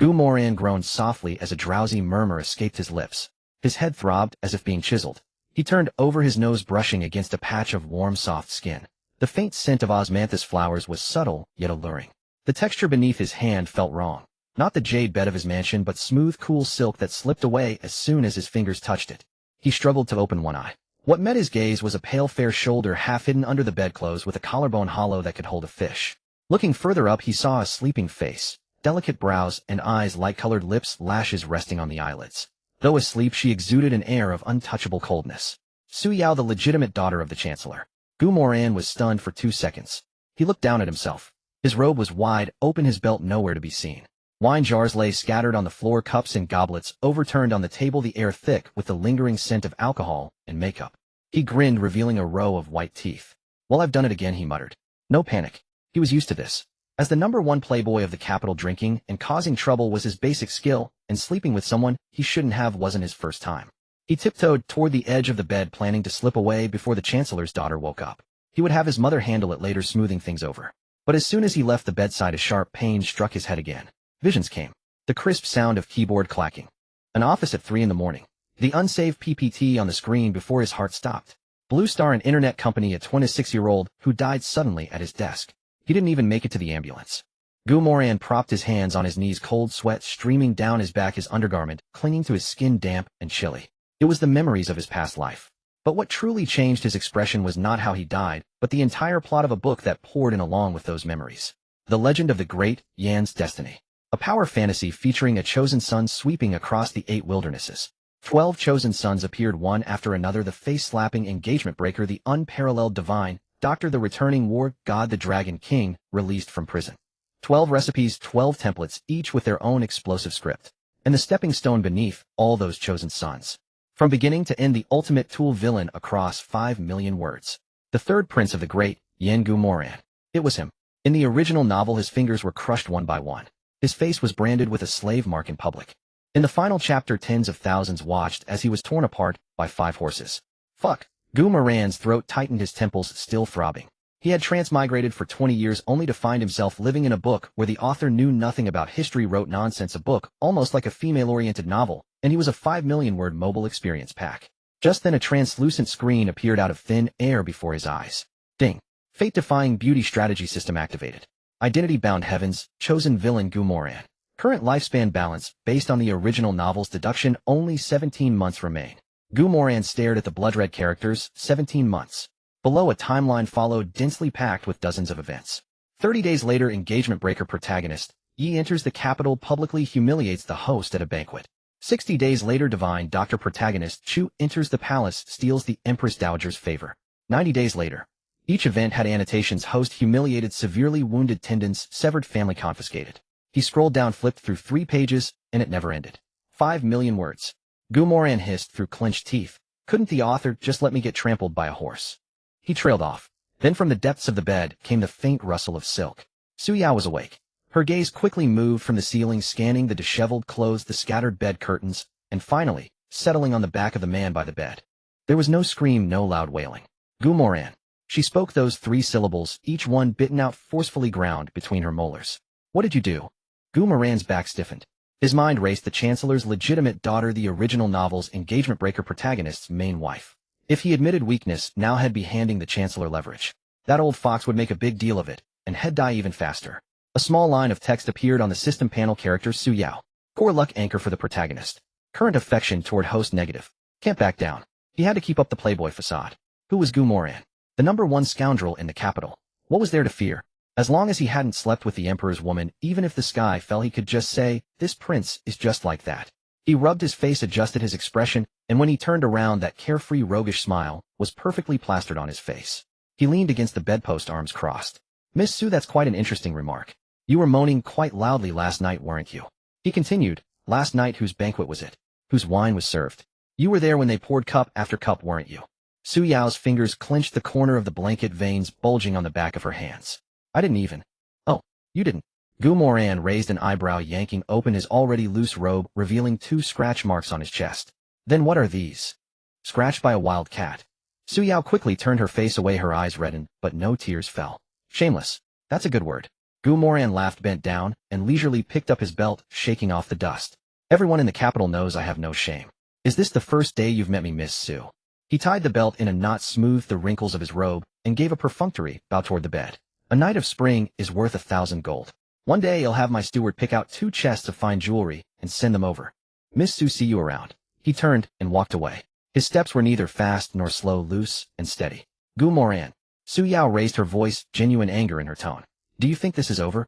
Gu Moran groaned softly as a drowsy murmur escaped his lips. His head throbbed as if being chiseled. He turned over, his nose brushing against a patch of warm, soft skin. The faint scent of osmanthus flowers was subtle, yet alluring. The texture beneath his hand felt wrong. Not the jade bed of his mansion, but smooth, cool silk that slipped away as soon as his fingers touched it. He struggled to open one eye. What met his gaze was a pale, fair shoulder half hidden under the bedclothes with a collarbone hollow that could hold a fish. Looking further up, he saw a sleeping face, delicate brows and eyes, light-colored lips, lashes resting on the eyelids. Though asleep, she exuded an air of untouchable coldness. Su Yao, the legitimate daughter of the Chancellor. Gu Moran was stunned for 2 seconds. He looked down at himself. His robe was wide open, his belt nowhere to be seen. Wine jars lay scattered on the floor, cups and goblets overturned on the table, the air thick with the lingering scent of alcohol and makeup. He grinned, revealing a row of white teeth. "Well, I've done it again," he muttered. No panic. He was used to this. As the #1 playboy of the capital, drinking and causing trouble was his basic skill, and sleeping with someone he shouldn't have wasn't his first time. He tiptoed toward the edge of the bed, planning to slip away before the Chancellor's daughter woke up. He would have his mother handle it later, smoothing things over. But as soon as he left the bedside, a sharp pain struck his head again. Visions came. The crisp sound of keyboard clacking. An office at 3 in the morning. The unsaved PPT on the screen before his heart stopped. Blue Star, an internet company, a 26-year-old who died suddenly at his desk. He didn't even make it to the ambulance. Gu Moran propped his hands on his knees, cold sweat streaming down his back, his undergarment clinging to his skin, damp and chilly. It was the memories of his past life. But what truly changed his expression was not how he died, but the entire plot of a book that poured in along with those memories. The Legend of the Great Yan's Destiny. A power fantasy featuring a chosen son sweeping across the 8 wildernesses. 12 chosen sons appeared one after another, the face-slapping engagement breaker, the unparalleled divine, Doctor, the returning war god, the Dragon King, released from prison. 12 recipes, 12 templates, each with their own explosive script. And the stepping stone beneath all those chosen sons. From beginning to end, the ultimate tool villain across 5 million words. The third prince of the great Yan, Gu Moran. It was him. In the original novel, his fingers were crushed one by one. His face was branded with a slave mark in public. In the final chapter, tens of thousands watched as he was torn apart by 5 horses. Fuck. Gu Moran's throat tightened, his temples still throbbing. He had transmigrated for 20 years only to find himself living in a book where the author knew nothing about history, wrote nonsense, a book almost like a female-oriented novel, and he was a 5 million-word mobile experience pack. Just then a translucent screen appeared out of thin air before his eyes. Ding. Fate-Defying Beauty Strategy System activated. Identity-bound heavens, chosen villain Gu Moran. Current lifespan balance, based on the original novel's deduction, only 17 months remain. Gu Moran stared at the blood-red characters. 17 months. Below, a timeline followed, densely packed with dozens of events. 30 days later, engagement breaker protagonist Yi enters the capital, publicly humiliates the host at a banquet. 60 days later, divine doctor protagonist Chu enters the palace, steals the Empress Dowager's favor. 90 days later. Each event had annotations: host humiliated, severely wounded, tendons severed, family confiscated. He scrolled down, flipped through 3 pages, and it never ended. 5 million words. Gu Moran hissed through clenched teeth. Couldn't the author just let me get trampled by a horse? He trailed off. Then from the depths of the bed came the faint rustle of silk. Su Yao was awake. Her gaze quickly moved from the ceiling, scanning the disheveled clothes, the scattered bed curtains, and finally, settling on the back of the man by the bed. There was no scream, no loud wailing. Gu Moran. She spoke those 3 syllables, each one bitten out, forcefully ground between her molars. What did you do? Gu Moran's back stiffened. His mind raced. The Chancellor's legitimate daughter, the original novel's engagement breaker protagonist's main wife. If he admitted weakness, now he'd be handing the Chancellor leverage. That old fox would make a big deal of it, and he'd die even faster. A small line of text appeared on the system panel. Character Su Yao. Poor luck anchor for the protagonist. Current affection toward host negative. Can't back down. He had to keep up the playboy facade. Who was Gu Moran? The #1 scoundrel in the capital. What was there to fear? As long as he hadn't slept with the Emperor's woman, even if the sky fell, he could just say, "This prince is just like that." He rubbed his face, adjusted his expression, and when he turned around, that carefree, roguish smile was perfectly plastered on his face. He leaned against the bedpost, arms crossed. "Miss Su, that's quite an interesting remark. You were moaning quite loudly last night, weren't you?" He continued. "Last night, whose banquet was it? Whose wine was served? You were there when they poured cup after cup, weren't you?" Su Yao's fingers clenched the corner of the blanket, veins bulging on the back of her hands. "I didn't even." "Oh, you didn't." Gu Moran raised an eyebrow, yanking open his already loose robe, revealing 2 scratch marks on his chest. "Then what are these?" "Scratched by a wild cat." Su Yao quickly turned her face away, her eyes reddened, but no tears fell. "Shameless. That's a good word. Gu Moran laughed bent down, and leisurely picked up his belt, shaking off the dust. Everyone in the capital knows I have no shame. Is this the first day you've met me, Miss Su? He tied the belt in a knot, smoothed the wrinkles of his robe, and gave a perfunctory bow toward the bed. A night of spring is worth 1,000 gold. One day I'll have my steward pick out 2 chests of fine jewelry and send them over. Miss Su, see you around. He turned and walked away. His steps were neither fast nor slow, loose and steady. Gu Moran. Su Yao raised her voice, genuine anger in her tone. Do you think this is over?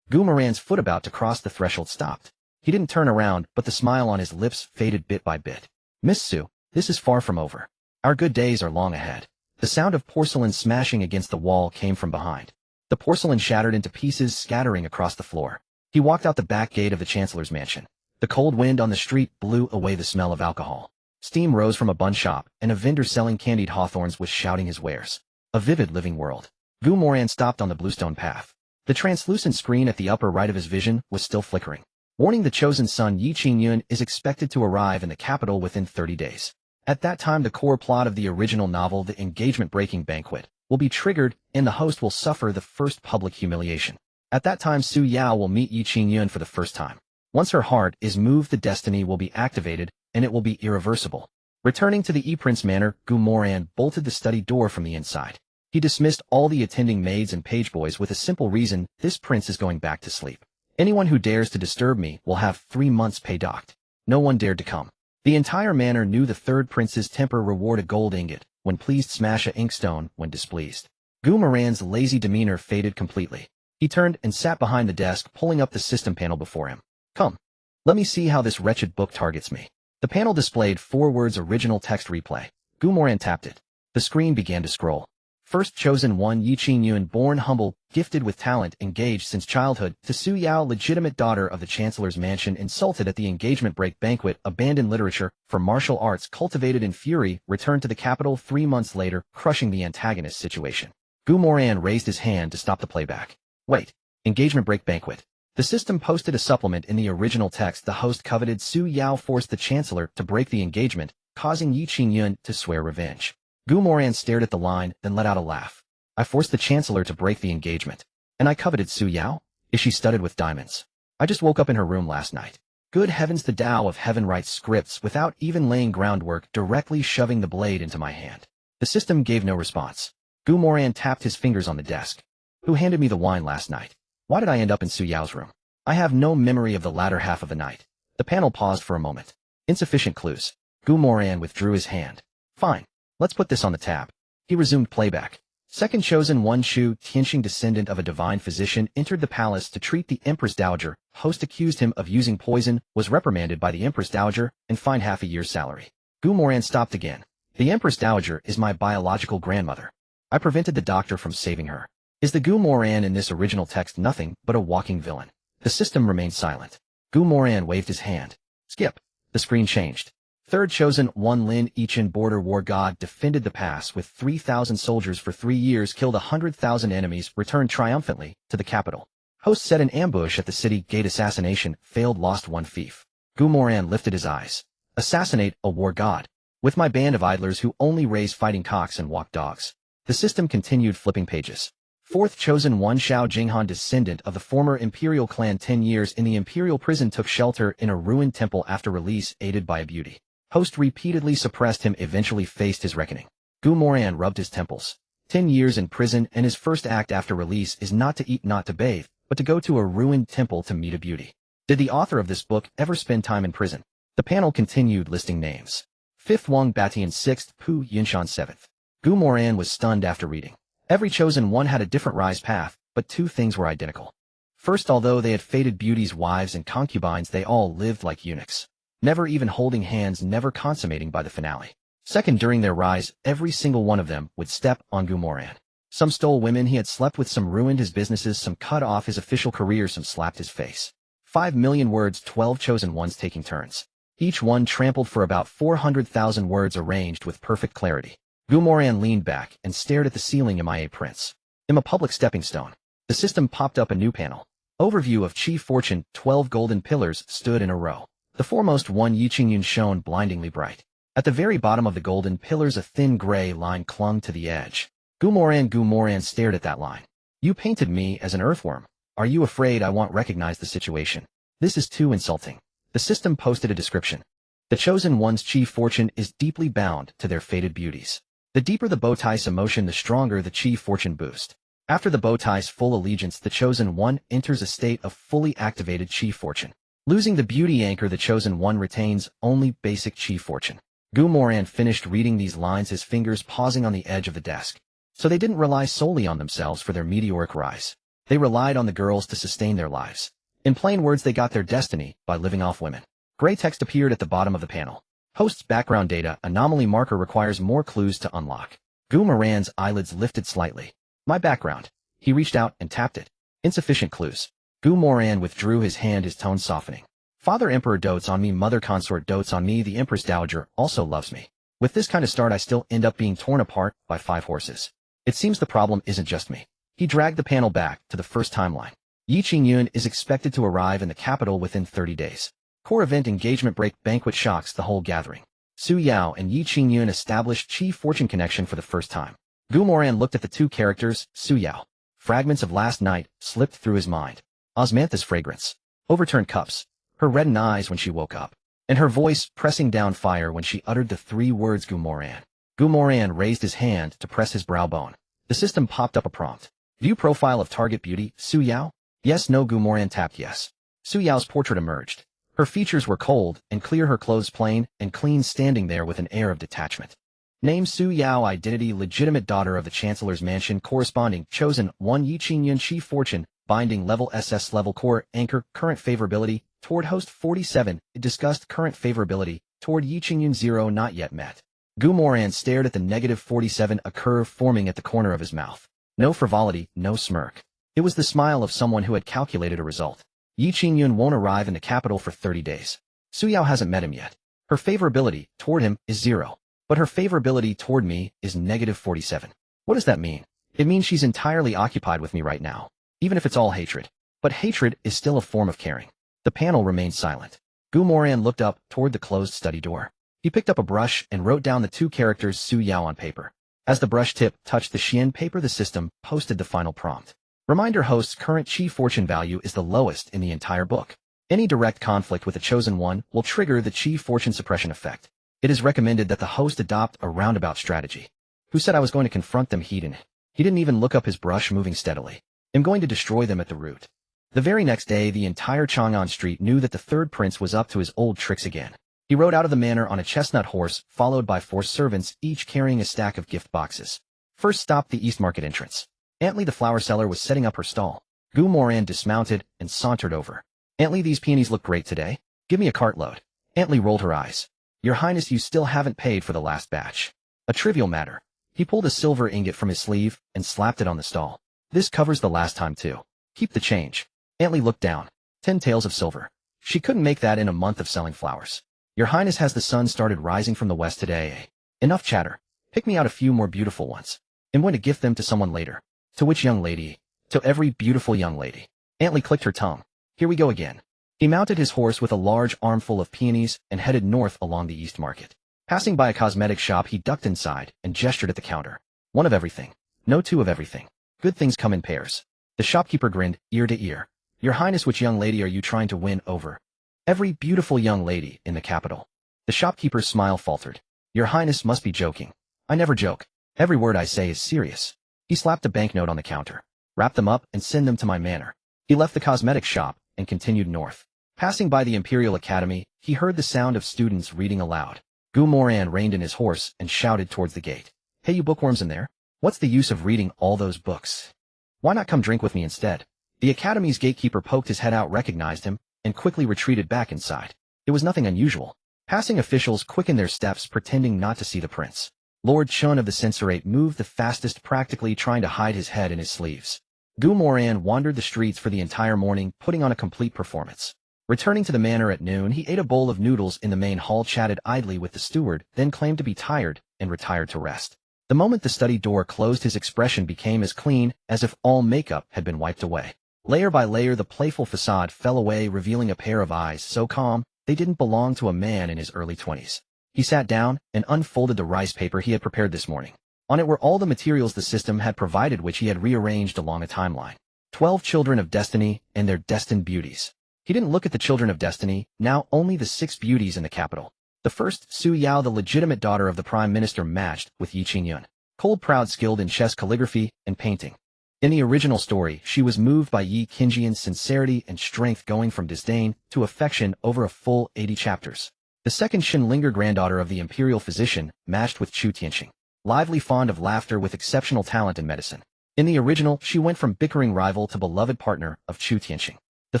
Gu Moran's foot about to cross the threshold stopped. He didn't turn around, but the smile on his lips faded bit by bit. Miss Su, this is far from over. Our good days are long ahead. The sound of porcelain smashing against the wall came from behind. The porcelain shattered into pieces, scattering across the floor. He walked out the back gate of the Chancellor's mansion. The cold wind on the street blew away the smell of alcohol. Steam rose from a bun shop, and a vendor selling candied hawthorns was shouting his wares. A vivid living world. Gu Moran stopped on the bluestone path. The translucent screen at the upper right of his vision was still flickering. Warning: the chosen son Yi Qingyun is expected to arrive in the capital within 30 days. At that time, the core plot of the original novel, The Engagement-Breaking Banquet, will be triggered, and the host will suffer the first public humiliation. At that time, Su Yao will meet Yi Qingyun for the first time. Once her heart is moved, the destiny will be activated, and it will be irreversible. Returning to the E-Prince Manor, Gu Moran bolted the study door from the inside. He dismissed all the attending maids and pageboys with a simple reason: this prince is going back to sleep. Anyone who dares to disturb me will have 3 months' pay docked. No one dared to come. The entire manor knew the third prince's temper: reward a gold ingot, when pleased smash a inkstone, when displeased. Gu Moran's lazy demeanor faded completely. He turned and sat behind the desk, pulling up the system panel before him. Come. Let me see how this wretched book targets me. The panel displayed 4 words: original text replay. Gu Moran tapped it. The screen began to scroll. First chosen one, Yi Qingyun, born humble, gifted with talent, engaged since childhood, to Su Yao, legitimate daughter of the Chancellor's mansion, insulted at the engagement break banquet, abandoned literature for martial arts, cultivated in fury, returned to the capital 3 months later, crushing the antagonist situation. Gu Moran raised his hand to stop the playback. Wait. Engagement break banquet. The system posted a supplement in the original text. The host coveted Su Yao forced the Chancellor to break the engagement, causing Yi Qingyun to swear revenge. Gu Moran stared at the line, then let out a laugh. I forced the Chancellor to break the engagement. And I coveted Su Yao? Is she studded with diamonds? I just woke up in her room last night. Good heavens, the Tao of Heaven writes scripts without even laying groundwork, directly shoving the blade into my hand. The system gave no response. Gu Moran tapped his fingers on the desk. Who handed me the wine last night? Why did I end up in Su Yao's room? I have no memory of the latter half of the night. The panel paused for a moment. Insufficient clues. Gu Moran withdrew his hand. Fine. Let's put this on the tab. He resumed playback. Second chosen one, Shu Tianxing, descendant of a divine physician, entered the palace to treat the Empress Dowager. Host accused him of using poison, was reprimanded by the Empress Dowager, and fined half a year's salary. Gu Moran stopped again. The Empress Dowager is my biological grandmother. I prevented the doctor from saving her. Is the Gu Moran in this original text nothing but a walking villain? The system remained silent. Gu Moran waved his hand. Skip. The screen changed. Third chosen one, Lin Yichen, border war god, defended the pass with 3,000 soldiers for 3 years, killed 100,000 enemies, returned triumphantly to the capital. Host set an ambush at the city gate. Assassination failed, lost 1 fief. Gu Moran lifted his eyes. Assassinate a war god. With my band of idlers who only raise fighting cocks and walk dogs. The system continued flipping pages. Fourth chosen one, Shao Jinghan, descendant of the former imperial clan, 10 years in the imperial prison, took shelter in a ruined temple after release, aided by a beauty. Host repeatedly suppressed him, eventually faced his reckoning. Gu Moran rubbed his temples. 10 years in prison, and his first act after release is not to eat, not to bathe, but to go to a ruined temple to meet a beauty. Did the author of this book ever spend time in prison? The panel continued listing names. 5th Wang Batian, 6th Pu Yunshan, 7th. Gu Moran was stunned after reading. Every chosen one had a different rise path, but 2 things were identical. First, although they had fated beauties, wives, and concubines, they all lived like eunuchs. Never even holding hands, never consummating by the finale. Second, during their rise, every single one of them would step on Gu Moran. Some stole women he had slept with, some ruined his businesses, some cut off his official career, some slapped his face. 5 million words, 12 chosen ones taking turns. Each one trampled for about 400,000 words, arranged with perfect clarity. Gu Moran leaned back and stared at the ceiling. Am I a prince? Am a public stepping stone? The system popped up a new panel. Overview of Chief Fortune. 12 golden pillars stood in a row. The foremost one, Yi Qingyun, shone blindingly bright. At the very bottom of the golden pillars, a thin gray line clung to the edge. Gu Moran stared at that line. You painted me as an earthworm. Are you afraid I won't recognize the situation? This is too insulting. The system posted a description. The chosen one's chi fortune is deeply bound to their fated beauties. The deeper the bow tie's emotion, the stronger the chi fortune boost. After the bow tie's full allegiance, the chosen one enters a state of fully activated chi fortune. Losing the beauty anchor, the chosen one retains only basic chi fortune. Moran finished reading these lines, his fingers pausing on the edge of the desk. So they didn't rely solely on themselves for their meteoric rise. They relied on the girls to sustain their lives. In plain words, they got their destiny by living off women. Gray text appeared at the bottom of the panel. Host's background data anomaly marker requires more clues to unlock. Moran's eyelids lifted slightly. My background. He reached out and tapped it. Insufficient clues. Moran withdrew his hand, his tone softening. Father Emperor dotes on me, Mother Consort dotes on me, the Empress Dowager also loves me. With this kind of start, I still end up being torn apart by 5 horses. It seems the problem isn't just me. He dragged the panel back to the first timeline. Yi Qingyun is expected to arrive in the capital within 30 days. Core event engagement break banquet shocks the whole gathering. Su Yao and Yi Qingyun established chi fortune connection for the first time. Moran looked at the two characters, Su Yao. Fragments of last night slipped through his mind. Osmantha's fragrance. Overturned cups. Her reddened eyes when she woke up. And her voice pressing down fire when she uttered the 3 words Moran. Moran raised his hand to press his brow bone. The system popped up a prompt. View profile of target beauty, Su Yao? Yes, no. Moran tapped yes. Su Yao's portrait emerged. Her features were cold and clear, her clothes plain and clean, standing there with an air of detachment. Name Su Yao, identity legitimate daughter of the Chancellor's mansion, corresponding chosen 1 Yi Qingyun chi fortune, binding level SS level core anchor, current favorability, toward host 47, discussed current favorability, toward Yi Qingyun 0 not yet met. Moran stared at the negative 47, a curve forming at the corner of his mouth. No frivolity, no smirk. It was the smile of someone who had calculated a result. Yi Qingyun won't arrive in the capital for 30 days. Su Yao hasn't met him yet. Her favorability toward him is 0. But her favorability toward me is negative 47. What does that mean? It means she's entirely occupied with me right now. Even if it's all hatred. But hatred is still a form of caring. The panel remained silent. Moran looked up toward the closed study door. He picked up a brush and wrote down the 2 characters Su Yao on paper. As the brush tip touched the Xian paper, the system posted the final prompt. Reminder: host's current chi fortune value is the lowest in the entire book. Any direct conflict with the chosen one will trigger the chi fortune suppression effect. It is recommended that the host adopt a roundabout strategy. Who said I was going to confront them? He didn't even look up, his brush moving steadily. I'm going to destroy them at the root. The very next day, the entire Chang'an street knew that the 3rd prince was up to his old tricks again. He rode out of the manor on a chestnut horse, followed by 4 servants, each carrying a stack of gift boxes. First stopped the East Market entrance. Antly the flower seller was setting up her stall. Moran dismounted and sauntered over. Antly, these peonies look great today. Give me a cartload. Antly rolled her eyes. Your Highness, you still haven't paid for the last batch. A trivial matter. He pulled a silver ingot from his sleeve and slapped it on the stall. This covers the last time too. Keep the change. Antly looked down. 10 taels of silver. She couldn't make that in a month of selling flowers. Your Highness, has the sun started rising from the west today? Enough chatter. Pick me out a few more beautiful ones. I'm going to gift them to someone later. To which young lady? To every beautiful young lady. Antly clicked her tongue. Here we go again. He mounted his horse with a large armful of peonies and headed north along the East Market. Passing by a cosmetic shop, he ducked inside and gestured at the counter. 1 of everything. No 2 of everything. Good things come in pairs. The shopkeeper grinned, ear to ear. Your Highness, which young lady are you trying to win over? Every beautiful young lady in the capital. The shopkeeper's smile faltered. Your Highness must be joking. I never joke. Every word I say is serious. He slapped a banknote on the counter. Wrap them up and send them to my manor. He left the cosmetic shop and continued north. Passing by the Imperial Academy, he heard the sound of students reading aloud. Moran reined in his horse and shouted towards the gate. Hey, you bookworms in there? What's the use of reading all those books? Why not come drink with me instead? The Academy's gatekeeper poked his head out, recognized him, and quickly retreated back inside. It was nothing unusual. Passing officials quickened their steps, pretending not to see the prince. Lord Chun of the Censorate moved the fastest, practically trying to hide his head in his sleeves. Moran wandered the streets for the entire morning, putting on a complete performance. Returning to the manor at noon, he ate a bowl of noodles in the main hall, chatted idly with the steward, then claimed to be tired, and retired to rest. The moment the study door closed, his expression became as clean as if all makeup had been wiped away. Layer by layer, the playful facade fell away, revealing a pair of eyes so calm they didn't belong to a man in his early 20s. He sat down and unfolded the rice paper he had prepared this morning. On it were all the materials the system had provided, which he had rearranged along a timeline. 12 children of destiny and their destined beauties. He didn't look at the children of destiny, now only the 6 beauties in the capital. The first, Su Yao, the legitimate daughter of the prime minister, matched with Yi Qingyun. Cold, proud, skilled in chess, calligraphy, and painting. In the original story, she was moved by Yi Qingyun's sincerity and strength, going from disdain to affection over a full 80 chapters. The second, Xinlinger, granddaughter of the imperial physician, matched with Chu Tianqing. Lively, fond of laughter, with exceptional talent in medicine. In the original, she went from bickering rival to beloved partner of Chu Tianqing. The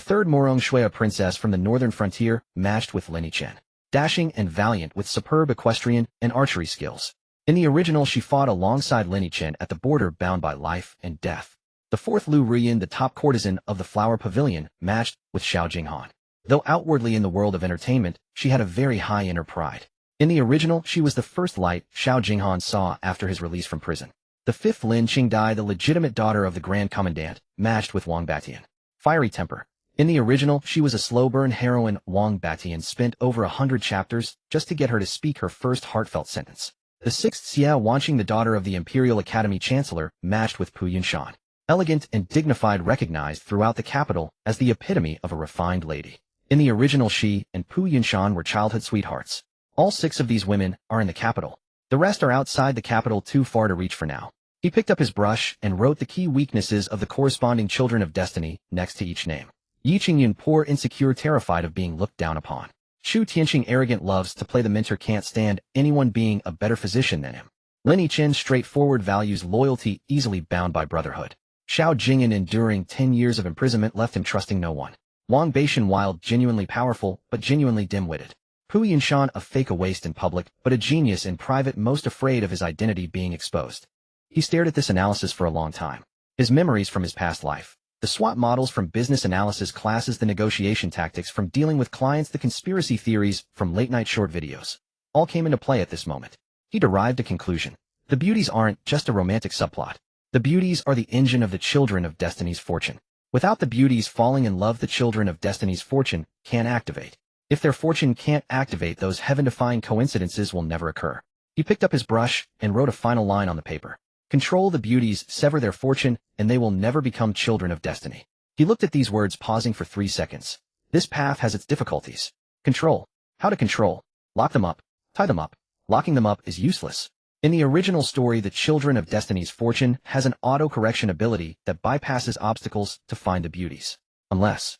third, Moran, a princess from the northern frontier, matched with Lin Yichen. Dashing and valiant, with superb equestrian and archery skills. In the original, she fought alongside Lin Yichen at the border, bound by life and death. The fourth, Lu Ruyan, the top courtesan of the Flower Pavilion, matched with Xiao Jinghan. Though outwardly in the world of entertainment, she had a very high inner pride. In the original, she was the first light Xiao Jinghan saw after his release from prison. The fifth, Lin Qingdai, the legitimate daughter of the Grand Commandant, matched with Wang Batian. Fiery temper. In the original, she was a slow-burn heroine. Wang Batian spent over 100 chapters just to get her to speak her first heartfelt sentence. The sixth, Su Yao, the daughter of the Imperial Academy Chancellor, matched with Pu Yunshan. Elegant and dignified, recognized throughout the capital as the epitome of a refined lady. In the original, she and Pu Yunshan were childhood sweethearts. All 6 of these women are in the capital. The rest are outside the capital, too far to reach for now. He picked up his brush and wrote the key weaknesses of the corresponding children of destiny next to each name. Yi Qingyun, poor, insecure, terrified of being looked down upon. Chu Tianqing, arrogant, loves to play the mentor, can't stand anyone being a better physician than him. Lin Yichen, straightforward, values loyalty, easily bound by brotherhood. Xiao Jingyan, enduring 10 years of imprisonment, left him trusting no one. Wang Batian, wild, genuinely powerful, but genuinely dim-witted. Pu Yunshan, a fake, a waste in public, but a genius in private, most afraid of his identity being exposed. He stared at this analysis for a long time. His memories from his past life. The SWOT models from business analysis classes, the negotiation tactics from dealing with clients, the conspiracy theories from late-night short videos. All came into play at this moment. He derived a conclusion. The beauties aren't just a romantic subplot. The beauties are the engine of the children of destiny's fortune. Without the beauties falling in love, the children of destiny's fortune can't activate. If their fortune can't activate, those heaven-defying coincidences will never occur. He picked up his brush and wrote a final line on the paper. Control the beauties, sever their fortune, and they will never become children of destiny. He looked at these words, pausing for 3 seconds. This path has its difficulties. Control. How to control? Lock them up. Tie them up. Locking them up is useless. In the original story, the children of destiny's fortune has an auto-correction ability that bypasses obstacles to find the beauties. Unless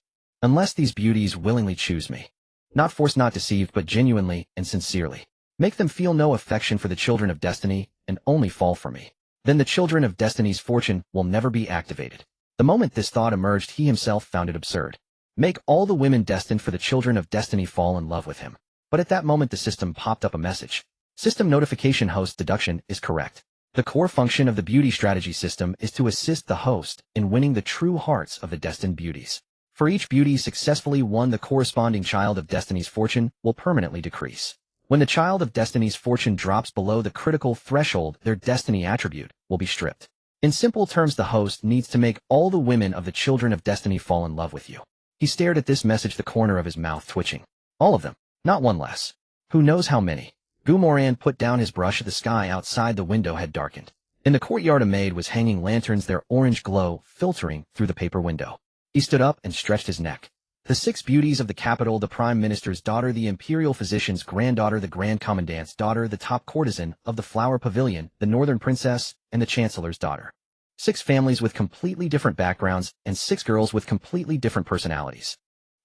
these beauties willingly choose me. Not forced, not deceived, but genuinely and sincerely. Make them feel no affection for the children of destiny and only fall for me. Then the children of destiny's fortune will never be activated. The moment this thought emerged, he himself found it absurd. Make all the women destined for the children of destiny fall in love with him. But at that moment the system popped up a message. System notification: host deduction is correct. The core function of the beauty strategy system is to assist the host in winning the true hearts of the destined beauties. For each beauty successfully won, the corresponding child of destiny's fortune will permanently decrease. When the child of destiny's fortune drops below the critical threshold, their destiny attribute will be stripped. In simple terms, the host needs to make all the women of the children of destiny fall in love with you. He stared at this message, the corner of his mouth twitching. All of them, not one less. Who knows how many? Moran put down his brush. The sky outside the window had darkened. In the courtyard, a maid was hanging lanterns, their orange glow filtering through the paper window. He stood up and stretched his neck. The 6 beauties of the capital: the prime minister's daughter, the imperial physician's granddaughter, the grand commandant's daughter, the top courtesan of the flower pavilion, the northern princess, and the chancellor's daughter. 6 families with completely different backgrounds and 6 girls with completely different personalities.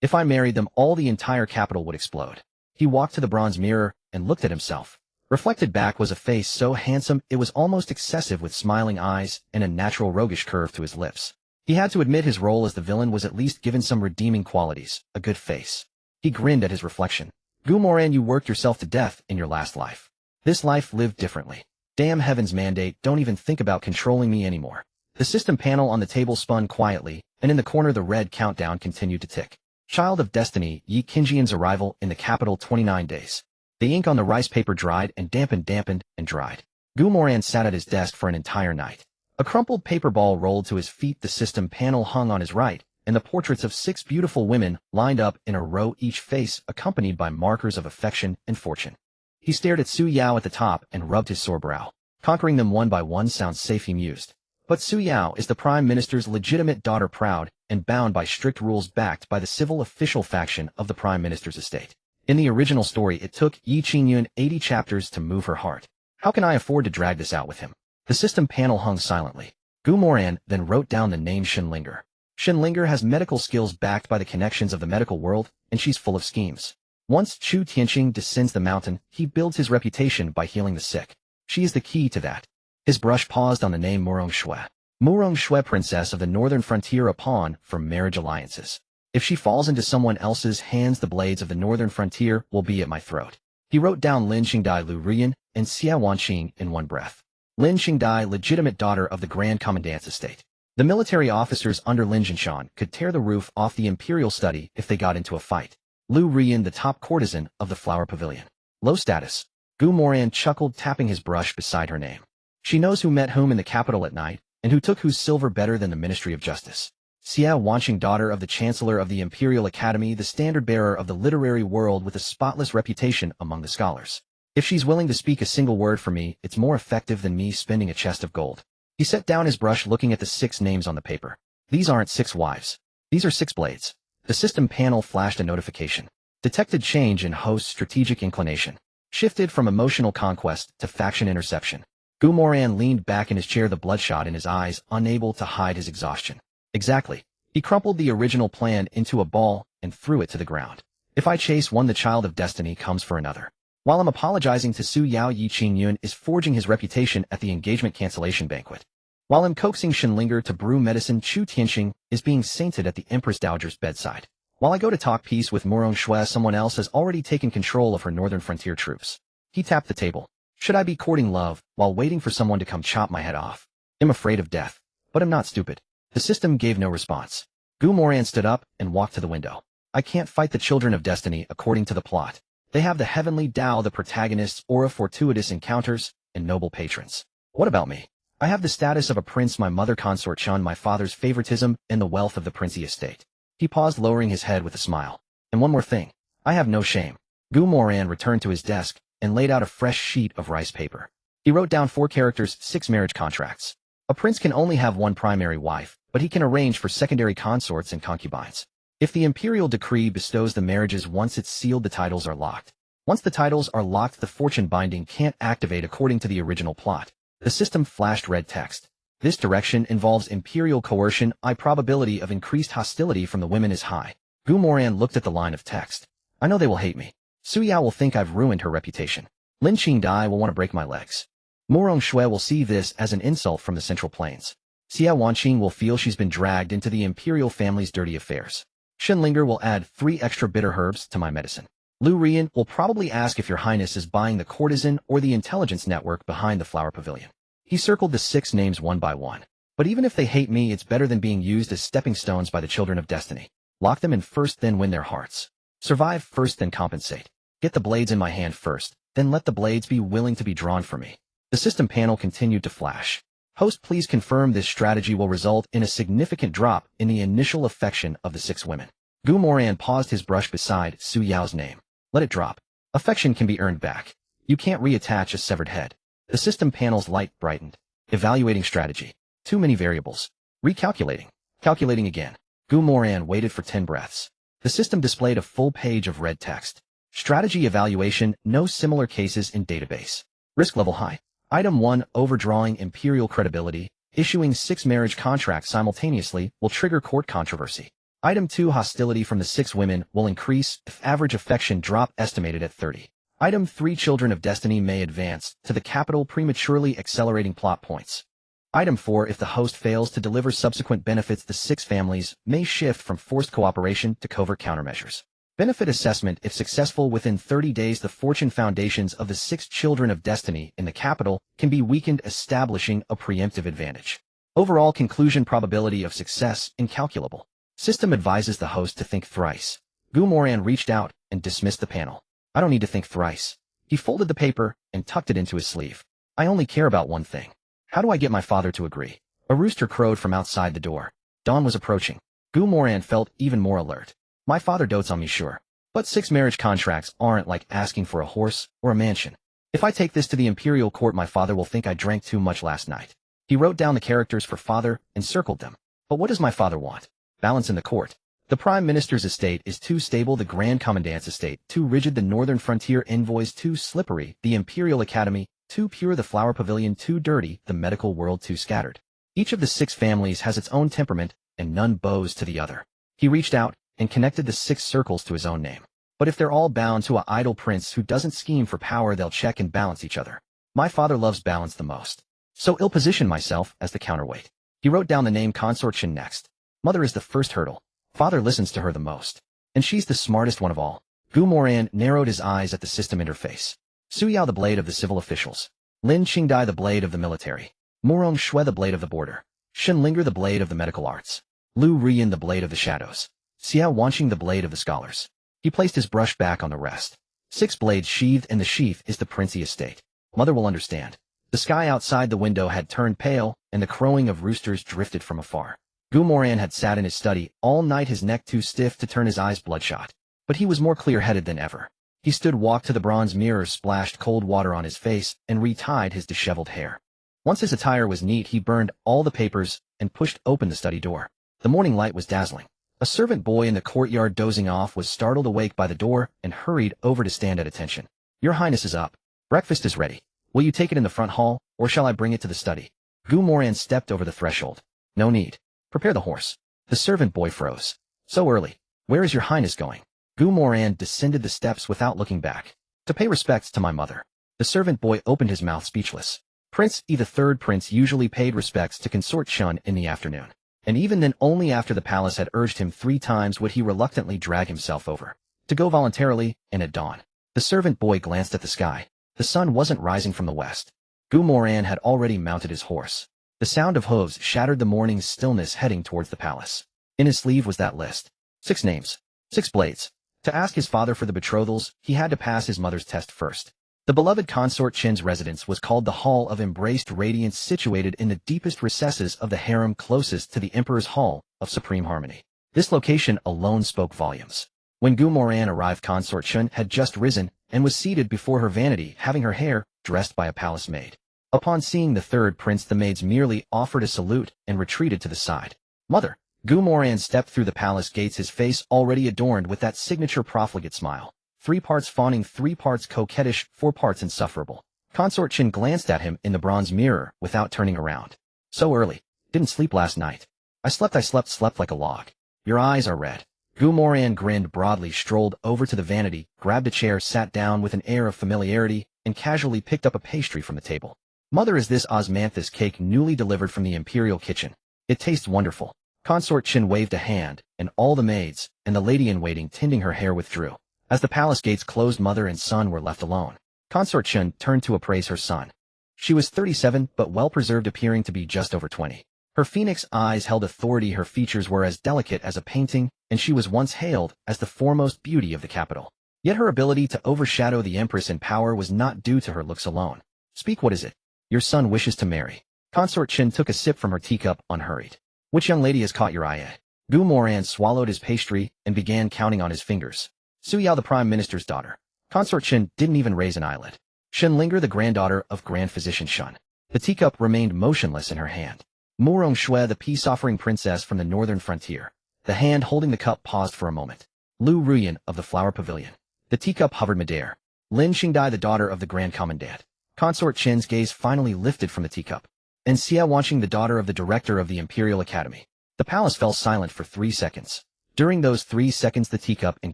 If I married them all, the entire capital would explode. He walked to the bronze mirror and looked at himself. Reflected back was a face so handsome it was almost excessive, with smiling eyes and a natural roguish curve to his lips. He had to admit his role as the villain was at least given some redeeming qualities, a good face. He grinned at his reflection. Moran, you worked yourself to death in your last life. This life lived differently. Damn heaven's mandate, don't even think about controlling me anymore. The system panel on the table spun quietly, and in the corner the red countdown continued to tick. Child of destiny, Yi Qingyun's arrival in the capital: 29 days. The ink on the rice paper dried and dampened and dried. Moran sat at his desk for an entire night. A crumpled paper ball rolled to his feet. The system panel hung on his right, and the portraits of 6 beautiful women lined up in a row, each face accompanied by markers of affection and fortune. He stared at Su Yao at the top and rubbed his sore brow. Conquering them one by one sounds safe, he mused. But Su Yao is the prime minister's legitimate daughter, proud and bound by strict rules backed by the civil official faction of the prime minister's estate. In the original story, it took Yi Qingyun 80 chapters to move her heart. How can I afford to drag this out with him? The system panel hung silently. Moran then wrote down the name Shenlinger. Shenlinger has medical skills backed by the connections of the medical world, and she's full of schemes. Once Chu Tianqing descends the mountain, he builds his reputation by healing the sick. She is the key to that. His brush paused on the name Murong Shui. Murong Shui, princess of the northern frontier, a pawn for marriage alliances. If she falls into someone else's hands, the blades of the northern frontier will be at my throat. He wrote down Lin Xingdai, Lu Rian, and Xia Wanqing in one breath. Lin Xingdai, legitimate daughter of the Grand Commandant's estate. The military officers under Lin Zhinshan could tear the roof off the imperial study if they got into a fight. Lu Rian, the top courtesan of the Flower Pavilion. Low status. Moran chuckled, tapping his brush beside her name. She knows who met whom in the capital at night, and who took whose silver better than the Ministry of Justice. Xia Wanqing, daughter of the Chancellor of the Imperial Academy, the standard-bearer of the literary world with a spotless reputation among the scholars. If she's willing to speak a single word for me, it's more effective than me spending a chest of gold. He set down his brush, looking at the 6 names on the paper. These aren't 6 wives. These are 6 blades. The system panel flashed a notification. Detected change in host's strategic inclination. Shifted from emotional conquest to faction interception. Moran leaned back in his chair, the bloodshot in his eyes, unable to hide his exhaustion. Exactly. He crumpled the original plan into a ball and threw it to the ground. If I chase one, the child of destiny comes for another. While I'm apologizing to Su Yao, Yi Qingyun is forging his reputation at the engagement cancellation banquet. While I'm coaxing Shenlinger to brew medicine, Chu Tianqing is being sainted at the Empress Dowager's bedside. While I go to talk peace with Murong Shui, someone else has already taken control of her northern frontier troops. He tapped the table. Should I be courting love while waiting for someone to come chop my head off? I'm afraid of death, but I'm not stupid. The system gave no response. Moran stood up and walked to the window. I can't fight the children of destiny according to the plot. They have the heavenly Tao, the protagonists, aura, fortuitous encounters, and noble patrons. What about me? I have the status of a prince, my mother consort Chan, my father's favoritism, and the wealth of the princely estate. He paused, lowering his head with a smile. And one more thing. I have no shame. Moran returned to his desk and laid out a fresh sheet of rice paper. He wrote down 4 characters, 6 marriage contracts. A prince can only have one primary wife, but he can arrange for secondary consorts and concubines. If the imperial decree bestows the marriages once it's sealed, the titles are locked. Once the titles are locked, the fortune binding can't activate according to the original plot. The system flashed red text. This direction involves imperial coercion. The probability of increased hostility from the women is high. Moran looked at the line of text. I know they will hate me. Su Yao will think I've ruined her reputation. Lin Qingdai will want to break my legs. Murong Shui will see this as an insult from the Central Plains. Xia Wanqing will feel she's been dragged into the imperial family's dirty affairs. Shenlinger will add 3 extra bitter herbs to my medicine. Lu Rian will probably ask if your highness is buying the courtesan or the intelligence network behind the Flower Pavilion. He circled the 6 names one by one. But even if they hate me, it's better than being used as stepping stones by the children of destiny. Lock them in first, then win their hearts. Survive first, then compensate. Get the blades in my hand first, then let the blades be willing to be drawn for me. The system panel continued to flash. Host, please confirm this strategy will result in a significant drop in the initial affection of the 6 women. Moran paused, his brush beside Su Yao's name. Let it drop. Affection can be earned back. You can't reattach a severed head. The system panel's light brightened. Evaluating strategy. Too many variables. Recalculating. Calculating again. Moran waited for 10 breaths. The system displayed a full page of red text. Strategy evaluation, no similar cases in database. Risk level high. Item 1, overdrawing imperial credibility. Issuing 6 marriage contracts simultaneously will trigger court controversy. Item 2, hostility from the 6 women will increase if average affection drop estimated at 30. Item 3, children of destiny may advance to the capital, prematurely accelerating plot points. Item 4, if the host fails to deliver subsequent benefits, the 6 families may shift from forced cooperation to covert countermeasures. Benefit assessment, if successful within 30 days, the fortune foundations of the 6 children of destiny in the capital can be weakened, establishing a preemptive advantage. Overall conclusion, probability of success incalculable. System advises the host to think thrice. Moran reached out and dismissed the panel. I don't need to think thrice. He folded the paper and tucked it into his sleeve. I only care about one thing. How do I get my father to agree? A rooster crowed from outside the door. Dawn was approaching. Moran felt even more alert. My father dotes on me, sure. But 6 marriage contracts aren't like asking for a horse or a mansion. If I take this to the imperial court, my father will think I drank too much last night. He wrote down the characters for father and circled them. But what does my father want? Balance in the court. The Prime Minister's estate is too stable, the Grand Commandant's estate too rigid, the Northern Frontier envoys too slippery, the Imperial Academy too pure, the Flower Pavilion too dirty, the medical world too scattered. Each of the 6 families has its own temperament, and none bows to the other. He reached out and connected the 6 circles to his own name. But if they're all bound to an idle prince who doesn't scheme for power, they'll check and balance each other. My father loves balance the most. So I'll position myself as the counterweight. He wrote down the name Consort Shin next. Mother is the first hurdle. Father listens to her the most. And she's the smartest one of all. Moran narrowed his eyes at the system interface. Su Yao, the blade of the civil officials. Lin Qingdai, the blade of the military. Moran Shui, the blade of the border. Shen Linger, the blade of the medical arts. Lu Rian, the blade of the shadows. Xiao Wanqing, the blade of the scholars. He placed his brush back on the rest. 6 blades sheathed, and the sheath is the princely estate. Mother will understand. The sky outside the window had turned pale, and the crowing of roosters drifted from afar. Moran had sat in his study all night, his neck too stiff to turn, his eyes bloodshot. But he was more clear-headed than ever. He walked to the bronze mirror, splashed cold water on his face, and retied his disheveled hair. Once his attire was neat, he burned all the papers and pushed open the study door. The morning light was dazzling. A servant boy in the courtyard dozing off was startled awake by the door and hurried over to stand at attention. Your Highness is up. Breakfast is ready. Will you take it in the front hall, or shall I bring it to the study? Moran stepped over the threshold. No need. Prepare the horse. The servant boy froze. So early. Where is your Highness going? Moran descended the steps without looking back. To pay respects to my mother. The servant boy opened his mouth speechless. Prince E, the third prince, usually paid respects to Consort Shun in the afternoon. And even then only after the palace had urged him 3 times would he reluctantly drag himself over. To go voluntarily, and at dawn. The servant boy glanced at the sky. The sun wasn't rising from the west. Moran had already mounted his horse. The sound of hooves shattered the morning's stillness, heading towards the palace. In his sleeve was that list. 6 names. 6 blades. To ask his father for the betrothals, he had to pass his mother's test first. The beloved Consort Shin's residence was called the Hall of Embraced Radiance, situated in the deepest recesses of the harem, closest to the Emperor's Hall of Supreme Harmony. This location alone spoke volumes. When Moran arrived, Consort Shin had just risen and was seated before her vanity, having her hair dressed by a palace maid. Upon seeing the third prince, the maids merely offered a salute and retreated to the side. Mother. Moran stepped through the palace gates, his face already adorned with that signature profligate smile. 3 parts fawning, 3 parts coquettish, 4 parts insufferable. Consort Shin glanced at him in the bronze mirror without turning around. So early. Didn't sleep last night. I slept like a log. Your eyes are red. Moran grinned broadly, strolled over to the vanity, grabbed a chair, sat down with an air of familiarity, and casually picked up a pastry from the table. Mother, is this osmanthus cake newly delivered from the imperial kitchen? It tastes wonderful. Consort Shin waved a hand, and all the maids and the lady-in-waiting tending her hair withdrew. As the palace gates closed, mother and son were left alone. Consort Shin turned to appraise her son. She was 37, but well-preserved, appearing to be just over 20. Her phoenix eyes held authority, her features were as delicate as a painting, and she was once hailed as the foremost beauty of the capital. Yet her ability to overshadow the empress in power was not due to her looks alone. Speak, what is it? Your son wishes to marry. Consort Shin took a sip from her teacup, unhurried. Which young lady has caught your eye? Moran swallowed his pastry and began counting on his fingers. Su Yao, the Prime Minister's daughter. Consort Shin didn't even raise an eyelid. Shen Linger, the granddaughter of Grand Physician Shun. The teacup remained motionless in her hand. Moran Shui, the peace-offering princess from the northern frontier. The hand holding the cup paused for a moment. Lu Ruyan of the Flower Pavilion. The teacup hovered midair. Lin Qingdai, the daughter of the Grand Commandant. Consort Shin's gaze finally lifted from the teacup. And Xiao Wanqing, the daughter of the director of the Imperial Academy. The palace fell silent for 3 seconds. During those 3 seconds, the teacup in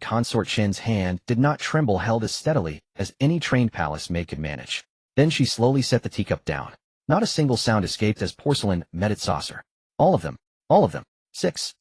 Consort Shin's hand did not tremble, held as steadily as any trained palace maid could manage. Then she slowly set the teacup down. Not a single sound escaped as porcelain met its saucer. All of them. 6.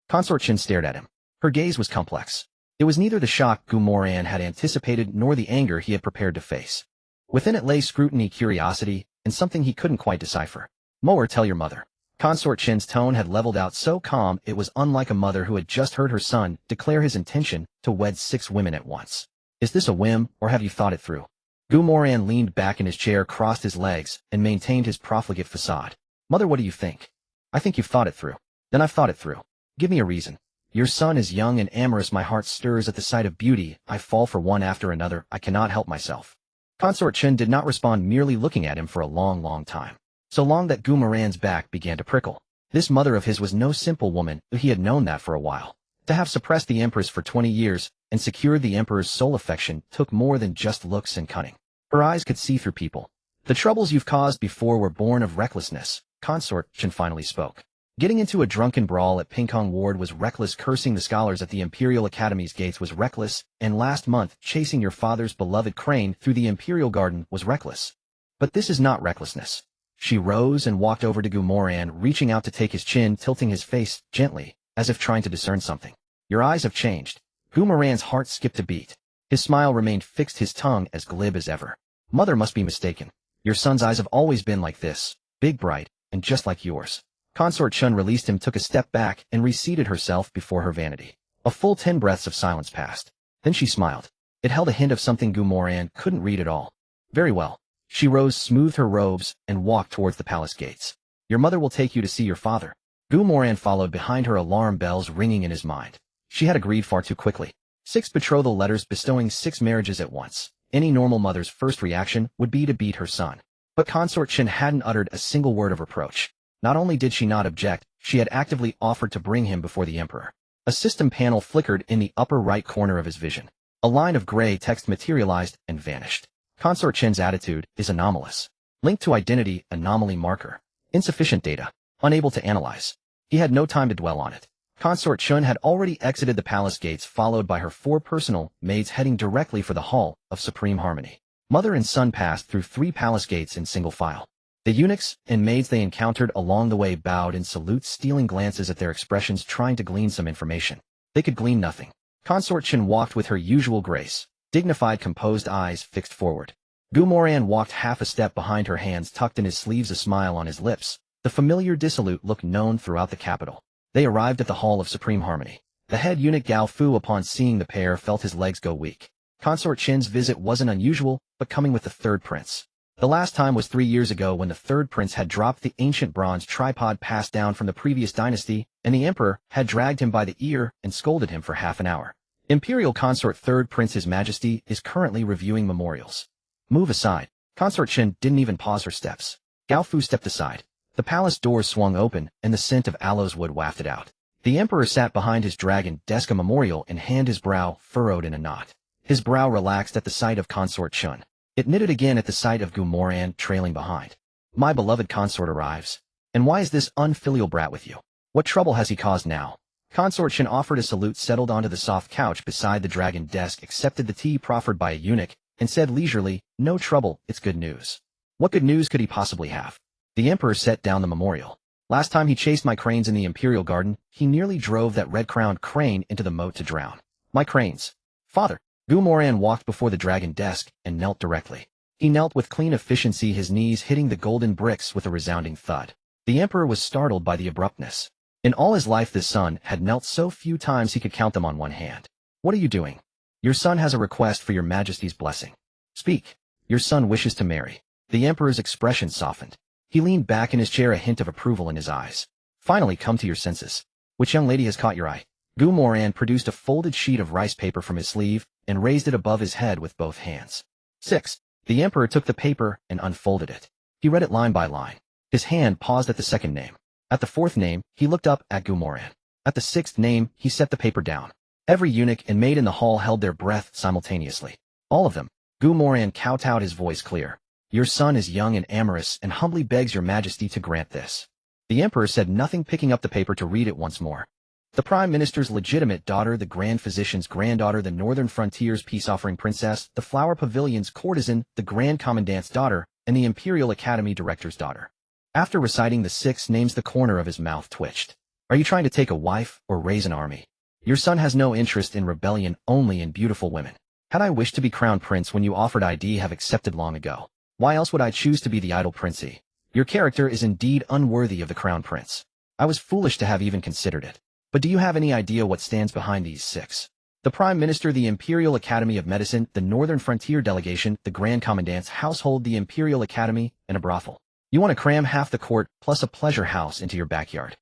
Consort Shin stared at him. Her gaze was complex. It was neither the shock Moran had anticipated nor the anger he had prepared to face. Within it lay scrutiny, curiosity, and something he couldn't quite decipher. Moer, tell your mother. Consort Shin's tone had leveled out, so calm it was unlike a mother who had just heard her son declare his intention to wed 6 women at once. Is this a whim, or have you thought it through? Moran leaned back in his chair, crossed his legs, and maintained his profligate facade. Mother, what do you think? I think you've thought it through. Then I've thought it through. Give me a reason. Your son is young and amorous, my heart stirs at the sight of beauty, I fall for one after another, I cannot help myself. Consort Shin did not respond, merely looking at him for a long time. so long that Moran's back began to prickle. This mother of his was no simple woman, but he had known that for a while. To have suppressed the Empress for 20 years and secured the Emperor's sole affection took more than just looks and cunning. Her eyes could see through people. The troubles you've caused before were born of recklessness, Consort Chen finally spoke. Getting into a drunken brawl at Pingkong Ward was reckless, cursing the scholars at the Imperial Academy's gates was reckless, and last month chasing your father's beloved crane through the Imperial Garden was reckless. But this is not recklessness. She rose and walked over to Moran, reaching out to take his chin, tilting his face gently, as if trying to discern something. Your eyes have changed. Moran's heart skipped a beat. His smile remained fixed, his tongue as glib as ever. Mother must be mistaken. Your son's eyes have always been like this, big, bright, and just like yours. Consort Chun released him, took a step back, and reseated herself before her vanity. A full 10 breaths of silence passed. Then she smiled. It held a hint of something Moran couldn't read at all. Very well. She rose, smoothed her robes, and walked towards the palace gates. Your mother will take you to see your father. Moran followed behind her, alarm bells ringing in his mind. She had agreed far too quickly. 6 betrothal letters bestowing 6 marriages at once. Any normal mother's first reaction would be to beat her son. But Consort Chen hadn't uttered a single word of reproach. Not only did she not object, she had actively offered to bring him before the Emperor. A system panel flickered in the upper right corner of his vision. A line of gray text materialized and vanished. Consort Chen's attitude is anomalous. Linked to identity, anomaly marker. Insufficient data. Unable to analyze. He had no time to dwell on it. Consort Chen had already exited the palace gates, followed by her 4 personal maids, heading directly for the Hall of Supreme Harmony. Mother and son passed through 3 palace gates in single file. The eunuchs and maids they encountered along the way bowed in salute, stealing glances at their expressions, trying to glean some information. They could glean nothing. Consort Chen walked with her usual grace, dignified, composed, eyes fixed forward. Moran walked half a step behind her, hands tucked in his sleeves, a smile on his lips. The familiar dissolute look known throughout the capital. They arrived at the Hall of Supreme Harmony. The head eunuch Gao Fu, upon seeing the pair, felt his legs go weak. Consort Chen's visit wasn't unusual, but coming with the 3rd prince. The last time was 3 years ago, when the 3rd prince had dropped the ancient bronze tripod passed down from the previous dynasty, and the emperor had dragged him by the ear and scolded him for half an hour. Imperial Consort 3rd Prince His Majesty is currently reviewing memorials. Move aside. Consort Chen didn't even pause her steps. Gao Fu stepped aside. The palace doors swung open, and the scent of aloes wood wafted out. The emperor sat behind his dragon desk, a memorial in hand, his brow furrowed in a knot. His brow relaxed at the sight of Consort Chen. It knitted again at the sight of Moran trailing behind. My beloved consort arrives. And why is this unfilial brat with you? What trouble has he caused now? Consort Chen offered a salute, settled onto the soft couch beside the dragon desk, accepted the tea proffered by a eunuch, and said leisurely, no trouble, it's good news. What good news could he possibly have? The emperor set down the memorial. Last time he chased my cranes in the Imperial Garden, he nearly drove that red-crowned crane into the moat to drown. My cranes. Father. Moran walked before the dragon desk and knelt directly. He knelt with clean efficiency, his knees hitting the golden bricks with a resounding thud. The emperor was startled by the abruptness. In all his life, this son had knelt so few times he could count them on one hand. What are you doing? Your son has a request for your majesty's blessing. Speak. Your son wishes to marry. The emperor's expression softened. He leaned back in his chair, a hint of approval in his eyes. Finally come to your senses. Which young lady has caught your eye? Moran produced a folded sheet of rice paper from his sleeve and raised it above his head with both hands. 6. The emperor took the paper and unfolded it. He read it line by line. His hand paused at the 2nd name. At the 4th name, he looked up at Moran. At the 6th name, he set the paper down. Every eunuch and maid in the hall held their breath simultaneously. All of them. Moran kowtowed, his voice clear. Your son is young and amorous and humbly begs your majesty to grant this. The emperor said nothing, picking up the paper to read it once more. The prime minister's legitimate daughter, the grand physician's granddaughter, the northern frontier's peace-offering princess, the flower pavilion's courtesan, the grand commandant's daughter, and the Imperial Academy director's daughter. After reciting the 6 names, the corner of his mouth twitched. Are you trying to take a wife or raise an army? Your son has no interest in rebellion, only in beautiful women. Had I wished to be crown prince when you offered, I'd have accepted long ago. Why else would I choose to be the idle princey? Your character is indeed unworthy of the crown prince. I was foolish to have even considered it. But do you have any idea what stands behind these 6? The Prime Minister, the Imperial Academy of Medicine, the Northern Frontier Delegation, the Grand Commandant's household, the Imperial Academy, and a brothel. You want to cram half the court plus a pleasure house into your backyard.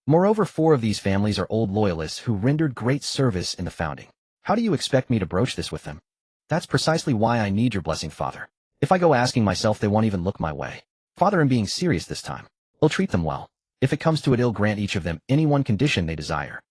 Moreover, 4 of these families are old loyalists who rendered great service in the founding. How do you expect me to broach this with them? That's precisely why I need your blessing, Father. If I go asking myself, they won't even look my way. Father, I'm being serious this time. I'll treat them well. If it comes to it, I'll grant each of them any one condition they desire.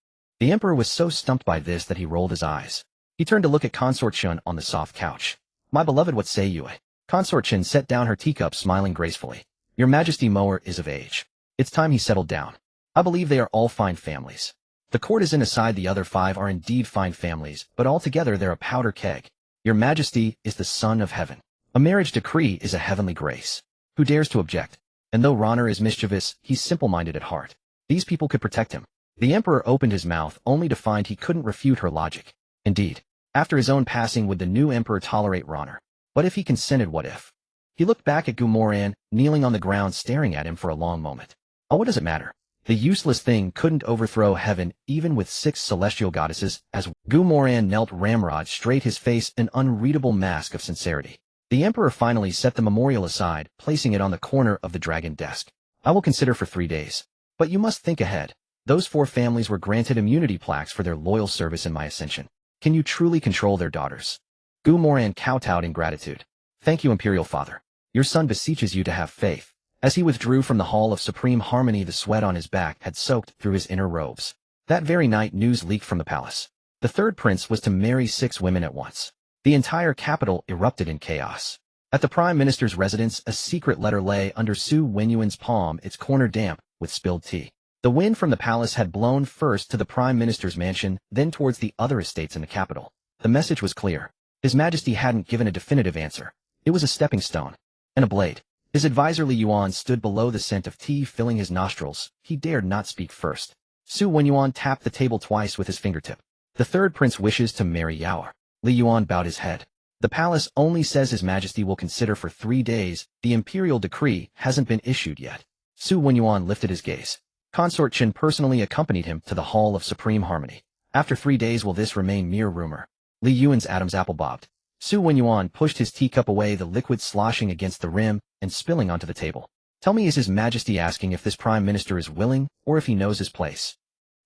The emperor was so stumped by this that he rolled his eyes. He turned to look at Consort Shun on the soft couch. My beloved, what say you? Consort Shun set down her teacup, smiling gracefully. Your Majesty, Moer is of age. It's time he settled down. I believe they are all fine families. The court is in aside, the other 5 are indeed fine families, but altogether they're a powder keg. Your Majesty is the son of heaven. A marriage decree is a heavenly grace. Who dares to object? And though Ronner is mischievous, he's simple-minded at heart. These people could protect him. The emperor opened his mouth only to find he couldn't refute her logic. Indeed, after his own passing, would the new emperor tolerate Ronner? But if he consented, what if? He looked back at Moran, kneeling on the ground staring at him for a long moment. Oh, what does it matter? The useless thing couldn't overthrow heaven even with 6 celestial goddesses. As Moran knelt, ramrod straight, his face an unreadable mask of sincerity. The emperor finally set the memorial aside, placing it on the corner of the dragon desk. I will consider for 3 days. But you must think ahead. Those 4 families were granted immunity plaques for their loyal service in my ascension. Can you truly control their daughters? Moran kowtowed in gratitude. Thank you, Imperial Father. Your son beseeches you to have faith. As he withdrew from the Hall of Supreme Harmony, the sweat on his back had soaked through his inner robes. That very night, news leaked from the palace. The third prince was to marry 6 women at once. The entire capital erupted in chaos. At the Prime Minister's residence, a secret letter lay under Su Wenyuan's palm, its corner damp with spilled tea. The wind from the palace had blown first to the Prime Minister's mansion, then towards the other estates in the capital. The message was clear. His Majesty hadn't given a definitive answer. It was a stepping stone. And a blade. His advisor Li Yuan stood below, the scent of tea filling his nostrils. He dared not speak first. Su Wenyuan tapped the table twice with his fingertip. The third prince wishes to marry Yao. Li Yuan bowed his head. The palace only says His Majesty will consider for 3 days. The imperial decree hasn't been issued yet. Su Wenyuan lifted his gaze. Consort Qin personally accompanied him to the Hall of Supreme Harmony. After 3 days, will this remain mere rumor? Li Yuan's Adam's apple bobbed. Su Wenyuan pushed his teacup away, the liquid sloshing against the rim and spilling onto the table. Tell me, is His Majesty asking if this Prime Minister is willing, or if he knows his place?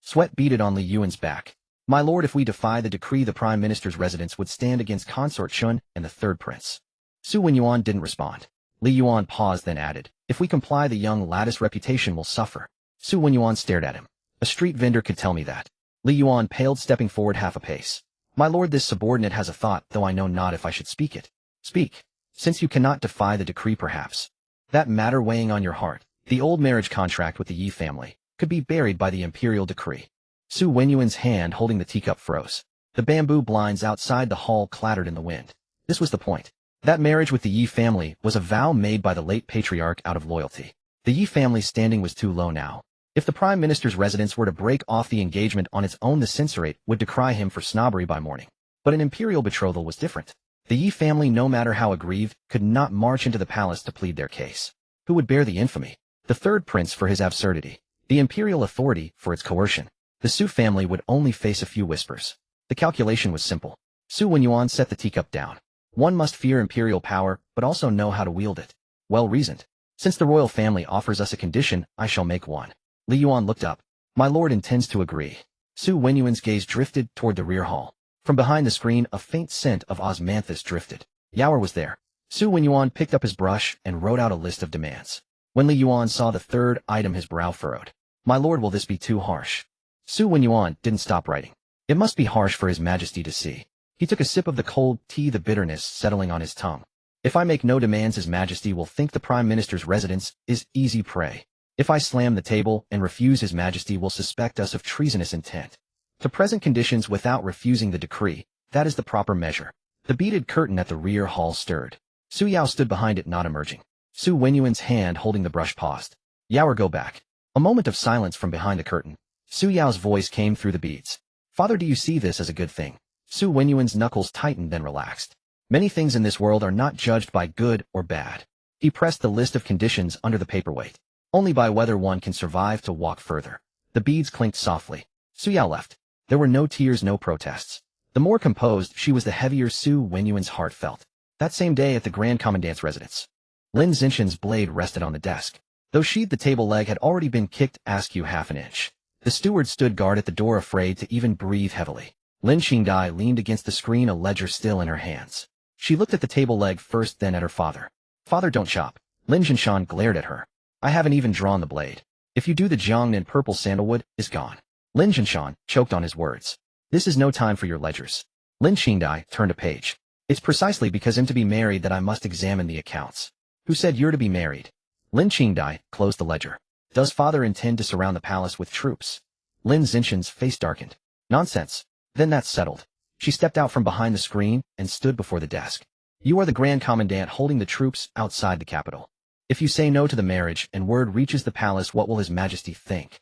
Sweat beaded on Li Yuan's back. My lord, if we defy the decree, the Prime Minister's residence would stand against Consort Shun and the third prince. Su Wenyuan didn't respond. Li Yuan paused, then added, if we comply, the young lattice reputation will suffer. Su Wenyuan stared at him. A street vendor could tell me that. Li Yuan paled, stepping forward half a pace. My lord, this subordinate has a thought, though I know not if I should speak it. Speak. Since you cannot defy the decree, perhaps. That matter weighing on your heart, the old marriage contract with the Yi family, could be buried by the imperial decree. Su Wenyuan's hand holding the teacup froze. The bamboo blinds outside the hall clattered in the wind. This was the point. That marriage with the Yi family was a vow made by the late patriarch out of loyalty. The Yi family's standing was too low now. If the Prime Minister's residence were to break off the engagement on its own, the censorate would decry him for snobbery by morning. But an imperial betrothal was different. The Yi family, no matter how aggrieved, could not march into the palace to plead their case. Who would bear the infamy? The third prince for his absurdity. The imperial authority for its coercion. The Su family would only face a few whispers. The calculation was simple. Su Wenyuan set the teacup down. One must fear imperial power, but also know how to wield it. Well reasoned. Since the royal family offers us a condition, I shall make one. Li Yuan looked up. My lord intends to agree. Su Wenyuan's gaze drifted toward the rear hall. From behind the screen, a faint scent of osmanthus drifted. Yao was there. Su Wenyuan picked up his brush and wrote out a list of demands. When Li Yuan saw the third item, his brow furrowed. My lord, will this be too harsh? Su Wenyuan didn't stop writing. It must be harsh for His Majesty to see. He took a sip of the cold tea, the bitterness settling on his tongue. If I make no demands, His Majesty will think the Prime Minister's residence is easy prey. If I slam the table and refuse, His Majesty will suspect us of treasonous intent. To present conditions without refusing the decree, that is the proper measure. The beaded curtain at the rear hall stirred. Su Yao stood behind it, not emerging. Su Wenyuan's hand holding the brush paused. Yao, go back. A moment of silence from behind the curtain. Su Yao's voice came through the beads. Father, do you see this as a good thing? Su Wenyuan's knuckles tightened, then relaxed. Many things in this world are not judged by good or bad. He pressed the list of conditions under the paperweight. Only by whether one can survive to walk further. The beads clinked softly. Su Yao left. There were no tears, no protests. The more composed she was, the heavier Su Wenyuan's heart felt. That same day at the Grand Commandant's residence, Lin Zinshan's blade rested on the desk. Though sheathed, the table leg had already been kicked askew half an inch. The steward stood guard at the door, afraid to even breathe heavily. Lin Qingdai leaned against the screen, a ledger still in her hands. She looked at the table leg first, then at her father. Father, don't chop. Lin Jinshan glared at her. I haven't even drawn the blade. If you do, the Jiangnan purple sandalwood is gone. Lin Jinshan choked on his words. This is no time for your ledgers. Lin Qingdai turned a page. It's precisely because I'm to be married that I must examine the accounts. Who said you're to be married? Lin Qingdai closed the ledger. Does father intend to surround the palace with troops? Lin Zinshan's face darkened. Nonsense. Then that's settled. She stepped out from behind the screen and stood before the desk. You are the Grand Commandant holding the troops outside the capital. If you say no to the marriage and word reaches the palace, what will His Majesty think?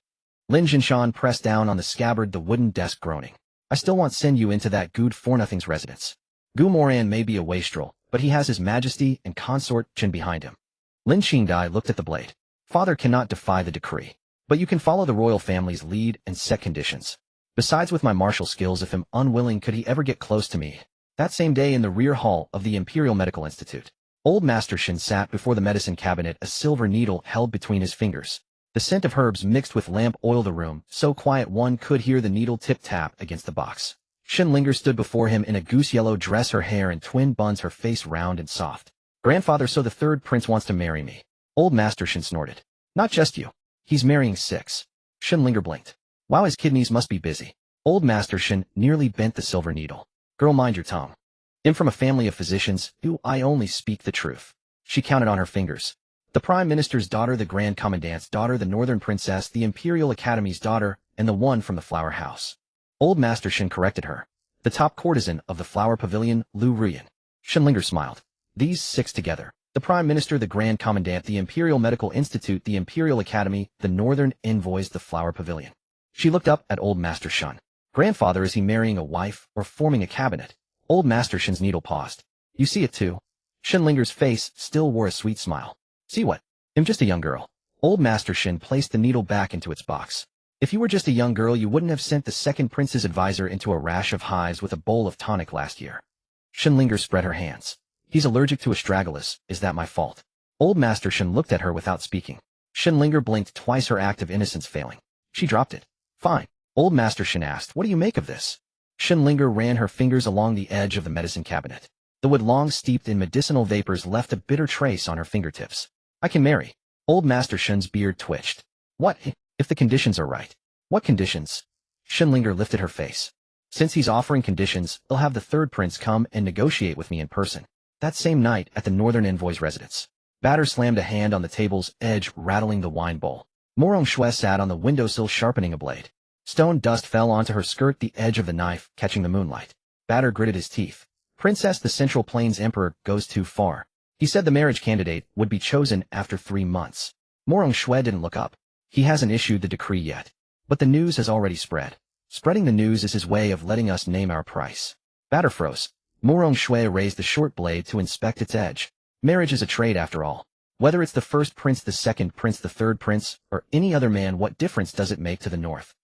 Lin Jinshan pressed down on the scabbard the wooden desk, groaning. I still want send you into that good for-nothing's residence. Gu Moran may be a wastrel, but he has His Majesty and consort Qin behind him. Lin Qingdai looked at the blade. Father cannot defy the decree, but you can follow the royal family's lead and set conditions. Besides, with my martial skills, if I'm unwilling, could he ever get close to me? That same day in the rear hall of the Imperial Medical Institute, Old Master Shin sat before the medicine cabinet, a silver needle held between his fingers. The scent of herbs mixed with lamp oil the room, so quiet one could hear the needle tip-tap against the box. Shin Linger stood before him in a goose-yellow dress, her hair in twin buns, her face round and soft. Grandfather, so the third prince wants to marry me. Old Master Shin snorted. Not just you. He's marrying 6. Shin Linger blinked. Wow, his kidneys must be busy. Old Master Shin nearly bent the silver needle. Girl, mind your tongue. I'm from a family of physicians, I only speak the truth. She counted on her fingers. The Prime Minister's daughter, the Grand Commandant's daughter, the Northern Princess, the Imperial Academy's daughter, and the one from the Flower House. Old Master Shin corrected her. The top courtesan of the Flower Pavilion, Lu Ruyan. Shinlinger smiled. These 6 together. The Prime Minister, the Grand Commandant, the Imperial Medical Institute, the Imperial Academy, the Northern Envoys, the Flower Pavilion. She looked up at Old Master Shin. Grandfather, is he marrying a wife or forming a cabinet? Old Master Shin's needle paused. You see it too? Shinlinger's face still wore a sweet smile. See what? I'm just a young girl. Old Master Shin placed the needle back into its box. If you were just a young girl, you wouldn't have sent the second prince's advisor into a rash of hives with a bowl of tonic last year. Shinlinger spread her hands. He's allergic to astragalus. Is that my fault? Old Master Shin looked at her without speaking. Shinlinger blinked twice, her act of innocence failing. She dropped it. Fine. Old Master Shin asked, what do you make of this? Shinlinger ran her fingers along the edge of the medicine cabinet. The wood long steeped in medicinal vapors left a bitter trace on her fingertips. I can marry. Old Master Shin's beard twitched. What, if the conditions are right? What conditions? Shinlinger lifted her face. Since he's offering conditions, he'll have the third prince come and negotiate with me in person. That same night at the Northern Envoy's residence. Batter slammed a hand on the table's edge, rattling the wine bowl. Moran Shui sat on the windowsill sharpening a blade. Stone dust fell onto her skirt, the edge of the knife catching the moonlight. Batter gritted his teeth. Princess, the Central Plains Emperor goes too far. He said the marriage candidate would be chosen after 3 months. Moran Shui didn't look up. He hasn't issued the decree yet. But the news has already spread. Spreading the news is his way of letting us name our price. Batter froze. Moran Shui raised the short blade to inspect its edge. Marriage is a trade after all. Whether it's the first prince, the second prince, the third prince, or any other man, what difference does it make to the north?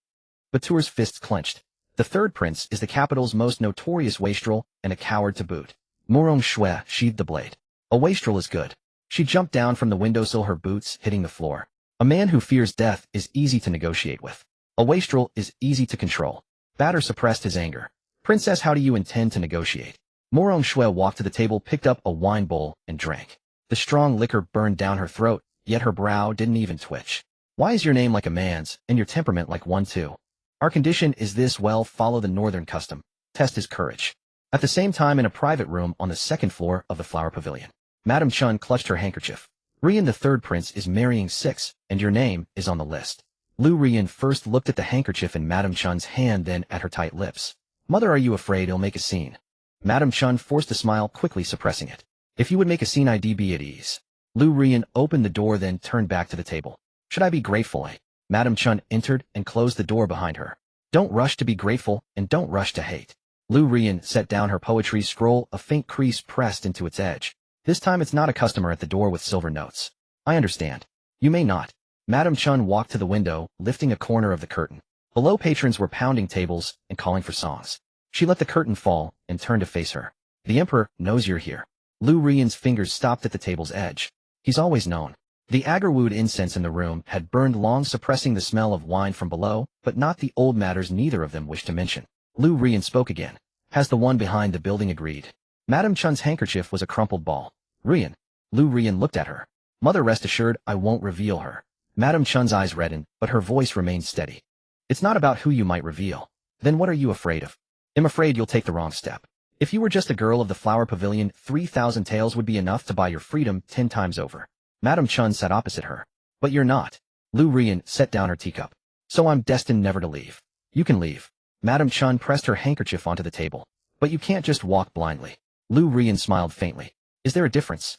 Batour's fists clenched. The third prince is the capital's most notorious wastrel, and a coward to boot. Moran Shui sheathed the blade. A wastrel is good. She jumped down from the windowsill, her boots hitting the floor. A man who fears death is easy to negotiate with. A wastrel is easy to control. Batter suppressed his anger. Princess, how do you intend to negotiate? Moran Shui walked to the table, picked up a wine bowl, and drank. The strong liquor burned down her throat, yet her brow didn't even twitch. Why is your name like a man's, and your temperament like one too? Our condition is this: well, follow the northern custom. Test his courage. At the same time, in a private room on the 2nd floor of the Flower Pavilion, Madame Chun clutched her handkerchief. Rian, the third prince, is marrying 6, and your name is on the list. Lu Rian first looked at the handkerchief in Madame Chun's hand, then at her tight lips. Mother, are you afraid he'll make a scene? Madame Chun forced a smile, quickly suppressing it. If you would make a scene, I'd be at ease. Lu Rian opened the door, then turned back to the table. Should I be grateful? Madame Chun entered and closed the door behind her. Don't rush to be grateful, and don't rush to hate. Lu Rian set down her poetry scroll, a faint crease pressed into its edge. This time it's not a customer at the door with silver notes. I understand. You may not. Madame Chun walked to the window, lifting a corner of the curtain. Below, patrons were pounding tables and calling for songs. She let the curtain fall and turned to face her. The Emperor knows you're here. Lu Rian's fingers stopped at the table's edge. He's always known. The agarwood incense in the room had burned long, suppressing the smell of wine from below, but not the old matters neither of them wished to mention. Lu Rian spoke again. Has the one behind the building agreed? Madame Chun's handkerchief was a crumpled ball. Rian. Lu Rian looked at her. Mother, rest assured, I won't reveal her. Madam Chun's eyes reddened, but her voice remained steady. It's not about who you might reveal. Then what are you afraid of? I'm afraid you'll take the wrong step. If you were just a girl of the Flower Pavilion, 3,000 taels would be enough to buy your freedom 10 times over. Madam Chun sat opposite her. But you're not. Lu Rian set down her teacup. So I'm destined never to leave. You can leave. Madam Chun pressed her handkerchief onto the table. But you can't just walk blindly. Lu Rian smiled faintly. Is there a difference?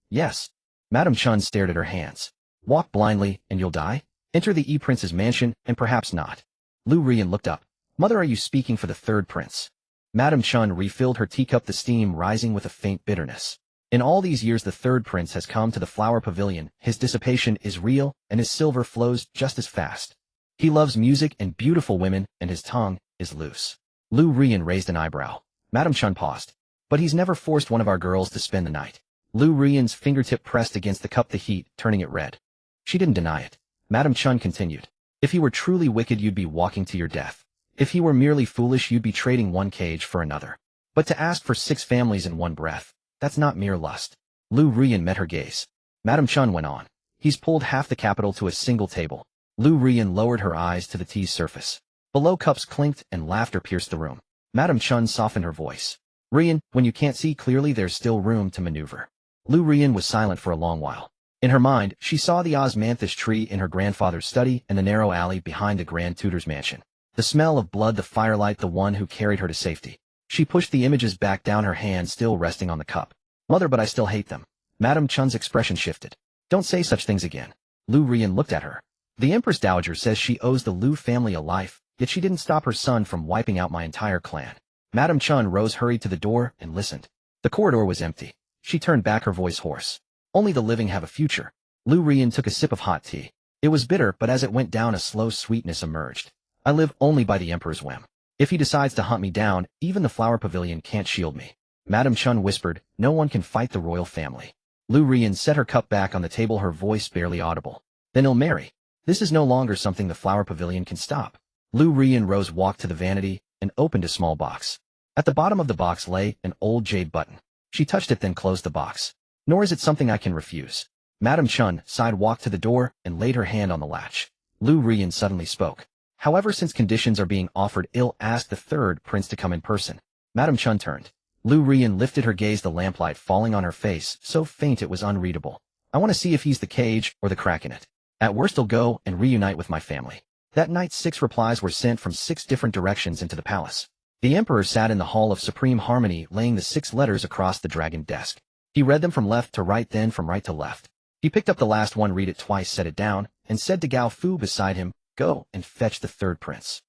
Yes. Madam Chun stared at her hands. Walk blindly, and you'll die? Enter the E-Prince's mansion, and perhaps not. Lu Rian looked up. Mother, are you speaking for the third prince? Madam Chun refilled her teacup, the steam rising with a faint bitterness. In all these years the third prince has come to the Flower Pavilion. His dissipation is real, and his silver flows just as fast. He loves music and beautiful women, and his tongue is loose. Lu Rian raised an eyebrow. Madam Chun paused. But he's never forced one of our girls to spend the night. Lu Rian's fingertip pressed against the cup, the heat turning it red. She didn't deny it. Madam Chun continued. If he were truly wicked, you'd be walking to your death. If he were merely foolish, you'd be trading one cage for another. But to ask for 6 families in one breath, that's not mere lust. Lu Rian met her gaze. Madam Chun went on. He's pulled half the capital to a single table. Lu Rian lowered her eyes to the tea's surface. Below, cups clinked and laughter pierced the room. Madam Chun softened her voice. Rian, when you can't see clearly, there's still room to maneuver. Lu Rian was silent for a long while. In her mind, she saw the osmanthus tree in her grandfather's study and the narrow alley behind the Grand Tutor's mansion. The smell of blood, the firelight, the one who carried her to safety. She pushed the images back down, her hand still resting on the cup. Mother, but I still hate them. Madam Chun's expression shifted. Don't say such things again. Lu Rian looked at her. The Empress Dowager says she owes the Lu family a life, yet she didn't stop her son from wiping out my entire clan. Madam Chun rose, hurried to the door, and listened. The corridor was empty. She turned back, her voice hoarse. Only the living have a future. Lu Rian took a sip of hot tea. It was bitter, but as it went down, a slow sweetness emerged. I live only by the Emperor's whim. If he decides to hunt me down, even the Flower Pavilion can't shield me. Madam Chun whispered, no one can fight the royal family. Lu Rian set her cup back on the table, her voice barely audible. Then he'll marry. This is no longer something the Flower Pavilion can stop. Lu Rian rose, walked to the vanity, and opened a small box. At the bottom of the box lay an old jade button. She touched it, then closed the box. Nor is it something I can refuse. Madam Chun sighed, walked to the door, and laid her hand on the latch. Lu Rian suddenly spoke. However, since conditions are being offered, I'll ask the third prince to come in person. Madam Chun turned. Lu Rian lifted her gaze, the lamplight falling on her face, so faint it was unreadable. I want to see if he's the cage or the crack in it. At worst, I'll go and reunite with my family. That night 6 replies were sent from 6 different directions into the palace. The Emperor sat in the Hall of Supreme Harmony, laying the 6 letters across the dragon desk. He read them from left to right, then from right to left. He picked up the last one, read it twice, set it down, and said to Gao Fu beside him, go and fetch the third prince.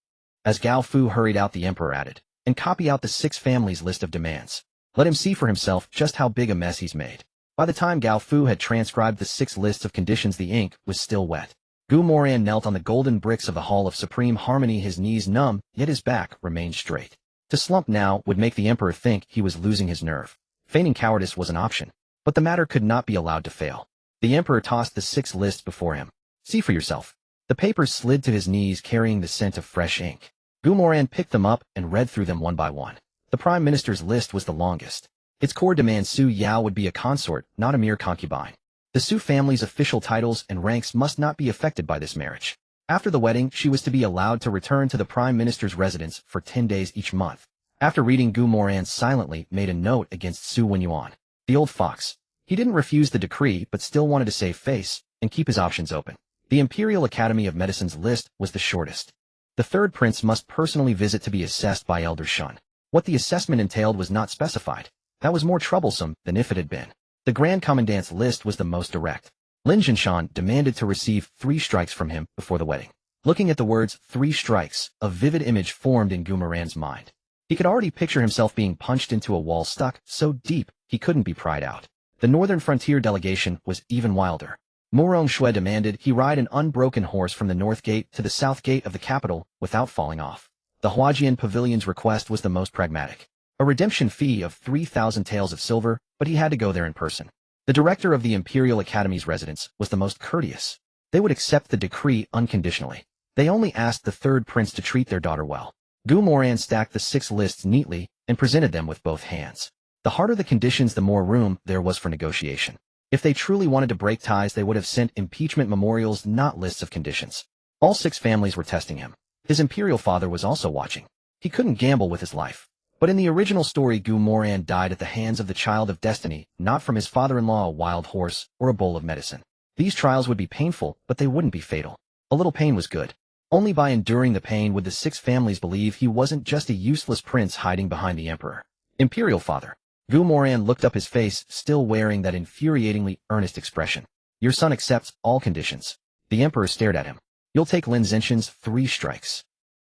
As Gao Fu hurried out, the Emperor added, and copy out the 6 families' list of demands. Let him see for himself just how big a mess he's made. By the time Gao Fu had transcribed the 6 lists of conditions, the ink was still wet. Moran knelt on the golden bricks of the Hall of Supreme Harmony, his knees numb, yet his back remained straight. To slump now would make the Emperor think he was losing his nerve. Feigning cowardice was an option, but the matter could not be allowed to fail. The Emperor tossed the 6 lists before him. See for yourself. The papers slid to his knees, carrying the scent of fresh ink. Moran picked them up and read through them one by one. The Prime Minister's list was the longest. Its core demands Su Yao would be a consort, not a mere concubine. The Su family's official titles and ranks must not be affected by this marriage. After the wedding, she was to be allowed to return to the Prime Minister's residence for 10 days each month. After reading, Moran silently made a note against Su Wenyuan. The old fox. He didn't refuse the decree, but still wanted to save face and keep his options open. The Imperial Academy of Medicine's list was the shortest. The third prince must personally visit to be assessed by Elder Shun. What the assessment entailed was not specified. That was more troublesome than if it had been. The Grand Commandant's list was the most direct. Lin Jinshan demanded to receive 3 strikes from him before the wedding. Looking at the words 3 strikes, a vivid image formed in Moran's mind. He could already picture himself being punched into a wall, stuck so deep he couldn't be pried out. The Northern Frontier delegation was even wilder. Morong Shui demanded he ride an unbroken horse from the north gate to the south gate of the capital without falling off. The Huajian Pavilion's request was the most pragmatic. A redemption fee of 3,000 taels of silver, but he had to go there in person. The director of the Imperial Academy's residence was the most courteous. They would accept the decree unconditionally. They only asked the third prince to treat their daughter well. Moran stacked the 6 lists neatly and presented them with both hands. The harder the conditions, the more room there was for negotiation. If they truly wanted to break ties, they would have sent impeachment memorials, not lists of conditions. All 6 families were testing him. His imperial father was also watching. He couldn't gamble with his life. But in the original story, Moran died at the hands of the child of destiny, not from his father-in-law, a wild horse, or a bowl of medicine. These trials would be painful, but they wouldn't be fatal. A little pain was good. Only by enduring the pain would the 6 families believe he wasn't just a useless prince hiding behind the emperor. Imperial father. Moran looked up, his face still wearing that infuriatingly earnest expression. Your son accepts all conditions. The emperor stared at him. You'll take Lin Zenshin's 3 strikes.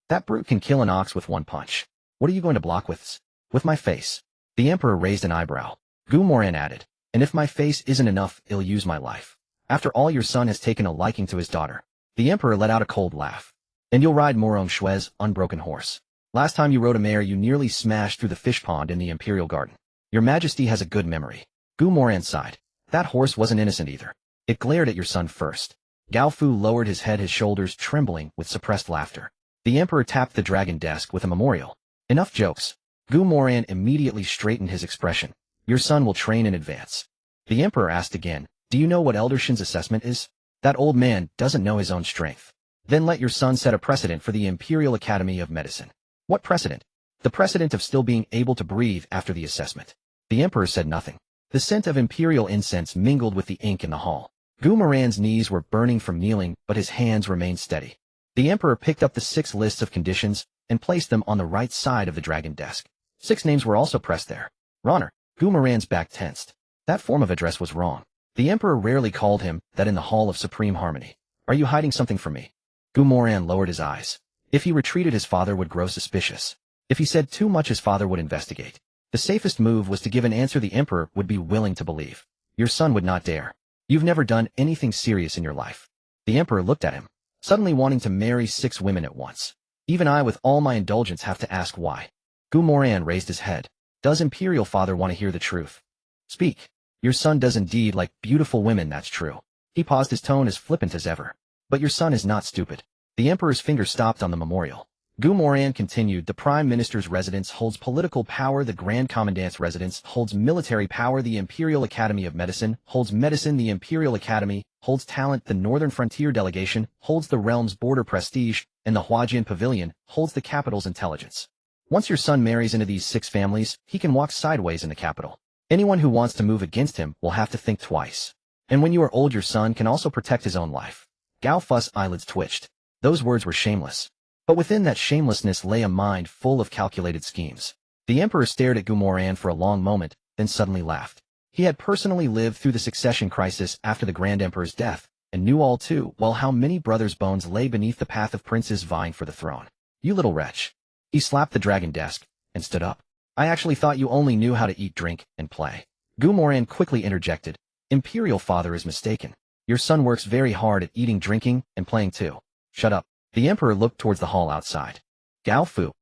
That brute can kill an ox with 1 punch. What are you going to block with? With my face. The emperor raised an eyebrow. Moran added, and if my face isn't enough, I'll use my life. After all, your son has taken a liking to his daughter. The emperor let out a cold laugh. And you'll ride Moran Shue's unbroken horse. Last time you rode a mare, you nearly smashed through the fish pond in the imperial garden. Your majesty has a good memory. Moran sighed. That horse wasn't innocent either. It glared at your son first. Gao Fu lowered his head, his shoulders trembling with suppressed laughter. The emperor tapped the dragon desk with a memorial. Enough jokes. Moran immediately straightened his expression. Your son will train in advance. The emperor asked again, do you know what Elder Shin's assessment is? That old man doesn't know his own strength. Then let your son set a precedent for the Imperial Academy of Medicine. What precedent? The precedent of still being able to breathe after the assessment. The emperor said nothing. The scent of imperial incense mingled with the ink in the hall. Moran's knees were burning from kneeling, but his hands remained steady. The emperor picked up the 6 lists of conditions and placed them on the right side of the dragon desk. 6 names were also pressed there. Ronner. Moran's back tensed. That form of address was wrong. The emperor rarely called him that in the Hall of Supreme Harmony. Are you hiding something from me? Moran lowered his eyes. If he retreated, his father would grow suspicious. If he said too much, his father would investigate. The safest move was to give an answer the emperor would be willing to believe. Your son would not dare. You've never done anything serious in your life. The emperor looked at him, suddenly wanting to marry 6 women at once. Even I, with all my indulgence, have to ask why. Moran raised his head. Does imperial father want to hear the truth? Speak. Your son does indeed like beautiful women, that's true. He paused, his tone as flippant as ever. But your son is not stupid. The emperor's finger stopped on the memorial. Moran continued, the prime minister's residence holds political power, the grand commandant's residence holds military power, the Imperial Academy of Medicine holds medicine, the Imperial Academy holds talent, the Northern Frontier Delegation holds the realm's border prestige, and the Huajian Pavilion holds the capital's intelligence. Once your son marries into these 6 families, he can walk sideways in the capital. Anyone who wants to move against him will have to think twice. And when you are old, your son can also protect his own life. Gao Fu's eyelids twitched. Those words were shameless. But within that shamelessness lay a mind full of calculated schemes. The emperor stared at Moran for a long moment, then suddenly laughed. He had personally lived through the succession crisis after the Grand Emperor's death, and knew all too well how many brothers' bones lay beneath the path of princes vying for the throne. You little wretch. He slapped the dragon desk, and stood up. I actually thought you only knew how to eat, drink, and play. Moran quickly interjected. Imperial father is mistaken. Your son works very hard at eating, drinking, and playing too. Shut up. The emperor looked towards the hall outside. Gao Fu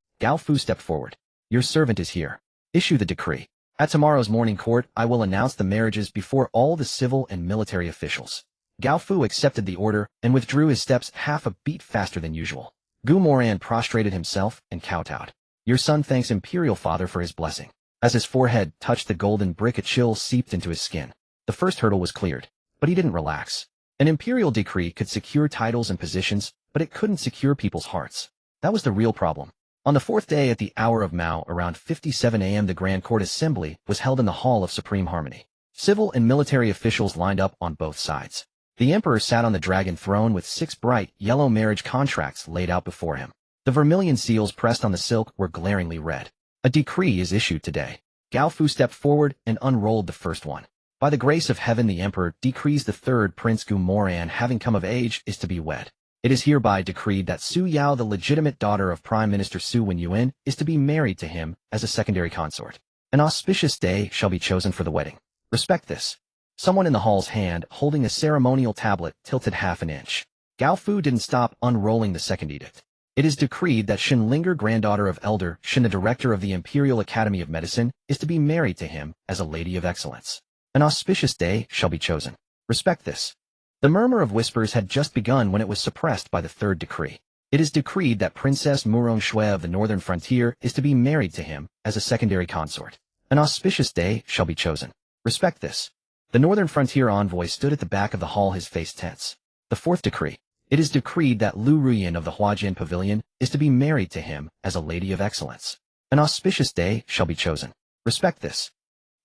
stepped forward. Your servant is here. Issue the decree. At tomorrow's morning court, I will announce the marriages before all the civil and military officials. Gao Fu accepted the order and withdrew, his steps half a beat faster than usual. Moran prostrated himself and kowtowed. Your son thanks imperial father for his blessing. As his forehead touched the golden brick, a chill seeped into his skin. The first hurdle was cleared, but he didn't relax. An imperial decree could secure titles and positions, but it couldn't secure people's hearts. That was the real problem. On the 4th day, at the hour of Mao, around 57 a.m., the Grand Court Assembly was held in the Hall of Supreme Harmony. Civil and military officials lined up on both sides. The emperor sat on the dragon throne with 6 bright yellow marriage contracts laid out before him. The vermilion seals pressed on the silk were glaringly red. A decree is issued today. Gao Fu stepped forward and unrolled the first one. By the grace of heaven, the emperor decrees the 3rd Prince Moran, having come of age, is to be wed. It is hereby decreed that Su Yao, the legitimate daughter of Prime Minister Su Yuan, is to be married to him as a secondary consort. An auspicious day shall be chosen for the wedding. Respect this. Someone in the hall's hand, holding a ceremonial tablet, tilted half an inch. Gao Fu didn't stop unrolling the second edict. It is decreed that Shin Linger, granddaughter of Elder Shin, the director of the Imperial Academy of Medicine, is to be married to him as a lady of excellence. An auspicious day shall be chosen. Respect this. The murmur of whispers had just begun when it was suppressed by the 3rd decree. It is decreed that Princess Moran Shui of the Northern Frontier is to be married to him as a secondary consort. An auspicious day shall be chosen. Respect this. The northern frontier envoy stood at the back of the hall, his face tense. The fourth decree. It is decreed that Lu Ruyan of the Huajin Pavilion is to be married to him as a lady of excellence. An auspicious day shall be chosen. Respect this.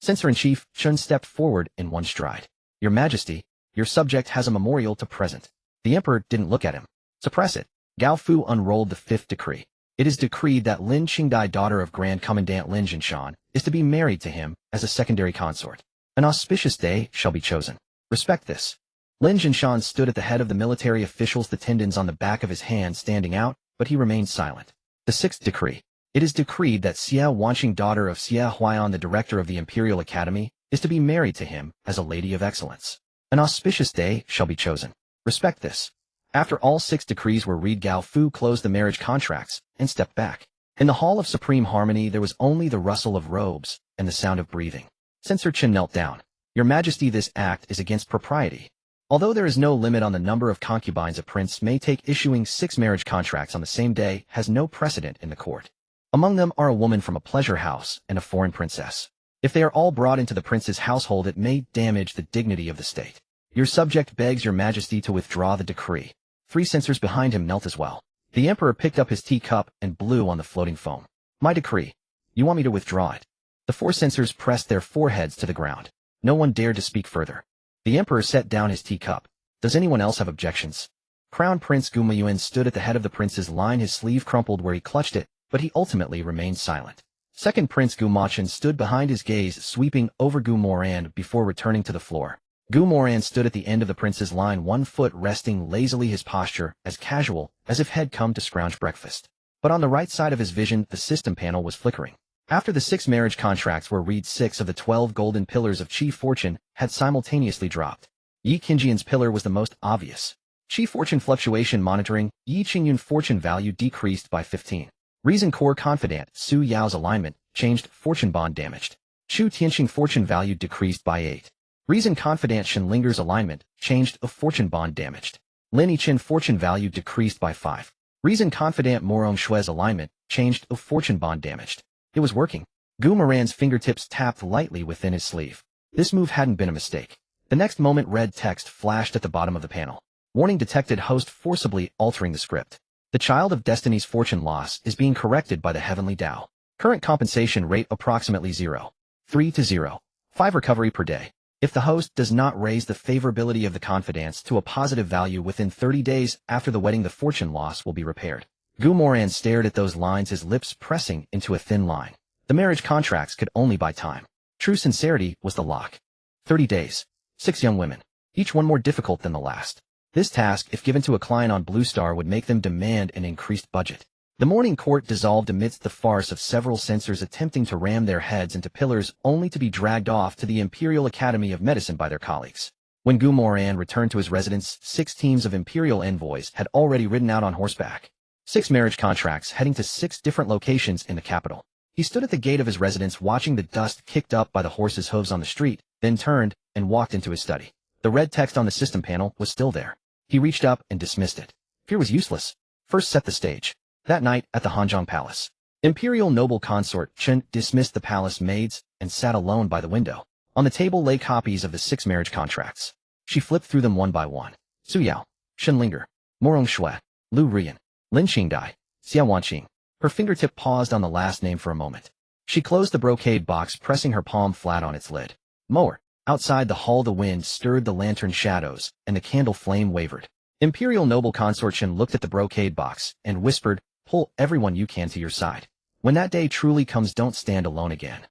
Censor-in-Chief Chun stepped forward in one stride. Your Majesty, your subject has a memorial to present. The emperor didn't look at him. Suppress it. Gao Fu unrolled the fifth decree. It is decreed that Lin Qingdai, daughter of Grand Commandant Lin Jinshan, is to be married to him as a secondary consort. An auspicious day shall be chosen. Respect this. Lin Jinshan stood at the head of the military officials, the tendons on the back of his hand standing out, but he remained silent. The sixth decree. It is decreed that Xia Wanqing, daughter of Xia Huaiyan, the director of the Imperial Academy, is to be married to him as a lady of excellence. An auspicious day shall be chosen. Respect this. After all 6 decrees were read, Gao Fu closed the marriage contracts and stepped back. In the Hall of Supreme Harmony there was only the rustle of robes and the sound of breathing. Censor Chen knelt down. Your Majesty, this act is against propriety. Although there is no limit on the number of concubines a prince may take, issuing 6 marriage contracts on the same day has no precedent in the court. Among them are a woman from a pleasure house and a foreign princess. If they are all brought into the prince's household, it may damage the dignity of the state. Your subject begs your Majesty to withdraw the decree. 3 censors behind him knelt as well. The emperor picked up his teacup and blew on the floating foam. My decree. You want me to withdraw it? The 4 censors pressed their foreheads to the ground. No one dared to speak further. The emperor set down his teacup. Does anyone else have objections? Crown Prince Gu Muyuan stood at the head of the prince's line, his sleeve crumpled where he clutched it, but he ultimately remained silent. Second Prince Gu Machin stood behind, his gaze sweeping over Gu Moran before returning to the floor. Gu Moran stood at the end of the prince's line, one foot resting lazily, his posture as casual as if he'd come to scrounge breakfast. But on the right side of his vision, the system panel was flickering. After the 6 marriage contracts were read, 6 of the 12 golden pillars of Qi Fortune had simultaneously dropped. Yi Qingjian's pillar was the most obvious. Qi Fortune fluctuation monitoring, Yi Qingyun fortune value decreased by 15. Reason core confidant, Su Yao's alignment, changed, fortune bond damaged. Chu Tianxing fortune value decreased by 8. Reason confidant Shen Linger's alignment, changed, of fortune bond damaged. Lin Yichen fortune value decreased by 5. Reason confidant Morong Shue's alignment, changed, of fortune bond damaged. It was working. Gu Moran's fingertips tapped lightly within his sleeve. This move hadn't been a mistake. The next moment red text flashed at the bottom of the panel. Warning detected, host forcibly altering the script. The child of destiny's fortune loss is being corrected by the heavenly Tao. Current compensation rate approximately 0.3 to 0.5 recovery per day. If the host does not raise the favorability of the confidants to a positive value within 30 days after the wedding, the fortune loss will be repaired. Gu Moran stared at those lines, his lips pressing into a thin line. The marriage contracts could only buy time. True sincerity was the lock. 30 days. 6 young women. Each one more difficult than the last. This task, if given to a client on Blue Star, would make them demand an increased budget. The morning court dissolved amidst the farce of several censors attempting to ram their heads into pillars only to be dragged off to the Imperial Academy of Medicine by their colleagues. When Gu Moran returned to his residence, 6 teams of Imperial envoys had already ridden out on horseback. 6 marriage contracts heading to 6 different locations in the capital. He stood at the gate of his residence watching the dust kicked up by the horses' hooves on the street, then turned and walked into his study. The red text on the system panel was still there. He reached up and dismissed it. Fear was useless. First set the stage. That night at the Hanzhong Palace, Imperial noble consort Chen dismissed the palace maids and sat alone by the window. On the table lay copies of the 6 marriage contracts. She flipped through them one by one. Su Yao, Shen Linger, Morong Shui, Lu Ruyan, Lin Qingdai, Xia Wanqing. Her fingertip paused on the last name for a moment. She closed the brocade box, pressing her palm flat on its lid. Mower. Outside the hall the wind stirred the lantern shadows, and the candle flame wavered. Imperial noble consort Chen looked at the brocade box and whispered, pull everyone you can to your side. When that day truly comes, don't stand alone again.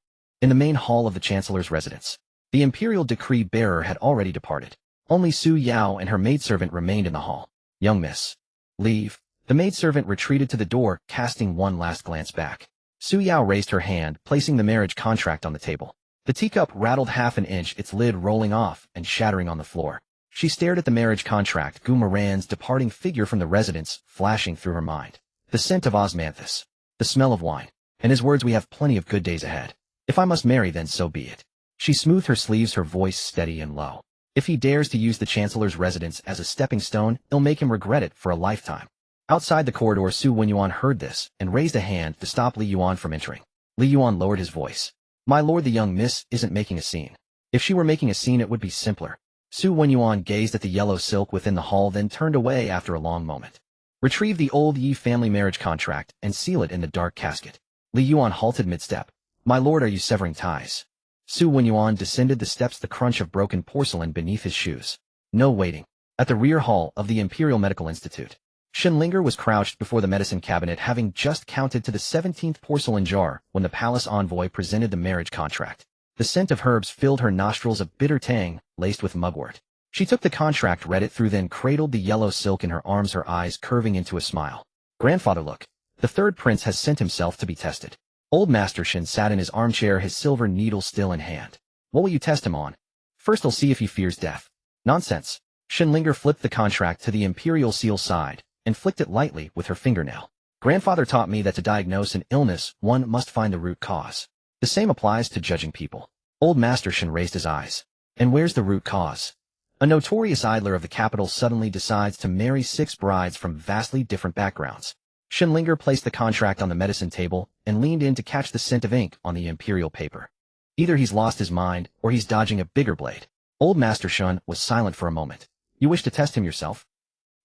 In the main hall of the Chancellor's residence, the Imperial decree bearer had already departed. Only Su Yao and her maidservant remained in the hall. Young miss. Leave. The maidservant retreated to the door, casting one last glance back. Su Yao raised her hand, placing the marriage contract on the table. The teacup rattled half an inch, its lid rolling off and shattering on the floor. She stared at the marriage contract, Gu Moran's departing figure from the residence flashing through her mind. The scent of osmanthus. The smell of wine. And his words, we have plenty of good days ahead. If I must marry, then so be it. She smoothed her sleeves, her voice steady and low. If he dares to use the Chancellor's residence as a stepping stone, it'll make him regret it for a lifetime. Outside the corridor, Su Wenyuan heard this and raised a hand to stop Li Yuan from entering. Li Yuan lowered his voice. My lord, the young miss isn't making a scene. If she were making a scene, it would be simpler. Su Wenyuan gazed at the yellow silk within the hall, then turned away after a long moment. Retrieve the old Yi family marriage contract and seal it in the dark casket. Li Yuan halted mid-step. My lord, are you severing ties? Su Wenyuan descended the steps, the crunch of broken porcelain beneath his shoes. No waiting. At the rear hall of the Imperial Medical Institute, Shenlinger was crouched before the medicine cabinet, having just counted to the 17th porcelain jar when the palace envoy presented the marriage contract. The scent of herbs filled her nostrils, a bitter tang, laced with mugwort. She took the contract, read it through, then cradled the yellow silk in her arms, her eyes curving into a smile. Grandfather, look. The third prince has sent himself to be tested. Old Master Shen sat in his armchair, his silver needle still in hand. What will you test him on? First I'll see if he fears death. Nonsense. Shenlinger flipped the contract to the imperial seal side and flicked it lightly with her fingernail. Grandfather taught me that to diagnose an illness, one must find the root cause. The same applies to judging people. Old Master Shen raised his eyes. And where's the root cause? A notorious idler of the capital suddenly decides to marry 6 brides from vastly different backgrounds. Shenlinger placed the contract on the medicine table and leaned in to catch the scent of ink on the imperial paper. Either he's lost his mind or he's dodging a bigger blade. Old Master Shen was silent for a moment. You wish to test him yourself?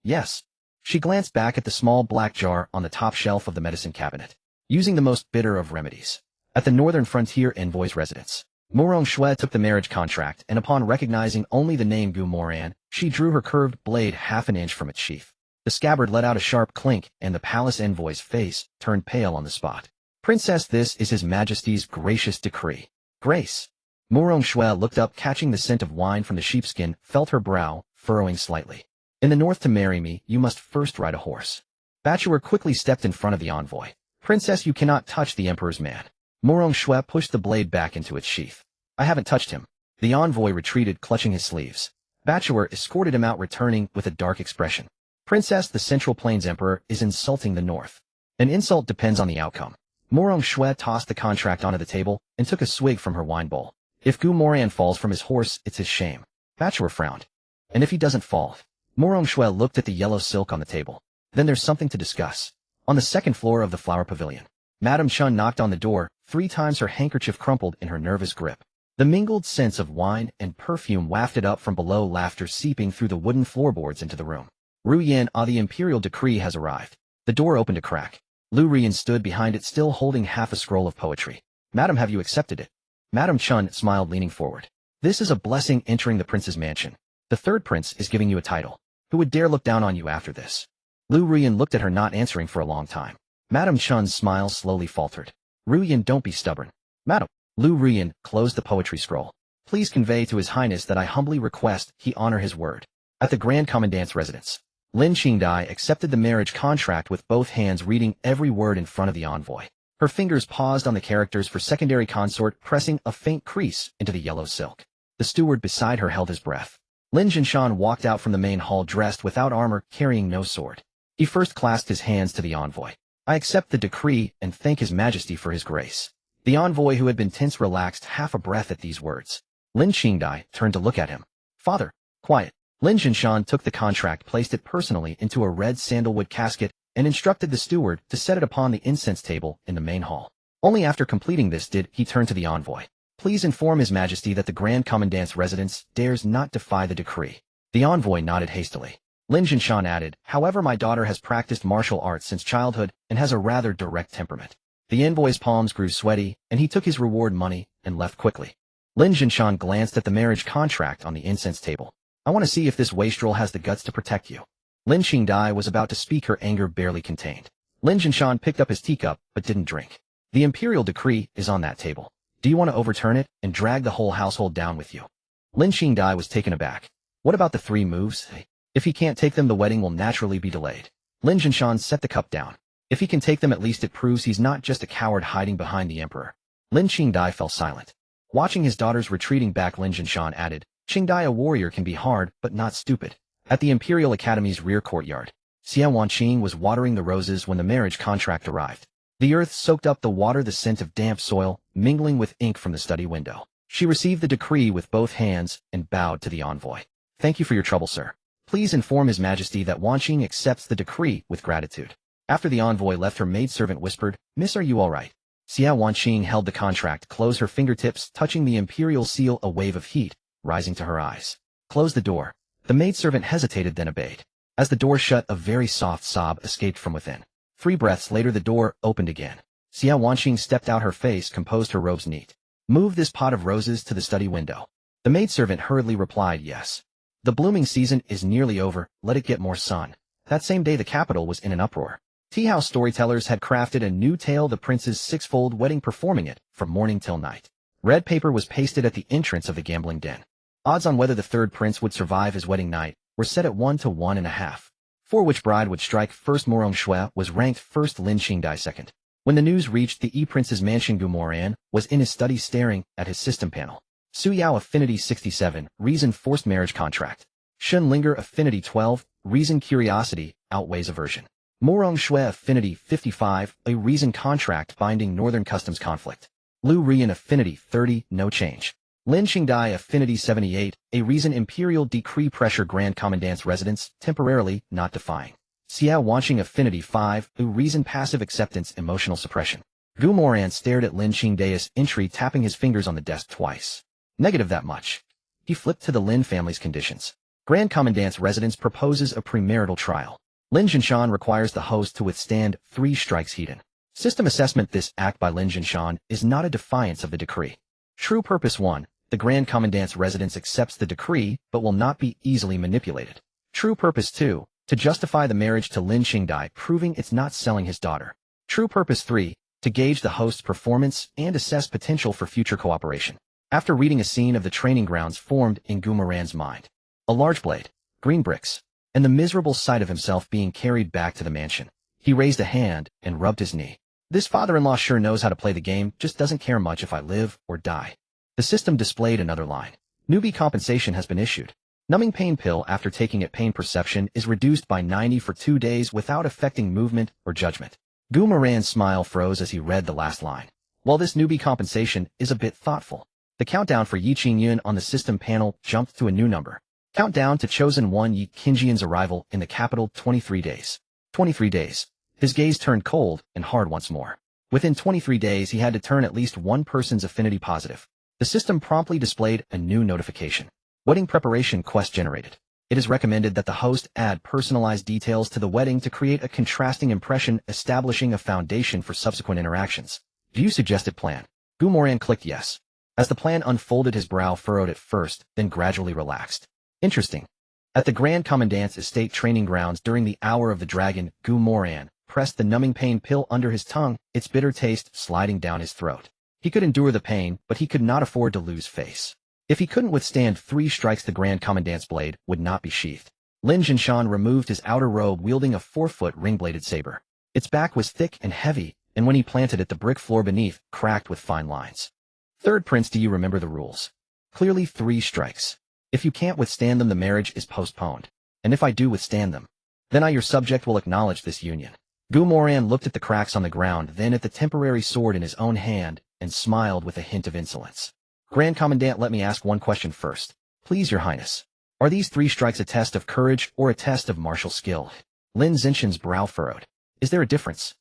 Yes. She glanced back at the small black jar on the top shelf of the medicine cabinet. Using the most bitter of remedies. At the northern frontier envoy's residence, Moran Shui took the marriage contract, and upon recognizing only the name Gu Moran, she drew her curved blade half an inch from its sheath. The scabbard let out a sharp clink, and the palace envoy's face turned pale on the spot. Princess, this is His Majesty's gracious decree. Grace. Moran Shui looked up, catching the scent of wine from the sheepskin, felt her brow furrowing slightly. In the north, to marry me, you must first ride a horse. Bachelor quickly stepped in front of the envoy. Princess, you cannot touch the emperor's man. Moran Shui pushed the blade back into its sheath. I haven't touched him. The envoy retreated, clutching his sleeves. Bachelor escorted him out, returning with a dark expression. Princess, the Central Plains Emperor is insulting the north. An insult depends on the outcome. Moran Shui tossed the contract onto the table and took a swig from her wine bowl. If Gu Moran falls from his horse, it's his shame. Bachelor frowned. And if he doesn't fall? Moran Shui looked at the yellow silk on the table. Then there's something to discuss. On the second floor of the flower pavilion, Madame Chun knocked on the door, 3 times, her handkerchief crumpled in her nervous grip. The mingled scents of wine and perfume wafted up from below, laughter seeping through the wooden floorboards into the room. Ru Yan, the imperial decree has arrived. The door opened a crack. Lu Rian stood behind it, still holding half a scroll of poetry. Madam, have you accepted it? Madame Chun smiled, leaning forward. This is a blessing entering the prince's mansion. The third prince is giving you a title. Who would dare look down on you after this? Lu Rian looked at her, not answering for a long time. Madame Chun's smile slowly faltered. Ru Yan, don't be stubborn. Madam. Lu Rian closed the poetry scroll. Please convey to His Highness that I humbly request he honor his word. At the Grand Commandant's residence, Lin Qingdai accepted the marriage contract with both hands, reading every word in front of the envoy. Her fingers paused on the characters for secondary consort, pressing a faint crease into the yellow silk. The steward beside her held his breath. Lin Jinshan walked out from the main hall, dressed without armor, carrying no sword. He first clasped his hands to the envoy. I accept the decree and thank His Majesty for his grace. The envoy, who had been tense, relaxed half a breath at these words. Lin Qingdai turned to look at him. Father, quiet. Lin Jinshan took the contract, placed it personally into a red sandalwood casket, and instructed the steward to set it upon the incense table in the main hall. Only after completing this did he turn to the envoy. Please inform His Majesty that the Grand Commandant's residence dares not defy the decree. The envoy nodded hastily. Lin Jinshan added, however, my daughter has practiced martial arts since childhood and has a rather direct temperament. The envoy's palms grew sweaty, and he took his reward money and left quickly. Lin Jinshan glanced at the marriage contract on the incense table. I want to see if this wastrel has the guts to protect you. Lin Qingdai was about to speak, her anger barely contained. Lin Jinshan picked up his teacup, but didn't drink. The imperial decree is on that table. Do you want to overturn it and drag the whole household down with you? Lin Qingdai was taken aback. What about the 3 moves? If he can't take them, the wedding will naturally be delayed. Lin Jinshan set the cup down. If he can take them, at least it proves he's not just a coward hiding behind the emperor. Lin Qingdai fell silent. Watching his daughters retreating back, Lin Jinshan added, Qingdai, a warrior can be hard, but not stupid. At the Imperial Academy's rear courtyard, Xiao Wanqing was watering the roses when the marriage contract arrived. The earth soaked up the water, the scent of damp soil, mingling with ink from the study window. She received the decree with both hands and bowed to the envoy. Thank you for your trouble, sir. Please inform His Majesty that Wanqing accepts the decree with gratitude. After the envoy left, her maidservant whispered, Miss, are you all right? Xia Wanqing held the contract close, her fingertips touching the imperial seal, a wave of heat rising to her eyes. Close the door. The maidservant hesitated, then obeyed. As the door shut, a very soft sob escaped from within. 3 breaths later, the door opened again. Xia Wanqing stepped out, her face composed, her robes neat. Move this pot of roses to the study window. The maidservant hurriedly replied, yes. The blooming season is nearly over, let it get more sun. That same day the capital was in an uproar. Tea house storytellers had crafted a new tale, the prince's sixfold wedding, performing it from morning till night. Red paper was pasted at the entrance of the gambling den. Odds on whether the third prince would survive his wedding night were set at 1 to 1.5. For which bride would strike first. Moran was ranked first, Lin Qingdai second. When the news reached the prince's mansion, Moran was in his study staring at his system panel. Su Yao affinity 67, reason forced marriage contract. Shun Linger affinity 12, reason curiosity outweighs aversion. Moran affinity 55, a reason contract binding northern customs conflict. Lu Rian affinity 30, no change. Lin Qingdai affinity 78, a reason imperial decree pressure grand commandant's residence temporarily not defying. Xia Wanqing affinity 5, a reason passive acceptance emotional suppression. Moran stared at Lin Qingdai's entry, tapping his fingers on the desk twice. Negative that much. He flipped to the Lin family's conditions. Grand Commandant's residence proposes a premarital trial. Lin Jinshan requires the host to withstand 3 strikes hidden. System assessment. This act by Lin Jinshan is not a defiance of the decree. True purpose 1. The Grand Commandant's residence accepts the decree but will not be easily manipulated. True purpose 2. To justify the marriage to Lin Qingdai, proving it's not selling his daughter. True purpose 3. To gauge the host's performance and assess potential for future cooperation. After reading, a scene of the training grounds formed in Moran's mind. A large blade, green bricks, and the miserable sight of himself being carried back to the mansion. He raised a hand and rubbed his knee. This father-in-law sure knows how to play the game, just doesn't care much if I live or die. The system displayed another line. Newbie compensation has been issued. Numbing pain pill after taking it. Pain perception is reduced by 90 for 2 days without affecting movement or judgment. Moran's smile froze as he read the last line. While this newbie compensation is a bit thoughtful, the countdown for Yi Qingyun on the system panel jumped to a new number. Countdown to chosen one Yi Qingyun's arrival in the capital, 23 days. 23 days. His gaze turned cold and hard once more. Within 23 days he had to turn at least one person's affinity positive. The system promptly displayed a new notification. Wedding preparation quest generated. It is recommended that the host add personalized details to the wedding to create a contrasting impression, establishing a foundation for subsequent interactions. Do you suggested plan? Moran clicked yes. As the plan unfolded, his brow furrowed at first, then gradually relaxed. Interesting. At the Grand Commandant's estate training grounds during the Hour of the Dragon, Moran pressed the numbing pain pill under his tongue, its bitter taste sliding down his throat. He could endure the pain, but he could not afford to lose face. If he couldn't withstand 3 strikes, the Grand Commandant's blade would not be sheathed. Lin Jinshan removed his outer robe, wielding a 4-foot ring-bladed saber. Its back was thick and heavy, and when he planted it, the brick floor beneath cracked with fine lines. Third Prince, do you remember the rules? Clearly 3 strikes. If you can't withstand them, the marriage is postponed. And if I do withstand them, then I, your subject, will acknowledge this union. Moran looked at the cracks on the ground, then at the temporary sword in his own hand, and smiled with a hint of insolence. Grand Commandant, let me ask one question first. Please, Your Highness. Are these 3 strikes a test of courage or a test of martial skill? Lin Zinshan's brow furrowed. Is there a difference?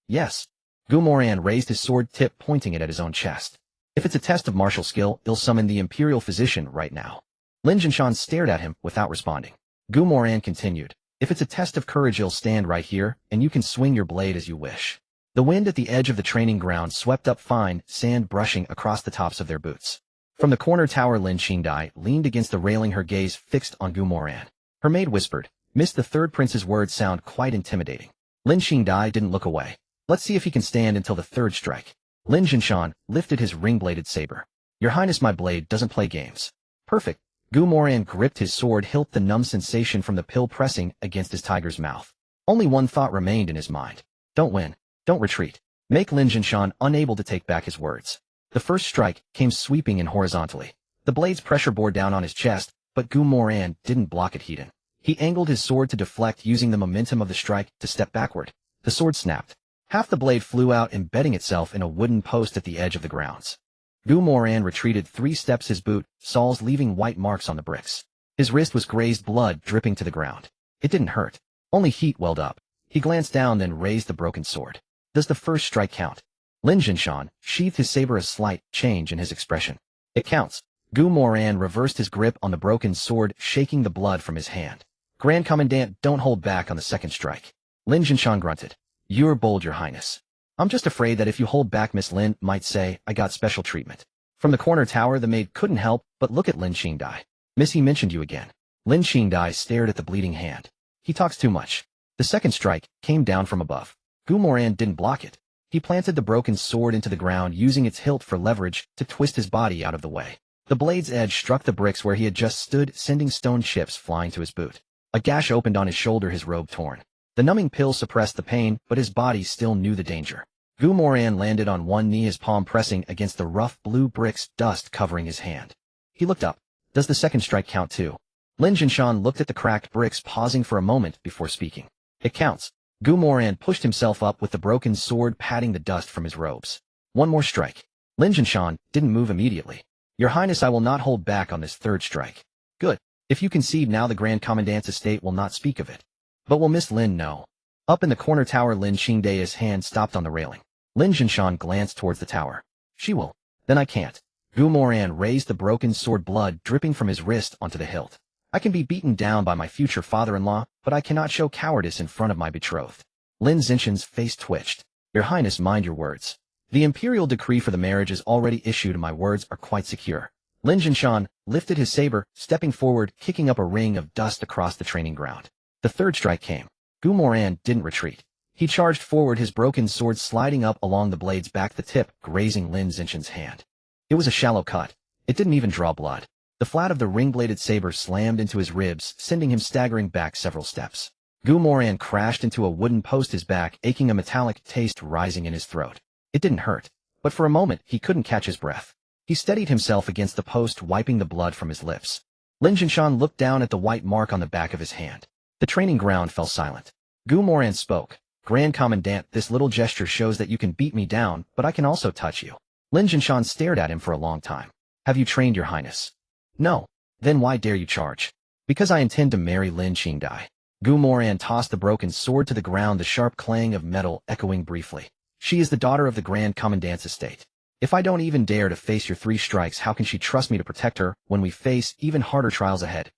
Yes. Moran raised his sword tip, pointing it at his own chest. If it's a test of martial skill, he'll summon the Imperial Physician right now. Lin Jinshan stared at him without responding. Moran continued. If it's a test of courage, he'll stand right here, and you can swing your blade as you wish. The wind at the edge of the training ground swept up fine sand, brushing across the tops of their boots. From the corner tower, Lin Qingdai leaned against the railing, her gaze fixed on Moran. Her maid whispered, "Miss, the third prince's words sound quite intimidating." Lin Qingdai didn't look away. Let's see if he can stand until the 3rd strike. Lin Jinshan lifted his ring-bladed saber. Your Highness, my blade doesn't play games. Perfect. Moran gripped his sword hilt, the numb sensation from the pill pressing against his tiger's mouth. Only one thought remained in his mind. Don't win. Don't retreat. Make Lin Jinshan unable to take back his words. The first strike came sweeping in horizontally. The blade's pressure bore down on his chest, but Moran didn't block it hidden. He angled his sword to deflect, using the momentum of the strike to step backward. The sword snapped. Half the blade flew out, embedding itself in a wooden post at the edge of the grounds. Moran retreated 3 steps, his boot soles leaving white marks on the bricks. His wrist was grazed, blood dripping to the ground. It didn't hurt. Only heat welled up. He glanced down, then raised the broken sword. Does the first strike count? Lin Jinshan sheathed his saber, a slight change in his expression. It counts. Moran reversed his grip on the broken sword, shaking the blood from his hand. Grand Commandant, don't hold back on the second strike. Lin Jinshan grunted. You're bold, Your Highness. I'm just afraid that if you hold back, Miss Lin might say I got special treatment. From the corner tower, the maid couldn't help but look at Lin Qingdai. Miss, he mentioned you again. Lin Qingdai stared at the bleeding hand. He talks too much. The second strike came down from above. Moran didn't block it. He planted the broken sword into the ground, using its hilt for leverage to twist his body out of the way. The blade's edge struck the bricks where he had just stood, sending stone chips flying to his boot. A gash opened on his shoulder, his robe torn. The numbing pill suppressed the pain, but his body still knew the danger. Moran landed on one knee, his palm pressing against the rough blue bricks, dust covering his hand. He looked up. Does the second strike count too? Lin Jinshan looked at the cracked bricks, pausing for a moment before speaking. It counts. Moran pushed himself up with the broken sword, patting the dust from his robes. One more strike. Lin Jinshan didn't move immediately. Your Highness, I will not hold back on this third strike. Good. If you concede now, the Grand Commandant's estate will not speak of it. But will Miss Lin know? Up in the corner tower, Lin Qingdai's hand stopped on the railing. Lin Jinshan glanced towards the tower. She will. Then I can't. Moran raised the broken sword, blood dripping from his wrist onto the hilt. I can be beaten down by my future father-in-law, but I cannot show cowardice in front of my betrothed. Lin Zinshan's face twitched. Your Highness, mind your words. The imperial decree for the marriage is already issued and my words are quite secure. Lin Jinshan lifted his saber, stepping forward, kicking up a ring of dust across the training ground. The third strike came. Moran didn't retreat. He charged forward, his broken sword sliding up along the blade's back, the tip grazing Lin Zinshan's hand. It was a shallow cut. It didn't even draw blood. The flat of the ring-bladed saber slammed into his ribs, sending him staggering back several steps. Moran crashed into a wooden post, his back aching, a metallic taste rising in his throat. It didn't hurt, but for a moment he couldn't catch his breath. He steadied himself against the post, wiping the blood from his lips. Lin Jinshan looked down at the white mark on the back of his hand. The training ground fell silent. Moran spoke. Grand Commandant, this little gesture shows that you can beat me down, but I can also touch you. Lin Jinshan stared at him for a long time. Have you trained, Your Highness? No. Then why dare you charge? Because I intend to marry Lin Qingdai. Moran tossed the broken sword to the ground, the sharp clang of metal echoing briefly. She is the daughter of the Grand Commandant's estate. If I don't even dare to face your 3 strikes, how can she trust me to protect her when we face even harder trials ahead?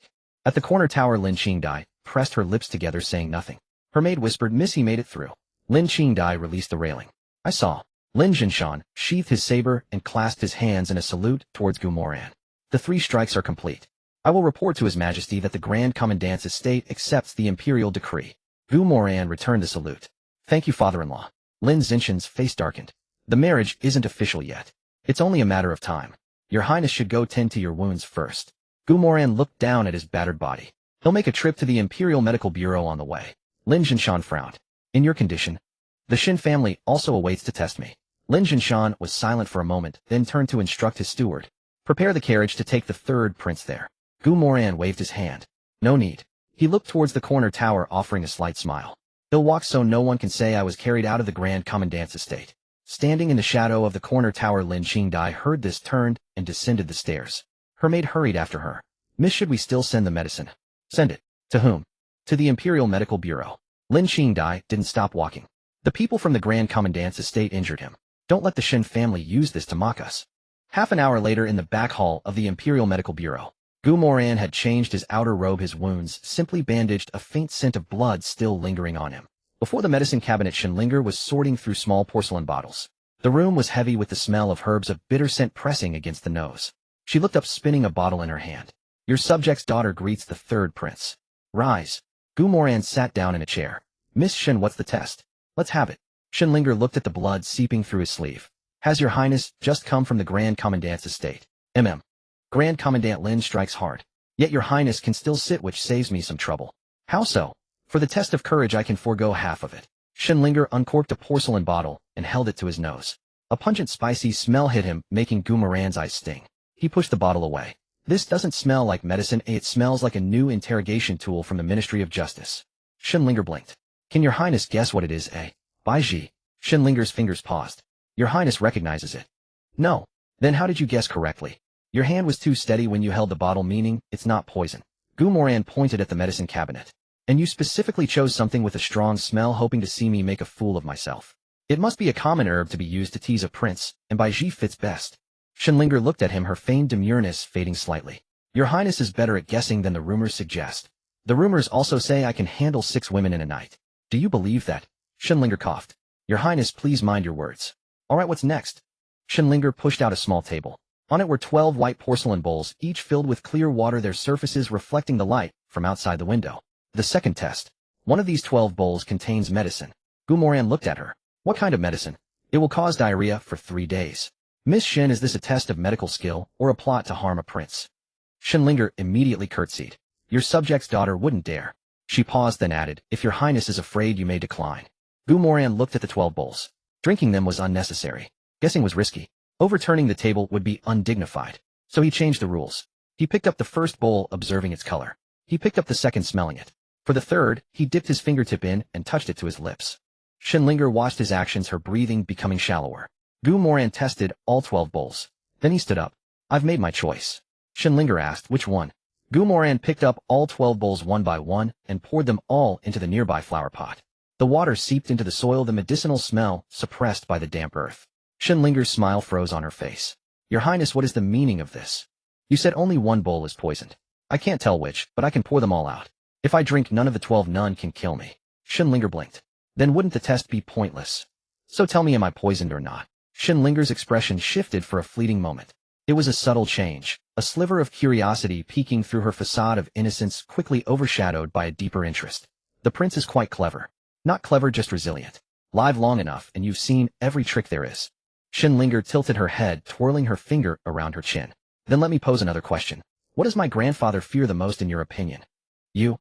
At the corner tower, Lin Qingdai pressed her lips together, saying nothing. Her maid whispered, Miss, he made it through. Lin Qingdai released the railing. I saw. Lin Jinshan sheathed his saber and clasped his hands in a salute towards Moran. The 3 strikes are complete. I will report to His Majesty that the Grand Commandant's estate accepts the imperial decree. Moran returned the salute. Thank you, father-in-law. Lin Zinshan's face darkened. The marriage isn't official yet. It's only a matter of time. Your Highness should go tend to your wounds first. Moran looked down at his battered body. He'll make a trip to the Imperial Medical Bureau on the way. Lin Jinshan frowned. In your condition? The Shin family also awaits to test me. Lin Jinshan was silent for a moment, then turned to instruct his steward. Prepare the carriage to take the third prince there. Moran waved his hand. No need. He looked towards the corner tower, offering a slight smile. He'll walk so no one can say I was carried out of the Grand Commandant's estate. Standing in the shadow of the corner tower, Lin Qingdai heard this, turned, and descended the stairs. Her maid hurried after her. Miss, should we still send the medicine? Send it. To whom? To the Imperial Medical Bureau. Lin Qingdai didn't stop walking. The people from the Grand Commandant's estate injured him. Don't let the Shin family use this to mock us. Half an hour later, in the back hall of the Imperial Medical Bureau, Moran had changed his outer robe, his wounds simply bandaged, a faint scent of blood still lingering on him. Before the medicine cabinet, Shinlinger was sorting through small porcelain bottles. The room was heavy with the smell of herbs, of bitter scent pressing against the nose. She looked up, spinning a bottle in her hand. Your subject's daughter greets the third prince. Rise. Moran sat down in a chair. Miss Shin, what's the test? Let's have it. Shinlinger looked at the blood seeping through his sleeve. Has Your Highness just come from the Grand Commandant's estate? Grand Commandant Lin strikes hard. Yet Your Highness can still sit, which saves me some trouble. How so? For the test of courage I can forego half of it. Shinlinger uncorked a porcelain bottle and held it to his nose. A pungent, spicy smell hit him, making Moran's eyes sting. He pushed the bottle away. This doesn't smell like medicine, it smells like a new interrogation tool from the Ministry of Justice. Shinlinger blinked. Can Your Highness guess what it is, eh? Baiji. Shinlinger's fingers paused. Your Highness recognizes it. No. Then how did you guess correctly? Your hand was too steady when you held the bottle, meaning it's not poison. Moran pointed at the medicine cabinet. And you specifically chose something with a strong smell, hoping to see me make a fool of myself. It must be a common herb to be used to tease a prince, and by Ji fits best. Shinlinger looked at him, her feigned demureness fading slightly. Your Highness is better at guessing than the rumors suggest. The rumors also say I can handle 6 women in a night. Do you believe that? Shinlinger coughed. Your Highness, please mind your words. Alright, what's next? Shinlinger pushed out a small table. On it were 12 white porcelain bowls, each filled with clear water, their surfaces reflecting the light from outside the window. The second test. One of these 12 bowls contains medicine. Moran looked at her. What kind of medicine? It will cause diarrhea for 3 days. Miss Shin, is this a test of medical skill or a plot to harm a prince? Shinlinger immediately curtsied. Your subject's daughter wouldn't dare. She paused, then added, if your Highness is afraid, you may decline. Moran looked at the 12 bowls. Drinking them was unnecessary. Guessing was risky. Overturning the table would be undignified. So he changed the rules. He picked up the first bowl, observing its color. He picked up the second, smelling it. For the third, he dipped his fingertip in and touched it to his lips. Shinlinger watched his actions, her breathing becoming shallower. Moran tested all 12 bowls. Then he stood up. I've made my choice. Shinlinger asked, which one? Moran picked up all 12 bowls one by one and poured them all into the nearby flower pot. The water seeped into the soil, the medicinal smell suppressed by the damp earth. Shinlinger's smile froze on her face. Your Highness, what is the meaning of this? You said only one bowl is poisoned. I can't tell which, but I can pour them all out. If I drink none of the 12, none can kill me. Shinlinger blinked. Then wouldn't the test be pointless? So tell me, am I poisoned or not? Shinlinger's expression shifted for a fleeting moment. It was a subtle change, a sliver of curiosity peeking through her facade of innocence, quickly overshadowed by a deeper interest. The prince is quite clever. Not clever, just resilient. Live long enough and you've seen every trick there is. Shinlinger tilted her head, twirling her finger around her chin. Then let me pose another question. What does my grandfather fear the most in your opinion? You?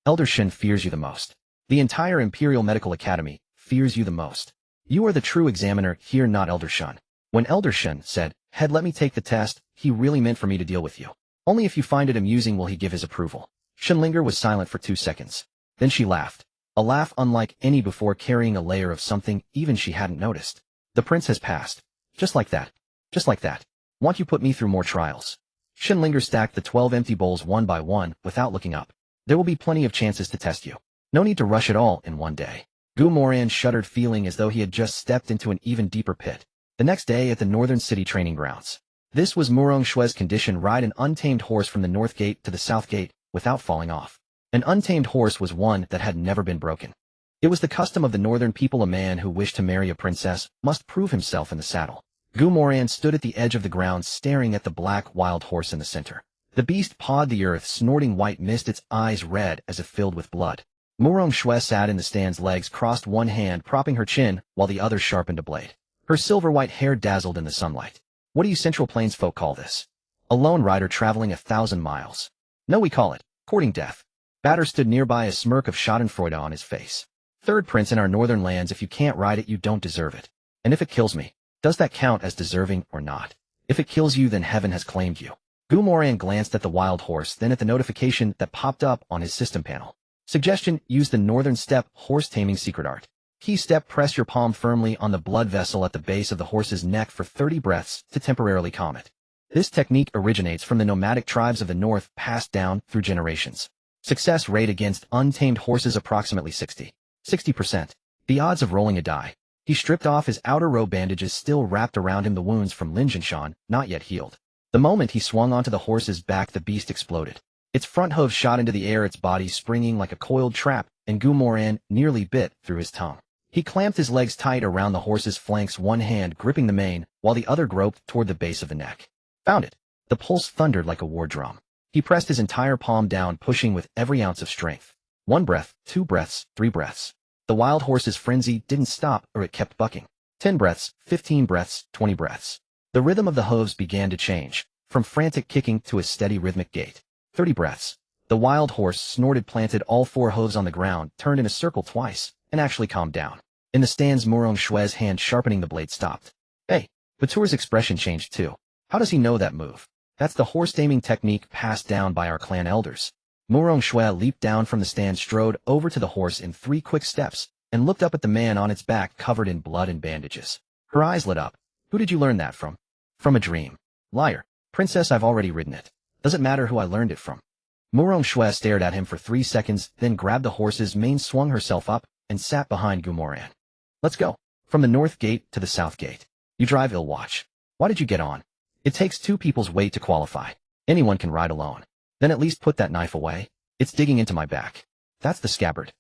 Elder Shin fears you the most. The entire Imperial Medical Academy fears you the most. You are the true examiner here, not Elder Shun. When Elder Shin said, Head, let me take the test, he really meant for me to deal with you. Only if you find it amusing will he give his approval. Shinlinger was silent for 2 seconds. Then she laughed. A laugh unlike any before, carrying a layer of something even she hadn't noticed. The prince has passed. Just like that. Just like that. Want you put me through more trials? Shinlinger stacked the 12 empty bowls one by one without looking up. There will be plenty of chances to test you. No need to rush it all in one day. Moran shuddered, feeling as though he had just stepped into an even deeper pit. The next day at the Northern City training grounds. This was Murong Shue's condition: ride an untamed horse from the North Gate to the South Gate without falling off. An untamed horse was one that had never been broken. It was the custom of the northern people. A man who wished to marry a princess must prove himself in the saddle. Moran stood at the edge of the ground, staring at the black wild horse in the center. The beast pawed the earth, snorting white mist, its eyes red as if filled with blood. Murong Shue sat in the stand's, legs crossed, one hand propping her chin while the other sharpened a blade. Her silver-white hair dazzled in the sunlight. What do you Central Plains folk call this? A lone rider traveling 1,000 miles. No, we call it courting death. Batter stood nearby, a smirk of schadenfreude on his face. Third prince in our northern lands. If you can't ride it, you don't deserve it. And if it kills me, does that count as deserving or not? If it kills you, then heaven has claimed you. Moran glanced at the wild horse, then at the notification that popped up on his system panel. Suggestion: use the Northern Step horse taming secret art. Key step: press your palm firmly on the blood vessel at the base of the horse's neck for 30 breaths to temporarily calm it. This technique originates from the nomadic tribes of the north, passed down through generations. Success rate against untamed horses approximately 60%. The odds of rolling a die. He stripped off his outer robe, bandages still wrapped around him, the wounds from Lin Jinshan not yet healed. The moment he swung onto the horse's back, the beast exploded. Its front hooves shot into the air, its body springing like a coiled trap, and Moran nearly bit through his tongue. He clamped his legs tight around the horse's flanks, one hand gripping the mane, while the other groped toward the base of the neck. Found it. The pulse thundered like a war drum. He pressed his entire palm down, pushing with every ounce of strength. 1 breath, 2 breaths, 3 breaths. The wild horse's frenzy didn't stop, or it kept bucking. 10 breaths, 15 breaths, 20 breaths. The rhythm of the hooves began to change, from frantic kicking to a steady rhythmic gait. 30 breaths. The wild horse snorted, planted all 4 hooves on the ground, turned in a circle twice, and actually calmed down. In the stands, Murong Shue's hand sharpening the blade stopped. Hey, Batur's expression changed too. How does he know that move? That's the horse taming technique passed down by our clan elders. Murong Shue leaped down from the stand, strode over to the horse in 3 quick steps, and looked up at the man on its back covered in blood and bandages. Her eyes lit up. Who did you learn that from? From a dream. Liar. Princess, I've already ridden it. Does it matter who I learned it from? Murong Shue stared at him for 3 seconds, then grabbed the horse's mane, swung herself up, and sat behind Moran. Let's go. From the north gate to the south gate. You drive ill watch. Why did you get on? It takes 2 people's weight to qualify. Anyone can ride alone. Then at least put that knife away. It's digging into my back. That's the scabbard.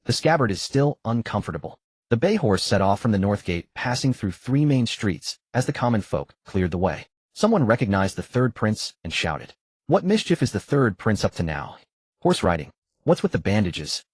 The scabbard is still uncomfortable. The bay horse set off from the north gate, passing through 3 main streets, as the common folk cleared the way. Someone recognized the third prince and shouted, "What mischief is the third prince up to now? Horse riding. What's with the bandages?"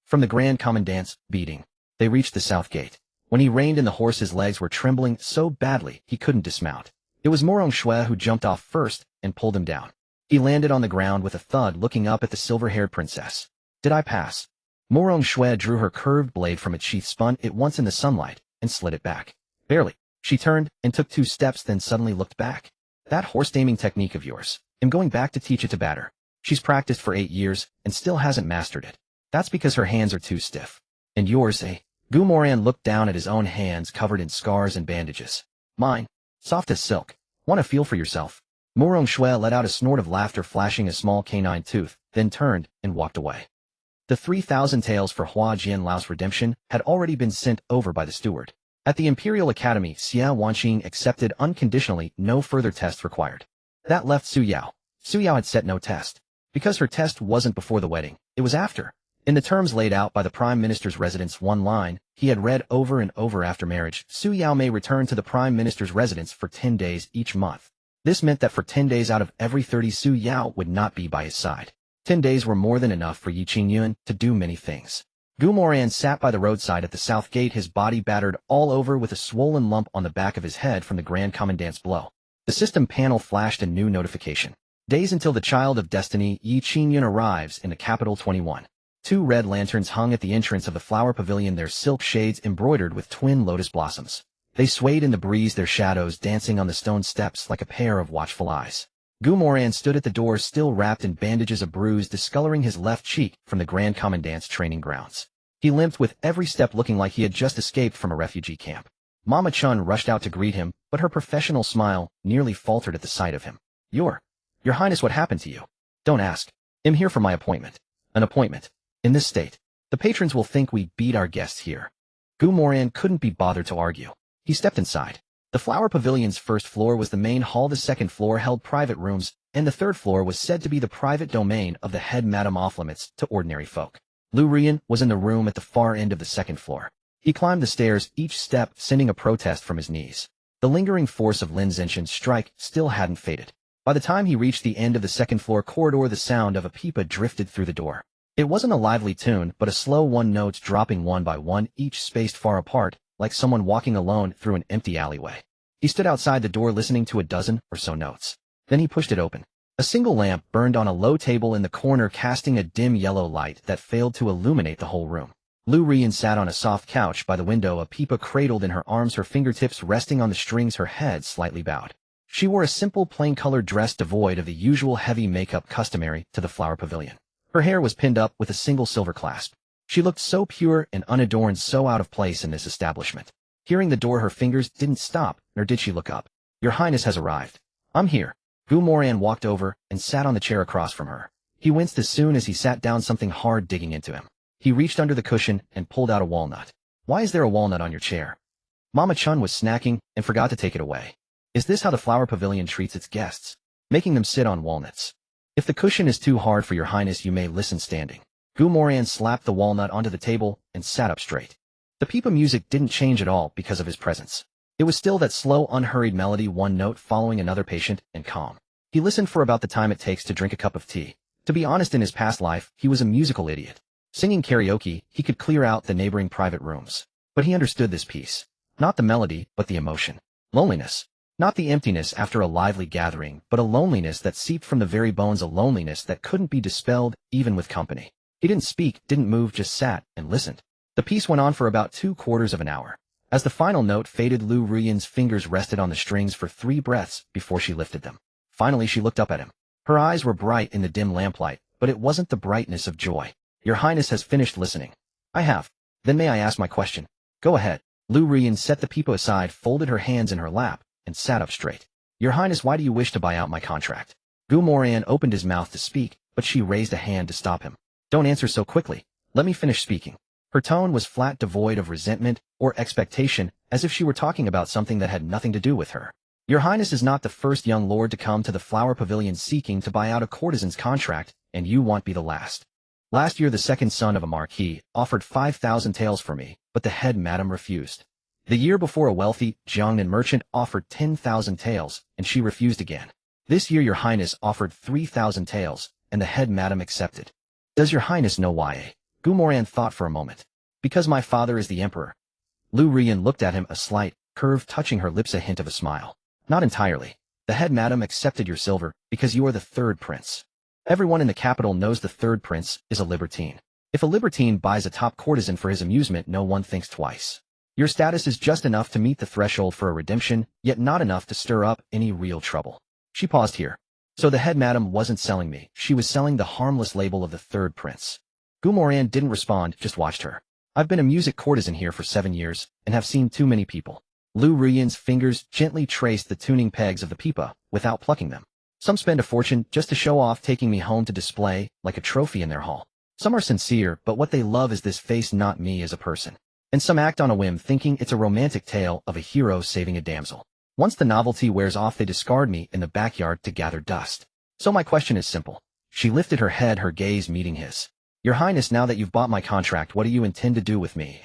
From the grand commandant's beating, they reached the south gate. When he reined in, the horse's legs were trembling so badly he couldn't dismount. It was Moran who jumped off first and pulled him down. He landed on the ground with a thud, looking up at the silver-haired princess. "Did I pass?" Moran drew her curved blade from its sheath, spun it once in the sunlight, and slid it back. "Barely." She turned and took 2 steps, then suddenly looked back. "That horse-taming technique of yours. I'm going back to teach it to batter." She's practiced for 8 years and still hasn't mastered it. That's because her hands are too stiff. "And yours, eh?" Moran looked down at his own hands covered in scars and bandages. "Mine. Soft as silk. Want to feel for yourself?" Moran let out a snort of laughter, flashing a small canine tooth, then turned and walked away. The 3,000 taels for Hua Jianlao's redemption had already been sent over by the steward. At the Imperial Academy, Xia Wanqing accepted unconditionally, no further tests required. That left Su Yao. Su Yao had set no test. Because her test wasn't before the wedding, it was after. In the terms laid out by the Prime Minister's residence, one line he had read over and over: after marriage, Su Yao may return to the Prime Minister's residence for 10 days each month. This meant that for 10 days out of every 30, Su Yao would not be by his side. 10 days were more than enough for Yi Qingyun to do many things. Moran sat by the roadside at the south gate, his body battered all over with a swollen lump on the back of his head from the Grand Commandant's blow. The system panel flashed a new notification. Days until the child of destiny, Yi Qingyun, arrives in the capital. 21. 2 red lanterns hung at the entrance of the flower pavilion, their silk shades embroidered with twin lotus blossoms. They swayed in the breeze, their shadows dancing on the stone steps like a pair of watchful eyes. Moran stood at the door, still wrapped in bandages, a bruise discoloring his left cheek from the Grand Commandant's training grounds. He limped with every step, looking like he had just escaped from a refugee camp. Mama Chun rushed out to greet him, but her professional smile nearly faltered at the sight of him. Your Highness, what happened to you?" "Don't ask. I'm here for my appointment." "An appointment? In this state? The patrons will think we beat our guests here." Moran couldn't be bothered to argue. He stepped inside. The flower pavilion's first floor was the main hall, the second floor held private rooms, and the third floor was said to be the private domain of the head madam, off limits to ordinary folk. Lu Rian was in the room at the far end of the second floor. He climbed the stairs, each step sending a protest from his knees. The lingering force of Lin Zenshin's strike still hadn't faded. By the time he reached the end of the second floor corridor, the sound of a pipa drifted through the door. It wasn't a lively tune, but a slow one, notes dropping one by one, each spaced far apart, like someone walking alone through an empty alleyway. He stood outside the door listening to a dozen or so notes. Then he pushed it open. A single lamp burned on a low table in the corner, casting a dim yellow light that failed to illuminate the whole room. Lu Rian sat on a soft couch by the window, a pipa cradled in her arms, her fingertips resting on the strings, her head slightly bowed. She wore a simple plain-colored dress devoid of the usual heavy makeup customary to the flower pavilion. Her hair was pinned up with a single silver clasp. She looked so pure and unadorned, so out of place in this establishment. Hearing the door, her fingers didn't stop, nor did she look up. "Your Highness has arrived." "I'm here." Moran walked over and sat on the chair across from her. He winced as soon as he sat down, something hard digging into him. He reached under the cushion and pulled out a walnut. "Why is there a walnut on your chair?" Mama Chun was snacking and forgot to take it away. "Is this how the flower pavilion treats its guests? Making them sit on walnuts? If the cushion is too hard for your Highness, you may listen standing." Moran slapped the walnut onto the table and sat up straight. The pipa music didn't change at all because of his presence. It was still that slow, unhurried melody, one note following another, patient and calm. He listened for about the time it takes to drink a cup of tea. To be honest, in his past life, he was a musical idiot. Singing karaoke, he could clear out the neighboring private rooms. But he understood this piece. Not the melody, but the emotion. Loneliness. Not the emptiness after a lively gathering, but a loneliness that seeped from the very bones, a loneliness that couldn't be dispelled, even with company. He didn't speak, didn't move, just sat and listened. The piece went on for about 3/4 of an hour. As the final note faded, Lu Rian's fingers rested on the strings for 3 breaths before she lifted them. Finally, she looked up at him. Her eyes were bright in the dim lamplight, but it wasn't the brightness of joy. "Your Highness has finished listening." "I have." "Then may I ask my question?" "Go ahead." Lu Rian set the pipa aside, folded her hands in her lap, and sat up straight. "Your Highness, why do you wish to buy out my contract?" Moran opened his mouth to speak, but she raised a hand to stop him. "Don't answer so quickly. Let me finish speaking." Her tone was flat, devoid of resentment or expectation, as if she were talking about something that had nothing to do with her. Your Highness is not the first young lord to come to the Flower Pavilion seeking to buy out a courtesan's contract, and you won't be the last. Last year the second son of a marquis offered 5,000 taels for me, but the head madam refused. The year before a wealthy Jiangnan merchant offered 10,000 taels, and she refused again. This year your Highness offered 3,000 taels, and the head madam accepted. Does your Highness know why? Moran thought for a moment. Because my father is the emperor. Lu Rian looked at him, a slight curve touching her lips, a hint of a smile. Not entirely. The head madam accepted your silver because you are the third prince. Everyone in the capital knows the third prince is a libertine. If a libertine buys a top courtesan for his amusement, no one thinks twice. Your status is just enough to meet the threshold for a redemption, yet not enough to stir up any real trouble. She paused here. So the head madam wasn't selling me, she was selling the harmless label of the third prince. Moran didn't respond, just watched her. I've been a music courtesan here for 7 years, and have seen too many people. Lu Rian's fingers gently traced the tuning pegs of the pipa, without plucking them. Some spend a fortune just to show off, taking me home to display, like a trophy in their hall. Some are sincere, but what they love is this face, not me as a person. And some act on a whim, thinking it's a romantic tale of a hero saving a damsel. Once the novelty wears off, they discard me in the backyard to gather dust. So my question is simple. She lifted her head, her gaze meeting his. Your Highness, now that you've bought my contract, what do you intend to do with me?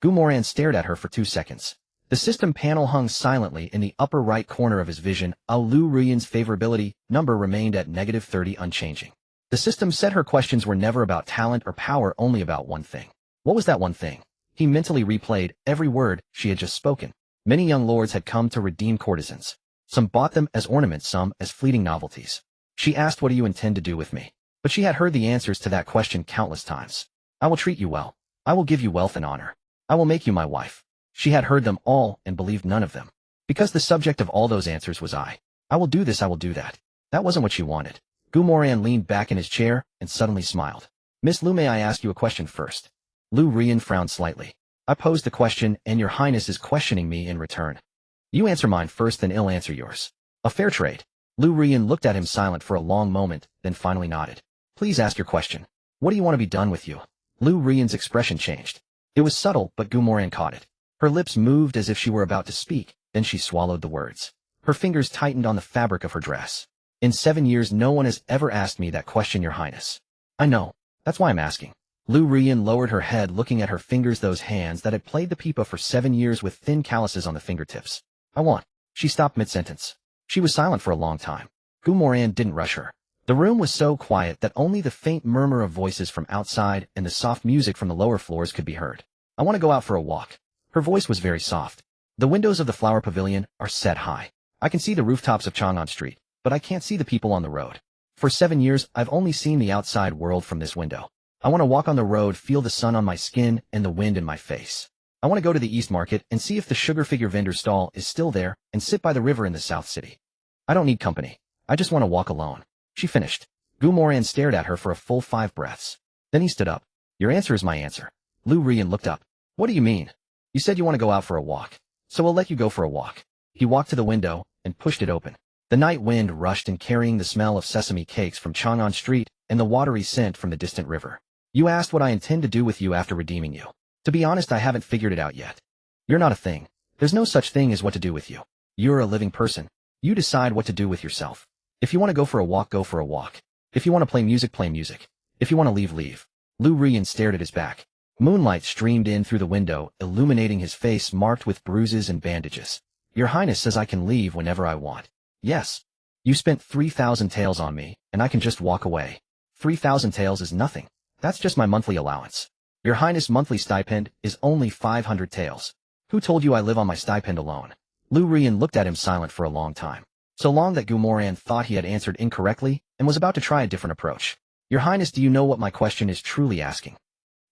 Moran stared at her for 2 seconds. The system panel hung silently in the upper right corner of his vision. Lu Rian's favorability number remained at -30, unchanging. The system said her questions were never about talent or power, only about one thing. What was that one thing? He mentally replayed every word she had just spoken. Many young lords had come to redeem courtesans. Some bought them as ornaments, some as fleeting novelties. She asked, what do you intend to do with me? But she had heard the answers to that question countless times. I will treat you well. I will give you wealth and honor. I will make you my wife. She had heard them all and believed none of them. Because the subject of all those answers was I. I will do this, I will do that. That wasn't what she wanted. Moran leaned back in his chair and suddenly smiled. Miss Lu, may I ask you a question first? Lu Rian frowned slightly. I posed the question, and your Highness is questioning me in return. You answer mine first, then I'll answer yours. A fair trade. Lu Rian looked at him silent for a long moment, then finally nodded. Please ask your question. What do you want to be done with you? Lu Rian's expression changed. It was subtle, but Moran caught it. Her lips moved as if she were about to speak, then she swallowed the words. Her fingers tightened on the fabric of her dress. In 7 years no one has ever asked me that question, your Highness. I know. That's why I'm asking. Lu Rian lowered her head, looking at her fingers, those hands that had played the pipa for 7 years with thin calluses on the fingertips. I want. She stopped mid-sentence. She was silent for a long time. Moran didn't rush her. The room was so quiet that only the faint murmur of voices from outside and the soft music from the lower floors could be heard. I want to go out for a walk. Her voice was very soft. The windows of the Flower Pavilion are set high. I can see the rooftops of Chang'an Street, but I can't see the people on the road. For 7 years, I've only seen the outside world from this window. I want to walk on the road, feel the sun on my skin and the wind in my face. I want to go to the East Market and see if the sugar figure vendor stall is still there, and sit by the river in the South City. I don't need company. I just want to walk alone. She finished. Moran stared at her for a full 5 breaths. Then he stood up. Your answer is my answer. Lu Rian looked up. What do you mean? You said you want to go out for a walk. So I'll let you go for a walk. He walked to the window and pushed it open. The night wind rushed in, carrying the smell of sesame cakes from Chang'an Street and the watery scent from the distant river. You asked what I intend to do with you after redeeming you. To be honest, I haven't figured it out yet. You're not a thing. There's no such thing as what to do with you. You're a living person. You decide what to do with yourself. If you want to go for a walk, go for a walk. If you want to play music, play music. If you want to leave, leave. Lu Rian stared at his back. Moonlight streamed in through the window, illuminating his face marked with bruises and bandages. Your Highness says I can leave whenever I want. Yes. You spent 3,000 taels on me, and I can just walk away. 3,000 taels is nothing. That's just my monthly allowance. Your Highness' monthly stipend is only 500 taels. Who told you I live on my stipend alone? Lu Rian looked at him silent for a long time. So long that Moran thought he had answered incorrectly and was about to try a different approach. Your Highness, do you know what my question is truly asking?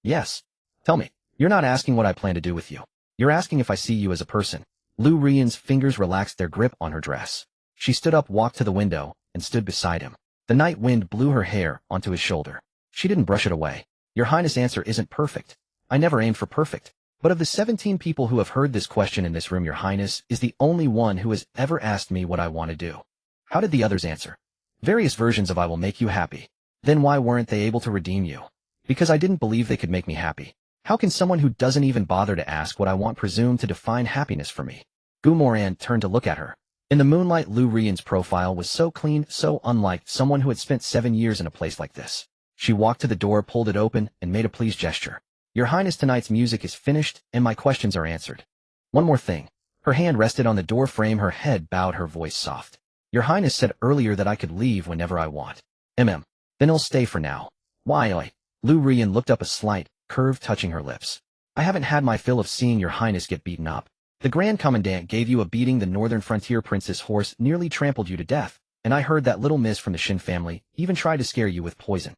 Yes. Tell me. You're not asking what I plan to do with you. You're asking if I see you as a person. Lu Rian's fingers relaxed their grip on her dress. She stood up, walked to the window, and stood beside him. The night wind blew her hair onto his shoulder. She didn't brush it away. Your Highness' answer isn't perfect. I never aimed for perfect. But of the 17 people who have heard this question in this room, your Highness is the only one who has ever asked me what I want to do. How did the others answer? Various versions of I will make you happy. Then why weren't they able to redeem you? Because I didn't believe they could make me happy. How can someone who doesn't even bother to ask what I want presume to define happiness for me? Moran turned to look at her. In the moonlight, Lu Rian's profile was so clean, so unlike someone who had spent 7 years in a place like this. She walked to the door, pulled it open, and made a pleased gesture. Your Highness, tonight's music is finished, and my questions are answered. One more thing. Her hand rested on the door frame, her head bowed, her voice soft. Your Highness said earlier that I could leave whenever I want. Then I'll stay for now. Why? Lu Rian looked up, a slight curve touching her lips. I haven't had my fill of seeing your Highness get beaten up. The Grand Commandant gave you a beating, the Northern Frontier Prince's horse nearly trampled you to death, and I heard that little miss from the Shin family even tried to scare you with poison.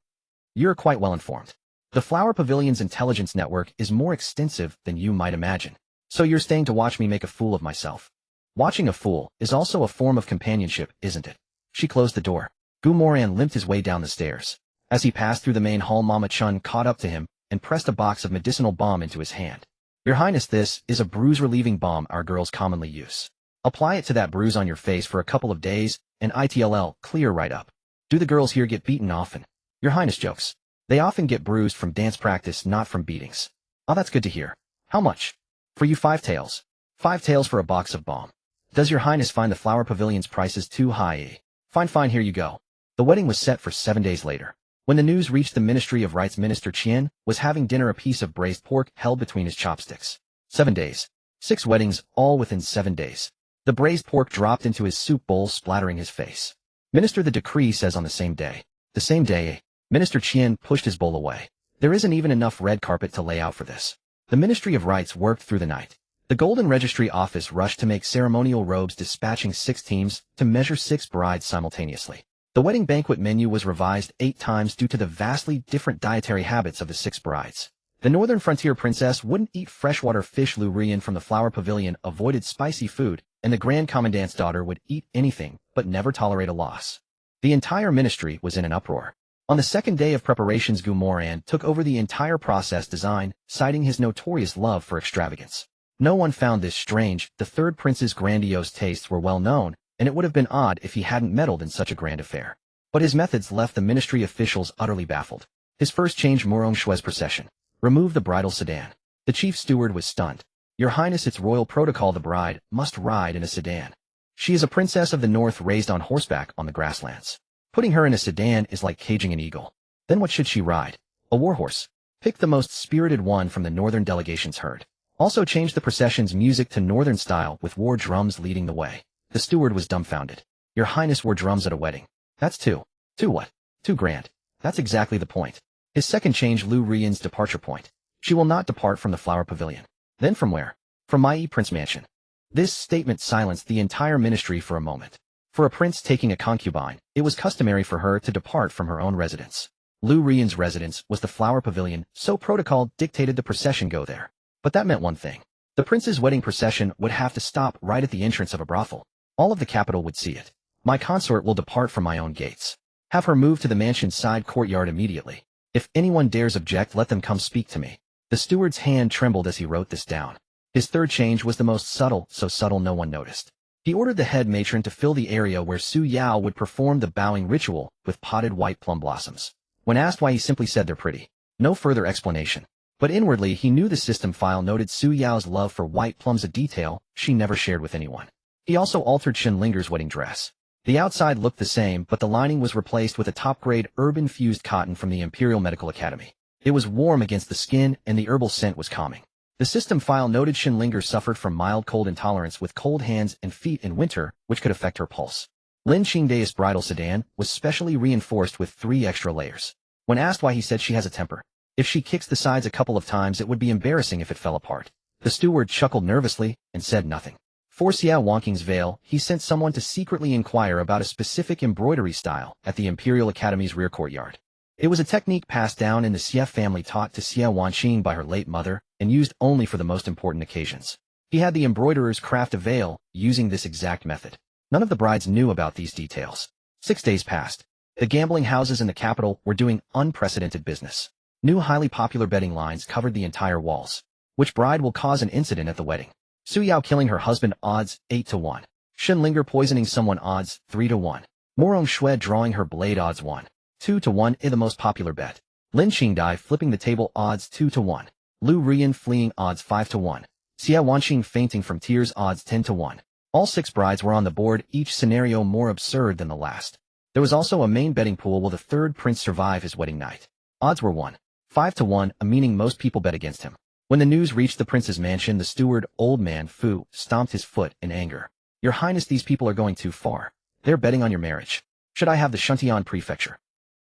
You're quite well informed. The Flower Pavilion's intelligence network is more extensive than you might imagine. So you're staying to watch me make a fool of myself. Watching a fool is also a form of companionship, isn't it? She closed the door. Moran limped his way down the stairs. As he passed through the main hall, Mama Chun caught up to him and pressed a box of medicinal balm into his hand. Your Highness, this is a bruise-relieving balm our girls commonly use. Apply it to that bruise on your face for a couple of days, and it'll clear right up. Do the girls here get beaten often? Your Highness jokes. They often get bruised from dance practice, not from beatings. Oh, that's good to hear. How much? For you, 5 taels. 5 taels for a box of balm. Does your Highness find the Flower Pavilion's prices too high? Fine, here you go. The wedding was set for 7 days later. When the news reached the Ministry of Rites, Minister Qian was having dinner, a piece of braised pork held between his chopsticks. 7 days. 6 weddings, all within 7 days. The braised pork dropped into his soup bowl, splattering his face. Minister, the decree says on the same day. The same day, Minister Qian pushed his bowl away. There isn't even enough red carpet to lay out for this. The Ministry of Rites worked through the night. The Golden Registry Office rushed to make ceremonial robes, dispatching 6 teams to measure 6 brides simultaneously. The wedding banquet menu was revised 8 times due to the vastly different dietary habits of the 6 brides. The Northern Frontier Princess wouldn't eat freshwater fish. Lu Rian from the Flower Pavilion avoided spicy food, and the Grand Commandant's daughter would eat anything but never tolerate a loss. The entire ministry was in an uproar. On the second day of preparations, Moran took over the entire process design, citing his notorious love for extravagance. No one found this strange. The third prince's grandiose tastes were well known, and it would have been odd if he hadn't meddled in such a grand affair. But his methods left the ministry officials utterly baffled. His first change: Moran Shui's procession. Remove the bridal sedan. The chief steward was stunned. Your Highness, it's royal protocol. The bride must ride in a sedan. She is a princess of the north, raised on horseback on the grasslands. Putting her in a sedan is like caging an eagle. Then what should she ride? A warhorse. Pick the most spirited one from the northern delegation's herd. Also change the procession's music to northern style, with war drums leading the way. The steward was dumbfounded. Your Highness, war drums at a wedding. That's too what? Too grand. That's exactly the point. His second change: Lu Rian's departure point. She will not depart from the Flower Pavilion. Then from where? From my Prince Mansion. This statement silenced the entire ministry for a moment. For a prince taking a concubine, it was customary for her to depart from her own residence. Lu Rian's residence was the Flower Pavilion, so protocol dictated the procession go there. But that meant one thing. The prince's wedding procession would have to stop right at the entrance of a brothel. All of the capital would see it. My consort will depart from my own gates. Have her move to the mansion's side courtyard immediately. If anyone dares object, let them come speak to me. The steward's hand trembled as he wrote this down. His third change was the most subtle, so subtle no one noticed. He ordered the head matron to fill the area where Su Yao would perform the bowing ritual with potted white plum blossoms. When asked why, he simply said they're pretty. No further explanation. But inwardly he knew the system file noted Su Yao's love for white plums, a detail she never shared with anyone. He also altered Shin Linger's wedding dress. The outside looked the same, but the lining was replaced with a top-grade herb-infused cotton from the Imperial Medical Academy. It was warm against the skin, and the herbal scent was calming. The system file noted Shin Linger suffered from mild cold intolerance with cold hands and feet in winter, which could affect her pulse. Lin Qingdai's bridal sedan was specially reinforced with 3 extra layers. When asked why, he said she has a temper. If she kicks the sides a couple of times, it would be embarrassing if it fell apart. The steward chuckled nervously and said nothing. For Xiao Wonking's veil, he sent someone to secretly inquire about a specific embroidery style at the Imperial Academy's rear courtyard. It was a technique passed down in the Xie family, taught to Xiao Wanqing by her late mother, and used only for the most important occasions. He had the embroiderers craft a veil using this exact method. None of the brides knew about these details. 6 days passed. The gambling houses in the capital were doing unprecedented business. New highly popular betting lines covered the entire walls. Which bride will cause an incident at the wedding? Su Yao killing her husband, odds 8-1. Shin Linger poisoning someone, odds 3-1. Moran Shui drawing her blade, odds 1. 2-1 is the most popular bet. Lin Qingdai flipping the table, odds 2-1. Lu Rian fleeing odds 5-1. Xia Wanqing fainting from tears odds 10-1. All 6 brides were on the board, each scenario more absurd than the last. There was also a main betting pool. Will the third prince survive his wedding night? Odds were 5-1, meaning most people bet against him. When the news reached the prince's mansion, the steward, old man Fu, stomped his foot in anger. Your Highness, these people are going too far. They're betting on your marriage. Should I have the Shuntian prefecture?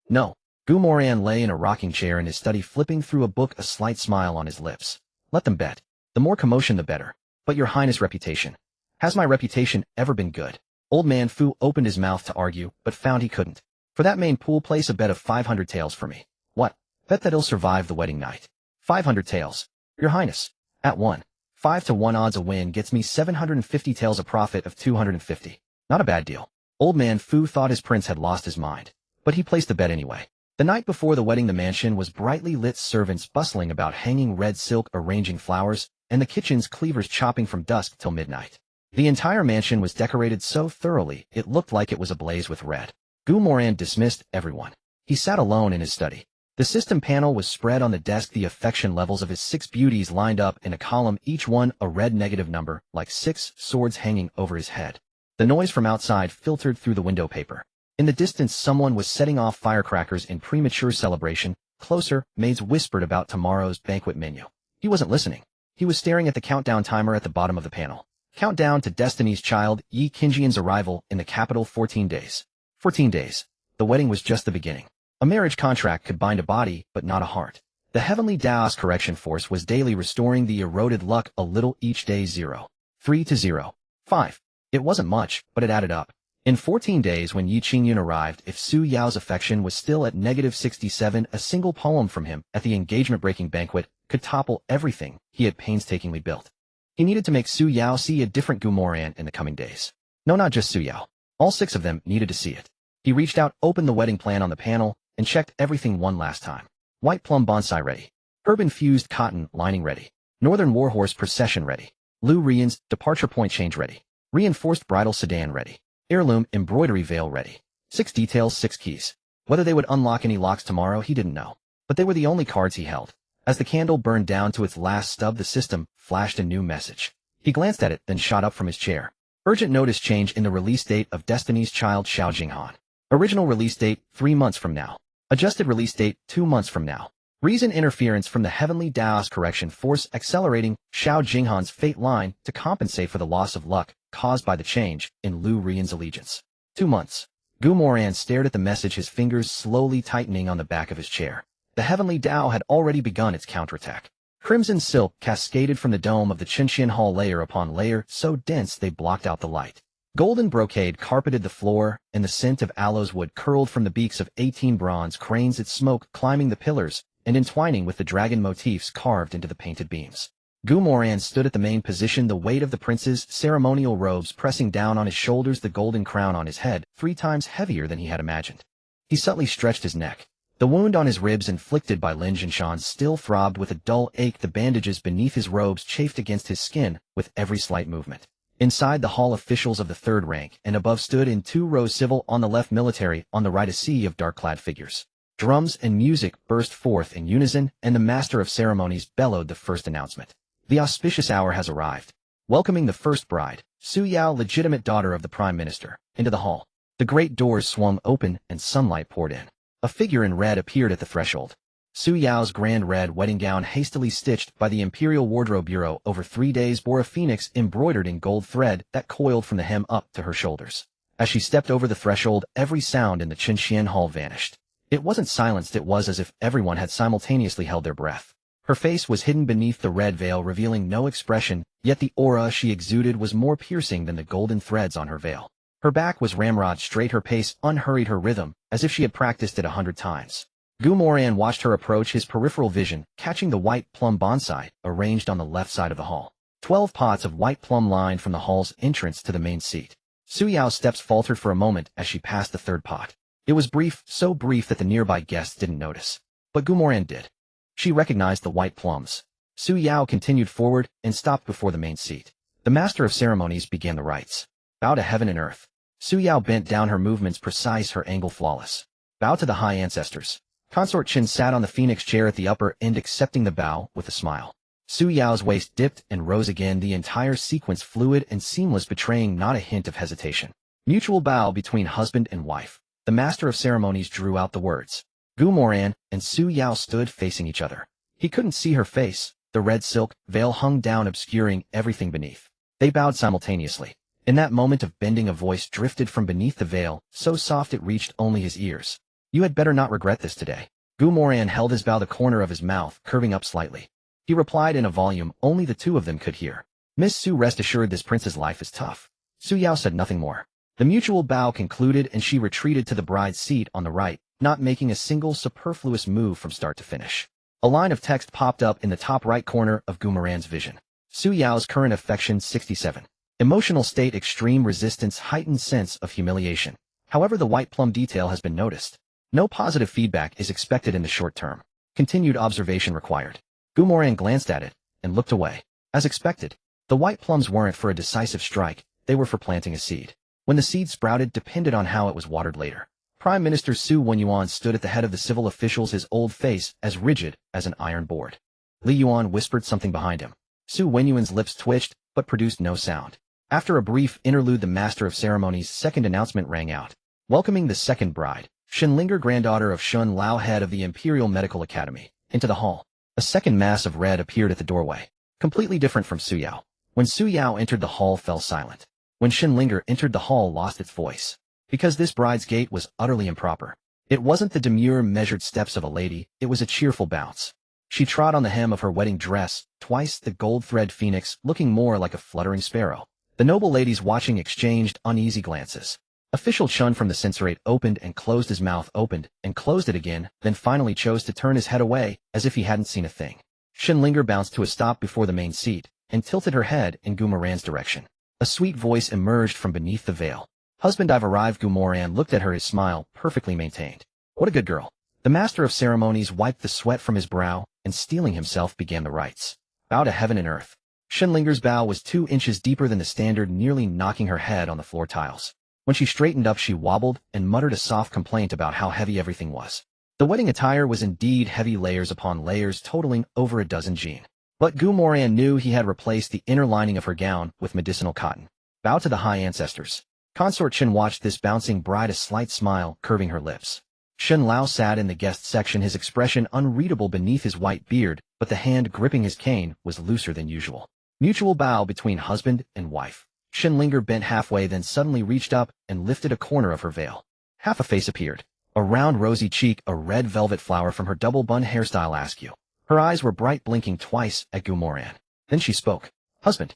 No. Moran lay in a rocking chair in his study, flipping through a book, a slight smile on his lips. Let them bet. The more commotion the better. But your Highness' reputation. Has my reputation ever been good? Old man Fu opened his mouth to argue, but found he couldn't. For that main pool, place a bet of 500 taels for me. What? Bet that he'll survive the wedding night. 500 taels. Your Highness. At 5-1 odds a win gets me 750 taels, a profit of 250. Not a bad deal. Old man Fu thought his prince had lost his mind. But he placed the bet anyway. The night before the wedding, the mansion was brightly lit, servants bustling about, hanging red silk, arranging flowers, and the kitchen's cleavers chopping from dusk till midnight. The entire mansion was decorated so thoroughly it looked like it was ablaze with red. Moran dismissed everyone. He sat alone in his study. The system panel was spread on the desk, the affection levels of his 6 beauties lined up in a column, each one a red negative number, like 6 swords hanging over his head. The noise from outside filtered through the window paper. In the distance, someone was setting off firecrackers in premature celebration. Closer, maids whispered about tomorrow's banquet menu. He wasn't listening. He was staring at the countdown timer at the bottom of the panel. Countdown to Destiny's Child, Yi Qingjian's arrival in the capital, 14 days. 14 days. The wedding was just the beginning. A marriage contract could bind a body, but not a heart. The heavenly Taoist correction force was daily restoring the eroded luck a little each day. 0. 3-0. 5. It wasn't much, but it added up. In 14 days, when Yi Qingyun arrived, if Su Yao's affection was still at -67, a single poem from him at the engagement-breaking banquet could topple everything he had painstakingly built. He needed to make Su Yao see a different Moran in the coming days. No, not just Su Yao. All 6 of them needed to see it. He reached out, opened the wedding plan on the panel, and checked everything one last time. White plum bonsai ready. Herb-infused cotton lining ready. Northern warhorse procession ready. Lu Rian's departure point change ready. Reinforced bridal sedan ready. Heirloom embroidery veil ready. 6 details, 6 keys. Whether they would unlock any locks tomorrow, he didn't know. But they were the only cards he held. As the candle burned down to its last stub, the system flashed a new message. He glanced at it, then shot up from his chair. Urgent notice: change in the release date of Destiny's Child Xiao Jinghan. Original release date, 3 months from now. Adjusted release date, 2 months from now. Reason: interference from the heavenly Taoist correction force accelerating Xiao Jinghan's fate line to compensate for the loss of luck caused by the change in Lu Rian's allegiance. 2 months. Moran stared at the message, his fingers slowly tightening on the back of his chair. The heavenly Tao had already begun its counterattack. Crimson silk cascaded from the dome of the Qinshian Hall, layer upon layer, so dense they blocked out the light. Golden brocade carpeted the floor, and the scent of aloes wood curled from the beaks of 18 bronze cranes, its smoke climbing the pillars and entwining with the dragon motifs carved into the painted beams. Moran stood at the main position, the weight of the prince's ceremonial robes pressing down on his shoulders, the golden crown on his head 3 times heavier than he had imagined. He subtly stretched his neck. The wound on his ribs inflicted by Lin Jinshan still throbbed with a dull ache. The bandages beneath his robes chafed against his skin with every slight movement. Inside the hall, officials of the 3rd rank and above stood in 2 rows, civil on the left, military on the right, a sea of dark-clad figures. Drums and music burst forth in unison, and the master of ceremonies bellowed the first announcement. The auspicious hour has arrived. Welcoming the first bride, Su Yao, legitimate daughter of the Prime Minister, into the hall. The great doors swung open and sunlight poured in. A figure in red appeared at the threshold. Su Yao's grand red wedding gown, hastily stitched by the Imperial Wardrobe Bureau over 3 days, bore a phoenix embroidered in gold thread that coiled from the hem up to her shoulders. As she stepped over the threshold, every sound in the Qinshian Hall vanished. It wasn't silenced, it was as if everyone had simultaneously held their breath. Her face was hidden beneath the red veil, revealing no expression, yet the aura she exuded was more piercing than the golden threads on her veil. Her back was ramrod straight, her pace unhurried, her rhythm as if she had practiced it 100 times. Moran watched her approach, his peripheral vision catching the white plum bonsai arranged on the left side of the hall. 12 pots of white plum lined from the hall's entrance to the main seat. Su Yao's steps faltered for a moment as she passed the 3rd pot. It was brief, so brief that the nearby guests didn't notice. But Moran did. She recognized the white plums. Su Yao continued forward and stopped before the main seat. The master of ceremonies began the rites. Bow to heaven and earth. Su Yao bent down, her movements precise, her angle flawless. Bow to the high ancestors. Consort Chen sat on the phoenix chair at the upper end accepting the bow with a smile. Su Yao's waist dipped and rose again, the entire sequence fluid and seamless, betraying not a hint of hesitation. Mutual bow between husband and wife. The master of ceremonies drew out the words. Moran and Su Yao stood facing each other. He couldn't see her face. The red silk veil hung down, obscuring everything beneath. They bowed simultaneously. In that moment of bending, a voice drifted from beneath the veil, so soft it reached only his ears. You had better not regret this today. Moran held his bow, the corner of his mouth curving up slightly. He replied in a volume only the two of them could hear. Miss Su, rest assured this prince's life is tough. Su Yao said nothing more. The mutual bow concluded and she retreated to the bride's seat on the right, not making a single superfluous move from start to finish. A line of text popped up in the top right corner of Moran's vision. Su Yao's current affection 67. Emotional state extreme resistance, heightened sense of humiliation. However, the white plum detail has been noticed. No positive feedback is expected in the short term. Continued observation required. Moran glanced at it and looked away. As expected, the white plums weren't for a decisive strike, they were for planting a seed. When the seed sprouted depended on how it was watered later. Prime Minister Su Yuan stood at the head of the civil officials, his old face as rigid as an iron board. Li Yuan whispered something behind him. Su Yuan's lips twitched, but produced no sound. After a brief interlude, the master of ceremonies' second announcement rang out. Welcoming the second bride, Shenlinger, granddaughter of Shun Lao, head of the Imperial Medical Academy, into the hall. A second mass of red appeared at the doorway, completely different from Su Yao. When Su Yao entered, the hall fell silent. When Shenlinger entered, the hall lost its voice. Because this bride's gait was utterly improper. It wasn't the demure, measured steps of a lady, it was a cheerful bounce. She trod on the hem of her wedding dress, twice the gold thread phoenix, looking more like a fluttering sparrow. The noble ladies watching exchanged uneasy glances. Official Chun from the censorate opened and closed his mouth, opened and closed it again, then finally chose to turn his head away, as if he hadn't seen a thing. Shenlinger bounced to a stop before the main seat, and tilted her head in Moran's direction. A sweet voice emerged from beneath the veil. Husband, I've arrived. Moran looked at her, his smile perfectly maintained. What a good girl. The master of ceremonies wiped the sweat from his brow, and steeling himself began the rites. Bow to heaven and earth. Shenlinger's bow was 2 inches deeper than the standard, nearly knocking her head on the floor tiles. When she straightened up, she wobbled and muttered a soft complaint about how heavy everything was. The wedding attire was indeed heavy, layers upon layers, totaling over a dozen jean. But Moran knew he had replaced the inner lining of her gown with medicinal cotton. Bow to the high ancestors. Consort Chen watched this bouncing bride, a slight smile curving her lips. Shen Lao sat in the guest section, his expression unreadable beneath his white beard, but the hand gripping his cane was looser than usual. Mutual bow between husband and wife. Shenlinger bent halfway, then suddenly reached up and lifted a corner of her veil. Half a face appeared. A round rosy cheek, a red velvet flower from her double bun hairstyle askew. Her eyes were bright, blinking twice at Moran. Then she spoke. Husband.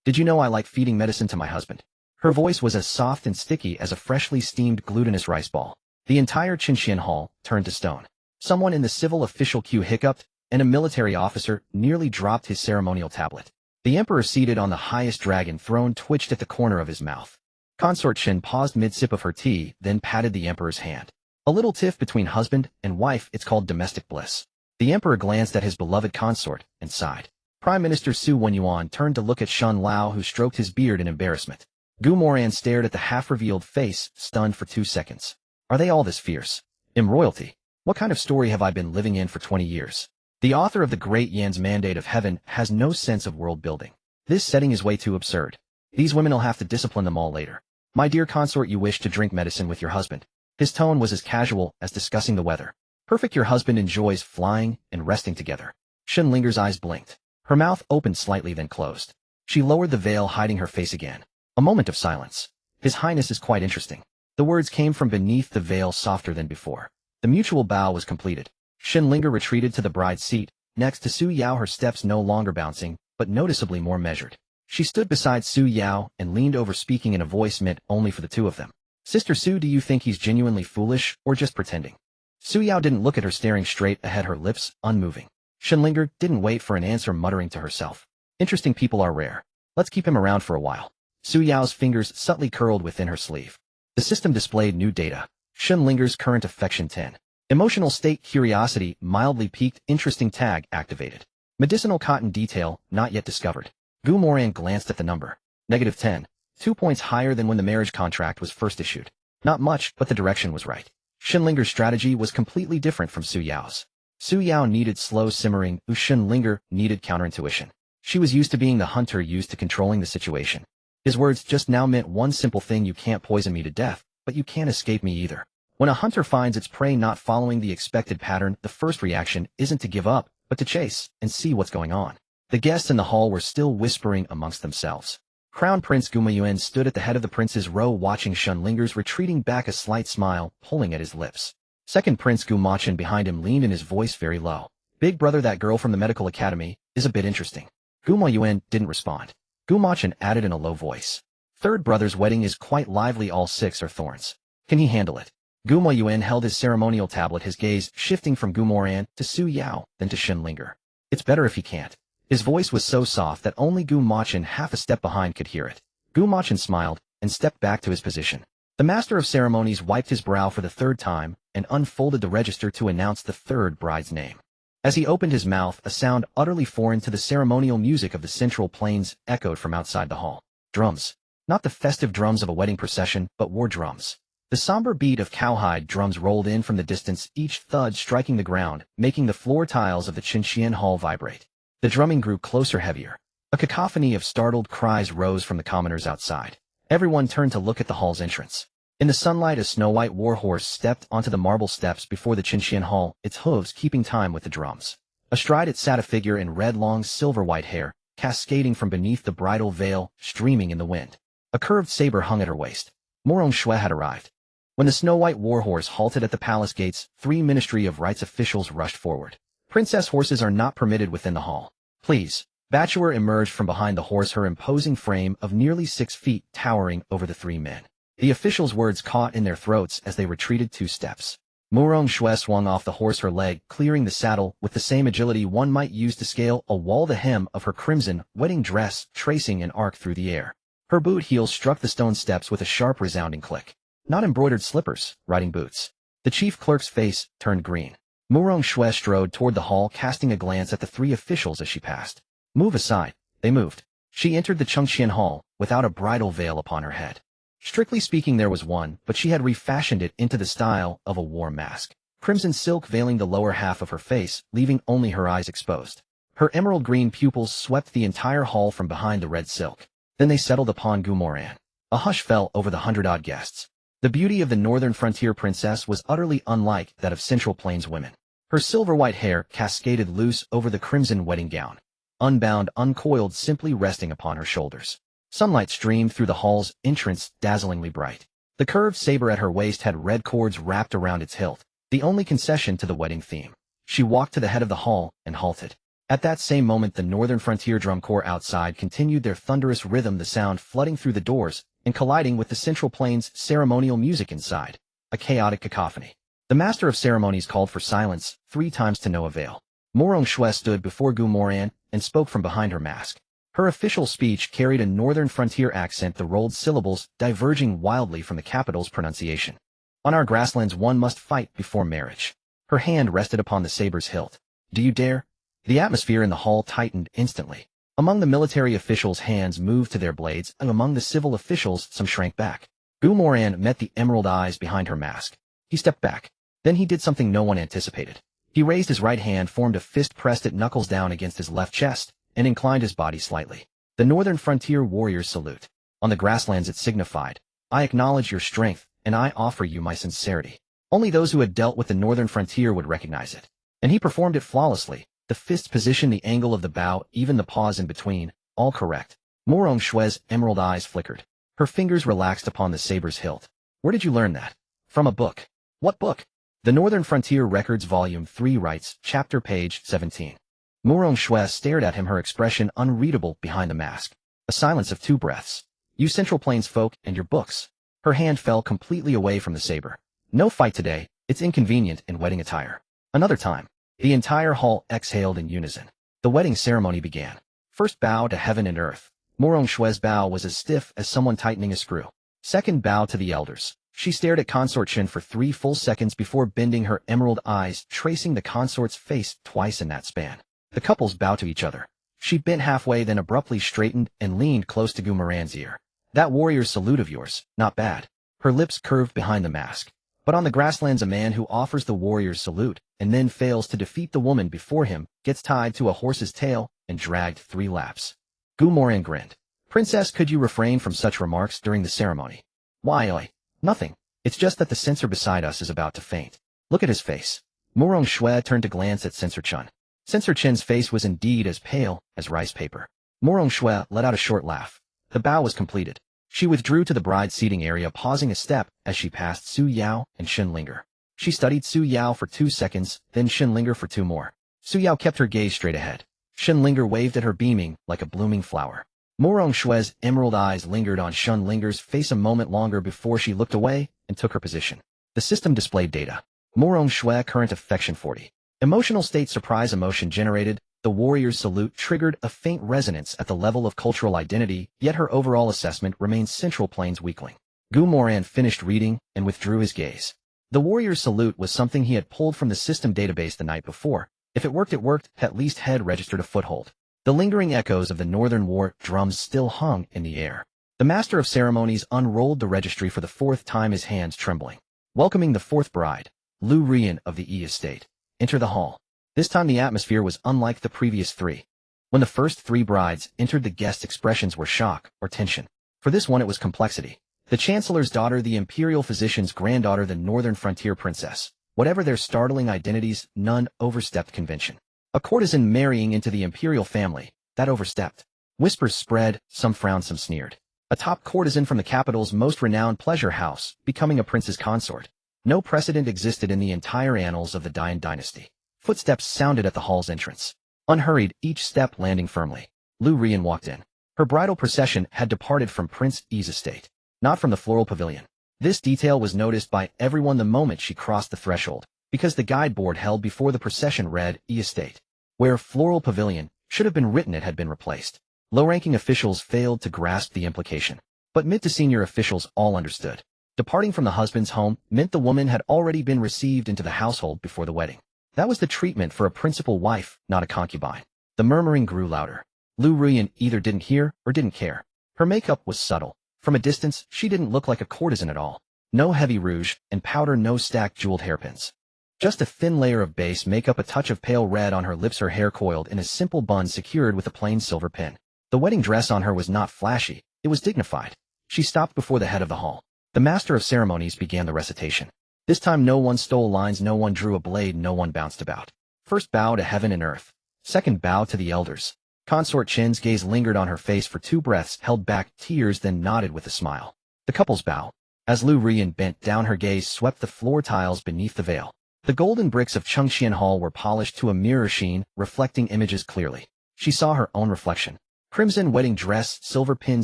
Did you know I like feeding medicine to my husband? Her voice was as soft and sticky as a freshly steamed glutinous rice ball. The entire Qinxian hall turned to stone. Someone in the civil official queue hiccuped, and a military officer nearly dropped his ceremonial tablet. The emperor seated on the highest dragon throne twitched at the corner of his mouth. Consort Chen paused mid-sip of her tea, then patted the emperor's hand. A little tiff between husband and wife, it's called domestic bliss. The emperor glanced at his beloved consort and sighed. Prime Minister Su Yuan turned to look at Shun Lao, who stroked his beard in embarrassment. Moran stared at the half-revealed face, stunned for 2 seconds. Are they all this fierce? In royalty? What kind of story have I been living in for 20 years? The author of the Great Yan's Mandate of Heaven has no sense of world building. This setting is way too absurd. These women'll have to discipline them all later. My dear consort, you wish to drink medicine with your husband. His tone was as casual as discussing the weather. Perfect, your husband enjoys flying and resting together. Shenlinger's eyes blinked. Her mouth opened slightly, then closed. She lowered the veil, hiding her face again. A moment of silence. His Highness is quite interesting. The words came from beneath the veil, softer than before. The mutual bow was completed. Shenlinger retreated to the bride's seat, next to Su Yao, her steps no longer bouncing, but noticeably more measured. She stood beside Su Yao and leaned over, speaking in a voice meant only for the two of them. Sister Su, do you think he's genuinely foolish or just pretending? Su Yao didn't look at her, staring straight ahead, her lips unmoving. Shenlinger didn't wait for an answer, muttering to herself. Interesting people are rare. Let's keep him around for a while. Su Yao's fingers subtly curled within her sleeve. The system displayed new data. Shenlinger's current affection 10. Emotional state curiosity mildly piqued, interesting tag activated. Medicinal cotton detail not yet discovered. Moran glanced at the number. -10. 2 points higher than when the marriage contract was first issued. Not much, but the direction was right. Xinlinger's strategy was completely different from Su Yao's. Su Yao needed slow simmering, Xinlinger needed counterintuition. She was used to being the hunter used to controlling the situation. His words just now meant one simple thing: you can't poison me to death, but you can't escape me either. When a hunter finds its prey not following the expected pattern, the first reaction isn't to give up, but to chase and see what's going on. The guests in the hall were still whispering amongst themselves. Crown Prince Gumayuan stood at the head of the prince's row watching Xinlinger's retreating back, a slight smile pulling at his lips. Second Prince Gumachan behind him leaned in, his voice very low. Big brother, that girl from the medical academy is a bit interesting. Gumayuan didn't respond. Gumachan added in a low voice. Third brother's wedding is quite lively, all six are thorns. Can he handle it? Gumayuan held his ceremonial tablet, his gaze shifting from Moran to Su Yao, then to Xinlinger. It's better if he can't. His voice was so soft that only Gumachan, half a step behind, could hear it. Gumachan smiled and stepped back to his position. The master of ceremonies wiped his brow for the third time and unfolded the register to announce the third bride's name. As he opened his mouth, a sound utterly foreign to the ceremonial music of the Central Plains echoed from outside the hall. Drums. Not the festive drums of a wedding procession, but war drums. The somber beat of cowhide drums rolled in from the distance, each thud striking the ground, making the floor tiles of the Qinxian hall vibrate. The drumming grew closer, heavier. A cacophony of startled cries rose from the commoners outside. Everyone turned to look at the hall's entrance. In the sunlight, a snow-white warhorse stepped onto the marble steps before the Qinxian hall, its hooves keeping time with the drums. Astride it sat a figure in red, long silver-white hair, cascading from beneath the bridal veil, streaming in the wind. A curved saber hung at her waist. Moran Shui had arrived. When the snow-white warhorse halted at the palace gates, 3 Ministry of Rites officials rushed forward. Princess horses are not permitted within the hall. Please. Bachelor emerged from behind the horse, her imposing frame of nearly 6 feet towering over the 3 men. The officials' words caught in their throats as they retreated 2 steps. Moran Shui swung off the horse, her leg clearing the saddle with the same agility one might use to scale a wall, the hem of her crimson wedding dress tracing an arc through the air. Her boot heels struck the stone steps with a sharp resounding click. Not embroidered slippers, riding boots. The chief clerk's face turned green. Moran Shui strode toward the hall, casting a glance at the 3 officials as she passed. Move aside. They moved. She entered the Chengxian hall without a bridal veil upon her head. Strictly speaking, there was one, but she had refashioned it into the style of a war mask. Crimson silk veiling the lower half of her face, leaving only her eyes exposed. Her emerald green pupils swept the entire hall from behind the red silk. Then they settled upon Moran. A hush fell over the 100-odd guests. The beauty of the northern frontier princess was utterly unlike that of Central Plains women. Her silver-white hair cascaded loose over the crimson wedding gown. Unbound, uncoiled, simply resting upon her shoulders. Sunlight streamed through the hall's entrance, dazzlingly bright. The curved saber at her waist had red cords wrapped around its hilt, the only concession to the wedding theme. She walked to the head of the hall and halted. At that same moment, the northern frontier drum corps outside continued their thunderous rhythm, the sound flooding through the doors and colliding with the Central Plains ceremonial music inside. A chaotic cacophony. The master of ceremonies called for silence 3 times to no avail. Moran Shui stood before Moran and spoke from behind her mask. Her official speech carried a northern frontier accent, the rolled syllables diverging wildly from the capital's pronunciation. On our grasslands one must fight before marriage. Her hand rested upon the saber's hilt. Do you dare? The atmosphere in the hall tightened instantly. Among the military officials, hands moved to their blades, and among the civil officials some shrank back. Moran met the emerald eyes behind her mask. He stepped back. Then he did something no one anticipated. He raised his right hand, formed a fist, pressed it knuckles down against his left chest, and inclined his body slightly. The northern frontier warriors salute. On the grasslands it signified, I acknowledge your strength, and I offer you my sincerity. Only those who had dealt with the northern frontier would recognize it. And he performed it flawlessly. The fist position, the angle of the bow, even the pause in between, all correct. Moran Shui's emerald eyes flickered. Her fingers relaxed upon the saber's hilt. Where did you learn that? From a book. What book? The Northern Frontier Records Volume 3 writes, chapter page 17. Moran Shui stared at him, her expression unreadable behind the mask. A silence of 2 breaths. You Central Plains folk and your books. Her hand fell completely away from the saber. No fight today, it's inconvenient in wedding attire. Another time. The entire hall exhaled in unison. The wedding ceremony began. First bow to heaven and earth. Moran Shui's bow was as stiff as someone tightening a screw. Second bow to the elders. She stared at Consort Shin for 3 full seconds before bending her emerald eyes, tracing the consort's face twice in that span. The couples bowed to each other. She bent halfway, then abruptly straightened and leaned close to Moran's ear. That warrior's salute of yours, not bad. Her lips curved behind the mask. But on the grasslands, a man who offers the warrior's salute and then fails to defeat the woman before him gets tied to a horse's tail and dragged 3 laps. Moran grinned. Princess, could you refrain from such remarks during the ceremony? Why, nothing. It's just that the censor beside us is about to faint. Look at his face. Moran Shui turned to glance at Censor Chun. Censor Chen's face was indeed as pale as rice paper. Moran Shui let out a short laugh. The bow was completed. She withdrew to the bride's seating area, pausing a step as she passed Su Yao and Shinlinger. She studied Su Yao for 2 seconds, then Shinlinger for 2 more. Su Yao kept her gaze straight ahead. Shinlinger waved at her, beaming like a blooming flower. Moran Shui's emerald eyes lingered on Shinlinger's face a moment longer before she looked away and took her position. The system displayed data. Moran Shui current affection 40. Emotional state surprise emotion generated. The warrior's salute triggered a faint resonance at the level of cultural identity, yet her overall assessment remains Central Plains weakling. Moran finished reading and withdrew his gaze. The warrior's salute was something he had pulled from the system database the night before. If it worked, at least had registered a foothold. The lingering echoes of the Northern War drums still hung in the air. The master of ceremonies unrolled the registry for the 4th time, his hands trembling. Welcoming the 4th bride, Lu Rian of the E Estate. Enter the hall. This time the atmosphere was unlike the previous 3. When the first 3 brides entered, the guests' expressions were shock or tension. For this one it was complexity. The Chancellor's daughter, the Imperial Physician's granddaughter, the Northern Frontier Princess. Whatever their startling identities, none overstepped convention. A courtesan marrying into the Imperial family, that overstepped. Whispers spread, some frowned, some sneered. A top courtesan from the capital's most renowned pleasure house, becoming a prince's consort. No precedent existed in the entire annals of the Dian dynasty. Footsteps sounded at the hall's entrance. Unhurried, each step landing firmly. Lu Rian walked in. Her bridal procession had departed from Prince Yi's estate, not from the floral pavilion. This detail was noticed by everyone the moment she crossed the threshold, because the guide board held before the procession read Yi Estate. Where floral pavilion should have been written, it had been replaced. Low-ranking officials failed to grasp the implication, but mid to senior officials all understood. Departing from the husband's home meant the woman had already been received into the household before the wedding. That was the treatment for a principal wife, not a concubine. The murmuring grew louder. Lu Rian either didn't hear or didn't care. Her makeup was subtle. From a distance, she didn't look like a courtesan at all. No heavy rouge and powder, no stacked jeweled hairpins. Just a thin layer of base makeup, a touch of pale red on her lips, her hair coiled in a simple bun secured with a plain silver pin. The wedding dress on her was not flashy, it was dignified. She stopped before the head of the hall. The master of ceremonies began the recitation. This time no one stole lines, no one drew a blade, no one bounced about. First bow to heaven and earth. Second bow to the elders. Consort Chen's gaze lingered on her face for 2 breaths, held back tears, then nodded with a smile. The couple's bow. As Lu Rian bent down, her gaze swept the floor tiles beneath the veil. The golden bricks of Chengxian Hall were polished to a mirror sheen, reflecting images clearly. She saw her own reflection. Crimson wedding dress, silver pin,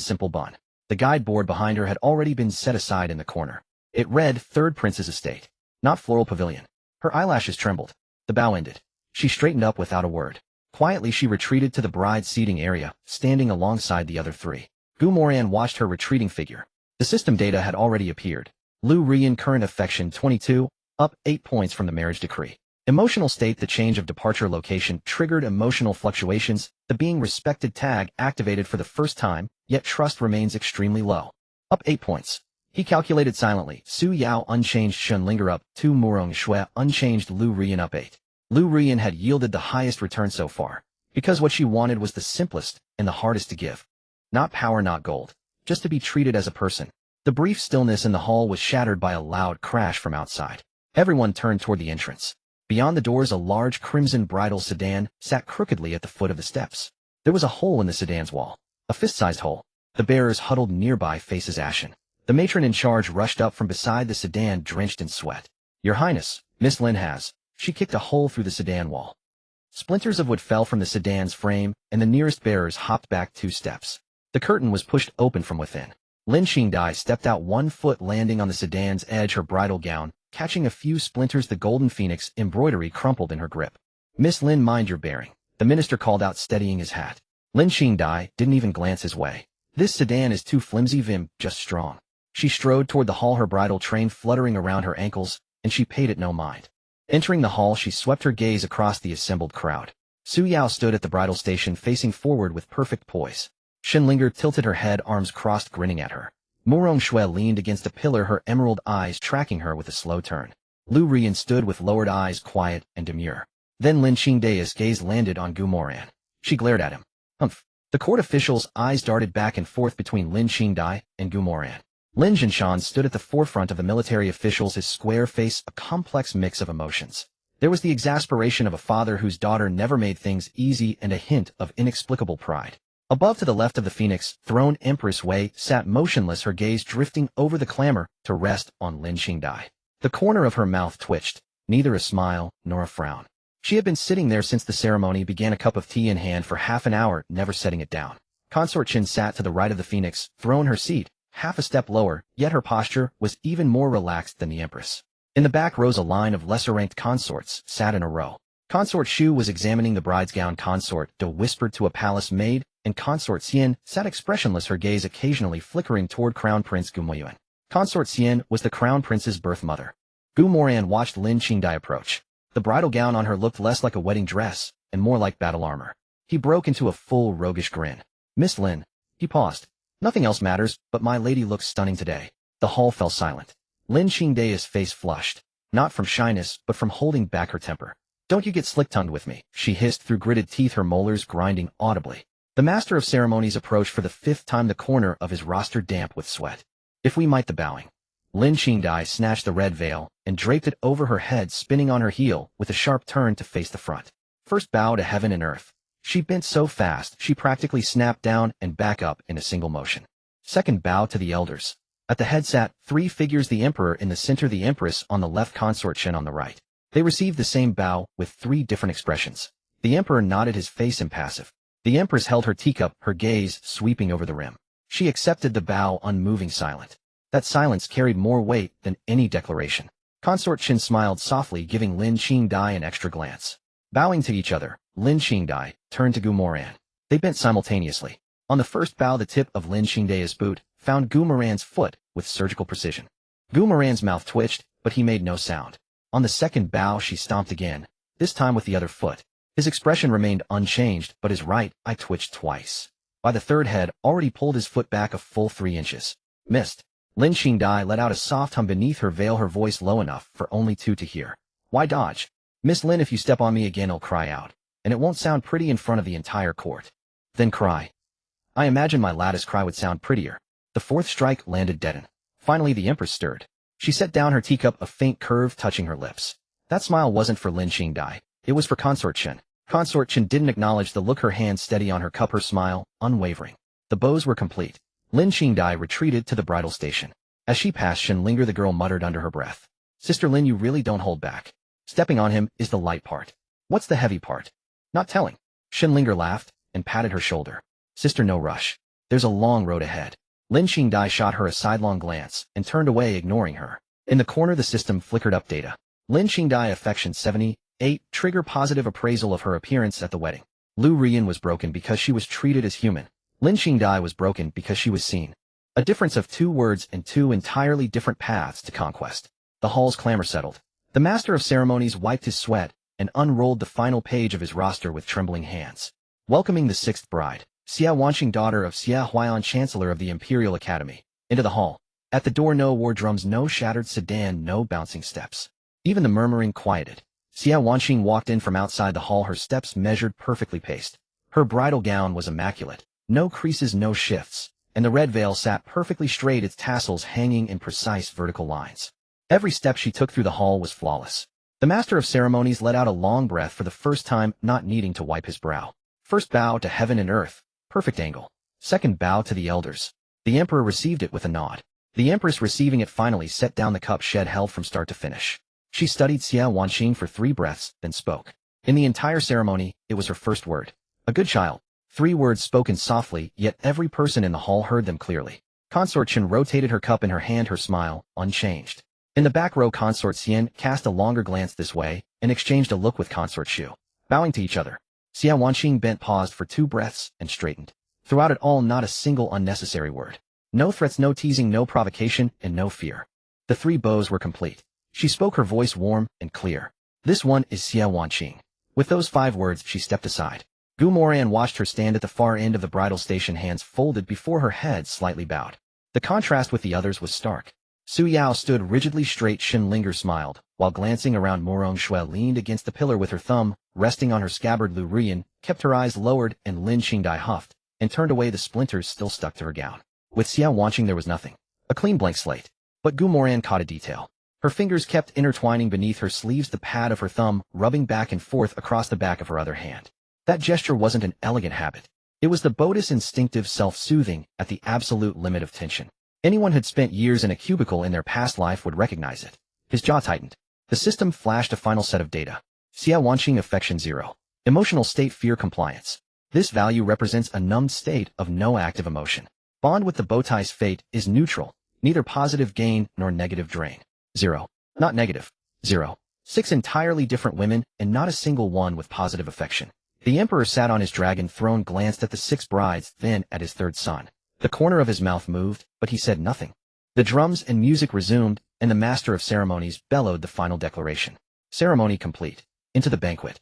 simple bun. The guide board behind her had already been set aside in the corner. It read 3rd Prince's Estate, not floral pavilion. Her eyelashes trembled. The bow ended. She straightened up without a word. Quietly she retreated to the bride's seating area, standing alongside the other 3. Moran watched her retreating figure. The system data had already appeared. Lu Rian current affection 22, up 8 points from the marriage decree. Emotional state, the change of departure location triggered emotional fluctuations. The being respected tag activated for the first time, yet trust remains extremely low. Up 8 points. He calculated silently. Su Yao unchanged, Shinlinger up 2, Moran Shui unchanged, Lu Rian up 8. Lu Rian had yielded the highest return so far, because what she wanted was the simplest and the hardest to give. Not power, not gold, just to be treated as a person. The brief stillness in the hall was shattered by a loud crash from outside. Everyone turned toward the entrance. Beyond the doors, a large crimson bridal sedan sat crookedly at the foot of the steps. There was a hole in the sedan's wall, a fist-sized hole. The bearers huddled nearby, faces ashen. The matron in charge rushed up from beside the sedan, drenched in sweat. Your Highness, Miss Lin has. She kicked a hole through the sedan wall. Splinters of wood fell from the sedan's frame, and the nearest bearers hopped back 2 steps. The curtain was pushed open from within. Lin Qingdai stepped out, 1 foot landing on the sedan's edge, her bridal gown catching a few splinters, the golden phoenix embroidery crumpled in her grip. Miss Lin, mind your bearing, the minister called out, steadying his hat. Lin Qingdai didn't even glance his way. This sedan is too flimsy, Vim, just strong. She strode toward the hall, her bridal train fluttering around her ankles, and she paid it no mind. Entering the hall, she swept her gaze across the assembled crowd. Su Yao stood at the bridal station, facing forward with perfect poise. Shinlinger tilted her head, arms crossed, grinning at her. Moran Shui leaned against a pillar, her emerald eyes tracking her with a slow turn. Lu Rian stood with lowered eyes, quiet and demure. Then Lin Qingdai's gaze landed on Gu Moran. She glared at him. Humph. The court official's eyes darted back and forth between Lin Qingdai and Gu Moran. Lin Jinshan stood at the forefront of the military officials, his square face a complex mix of emotions. There was the exasperation of a father whose daughter never made things easy and a hint of inexplicable pride. Above to the left of the Phoenix, throned Empress Wei sat motionless, her gaze drifting over the clamor to rest on Lin Qingdai. The corner of her mouth twitched, neither a smile nor a frown. She had been sitting there since the ceremony began, a cup of tea in hand for half an hour, never setting it down. Consort Qin sat to the right of the Phoenix, thrown her seat, half a step lower, yet her posture was even more relaxed than the Empress. In the back rose a line of lesser-ranked consorts, sat in a row. Consort Shu was examining the bride's gown. Consort Do whispered to a palace maid, and Consort Xian sat expressionless, her gaze occasionally flickering toward Crown Prince Gu Moyuan. Consort Xian was the Crown Prince's birth mother. Gu Moran watched Lin Qingdai approach. The bridal gown on her looked less like a wedding dress, and more like battle armor. He broke into a full roguish grin. Miss Lin. He paused. Nothing else matters, but my lady looks stunning today. The hall fell silent. Lin Qingdai's face flushed. Not from shyness, but from holding back her temper. Don't you get slick-tongued with me, she hissed through gritted teeth, her molars grinding audibly. The master of ceremonies approached for the 5th time, the corner of his roster damp with sweat. If we might, the bowing. Lin Qingdai snatched the red veil and draped it over her head, spinning on her heel with a sharp turn to face the front. First bow to heaven and earth. She bent so fast she practically snapped down and back up in a single motion. Second bow to the elders. At the head sat 3 figures, the emperor in the center, the empress on the left, Consort Qin on the right. They received the same bow with 3 different expressions. The emperor nodded, his face impassive. The empress held her teacup, her gaze sweeping over the rim. She accepted the bow, unmoving, silent. That silence carried more weight than any declaration. Consort Qin smiled softly, giving Lin Qingdai an extra glance. Bowing to each other, Lin Qingdai turned to Gu Moran. They bent simultaneously. On the first bow, the tip of Lin Qingdai's boot found Gu Moran's foot with surgical precision. Gu Moran's mouth twitched, but he made no sound. On the second bow, she stomped again, this time with the other foot. His expression remained unchanged, but his right eye twitched twice. By the third, head already pulled his foot back a full 3 inches. Missed. Lin Qingdai let out a soft hum beneath her veil, her voice low enough for only 2 to hear. Why dodge? Miss Lin, if you step on me again, I'll cry out. And it won't sound pretty in front of the entire court. Then cry. I imagine my lattice cry would sound prettier. The 4th strike landed deadened. Finally, the empress stirred. She set down her teacup, a faint curve touching her lips. That smile wasn't for Lin Qingdai. It was for Consort Qin. Consort Qin didn't acknowledge the look, her hand steady on her cup, her smile unwavering. The bows were complete. Lin Qingdai retreated to the bridal station. As she passed Shenlinger, the girl muttered under her breath. Sister Lin, you really don't hold back. Stepping on him is the light part. What's the heavy part? Not telling. Shenlinger laughed and patted her shoulder. Sister, no rush. There's a long road ahead. Lin Qingdai shot her a sidelong glance and turned away, ignoring her. In the corner, the system flickered up data. Lin Qingdai affection 78, trigger positive appraisal of her appearance at the wedding. Lu Rian was broken because she was treated as human. Lin Qingdai was broken because she was seen. A difference of 2 words and 2 entirely different paths to conquest. The hall's clamor settled. The master of ceremonies wiped his sweat and unrolled the final page of his roster with trembling hands. Welcoming the 6th bride, Xia Wanqing, daughter of Xia Huaian, Chancellor of the Imperial Academy, into the hall. At the door, no war drums, no shattered sedan, no bouncing steps. Even the murmuring quieted. Xia Wanqing walked in from outside the hall, her steps measured, perfectly paced. Her bridal gown was immaculate. No creases, no shifts. And the red veil sat perfectly straight, its tassels hanging in precise vertical lines. Every step she took through the hall was flawless. The master of ceremonies let out a long breath for the first time, not needing to wipe his brow. First bow to heaven and earth, perfect angle. Second bow to the elders. The emperor received it with a nod. The empress, receiving it, finally set down the cup she had held from start to finish. She studied Xia Wanqing for 3 breaths, then spoke. In the entire ceremony, it was her first word. A good child. 3 words spoken softly, yet every person in the hall heard them clearly. Consort Qin rotated her cup in her hand, her smile unchanged. In the back row, Consort Xian cast a longer glance this way and exchanged a look with Consort Shu. Bowing to each other, Xia Wanqing bent, paused for 2 breaths, and straightened. Throughout it all, not a single unnecessary word. No threats, no teasing, no provocation, and no fear. The 3 bows were complete. She spoke, her voice warm and clear. This one is Xia Wanqing. With those 5 words, she stepped aside. Gu Moran watched her stand at the far end of the bridal station, hands folded before her head, slightly bowed. The contrast with the others was stark. Su Yao stood rigidly straight. Linger smiled, while glancing around. Moran leaned against the pillar with her thumb resting on her scabbard. Lu Rian kept her eyes lowered, and Lin Qingdai huffed and turned away, the splinters still stuck to her gown. With Xiao Wanqing there was nothing. A clean blank slate. But Gu Moran caught a detail. Her fingers kept intertwining beneath her sleeves, the pad of her thumb rubbing back and forth across the back of her other hand. That gesture wasn't an elegant habit. It was the Buddhist instinctive self-soothing at the absolute limit of tension. Anyone who'd spent years in a cubicle in their past life would recognize it. His jaw tightened. The system flashed a final set of data. Xiao Wanqing affection 0. Emotional state fear compliance. This value represents a numbed state of no active emotion. Bond with the bowtie's fate is neutral, neither positive gain nor negative drain. 0. Not negative. 0. 6 entirely different women, and not a single one with positive affection. The emperor sat on his dragon throne, glanced at the 6 brides, then at his third son. The corner of his mouth moved, but he said nothing. The drums and music resumed, and the master of ceremonies bellowed the final declaration. Ceremony complete. Into the banquet.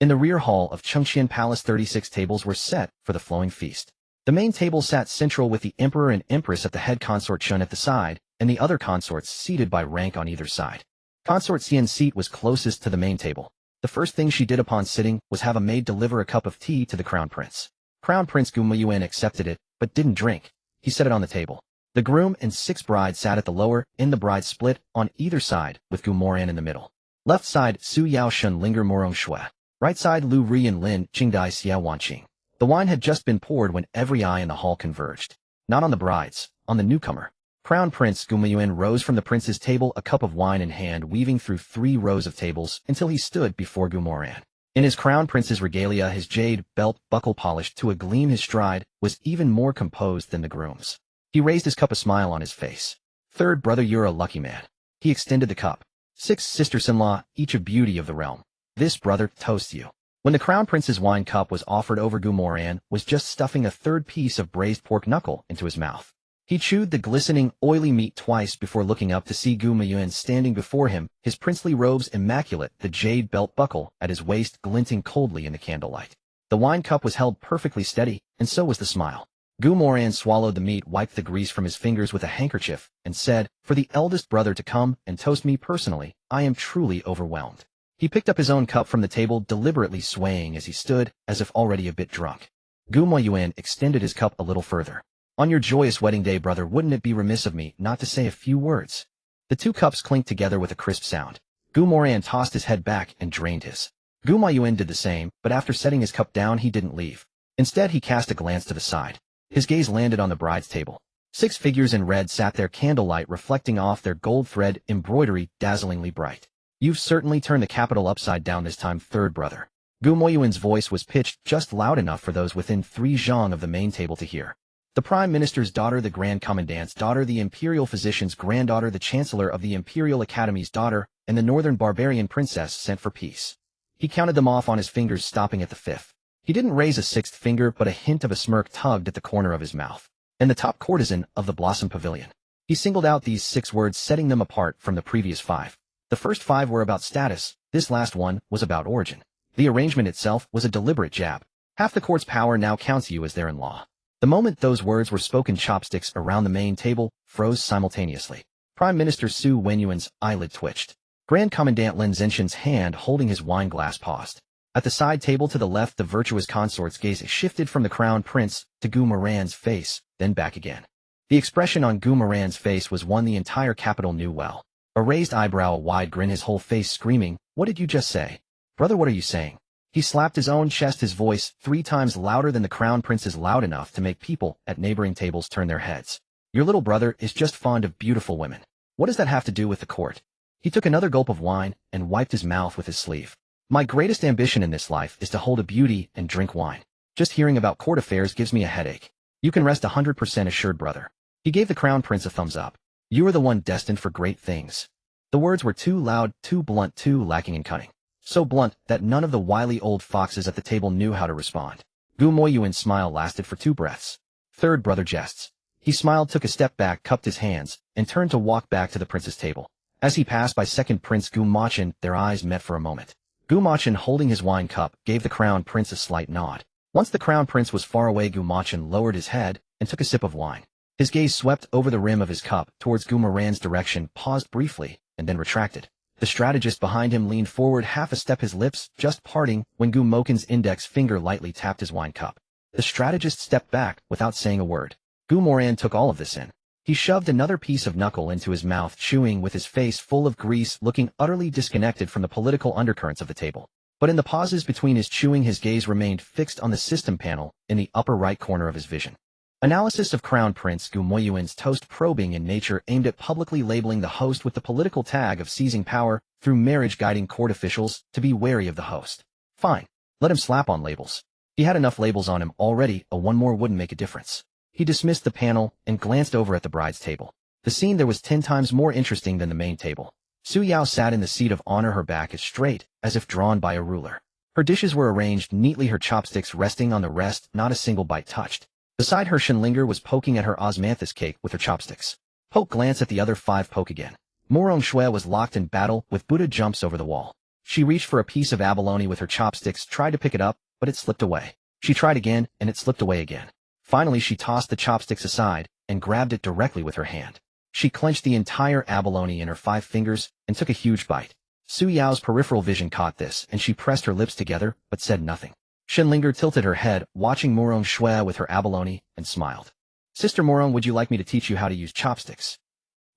In the rear hall of Chengqian Palace, 36 tables were set for the flowing feast. The main table sat central with the emperor and empress at the head, consort Chun at the side, and the other consorts seated by rank on either side. Consort Xian's seat was closest to the main table. The first thing she did upon sitting was have a maid deliver a cup of tea to the crown prince. Crown Prince Gu Muyuan accepted it, but didn't drink. He set it on the table. The groom and 6 brides sat at the lower end, the brides split on either side, with Gu Moran in the middle. Left side, Su Yao Linger Moran Shui. Right side, Lu Ri and Lin Qingdai Xiao Wanqing. The wine had just been poured when every eye in the hall converged. Not on the brides, on the newcomer. Crown Prince Gu Muyuan rose from the prince's table, a cup of wine in hand, weaving through 3 rows of tables until he stood before Gu Moran. In his crown prince's regalia, his jade belt buckle polished to a gleam, his stride was even more composed than the groom's. He raised his cup, a smile on his face. Third brother, you're a lucky man. He extended the cup. 6 sisters-in-law, each a beauty of the realm. This brother toasts you. When the crown prince's wine cup was offered over, Gu Moran was just stuffing a 3rd piece of braised pork knuckle into his mouth. He chewed the glistening, oily meat twice before looking up to see Gu Muyuan standing before him, his princely robes immaculate, the jade belt buckle at his waist glinting coldly in the candlelight. The wine cup was held perfectly steady, and so was the smile. Gu Moran swallowed the meat, wiped the grease from his fingers with a handkerchief, and said, "For the eldest brother to come and toast me personally, I am truly overwhelmed." He picked up his own cup from the table, deliberately swaying as he stood, as if already a bit drunk. Gu Muyuan extended his cup a little further. "On your joyous wedding day, brother, wouldn't it be remiss of me not to say a few words?" The 2 cups clinked together with a crisp sound. Gu Moran tossed his head back and drained his. Gu Muyuan did the same, but after setting his cup down he didn't leave. Instead he cast a glance to the side. His gaze landed on the bride's table. 6 figures in red sat there, candlelight reflecting off their gold thread embroidery dazzlingly bright. "You've certainly turned the capital upside down this time, third brother." Gu Muyuan's voice was pitched just loud enough for those within 3 zhang of the main table to hear. The Prime Minister's daughter, the Grand Commandant's daughter, the Imperial Physician's granddaughter, the Chancellor of the Imperial Academy's daughter, and the Northern Barbarian Princess sent for peace. He counted them off on his fingers, stopping at the 5th. He didn't raise a 6th finger, but a hint of a smirk tugged at the corner of his mouth. "And the top courtesan of the Blossom Pavilion." He singled out these 6 words, setting them apart from the previous 5. The first 5 were about status, this last one was about origin. The arrangement itself was a deliberate jab. Half the court's power now counts you as their in-law. The moment those words were spoken, chopsticks around the main table froze simultaneously. Prime Minister Su Wenyuan's eyelid twitched. Grand Commandant Lin Zenshin's hand holding his wine glass paused. At the side table to the left, the virtuous consort's gaze shifted from the crown prince to Gu Moran's face, then back again. The expression on Gu Moran's face was one the entire capital knew well. A raised eyebrow, a wide grin, his whole face screaming, "What did you just say? Brother, what are you saying?" He slapped his own chest, his voice 3 times louder than the crown prince's, loud enough to make people at neighboring tables turn their heads. "Your little brother is just fond of beautiful women. What does that have to do with the court?" He took another gulp of wine and wiped his mouth with his sleeve. "My greatest ambition in this life is to hold a beauty and drink wine. Just hearing about court affairs gives me a headache. You can rest 100% assured, brother." He gave the crown prince a thumbs up. "You are the one destined for great things." The words were too loud, too blunt, too lacking in cunning. So blunt that none of the wily old foxes at the table knew how to respond. Gu Moyuan's smile lasted for 2 breaths. "Third brother jests." He smiled, took a step back, cupped his hands, and turned to walk back to the prince's table. As he passed by second Prince Gu Machin, their eyes met for a moment. Gu Machin, holding his wine cup, gave the crown prince a slight nod. Once the crown prince was far away, Gu Machin lowered his head and took a sip of wine. His gaze swept over the rim of his cup towards Moran's direction, paused briefly, and then retracted. The strategist behind him leaned forward half a step, his lips just parting when Moran's index finger lightly tapped his wine cup. The strategist stepped back without saying a word. Moran took all of this in. He shoved another piece of knuckle into his mouth, chewing with his face full of grease, looking utterly disconnected from the political undercurrents of the table. But in the pauses between his chewing, his gaze remained fixed on the system panel in the upper right corner of his vision. Analysis of Crown Prince Moran's toast, probing in nature, aimed at publicly labeling the host with the political tag of seizing power through marriage, guiding court officials to be wary of the host. Fine. Let him slap on labels. He had enough labels on him already, one more wouldn't make a difference. He dismissed the panel and glanced over at the bride's table. The scene there was 10 times more interesting than the main table. Su Yao sat in the seat of honor, her back as straight as if drawn by a ruler. Her dishes were arranged neatly, her chopsticks resting on the rest, not a single bite touched. Beside her, Shinlinger was poking at her osmanthus cake with her chopsticks. Poke, glance at the other 5, poke again. Moran Shui was locked in battle with Buddha, jumps over the wall. She reached for a piece of abalone with her chopsticks, tried to pick it up, but it slipped away. She tried again, and it slipped away again. Finally, she tossed the chopsticks aside and grabbed it directly with her hand. She clenched the entire abalone in her 5 fingers and took a huge bite. Su Yao's peripheral vision caught this, and she pressed her lips together but said nothing. Shinlinger tilted her head, watching Moran Shui with her abalone, and smiled. Sister Moran, would you like me to teach you how to use chopsticks?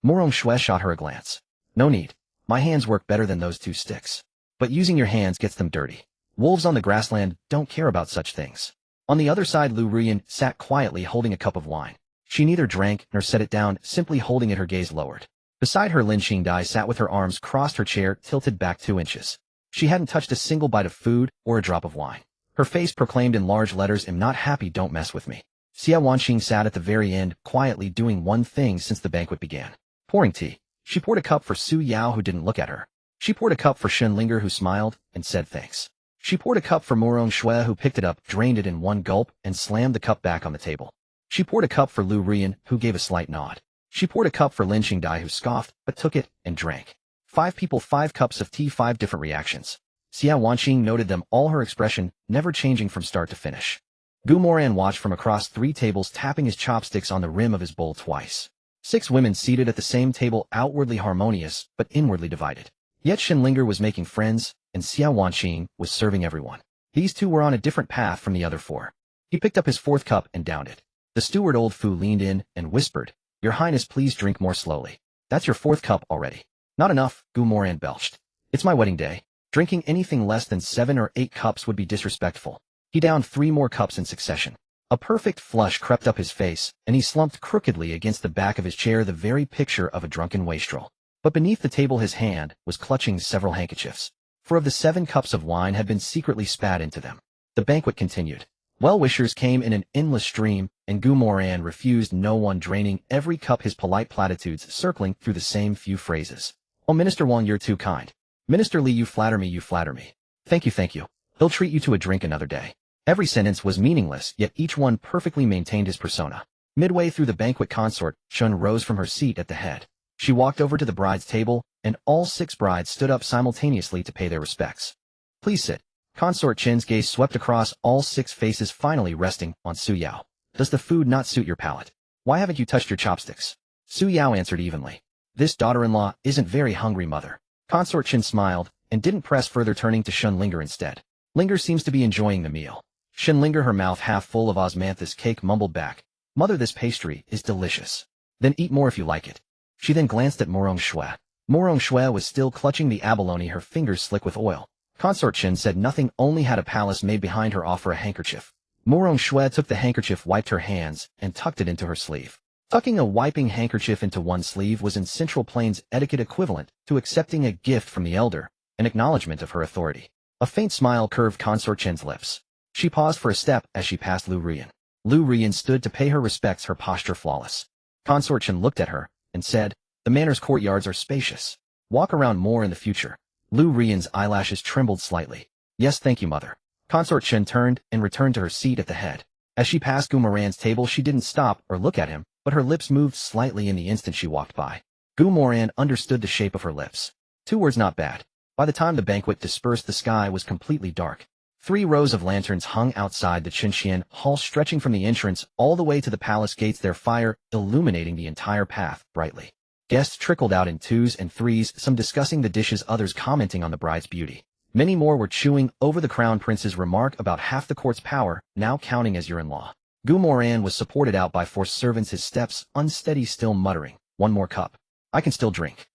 Moran Shui shot her a glance. No need. My hands work better than those 2 sticks. But using your hands gets them dirty. Wolves on the grassland don't care about such things. On the other side, Lu Ruyan sat quietly holding a cup of wine. She neither drank nor set it down, simply holding it, her gaze lowered. Beside her, Lin Qingdai sat with her arms crossed, her chair tilted back 2 inches. She hadn't touched a single bite of food or a drop of wine. Her face proclaimed in large letters, "Am not happy, don't mess with me." Xia Wanqing sat at the very end, quietly doing one thing since the banquet began. Pouring tea. She poured a cup for Su Yao, who didn't look at her. She poured a cup for Shinlinger, who smiled and said thanks. She poured a cup for Moran Shui, who picked it up, drained it in one gulp, and slammed the cup back on the table. She poured a cup for Lu Ruyan, who gave a slight nod. She poured a cup for Lin Qingdai, who scoffed, but took it and drank. 5 people, 5 cups of tea, 5 different reactions. Xia Wanqing noted them all, her expression never changing from start to finish. Moran watched from across 3 tables, tapping his chopsticks on the rim of his bowl twice. 6 women seated at the same table, outwardly harmonious, but inwardly divided. Yet Shinlinger was making friends, and Xia Wanqing was serving everyone. These 2 were on a different path from the other 4. He picked up his 4th cup and downed it. The steward Old Fu leaned in and whispered, "Your Highness, please drink more slowly. That's your 4th cup already." "Not enough," Moran belched. "It's my wedding day. Drinking anything less than 7 or 8 cups would be disrespectful." He downed 3 more cups in succession. A perfect flush crept up his face, and he slumped crookedly against the back of his chair, the very picture of a drunken wastrel. But beneath the table his hand was clutching several handkerchiefs. 4 of the 7 cups of wine had been secretly spat into them. The banquet continued. Well-wishers came in an endless stream, and Moran refused no one, draining every cup, his polite platitudes circling through the same few phrases. "Oh, Minister Wang, you're too kind. Minister Li, you flatter me, you flatter me. Thank you, thank you. He'll treat you to a drink another day." Every sentence was meaningless, yet each one perfectly maintained his persona. Midway through the banquet, consort Shun rose from her seat at the head. She walked over to the bride's table, and all 6 brides stood up simultaneously to pay their respects. "Please sit." Consort Chen's gaze swept across all 6 faces, finally resting on Su Yao. "Does the food not suit your palate? Why haven't you touched your chopsticks?" Su Yao answered evenly. "This daughter-in-law isn't very hungry, mother." Consort Chen smiled, and didn't press further, turning to Shinlinger instead. "Linger seems to be enjoying the meal." Shinlinger, her mouth half full of osmanthus cake, mumbled back, "Mother, this pastry is delicious." "Then eat more if you like it." She then glanced at Moran Shui. Moran Shui was still clutching the abalone, her fingers slick with oil. Consort Chen said nothing, only had a palace maid behind her offer a handkerchief. Moran Shui took the handkerchief, wiped her hands, and tucked it into her sleeve. Tucking a wiping handkerchief into one sleeve was in Central Plains etiquette equivalent to accepting a gift from the elder, an acknowledgement of her authority. A faint smile curved Consort Chen's lips. She paused for a step as she passed Lu Ruyan. Lu Ruyan stood to pay her respects, her posture flawless. Consort Chen looked at her and said, "The manor's courtyards are spacious. Walk around more in the future." Lu Ruyan's eyelashes trembled slightly. "Yes, thank you, mother." Consort Chen turned and returned to her seat at the head. As she passed Moran's table, she didn't stop or look at him, but her lips moved slightly in the instant she walked by. Moran understood the shape of her lips. 2 words, not bad. By the time the banquet dispersed, the sky was completely dark. 3 rows of lanterns hung outside the Qinxian hall, stretching from the entrance all the way to the palace gates, their fire illuminating the entire path brightly. Guests trickled out in 2s and 3s, some discussing the dishes, others commenting on the bride's beauty. Many more were chewing over the crown prince's remark about half the court's power now counting as your in-law. Moran was supported out by 4 servants, his steps unsteady, still muttering, "One more cup. I can still drink."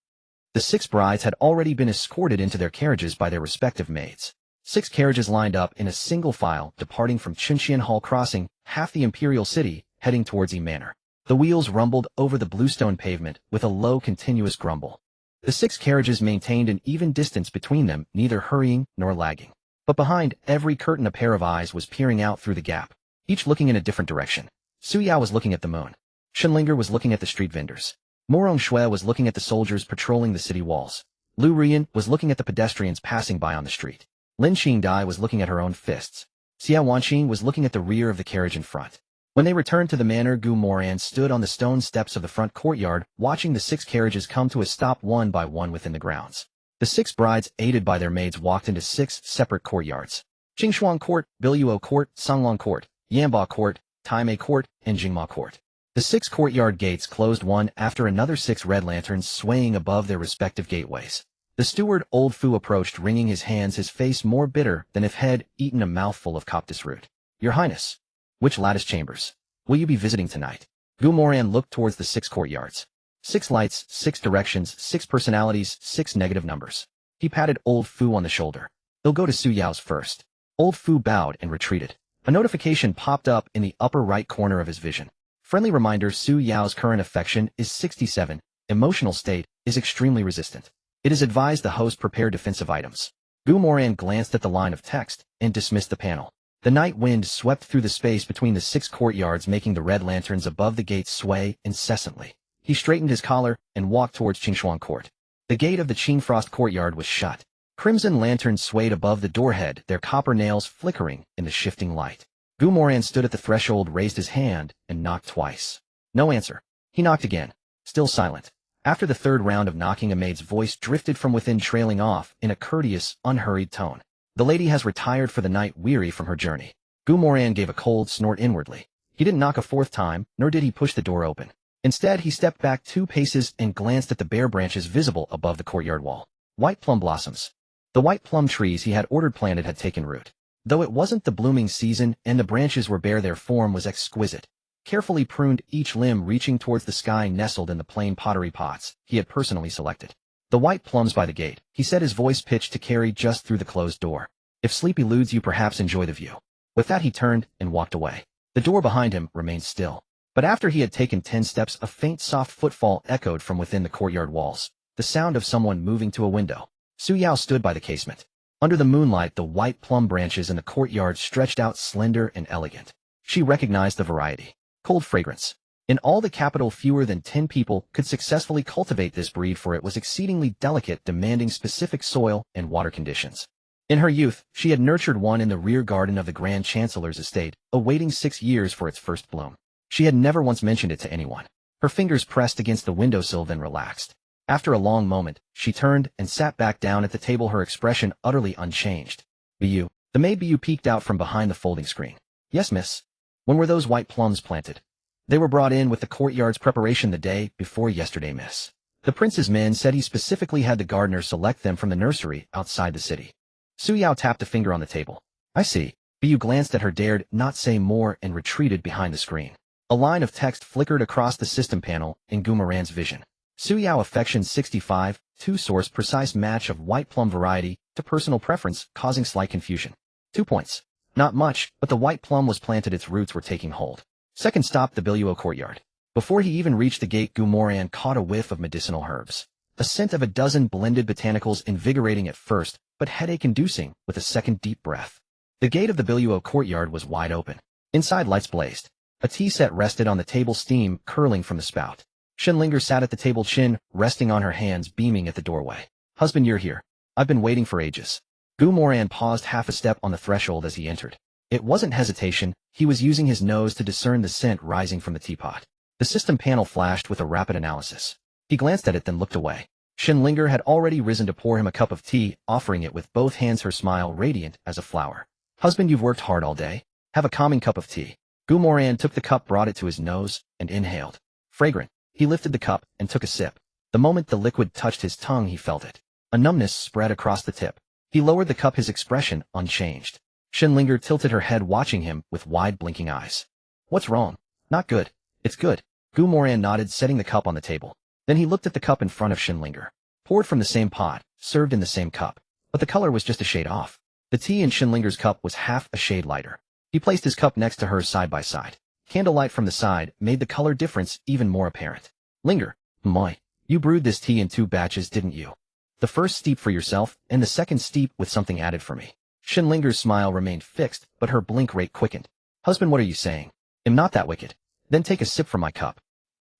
The 6 brides had already been escorted into their carriages by their respective maids. 6 carriages lined up in a single file, departing from Qinxian Hall, crossing half the imperial city, heading towards Yi Manor. The wheels rumbled over the bluestone pavement with a low, continuous grumble. The 6 carriages maintained an even distance between them, neither hurrying nor lagging. But behind every curtain a pair of eyes was peering out through the gap, each looking in a different direction. Su Yao was looking at the moon. Shenlinger was looking at the street vendors. Moran was looking at the soldiers patrolling the city walls. Lu Rian was looking at the pedestrians passing by on the street. Lin Qingdai was looking at her own fists. Xia Wanqing was looking at the rear of the carriage in front. When they returned to the manor, Moran stood on the stone steps of the front courtyard, watching the 6 carriages come to a stop one by one within the grounds. The 6 brides, aided by their maids, walked into 6 separate courtyards: Jingshuang Court, Biluo Court, Songlong Court, Yanba Court, Taimei Court, and Jingma Court. The 6 courtyard gates closed one after another, 6 red lanterns swaying above their respective gateways. The steward, Old Fu, approached, wringing his hands, his face more bitter than if had eaten a mouthful of coptis root. "Your Highness, which lattice chambers will you be visiting tonight?" Moran looked towards the 6 courtyards. 6 lights, 6 directions, 6 personalities, 6 negative numbers. He patted Old Fu on the shoulder. "They'll go to Su Yao's first." Old Fu bowed and retreated. A notification popped up in the upper right corner of his vision. Friendly reminder: Su Yao's current affection is 67. Emotional state is extremely resistant. It is advised the host prepare defensive items. Moran glanced at the line of text and dismissed the panel. The night wind swept through the space between the 6 courtyards, making the red lanterns above the gates sway incessantly. He straightened his collar and walked towards Qingshuang Court. The gate of the Qingfrost courtyard was shut. Crimson lanterns swayed above the doorhead, their copper nails flickering in the shifting light. Moran stood at the threshold, raised his hand, and knocked twice. No answer. He knocked again. Still silent. After the 3rd round of knocking, a maid's voice drifted from within, trailing off in a courteous, unhurried tone. "The lady has retired for the night, weary from her journey." Moran gave a cold snort inwardly. He didn't knock a 4th time, nor did he push the door open. Instead, he stepped back 2 paces and glanced at the bare branches visible above the courtyard wall. White plum blossoms. The white plum trees he had ordered planted had taken root. Though it wasn't the blooming season and the branches were bare, their form was exquisite. Carefully pruned, each limb reaching towards the sky, nestled in the plain pottery pots he had personally selected. "The white plums by the gate," he said, his voice pitched to carry just through the closed door. "If sleep eludes you, perhaps enjoy the view." With that, he turned and walked away. The door behind him remained still. But after he had taken 10 steps, a faint, soft footfall echoed from within the courtyard walls, the sound of someone moving to a window. Su Yao stood by the casement. Under the moonlight, the white plum branches in the courtyard stretched out, slender and elegant. She recognized the variety. Cold fragrance. In all the capital, fewer than 10 people could successfully cultivate this breed, for it was exceedingly delicate, demanding specific soil and water conditions. In her youth, she had nurtured one in the rear garden of the Grand Chancellor's estate, awaiting 6 years for its first bloom. She had never once mentioned it to anyone. Her fingers pressed against the windowsill, then relaxed. After a long moment, she turned and sat back down at the table, her expression utterly unchanged. "Bu." The maid Bu peeked out from behind the folding screen. "Yes, miss." "When were those white plums planted?" "They were brought in with the courtyard's preparation the day before yesterday, miss. The prince's men said he specifically had the gardener select them from the nursery outside the city." Su Yao tapped a finger on the table. "I see." Bu glanced at her, dared not say more, and retreated behind the screen. A line of text flickered across the system panel in Moran's vision. Su Yao affection 65, to source precise match of white plum variety to personal preference, causing slight confusion. 2 points. Not much, but the white plum was planted, its roots were taking hold. Second stop, the Biluo courtyard. Before he even reached the gate, Moran caught a whiff of medicinal herbs. A scent of a dozen blended botanicals, invigorating at first, but headache-inducing with a second deep breath. The gate of the Biluo courtyard was wide open. Inside, lights blazed. A tea set rested on the table, steam curling from the spout. Shenlinger sat at the table, chin resting on her hands, beaming at the doorway. "Husband, you're here. I've been waiting for ages." Moran paused half a step on the threshold as he entered. It wasn't hesitation, he was using his nose to discern the scent rising from the teapot. The system panel flashed with a rapid analysis. He glanced at it, then looked away. Shenlinger had already risen to pour him a cup of tea, offering it with both hands, her smile radiant as a flower. Husband, you've worked hard all day. Have a calming cup of tea. Moran took the cup, brought it to his nose, and inhaled. Fragrant. He lifted the cup and took a sip. The moment the liquid touched his tongue, he felt it. A numbness spread across the tip. He lowered the cup, his expression unchanged. Shinlinger tilted her head, watching him with wide blinking eyes. What's wrong? Not good. It's good. Moran nodded, setting the cup on the table. Then he looked at the cup in front of Shinlinger. Poured from the same pot, served in the same cup. But the color was just a shade off. The tea in Shinlinger's cup was half a shade lighter. He placed his cup next to hers side by side. Candlelight from the side made the color difference even more apparent. Linger. My. You brewed this tea in 2 batches, didn't you? The first steep for yourself, and the second steep with something added for me. Shinlinger's smile remained fixed, but her blink rate quickened. Husband, what are you saying? I'm not that wicked. Then take a sip from my cup.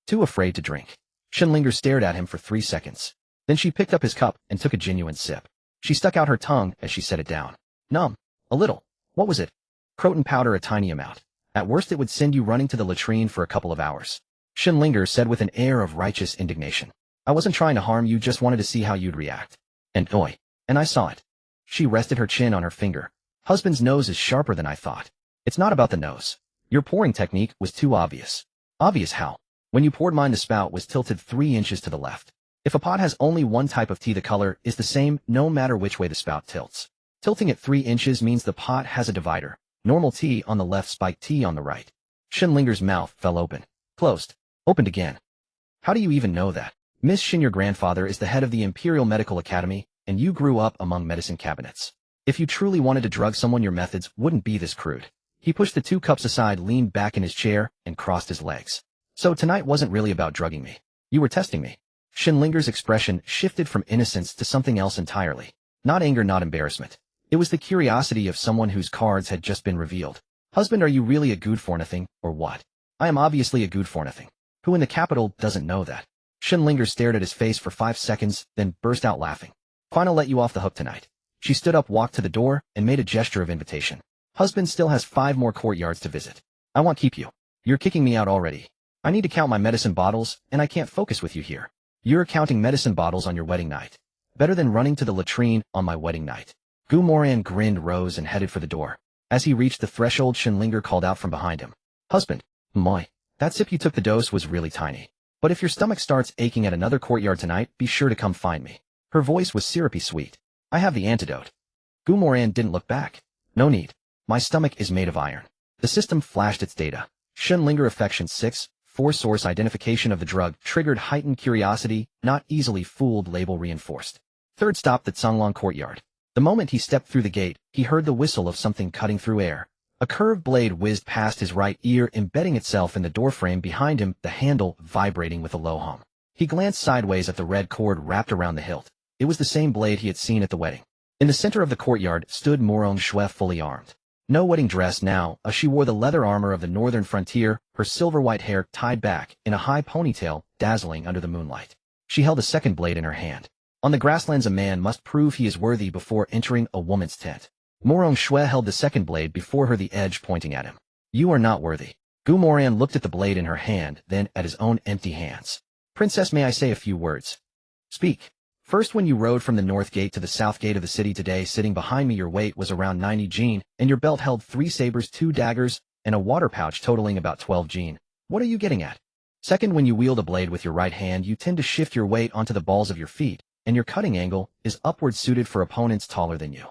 Too afraid to drink. Shinlinger stared at him for 3 seconds. Then she picked up his cup and took a genuine sip. She stuck out her tongue as she set it down. Numb. A little. What was it? Croton powder, a tiny amount. At worst it would send you running to the latrine for a couple of hours. Shinlinger said with an air of righteous indignation. I wasn't trying to harm you, just wanted to see how you'd react. And I saw it. She rested her chin on her finger. Husband's nose is sharper than I thought. It's not about the nose. Your pouring technique was too obvious. Obvious how? When you poured mine, the spout was tilted 3 inches to the left. If a pot has only one type of tea, the color is the same no matter which way the spout tilts. Tilting it 3 inches means the pot has a divider. Normal tea on the left, spiked tea on the right. Shinlinger's mouth fell open. Closed. Opened again. How do you even know that? Miss Shin, your grandfather is the head of the Imperial Medical Academy, and you grew up among medicine cabinets. If you truly wanted to drug someone, your methods wouldn't be this crude. He pushed the 2 cups aside, leaned back in his chair, and crossed his legs. So tonight wasn't really about drugging me. You were testing me. Shinlinger's expression shifted from innocence to something else entirely. Not anger, not embarrassment. It was the curiosity of someone whose cards had just been revealed. Husband, are you really a good for nothing, or what? I am obviously a good for nothing. Who in the capital doesn't know that? Shinlinger stared at his face for 5 seconds, then burst out laughing. Fine, I'll let you off the hook tonight. She stood up, walked to the door, and made a gesture of invitation. Husband still has 5 more courtyards to visit. I won't keep you. You're kicking me out already. I need to count my medicine bottles, and I can't focus with you here. You're counting medicine bottles on your wedding night. Better than running to the latrine on my wedding night. Moran grinned, rose, and headed for the door. As he reached the threshold, Shinlinger called out from behind him. Husband. My. That sip you took, the dose was really tiny. But if your stomach starts aching at another courtyard tonight, be sure to come find me. Her voice was syrupy sweet. I have the antidote. Moran didn't look back. No need. My stomach is made of iron. The system flashed its data. Shinlinger affection 6, 4 source identification of the drug, triggered heightened curiosity, not easily fooled, label reinforced. Third stop, the Tsunglong courtyard. The moment he stepped through the gate, he heard the whistle of something cutting through air. A curved blade whizzed past his right ear, embedding itself in the doorframe behind him, the handle vibrating with a low hum. He glanced sideways at the red cord wrapped around the hilt. It was the same blade he had seen at the wedding. In the center of the courtyard stood Moran Shui, fully armed. No wedding dress now, as she wore the leather armor of the northern frontier, her silver-white hair tied back in a high ponytail, dazzling under the moonlight. She held a second blade in her hand. On the grasslands, a man must prove he is worthy before entering a woman's tent. Moran Shui held the second blade before her, the edge pointing at him. You are not worthy. Moran looked at the blade in her hand, then at his own empty hands. Princess, may I say a few words? Speak. First, when you rode from the north gate to the south gate of the city today, sitting behind me, your weight was around 90 jin, and your belt held 3 sabers, 2 daggers, and a water pouch totaling about 12 jin. What are you getting at? Second, when you wield a blade with your right hand, you tend to shift your weight onto the balls of your feet, and your cutting angle is upward, suited for opponents taller than you.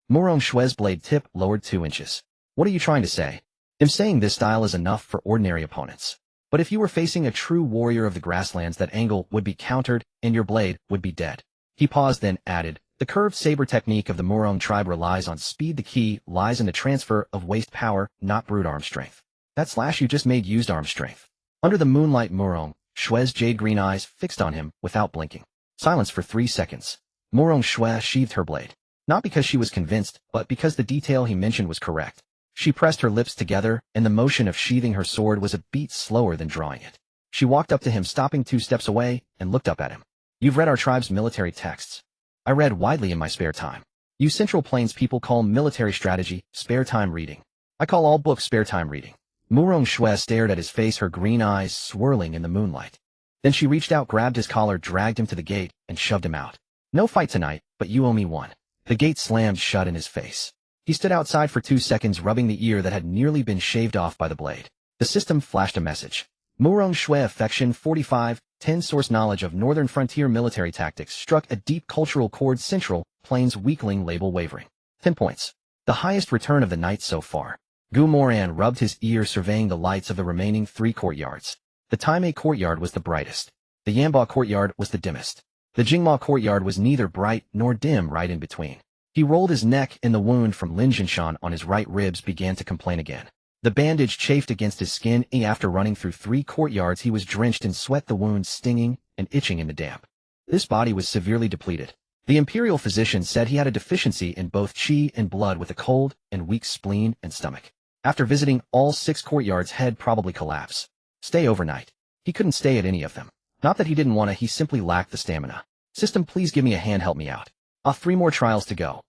Moran Shui's blade tip lowered 2 inches. What are you trying to say? I'm saying this style is enough for ordinary opponents. But if you were facing a true warrior of the grasslands, that angle would be countered, and your blade would be dead. He paused, then added, the curved saber technique of the Moran tribe relies on speed. The key lies in the transfer of waist power, not brute arm strength. That slash you just made used arm strength. Under the moonlight, Moran Shui's jade green eyes fixed on him without blinking. Silence for 3 seconds. Moran Shui sheathed her blade. Not because she was convinced, but because the detail he mentioned was correct. She pressed her lips together, and the motion of sheathing her sword was a beat slower than drawing it. She walked up to him, stopping 2 steps away, and looked up at him. You've read our tribe's military texts. I read widely in my spare time. You Central Plains people call military strategy spare time reading. I call all books spare time reading. Moran Shui stared at his face, her green eyes swirling in the moonlight. Then she reached out, grabbed his collar, dragged him to the gate, and shoved him out. No fight tonight, but you owe me one. The gate slammed shut in his face. He stood outside for 2 seconds rubbing the ear that had nearly been shaved off by the blade. The system flashed a message. Moran Shui Affection 45, 10 source knowledge of Northern Frontier military tactics struck a deep cultural chord central, Plains weakling label wavering. 10 points. The highest return of the night so far. Moran rubbed his ear surveying the lights of the remaining 3 courtyards. The Taimei courtyard was the brightest. The Yanba courtyard was the dimmest. The Jingma courtyard was neither bright nor dim, right in between. He rolled his neck and the wound from Lin Jinshan on his right ribs began to complain again. The bandage chafed against his skin and after running through 3 courtyards he was drenched in sweat, the wound stinging and itching in the damp. This body was severely depleted. The imperial physician said he had a deficiency in both qi and blood with a cold and weak spleen and stomach. After visiting all 6 courtyards, he'd probably collapse. Stay overnight. He couldn't stay at any of them. Not that he didn't want to, he simply lacked the stamina. System, please give me a hand, help me out. 3 more trials to go.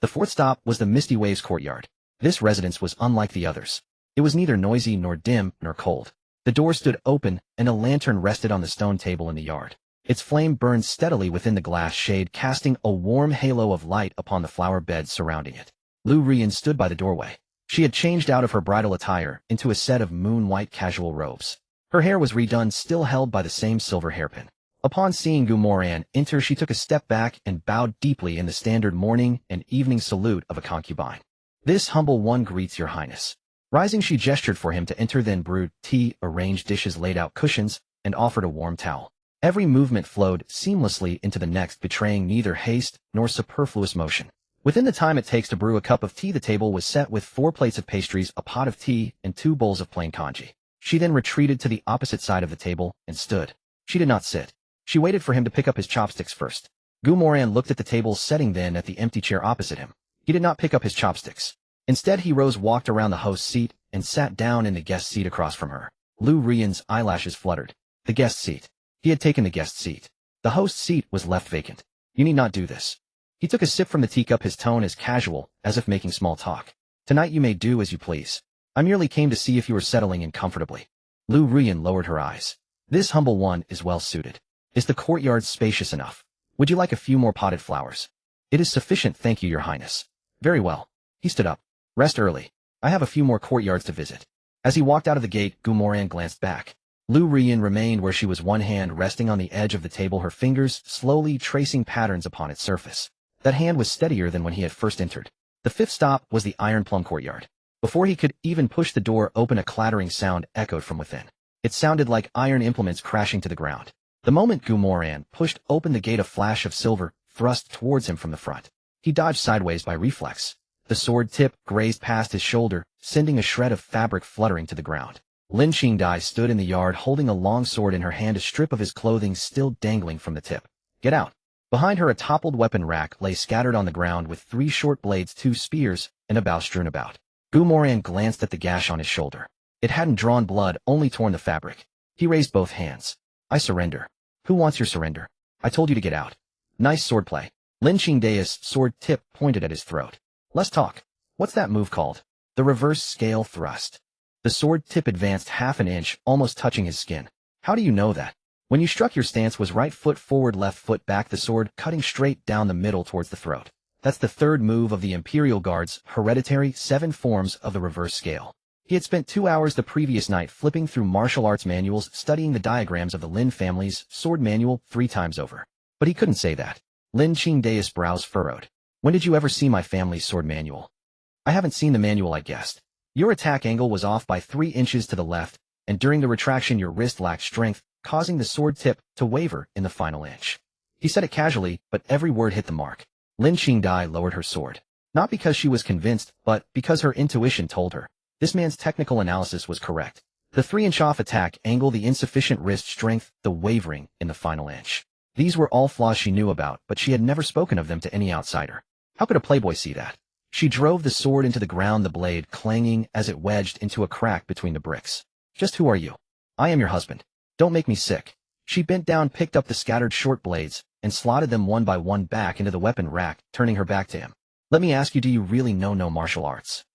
The 4th stop was the Misty Waves courtyard. This residence was unlike the others. It was neither noisy nor dim nor cold. The door stood open and a lantern rested on the stone table in the yard. Its flame burned steadily within the glass shade, casting a warm halo of light upon the flower beds surrounding it. Lu Rian stood by the doorway. She had changed out of her bridal attire into a set of moon-white casual robes. Her hair was redone, still held by the same silver hairpin. Upon seeing Moran enter, she took a step back and bowed deeply in the standard morning and evening salute of a concubine. This humble one greets your highness. Rising, she gestured for him to enter, then brewed tea, arranged dishes, laid out cushions, and offered a warm towel. Every movement flowed seamlessly into the next, betraying neither haste nor superfluous motion. Within the time it takes to brew a cup of tea, the table was set with 4 plates of pastries, a pot of tea, and 2 bowls of plain congee. She then retreated to the opposite side of the table and stood. She did not sit. She waited for him to pick up his chopsticks first. Moran looked at the table's setting, then at the empty chair opposite him. He did not pick up his chopsticks. Instead, he rose, walked around the host's seat, and sat down in the guest seat across from her. Lu Rian's eyelashes fluttered. The guest seat. He had taken the guest seat. The host's seat was left vacant. You need not do this. He took a sip from the teacup, his tone as casual, as if making small talk. Tonight you may do as you please. I merely came to see if you were settling in comfortably. Lu Rian lowered her eyes. This humble one is well suited. Is the courtyard spacious enough? Would you like a few more potted flowers? It is sufficient, thank you, your highness. Very well. He stood up. Rest early. I have a few more courtyards to visit. As he walked out of the gate, Moran glanced back. Lu Rian remained where she was, one hand resting on the edge of the table, her fingers slowly tracing patterns upon its surface. That hand was steadier than when he had first entered. The 5th stop was the Iron Plum courtyard. Before he could even push the door open, a clattering sound echoed from within. It sounded like iron implements crashing to the ground. The moment Moran pushed open the gate, a flash of silver thrust towards him from the front. He dodged sideways by reflex. The sword tip grazed past his shoulder, sending a shred of fabric fluttering to the ground. Lin Qingdai stood in the yard holding a long sword in her hand, a strip of his clothing still dangling from the tip. Get out. Behind her, a toppled weapon rack lay scattered on the ground with 3 short blades, 2 spears, and a bow strewn about. Moran glanced at the gash on his shoulder. It hadn't drawn blood, only torn the fabric. He raised both hands. I surrender. Who wants your surrender? I told you to get out. Nice swordplay. Lin Qingdai's sword tip pointed at his throat. Let's talk. What's that move called? The reverse scale thrust. The sword tip advanced half an inch, almost touching his skin. How do you know that? When you struck, your stance was right foot forward, left foot back, the sword cutting straight down the middle towards the throat. That's the 3rd move of the Imperial Guard's hereditary 7 forms of the reverse scale. He had spent 2 hours the previous night flipping through martial arts manuals, studying the diagrams of the Lin family's sword manual 3 times over. But he couldn't say that. Lin Qingdai's brows furrowed. When did you ever see my family's sword manual? I haven't seen the manual, I guessed. Your attack angle was off by 3 inches to the left, and during the retraction your wrist lacked strength, causing the sword tip to waver in the final inch. He said it casually, but every word hit the mark. Lin Qingdai lowered her sword. Not because she was convinced, but because her intuition told her. This man's technical analysis was correct. The 3-inch off attack angle, the insufficient wrist strength, the wavering in the final inch. These were all flaws she knew about, but she had never spoken of them to any outsider. How could a playboy see that? She drove the sword into the ground, the blade clanging as it wedged into a crack between the bricks. Just who are you? I am your husband. Don't make me sick. She bent down, picked up the scattered short blades, and slotted them one by one back into the weapon rack, turning her back to him. Let me ask you, do you really know no martial arts?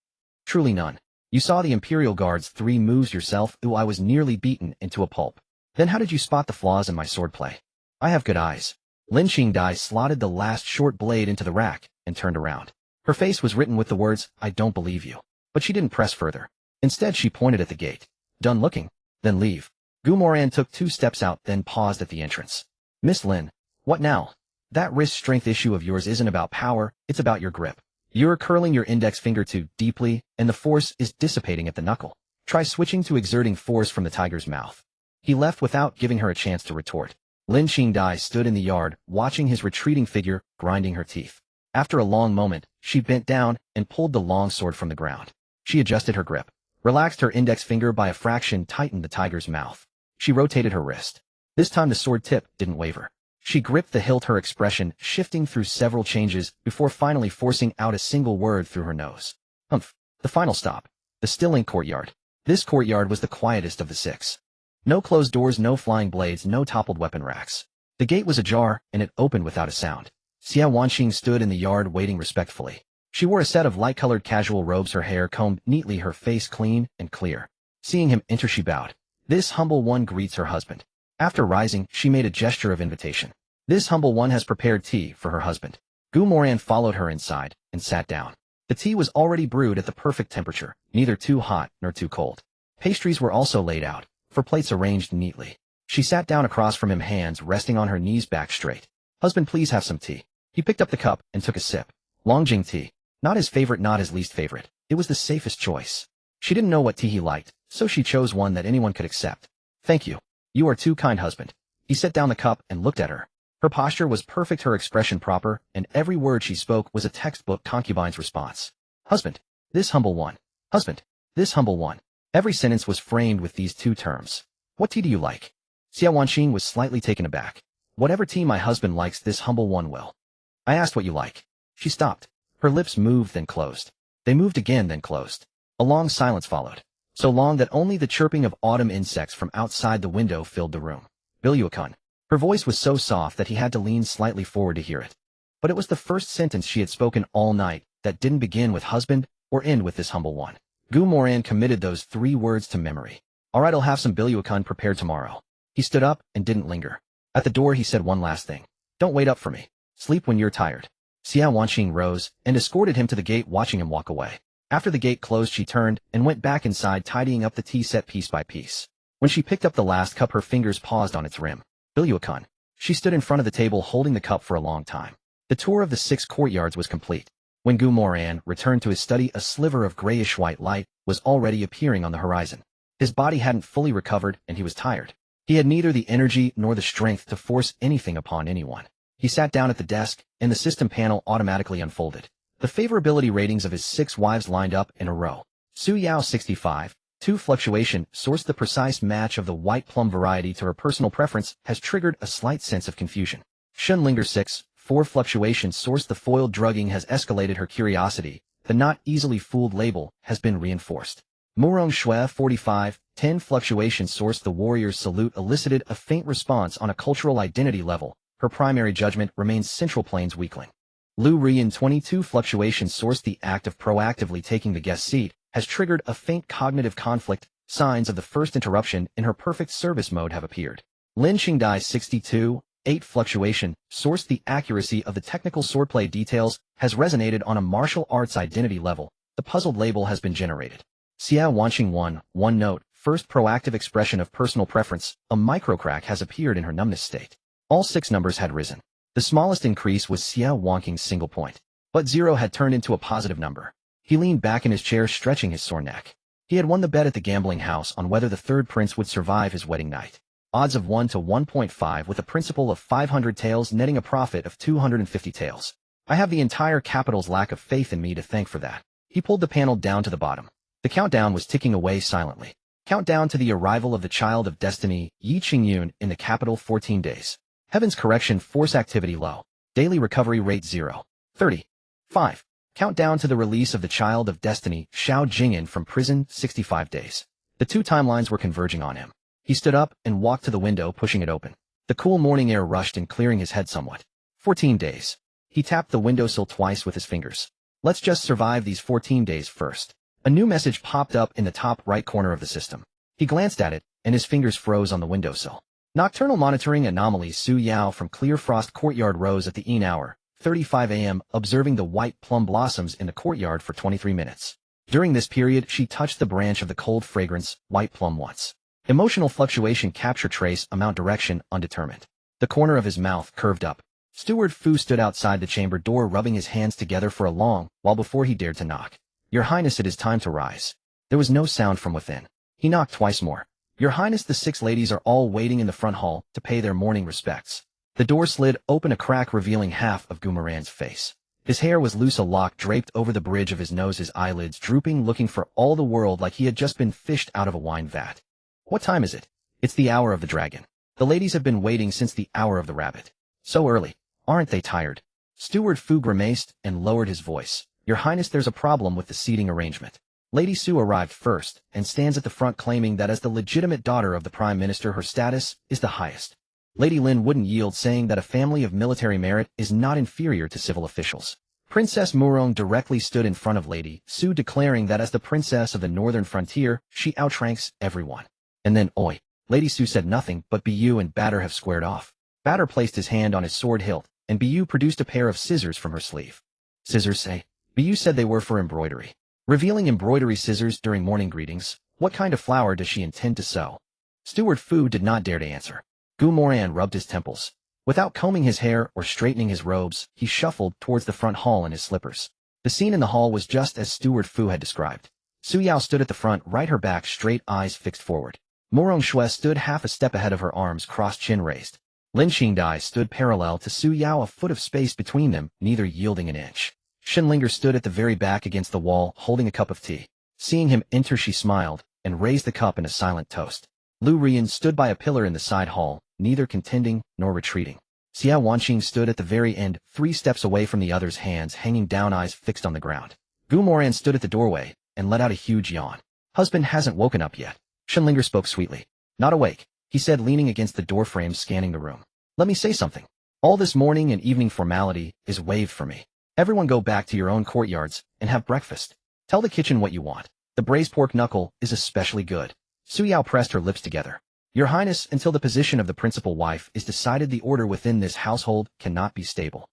Truly none. You saw the Imperial Guard's 3 moves yourself. Ooh, I was nearly beaten into a pulp. Then how did you spot the flaws in my swordplay? I have good eyes. Lin Qingdai slotted the last short blade into the rack and turned around. Her face was written with the words, "I don't believe you." But she didn't press further. Instead, she pointed at the gate. "Done looking? Then leave." Moran took 2 steps out, then paused at the entrance. "Miss Lin, what now? That wrist strength issue of yours isn't about power, it's about your grip. You're curling your index finger too deeply, and the force is dissipating at the knuckle. Try switching to exerting force from the tiger's mouth." He left without giving her a chance to retort. Lin Qingdai stood in the yard, watching his retreating figure, grinding her teeth. After a long moment, she bent down and pulled the long sword from the ground. She adjusted her grip, relaxed her index finger by a fraction, tightened the tiger's mouth. She rotated her wrist. This time the sword tip didn't waver. She gripped the hilt, her expression shifting through several changes before finally forcing out a single word through her nose. Humph. The final stop. The stilling courtyard. This courtyard was the quietest of the 6. No closed doors, no flying blades, no toppled weapon racks. The gate was ajar, and it opened without a sound. Xia Wanqing stood in the yard waiting respectfully. She wore a set of light-colored casual robes, her hair combed neatly, her face clean and clear. Seeing him enter, she bowed. "This humble one greets her husband." After rising, she made a gesture of invitation. "This humble one has prepared tea for her husband." Moran followed her inside and sat down. The tea was already brewed at the perfect temperature, neither too hot nor too cold. Pastries were also laid out, for plates arranged neatly. She sat down across from him, hands resting on her knees, back straight. "Husband, please have some tea." He picked up the cup and took a sip. Longjing tea. Not his favorite, not his least favorite. It was the safest choice. She didn't know what tea he liked, so she chose one that anyone could accept. "Thank you. You are too kind, husband." He set down the cup and looked at her. Her posture was perfect, her expression proper, and every word she spoke was a textbook concubine's response. "Husband. This humble one. Husband. This humble one." Every sentence was framed with these 2 terms. "What tea do you like?" Xia Wanqing was slightly taken aback. "Whatever tea my husband likes, this humble one will." "I asked what you like." She stopped. Her lips moved, then closed. They moved again, then closed. A long silence followed. So long that only the chirping of autumn insects from outside the window filled the room. "Bilyuakun." Her voice was so soft that he had to lean slightly forward to hear it. But it was the first sentence she had spoken all night that didn't begin with husband or end with this humble one. Moran committed those 3 words to memory. "All right, I'll have some Bilyuakun prepared tomorrow." He stood up and didn't linger. At the door, he said one last thing. "Don't wait up for me. Sleep when you're tired." Xia Wanqing rose and escorted him to the gate, watching him walk away. After the gate closed, she turned and went back inside, tidying up the tea set piece by piece. When she picked up the last cup, her fingers paused on its rim. "Bilyuakun." She stood in front of the table, holding the cup for a long time. The tour of the 6 courtyards was complete. When Moran returned to his study, a sliver of grayish-white light was already appearing on the horizon. His body hadn't fully recovered, and he was tired. He had neither the energy nor the strength to force anything upon anyone. He sat down at the desk, and the system panel automatically unfolded. The favorability ratings of his 6 wives lined up in a row. Su Yao 65, 2 fluctuation sourced the precise match of the white plum variety to her personal preference has triggered a slight sense of confusion. Shun Linger 6, 4 fluctuation sourced the foiled drugging has escalated her curiosity. The not easily fooled label has been reinforced. Murong Shui 45, 10 fluctuation sourced the warrior's salute elicited a faint response on a cultural identity level. Her primary judgment remains Central Plains weakling. Lu Rian 22 fluctuation sourced the act of proactively taking the guest seat has triggered a faint cognitive conflict. Signs of the first interruption in her perfect service mode have appeared. Lin Qingdai 62, 8 fluctuation sourced the accuracy of the technical swordplay details has resonated on a martial arts identity level. The puzzled label has been generated. Xia Wanqing 1 note, first proactive expression of personal preference, a microcrack has appeared in her numbness state. All 6 numbers had risen. The smallest increase was Xia Wanqing's single point. But 0 had turned into a positive number. He leaned back in his chair, stretching his sore neck. He had won the bet at the gambling house on whether the 3rd prince would survive his wedding night. Odds of 1 to 1.5 with a principal of 500 taels netting a profit of 250 taels. I have the entire capital's lack of faith in me to thank for that. He pulled the panel down to the bottom. The countdown was ticking away silently. Countdown to the arrival of the child of destiny, Yi Qingyun, in the capital 14 days. Heaven's correction force activity low. Daily recovery rate 0. 30. 5. Countdown to the release of the child of destiny, Shao Jingyan, from prison 65 days. The 2 timelines were converging on him. He stood up and walked to the window, pushing it open. The cool morning air rushed in, clearing his head somewhat. 14 days. He tapped the windowsill twice with his fingers. Let's just survive these 14 days first. A new message popped up in the top right corner of the system. He glanced at it, and his fingers froze on the windowsill. Nocturnal monitoring anomaly. Su Yao from Clear Frost Courtyard rose at the hour, 8:35 a.m., observing the white plum blossoms in the courtyard for 23 minutes. During this period, she touched the branch of the cold fragrance, white plum once. Emotional fluctuation capture trace amount direction undetermined. The corner of his mouth curved up. Steward Fu stood outside the chamber door rubbing his hands together for a long while before he dared to knock. Your Highness, it is time to rise. There was no sound from within. He knocked twice more. Your Highness, the 6 ladies are all waiting in the front hall to pay their morning respects. The door slid open a crack revealing half of Moran's face. His hair was loose, a lock draped over the bridge of his nose, his eyelids drooping, looking for all the world like he had just been fished out of a wine vat. What time is it? It's the hour of the dragon. The ladies have been waiting since the hour of the rabbit. So early. Aren't they tired? Steward Fu grimaced and lowered his voice. Your Highness, there's a problem with the seating arrangement. Lady Su arrived first and stands at the front claiming that as the legitimate daughter of the Prime Minister her status is the highest. Lady Lin wouldn't yield, saying that a family of military merit is not inferior to civil officials. Princess Moran directly stood in front of Lady Su, declaring that as the princess of the northern frontier, she outranks everyone. And then, oi. Lady Su said nothing, but Bu and Batter have squared off. Batter placed his hand on his sword hilt, and Bu produced a pair of scissors from her sleeve. Scissors, say? Bu said they were for embroidery. Revealing embroidery scissors during morning greetings, what kind of flower does she intend to sew? Steward Fu did not dare to answer. Moran rubbed his temples. Without combing his hair or straightening his robes, he shuffled towards the front hall in his slippers. The scene in the hall was just as Steward Fu had described. Su Yao stood at the front, right, her back straight, eyes fixed forward. Moran Shui stood half a step ahead of her, arms crossed, chin raised. Lin Qingdai stood parallel to Su Yao, a foot of space between them, neither yielding an inch. Shenlinger stood at the very back against the wall, holding a cup of tea. Seeing him enter, she smiled and raised the cup in a silent toast. Lu Rian stood by a pillar in the side hall, neither contending nor retreating. Xia Wanqing stood at the very end, 3 steps away from the others, hands hanging down, eyes fixed on the ground. Moran stood at the doorway and let out a huge yawn. Husband hasn't woken up yet. Shenlinger spoke sweetly. Not awake, he said, leaning against the doorframe, scanning the room. Let me say something. All this morning and evening formality is waived for me. Everyone go back to your own courtyards and have breakfast. Tell the kitchen what you want. The braised pork knuckle is especially good. Su Yao pressed her lips together. Your Highness, until the position of the principal wife is decided, the order within this household cannot be stable.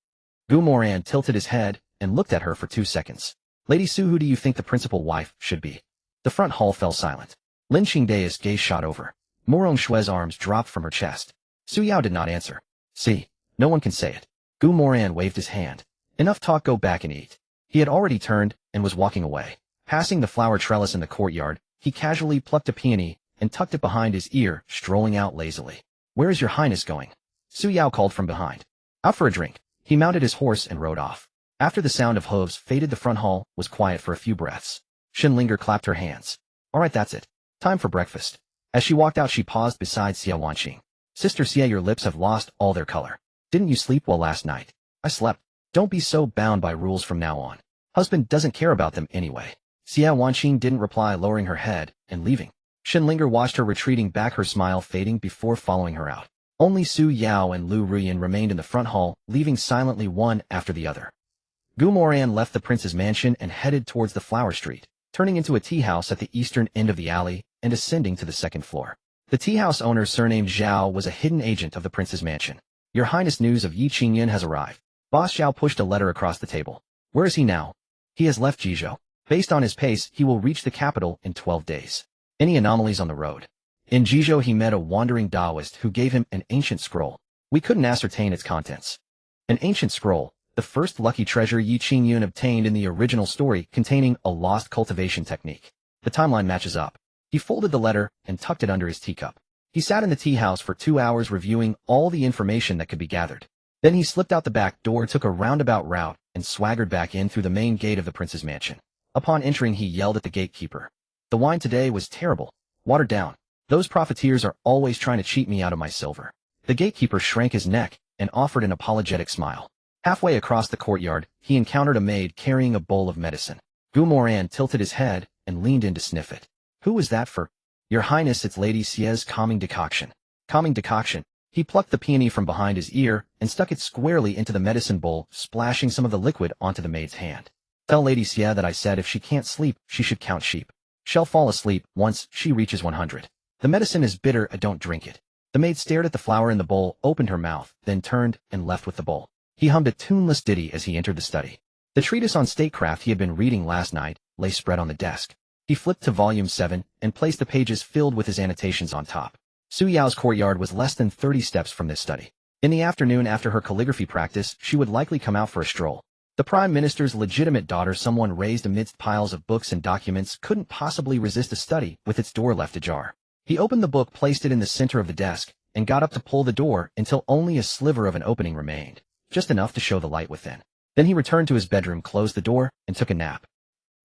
Moran tilted his head and looked at her for 2 seconds. Lady Su, who do you think the principal wife should be? The front hall fell silent. Lin Qingdai's gaze shot over. Moran Shui's arms dropped from her chest. Su Yao did not answer. See, no one can say it. Moran waved his hand. Enough talk, go back and eat. He had already turned and was walking away. Passing the flower trellis in the courtyard, he casually plucked a peony and tucked it behind his ear, strolling out lazily. Where is your Highness going? Su Yao called from behind. Out for a drink. He mounted his horse and rode off. After the sound of hooves faded, the front hall was quiet for a few breaths. Shenlinger clapped her hands. All right, that's it. Time for breakfast. As she walked out, she paused beside Xia Wanqing. Sister Xia, your lips have lost all their color. Didn't you sleep well last night? I slept. Don't be so bound by rules from now on. Husband doesn't care about them anyway. Xia Wanqing didn't reply, lowering her head and leaving. Shenlinger watched her retreating back, her smile fading before following her out. Only Su Yao and Lu Ruyan remained in the front hall, leaving silently one after the other. Moran left the prince's mansion and headed towards the flower street, turning into a tea house at the eastern end of the alley and ascending to the 2nd floor. The tea house owner, surnamed Zhao, was a hidden agent of the prince's mansion. Your Highness, news of Yi Qingyan has arrived. Boss Zhao pushed a letter across the table. Where is he now? He has left Jizhou. Based on his pace, he will reach the capital in 12 days. Any anomalies on the road? In Jizhou, he met a wandering Taoist who gave him an ancient scroll. We couldn't ascertain its contents. An ancient scroll, the first lucky treasure Yi Qingyun obtained in the original story, containing a lost cultivation technique. The timeline matches up. He folded the letter and tucked it under his teacup. He sat in the tea house for 2 hours reviewing all the information that could be gathered. Then he slipped out the back door, took a roundabout route, and swaggered back in through the main gate of the prince's mansion. Upon entering, he yelled at the gatekeeper. The wine today was terrible. Watered down. Those profiteers are always trying to cheat me out of my silver. The gatekeeper shrank his neck and offered an apologetic smile. Halfway across the courtyard, he encountered a maid carrying a bowl of medicine. Moran tilted his head and leaned in to sniff it. Who was that for? Your Highness, it's Lady Xie's calming decoction. Calming decoction. He plucked the peony from behind his ear and stuck it squarely into the medicine bowl, splashing some of the liquid onto the maid's hand. Tell Lady Xie that I said if she can't sleep, she should count sheep. She'll fall asleep once she reaches 100. The medicine is bitter, I don't drink it. The maid stared at the flower in the bowl, opened her mouth, then turned and left with the bowl. He hummed a tuneless ditty as he entered the study. The treatise on statecraft he had been reading last night lay spread on the desk. He flipped to volume 7 and placed the pages filled with his annotations on top. Su Yao's courtyard was less than 30 steps from this study. In the afternoon after her calligraphy practice, she would likely come out for a stroll. The Prime Minister's legitimate daughter, someone raised amidst piles of books and documents, couldn't possibly resist a study with its door left ajar. He opened the book, placed it in the center of the desk, and got up to pull the door until only a sliver of an opening remained, just enough to show the light within. Then he returned to his bedroom, closed the door, and took a nap.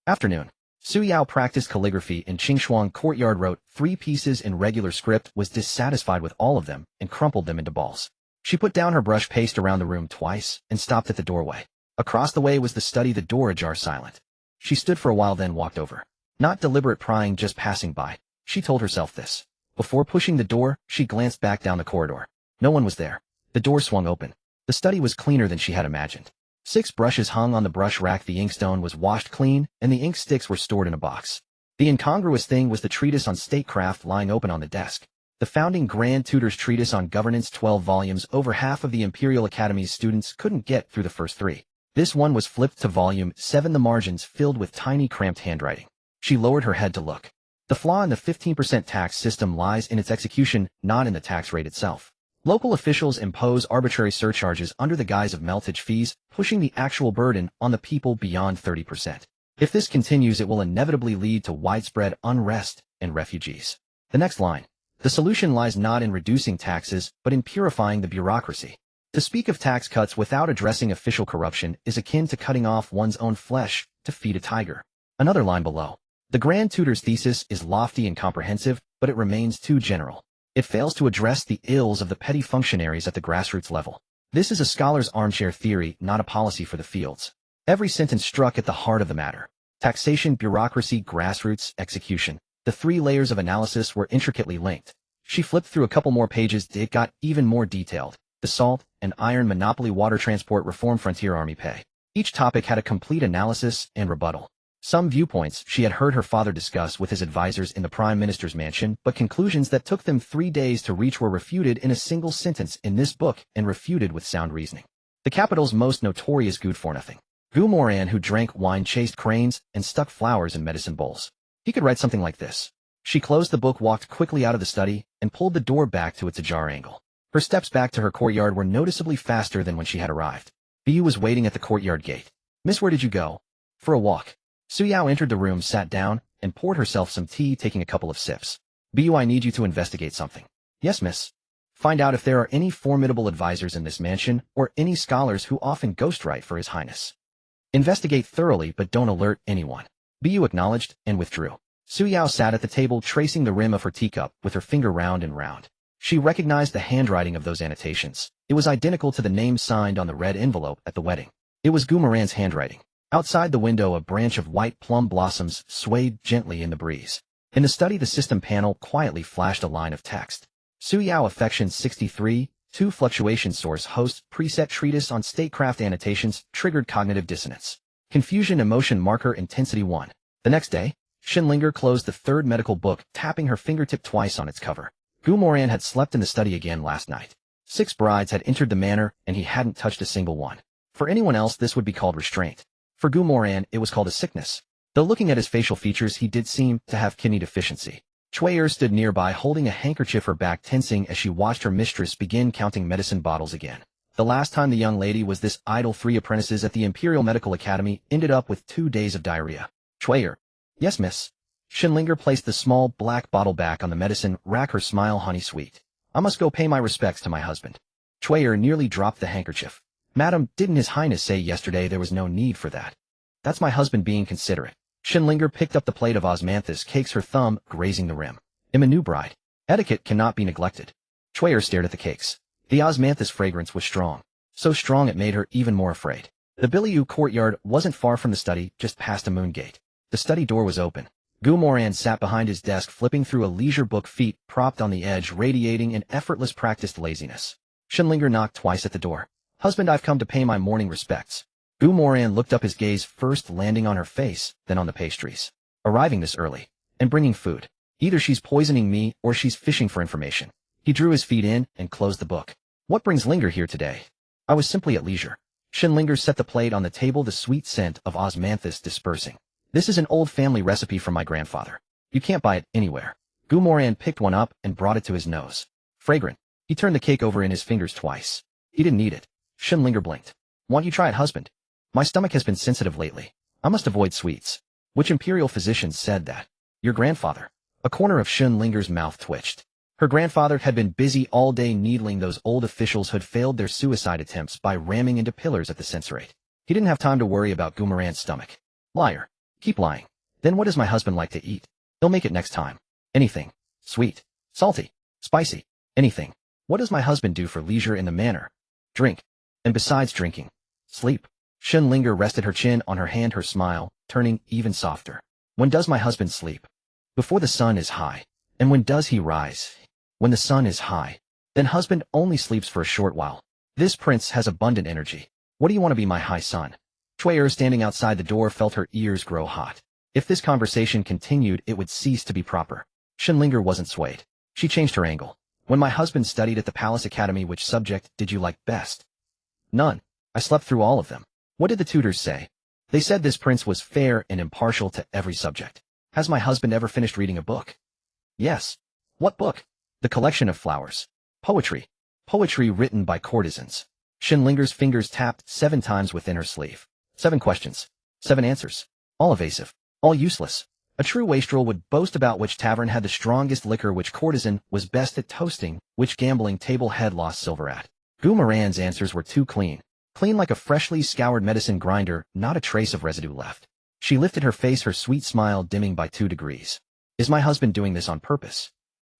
Afternoon. Su Yao practiced calligraphy in Qingshuang courtyard, wrote 3 pieces in regular script, was dissatisfied with all of them, and crumpled them into balls. She put down her brush, paced around the room twice, and stopped at the doorway. Across the way was the study, the door ajar, silent. She stood for a while, then walked over. Not deliberate prying, just passing by. She told herself this. Before pushing the door, she glanced back down the corridor. No one was there. The door swung open. The study was cleaner than she had imagined. 6 brushes hung on the brush rack, the inkstone was washed clean, and the ink sticks were stored in a box. The incongruous thing was the treatise on statecraft lying open on the desk. The founding Grand Tutor's treatise on governance, 12 volumes. Over half of the Imperial Academy's students couldn't get through the first 3. This one was flipped to volume 7, the margins filled with tiny cramped handwriting. She lowered her head to look. The flaw in the 15% tax system lies in its execution, not in the tax rate itself. Local officials impose arbitrary surcharges under the guise of meltage fees, pushing the actual burden on the people beyond 30%. If this continues, it will inevitably lead to widespread unrest and refugees. The next line. The solution lies not in reducing taxes, but in purifying the bureaucracy. To speak of tax cuts without addressing official corruption is akin to cutting off one's own flesh to feed a tiger. Another line below. The Grand Tutor's thesis is lofty and comprehensive, but it remains too general. It fails to address the ills of the petty functionaries at the grassroots level. This is a scholar's armchair theory, not a policy for the fields. Every sentence struck at the heart of the matter. Taxation, bureaucracy, grassroots, execution. The 3 layers of analysis were intricately linked. She flipped through a couple more pages. It got even more detailed. The salt and iron monopoly, water transport reform, frontier army pay. Each topic had a complete analysis and rebuttal. Some viewpoints she had heard her father discuss with his advisors in the Prime Minister's mansion, but conclusions that took them 3 days to reach were refuted in a single sentence in this book, and refuted with sound reasoning. The capital's most notorious good-for-nothing. Moran, who drank wine, chased cranes, and stuck flowers in medicine bowls. He could write something like this. She closed the book, walked quickly out of the study, and pulled the door back to its ajar angle. Her steps back to her courtyard were noticeably faster than when she had arrived. Bu was waiting at the courtyard gate. Miss, where did you go? For a walk. Su Yao entered the room, sat down, and poured herself some tea, taking a couple of sips. Bu, I need you to investigate something. Yes, miss. Find out if there are any formidable advisors in this mansion, or any scholars who often ghostwrite for His Highness. Investigate thoroughly, but don't alert anyone. Bu acknowledged and withdrew. Su Yao sat at the table, tracing the rim of her teacup with her finger round and round. She recognized the handwriting of those annotations. It was identical to the name signed on the red envelope at the wedding. It was Moran's handwriting. Outside the window, a branch of white plum blossoms swayed gently in the breeze. In the study, the system panel quietly flashed a line of text. Su Yao Affection 63, 2 Fluctuation Source Host Preset Treatise on Statecraft Annotations Triggered Cognitive Dissonance. Confusion Emotion Marker Intensity 1. The next day, Shinlinger closed the 3rd medical book, tapping her fingertip twice on its cover. Moran had slept in the study again last night. 6 brides had entered the manor, and he hadn't touched a single one. For anyone else, this would be called restraint. For Moran, it was called a sickness. Though looking at his facial features, he did seem to have kidney deficiency. Chui'er stood nearby, holding a handkerchief, her back tensing as she watched her mistress begin counting medicine bottles again. The last time the young lady was this idle, 3 apprentices at the Imperial Medical Academy ended up with 2 days of diarrhea. Chui'er. Yes, miss. Shinlinger placed the small black bottle back on the medicine rack, her smile honey sweet. I must go pay my respects to my husband. Chui'er nearly dropped the handkerchief. Madam, didn't His Highness say yesterday there was no need for that? That's my husband being considerate. Shinlinger picked up the plate of osmanthus cakes, her thumb grazing the rim. I'm a new bride. Etiquette cannot be neglected. Chui'er stared at the cakes. The osmanthus fragrance was strong. So strong it made her even more afraid. The Biliu courtyard wasn't far from the study, just past a moon gate. The study door was open. Moran sat behind his desk, flipping through a leisure book, feet propped on the edge, radiating an effortless practiced laziness. Shinlinger knocked twice at the door. Husband, I've come to pay my morning respects. Moran looked up, his gaze first landing on her face, then on the pastries. Arriving this early. And bringing food. Either she's poisoning me, or she's fishing for information. He drew his feet in and closed the book. What brings Linger here today? I was simply at leisure. Shinlinger set the plate on the table, the sweet scent of osmanthus dispersing. This is an old family recipe from my grandfather. You can't buy it anywhere. Moran picked one up and brought it to his nose. Fragrant. He turned the cake over in his fingers twice. He didn't eat it. Shinlinger blinked. Want you try it, husband? My stomach has been sensitive lately. I must avoid sweets. Which imperial physician said that? Your grandfather. A corner of Shinlinger's mouth twitched. Her grandfather had been busy all day needling those old officials who'd failed their suicide attempts by ramming into pillars at the censorate. He didn't have time to worry about Moran's stomach. Liar. Keep lying. Then what does my husband like to eat? He'll make it next time. Anything. Sweet. Salty. Spicy. Anything. What does my husband do for leisure in the manor? Drink. And besides drinking, sleep. Shinlinger rested her chin on her hand, her smile turning even softer. When does my husband sleep? Before the sun is high. And when does he rise? When the sun is high. Then husband only sleeps for a short while. This prince has abundant energy. What do you want to be, my high son? Chuyer, standing outside the door, felt her ears grow hot. If this conversation continued, it would cease to be proper. Shinlinger wasn't swayed. She changed her angle. When my husband studied at the Palace Academy, which subject did you like best? None. I slept through all of them. What did the tutors say? They said this prince was fair and impartial to every subject. Has my husband ever finished reading a book? Yes. What book? The Collection of Flowers. Poetry. Poetry written by courtesans. Shinlinger's fingers tapped 7 times within her sleeve. 7 questions. 7 answers. All evasive. All useless. A true wastrel would boast about which tavern had the strongest liquor, which courtesan was best at toasting, which gambling table had lost silver at. Moran's answers were too clean. Clean like a freshly scoured medicine grinder, not a trace of residue left. She lifted her face, her sweet smile dimming by 2 degrees. Is my husband doing this on purpose?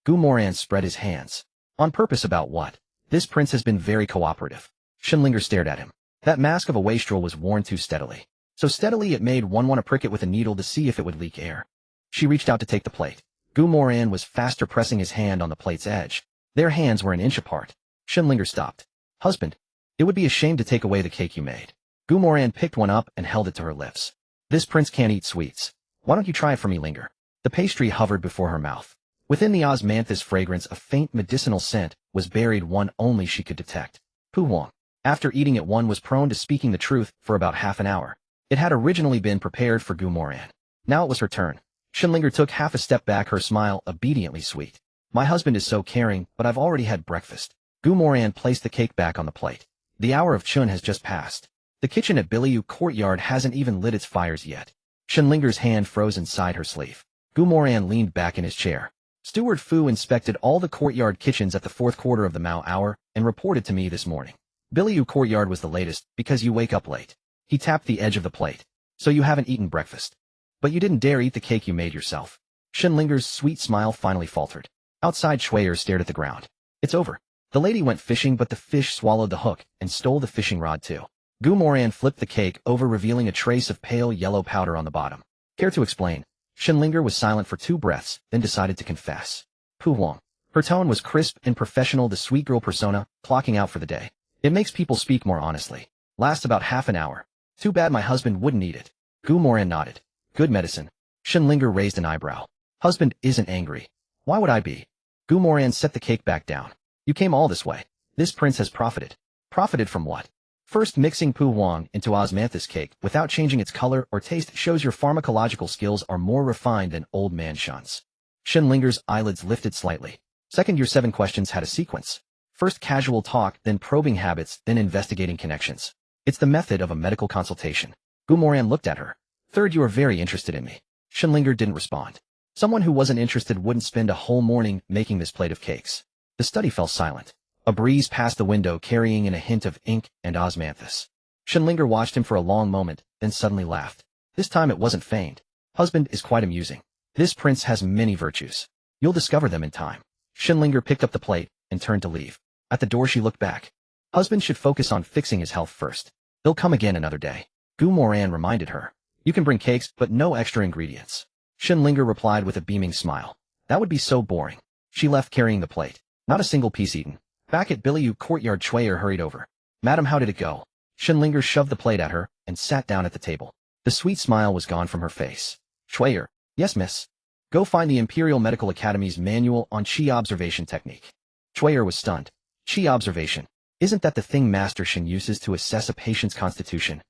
Moran spread his hands. On purpose about what? This prince has been very cooperative. Shinlinger stared at him. That mask of a wastrel was worn too steadily. So steadily it made one want to prick it with a needle to see if it would leak air. She reached out to take the plate. Moran was faster, pressing his hand on the plate's edge. Their hands were an inch apart. Shinlinger stopped. Husband, it would be a shame to take away the cake you made. Moran picked one up and held it to her lips. This prince can't eat sweets. Why don't you try it for me, Linger? The pastry hovered before her mouth. Within the osmanthus fragrance, a faint medicinal scent was buried, one only she could detect. Pu Huang. After eating it, one was prone to speaking the truth for about half an hour. It had originally been prepared for Moran. Now it was her turn. Shinlinger took half a step back, her smile obediently sweet. My husband is so caring, but I've already had breakfast. Moran placed the cake back on the plate. The hour of chun has just passed. The kitchen at Biliu Courtyard hasn't even lit its fires yet. Shinlinger's hand froze inside her sleeve. Moran leaned back in his chair. Steward Fu inspected all the courtyard kitchens at the 4th quarter of the Mao hour and reported to me this morning. Biliu Courtyard was the latest because you wake up late. He tapped the edge of the plate. So you haven't eaten breakfast. But you didn't dare eat the cake you made yourself. Shinlinger's sweet smile finally faltered. Outside, Chuyer stared at the ground. It's over. The lady went fishing, but the fish swallowed the hook and stole the fishing rod too. Moran flipped the cake over, revealing a trace of pale yellow powder on the bottom. Care to explain? Shinlinger was silent for 2 breaths, then decided to confess. Pu Huang. Her tone was crisp and professional, the sweet girl persona, clocking out for the day. It makes people speak more honestly. Lasts about half an hour. Too bad my husband wouldn't eat it. Moran nodded. Good medicine. Shinlinger raised an eyebrow. Husband isn't angry. Why would I be? Moran set the cake back down. You came all this way. This prince has profited. Profited from what? First, mixing Pu Huang into osmanthus cake without changing its color or taste shows your pharmacological skills are more refined than old man Shun's. Shinlinger's eyelids lifted slightly. Second, your 7 questions had a sequence. First, casual talk, then probing habits, then investigating connections. It's the method of a medical consultation. Moran looked at her. Third, you are very interested in me. Shinlinger didn't respond. Someone who wasn't interested wouldn't spend a whole morning making this plate of cakes. The study fell silent. A breeze passed the window, carrying in a hint of ink and osmanthus. Shinlinger watched him for a long moment, then suddenly laughed. This time it wasn't feigned. Husband is quite amusing. This prince has many virtues. You'll discover them in time. Shinlinger picked up the plate and turned to leave. At the door she looked back. Husband should focus on fixing his health first. He'll come again another day. Moran reminded her. You can bring cakes, but no extra ingredients. Shinlinger replied with a beaming smile. That would be so boring. She left carrying the plate. Not a single piece eaten. Back at Biliu Courtyard, Chuyer hurried over. Madam, how did it go? Shinlinger shoved the plate at her and sat down at the table. The sweet smile was gone from her face. Chuyer. Yes, miss. Go find the Imperial Medical Academy's manual on Qi observation technique. Chuyer was stunned. Qi observation. Isn't that the thing Master Shin uses to assess a patient's constitution?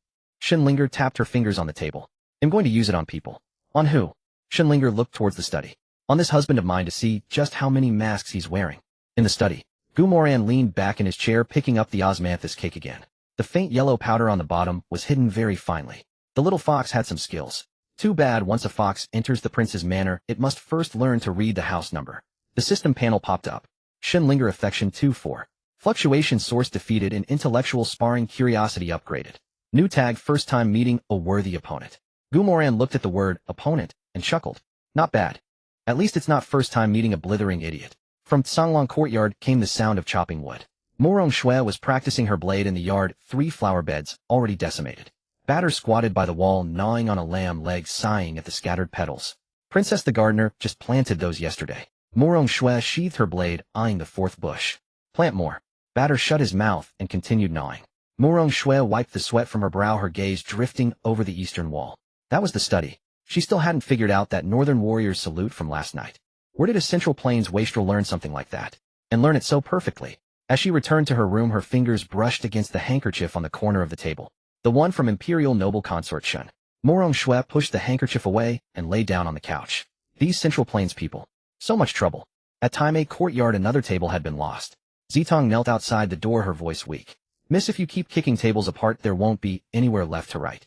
Shinlinger tapped her fingers on the table. I'm going to use it on people. On who? Shinlinger looked towards the study. On this husband of mine to see just how many masks he's wearing. In the study, Moran leaned back in his chair picking up the osmanthus cake again. The faint yellow powder on the bottom was hidden very finely. The little fox had some skills. Too bad once a fox enters the prince's manor, it must first learn to read the house number. The system panel popped up. Shinlinger affection 2-4. Fluctuation source defeated and intellectual sparring curiosity upgraded. New tag first time meeting a worthy opponent. Moran looked at the word opponent and chuckled. Not bad. At least it's not first time meeting a blithering idiot. From Tsanglong courtyard came the sound of chopping wood. Morong Shui was practicing her blade in the yard, 3 flower beds, already decimated. Batter squatted by the wall gnawing on a lamb leg sighing at the scattered petals. Princess the gardener just planted those yesterday. Morong Shui sheathed her blade, eyeing the 4th bush. Plant more. Batter shut his mouth and continued gnawing. Morong Shui wiped the sweat from her brow, her gaze drifting over the eastern wall. That was the study. She still hadn't figured out that northern warrior's salute from last night. Where did a Central Plains wastrel learn something like that? And learn it so perfectly? As she returned to her room, her fingers brushed against the handkerchief on the corner of the table. The one from Imperial Noble Consort Shun. Morong Shui pushed the handkerchief away and lay down on the couch. These Central Plains people. So much trouble. At Taimei courtyard another table had been lost. Zitong knelt outside the door, her voice weak. Miss, if you keep kicking tables apart, there won't be anywhere left to write.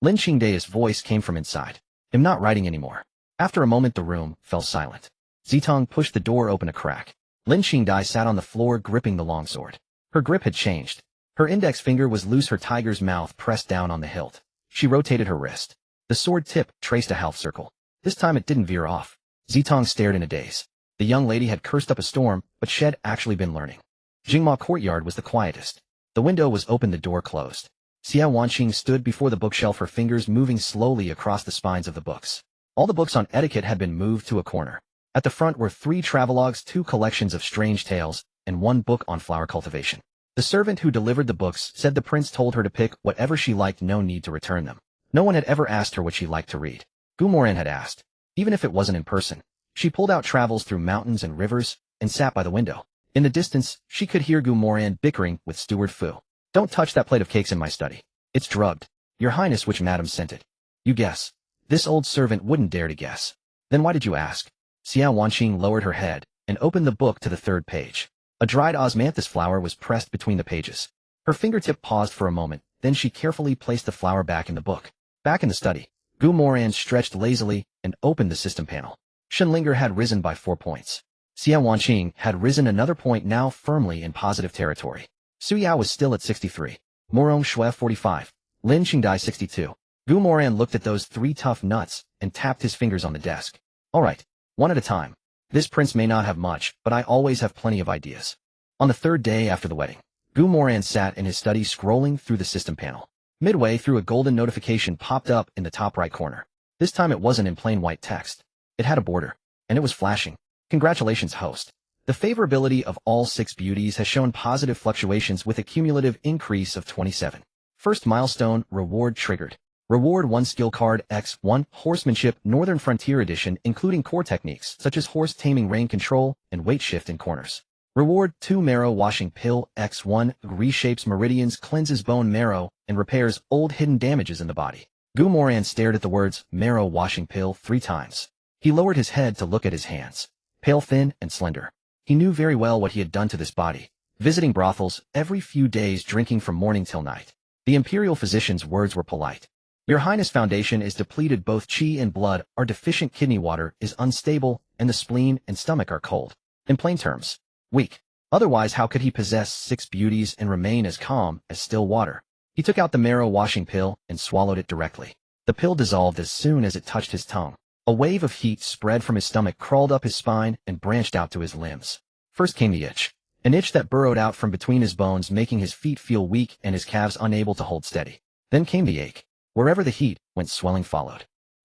Lin Qingdai's voice came from inside. I'm not writing anymore. After a moment the room fell silent. Zitong pushed the door open a crack. Lin Qingdai sat on the floor gripping the longsword. Her grip had changed. Her index finger was loose, her tiger's mouth pressed down on the hilt. She rotated her wrist. The sword tip traced a half circle. This time it didn't veer off. Zitong stared in a daze. The young lady had cursed up a storm, but she'd actually been learning. Jingma courtyard was the quietest. The window was open, the door closed. Xia Wanqing stood before the bookshelf, her fingers moving slowly across the spines of the books. All the books on etiquette had been moved to a corner. At the front were 3 travelogues, 2 collections of strange tales, and 1 book on flower cultivation. The servant who delivered the books said the prince told her to pick whatever she liked, no need to return them. No one had ever asked her what she liked to read. Moran had asked. Even if it wasn't in person. She pulled out travels through mountains and rivers, and sat by the window. In the distance, she could hear Moran bickering with Steward Fu. Don't touch that plate of cakes in my study. It's drugged. Your Highness, which madam sent it? You guess. This old servant wouldn't dare to guess. Then why did you ask? Xia Wanqing lowered her head and opened the book to the 3rd page. A dried osmanthus flower was pressed between the pages. Her fingertip paused for a moment, then she carefully placed the flower back in the book. Back in the study, Moran stretched lazily and opened the system panel. Shinlinger had risen by 4 points. Xia Wanqing had risen another point, now firmly in positive territory. Su Yao was still at 63. Morong Shui 45. Lin Qingdai 62. Moran looked at those 3 tough nuts and tapped his fingers on the desk. All right, one at a time. This prince may not have much, but I always have plenty of ideas. On the 3rd day after the wedding, Moran sat in his study scrolling through the system panel. Midway through, a golden notification popped up in the top right corner. This time it wasn't in plain white text. It had a border, and it was flashing. Congratulations, host. The favorability of all 6 beauties has shown positive fluctuations with a cumulative increase of 27. First milestone, reward triggered. Reward 1 skill card X1 Horsemanship Northern Frontier Edition, including core techniques such as horse taming, rein control, and weight shift in corners. Reward 2 Marrow Washing Pill X1 reshapes meridians, cleanses bone marrow, and repairs old hidden damages in the body. Moran stared at the words Marrow Washing Pill 3 times. He lowered his head to look at his hands. Pale, thin, and slender. He knew very well what he had done to this body. Visiting brothels every few days, drinking from morning till night. The imperial physician's words were polite. Your Highness foundation is depleted, both chi and blood are deficient, kidney water is unstable, and the spleen and stomach are cold. In plain terms, weak. Otherwise, how could he possess 6 beauties and remain as calm as still water? He took out the marrow washing pill and swallowed it directly. The pill dissolved as soon as it touched his tongue. A wave of heat spread from his stomach, crawled up his spine, and branched out to his limbs. First came the itch. An itch that burrowed out from between his bones, making his feet feel weak and his calves unable to hold steady. Then came the ache. Wherever the heat went, swelling followed.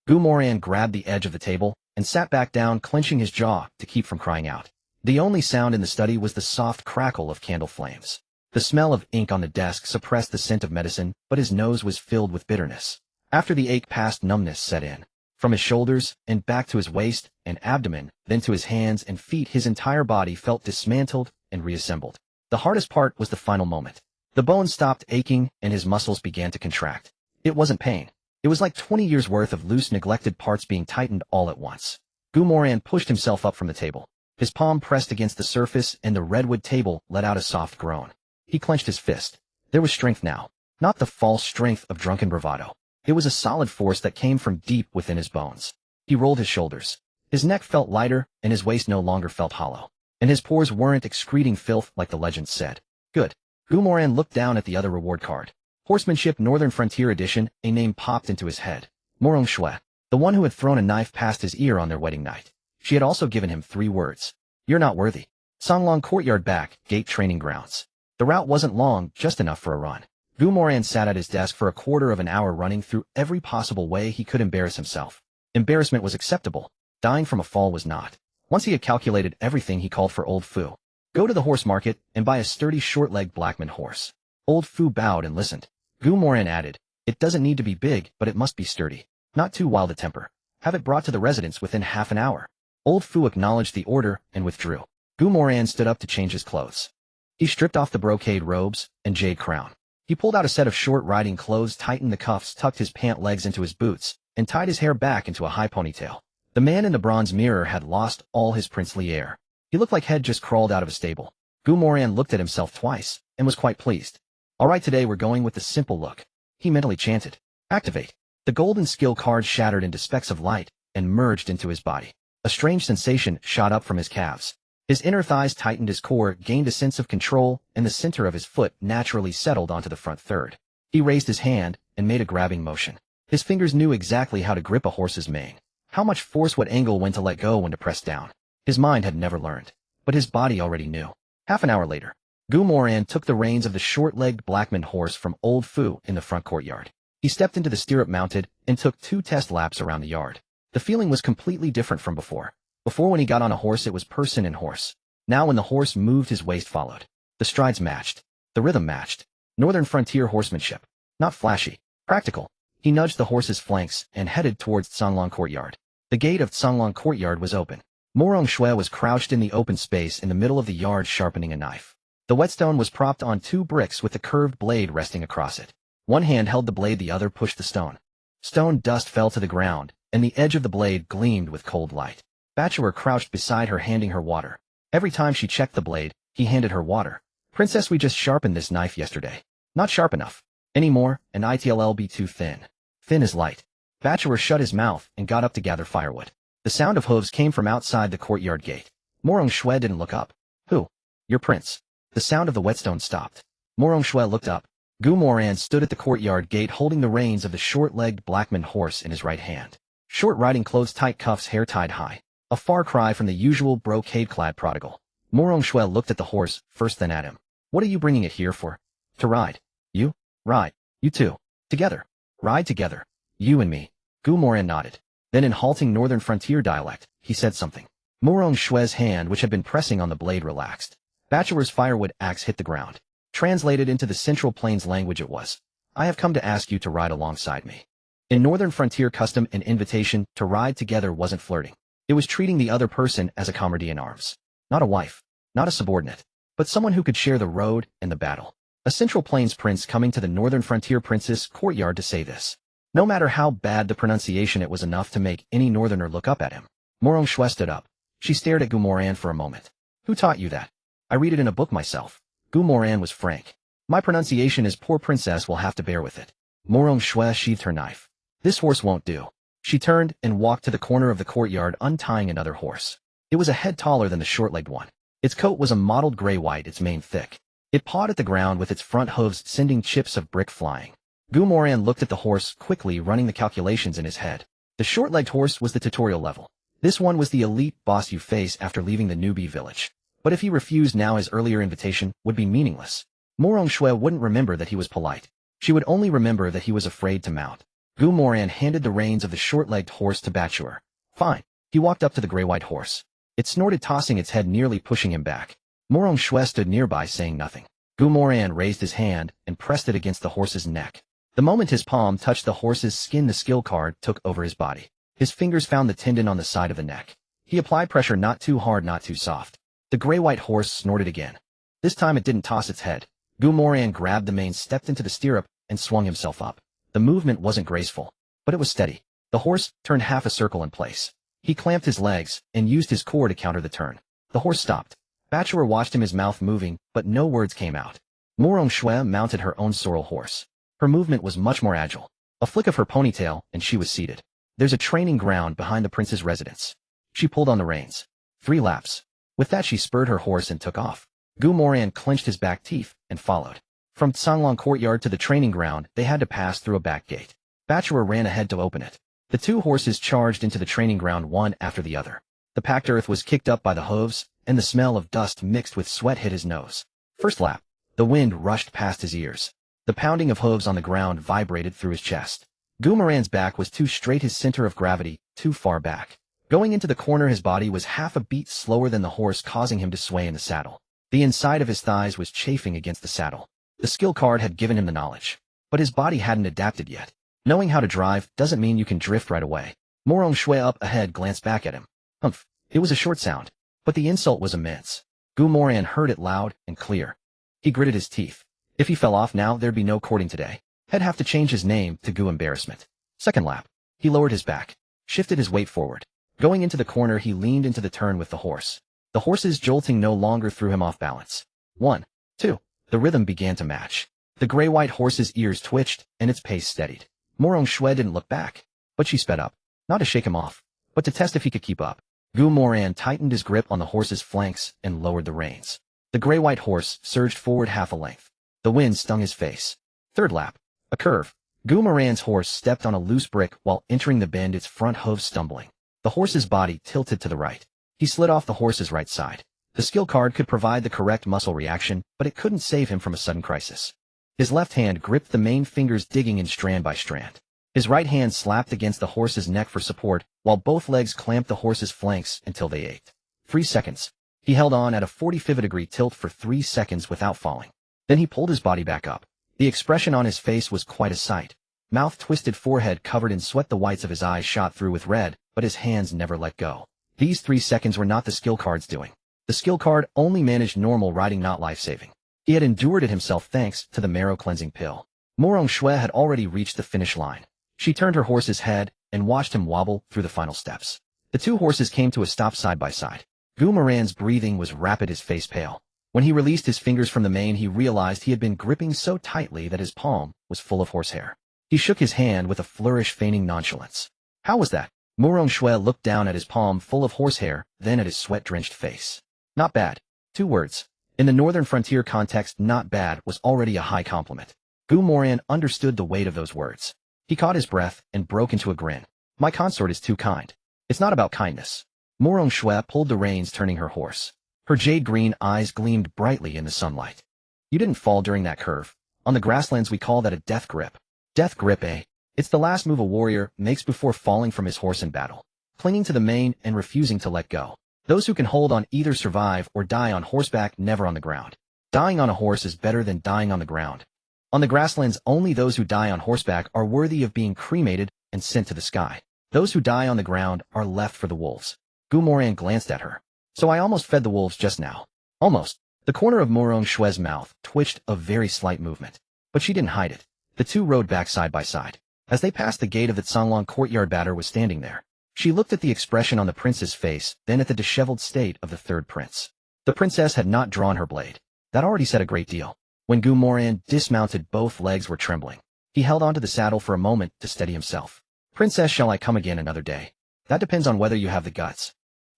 Moran grabbed the edge of the table and sat back down, clenching his jaw to keep from crying out. The only sound in the study was the soft crackle of candle flames. The smell of ink on the desk suppressed the scent of medicine, but his nose was filled with bitterness. After the ache passed, numbness set in. From his shoulders and back to his waist and abdomen, then to his hands and feet, his entire body felt dismantled and reassembled. The hardest part was the final moment. The bones stopped aching and his muscles began to contract. It wasn't pain. It was like 20 years worth of loose, neglected parts being tightened all at once. Moran pushed himself up from the table. His palm pressed against the surface and the redwood table let out a soft groan. He clenched his fist. There was strength now. Not the false strength of drunken bravado. It was a solid force that came from deep within his bones. He rolled his shoulders. His neck felt lighter and his waist no longer felt hollow. And his pores weren't excreting filth like the legend said. Good. Moran looked down at the other reward card. Horsemanship Northern Frontier Edition. A name popped into his head. Moran Shui. The one who had thrown a knife past his ear on their wedding night. She had also given him 3 words. You're not worthy. Songlong Courtyard Back, Gate Training Grounds. The route wasn't long, just enough for a run. Moran sat at his desk for a quarter of an hour running through every possible way he could embarrass himself. Embarrassment was acceptable. Dying from a fall was not. Once he had calculated everything, he called for Old Fu. Go to the horse market and buy a sturdy short-legged Blackman horse. Old Fu bowed and listened. Moran added, it doesn't need to be big, but it must be sturdy. Not too wild a temper. Have it brought to the residence within half an hour. Old Fu acknowledged the order and withdrew. Moran stood up to change his clothes. He stripped off the brocade robes and jade crown. He pulled out a set of short riding clothes, tightened the cuffs, tucked his pant legs into his boots, and tied his hair back into a high ponytail. The man in the bronze mirror had lost all his princely air. He looked like he'd just crawled out of a stable. Moran looked at himself twice and was quite pleased. All right, today we're going with the simple look. He mentally chanted. Activate. The golden skill card shattered into specks of light and merged into his body. A strange sensation shot up from his calves. His inner thighs tightened, his core gained a sense of control, and the center of his foot naturally settled onto the front third. He raised his hand and made a grabbing motion. His fingers knew exactly how to grip a horse's mane. How much force, what angle, when to let go, when to press down. His mind had never learned, but his body already knew. Half an hour later, Moran took the reins of the short-legged Blackman horse from Old Fu in the front courtyard. He stepped into the stirrup, mounted, and took 2 test laps around the yard. The feeling was completely different from before. Before, when he got on a horse, it was person and horse. Now when the horse moved, his waist followed. The strides matched. The rhythm matched. Northern frontier horsemanship. Not flashy. Practical. He nudged the horse's flanks and headed towards Songlong Courtyard. The gate of Songlong Courtyard was open. Moran Shui was crouched in the open space in the middle of the yard, sharpening a knife. The whetstone was propped on 2 bricks with the curved blade resting across it. One hand held the blade, the other pushed the stone. Stone dust fell to the ground, and the edge of the blade gleamed with cold light. Bachelor crouched beside her, handing her water. Every time she checked the blade, he handed her water. Princess, we just sharpened this knife yesterday. Not sharp enough. Any more, and it'll be too thin. Thin as light. Bachelor shut his mouth and got up to gather firewood. The sound of hooves came from outside the courtyard gate. Moran Shui didn't look up. Who? Your prince. The sound of the whetstone stopped. Moran Shui looked up. Moran stood at the courtyard gate holding the reins of the short-legged Blackman horse in his right hand. Short riding clothes, tight cuffs, hair tied high. A far cry from the usual brocade-clad prodigal. Moran Shui looked at the horse, first then at him. What are you bringing it here for? To ride. You? Ride. You two. Together. Ride together. You and me. Moran nodded. Then in halting Northern Frontier dialect, he said something. Moran Shui's hand, which had been pressing on the blade, relaxed. Bachelor's firewood axe hit the ground. Translated into the Central Plains language, it was, I have come to ask you to ride alongside me. In Northern Frontier custom, an invitation to ride together wasn't flirting. It was treating the other person as a comrade in arms. Not a wife, not a subordinate, but someone who could share the road and the battle. A Central Plains prince coming to the Northern Frontier princess courtyard to say this. No matter how bad the pronunciation, it was enough to make any northerner look up at him. Moran Shui stood up. She stared at Moran for a moment. Who taught you that? I read it in a book myself. Moran was frank. My pronunciation is poor, princess will have to bear with it. Moran Shui sheathed her knife. This horse won't do. She turned and walked to the corner of the courtyard, untying another horse. It was a head taller than the short-legged one. Its coat was a mottled gray-white, its mane thick. It pawed at the ground with its front hooves, sending chips of brick flying. Moran looked at the horse, quickly running the calculations in his head. The short-legged horse was the tutorial level. This one was the elite boss you face after leaving the newbie village. But if he refused now, his earlier invitation would be meaningless. Moran Shui wouldn't remember that he was polite. She would only remember that he was afraid to mount. Moran handed the reins of the short-legged horse to Bachelor. Fine. He walked up to the gray-white horse. It snorted, tossing its head, nearly pushing him back. Moran Shui stood nearby, saying nothing. Moran raised his hand and pressed it against the horse's neck. The moment his palm touched the horse's skin, the skill card took over his body. His fingers found the tendon on the side of the neck. He applied pressure, not too hard, not too soft. The gray-white horse snorted again. This time it didn't toss its head. Moran grabbed the mane, stepped into the stirrup, and swung himself up. The movement wasn't graceful, but it was steady. The horse turned half a circle in place. He clamped his legs and used his core to counter the turn. The horse stopped. Bachelor watched him, his mouth moving, but no words came out. Moran Shui mounted her own sorrel horse. Her movement was much more agile. A flick of her ponytail, and she was seated. There's a training ground behind the prince's residence. She pulled on the reins. 3 laps. With that she spurred her horse and took off. Moran clenched his back teeth and followed. From Songlong courtyard to the training ground, they had to pass through a back gate. Bachelor ran ahead to open it. The 2 horses charged into the training ground one after the other. The packed earth was kicked up by the hooves, and the smell of dust mixed with sweat hit his nose. First lap. The wind rushed past his ears. The pounding of hooves on the ground vibrated through his chest. Moran's back was too straight, his center of gravity too far back. Going into the corner, his body was half a beat slower than the horse, causing him to sway in the saddle. The inside of his thighs was chafing against the saddle. The skill card had given him the knowledge, but his body hadn't adapted yet. Knowing how to drive doesn't mean you can drift right away. Moran Shui up ahead glanced back at him. Humph. It was a short sound, but the insult was immense. Moran heard it loud and clear. He gritted his teeth. If he fell off now, there'd be no courting today. He'd have to change his name to Gu Embarrassment. Second lap. He lowered his back, shifted his weight forward. Going into the corner, he leaned into the turn with the horse. The horse's jolting no longer threw him off balance. 1, 2. The rhythm began to match. The gray-white horse's ears twitched, and its pace steadied. Moran Shui didn't look back, but she sped up, not to shake him off, but to test if he could keep up. Moran tightened his grip on the horse's flanks and lowered the reins. The gray-white horse surged forward half a length. The wind stung his face. Third lap. A curve. Moran's horse stepped on a loose brick while entering the bend, its front hooves stumbling. The horse's body tilted to the right. He slid off the horse's right side. The skill card could provide the correct muscle reaction, but it couldn't save him from a sudden crisis. His left hand gripped the mane, fingers digging in strand by strand. His right hand slapped against the horse's neck for support, while both legs clamped the horse's flanks until they ached. 3 seconds. He held on at a 45-degree tilt for 3 seconds without falling. Then he pulled his body back up. The expression on his face was quite a sight. Mouth twisted, forehead covered in sweat, the whites of his eyes shot through with red, but his hands never let go. These 3 seconds were not the skill card's doing. The skill card only managed normal riding, not life-saving. He had endured it himself thanks to the marrow-cleansing pill. Moran Shui had already reached the finish line. She turned her horse's head and watched him wobble through the final steps. The 2 horses came to a stop side by side. Moran's breathing was rapid, his face pale. When he released his fingers from the mane, he realized he had been gripping so tightly that his palm was full of horsehair. He shook his hand with a flourish, feigning nonchalance. How was that? Moran Shui looked down at his palm full of horsehair, then at his sweat-drenched face. Not bad. 2 words. In the northern frontier context, not bad was already a high compliment. Moran understood the weight of those words. He caught his breath and broke into a grin. My consort is too kind. It's not about kindness. Moran Shui pulled the reins, turning her horse. Her jade-green eyes gleamed brightly in the sunlight. You didn't fall during that curve. On the grasslands we call that a death grip. Death grip, eh? It's the last move a warrior makes before falling from his horse in battle. Clinging to the mane and refusing to let go. Those who can hold on either survive or die on horseback, never on the ground. Dying on a horse is better than dying on the ground. On the grasslands, only those who die on horseback are worthy of being cremated and sent to the sky. Those who die on the ground are left for the wolves. Moran glanced at her. So I almost fed the wolves just now. Almost. The corner of Moran Shui's mouth twitched a very slight movement. But she didn't hide it. The 2 rode back side by side. As they passed the gate of the Songlong courtyard, Batter was standing there. She looked at the expression on the prince's face, then at the disheveled state of the 3rd prince. The princess had not drawn her blade. That already said a great deal. When Moran dismounted, both legs were trembling. He held onto the saddle for a moment to steady himself. Princess, shall I come again another day? That depends on whether you have the guts.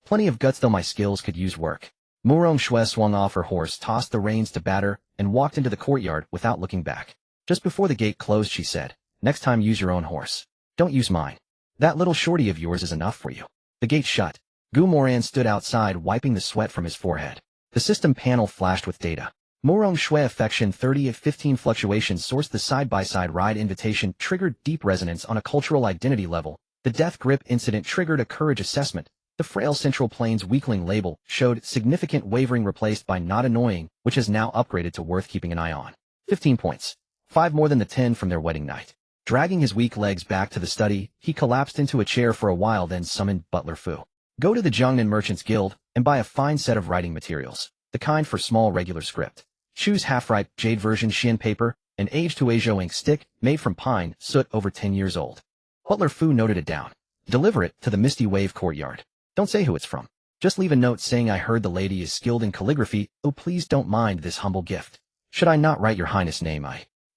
Plenty of guts, though my skills could use work. Moran Shui swung off her horse, tossed the reins to Batter, and walked into the courtyard without looking back. Just before the gate closed, she said, next time use your own horse. Don't use mine. That little shorty of yours is enough for you. The gate shut. Moran stood outside, wiping the sweat from his forehead. The system panel flashed with data. Moran Shui affection 30 of 15 fluctuations sourced. The side-by-side ride invitation triggered deep resonance on a cultural identity level. The death grip incident triggered a courage assessment. The frail Central Plains weakling label showed significant wavering, replaced by not annoying, which has now upgraded to worth keeping an eye on. 15 points. 5 more than the 10 from their wedding night. Dragging his weak legs back to the study, he collapsed into a chair for a while, then summoned Butler Fu. Go to the Jiangnan Merchants Guild and buy a fine set of writing materials. the kind for small regular script. Choose half-ripe jade version Xian paper, an aged Huizhou ink stick made from pine soot over 10 years old. Butler Fu noted it down. Deliver it to the Misty Wave courtyard. Don't say who it's from. Just leave a note saying I heard the lady is skilled in calligraphy. Oh, please don't mind this humble gift. Should I not write your highness' name?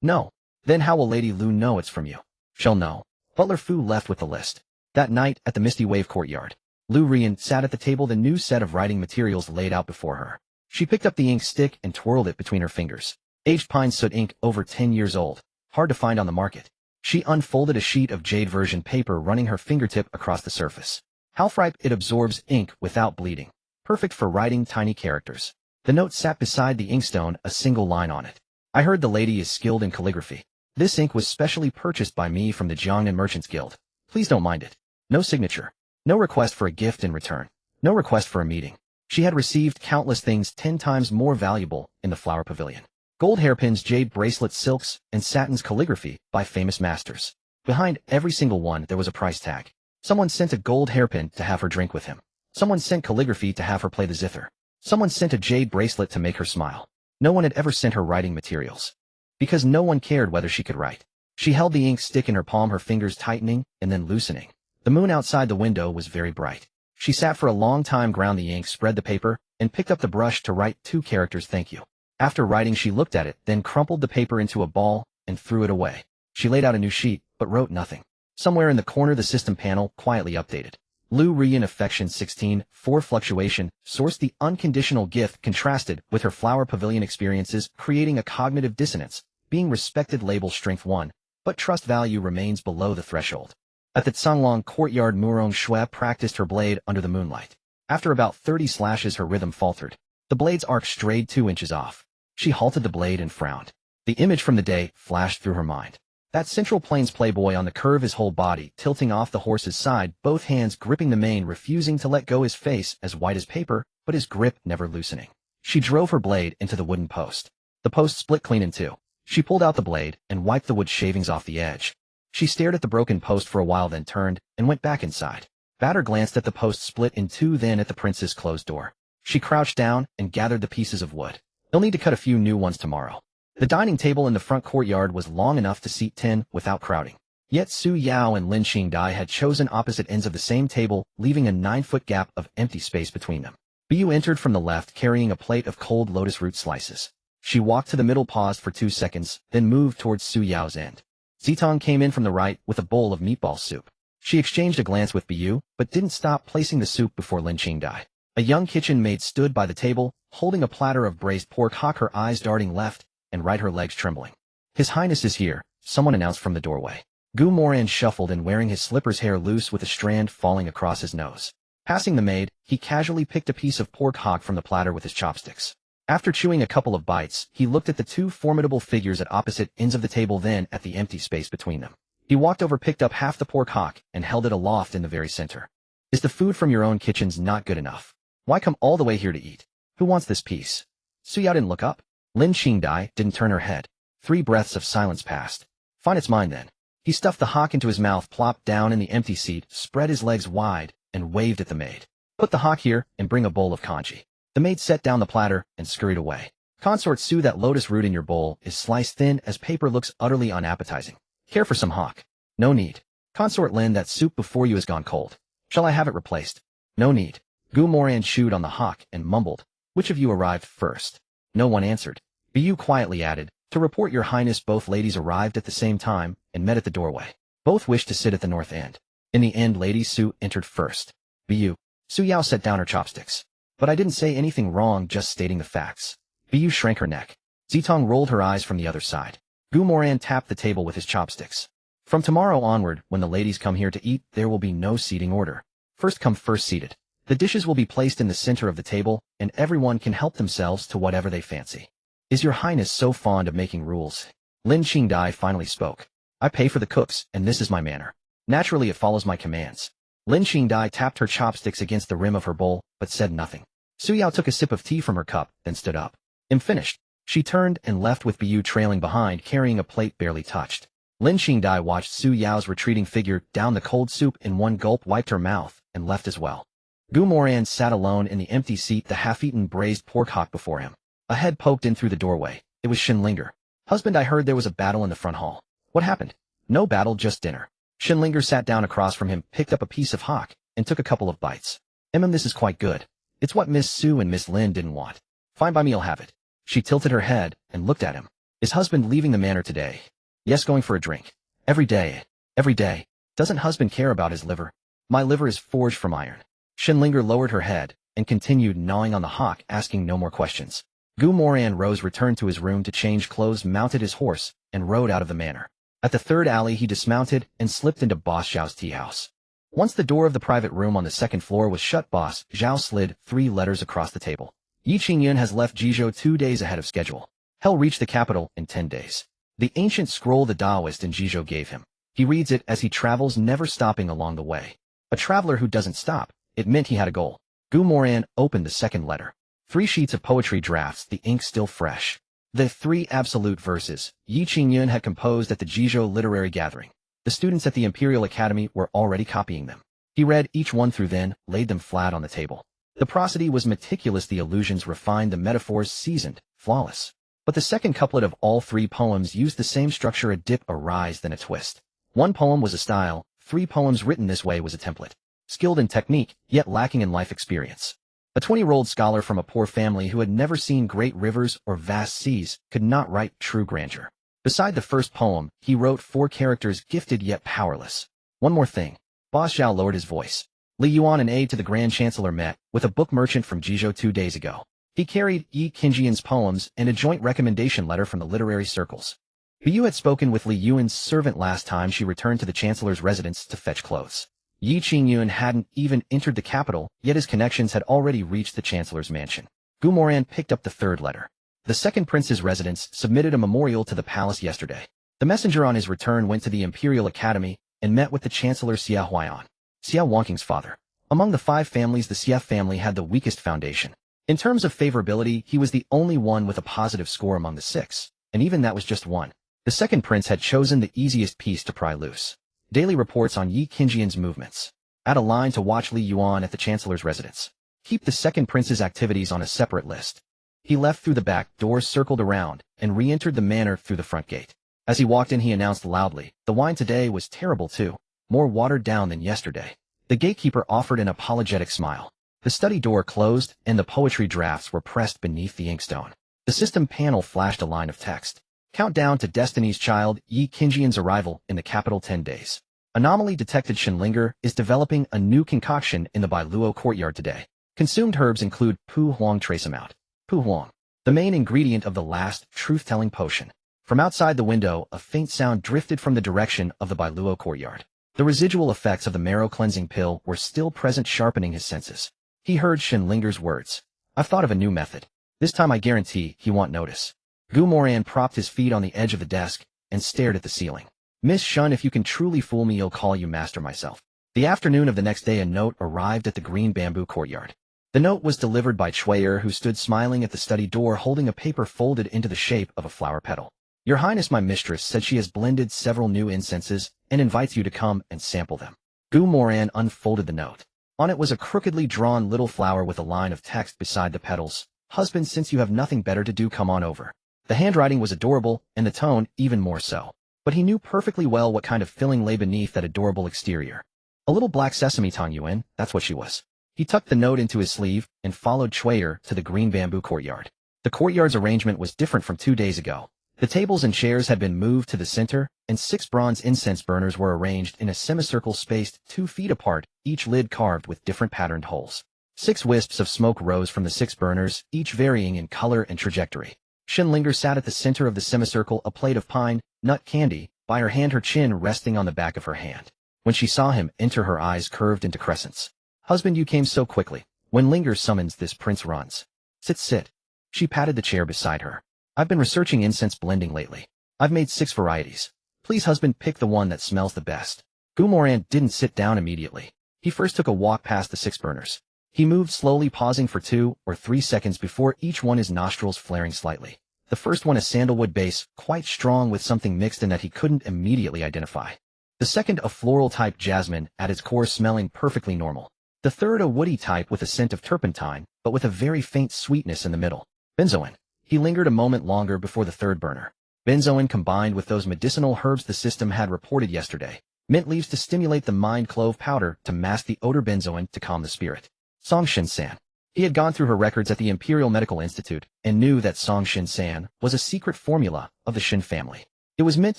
No. Then how will Lady Lu know it's from you? She'll know. Butler Fu left with the list. That night at the Misty Wave courtyard, Lu Rian sat at the table, the new set of writing materials laid out before her. She picked up the ink stick and twirled it between her fingers. Aged pine soot ink over 10 years old. Hard to find on the market. She unfolded a sheet of jade version paper, running her fingertip across the surface. Half-ripe, it absorbs ink without bleeding. Perfect for writing tiny characters. The note sat beside the inkstone, a single line on it. I heard the lady is skilled in calligraphy. This ink was specially purchased by me from the Jiangnan Merchants Guild. Please don't mind it. No signature. No request for a gift in return. No request for a meeting. She had received countless things 10 times more valuable in the flower pavilion. Gold hairpins, jade bracelets, silks, and satins, calligraphy by famous masters. Behind every single one there was a price tag. Someone sent a gold hairpin to have her drink with him. Someone sent calligraphy to have her play the zither. Someone sent a jade bracelet to make her smile. No one had ever sent her writing materials. Because no one cared whether she could write. She held the ink stick in her palm, her fingers tightening and then loosening. The moon outside the window was very bright. She sat for a long time, ground the ink, spread the paper, and picked up the brush to write 2 characters, thank you. After writing, she looked at it, then crumpled the paper into a ball and threw it away. She laid out a new sheet, but wrote nothing. Somewhere in the corner the system panel quietly updated. Lu Rian affection 16, 4 fluctuation, source the unconditional gift contrasted with her flower pavilion experiences, creating a cognitive dissonance, being respected label strength 1, but trust value remains below the threshold. At the Canglong courtyard, Moran Shui practiced her blade under the moonlight. After about 30 slashes her rhythm faltered. The blade's arc strayed 2 inches off. She halted the blade and frowned. The image from the day flashed through her mind. That Central Plains playboy on the curve, his whole body tilting off the horse's side, both hands gripping the mane, refusing to let go, his face as white as paper, but his grip never loosening. She drove her blade into the wooden post. The post split clean in 2. She pulled out the blade and wiped the wood shavings off the edge. She stared at the broken post for a while, then turned and went back inside. Batter glanced at the post split in 2, then at the prince's closed door. She crouched down and gathered the pieces of wood. They'll need to cut a few new ones tomorrow. The dining table in the front courtyard was long enough to seat 10 without crowding. Yet Su Yao and Lin Qingdai had chosen opposite ends of the same table, leaving a 9-foot gap of empty space between them. Bu entered from the left, carrying a plate of cold lotus root slices. She walked to the middle, paused for 2 seconds, then moved towards Su Yao's end. Zitong came in from the right with a bowl of meatball soup. She exchanged a glance with Bu, but didn't stop placing the soup before Lin Qingdai. A young kitchen maid stood by the table, holding a platter of braised pork hock, her eyes darting left and right, her legs trembling. His Highness is here, someone announced from the doorway. Moran shuffled in, wearing his slippers, hair loose with a strand falling across his nose. Passing the maid, he casually picked a piece of pork hock from the platter with his chopsticks. After chewing a couple of bites, he looked at the 2 formidable figures at opposite ends of the table, then at the empty space between them. He walked over, picked up half the pork hock, and held it aloft in the very center. Is the food from your own kitchens not good enough? Why come all the way here to eat? Who wants this piece? Su Yao didn't look up. Lin Qingdai didn't turn her head. 3 breaths of silence passed. Fine, it's mine then. He stuffed the hock into his mouth, plopped down in the empty seat, spread his legs wide, and waved at the maid. Put the hock here and bring a bowl of congee. The maid set down the platter and scurried away. Consort Su, that lotus root in your bowl is sliced thin as paper, looks utterly unappetizing. Care for some hock? No need. Consort Lin, that soup before you has gone cold. Shall I have it replaced? No need. Moran chewed on the hock and mumbled. Which of you arrived first? No one answered. Bu quietly added, to report your highness, both ladies arrived at the same time and met at the doorway. Both wished to sit at the north end. In the end, Lady Su entered first. Bu. Su Yao set down her chopsticks. But I didn't say anything wrong, just stating the facts. Bu shrank her neck. Zitong rolled her eyes from the other side. Moran tapped the table with his chopsticks. From tomorrow onward, when the ladies come here to eat, there will be no seating order. First come, first seated. The dishes will be placed in the center of the table, and everyone can help themselves to whatever they fancy. Is your highness so fond of making rules? Lin Qingdai finally spoke. I pay for the cooks, and this is my manner. Naturally, it follows my commands. Lin Qingdai tapped her chopsticks against the rim of her bowl, but said nothing. Su Yao took a sip of tea from her cup, then stood up. I'm finished. She turned and left with Bu trailing behind, carrying a plate barely touched. Lin Qingdai watched Su Yao's retreating figure down the cold soup in one gulp, wiped her mouth, and left as well. Gu Moran sat alone in the empty seat, the half-eaten braised pork hock before him. A head poked in through the doorway. It was Shinlinger. Husband, I heard there was a battle in the front hall. What happened? No battle, just dinner. Shinlinger sat down across from him, picked up a piece of hock, and took a couple of bites. This is quite good. It's what Miss Sue and Miss Lin didn't want. Fine by me, I'll have it. She tilted her head and looked at him. Is husband leaving the manor today? Yes, going for a drink. Every day. Every day. Doesn't husband care about his liver? My liver is forged from iron. Shinlinger lowered her head and continued gnawing on the hock, asking no more questions. Gu Moran rose, returned to his room to change clothes, mounted his horse, and rode out of the manor. At the third alley, he dismounted and slipped into Boss Zhao's tea house. Once the door of the private room on the second floor was shut, Boss Zhao slid 3 letters across the table. Yi Qingyun has left Jizhou 2 days ahead of schedule. He'll reach the capital in 10 days. The ancient scroll the Taoist in Jizhou gave him. He reads it as he travels, never stopping along the way. A traveler who doesn't stop. It meant he had a goal. Gu Moran opened the second letter. 3 sheets of poetry drafts, the ink still fresh. The 3 absolute verses Yi Qingyun had composed at the Jizhou literary gathering. The students at the Imperial Academy were already copying them. He read each one through, then laid them flat on the table. The prosody was meticulous, the allusions refined, the metaphors seasoned, flawless. But the second couplet of all 3 poems used the same structure, a dip, a rise, then a twist. 1 poem was a style, 3 poems written this way was a template. Skilled in technique, yet lacking in life experience. A 20-year-old scholar from a poor family who had never seen great rivers or vast seas could not write true grandeur. Beside the first poem, he wrote 4 characters, gifted yet powerless. One more thing. Boss Zhao lowered his voice. Li Yuan, an aide to the Grand Chancellor, met with a book merchant from Jizhou 2 days ago. He carried Yi Qingyun's poems and a joint recommendation letter from the literary circles. Yu had spoken with Li Yuan's servant last time she returned to the Chancellor's residence to fetch clothes. Yi Qingyun hadn't even entered the capital, yet his connections had already reached the Chancellor's mansion. Gu Moran picked up the 3rd letter. The second prince's residence submitted a memorial to the palace yesterday. The messenger on his return went to the Imperial Academy and met with the Chancellor Xia Huaian, Xia Wangqing's father. Among the 5 families, the Xia family had the weakest foundation. In terms of favorability, he was the only one with a positive score among the 6, and even that was just 1. The second prince had chosen the easiest piece to pry loose. Daily reports on Yi Qingyun's movements. Add a line to watch Li Yuan at the Chancellor's residence. Keep the second prince's activities on a separate list. He left through the back door, circled around, and re-entered the manor through the front gate. As he walked in, he announced loudly, the wine today was terrible too, more watered down than yesterday. The gatekeeper offered an apologetic smile. The study door closed, and the poetry drafts were pressed beneath the inkstone. The system panel flashed a line of text. Countdown to Destiny's Child, Yi Qingyun's arrival in the capital 10 days. Anomaly detected. Shinlinger is developing a new concoction in the Bailuo courtyard today. Consumed herbs include Pu Huang, trace amount. Pu Huang, the main ingredient of the last truth-telling potion. From outside the window, a faint sound drifted from the direction of the Bailuo courtyard. The residual effects of the marrow-cleansing pill were still present, sharpening his senses. He heard Shinlinger's words. I've thought of a new method. This time I guarantee he won't notice. Gu Moran propped his feet on the edge of the desk and stared at the ceiling. Miss Shun, if you can truly fool me, I'll call you master myself. The afternoon of the next day, a note arrived at the green bamboo courtyard. The note was delivered by Chuier, who stood smiling at the study door, holding a paper folded into the shape of a flower petal. Your Highness, my mistress said she has blended several new incenses and invites you to come and sample them. Gu Moran unfolded the note. On it was a crookedly drawn little flower with a line of text beside the petals. Husband, since you have nothing better to do, come on over. The handwriting was adorable, and the tone even more so. But he knew perfectly well what kind of feeling lay beneath that adorable exterior. A little black sesame, Tang Yuan, that's what she was. He tucked the note into his sleeve and followed Chuier to the green bamboo courtyard. The courtyard's arrangement was different from 2 days ago. The tables and chairs had been moved to the center, and 6 bronze incense burners were arranged in a semicircle spaced 2 feet apart, each lid carved with different patterned holes. 6 wisps of smoke rose from the 6 burners, each varying in color and trajectory. Shinlinger sat at the center of the semicircle, a plate of pine nut candy by her hand, her chin resting on the back of her hand. When she saw him enter, her eyes curved into crescents. Husband, you came so quickly. When Linger summons, this prince runs. Sit. She patted the chair beside her. I've been researching incense blending lately. I've made 6 varieties. Please, husband, pick the one that smells the best. Gu Moran didn't sit down immediately. He first took a walk past the 6 burners. He moved slowly, pausing for 2 or 3 seconds before each one, his nostrils flaring slightly. The first one a sandalwood base, quite strong with something mixed in that he couldn't immediately identify. The second a floral-type jasmine, at its core smelling perfectly normal. The third a woody type with a scent of turpentine, but with a very faint sweetness in the middle. Benzoin. He lingered a moment longer before the third burner. Benzoin combined with those medicinal herbs the system had reported yesterday. Mint leaves to stimulate the mind, clove powder to mask the odor, benzoin to calm the spirit. Song Shin-san. He had gone through her records at the Imperial Medical Institute and knew that Song Shin-san was a secret formula of the Shin family. It was meant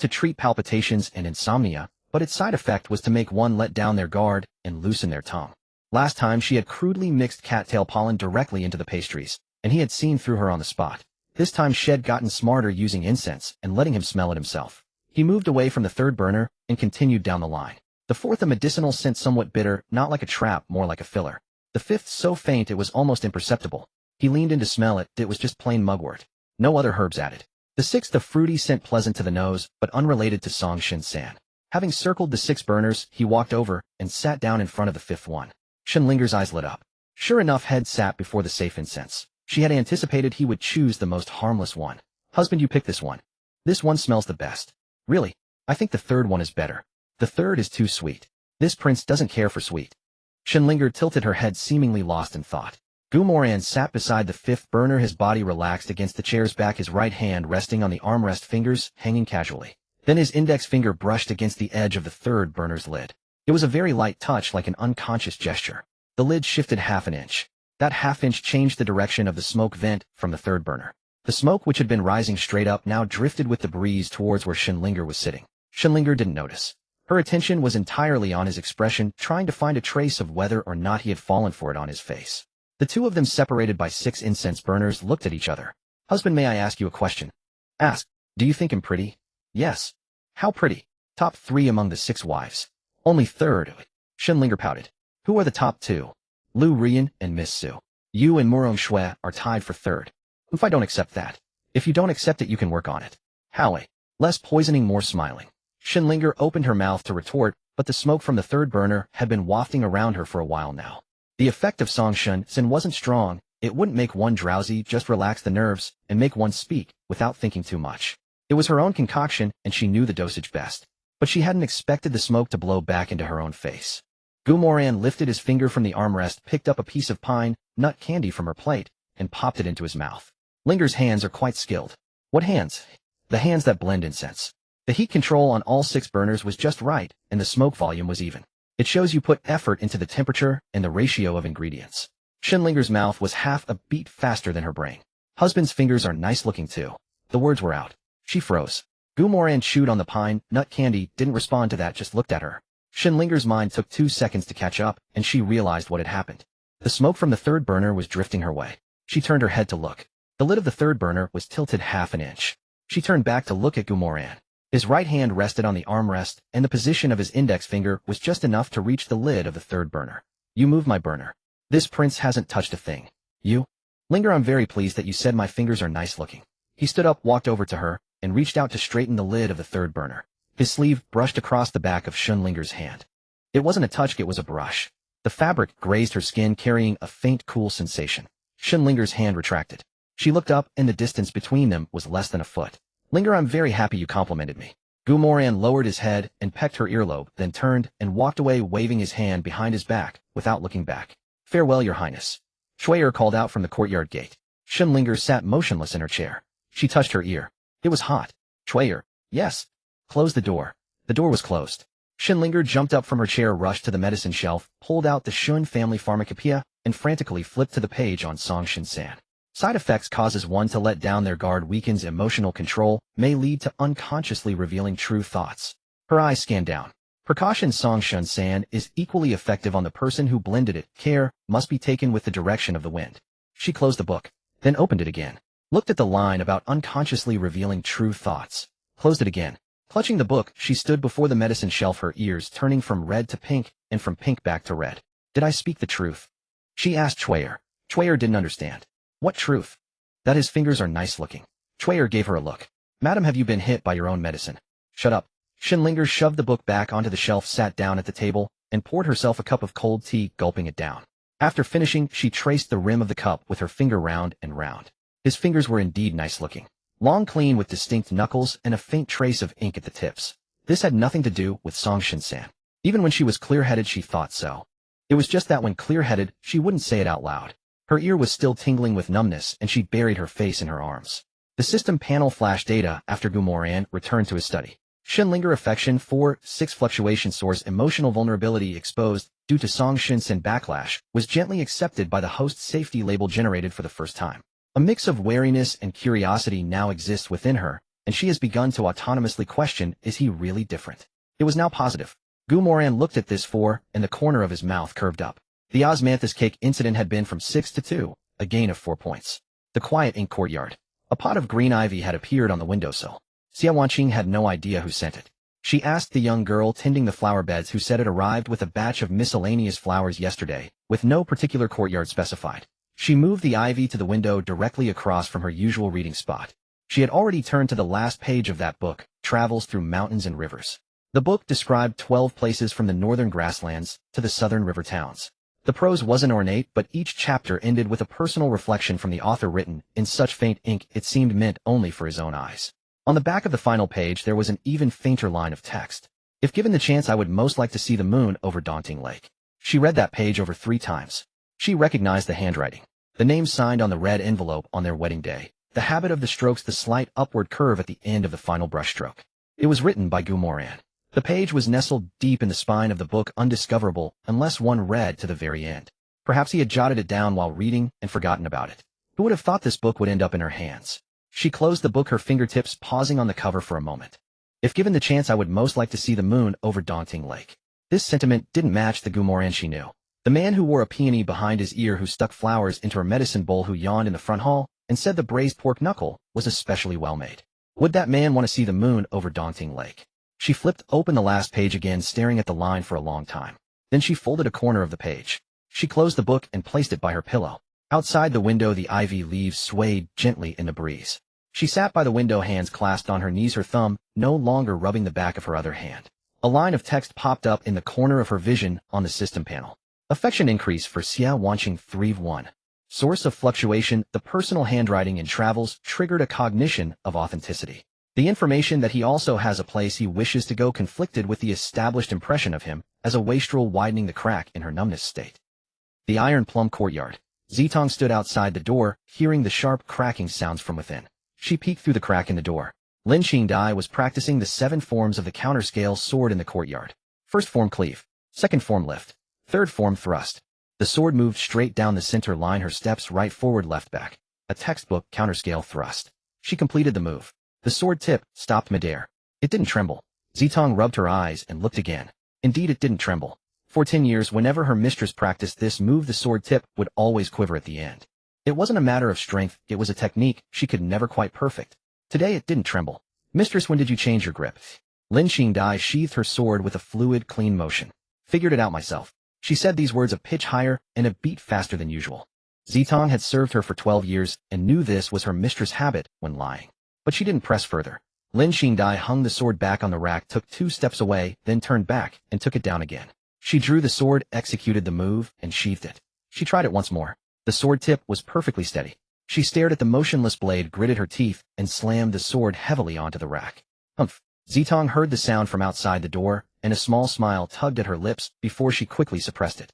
to treat palpitations and insomnia, but its side effect was to make one let down their guard and loosen their tongue. Last time she had crudely mixed cattail pollen directly into the pastries, and he had seen through her on the spot. This time she had gotten smarter using incense and letting him smell it himself. He moved away from the third burner and continued down the line. The fourth a medicinal scent, somewhat bitter, not like a trap, more like a filler. The fifth so faint it was almost imperceptible. He leaned in to smell it, it was just plain mugwort. No other herbs added. The sixth a fruity scent, pleasant to the nose, but unrelated to Song Shin-san. Having circled the 6 burners, he walked over and sat down in front of the fifth one. Shinlinger's eyes lit up. Sure enough, head sat before the safe incense. She had anticipated he would choose the most harmless one. Husband, you pick this one. This one smells the best. Really? I think the third one is better. The third is too sweet. This prince doesn't care for sweet. Shinlinger tilted her head, seemingly lost in thought. Moran sat beside the fifth burner, his body relaxed against the chair's back, his right hand resting on the armrest, fingers hanging casually. Then his index finger brushed against the edge of the third burner's lid. It was a very light touch, like an unconscious gesture. The lid shifted half an inch. That half-inch changed the direction of the smoke vent from the third burner. The smoke, which had been rising straight up, now drifted with the breeze towards where Shinlinger was sitting. Shinlinger didn't notice. Her attention was entirely on his expression, trying to find a trace of whether or not he had fallen for it on his face. The two of them, separated by 6 incense burners, looked at each other. Husband, may I ask you a question? Ask. Do you think him pretty? Yes. How pretty? Top 3 among the 6 wives. Only third. Shinlinger pouted. Who are the top 2? Lu Rian and Miss Su. You and Moran Shui are tied for third. If I don't accept that. If you don't accept it, you can work on it. Howie. Less poisoning, more smiling. Shinlinger opened her mouth to retort, but the smoke from the third burner had been wafting around her for a while now. The effect of Song Shin-san wasn't strong. It wouldn't make one drowsy, just relax the nerves and make one speak without thinking too much. It was her own concoction, and she knew the dosage best. But she hadn't expected the smoke to blow back into her own face. Moran lifted his finger from the armrest, picked up a piece of pine nut candy from her plate, and popped it into his mouth. Linger's hands are quite skilled. What hands? The hands that blend incense. The heat control on all 6 burners was just right, and the smoke volume was even. It shows you put effort into the temperature and the ratio of ingredients. Shinlinger's mouth was half a beat faster than her brain. Husband's fingers are nice looking too. The words were out. She froze. Moran chewed on the pine nut candy, didn't respond to that, just looked at her. Shinlinger's mind took 2 seconds to catch up, and she realized what had happened. The smoke from the third burner was drifting her way. She turned her head to look. The lid of the third burner was tilted half an inch. She turned back to look at Moran. His right hand rested on the armrest, and the position of his index finger was just enough to reach the lid of the third burner. You moved my burner. This prince hasn't touched a thing. You? Linger, I'm very pleased that you said my fingers are nice looking. He stood up, walked over to her, and reached out to straighten the lid of the third burner. His sleeve brushed across the back of Shinlinger's hand. It wasn't a touch, it was a brush. The fabric grazed her skin, carrying a faint, cool sensation. Shinlinger's hand retracted. She looked up, and the distance between them was less than a foot. Linger, I'm very happy you complimented me. Moran lowered his head and pecked her earlobe, then turned and walked away, waving his hand behind his back without looking back. Farewell, your highness. Shuier called out from the courtyard gate. Shinlinger sat motionless in her chair. She touched her ear. It was hot. Shuier. Yes. Close the door. The door was closed. Shinlinger jumped up from her chair, rushed to the medicine shelf, pulled out the Shun family pharmacopoeia, and frantically flipped to the page on Song Shin-san. Side effects causes one to let down their guard, weakens emotional control, may lead to unconsciously revealing true thoughts. Her eyes scanned down. Precaution, Song Shin-san is equally effective on the person who blended it. Care must be taken with the direction of the wind. She closed the book, then opened it again. Looked at the line about unconsciously revealing true thoughts. Closed it again. Clutching the book, she stood before the medicine shelf, her ears turning from red to pink, and from pink back to red. Did I speak the truth? She asked Shuier. Shuier didn't understand. What truth? That his fingers are nice looking. Shuier gave her a look. Madam, have you been hit by your own medicine? Shut up. Shinlinger shoved the book back onto the shelf, sat down at the table, and poured herself a cup of cold tea, gulping it down. After finishing, she traced the rim of the cup with her finger round and round. His fingers were indeed nice looking. Long, clean, with distinct knuckles and a faint trace of ink at the tips. This had nothing to do with Song Shin-san. Even when she was clear-headed, she thought so. It was just that when clear-headed, she wouldn't say it out loud. Her ear was still tingling with numbness and she buried her face in her arms. The system panel flashed data after Moran returned to his study. Shinlinger affection 4-6 fluctuation source emotional vulnerability exposed due to Song Shinsen backlash was gently accepted by the host's safety label generated for the first time. A mix of wariness and curiosity now exists within her, and she has begun to autonomously question, is he really different? It was now positive. Moran looked at this 4, and the corner of his mouth curved up. The osmanthus cake incident had been from 6 to 2, a gain of 4 points. The quiet ink courtyard. A pot of green ivy had appeared on the windowsill. Xia Wanqing had no idea who sent it. She asked the young girl tending the flower beds who said it arrived with a batch of miscellaneous flowers yesterday, with no particular courtyard specified. She moved the ivy to the window directly across from her usual reading spot. She had already turned to the last page of that book, Travels Through Mountains and Rivers. The book described 12 places from the northern grasslands to the southern river towns. The prose wasn't ornate, but each chapter ended with a personal reflection from the author written in such faint ink it seemed meant only for his own eyes. On the back of the final page there was an even fainter line of text. If given the chance I would most like to see the moon over Daunting Lake. She read that page over 3 times. She recognized the handwriting. The name signed on the red envelope on their wedding day. The habit of the strokes, the slight upward curve at the end of the final brushstroke. It was written by Moran. The page was nestled deep in the spine of the book, undiscoverable unless one read to the very end. Perhaps he had jotted it down while reading and forgotten about it. Who would have thought this book would end up in her hands? She closed the book, her fingertips pausing on the cover for a moment. If given the chance I would most like to see the moon over Daunting Lake. This sentiment didn't match the Moran she knew. The man who wore a peony behind his ear, who stuck flowers into her medicine bowl, who yawned in the front hall and said the braised pork knuckle was especially well made. Would that man want to see the moon over Daunting Lake? She flipped open the last page again, staring at the line for a long time. Then she folded a corner of the page. She closed the book and placed it by her pillow. Outside the window the ivy leaves swayed gently in the breeze. She sat by the window, hands clasped on her knees, her thumb no longer rubbing the back of her other hand. A line of text popped up in the corner of her vision on the system panel. Affection increase for Xia Wanqing 3-1. Source of fluctuation, the personal handwriting in Travels triggered a cognition of authenticity. The information that he also has a place he wishes to go conflicted with the established impression of him as a wastrel, widening the crack in her numbness state. The Iron Plum courtyard. Zitong stood outside the door, hearing the sharp cracking sounds from within. She peeked through the crack in the door. Lin Qingdai was practicing the 7 forms of the counterscale sword in the courtyard. First form cleave. Second form lift. Third form thrust. The sword moved straight down the center line, her steps right forward, left back. A textbook counterscale thrust. She completed the move. The sword tip stopped midair. It didn't tremble. Zitong rubbed her eyes and looked again. Indeed, it didn't tremble. For 10 years, whenever her mistress practiced this move, the sword tip would always quiver at the end. It wasn't a matter of strength, it was a technique she could never quite perfect. Today it didn't tremble. Mistress, when did you change your grip? Lin Qingdai sheathed her sword with a fluid, clean motion. Figured it out myself. She said these words a pitch higher and a beat faster than usual. Zitong had served her for 12 years and knew this was her mistress' habit when lying. But she didn't press further. Lin Qingdai hung the sword back on the rack, took 2 steps away, then turned back and took it down again. She drew the sword, executed the move, and sheathed it. She tried it once more. The sword tip was perfectly steady. She stared at the motionless blade, gritted her teeth, and slammed the sword heavily onto the rack. Humph. Zitong heard the sound from outside the door, and a small smile tugged at her lips before she quickly suppressed it.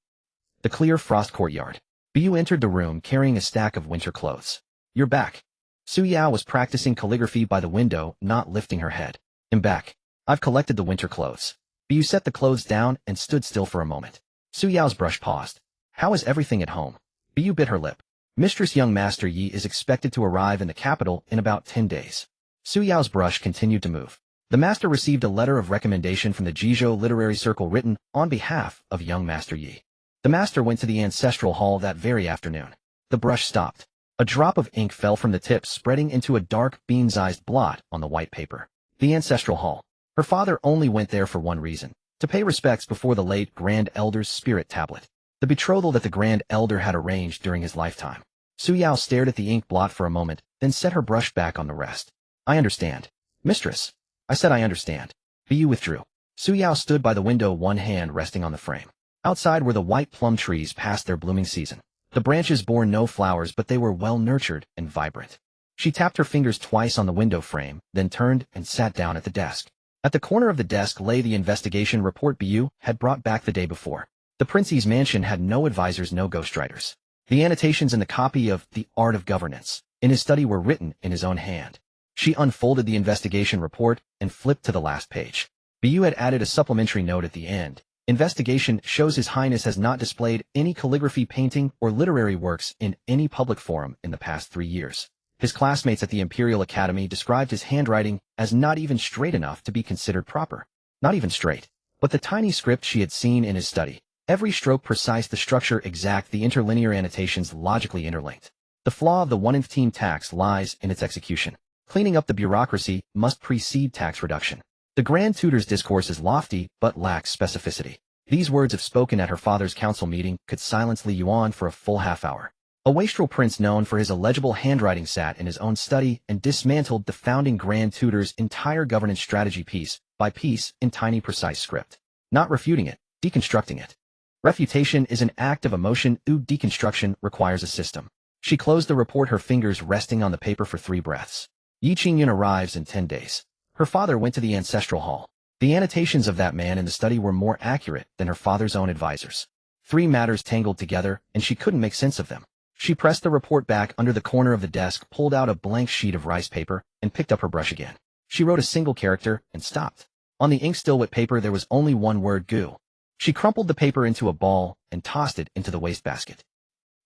The clear frost courtyard. Bu entered the room carrying a stack of winter clothes. You're back. Su Yao was practicing calligraphy by the window, not lifting her head. I'm back. I've collected the winter clothes. Bu set the clothes down and stood still for a moment. Su Yao's brush paused. How is everything at home? Bu bit her lip. Mistress Young Master Yi is expected to arrive in the capital in about 10 days. Su Yao's brush continued to move. The master received a letter of recommendation from the Jizhou Literary Circle written on behalf of Young Master Yi. The master went to the ancestral hall that very afternoon. The brush stopped. A drop of ink fell from the tip, spreading into a dark, bean-sized blot on the white paper. The ancestral hall. Her father only went there for one reason: to pay respects before the late Grand Elder's spirit tablet, the betrothal that the Grand Elder had arranged during his lifetime. Su Yao stared at the ink blot for a moment, then set her brush back on the rest. I understand. Mistress. I said I understand. Bu withdrew. Su Yao stood by the window, one hand resting on the frame. Outside were the white plum trees past their blooming season. The branches bore no flowers, but they were well-nurtured and vibrant. She tapped her fingers twice on the window frame, then turned and sat down at the desk. At the corner of the desk lay the investigation report Bu had brought back the day before. The prince's mansion had no advisors, no ghostwriters. The annotations in the copy of The Art of Governance in his study were written in his own hand. She unfolded the investigation report and flipped to the last page. Bu had added a supplementary note at the end. Investigation shows His Highness has not displayed any calligraphy, painting, or literary works in any public forum in the past 3 years. His classmates at the Imperial Academy described his handwriting as not even straight enough to be considered proper. Not even straight. But the tiny script she had seen in his study, every stroke precise, the structure exact, the interlinear annotations logically interlinked. The flaw of the 1/15 tax lies in its execution. Cleaning up the bureaucracy must precede tax reduction. The Grand Tutor's discourse is lofty, but lacks specificity. These words, if spoken at her father's council meeting, could silence Li Yuan for a full half-hour. A wastrel prince known for his illegible handwriting sat in his own study and dismantled the founding Grand Tutor's entire governance strategy piece by piece in tiny precise script. Not refuting it, deconstructing it. Refutation is an act of emotion, deconstruction requires a system. She closed the report, her fingers resting on the paper for 3 breaths. Yi Qingyun arrives in 10 days. Her father went to the ancestral hall. The annotations of that man in the study were more accurate than her father's own advisors. 3 matters tangled together, and she couldn't make sense of them. She pressed the report back under the corner of the desk, pulled out a blank sheet of rice paper, and picked up her brush again. She wrote a single character and stopped. On the ink still wet paper there was only one word: goo. She crumpled the paper into a ball and tossed it into the wastebasket.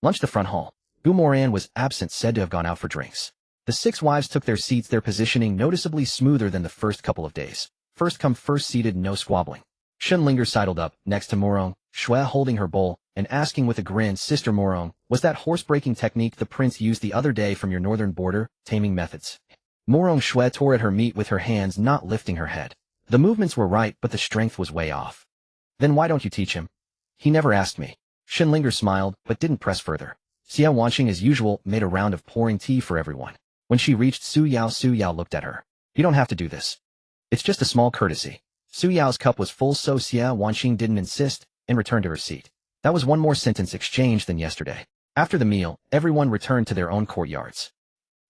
Lunch, the front hall. Gu Moran was absent, said to have gone out for drinks. The 6 wives took their seats, their positioning noticeably smoother than the first couple of days. First come, first seated, no squabbling. Shenlinger sidled up, next to Moran, Shui holding her bowl, and asking with a grin, "Sister Moran, was that horse-breaking technique the prince used the other day from your northern border, taming methods?" Moran Shui tore at her meat with her hands, not lifting her head. The movements were right, but the strength was way off. "Then why don't you teach him?" "He never asked me." Shenlinger smiled, but didn't press further. Su Yao, watching as usual, made a round of pouring tea for everyone. When she reached Su Yao looked at her. "You don't have to do this. It's just a small courtesy." Su Yao's cup was full, so Xia Wanxing didn't insist and returned to her seat. That was one more sentence exchanged than yesterday. After the meal, everyone returned to their own courtyards.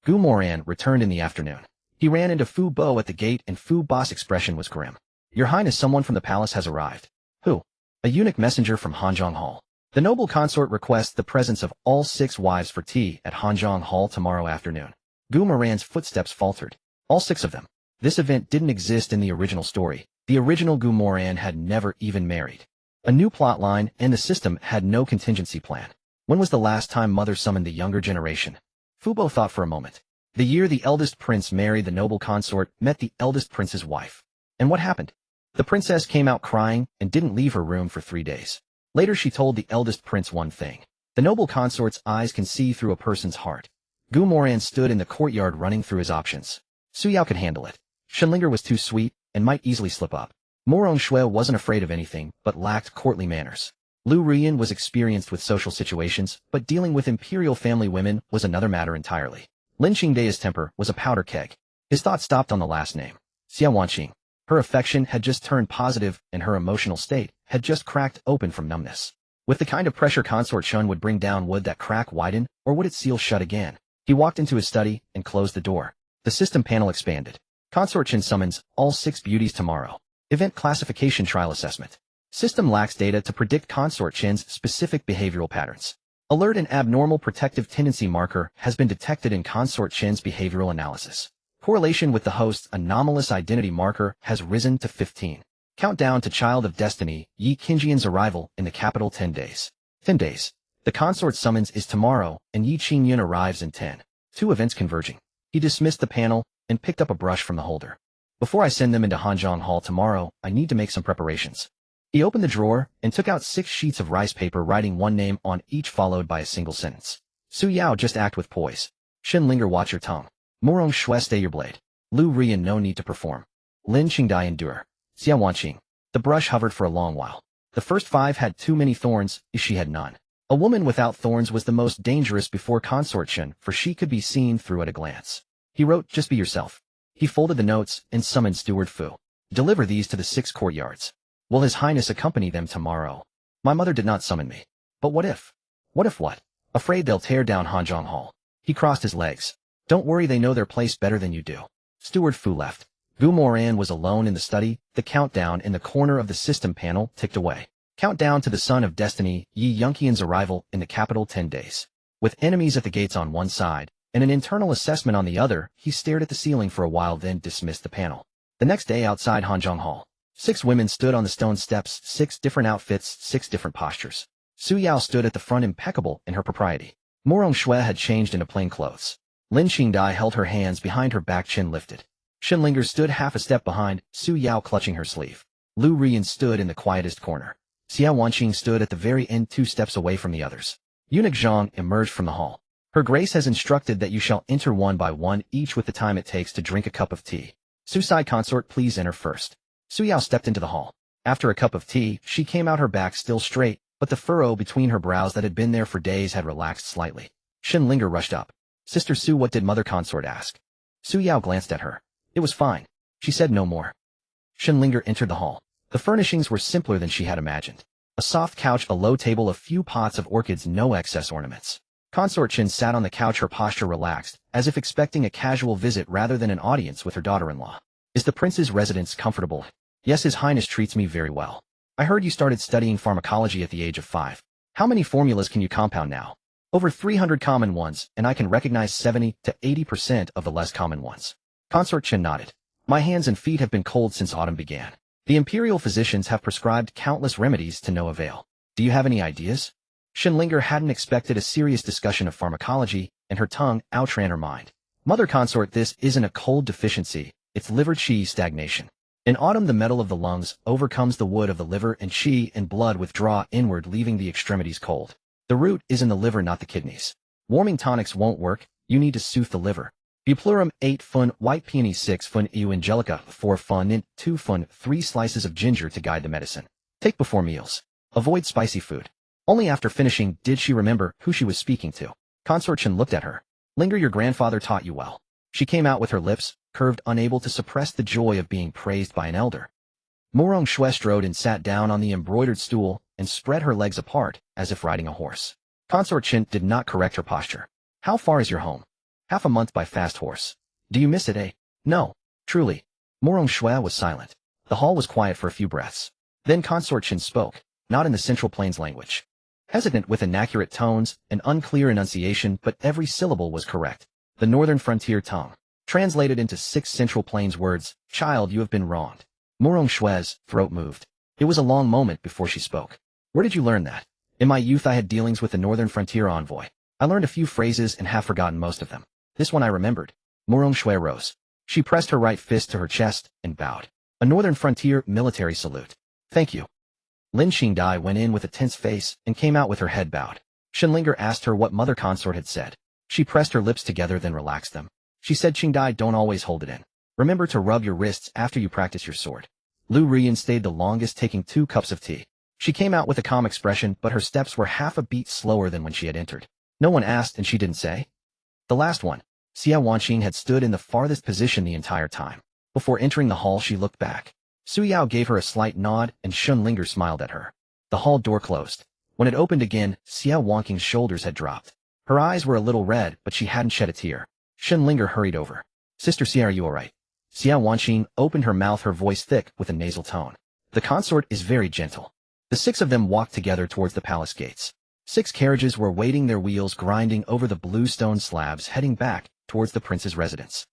Gu Moran returned in the afternoon. He ran into Fu Bo at the gate, and Fu Bo's expression was grim. "Your Highness, someone from the palace has arrived." "Who?" "A eunuch messenger from Hanzhong Hall. The noble consort requests the presence of all 6 wives for tea at Hanzhong Hall tomorrow afternoon." Gu Moran's footsteps faltered. All 6 of them. This event didn't exist in the original story. The original Gu Moran had never even married. A new plotline, and the system had no contingency plan. When was the last time Mother summoned the younger generation? Fu Bo thought for a moment. The year the eldest prince married the noble consort, met the eldest prince's wife. And what happened? The princess came out crying and didn't leave her room for 3 days. Later she told the eldest prince one thing. The noble consort's eyes can see through a person's heart. Gu Moran stood in the courtyard running through his options. Su Yao could handle it. Shenlinger was too sweet and might easily slip up. Moran Shui wasn't afraid of anything, but lacked courtly manners. Lu Rian was experienced with social situations, but dealing with imperial family women was another matter entirely. Lin Qingda's temper was a powder keg. His thought stopped on the last name. Xia Wanqing. Her affection had just turned positive, and her emotional state had just cracked open from numbness. With the kind of pressure Consort Shun would bring down, would that crack widen, or would it seal shut again? He walked into his study and closed the door. The system panel expanded. Consort Shin summons all 6 beauties tomorrow. Event classification trial assessment. System lacks data to predict Consort Shin's specific behavioral patterns. Alert: an abnormal protective tendency marker has been detected in Consort Shin's behavioral analysis. Correlation with the host's anomalous identity marker has risen to 15. Countdown to Child of Destiny, Yi Qingyun's arrival in the capital: 10 days. 10 days. The consort summons is tomorrow, and Yi Qingyun arrives in 10. 2 events converging. He dismissed the panel and picked up a brush from the holder. "Before I send them into Hanzhong Hall tomorrow, I need to make some preparations." He opened the drawer and took out 6 sheets of rice paper, writing one name on each followed by a single sentence. Su Yao, just act with poise. Shenlinger, watch your tongue. Moran Shui, stay your blade. Lu Rian, no need to perform. Lin Qingdai, endure. Xia Wanqing. The brush hovered for a long while. The first 5 had too many thorns, she had none. A woman without thorns was the most dangerous before consortion, for she could be seen through at a glance. He wrote, "Just be yourself." He folded the notes and summoned Steward Fu. "Deliver these to the 6 courtyards. Will His Highness accompany them tomorrow?" "My mother did not summon me." "But what if?" "What if what?" "Afraid they'll tear down Hanzhong Hall." He crossed his legs. "Don't worry, they know their place better than you do." Steward Fu left. Gu Moran was alone in the study. The countdown in the corner of the system panel ticked away. Countdown to the Son of Destiny, Yi Yunqian's arrival in the capital 10 days. With enemies at the gates on one side, and an internal assessment on the other, he stared at the ceiling for a while then dismissed the panel. The next day outside Hanzhong Hall, 6 women stood on the stone steps, 6 different outfits, 6 different postures. Su Yao stood at the front impeccable in her propriety. Moran had changed into plain clothes. Lin Qingdai held her hands behind her back, chin lifted. Shenlinger stood half a step behind, Su Yao clutching her sleeve. Lu Rian stood in the quietest corner. Xiao Wanqing stood at the very end 2 steps away from the others. Eunuch Zhang emerged from the hall. Her Grace has instructed that you shall enter one by one each with the time it takes to drink a cup of tea. Su Sai consort, please enter first. Su Yao stepped into the hall. After a cup of tea, she came out, her back still straight, but the furrow between her brows that had been there for days had relaxed slightly. Shenlinger rushed up. Sister Su, what did Mother Consort ask? Su Yao glanced at her. It was fine. She said no more. Shenlinger entered the hall. The furnishings were simpler than she had imagined. A soft couch, a low table, a few pots of orchids, no excess ornaments. Consort Chen sat on the couch, her posture relaxed, as if expecting a casual visit rather than an audience with her daughter-in-law. Is the prince's residence comfortable? Yes, His Highness treats me very well. I heard you started studying pharmacology at the age of 5. How many formulas can you compound now? Over 300 common ones, and I can recognize 70 to 80% of the less common ones. Consort Chen nodded. My hands and feet have been cold since autumn began. The imperial physicians have prescribed countless remedies to no avail. Do you have any ideas? Shenlinger hadn't expected a serious discussion of pharmacology, and her tongue outran her mind. Mother Consort, this isn't a cold deficiency, it's liver qi stagnation. In autumn the metal of the lungs overcomes the wood of the liver, and qi and blood withdraw inward, leaving the extremities cold. The root is in the liver, not the kidneys. Warming tonics won't work, you need to soothe the liver. Buplurum 8 fun, white peony 6 fun, eu angelica 4 fun, mint 2 fun, 3 slices of ginger to guide the medicine. Take before meals. Avoid spicy food. Only after finishing did she remember who she was speaking to. Consort Chen looked at her. Linger, your grandfather taught you well. She came out with her lips curved, unable to suppress the joy of being praised by an elder. Moran strode and sat down on the embroidered stool and spread her legs apart, as if riding a horse. Consort Chen did not correct her posture. How far is your home? Half a month by fast horse. Do you miss it, eh? No. Truly. Moran was silent. The hall was quiet for a few breaths. Then Consort Chen spoke, not in the Central Plains language. Hesitant with inaccurate tones and unclear enunciation, but every syllable was correct. The northern frontier tongue. Translated into 6 Central Plains words, child, you have been wronged. Moran throat moved. It was a long moment before she spoke. Where did you learn that? In my youth I had dealings with the northern frontier envoy. I learned a few phrases and have forgotten most of them. This one I remembered. Moran rose. She pressed her right fist to her chest and bowed. A northern frontier military salute. Thank you. Lin Qingdai went in with a tense face and came out with her head bowed. Shenlinger asked her what Mother Consort had said. She pressed her lips together, then relaxed them. She said, Qingdai, don't always hold it in. Remember to rub your wrists after you practice your sword. Lu Rian stayed the longest, taking 2 cups of tea. She came out with a calm expression, but her steps were half a beat slower than when she had entered. No one asked and she didn't say. The last one. Xiao Wanqing had stood in the farthest position the entire time. Before entering the hall she looked back. Su Yao gave her a slight nod and Shenlinger smiled at her. The hall door closed. When it opened again, Xiao Wanqing's shoulders had dropped. Her eyes were a little red, but she hadn't shed a tear. Shenlinger hurried over. Sister Xia, are you alright? Xiao Wanqing opened her mouth, her voice thick with a nasal tone. The consort is very gentle. The 6 of them walked together towards the palace gates. 6 carriages were waiting, their wheels grinding over the blue stone slabs, heading back towards the prince's residence.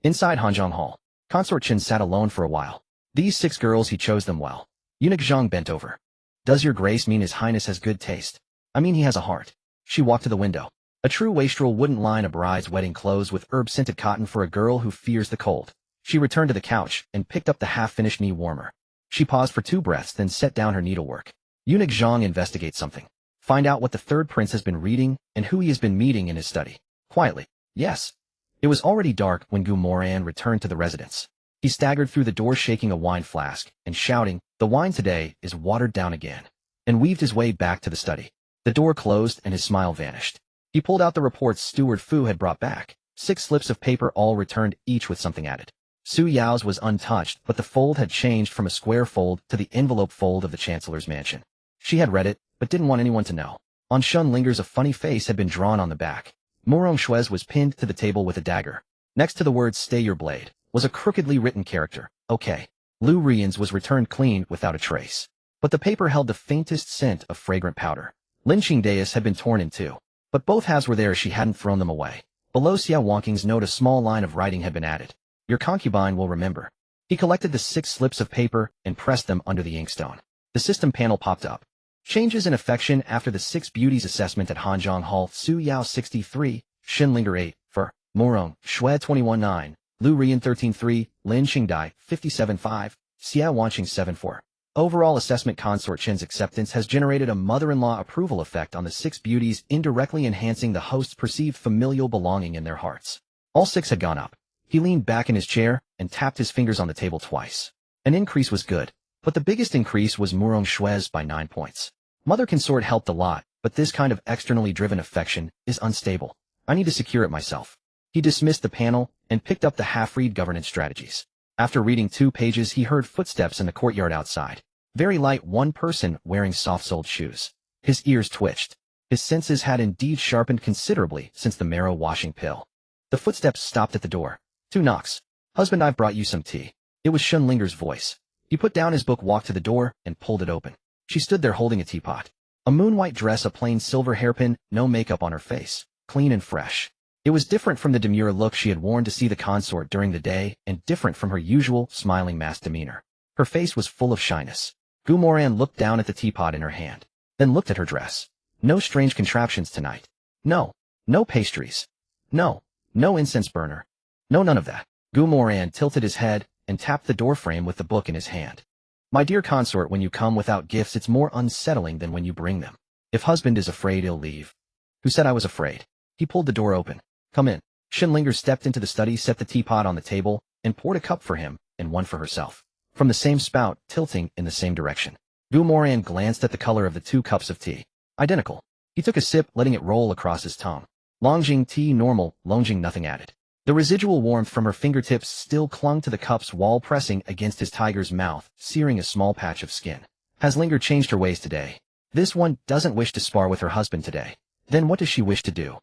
Inside Hanzhong Hall, Consort Chen sat alone for a while. These 6 girls, he chose them well. Eunuch Zhang bent over. Does your grace mean His Highness has good taste? I mean he has a heart. She walked to the window. A true wastrel wouldn't line a bride's wedding clothes with herb-scented cotton for a girl who fears the cold. She returned to the couch and picked up the half-finished knee warmer. She paused for 2 breaths, then set down her needlework. Eunuch Zhang investigates something. Find out what the 3rd prince has been reading and who he has been meeting in his study. Quietly. Yes. It was already dark when Moran returned to the residence. He staggered through the door shaking a wine flask and shouting, the wine today is watered down again, and weaved his way back to the study. The door closed and his smile vanished. He pulled out the reports Steward Fu had brought back. 6 slips of paper, all returned, each with something added. Su Yao's was untouched, but the fold had changed from a square fold to the envelope fold of the Chancellor's mansion. She had read it, but didn't want anyone to know. On Shenlinger's, a funny face had been drawn on the back. Moran was pinned to the table with a dagger. Next to the words "Stay your blade" was a crookedly written character, okay. Lu Rian's was returned clean without a trace. but the paper held the faintest scent of fragrant powder. Lin Qingdais had been torn in two, but both halves were there as she hadn't thrown them away. Below Su Yao Wangqing's note a small line of writing had been added. Your concubine will remember. He collected the 6 slips of paper and pressed them under the inkstone. The system panel popped up. Changes in affection after the 6 beauties assessment at Hanzhong Hall. Su Yao 63, Xinlinger 8, for Moran, Shui 21-9, Lu Rian 13-3, Lin Qingdai 57-5, Xia Wanqing 7-4. Overall assessment consort Chen's acceptance has generated a mother-in-law approval effect on the 6 beauties, indirectly enhancing the host's perceived familial belonging in their hearts. All 6 had gone up. He leaned back in his chair and tapped his fingers on the table twice. An increase was good, but the biggest increase was Moran Shui's by 9 points. Mother consort helped a lot, but this kind of externally driven affection is unstable. I need to secure it myself. He dismissed the panel and picked up the half-read governance strategies. After reading 2 pages, he heard footsteps in the courtyard outside. Very light, one person wearing soft-soled shoes. His ears twitched. His senses had indeed sharpened considerably since the marrow washing pill. The footsteps stopped at the door. 2 knocks. Husband, I've brought you some tea. It was Xunlinger's voice. He put down his book, walked to the door, and pulled it open. She stood there holding a teapot. A moon-white dress, a plain silver hairpin, no makeup on her face. Clean and fresh. It was different from the demure look she had worn to see the consort during the day, and different from her usual, smiling masked demeanor. Her face was full of shyness. Moran looked down at the teapot in her hand, then looked at her dress. No strange contraptions tonight. No. No pastries. No. No incense burner. No, none of that. Moran tilted his head and tapped the doorframe with the book in his hand. My dear consort, when you come without gifts, it's more unsettling than when you bring them. If husband is afraid, he'll leave. Who said I was afraid? He pulled the door open. Come in. Xunlinger stepped into the study, set the teapot on the table, and poured a cup for him and one for herself. From the same spout, tilting in the same direction. Moran glanced at the color of the 2 cups of tea. Identical. He took a sip, letting it roll across his tongue. Longjing tea, normal, Longjing nothing added. The residual warmth from her fingertips still clung to the cup's wall, pressing against his tiger's mouth, searing a small patch of skin. Has Linger changed her ways today? This one doesn't wish to spar with her husband today. Then what does she wish to do?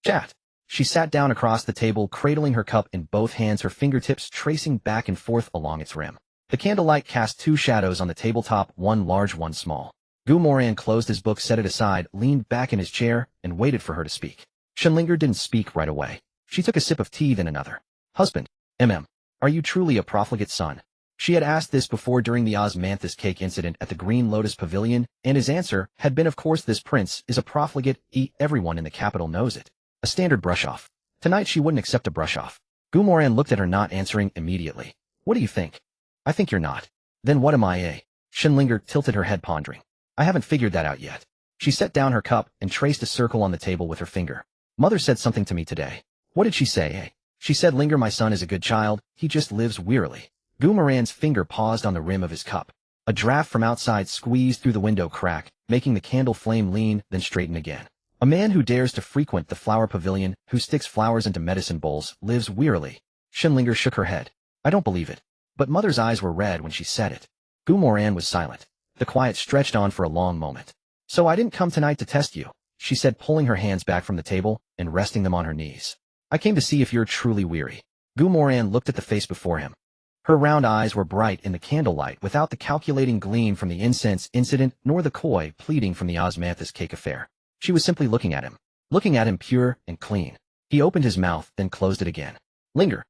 Chat. She sat down across the table, cradling her cup in both hands, her fingertips tracing back and forth along its rim. The candlelight cast 2 shadows on the tabletop, one large, one small. Moran closed his book, set it aside, leaned back in his chair, and waited for her to speak. Xunlinger didn't speak right away. She took a sip of tea, then another. Husband, are you truly a profligate son? She had asked this before during the osmanthus cake incident at the Green Lotus Pavilion, and his answer had been, of course, this prince is a profligate. Everyone in the capital knows it. A standard brush-off. Tonight she wouldn't accept a brush-off. Moran looked at her, not answering immediately. What do you think? I think you're not. Then what am I? Xunlinger tilted her head, pondering. I haven't figured that out yet. She set down her cup and traced a circle on the table with her finger. Mother said something to me today. What did she say? She said, Linger, my son is a good child, he just lives wearily. Moran's finger paused on the rim of his cup. A draft from outside squeezed through the window crack, making the candle flame lean, then straighten again. A man who dares to frequent the flower pavilion, who sticks flowers into medicine bowls, lives wearily. Xunlinger shook her head. I don't believe it. But Mother's eyes were red when she said it. Moran was silent. The quiet stretched on for a long moment. So I didn't come tonight to test you, she said, pulling her hands back from the table and resting them on her knees. I came to see if you're truly weary. Moran looked at the face before him. Her round eyes were bright in the candlelight, without the calculating gleam from the incense incident nor the coy pleading from the osmanthus cake affair. She was simply looking at him pure and clean. He opened his mouth, then closed it again. Linger,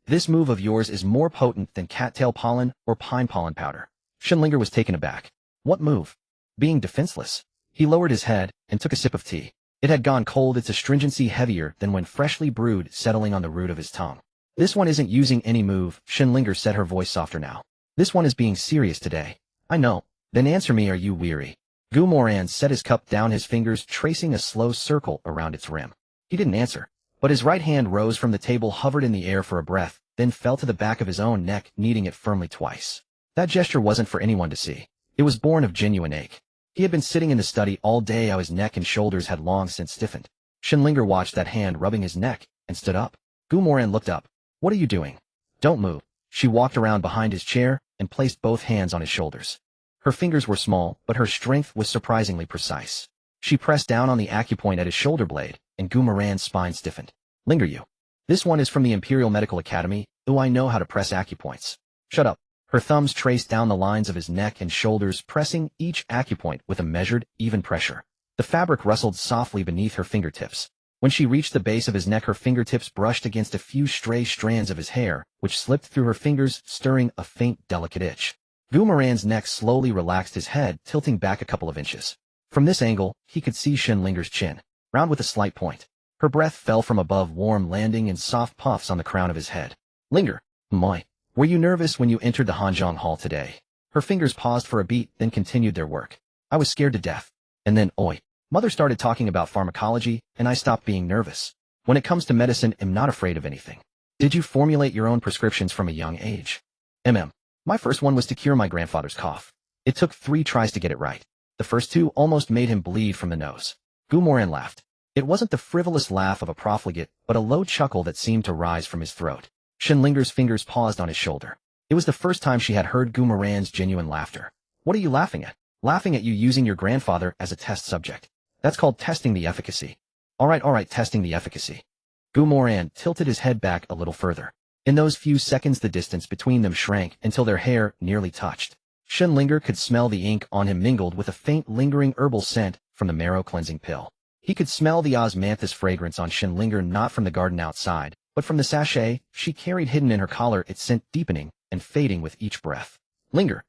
this move of yours is more potent than cattail pollen or pine pollen powder. Xunlinger was taken aback. What move? Being defenseless. He lowered his head and took a sip of tea. It had gone cold, its astringency heavier than when freshly brewed, settling on the root of his tongue. This one isn't using any move, Xunlinger said, her voice softer now. This one is being serious today. I know. Then answer me, are you weary? Moran set his cup down, his fingers tracing a slow circle around its rim. He didn't answer, but his right hand rose from the table, hovered in the air for a breath, then fell to the back of his own neck, kneading it firmly twice. That gesture wasn't for anyone to see. It was born of genuine ache. He had been sitting in the study all day, how his neck and shoulders had long since stiffened. Xunlinger watched that hand rubbing his neck and stood up. Moran looked up. What are you doing? Don't move. She walked around behind his chair and placed both hands on his shoulders. Her fingers were small, but her strength was surprisingly precise. She pressed down on the acupoint at his shoulder blade, and Moran's spine stiffened. Linger, you. This one is from the Imperial Medical Academy. I know how to press acupoints. Shut up. Her thumbs traced down the lines of his neck and shoulders, pressing each acupoint with a measured, even pressure. The fabric rustled softly beneath her fingertips. When she reached the base of his neck, her fingertips brushed against a few stray strands of his hair, which slipped through her fingers, stirring a faint, delicate itch. Moran's neck slowly relaxed, his head tilting back a couple of inches. From this angle, he could see Linger's chin, round with a slight point. Her breath fell from above, warm, landing in soft puffs on the crown of his head. Linger, my. Were you nervous when you entered the Hanzhong Hall today? Her fingers paused for a beat, then continued their work. I was scared to death. And then, Mother started talking about pharmacology, and I stopped being nervous. When it comes to medicine, I'm not afraid of anything. Did you formulate your own prescriptions from a young age? My first one was to cure my grandfather's cough. It took 3 tries to get it right. The first 2 almost made him bleed from the nose. Moran laughed. It wasn't the frivolous laugh of a profligate, but a low chuckle that seemed to rise from his throat. Linger's fingers paused on his shoulder. It was the first time she had heard Moran's genuine laughter. What are you laughing at? Laughing at you using your grandfather as a test subject. That's called testing the efficacy. All right, testing the efficacy. Moran tilted his head back a little further. In those few seconds, the distance between them shrank until their hair nearly touched. Linger could smell the ink on him mingled with a faint, lingering herbal scent from the marrow-cleansing pill. He could smell the osmanthus fragrance on Linger, not from the garden outside, but from the sachet she carried hidden in her collar, its scent deepening and fading with each breath. Linger,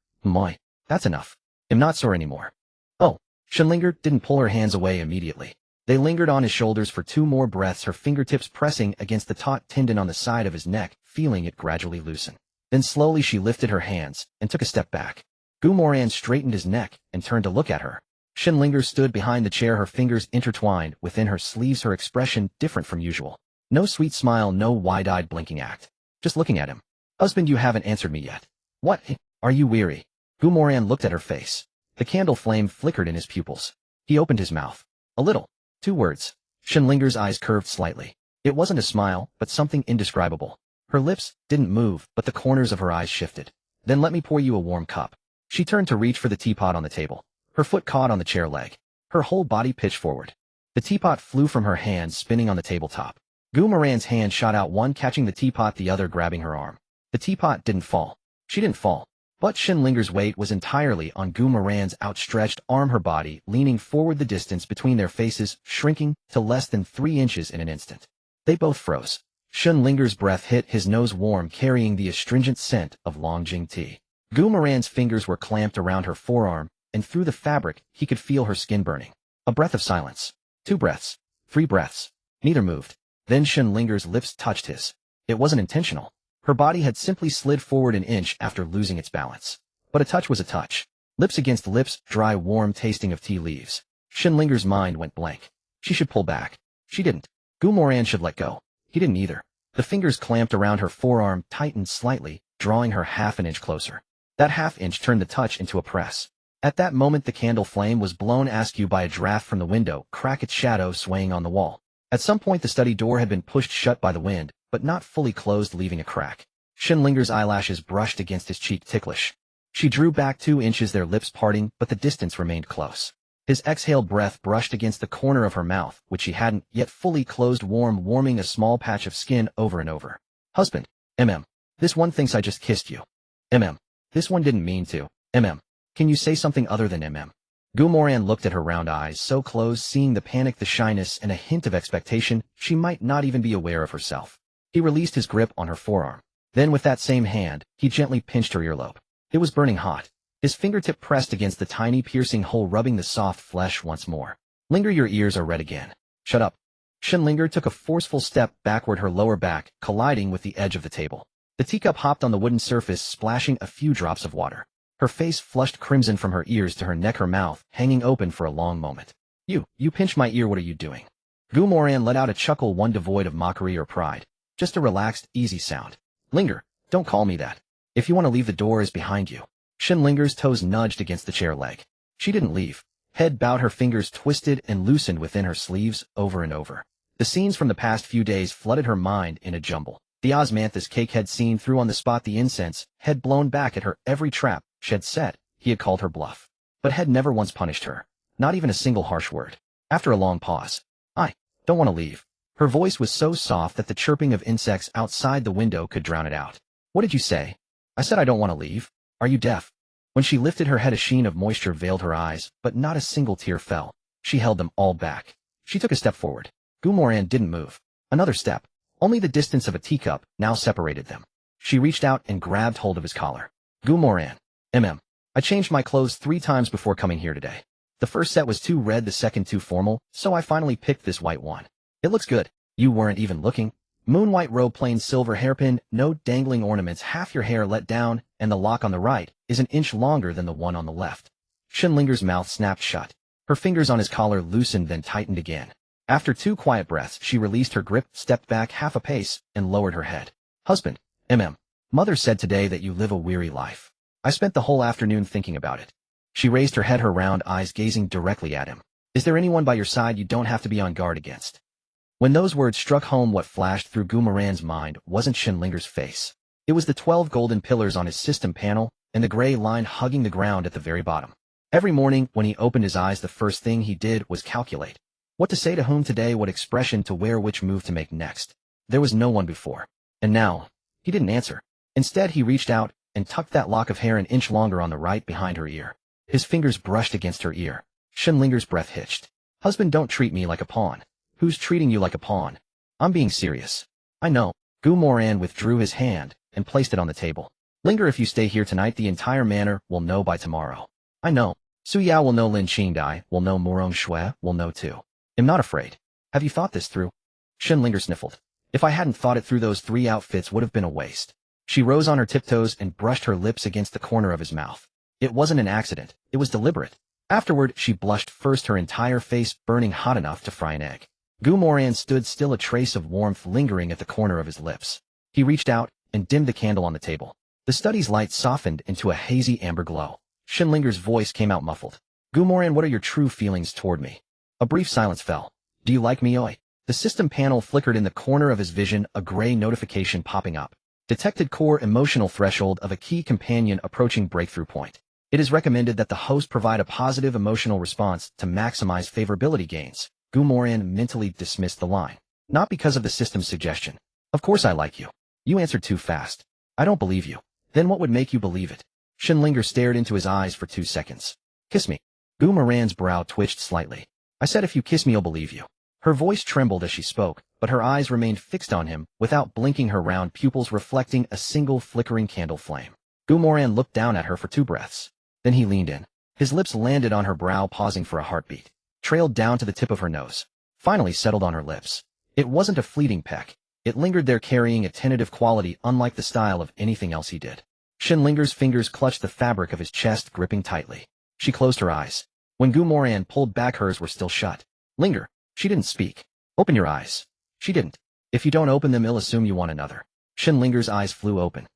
that's enough. I'm not sore anymore. Oh, Linger didn't pull her hands away immediately. They lingered on his shoulders for 2 more breaths, her fingertips pressing against the taut tendon on the side of his neck, feeling it gradually loosen. Then slowly she lifted her hands and took a step back. Moran straightened his neck and turned to look at her. Linger stood behind the chair, her fingers intertwined within her sleeves, her expression different from usual. No sweet smile, no wide-eyed blinking act. Just looking at him. Husband, you haven't answered me yet. What? Are you weary? Moran looked at her face. The candle flame flickered in his pupils. He opened his mouth. A little. 2 words. Linger's eyes curved slightly. It wasn't a smile, but something indescribable. Her lips didn't move, but the corners of her eyes shifted. Then let me pour you a warm cup. She turned to reach for the teapot on the table. Her foot caught on the chair leg. Her whole body pitched forward. The teapot flew from her hands, spinning on the tabletop. Moran's hand shot out, one catching the teapot, the other grabbing her arm. The teapot didn't fall. She didn't fall. But Linger's weight was entirely on Moran's outstretched arm, her body leaning forward, the distance between their faces shrinking to less than 3 inches in an instant. They both froze. Linger's breath hit his nose, warm, carrying the astringent scent of Longjing tea. Moran's fingers were clamped around her forearm, and through the fabric he could feel her skin burning. A breath of silence. 2 breaths. 3 breaths. Neither moved. Then Linger's lips touched his. It wasn't intentional. Her body had simply slid forward an inch after losing its balance. But a touch was a touch. Lips against lips, dry, warm, tasting of tea leaves. Linger's mind went blank. She should pull back. She didn't. Moran should let go. He didn't either. The fingers clamped around her forearm tightened slightly, drawing her half an inch closer. That half inch turned the touch into a press. At that moment the candle flame was blown askew by a draft from the window, crack its shadow swaying on the wall. At some point the study door had been pushed shut by the wind, but not fully closed, leaving a crack. Linger's eyelashes brushed against his cheek, ticklish. She drew back 2 inches, their lips parting, but the distance remained close. His exhaled breath brushed against the corner of her mouth, which she hadn't yet fully closed, warming a small patch of skin over and over. Husband. This one thinks I just kissed you. This one didn't mean to. Can you say something other than Moran looked at her round eyes, so close, seeing the panic, the shyness, and a hint of expectation she might not even be aware of herself. He released his grip on her forearm. Then with that same hand, he gently pinched her earlobe. It was burning hot. His fingertip pressed against the tiny piercing hole, rubbing the soft flesh once more. Linger, your ears are red again. Shut up. Linger took a forceful step backward, her lower back colliding with the edge of the table. The teacup hopped on the wooden surface, splashing a few drops of water. Her face flushed crimson from her ears to her neck, her mouth hanging open for a long moment. You pinched my ear, what are you doing? Moran let out a chuckle, one devoid of mockery or pride. Just a relaxed, easy sound. Linger, don't call me that. If you want to leave, the door is behind you. Linger's toes nudged against the chair leg. She didn't leave. Head bowed, her fingers twisted and loosened within her sleeves over and over. The scenes from the past few days flooded her mind in a jumble. The osmanthus cake had seen through on the spot, the incense had blown back at her, every trap she had set, he had called her bluff. But had never once punished her. Not even a single harsh word. After a long pause. I don't want to leave. Her voice was so soft that the chirping of insects outside the window could drown it out. What did you say? I said I don't want to leave. Are you deaf? When she lifted her head, a sheen of moisture veiled her eyes, but not a single tear fell. She held them all back. She took a step forward. Moran didn't move. Another step. Only the distance of a teacup now separated them. She reached out and grabbed hold of his collar. Moran. I changed my clothes 3 times before coming here today. The first set was too red, the second too formal, so I finally picked this white one. It looks good. You weren't even looking. Moon white robe, plain silver hairpin, no dangling ornaments, half your hair let down, and the lock on the right is an inch longer than the one on the left. Shinlinger's mouth snapped shut. Her fingers on his collar loosened then tightened again. After 2 quiet breaths, she released her grip, stepped back half a pace, and lowered her head. Husband, Mother said today that you live a weary life. I spent the whole afternoon thinking about it. She raised her head, her round eyes gazing directly at him. Is there anyone by your side you don't have to be on guard against? When those words struck home, what flashed through Moran's mind wasn't Shinlinger's face. It was the 12 golden pillars on his system panel, and the gray line hugging the ground at the very bottom. Every morning, when he opened his eyes, the first thing he did was calculate. What to say to whom today, what expression to wear, which move to make next. There was no one before. And now, he didn't answer. Instead, he reached out and tucked that lock of hair an inch longer on the right behind her ear. His fingers brushed against her ear. Shinlinger's breath hitched. Husband, don't treat me like a pawn. Who's treating you like a pawn? I'm being serious. I know. Moran withdrew his hand and placed it on the table. Linger, if you stay here tonight, the entire manor will know by tomorrow. I know. Su Yao will know, Lin Qingdai will know, Moran Shui will know too. I'm not afraid. Have you thought this through? Shinlinger sniffled. If I hadn't thought it through, those 3 outfits would have been a waste. She rose on her tiptoes and brushed her lips against the corner of his mouth. It wasn't an accident. It was deliberate. Afterward, she blushed, first her entire face burning hot enough to fry an egg. Moran stood still, a trace of warmth lingering at the corner of his lips. He reached out and dimmed the candle on the table. The study's light softened into a hazy amber glow. Shinlinger's voice came out muffled. Moran, what are your true feelings toward me? A brief silence fell. Do you like me, oi? The system panel flickered in the corner of his vision, a gray notification popping up. Detected core emotional threshold of a key companion approaching breakthrough point. It is recommended that the host provide a positive emotional response to maximize favorability gains. Moran mentally dismissed the line. Not because of the system's suggestion. Of course I like you. You answered too fast. I don't believe you. Then what would make you believe it? Shinlinger stared into his eyes for 2 seconds. Kiss me. Moran's brow twitched slightly. I said if you kiss me, I'll believe you. Her voice trembled as she spoke, but her eyes remained fixed on him, without blinking, her round pupils reflecting a single flickering candle flame. Moran looked down at her for 2 breaths. Then he leaned in. His lips landed on her brow, pausing for a heartbeat. Trailed down to the tip of her nose. Finally settled on her lips. It wasn't a fleeting peck. It lingered there, carrying a tentative quality unlike the style of anything else he did. Shinlinger's fingers clutched the fabric of his chest, gripping tightly. She closed her eyes. When Moran pulled back, hers were still shut. Linger. She didn't speak. Open your eyes. She didn't. If you don't open them, I'll assume you want another. Shinlinger's eyes flew open.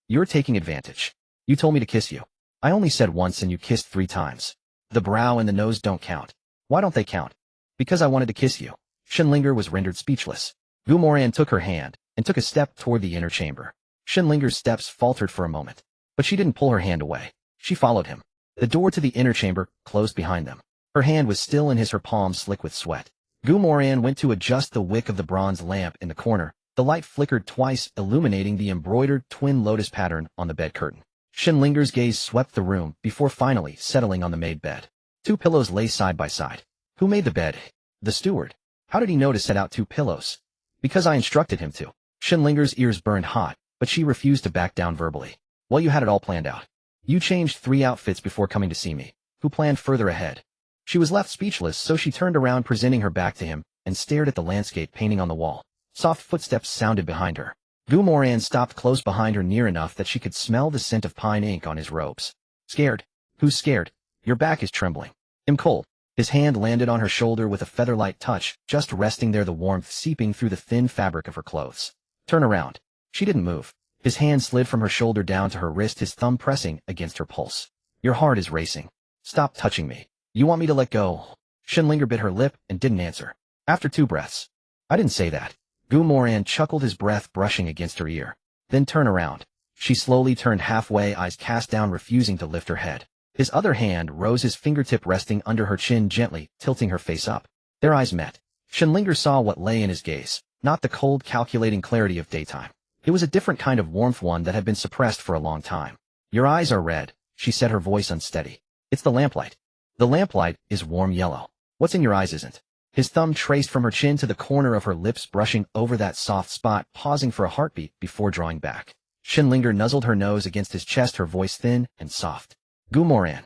You're taking advantage. You told me to kiss you. I only said once and you kissed 3 times. The brow and the nose don't count. Why don't they count? Because I wanted to kiss you. Shinlinger was rendered speechless. Moran took her hand and took a step toward the inner chamber. Shinlinger's steps faltered for a moment, but she didn't pull her hand away. She followed him. The door to the inner chamber closed behind them. Her hand was still in his, her palm slick with sweat. Moran went to adjust the wick of the bronze lamp in the corner. The light flickered twice, illuminating the embroidered twin lotus pattern on the bed curtain. Shinlinger's gaze swept the room before finally settling on the made bed. 2 pillows lay side by side. Who made the bed? The steward. How did he know to set out 2 pillows? Because I instructed him to. Shinlinger's ears burned hot, but she refused to back down verbally. Well, you had it all planned out. You changed 3 outfits before coming to see me. Who planned further ahead? She was left speechless, so she turned around, presenting her back to him, and stared at the landscape painting on the wall. Soft footsteps sounded behind her. Moran stopped close behind her, near enough that she could smell the scent of pine ink on his robes. Scared? Who's scared? Your back is trembling. I'm cold. His hand landed on her shoulder with a feather-light touch, just resting there, the warmth seeping through the thin fabric of her clothes. Turn around. She didn't move. His hand slid from her shoulder down to her wrist, his thumb pressing against her pulse. Your heart is racing. Stop touching me. You want me to let go? Shinlinger bit her lip and didn't answer. After 2 breaths. I didn't say that. Moran chuckled, his breath brushing against her ear. Then turn around. She slowly turned halfway, eyes cast down, refusing to lift her head. His other hand rose, his fingertip resting under her chin, gently tilting her face up. Their eyes met. Shinlinger saw what lay in his gaze, not the cold, calculating clarity of daytime. It was a different kind of warmth, one that had been suppressed for a long time. Your eyes are red, she said, her voice unsteady. It's the lamplight. The lamplight is warm yellow. What's in your eyes isn't. His thumb traced from her chin to the corner of her lips, brushing over that soft spot, pausing for a heartbeat before drawing back. Shinlinger nuzzled her nose against his chest, her voice thin and soft. Gu Moran.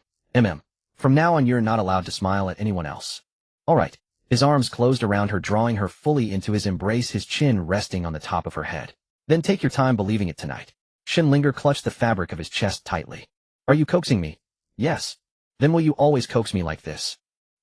From now on you're not allowed to smile at anyone else. All right. His arms closed around her, drawing her fully into his embrace, his chin resting on the top of her head. Then take your time believing it tonight. Shinlinger clutched the fabric of his chest tightly. Are you coaxing me? Yes. Then will you always coax me like this?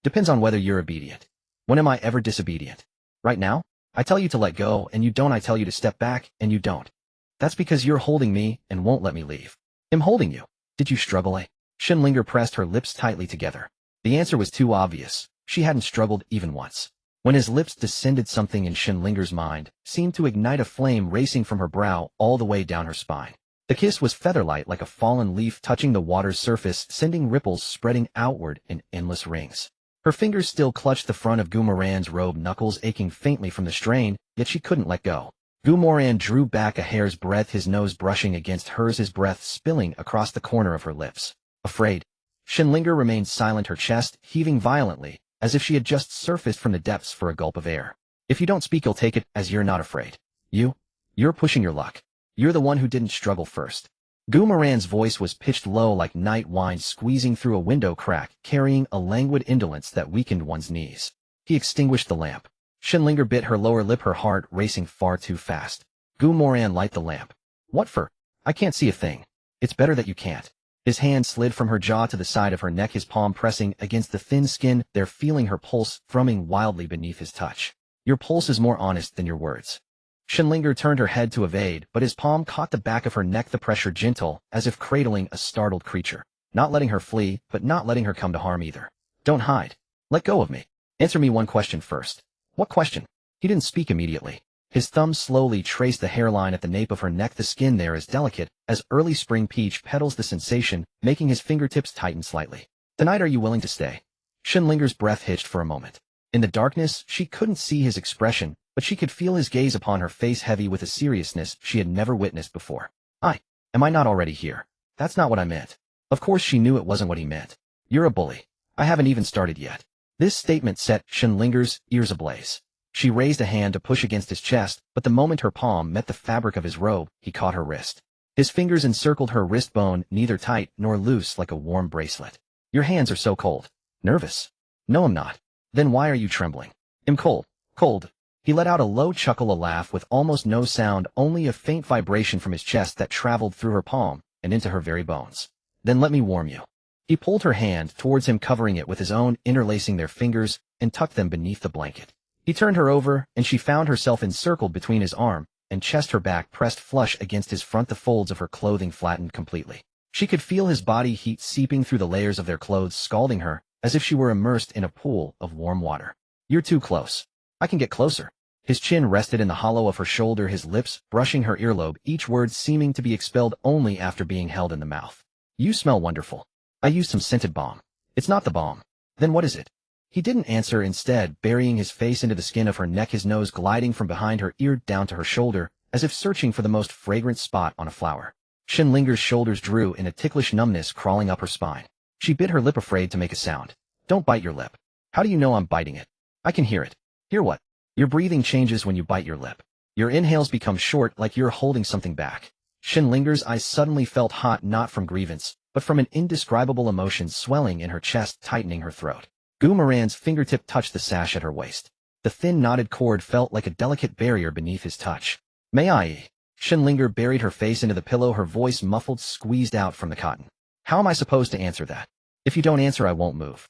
Depends on whether you're obedient. When am I ever disobedient? Right now? I tell you to let go, and you don't. I tell you to step back, and you don't. That's because you're holding me and won't let me leave. I'm holding you. Did you struggle, eh? Shinlinger pressed her lips tightly together. The answer was too obvious. She hadn't struggled even once. When his lips descended, something in Shinlinger's mind seemed to ignite, a flame racing from her brow all the way down her spine. The kiss was featherlight, like a fallen leaf touching the water's surface, sending ripples spreading outward in endless rings. Her fingers still clutched the front of Gu Moran's robe, knuckles aching faintly from the strain, yet she couldn't let go. Gu Moran drew back a hair's breadth, his nose brushing against hers, his breath spilling across the corner of her lips. Afraid? Shinlinger remained silent, her chest heaving violently, as if she had just surfaced from the depths for a gulp of air. If you don't speak, you'll take it as you're not afraid. You're pushing your luck. You're the one who didn't struggle first. Gu Moran's voice was pitched low, like night wine squeezing through a window crack, carrying a languid indolence that weakened one's knees. He extinguished the lamp. Shinlinger bit her lower lip, her heart racing far too fast. Gu Moran, light the lamp. What for? I can't see a thing. It's better that you can't. His hand slid from her jaw to the side of her neck, his palm pressing against the thin skin, there feeling her pulse thrumming wildly beneath his touch. Your pulse is more honest than your words. Shinlinger turned her head to evade, but his palm caught the back of her neck, the pressure gentle, as if cradling a startled creature. Not letting her flee, but not letting her come to harm either. Don't hide. Let go of me. Answer me one question first. What question? He didn't speak immediately. His thumb slowly traced the hairline at the nape of her neck, the skin there as delicate as early spring peach petals, the sensation making his fingertips tighten slightly. Tonight, are you willing to stay? Shinlinger's breath hitched for a moment. In the darkness, she couldn't see his expression, but she could feel his gaze upon her face, heavy with a seriousness she had never witnessed before. Am I not already here? That's not what I meant. Of course she knew it wasn't what he meant. You're a bully. I haven't even started yet. This statement set Shinlinger's ears ablaze. She raised a hand to push against his chest, but the moment her palm met the fabric of his robe, he caught her wrist. His fingers encircled her wrist bone, neither tight nor loose, like a warm bracelet. Your hands are so cold. Nervous? No, I'm not. Then why are you trembling? I'm cold. Cold. He let out a low chuckle, a laugh with almost no sound, only a faint vibration from his chest that traveled through her palm and into her very bones. Then let me warm you. He pulled her hand towards him, covering it with his own, interlacing their fingers, and tucked them beneath the blanket. He turned her over, and she found herself encircled between his arm and chest, her back pressed flush against his front, the folds of her clothing flattened completely. She could feel his body heat seeping through the layers of their clothes, scalding her, as if she were immersed in a pool of warm water. You're too close. I can get closer. His chin rested in the hollow of her shoulder, his lips brushing her earlobe, each word seeming to be expelled only after being held in the mouth. You smell wonderful. I used some scented balm. It's not the balm. Then what is it? He didn't answer, instead burying his face into the skin of her neck, his nose gliding from behind her ear down to her shoulder, as if searching for the most fragrant spot on a flower. Shinlinger's shoulders drew in, a ticklish numbness crawling up her spine. She bit her lip, afraid to make a sound. Don't bite your lip. How do you know I'm biting it? I can hear it. Hear what? Your breathing changes when you bite your lip. Your inhales become short, like you're holding something back. Shinlinger's eyes suddenly felt hot, not from grievance, but from an indescribable emotion swelling in her chest, tightening her throat. Gu Moran's fingertip touched the sash at her waist. The thin knotted cord felt like a delicate barrier beneath his touch. May I? Shinlinger buried her face into the pillow, her voice muffled, squeezed out from the cotton. How am I supposed to answer that? If you don't answer, I won't move.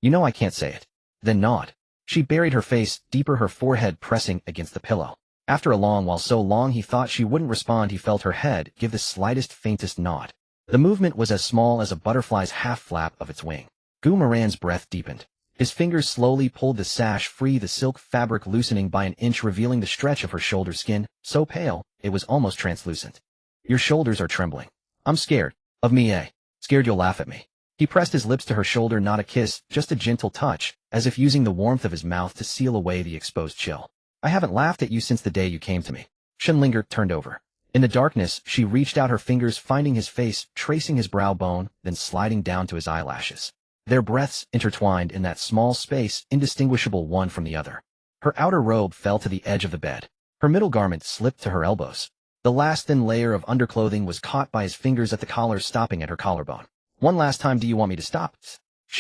You know I can't say it. Then nod. She buried her face deeper, her forehead pressing against the pillow. After a long while, so long he thought she wouldn't respond, he felt her head give the slightest, faintest nod. The movement was as small as a butterfly's half flap of its wing. Gu Moran's breath deepened. His fingers slowly pulled the sash free, the silk fabric loosening by an inch, revealing the stretch of her shoulder skin, so pale, it was almost translucent. Your shoulders are trembling. I'm scared. Of me, eh? Scared you'll laugh at me. He pressed his lips to her shoulder, not a kiss, just a gentle touch, as if using the warmth of his mouth to seal away the exposed chill. I haven't laughed at you since the day you came to me. Shinlinger turned over. In the darkness, she reached out her fingers, finding his face, tracing his brow bone, then sliding down to his eyelashes. Their breaths intertwined in that small space, indistinguishable one from the other. Her outer robe fell to the edge of the bed. Her middle garment slipped to her elbows. The last thin layer of underclothing was caught by his fingers at the collar, stopping at her collarbone. One last time, do you want me to stop?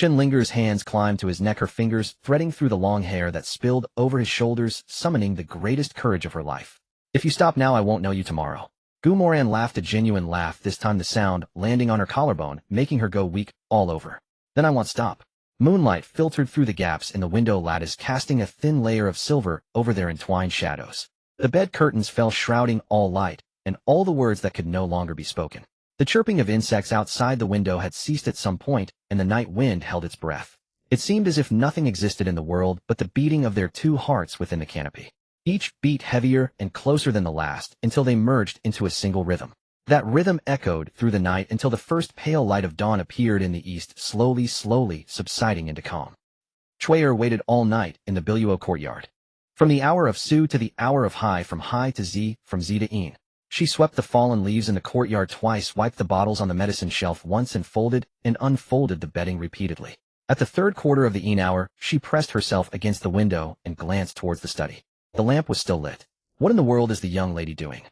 Linger's hands climbed to his neck, her fingers threading through the long hair that spilled over his shoulders, summoning the greatest courage of her life. If you stop now, I won't know you tomorrow. Moran laughed, a genuine laugh, this time the sound landing on her collarbone, making her go weak all over. Then I won't stop. Moonlight filtered through the gaps in the window lattice, casting a thin layer of silver over their entwined shadows. The bed curtains fell, shrouding all light, and all the words that could no longer be spoken. The chirping of insects outside the window had ceased at some point, and the night wind held its breath. It seemed as if nothing existed in the world but the beating of their two hearts within the canopy. Each beat heavier and closer than the last until they merged into a single rhythm. That rhythm echoed through the night until the first pale light of dawn appeared in the east, slowly subsiding into calm. Chuyer waited all night in the Biluo courtyard. From the hour of Su to the hour of Hai, from Hai to Z, from Z to Yin. She swept the fallen leaves in the courtyard twice, wiped the bottles on the medicine shelf once, and folded and unfolded the bedding repeatedly. At the third quarter of the Yin hour, she pressed herself against the window and glanced towards the study. The lamp was still lit. What in the world is the young lady doing?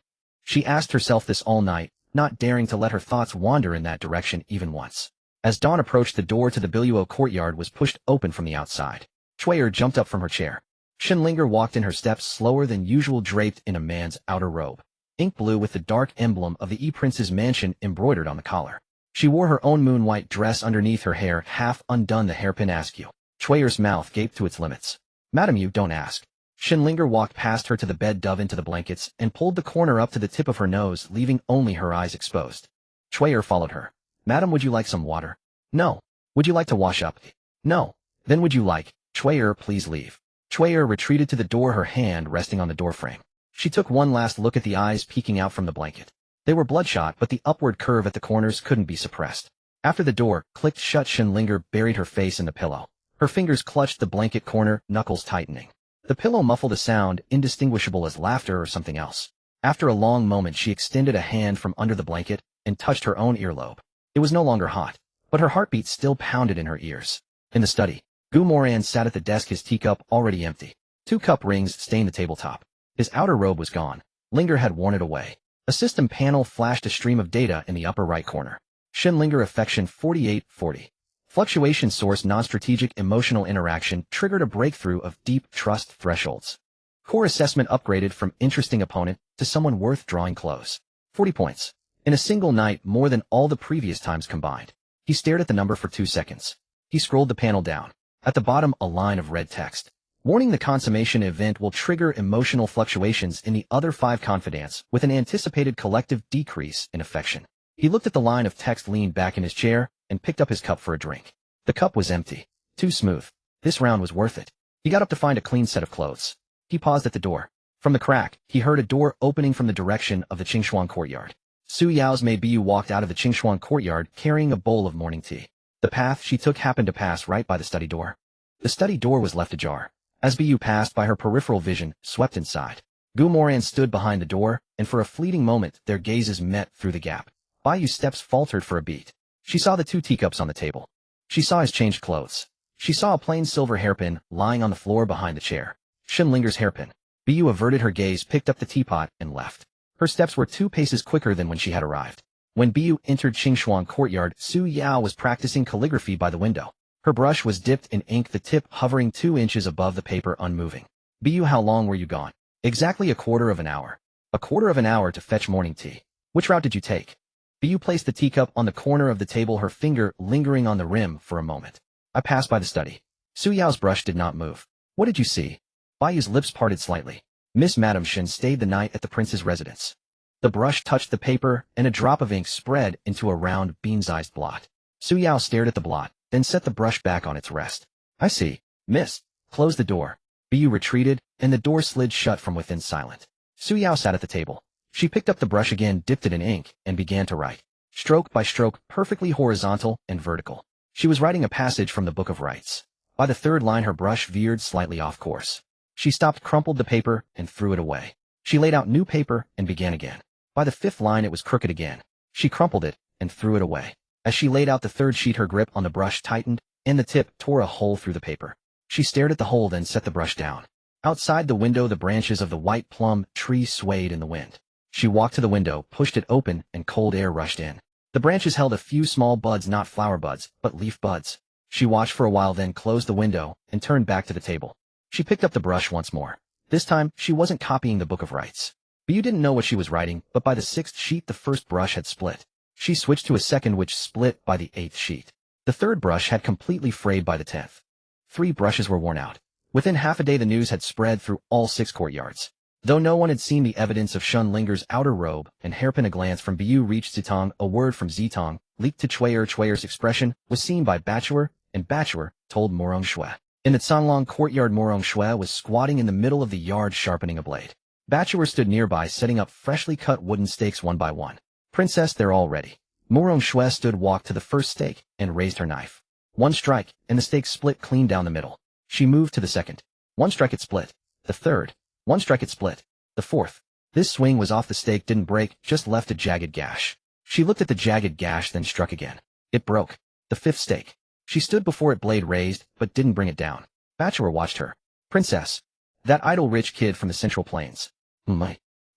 She asked herself this all night, not daring to let her thoughts wander in that direction even once. As dawn approached, the door to the Biluo courtyard was pushed open from the outside. Chuyer jumped up from her chair. Linger walked in, her steps slower than usual, draped in a man's outer robe. Ink blue with the dark emblem of the E-Prince's mansion embroidered on the collar. She wore her own moon-white dress underneath, her hair half undone, the hairpin askew. Chuyer's mouth gaped to its limits. Madam, you don't ask. Linger walked past her to the bed, dove into the blankets, and pulled the corner up to the tip of her nose, leaving only her eyes exposed. Chuyer followed her. Madam, would you like some water? No. Would you like to wash up? No. Then would you like? Chuyer, please leave. Chuyer retreated to the door, her hand resting on the doorframe. She took one last look at the eyes peeking out from the blanket. They were bloodshot, but the upward curve at the corners couldn't be suppressed. After the door clicked shut, Linger buried her face in the pillow. Her fingers clutched the blanket corner, knuckles tightening. The pillow muffled a sound indistinguishable as laughter or something else. After a long moment, she extended a hand from under the blanket and touched her own earlobe. It was no longer hot, but her heartbeat still pounded in her ears. In the study, Moran sat at the desk, his teacup already empty. 2 cup rings stained the tabletop. His outer robe was gone. Linger had worn it away. A system panel flashed a stream of data in the upper right corner. Linger affection 4840. Fluctuation source non-strategic emotional interaction triggered a breakthrough of deep trust thresholds. Core assessment upgraded from interesting opponent to someone worth drawing close. 40 points. In a single night, more than all the previous times combined. He stared at the number for 2 seconds. He scrolled the panel down. At the bottom, a line of red text. Warning: the consummation event will trigger emotional fluctuations in the other 5 confidants with an anticipated collective decrease in affection. He looked at the line of text, leaned back in his chair, and picked up his cup for a drink. The cup was empty. Too smooth. This round was worth it. He got up to find a clean set of clothes. He paused at the door. From the crack, he heard a door opening from the direction of the Qingshuang courtyard. Su Yao's maid Bu walked out of the Qingshuang courtyard carrying a bowl of morning tea. The path she took happened to pass right by the study door. The study door was left ajar. As Bu passed by, her peripheral vision swept inside. Moran stood behind the door, and for a fleeting moment their gazes met through the gap. Bayu's steps faltered for a beat. She saw the 2 teacups on the table. She saw his changed clothes. She saw a plain silver hairpin lying on the floor behind the chair. Linger's hairpin. Bu averted her gaze, picked up the teapot, and left. Her steps were 2 paces quicker than when she had arrived. When Bu entered Qingshuang courtyard, Su Yao was practicing calligraphy by the window. Her brush was dipped in ink, the tip hovering 2 inches above the paper, unmoving. Bu, how long were you gone? Exactly a quarter of an hour. A quarter of an hour to fetch morning tea. Which route did you take? Bu placed the teacup on the corner of the table, her finger lingering on the rim for a moment. I passed by the study. Su Yao's brush did not move. What did you see? Bayu's lips parted slightly. Miss Madam Shen stayed the night at the prince's residence. The brush touched the paper, and a drop of ink spread into a round, bean-sized blot. Su Yao stared at the blot, then set the brush back on its rest. I see. Miss. Close the door. Bu retreated, and the door slid shut from within, silent. Su Yao sat at the table. She picked up the brush again, dipped it in ink, and began to write. Stroke by stroke, perfectly horizontal and vertical. She was writing a passage from the Book of Rites. By the 3rd line, her brush veered slightly off course. She stopped, crumpled the paper, and threw it away. She laid out new paper and began again. By the 5th line it was crooked again. She crumpled it and threw it away. As she laid out the 3rd sheet her grip on the brush tightened, and the tip tore a hole through the paper. She stared at the hole then set the brush down. Outside the window the branches of the white plum tree swayed in the wind. She walked to the window, pushed it open, and cold air rushed in. The branches held a few small buds, not flower buds, but leaf buds. She watched for a while then closed the window and turned back to the table. She picked up the brush once more. This time, she wasn't copying the book of rights. But you didn't know what she was writing, but by the 6th sheet the 1st brush had split. She switched to a 2nd which split by the 8th sheet. The 3rd brush had completely frayed by the 10th. 3 brushes were worn out. Within half a day the news had spread through all 6 courtyards. Though no one had seen the evidence of Shun Linger's outer robe and hairpin, a glance from Bu reached Zitong, a word from Zitong, leaked to Chuyer. Chuyer's expression was seen by Bachelor, and Bachelor told Morong Shui. In the Canlong courtyard Morong Shui was squatting in the middle of the yard sharpening a blade. Bachelor stood nearby setting up freshly cut wooden stakes one by one. Princess, they're all ready. Morong Shui walked to the first stake and raised her knife. One strike, and the stake split clean down the middle. She moved to the 2nd. One strike it split. The 3rd. One strike it split. The 4th. This swing was off the stake, didn't break, just left a jagged gash. She looked at the jagged gash then struck again. It broke. The 5th stake. She stood before it, blade raised, but didn't bring it down. Bachelor watched her. Princess. That idle rich kid from the Central Plains.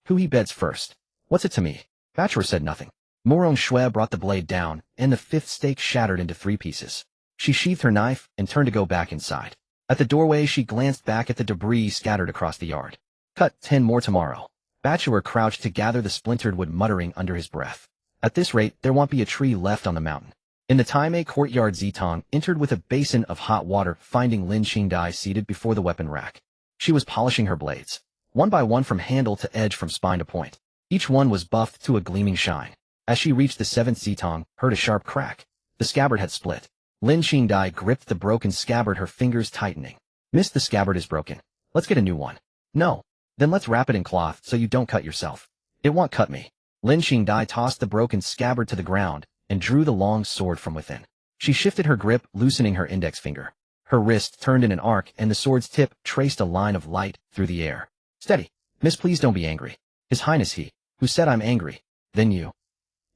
Who he beds first. What's it to me? Bachelor said nothing. Morong Shui brought the blade down, and the 5th stake shattered into 3 pieces. She sheathed her knife and turned to go back inside. At the doorway she glanced back at the debris scattered across the yard. Cut 10 more tomorrow. Bachelor crouched to gather the splintered wood, muttering under his breath. At this rate, there won't be a tree left on the mountain. In the Taimei courtyard Zitong entered with a basin of hot water, finding Lin Qingdai seated before the weapon rack. She was polishing her blades. One by one from handle to edge, from spine to point. Each one was buffed to a gleaming shine. As she reached the 7th, Zitong heard a sharp crack. The scabbard had split. Lin Qingdai gripped the broken scabbard, her fingers tightening. Miss, the scabbard is broken. Let's get a new one. No. Then let's wrap it in cloth so you don't cut yourself. It won't cut me. Lin Qingdai tossed the broken scabbard to the ground and drew the long sword from within. She shifted her grip, loosening her index finger. Her wrist turned in an arc and the sword's tip traced a line of light through the air. Steady. Miss, please don't be angry. His Highness he, who said I'm angry. Then you.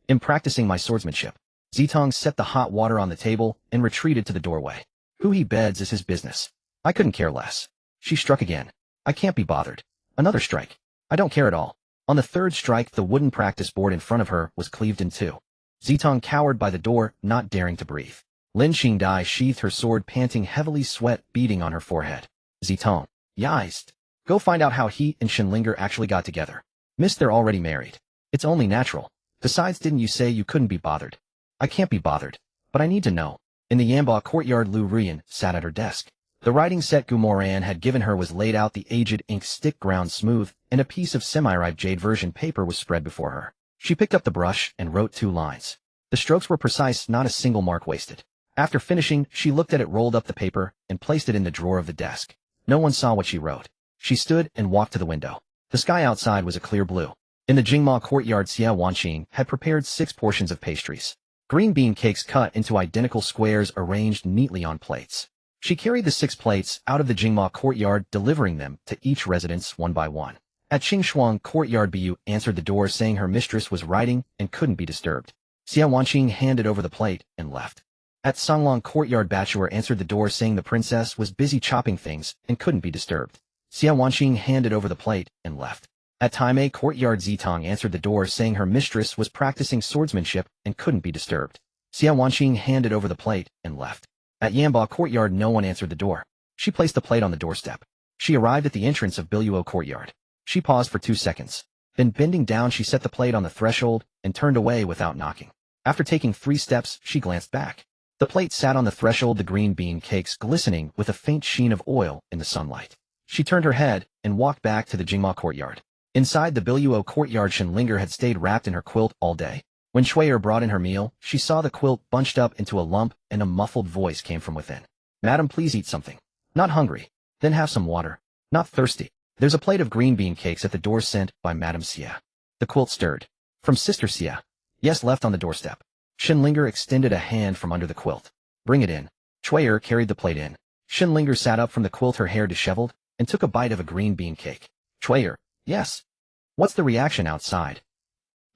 I'm practicing my swordsmanship. Zitong set the hot water on the table and retreated to the doorway. Who he beds is his business. I couldn't care less. She struck again. I can't be bothered. Another strike. I don't care at all. On the 3rd strike the wooden practice board in front of her was cleaved in 2. Zitong cowered by the door, not daring to breathe. Lin Qingdai sheathed her sword, panting heavily, sweat beading on her forehead. Zitong. Yized. Go find out how he and Shinlinger actually got together. Miss, they're already married. It's only natural. Besides, didn't you say you couldn't be bothered? I can't be bothered. But I need to know. In the Yamba courtyard Lu Ruyan sat at her desk. The writing set Gu Moran had given her was laid out, the aged ink stick ground smooth, and a piece of semi-ripe jade version paper was spread before her. She picked up the brush and wrote 2 lines. The strokes were precise, not a single mark wasted. After finishing, she looked at it, rolled up the paper, and placed it in the drawer of the desk. No one saw what she wrote. She stood and walked to the window. The sky outside was a clear blue. In the Jingma courtyard, Xia Wanqing had prepared 6 portions of pastries. Green bean cakes cut into identical squares arranged neatly on plates. She carried the 6 plates out of the Jingma courtyard, delivering them to each residence one by one. At Qingshuang courtyard, Bu answered the door saying her mistress was writing and couldn't be disturbed. Xia Wanqing handed over the plate and left. At Songlong courtyard, Bachelor answered the door saying the princess was busy chopping things and couldn't be disturbed. Xia Wanqing handed over the plate and left. At Taimei courtyard, Zitong answered the door saying her mistress was practicing swordsmanship and couldn't be disturbed. Xia Wanqing handed over the plate and left. At Yamba courtyard, no one answered the door. She placed the plate on the doorstep. She arrived at the entrance of Biluo courtyard. She paused for 2 seconds. Then bending down she set the plate on the threshold and turned away without knocking. After taking 3 steps, she glanced back. The plate sat on the threshold, the green bean cakes glistening with a faint sheen of oil in the sunlight. She turned her head and walked back to the Jingma courtyard. Inside the Biluo courtyard, Shinlinger had stayed wrapped in her quilt all day. When Chuyer brought in her meal, she saw the quilt bunched up into a lump and a muffled voice came from within. Madam, please eat something. Not hungry. Then have some water. Not thirsty. There's a plate of green bean cakes at the door sent by Madam Xia. The quilt stirred. From Sister Xia. Yes, left on the doorstep. Shinlinger extended a hand from under the quilt. Bring it in. Chuyer carried the plate in. Shinlinger sat up from the quilt, her hair disheveled, and took a bite of a green bean cake. Chuyer. Yes. What's the reaction outside?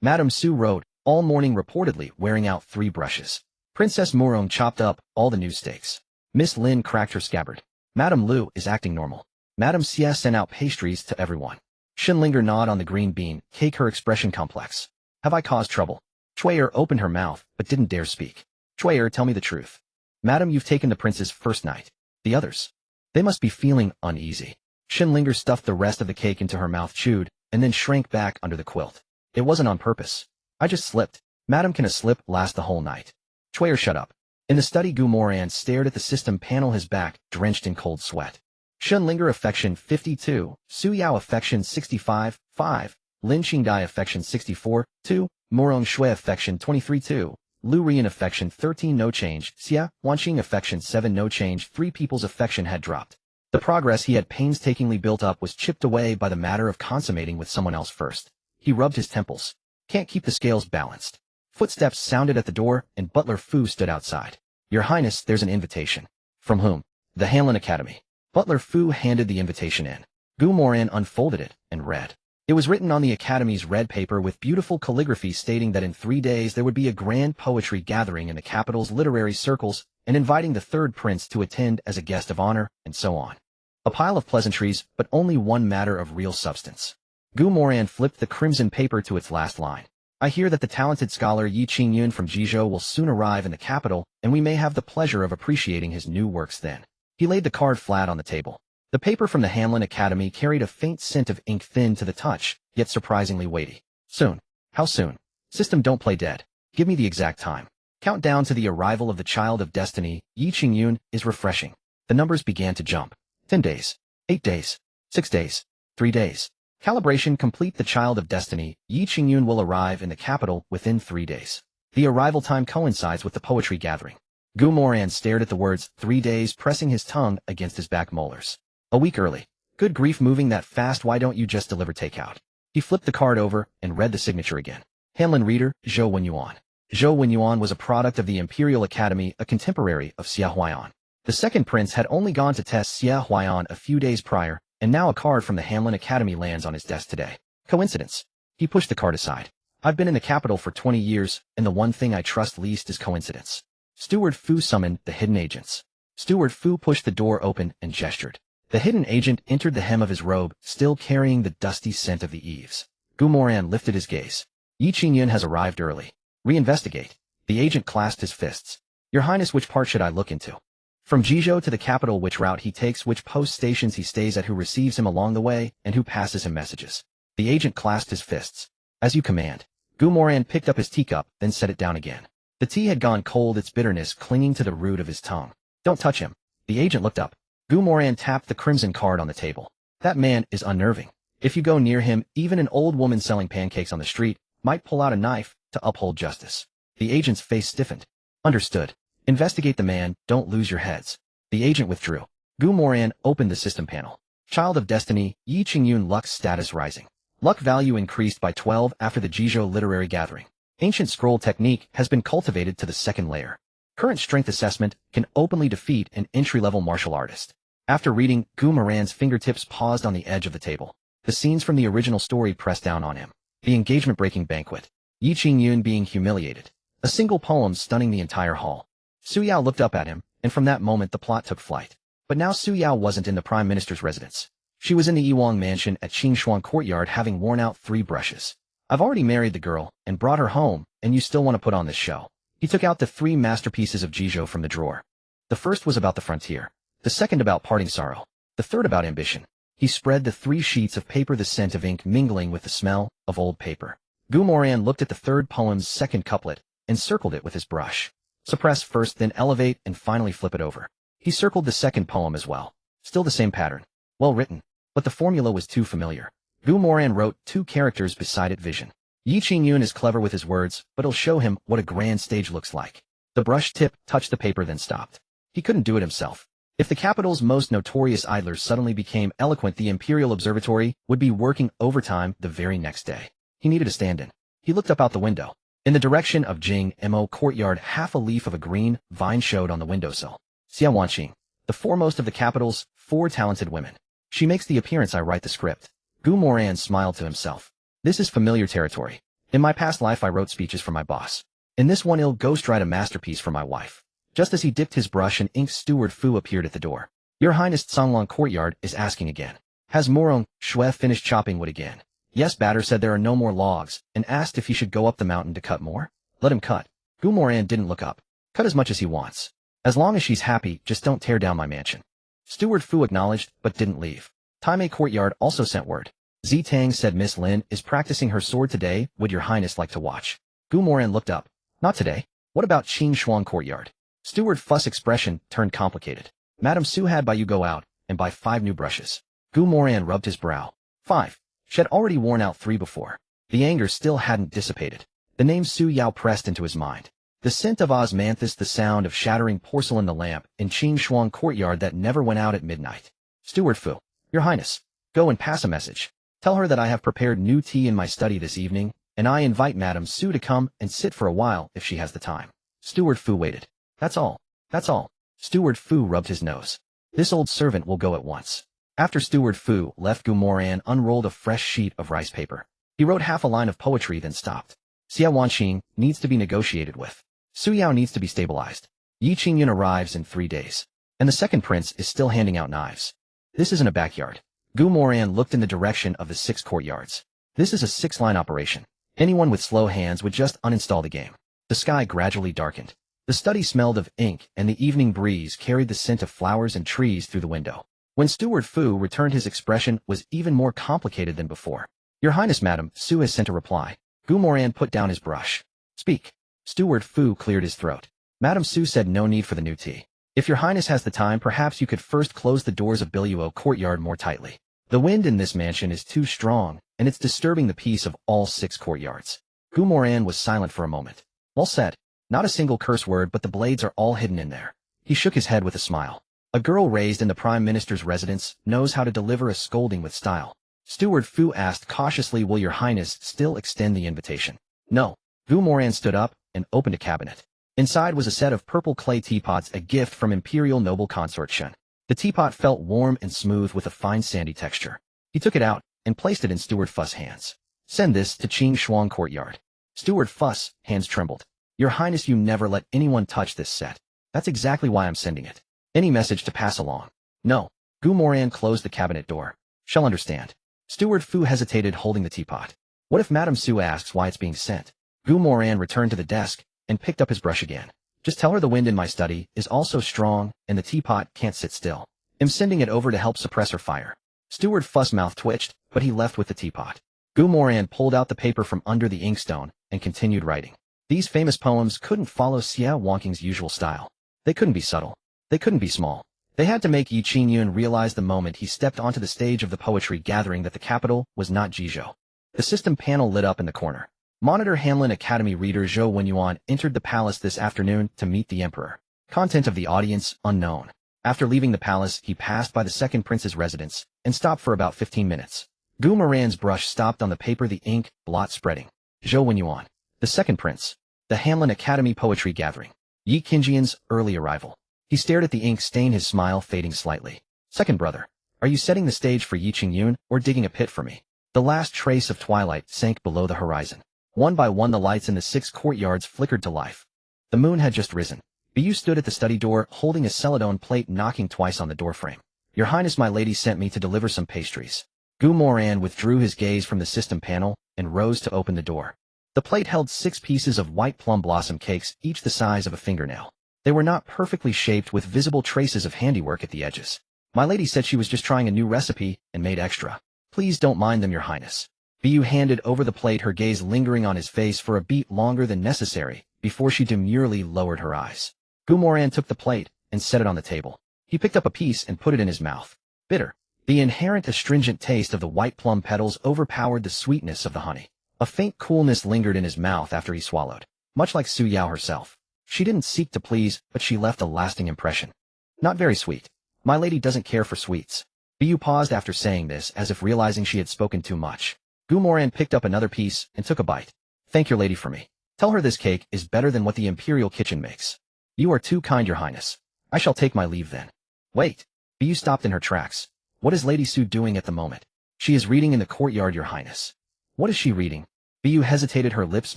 Madame Su wrote, all morning reportedly wearing out 3 brushes. Princess Moran chopped up all the news stakes. Miss Lin cracked her scabbard. Madame Lu is acting normal. Madame Xie sent out pastries to everyone. Shinlinger gnawed on the green bean, cake her expression complex. Have I caused trouble? Chui'er opened her mouth, but didn't dare speak. Chui'er, tell me the truth. Madam, you've taken the prince's first night. The others? They must be feeling uneasy. Shinlinger stuffed the rest of the cake into her mouth, chewed, and then shrank back under the quilt. It wasn't on purpose. I just slipped. Madam, can a slip last the whole night? Chui'er, shut up. In the study, Moran stared at the system panel, his back drenched in cold sweat. Shinlinger affection 52, Su Yao affection 65, 5, Lin Qingdai affection 64, 2, Moran Shui affection 23, 2, Lu Rian affection 13, no change, Xia, Wanqing affection 7, no change. 3 people's affection had dropped. The progress he had painstakingly built up was chipped away by the matter of consummating with someone else first. He rubbed his temples. Can't keep the scales balanced. Footsteps sounded at the door, and Butler Fu stood outside. Your Highness, there's an invitation. From whom? The Hanlin Academy. Butler Fu handed the invitation in. Moran unfolded it and read. It was written on the Academy's red paper with beautiful calligraphy stating that in 3 days there would be a grand poetry gathering in the capital's literary circles and inviting the third prince to attend as a guest of honor, and so on. A pile of pleasantries, but only one matter of real substance. Moran flipped the crimson paper to its last line. I hear that the talented scholar Yi Qingyun from Jizhou will soon arrive in the capital, and we may have the pleasure of appreciating his new works then. He laid the card flat on the table. The paper from the Hanlin Academy carried a faint scent of ink, thin to the touch, yet surprisingly weighty. Soon. How soon? System, don't play dead. Give me the exact time. Countdown to the arrival of the child of destiny, Yi Qingyun, is refreshing. The numbers began to jump. 10 days. 8 days. 6 days. 3 days. Calibration complete. The child of destiny, Yi Qingyun, will arrive in the capital within 3 days. The arrival time coincides with the poetry gathering. Moran stared at the words 3 days, pressing his tongue against his back molars. A week early. Good grief, moving that fast, why don't you just deliver takeout? He flipped the card over and read the signature again. Hanlin reader, Zhou Wenyuan. Zhou Wenyuan was a product of the Imperial Academy, a contemporary of Xia Huaiyan. The second prince had only gone to test Xia Huaiyan a few days prior, and now a card from the Hanlin Academy lands on his desk today. Coincidence? He pushed the card aside. I've been in the capital for 20 years, and the one thing I trust least is coincidence. Steward Fu summoned the hidden agents. Steward Fu pushed the door open and gestured. The hidden agent entered the hem of his robe, still carrying the dusty scent of the eaves. Moran lifted his gaze. Yi Qingyun has arrived early. Reinvestigate. The agent clasped his fists. Your Highness, which part should I look into? From Jizhou to the capital, which route he takes, which post stations he stays at, who receives him along the way, and who passes him messages. The agent clasped his fists. As you command. Moran picked up his teacup, then set it down again. The tea had gone cold, its bitterness clinging to the root of his tongue. Don't touch him. The agent looked up. Moran tapped the crimson card on the table. That man is unnerving. If you go near him, even an old woman selling pancakes on the street might pull out a knife to uphold justice. The agent's face stiffened. Understood. Investigate the man, don't lose your heads. The agent withdrew. Moran opened the system panel. Child of Destiny, Yi Qingyun, luck's status rising. Luck value increased by 12 after the Jizhou literary gathering. Ancient scroll technique has been cultivated to the second layer. Current strength assessment can openly defeat an entry-level martial artist. After reading, Moran's fingertips paused on the edge of the table. The scenes from the original story pressed down on him. The engagement-breaking banquet. Yi Qingyun being humiliated. A single poem stunning the entire hall. Su Yao looked up at him, and from that moment the plot took flight. But now Su Yao wasn't in the Prime Minister's residence. She was in the Yiwang mansion at Qingshuang Courtyard, having worn out 3 brushes. I've already married the girl and brought her home, and you still want to put on this show. He took out the 3 masterpieces of Jizhou from the drawer. The first was about the frontier. The second about parting sorrow. The third about ambition. He spread the 3 sheets of paper, the scent of ink mingling with the smell of old paper. Moran looked at the third poem's second couplet and circled it with his brush. Suppress first, then elevate, and finally flip it over. He circled the second poem as well. Still the same pattern. Well written. But the formula was too familiar. Moran wrote 2 characters beside it: vision. Yi Qingyun is clever with his words, but he'll show him what a grand stage looks like. The brush tip touched the paper, then stopped. He couldn't do it himself. If the capital's most notorious idlers suddenly became eloquent, the Imperial Observatory would be working overtime the very next day. He needed a stand-in. He looked up out the window. In the direction of Jing Mo Courtyard, half a leaf of a green vine showed on the windowsill. Xia Wanqing, the foremost of the capital's 4 talented women. She makes the appearance I write the script. Moran smiled to himself. This is familiar territory. In my past life I wrote speeches for my boss. In this one I'll ghostwrite a masterpiece for my wife. Just as he dipped his brush and ink, Steward Fu appeared at the door. Your Highness, Songlong Courtyard is asking again. Has Moran Shui finished chopping wood again? Yes, Batter said there are no more logs, and asked if he should go up the mountain to cut more. Let him cut. Gu Moran didn't look up. Cut as much as he wants. As long as she's happy, just don't tear down my mansion. Steward Fu acknowledged, but didn't leave. Taimei Courtyard also sent word. Zi Tang said Miss Lin is practicing her sword today, would your Highness like to watch? Gu Moran looked up. Not today. What about Qin Shuang Courtyard? Steward Fu's expression turned complicated. Madam Su had buy you go out, and buy 5 new brushes. Gu Moran rubbed his brow. 5. She had already worn out 3 before. The anger still hadn't dissipated. The name Su Yao pressed into his mind. The scent of osmanthus, the sound of shattering porcelain, the lamp in Qin Shuang Courtyard that never went out at midnight. Steward Fu, your Highness, go and pass a message. Tell her that I have prepared new tea in my study this evening, and I invite Madam Su to come and sit for a while if she has the time. Steward Fu waited. That's all. That's all. Steward Fu rubbed his nose. This old servant will go at once. After Steward Fu left, Gu Moran unrolled a fresh sheet of rice paper. He wrote half a line of poetry, then stopped. Xia Wanqing needs to be negotiated with. Su Yao needs to be stabilized. Yi Qingyun arrives in 3 days. And the second prince is still handing out knives. This isn't a backyard. Gu Moran looked in the direction of the 6 courtyards. This is a 6-line operation. Anyone with slow hands would just uninstall the game. The sky gradually darkened. The study smelled of ink, and the evening breeze carried the scent of flowers and trees through the window. When Steward Fu returned, his expression was even more complicated than before. Your Highness, Madam Su has sent a reply. Gu Moran put down his brush. Speak. Steward Fu cleared his throat. Madam Su said no need for the new tea. If your Highness has the time, perhaps you could first close the doors of Biluo Courtyard more tightly. The wind in this mansion is too strong, and it's disturbing the peace of all 6 courtyards. Gu Moran was silent for a moment. Well said. Not a single curse word, but the blades are all hidden in there. He shook his head with a smile. A girl raised in the Prime Minister's residence knows how to deliver a scolding with style. Steward Fu asked cautiously, will your Highness still extend the invitation? No. Gu Moran stood up and opened a cabinet. Inside was a set of purple clay teapots, a gift from Imperial Noble Consort Shen. The teapot felt warm and smooth with a fine sandy texture. He took it out and placed it in Steward Fu's hands. Send this to Qin Shuang Courtyard. Steward Fu's hands trembled. Your Highness, you never let anyone touch this set. That's exactly why I'm sending it. Any message to pass along? No. Gu Moran closed the cabinet door. Shall understand. Steward Fu hesitated, holding the teapot. What if Madam Su asks why it's being sent? Gu Moran returned to the desk and picked up his brush again. Just tell her the wind in my study is also strong and the teapot can't sit still. I'm sending it over to help suppress her fire. Steward Fu's mouth twitched, but he left with the teapot. Gu Moran pulled out the paper from under the inkstone and continued writing. These famous poems couldn't follow Xia Wanqing's usual style. They couldn't be subtle. They couldn't be small. They had to make Yi Qingyun realize the moment he stepped onto the stage of the poetry gathering that the capital was not Jizhou. The system panel lit up in the corner. Monitor Hanlin Academy reader Zhou Wenyuan entered the palace this afternoon to meet the emperor. Content of the audience unknown. After leaving the palace, he passed by the second prince's residence and stopped for about 15 minutes. Gu Moran's brush stopped on the paper, the ink blot spreading. Zhou Wenyuan. The second prince. The Hanlin Academy poetry gathering. Yi Qingyun's early arrival. He stared at the ink stain, his smile fading slightly. Second brother. Are you setting the stage for Yi Qingyun or digging a pit for me? The last trace of twilight sank below the horizon. One by one the lights in the 6 courtyards flickered to life. The moon had just risen. Bu stood at the study door holding a celadon plate, knocking twice on the doorframe. Your Highness, my lady sent me to deliver some pastries. Gu Moran withdrew his gaze from the system panel and rose to open the door. The plate held 6 pieces of white plum blossom cakes, each the size of a fingernail. They were not perfectly shaped, with visible traces of handiwork at the edges. My lady said she was just trying a new recipe and made extra. Please don't mind them, Your Highness. Bu handed over the plate, her gaze lingering on his face for a beat longer than necessary before she demurely lowered her eyes. Gu Moran took the plate and set it on the table. He picked up a piece and put it in his mouth. Bitter. The inherent astringent taste of the white plum petals overpowered the sweetness of the honey. A faint coolness lingered in his mouth after he swallowed. Much like Su Yao herself. She didn't seek to please, but she left a lasting impression. Not very sweet. My lady doesn't care for sweets. Bu paused after saying this, as if realizing she had spoken too much. Gu Moran picked up another piece and took a bite. Thank your lady for me. Tell her this cake is better than what the imperial kitchen makes. You are too kind, Your Highness. I shall take my leave then. Wait. Bu stopped in her tracks. What is Lady Su doing at the moment? She is reading in the courtyard, Your Highness. What is she reading? Bu hesitated, her lips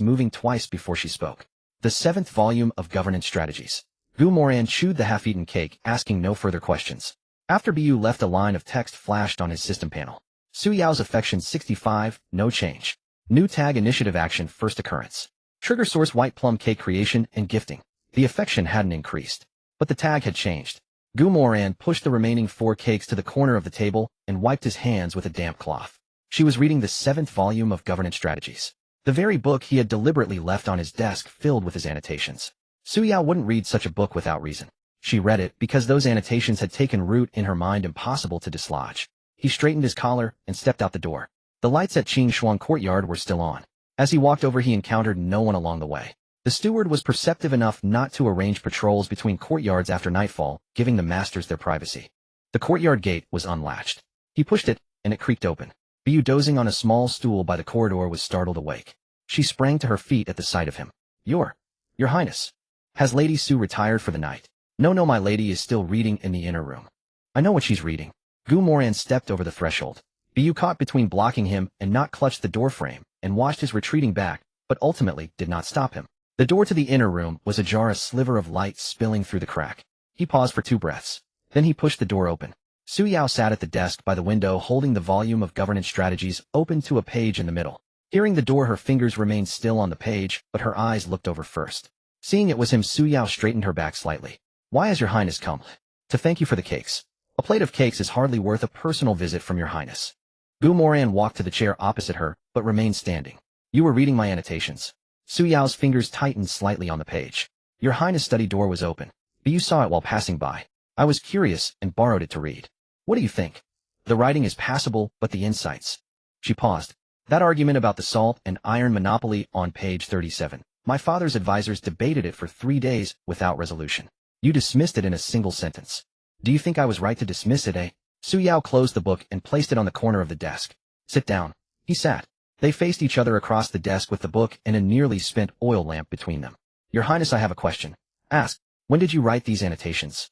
moving twice before she spoke. The 7th volume of Governance Strategies. Moran chewed the half-eaten cake, asking no further questions. After Bu left, a line of text flashed on his system panel. Su Yao's affection 65, no change. New tag initiative action first occurrence. Trigger source white plum cake creation and gifting. The affection hadn't increased, but the tag had changed. Moran pushed the remaining 4 cakes to the corner of the table and wiped his hands with a damp cloth. She was reading the 7th volume of Governance Strategies. The very book he had deliberately left on his desk filled with his annotations. Su Yao wouldn't read such a book without reason. She read it because those annotations had taken root in her mind, impossible to dislodge. He straightened his collar and stepped out the door. The lights at Qing Shuang Courtyard were still on. As he walked over, he encountered no one along the way. The steward was perceptive enough not to arrange patrols between courtyards after nightfall, giving the masters their privacy. The courtyard gate was unlatched. He pushed it, and it creaked open. Bu, dozing on a small stool by the corridor, was startled awake. She sprang to her feet at the sight of him. Your Highness. Has Lady Su retired for the night? No, my lady is still reading in the inner room. I know what she's reading. Moran stepped over the threshold. Bu caught between blocking him and not clutched the doorframe, and watched his retreating back, but ultimately did not stop him. The door to the inner room was ajar, a sliver of light spilling through the crack. He paused for 2 breaths. Then he pushed the door open. Su Yao sat at the desk by the window, holding the volume of Governance Strategies open to a page in the middle. Hearing the door, her fingers remained still on the page, but her eyes looked over first. Seeing it was him, Su Yao straightened her back slightly. Why has your highness come? To thank you for the cakes. A plate of cakes is hardly worth a personal visit from your highness. Moran walked to the chair opposite her, but remained standing. You were reading my annotations. Su Yao's fingers tightened slightly on the page. Your highness' study door was open, but you saw it while passing by. I was curious and borrowed it to read. What do you think? The writing is passable, but the insights. She paused. That argument about the salt and iron monopoly on page 37. My father's advisors debated it for 3 days without resolution. You dismissed it in a single sentence. Do you think I was right to dismiss it, eh? Su Yao closed the book and placed it on the corner of the desk. Sit down. He sat. They faced each other across the desk with the book and a nearly spent oil lamp between them. Your Highness, I have a question. Ask. When did you write these annotations?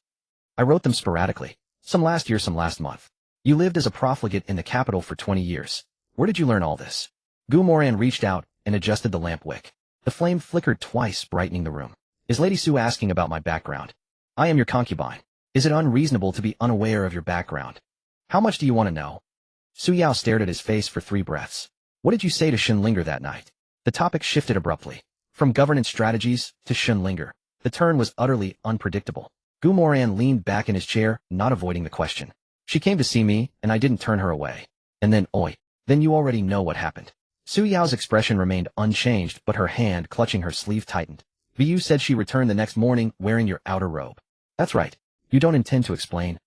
I wrote them sporadically. Some last year, some last month. You lived as a profligate in the capital for 20 years. Where did you learn all this? Moran reached out and adjusted the lamp wick. The flame flickered twice, brightening the room. Is Lady Su asking about my background? I am your concubine. Is it unreasonable to be unaware of your background? How much do you want to know? Su Yao stared at his face for 3 breaths. What did you say to Shenlinger that night? The topic shifted abruptly. From governance strategies to Shenlinger. The turn was utterly unpredictable. Moran leaned back in his chair, not avoiding the question. She came to see me, and I didn't turn her away. And then, then you already know what happened. Su Yao's expression remained unchanged, but her hand clutching her sleeve tightened. Bu said she returned the next morning wearing your outer robe. That's right. You don't intend to explain?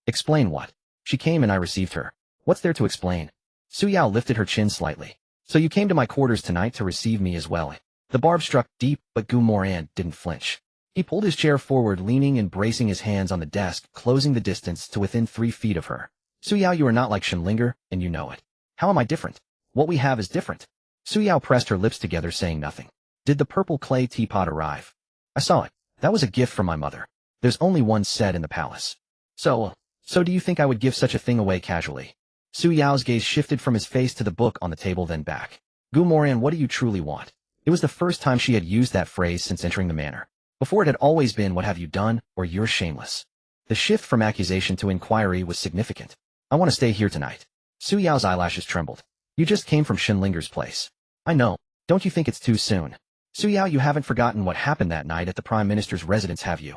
Explain what? She came and I received her. What's there to explain? Su Yao lifted her chin slightly. So you came to my quarters tonight to receive me as well. The barb struck deep, but Moran didn't flinch. He pulled his chair forward, leaning and bracing his hands on the desk, closing the distance to within 3 feet of her. Su Yao, you are not like Shenlinger, and you know it. How am I different? What we have is different. Su Yao pressed her lips together, saying nothing. Did the purple clay teapot arrive? I saw it. That was a gift from my mother. There's only one set in the palace. So do you think I would give such a thing away casually? Su Yao's gaze shifted from his face to the book on the table, then back. Moran, what do you truly want? It was the first time she had used that phrase since entering the manor. Before it had always been, what have you done, or you're shameless. The shift from accusation to inquiry was significant. I want to stay here tonight. Su Yao's eyelashes trembled. You just came from Shenlinger's place. I know. Don't you think it's too soon? Su Yao, you haven't forgotten what happened that night at the Prime Minister's residence, have you?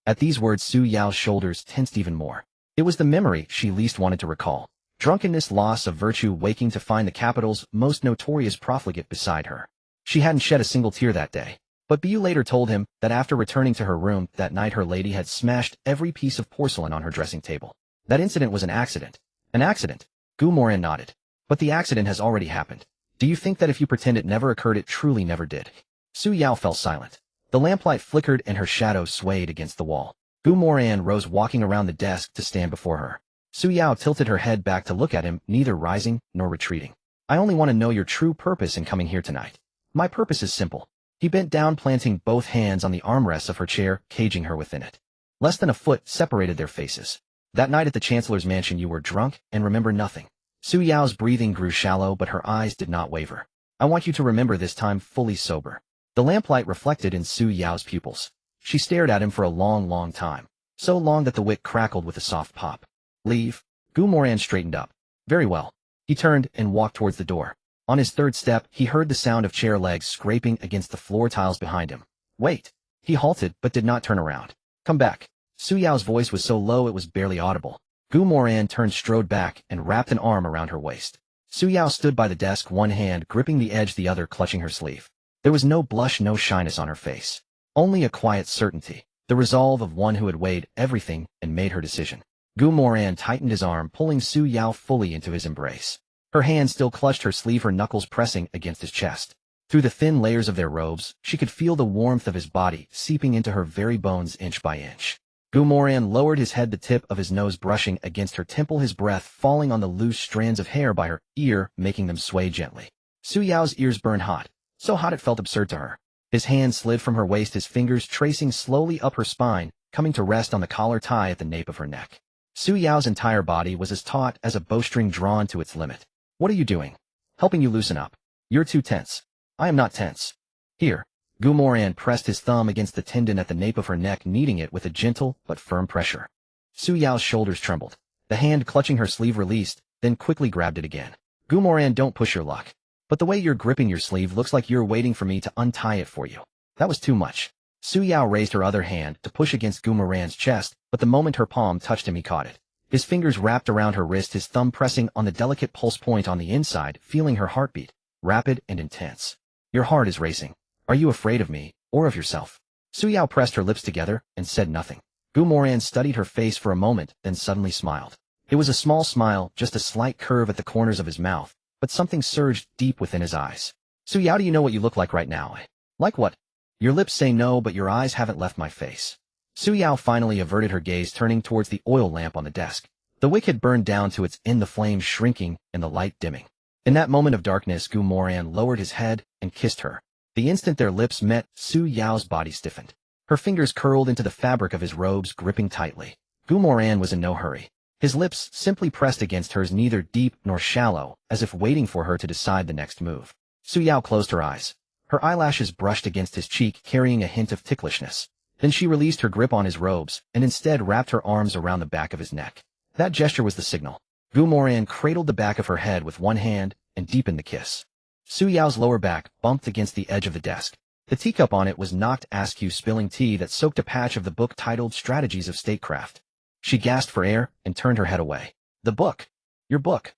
At these words, Su Yao's shoulders tensed even more. It was the memory she least wanted to recall. Drunkenness, loss of virtue, waking to find the capital's most notorious profligate beside her. She hadn't shed a single tear that day. But Bu later told him that after returning to her room that night, her lady had smashed every piece of porcelain on her dressing table. That incident was an accident. An accident? Moran nodded. But the accident has already happened. Do you think that if you pretend it never occurred, it truly never did? Su Yao fell silent. The lamplight flickered and her shadow swayed against the wall. Moran rose, walking around the desk to stand before her. Su Yao tilted her head back to look at him, neither rising nor retreating. I only want to know your true purpose in coming here tonight. My purpose is simple. He bent down, planting both hands on the armrests of her chair, caging her within it. Less than a foot separated their faces. That night at the Chancellor's mansion, you were drunk and remember nothing. Su Yao's breathing grew shallow, but her eyes did not waver. I want you to remember this time fully sober. The lamplight reflected in Su Yao's pupils. She stared at him for a long, long time. So long that the wick crackled with a soft pop. Leave? Moran straightened up. Very well. He turned and walked towards the door. On his third step, he heard the sound of chair legs scraping against the floor tiles behind him. Wait. He halted but did not turn around. Come back. Su Yao's voice was so low it was barely audible. Moran strode back and wrapped an arm around her waist. Su Yao stood by the desk, one hand gripping the edge, the other clutching her sleeve. There was no blush, no shyness on her face. Only a quiet certainty, the resolve of one who had weighed everything and made her decision. Moran tightened his arm, pulling Su Yao fully into his embrace. Her hand still clutched her sleeve, her knuckles pressing against his chest. Through the thin layers of their robes, she could feel the warmth of his body seeping into her very bones inch by inch. Moran lowered his head, the tip of his nose brushing against her temple, his breath falling on the loose strands of hair by her ear, making them sway gently. Su Yao's ears burned hot, so hot it felt absurd to her. His hand slid from her waist, his fingers tracing slowly up her spine, coming to rest on the collar tie at the nape of her neck. Su Yao's entire body was as taut as a bowstring drawn to its limit. What are you doing? Helping you loosen up. You're too tense. I am not tense. Here. Moran pressed his thumb against the tendon at the nape of her neck, kneading it with a gentle but firm pressure. Su Yao's shoulders trembled. The hand clutching her sleeve released, then quickly grabbed it again. Moran, don't push your luck. But the way you're gripping your sleeve looks like you're waiting for me to untie it for you. That was too much. Su Yao raised her other hand to push against Moran's chest, but the moment her palm touched him, he caught it. His fingers wrapped around her wrist, his thumb pressing on the delicate pulse point on the inside, feeling her heartbeat, rapid and intense. Your heart is racing. Are you afraid of me, or of yourself? Su Yao pressed her lips together and said nothing. Moran studied her face for a moment, then suddenly smiled. It was a small smile, just a slight curve at the corners of his mouth, but something surged deep within his eyes. Su Yao, do you know what you look like right now? Like what? Your lips say no, but your eyes haven't left my face. Su Yao finally averted her gaze, turning towards the oil lamp on the desk. The wick had burned down to its end, the flames shrinking and the light dimming. In that moment of darkness, Moran lowered his head and kissed her. The instant their lips met, Su Yao's body stiffened. Her fingers curled into the fabric of his robes, gripping tightly. Moran was in no hurry. His lips simply pressed against hers, neither deep nor shallow, as if waiting for her to decide the next move. Su Yao closed her eyes. Her eyelashes brushed against his cheek, carrying a hint of ticklishness. Then she released her grip on his robes, and instead wrapped her arms around the back of his neck. That gesture was the signal. Moran cradled the back of her head with one hand and deepened the kiss. Su Yao's lower back bumped against the edge of the desk. The teacup on it was knocked askew, spilling tea that soaked a patch of the book titled Strategies of Statecraft. She gasped for air and turned her head away. The book? Your book?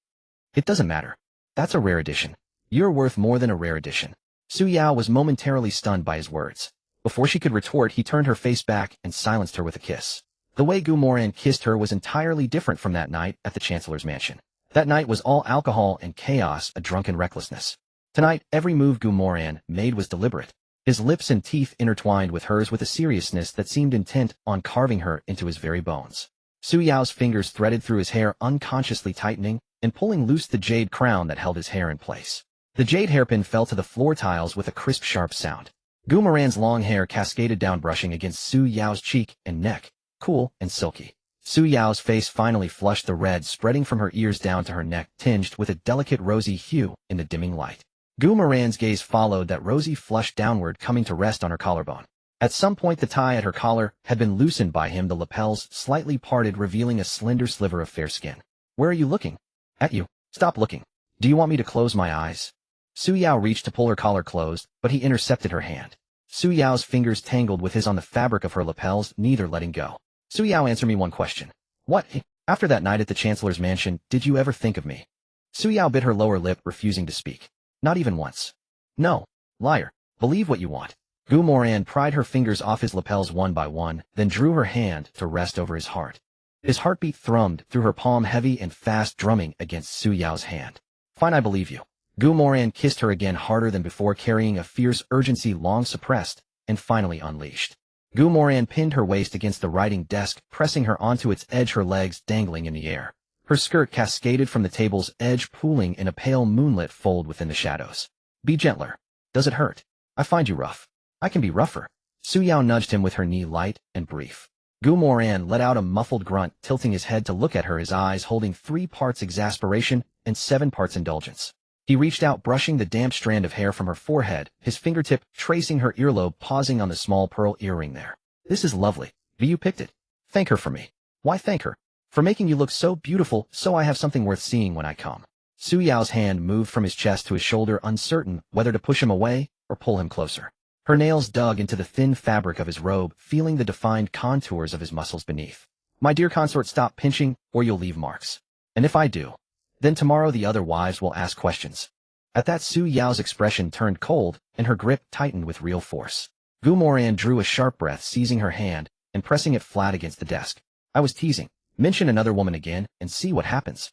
It doesn't matter. That's a rare edition. You're worth more than a rare edition. Su Yao was momentarily stunned by his words. Before she could retort, he turned her face back and silenced her with a kiss. The way Moran kissed her was entirely different from that night at the Chancellor's mansion. That night was all alcohol and chaos, a drunken recklessness. Tonight, every move Moran made was deliberate. His lips and teeth intertwined with hers with a seriousness that seemed intent on carving her into his very bones. Su Yao's fingers threaded through his hair, unconsciously tightening and pulling loose the jade crown that held his hair in place. The jade hairpin fell to the floor tiles with a crisp, sharp sound. Moran's long hair cascaded down, brushing against Su Yao's cheek and neck, cool and silky. Su Yao's face finally flushed, the red spreading from her ears down to her neck, tinged with a delicate rosy hue in the dimming light. Moran's gaze followed that rosy flush downward, coming to rest on her collarbone. At some point the tie at her collar had been loosened by him, the lapels slightly parted, revealing a slender sliver of fair skin. Where are you looking? At you. Stop looking. Do you want me to close my eyes? Su Yao reached to pull her collar closed, but he intercepted her hand. Su Yao's fingers tangled with his on the fabric of her lapels, neither letting go. Su Yao, answer me one question. What? After that night at the Chancellor's mansion, did you ever think of me? Su Yao bit her lower lip, refusing to speak. Not even once. No. Liar. Believe what you want. Moran pried her fingers off his lapels one by one, then drew her hand to rest over his heart. His heartbeat thrummed through her palm, heavy and fast, drumming against Su Yao's hand. Fine, I believe you. Moran kissed her again, harder than before, carrying a fierce urgency long suppressed and finally unleashed. Moran pinned her waist against the writing desk, pressing her onto its edge, her legs dangling in the air. Her skirt cascaded from the table's edge, pooling in a pale moonlit fold within the shadows. Be gentler. Does it hurt? I find you rough. I can be rougher. Su Yao nudged him with her knee, light and brief. Moran let out a muffled grunt, tilting his head to look at her, his eyes holding 3 parts exasperation and 7 parts indulgence. He reached out, brushing the damp strand of hair from her forehead, his fingertip tracing her earlobe, pausing on the small pearl earring there. This is lovely. You picked it. Thank her for me. Why thank her? For making you look so beautiful, so I have something worth seeing when I come. Su Yao's hand moved from his chest to his shoulder, uncertain whether to push him away or pull him closer. Her nails dug into the thin fabric of his robe, feeling the defined contours of his muscles beneath. My dear consort, stop pinching, or you'll leave marks. And if I do, then tomorrow the other wives will ask questions. At that, Su Yao's expression turned cold, and her grip tightened with real force. Moran drew a sharp breath, seizing her hand and pressing it flat against the desk. I was teasing. Mention another woman again, and see what happens.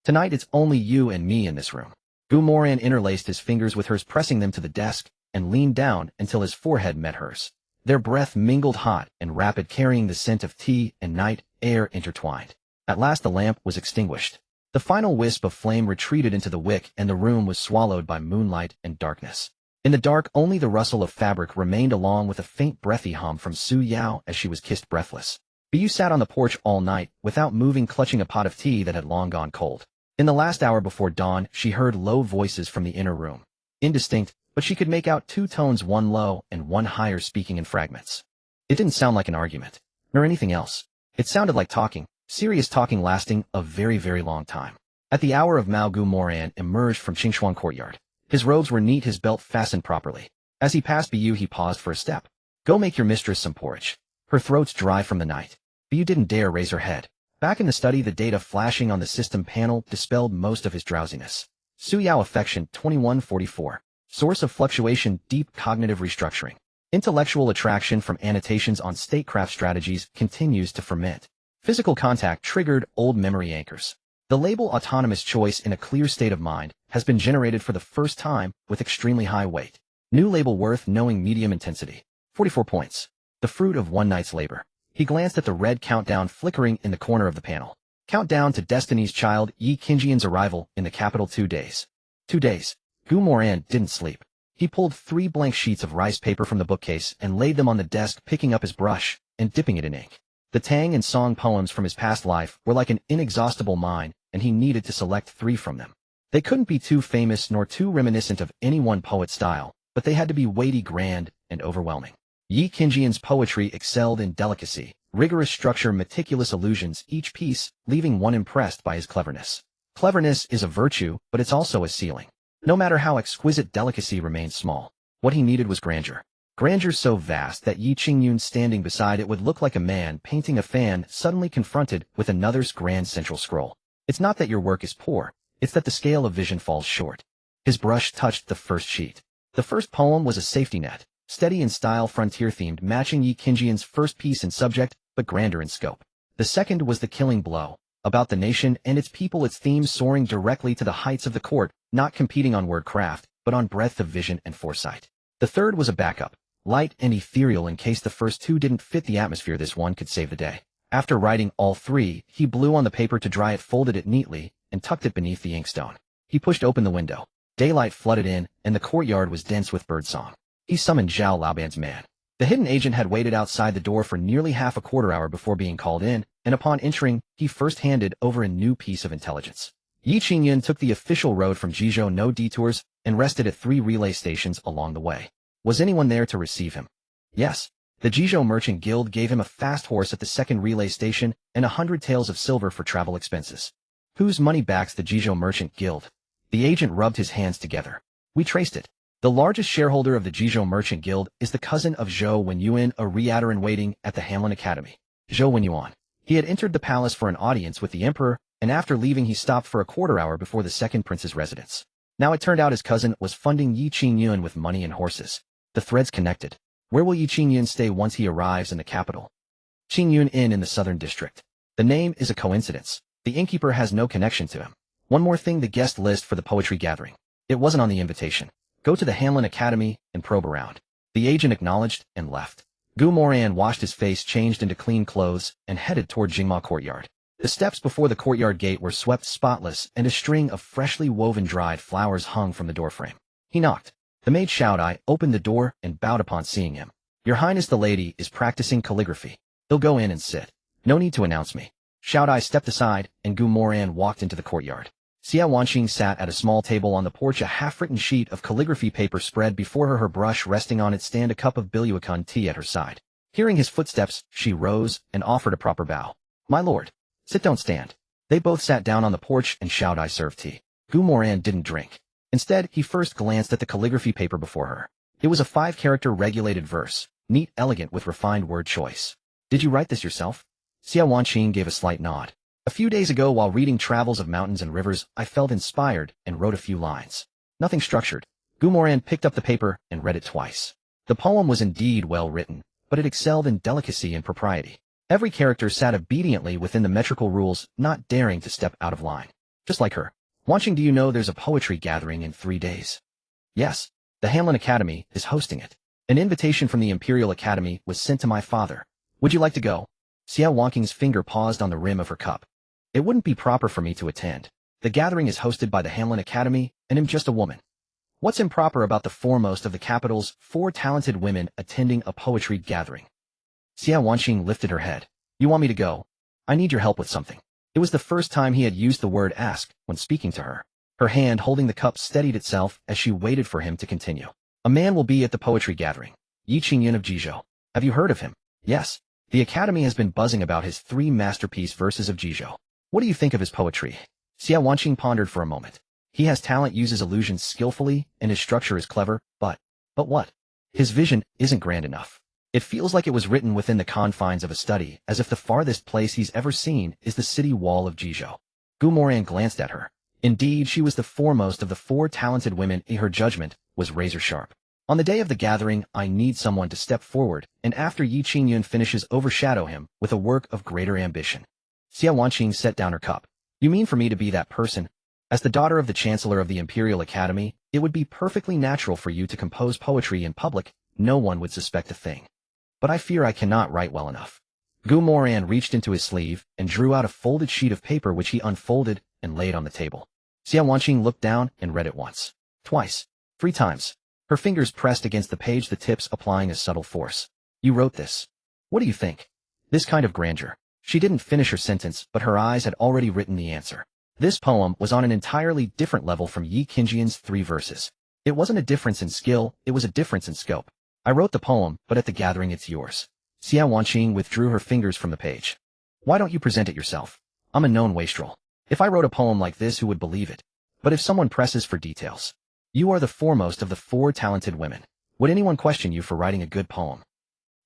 Tonight it's only you and me in this room. Moran interlaced his fingers with hers, pressing them to the desk, and leaned down until his forehead met hers. Their breath mingled, hot and rapid, carrying the scent of tea and night air intertwined. At last the lamp was extinguished. The final wisp of flame retreated into the wick, and the room was swallowed by moonlight and darkness. In the dark, only the rustle of fabric remained, along with a faint breathy hum from Su Yao as she was kissed breathless. Bu sat on the porch all night, without moving, clutching a pot of tea that had long gone cold. In the last hour before dawn, she heard low voices from the inner room. Indistinct, but she could make out two tones, one low and one higher, speaking in fragments. It didn't sound like an argument, nor anything else. It sounded like talking, serious talking lasting a very, very long time. At the hour of Mao, Moran emerged from Qingshuang courtyard. His robes were neat, his belt fastened properly. As he passed Bu, he paused for a step. Go make your mistress some porridge. Her throat's dry from the night. Bu didn't dare raise her head. Back in the study, the data flashing on the system panel dispelled most of his drowsiness. Su Yao affection 2144. Source of fluctuation, deep cognitive restructuring. Intellectual attraction from annotations on statecraft strategies continues to ferment. Physical contact triggered old memory anchors. The label autonomous choice in a clear state of mind has been generated for the first time with extremely high weight. New label worth knowing, medium intensity. 44 points. The fruit of one night's labor. He glanced at the red countdown flickering in the corner of the panel. Countdown to Destiny's Child Yi Qingjian's arrival in the capital. 2 days. 2 days. Moran didn't sleep. He pulled 3 blank sheets of rice paper from the bookcase and laid them on the desk, picking up his brush and dipping it in ink. The Tang and Song poems from his past life were like an inexhaustible mine, and he needed to select 3 from them. They couldn't be too famous nor too reminiscent of any one poet's style, but they had to be weighty, grand, and overwhelming. Yi Qingjian's poetry excelled in delicacy, rigorous structure, meticulous allusions, each piece leaving one impressed by his cleverness. Cleverness is a virtue, but it's also a ceiling. No matter how exquisite, delicacy remains small. What he needed was grandeur. Grandeur so vast that Yi Qingyun standing beside it would look like a man painting a fan suddenly confronted with another's grand central scroll. It's not that your work is poor, it's that the scale of vision falls short. His brush touched the first sheet. The first poem was a safety net, steady in style, frontier-themed, matching Yi Qingjian's first piece in subject, but grander in scope. The second was the killing blow, about the nation and its people, its themes soaring directly to the heights of the court, not competing on wordcraft, but on breadth of vision and foresight. The third was a backup, light and ethereal in case the first 2 didn't fit the atmosphere. This one could save the day. After writing all 3, he blew on the paper to dry it, folded it neatly, and tucked it beneath the inkstone. He pushed open the window. Daylight flooded in, and the courtyard was dense with birdsong. He summoned Zhao Laoban's man. The hidden agent had waited outside the door for nearly half a quarter hour before being called in, and upon entering, he first handed over a new piece of intelligence. Yi Qingyun took the official road from Jizhou, no detours, and rested at 3 relay stations along the way. Was anyone there to receive him? Yes. The Jizhou Merchant Guild gave him a fast horse at the 2nd relay station and 100 taels of silver for travel expenses. Whose money backs the Jizhou Merchant Guild? The agent rubbed his hands together. We traced it. The largest shareholder of the Jizhou Merchant Guild is the cousin of Zhou Wenyuan, a reader-in-waiting at the Hamlin Academy. Zhou Wenyuan. He had entered the palace for an audience with the emperor, and after leaving he stopped for a quarter hour before the 2nd prince's residence. Now it turned out his cousin was funding Yi Qingyun with money and horses. The threads connected. Where will Yi Qingyun stay once he arrives in the capital? Qingyun Inn in the southern district. The name is a coincidence. The innkeeper has no connection to him. One more thing, the guest list for the poetry gathering. It wasn't on the invitation. Go to the Hamlin Academy and probe around. The agent acknowledged and left. Moran washed his face, changed into clean clothes, and headed toward Jingma Courtyard. The steps before the courtyard gate were swept spotless, and a string of freshly woven dried flowers hung from the doorframe. He knocked. The maid Xiaodai opened the door and bowed upon seeing him. Your Highness, the lady is practicing calligraphy. He'll go in and sit. No need to announce me. Xiaodai stepped aside, and Moran walked into the courtyard. Xia Wanqing sat at a small table on the porch, a half-written sheet of calligraphy paper spread before her brush resting on its stand, a cup of Biluakan tea at her side. Hearing his footsteps, she rose and offered a proper bow. "My lord, sit, don't stand." They both sat down on the porch and shouted, "I serve tea." Moran didn't drink. Instead, he first glanced at the calligraphy paper before her. It was a 5-character regulated verse, neat, elegant, with refined word choice. "Did you write this yourself?" Xia Wanqing gave a slight nod. "A few days ago, while reading Travels of Mountains and Rivers, I felt inspired and wrote a few lines. Nothing structured." Moran picked up the paper and read it twice. The poem was indeed well written, but it excelled in delicacy and propriety. Every character sat obediently within the metrical rules, not daring to step out of line. Just like her. "Wanqing, do you know there's a poetry gathering in 3 days?" "Yes. The Hanlin Academy is hosting it. An invitation from the Imperial Academy was sent to my father. Would you like to go?" Xia Wanqing's finger paused on the rim of her cup. "It wouldn't be proper for me to attend. The gathering is hosted by the Hanlin Academy, and I'm just a woman. What's improper about the foremost of the capital's 4 talented women attending a poetry gathering?" Xia Wanqing lifted her head. "You want me to go? I need your help with something." It was the first time he had used the word ask when speaking to her. Her hand holding the cup steadied itself as she waited for him to continue. "A man will be at the poetry gathering. Yi Qingyun of Jizhou. Have you heard of him?" "Yes. The Academy has been buzzing about his 3 masterpiece verses of Jizhou. What do you think of his poetry?" Xia Wanqing pondered for a moment. "He has talent, uses illusions skillfully, and his structure is clever, but what? His vision isn't grand enough. It feels like it was written within the confines of a study, as if the farthest place he's ever seen is the city wall of Jizhou." Moran glanced at her. Indeed, she was the foremost of the 4 talented women, and her judgment was razor-sharp. "On the day of the gathering, I need someone to step forward, and after Yi Qingyun finishes, overshadow him with a work of greater ambition." Xia Wanqing set down her cup. "You mean for me to be that person? As the daughter of the Chancellor of the Imperial Academy, it would be perfectly natural for you to compose poetry in public. No one would suspect a thing. But I fear I cannot write well enough." Moran reached into his sleeve and drew out a folded sheet of paper, which he unfolded and laid on the table. Xia Wanqing looked down and read it once, twice, 3 times. Her fingers pressed against the page, the tips applying a subtle force. "You wrote this. What do you think? This kind of grandeur." She didn't finish her sentence, but her eyes had already written the answer. This poem was on an entirely different level from Yi Qingyun's 3 verses. It wasn't a difference in skill, it was a difference in scope. "I wrote the poem, but at the gathering it's yours." Xia Wanqing withdrew her fingers from the page. "Why don't you present it yourself? I'm a known wastrel. If I wrote a poem like this, who would believe it? But if someone presses for details, you are the foremost of the 4 talented women. Would anyone question you for writing a good poem?"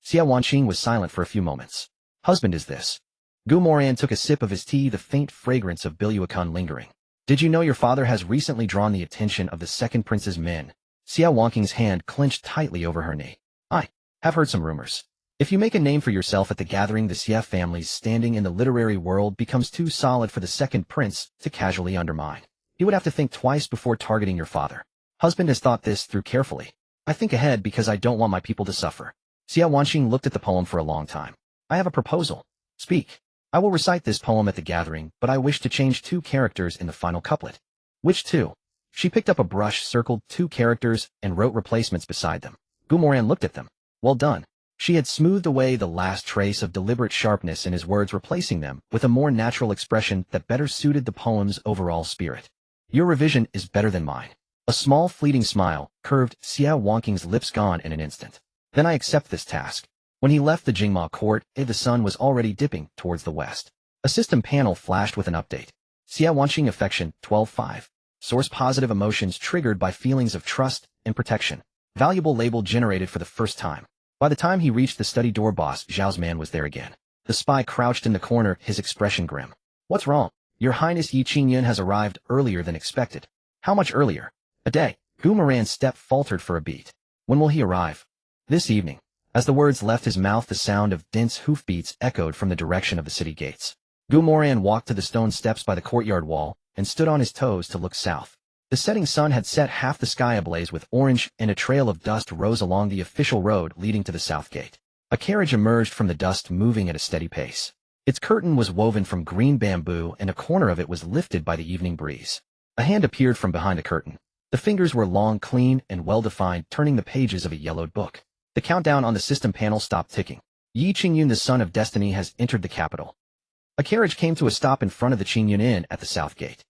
Xia Wanqing was silent for a few moments. "Husband, is this?" Moran took a sip of his tea, the faint fragrance of Biluakan lingering. "Did you know your father has recently drawn the attention of the second prince's men?" Xia Wanqing's hand clenched tightly over her knee. "I have heard some rumors. If you make a name for yourself at the gathering, the Xia family's standing in the literary world becomes too solid for the second prince to casually undermine. He would have to think twice before targeting your father. Husband has thought this through carefully. I think ahead because I don't want my people to suffer." Xia Wanqing looked at the poem for a long time. "I have a proposal." "Speak." "I will recite this poem at the gathering, but I wish to change 2 characters in the final couplet." "Which 2? She picked up a brush, circled 2 characters, and wrote replacements beside them. Moran looked at them. "Well done." She had smoothed away the last trace of deliberate sharpness in his words, replacing them with a more natural expression that better suited the poem's overall spirit. "Your revision is better than mine." A small fleeting smile curved Xia Wanqing's lips, gone in an instant. "Then I accept this task." When he left the Jingma court, the sun was already dipping towards the west. A system panel flashed with an update. Xia Wanqing affection 12.5. Source positive emotions triggered by feelings of trust and protection. Valuable label generated for the first time. By the time he reached the study door, boss Zhao's man was there again. The spy crouched in the corner, his expression grim. "What's wrong?" "Your Highness, Yi Qingyun has arrived earlier than expected." "How much earlier?" "A day." Moran's step faltered for a beat. "When will he arrive?" "This evening." As the words left his mouth, the sound of dense hoofbeats echoed from the direction of the city gates. Moran walked to the stone steps by the courtyard wall and stood on his toes to look south. The setting sun had set half the sky ablaze with orange, and a trail of dust rose along the official road leading to the south gate. A carriage emerged from the dust, moving at a steady pace. Its curtain was woven from green bamboo, and a corner of it was lifted by the evening breeze. A hand appeared from behind the curtain. The fingers were long, clean, and well-defined, turning the pages of a yellowed book. The countdown on the system panel stopped ticking. Yi Qingyun, the son of destiny, has entered the capital. A carriage came to a stop in front of the Qingyun Inn at the south gate.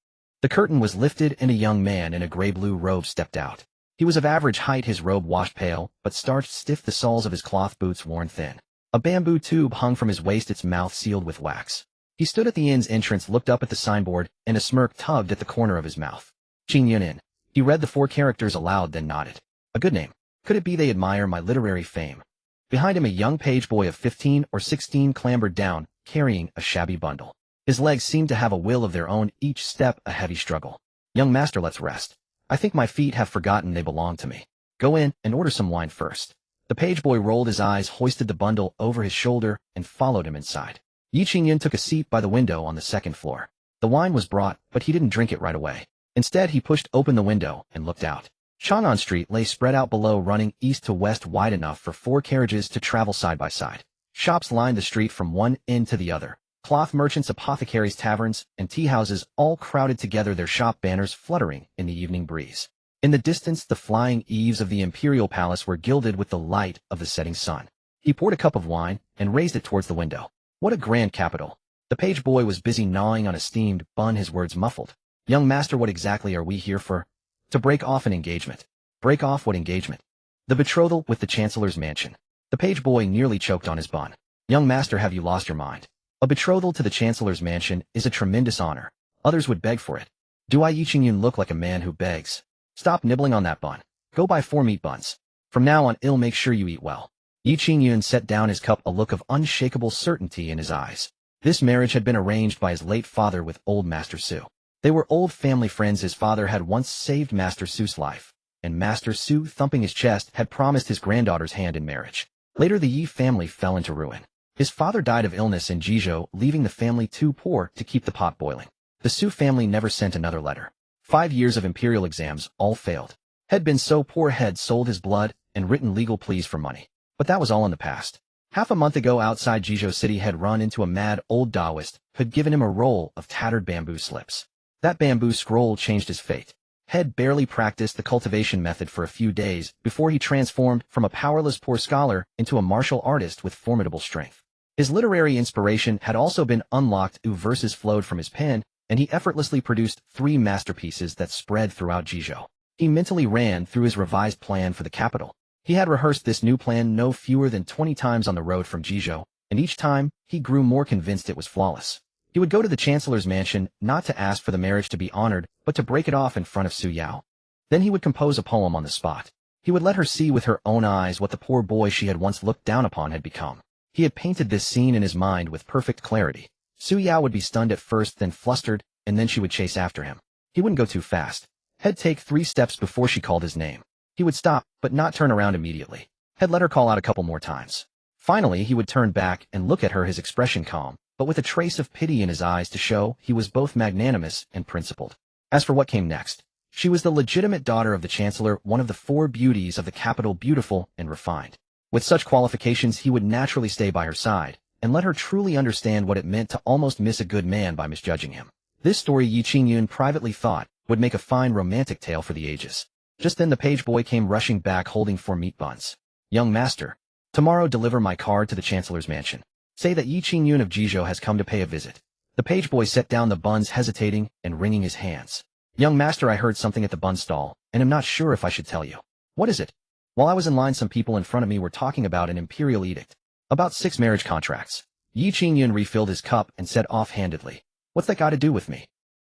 The curtain was lifted and a young man in a gray-blue robe stepped out. He was of average height, his robe washed pale, but starched stiff, the soles of his cloth boots worn thin. A bamboo tube hung from his waist, its mouth sealed with wax. He stood at the inn's entrance, looked up at the signboard, and a smirk tugged at the corner of his mouth. Qingyun Inn. He read the 4 characters aloud, then nodded. A good name. Could it be they admire my literary fame? Behind him a young page boy of 15 or 16 clambered down, carrying a shabby bundle. His legs seemed to have a will of their own, each step a heavy struggle. Young master, let's rest. I think my feet have forgotten they belong to me. Go in and order some wine first. The page boy rolled his eyes, hoisted the bundle over his shoulder, and followed him inside. Yi Qingyun took a seat by the window on the 2nd floor. The wine was brought, but he didn't drink it right away. Instead, he pushed open the window and looked out. Chang'an Street lay spread out below, running east to west, wide enough for 4 carriages to travel side by side. Shops lined the street from one end to the other. Cloth merchants, apothecaries, taverns, and tea-houses all crowded together, their shop banners fluttering in the evening breeze. In the distance, the flying eaves of the imperial palace were gilded with the light of the setting sun. He poured a cup of wine and raised it towards the window. What a grand capital! The page boy was busy gnawing on a steamed bun, his words muffled. Young master, what exactly are we here for? To break off an engagement. Break off what engagement? The betrothal with the chancellor's mansion. The page boy nearly choked on his bun. Young master, have you lost your mind? A betrothal to the chancellor's mansion is a tremendous honor. Others would beg for it. Do I, Yi Qingyun, look like a man who begs? Stop nibbling on that bun. Go buy 4 meat buns. From now on, I'll make sure you eat well. Yi Qingyun set down his cup, a look of unshakable certainty in his eyes. This marriage had been arranged by his late father with old Master Su. They were old family friends. His father had once saved Master Su's life, and Master Su, thumping his chest, had promised his granddaughter's hand in marriage. Later, the Yi family fell into ruin. His father died of illness in Jizhou, leaving the family too poor to keep the pot boiling. The Su family never sent another letter. 5 years of imperial exams, all failed. Had been so poor, had sold his blood and written legal pleas for money. But that was all in the past. Half a month ago, outside Jizhou City, had run into a mad old Taoist who had given him a roll of tattered bamboo slips. That bamboo scroll changed his fate. Had barely practiced the cultivation method for a few days before he transformed from a powerless poor scholar into a martial artist with formidable strength. His literary inspiration had also been unlocked. Verses flowed from his pen, and he effortlessly produced 3 masterpieces that spread throughout Jizhou. He mentally ran through his revised plan for the capital. He had rehearsed this new plan no fewer than 20 times on the road from Jizhou, and each time, he grew more convinced it was flawless. He would go to the chancellor's mansion, not to ask for the marriage to be honored, but to break it off in front of Su Yao. Then he would compose a poem on the spot. He would let her see with her own eyes what the poor boy she had once looked down upon had become. He had painted this scene in his mind with perfect clarity. Su Yao would be stunned at first, then flustered, and then she would chase after him. He wouldn't go too fast. He'd take 3 steps before she called his name. He would stop, but not turn around immediately. He'd let her call out a couple more times. Finally, he would turn back and look at her, his expression calm, but with a trace of pity in his eyes to show he was both magnanimous and principled. As for what came next, she was the legitimate daughter of the chancellor, one of the 4 beauties of the capital, beautiful and refined. With such qualifications, he would naturally stay by her side and let her truly understand what it meant to almost miss a good man by misjudging him. This story, Yi Qingyun privately thought, would make a fine romantic tale for the ages. Just then the page boy came rushing back holding 4 meat buns. Young master, tomorrow deliver my card to the chancellor's mansion. Say that Yi Qingyun of Jizhou has come to pay a visit. The page boy set down the buns, hesitating and wringing his hands. Young master, I heard something at the bun stall, and am not sure if I should tell you. What is it? While I was in line, some people in front of me were talking about an imperial edict. About 6 marriage contracts. Yi Qingyun refilled his cup and said offhandedly, what's that got to do with me?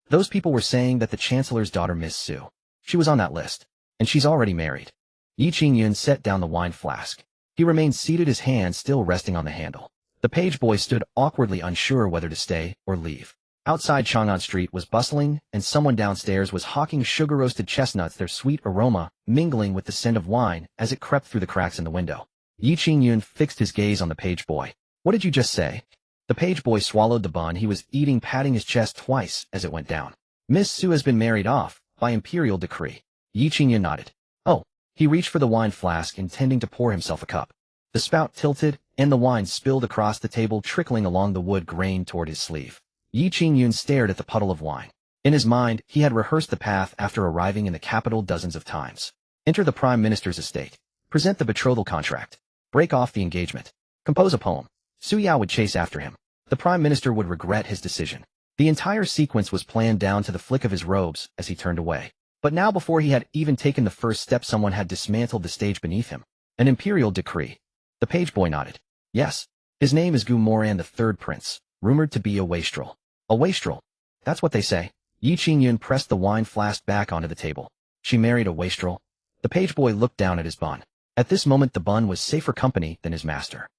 Those people were saying that the chancellor's daughter, Miss Su. She was on that list. And she's already married. Yi Qingyun set down the wine flask. He remained seated, his hand still resting on the handle. The page boy stood awkwardly, unsure whether to stay or leave. Outside, Chang'an Street was bustling, and someone downstairs was hawking sugar-roasted chestnuts, their sweet aroma mingling with the scent of wine as it crept through the cracks in the window. Yi Qingyun fixed his gaze on the page boy. What did you just say? The page boy swallowed the bun he was eating, patting his chest twice as it went down. Miss Su has been married off, by imperial decree. Yi Qingyun nodded. Oh. He reached for the wine flask, intending to pour himself a cup. The spout tilted, and the wine spilled across the table, trickling along the wood grain toward his sleeve. Yi Qingyun stared at the puddle of wine. In his mind, he had rehearsed the path after arriving in the capital dozens of times. Enter the prime minister's estate. Present the betrothal contract. Break off the engagement. Compose a poem. Su Yao would chase after him. The prime minister would regret his decision. The entire sequence was planned down to the flick of his robes as he turned away. But now before he had even taken the first step, someone had dismantled the stage beneath him. An imperial decree. The page boy nodded. Yes. His name is Moran, the third prince, rumored to be a wastrel. A wastrel? That's what they say. Yi Qingyun pressed the wine flask back onto the table. She married a wastrel? The page boy looked down at his bun. At this moment the bun was safer company than his master.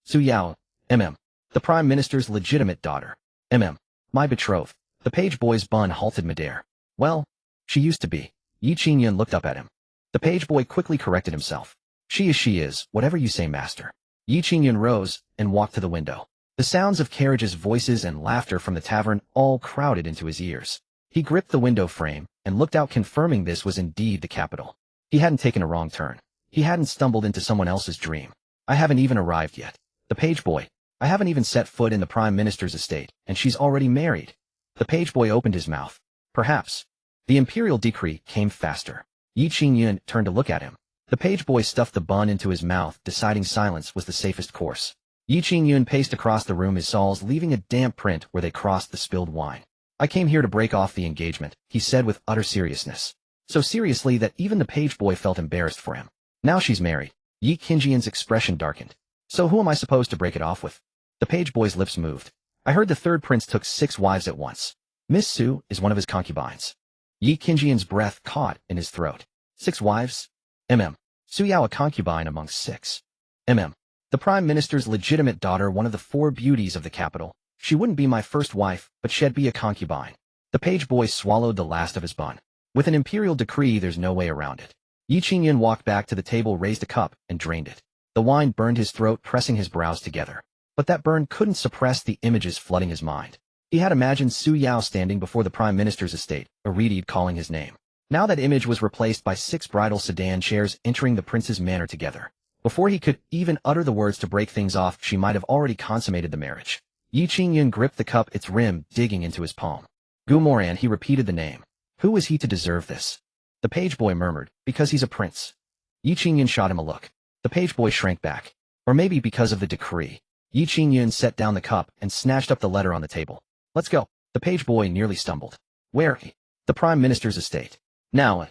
Su Yao. The prime minister's legitimate daughter. My betrothed. The page boy's bun halted midair. Well, she used to be. Yi Qingyun looked up at him. The page boy quickly corrected himself. She is, whatever you say, master. Yi Qingyun rose and walked to the window. The sounds of carriages, voices, and laughter from the tavern all crowded into his ears. He gripped the window frame and looked out, confirming this was indeed the capital. He hadn't taken a wrong turn. He hadn't stumbled into someone else's dream. I haven't even arrived yet. The page boy. I haven't even set foot in the prime minister's estate, and she's already married. The page boy opened his mouth. Perhaps. The imperial decree came faster. Yi Qingyun turned to look at him. The page boy stuffed the bun into his mouth, deciding silence was the safest course. Yi Qingyun paced across the room, his soles leaving a damp print where they crossed the spilled wine. I came here to break off the engagement, he said with utter seriousness. So seriously that even the page boy felt embarrassed for him. Now she's married. Yi Qingyun's expression darkened. So who am I supposed to break it off with? The page boy's lips moved. I heard the third prince took 6 wives at once. Miss Su is one of his concubines. Yi Qingyun's breath caught in his throat. 6 wives? Su Yao a concubine amongst 6. The prime minister's legitimate daughter, one of the 4 beauties of the capital. She wouldn't be my first wife, but she'd be a concubine. The page boy swallowed the last of his bun. With an imperial decree, there's no way around it. Yi Qingyun walked back to the table, raised a cup, and drained it. The wine burned his throat, pressing his brows together. But that burn couldn't suppress the images flooding his mind. He had imagined Su Yao standing before the prime minister's estate, Aridid calling his name. Now that image was replaced by 6 bridal sedan chairs entering the prince's manor together. Before he could even utter the words to break things off, she might have already consummated the marriage. Yi Qingyun gripped the cup, its rim digging into his palm. Moran, he repeated the name. Who was he to deserve this? The page boy murmured, because he's a prince. Yi Qingyun shot him a look. The page boy shrank back. Or maybe because of the decree. Yi Qingyun set down the cup and snatched up the letter on the table. Let's go. The page boy nearly stumbled. Where? The prime minister's estate. Now.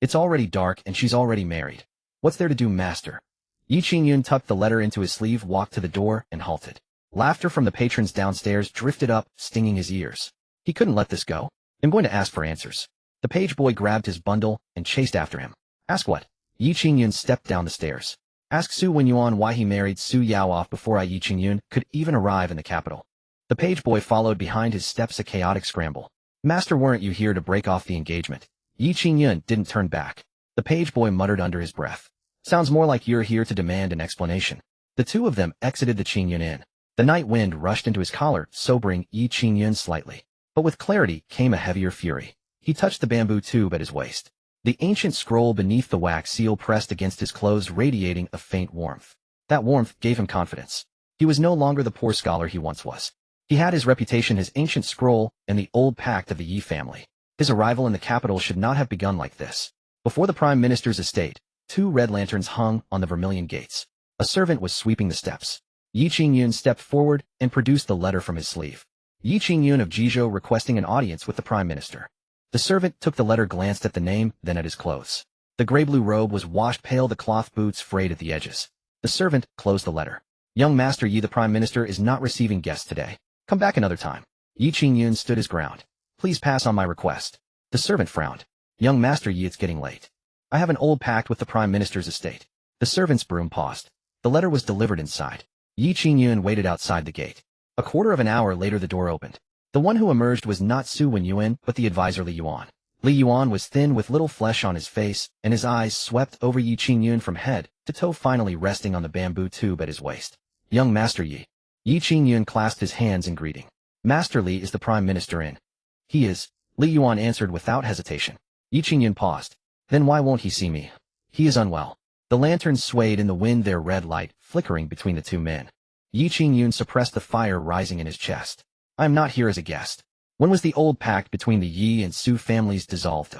It's already dark and she's already married. What's there to do, master? Yi Qingyun tucked the letter into his sleeve, walked to the door, and halted. Laughter from the patrons downstairs drifted up, stinging his ears. He couldn't let this go. I'm going to ask for answers. The page boy grabbed his bundle and chased after him. Ask what? Yi Qingyun stepped down the stairs. Ask Su Yuan why he married Su Yao off before Yi Qingyun could even arrive in the capital. The page boy followed behind his steps, a chaotic scramble. Master, weren't you here to break off the engagement? Yi Qingyun didn't turn back. The page boy muttered under his breath. Sounds more like you're here to demand an explanation. The two of them exited the Qingyun Inn. The night wind rushed into his collar, sobering Yi Qingyun slightly. But with clarity came a heavier fury. He touched the bamboo tube at his waist. The ancient scroll beneath the wax seal pressed against his clothes, radiating a faint warmth. That warmth gave him confidence. He was no longer the poor scholar he once was. He had his reputation, his ancient scroll, and the old pact of the Yi family. His arrival in the capital should not have begun like this. Before the prime minister's estate, 2 red lanterns hung on the vermilion gates. A servant was sweeping the steps. Yi Qingyun stepped forward and produced the letter from his sleeve. Yi Qingyun of Jizhou requesting an audience with the prime minister. The servant took the letter, glanced at the name, then at his clothes. The gray-blue robe was washed pale, the cloth boots frayed at the edges. The servant closed the letter. Young Master Yi, the prime minister is not receiving guests today. Come back another time. Yi Qingyun stood his ground. Please pass on my request. The servant frowned. Young Master Yi, it's getting late. I have an old pact with the prime minister's estate. The servant's broom paused. The letter was delivered inside. Yi Qingyun waited outside the gate. A quarter of an hour later the door opened. The one who emerged was not Su Yuan, but the advisor Li Yuan. Li Yuan was thin with little flesh on his face, and his eyes swept over Yi Qingyun from head to toe, finally resting on the bamboo tube at his waist. Young Master Yi. Yi Qingyun clasped his hands in greeting. Master Li is the prime minister in. He is, Li Yuan answered without hesitation. Yi Qingyun paused. Then why won't he see me? He is unwell. The lanterns swayed in the wind, their red light flickering between the 2 men. Yi Qingyun suppressed the fire rising in his chest. I am not here as a guest. When was the old pact between the Yi and Su families dissolved?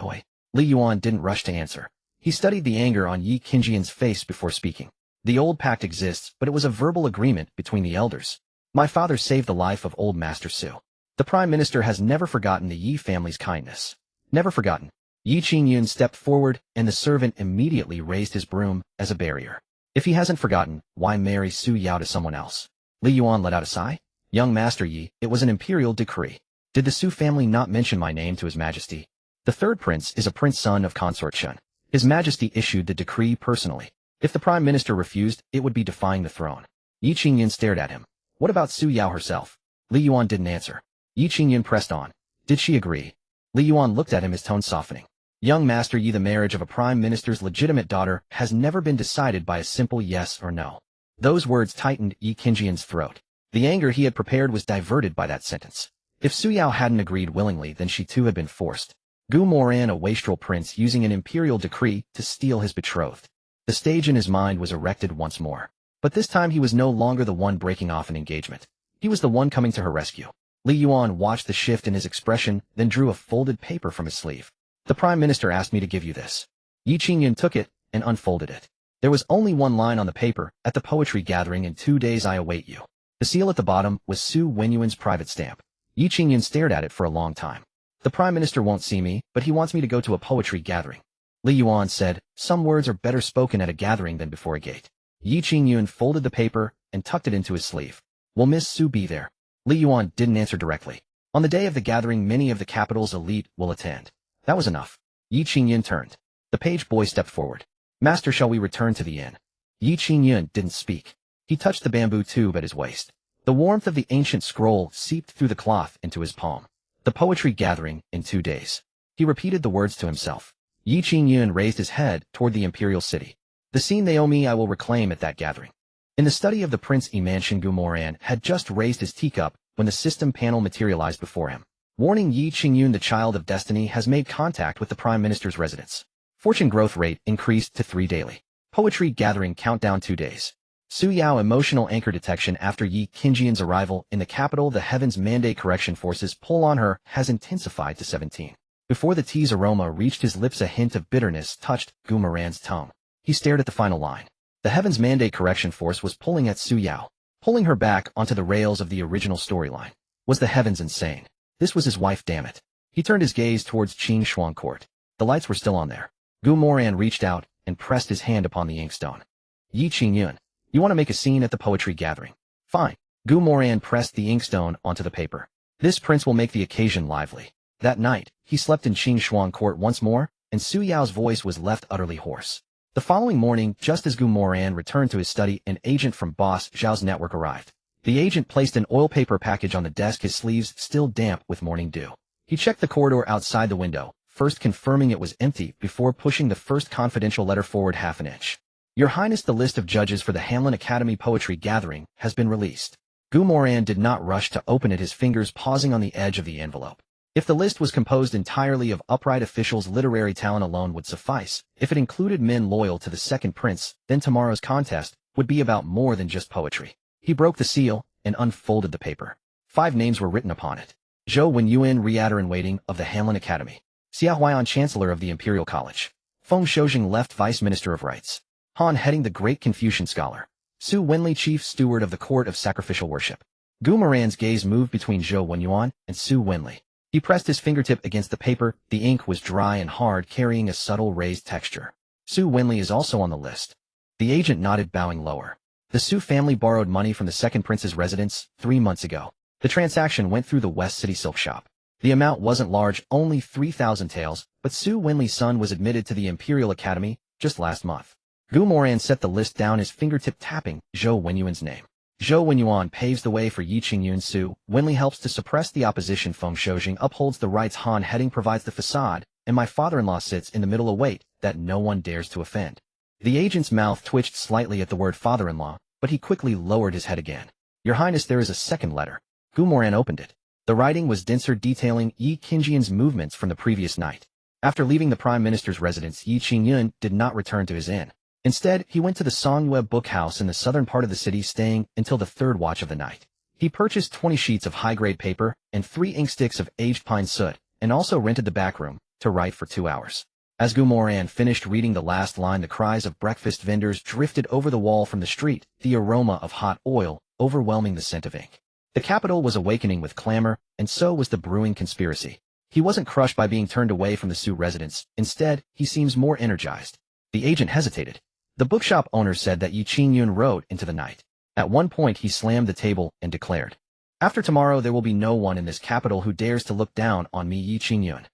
Li Yuan didn't rush to answer. He studied the anger on Yi Qingyun's face before speaking. The old pact exists, but it was a verbal agreement between the elders. My father saved the life of old Master Su. The Prime Minister has never forgotten the Yi family's kindness. Never forgotten. Yi Qingyun stepped forward, and the servant immediately raised his broom as a barrier. If he hasn't forgotten, why marry Su Yao to someone else? Li Yuan let out a sigh. Young Master Yi, it was an imperial decree. Did the Su family not mention my name to His Majesty? The third prince is a prince son of Consort Shun. His Majesty issued the decree personally. If the Prime Minister refused, it would be defying the throne. Yi Qingyun stared at him. What about Su Yao herself? Li Yuan didn't answer. Yi Qingyun pressed on. Did she agree? Li Yuan looked at him, his tone softening. Young Master Yi, the marriage of a Prime Minister's legitimate daughter has never been decided by a simple yes or no. Those words tightened Yi Qingyun's throat. The anger he had prepared was diverted by that sentence. If Su Yao hadn't agreed willingly, then she too had been forced. Moran, a wastrel prince using an imperial decree to steal his betrothed. The stage in his mind was erected once more. But this time he was no longer the one breaking off an engagement. He was the one coming to her rescue. Li Yuan watched the shift in his expression, then drew a folded paper from his sleeve. The Prime Minister asked me to give you this. Yi Qingyun took it and unfolded it. There was only one line on the paper: at the poetry gathering in 2 days I await you. The seal at the bottom was Su Wenyuan's private stamp. Yi Qingyun stared at it for a long time. The Prime Minister won't see me, but he wants me to go to a poetry gathering. Li Yuan said, some words are better spoken at a gathering than before a gate. Yi Qingyun folded the paper and tucked it into his sleeve. Will Miss Su be there? Li Yuan didn't answer directly. On the day of the gathering, many of the capital's elite will attend. That was enough. Yi Qingyun turned. The page boy stepped forward. Master, shall we return to the inn? Yi Qingyun didn't speak. He touched the bamboo tube at his waist. The warmth of the ancient scroll seeped through the cloth into his palm. The poetry gathering in 2 days. He repeated the words to himself. Yi Qingyun raised his head toward the imperial city. The scene they owe me I will reclaim at that gathering. In the study of the Prince Emansion, Moran had just raised his teacup when the system panel materialized before him. Warning: Yi Qingyun, the child of destiny, has made contact with the Prime Minister's residence. Fortune growth rate increased to 3 daily. Poetry gathering countdown 2 days. Su Yao emotional anchor detection after Yi Qingyun's arrival in the capital. The Heavens Mandate Correction Forces pull on her has intensified to 17. Before the tea's aroma reached his lips, a hint of bitterness touched Moran's tongue. He stared at the final line. The Heavens Mandate Correction Force was pulling at Su Yao, pulling her back onto the rails of the original storyline. Was the heavens insane? This was his wife, damn it. He turned his gaze towards Qing Shuang Court. The lights were still on there. Moran reached out and pressed his hand upon the inkstone. Yi Qingyun, you want to make a scene at the poetry gathering? Fine. Moran pressed the inkstone onto the paper. This prince will make the occasion lively. That night, he slept in Qing Shuang Court once more, and Su Yao's voice was left utterly hoarse. The following morning, just as Moran returned to his study, an agent from Boss Zhao's network arrived. The agent placed an oil paper package on the desk, his sleeves still damp with morning dew. He checked the corridor outside the window, first confirming it was empty before pushing the first confidential letter forward half an inch. Your Highness, the list of judges for the Hanlin Academy Poetry Gathering has been released. Moran did not rush to open it, his fingers pausing on the edge of the envelope. If the list was composed entirely of upright officials, literary talent alone would suffice. If it included men loyal to the second prince, then tomorrow's contest would be about more than just poetry. He broke the seal and unfolded the paper. 5 names were written upon it. Zhou Wenyuan, Reader-in-Waiting of the Hanlin Academy. Xia Huaiyan, Chancellor of the Imperial College. Feng Shoujing, Left Vice Minister of Rites. Han Heading, the Great Confucian Scholar. Su Wenli, Chief Steward of the Court of Sacrificial Worship. Moran's gaze moved between Zhou Wenyuan and Su Wenli. He pressed his fingertip against the paper. The ink was dry and hard, carrying a subtle raised texture. Su Wenli is also on the list. The agent nodded, bowing lower. The Su family borrowed money from the second prince's residence 3 months ago. The transaction went through the West City Silk Shop. The amount wasn't large, only 3,000 taels, but Su Wenli's son was admitted to the Imperial Academy just last month. Moran set the list down, his fingertip tapping Zhou Wenyuan's name. Zhou Wenyuan paves the way for Yi Qingyun. Su Wenli helps to suppress the opposition. Feng Shoujing upholds the rights. Han Heading provides the facade, and my father-in-law sits in the middle, a weight that no one dares to offend. The agent's mouth twitched slightly at the word father-in-law, but he quickly lowered his head again. Your Highness, there is a second letter. Moran opened it. The writing was denser, detailing Yi Qingyun's movements from the previous night. After leaving the Prime Minister's residence, Yi Qingyun did not return to his inn. Instead, he went to the Songyue book house in the southern part of the city, staying until the 3rd watch of the night. He purchased 20 sheets of high-grade paper and 3 ink sticks of aged pine soot, and also rented the back room to write for 2 hours. As Moran finished reading the last line, the cries of breakfast vendors drifted over the wall from the street, the aroma of hot oil overwhelming the scent of ink. The capital was awakening with clamor, and so was the brewing conspiracy. He wasn't crushed by being turned away from the Su residence. Instead, he seems more energized. The agent hesitated. The bookshop owner said that Yi Qingyun rode into the night. At one point he slammed the table and declared, "After tomorrow there will be no one in this capital who dares to look down on me, Yi Qingyun."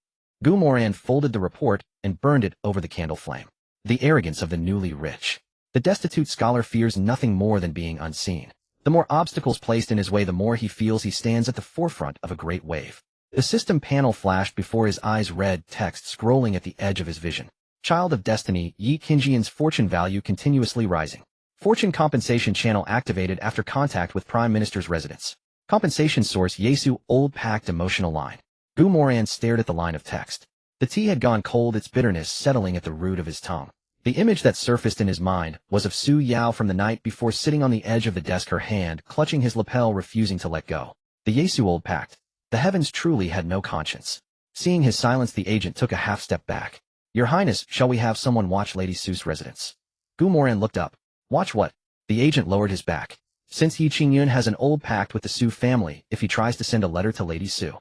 Gu Moran folded the report and burned it over the candle flame. The arrogance of the newly rich. The destitute scholar fears nothing more than being unseen. The more obstacles placed in his way, the more he feels he stands at the forefront of a great wave. The system panel flashed before his eyes, read text scrolling at the edge of his vision. Child of Destiny, Yi Qingyun's fortune value continuously rising. Fortune compensation channel activated after contact with Prime Minister's residence. Compensation source Yesu, old packed emotional line. Gu Moran stared at the line of text. The tea had gone cold, its bitterness settling at the root of his tongue. The image that surfaced in his mind was of Su Yao from the night before, sitting on the edge of the desk, her hand clutching his lapel, refusing to let go. The Yesu old pact. The heavens truly had no conscience. Seeing his silence, the agent took a half step back. "Your Highness, shall we have someone watch Lady Su's residence?" Gu Moran looked up. "Watch what?" The agent lowered his back. "Since Yi Qingyun has an old pact with the Su family, if he tries to send a letter to Lady Su."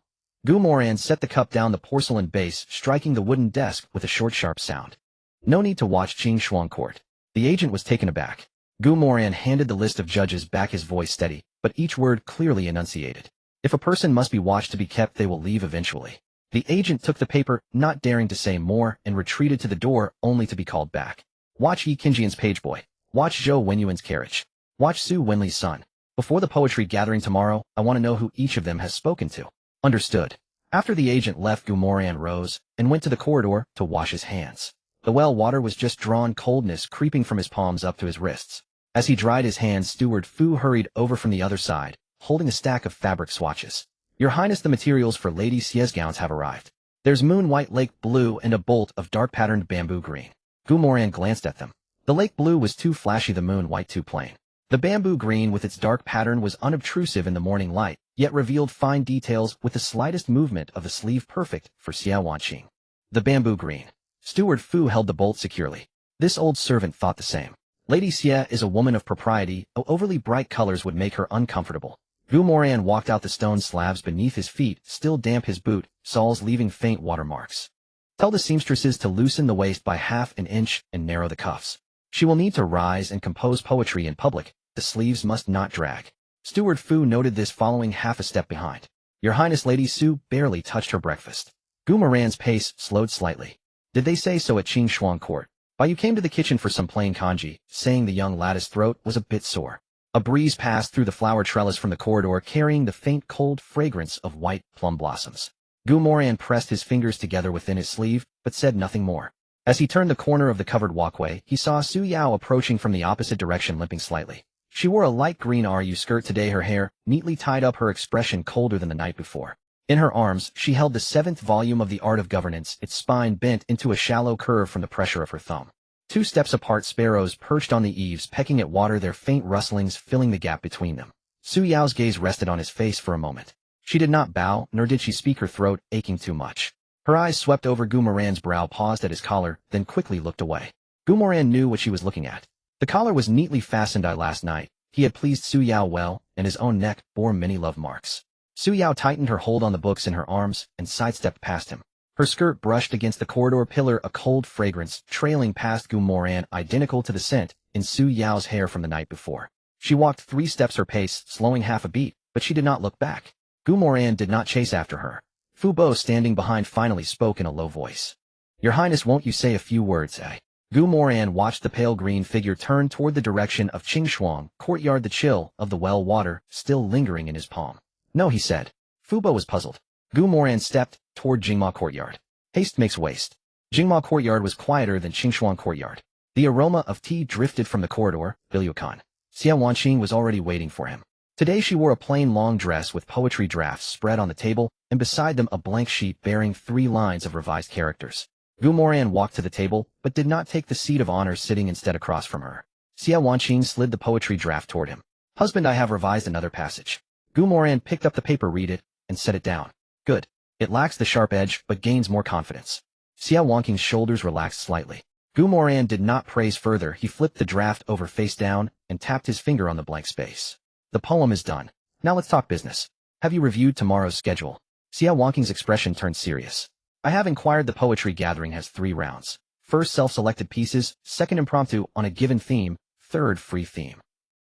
Gu Moran set the cup down the porcelain base, striking the wooden desk with a short sharp sound. "No need to watch Qing Shuang Court." The agent was taken aback. Gu Moran handed the list of judges back, his voice steady, but each word clearly enunciated. "If a person must be watched to be kept, they will leave eventually." The agent took the paper, not daring to say more, and retreated to the door, only to be called back. "Watch Yi Qingyun's pageboy. Watch Zhou Wenyuan's carriage. Watch Su Wenli's son. Before the poetry gathering tomorrow, I want to know who each of them has spoken to." "Understood." After the agent left, Gu Moran rose and went to the corridor to wash his hands. The well water was just drawn, coldness creeping from his palms up to his wrists. As he dried his hands, Steward Fu hurried over from the other side, holding a stack of fabric swatches. "Your Highness, the materials for Lady Xie's gowns have arrived. There's moon-white lake blue and a bolt of dark-patterned bamboo green." Gu Moran glanced at them. The lake blue was too flashy, the moon-white too plain. The bamboo green with its dark pattern was unobtrusive in the morning light, yet revealed fine details with the slightest movement of the sleeve, perfect for Xiao Wanqing. The bamboo green. Steward Fu held the bolt securely. This old servant thought the same. Lady Xie is a woman of propriety, overly bright colors would make her uncomfortable. Gu Moran walked out, the stone slabs beneath his feet still damp, his boot soles leaving faint watermarks. "Tell the seamstresses to loosen the waist by half an inch and narrow the cuffs. She will need to rise and compose poetry in public. The sleeves must not drag." Steward Fu noted this, following half a step behind. "Your Highness, Lady Su barely touched her breakfast." Gu Moran's pace slowed slightly. "Did they say so at Qing Shuang Court? Why, you came to the kitchen for some plain congee," saying the young lad's throat was a bit sore. A breeze passed through the flower trellis from the corridor, carrying the faint cold fragrance of white plum blossoms. Gu Moran pressed his fingers together within his sleeve, but said nothing more. As he turned the corner of the covered walkway, he saw Su Yao approaching from the opposite direction, limping slightly. She wore a light green RU skirt today, her hair neatly tied up, her expression colder than the night before. In her arms, she held the 7th volume of The Art of Governance, its spine bent into a shallow curve from the pressure of her thumb. 2 steps apart, sparrows perched on the eaves, pecking at water, their faint rustlings filling the gap between them. Su Yao's gaze rested on his face for a moment. She did not bow, nor did she speak, her throat aching too much. Her eyes swept over Gu Moran's brow, paused at his collar, then quickly looked away. Gu Moran knew what she was looking at. The collar was neatly fastened. Last night, he had pleased Su Yao well, and his own neck bore many love marks. Su Yao tightened her hold on the books in her arms and sidestepped past him. Her skirt brushed against the corridor pillar, a cold fragrance trailing past Gu Moran, identical to the scent in Su Yao's hair from the night before. She walked 3 steps, her pace slowing half a beat, but she did not look back. Gu Moran did not chase after her. Fu Bo, standing behind, finally spoke in a low voice. "Your Highness, won't you say a few words, eh?" Gu Moran watched the pale green figure turn toward the direction of Qingshuang Courtyard, the chill of the well water still lingering in his palm. "No," he said. Fu Bo was puzzled. Gu Moran stepped toward Jingma Courtyard. Haste makes waste. Jingma Courtyard was quieter than Qingshuang Courtyard. The aroma of tea drifted from the corridor. Bilyukan. Xiao Wanqing was already waiting for him. Today she wore a plain long dress with poetry drafts spread on the table, and beside them a blank sheet bearing 3 lines of revised characters. Gu Moran walked to the table, but did not take the seat of honor, sitting instead across from her. Xiao Wanqing slid the poetry draft toward him. "Husband, I have revised another passage." Gu Moran picked up the paper, read it, and set it down. "Good. It lacks the sharp edge, but gains more confidence." Xiao Wanqing's shoulders relaxed slightly. Gu Moran did not praise further. He flipped the draft over face down and tapped his finger on the blank space. "The poem is done. Now let's talk business. Have you reviewed tomorrow's schedule? Su Yao expression turned serious. I have inquired. The poetry gathering has 3 rounds. First, self-selected pieces, second, impromptu on a given theme, third, free theme.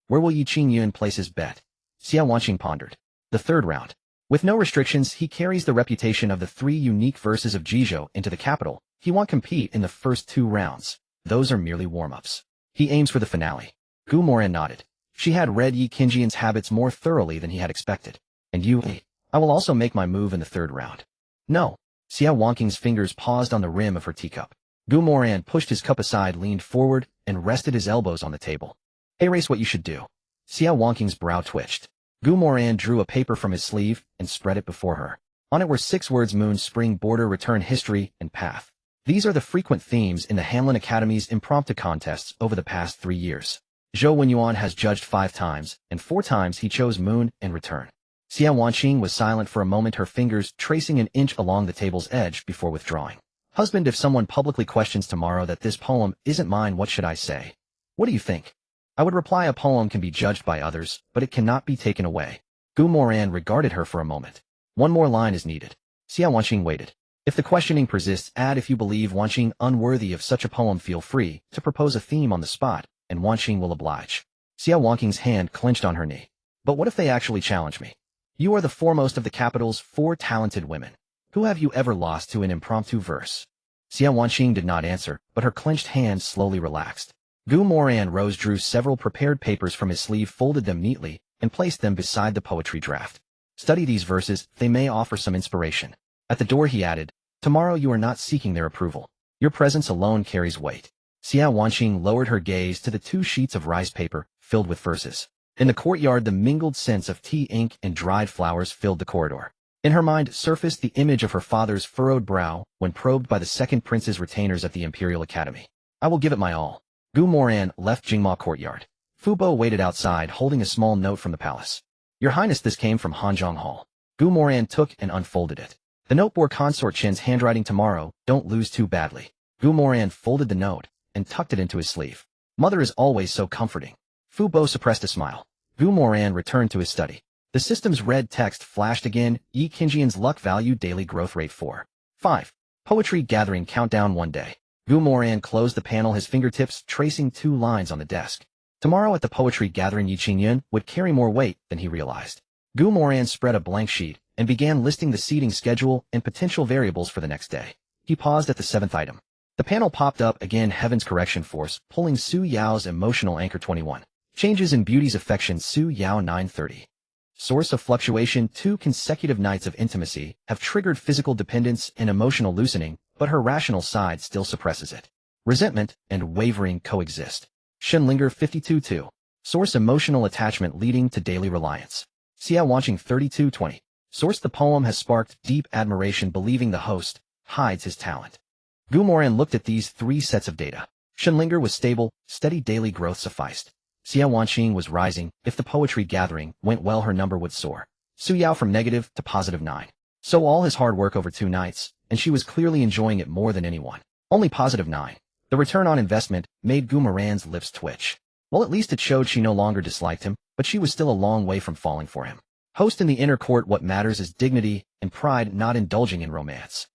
Where will Yi Qingyun place his bet? Su Yao pondered. The 3rd round. With no restrictions, he carries the reputation of the 3 unique verses of Jizhou into the capital. He won't compete in the first 2 rounds. Those are merely warm-ups. He aims for the finale. Moran nodded. She had read Yi Qingyun's habits more thoroughly than he had expected. And you? I will also make my move in the 3rd round. No. Su Yao fingers paused on the rim of her teacup. Moran pushed his cup aside, leaned forward, and rested his elbows on the table. Erase what you should do. Su Yao brow twitched. Moran drew a paper from his sleeve and spread it before her. On it were 6 words: moon, spring, border, return, history, and path. These are the frequent themes in the Hanlin Academy's impromptu contests over the past 3 years. Zhou Wenyuan has judged 5 times, and 4 times he chose moon and return. Su Yao was silent for a moment, her fingers tracing an inch along the table's edge before withdrawing. Husband, if someone publicly questions tomorrow that this poem isn't mine, what should I say? What do you think? I would reply, a poem can be judged by others, but it cannot be taken away. Moran regarded her for a moment. One more line is needed. Su Yao waited. If the questioning persists, add, if you believe Wanqing unworthy of such a poem, feel free to propose a theme on the spot, and Wanqing will oblige. Su Yao's hand clenched on her knee. But what if they actually challenge me? You are the foremost of the capital's 4 talented women. Who have you ever lost to an impromptu verse? Su Yao did not answer, but her clenched hand slowly relaxed. Moran rose, drew several prepared papers from his sleeve, folded them neatly, and placed them beside the poetry draft. Study these verses, they may offer some inspiration. At the door he added, tomorrow you are not seeking their approval. Your presence alone carries weight. Su Yao lowered her gaze to the 2 sheets of rice paper, filled with verses. In the courtyard, the mingled scents of tea, ink, and dried flowers filled the corridor. In her mind surfaced the image of her father's furrowed brow when probed by the 2nd prince's retainers at the Imperial Academy. I will give it my all. Moran left Jingma courtyard. Fu Bo waited outside, holding a small note from the palace. Your Highness, this came from Hanzhong Hall. Moran took and unfolded it. The note bore Consort Chen's handwriting. Tomorrow, don't lose too badly. Moran folded the note and tucked it into his sleeve. Mother is always so comforting. Fu Bo suppressed a smile. Moran returned to his study. The system's red text flashed again. Yi Qingyun's luck value, daily growth rate 4. 5. Poetry gathering countdown 1 day. Moran closed the panel, his fingertips tracing 2 lines on the desk. Tomorrow at the poetry gathering, Yi Qingyun would carry more weight than he realized. Moran spread a blank sheet and began listing the seating schedule and potential variables for the next day. He paused at the 7th item. The panel popped up again, Heaven's Correction Force, pulling Su Yao's emotional anchor 21. Changes in Beauty's affection, Su Yao 930. Source of fluctuation, 2 consecutive nights of intimacy have triggered physical dependence and emotional loosening, but her rational side still suppresses it. Resentment and wavering coexist. Shenlinger 52-2. Source, emotional attachment leading to daily reliance. Su Yao 32-20. Source, the poem has sparked deep admiration, believing the host hides his talent. Moran looked at these 3 sets of data. Shenlinger was stable, steady daily growth sufficed. Su Yao was rising. If the poetry gathering went well, her number would soar. Su Yao from negative to positive 9. So all his hard work over 2 nights, and she was clearly enjoying it more than anyone. Only positive 9. The return on investment made Moran's lips twitch. Well, at least it showed she no longer disliked him, but she was still a long way from falling for him. Host in the inner court, what matters is dignity and pride, not indulging in romance.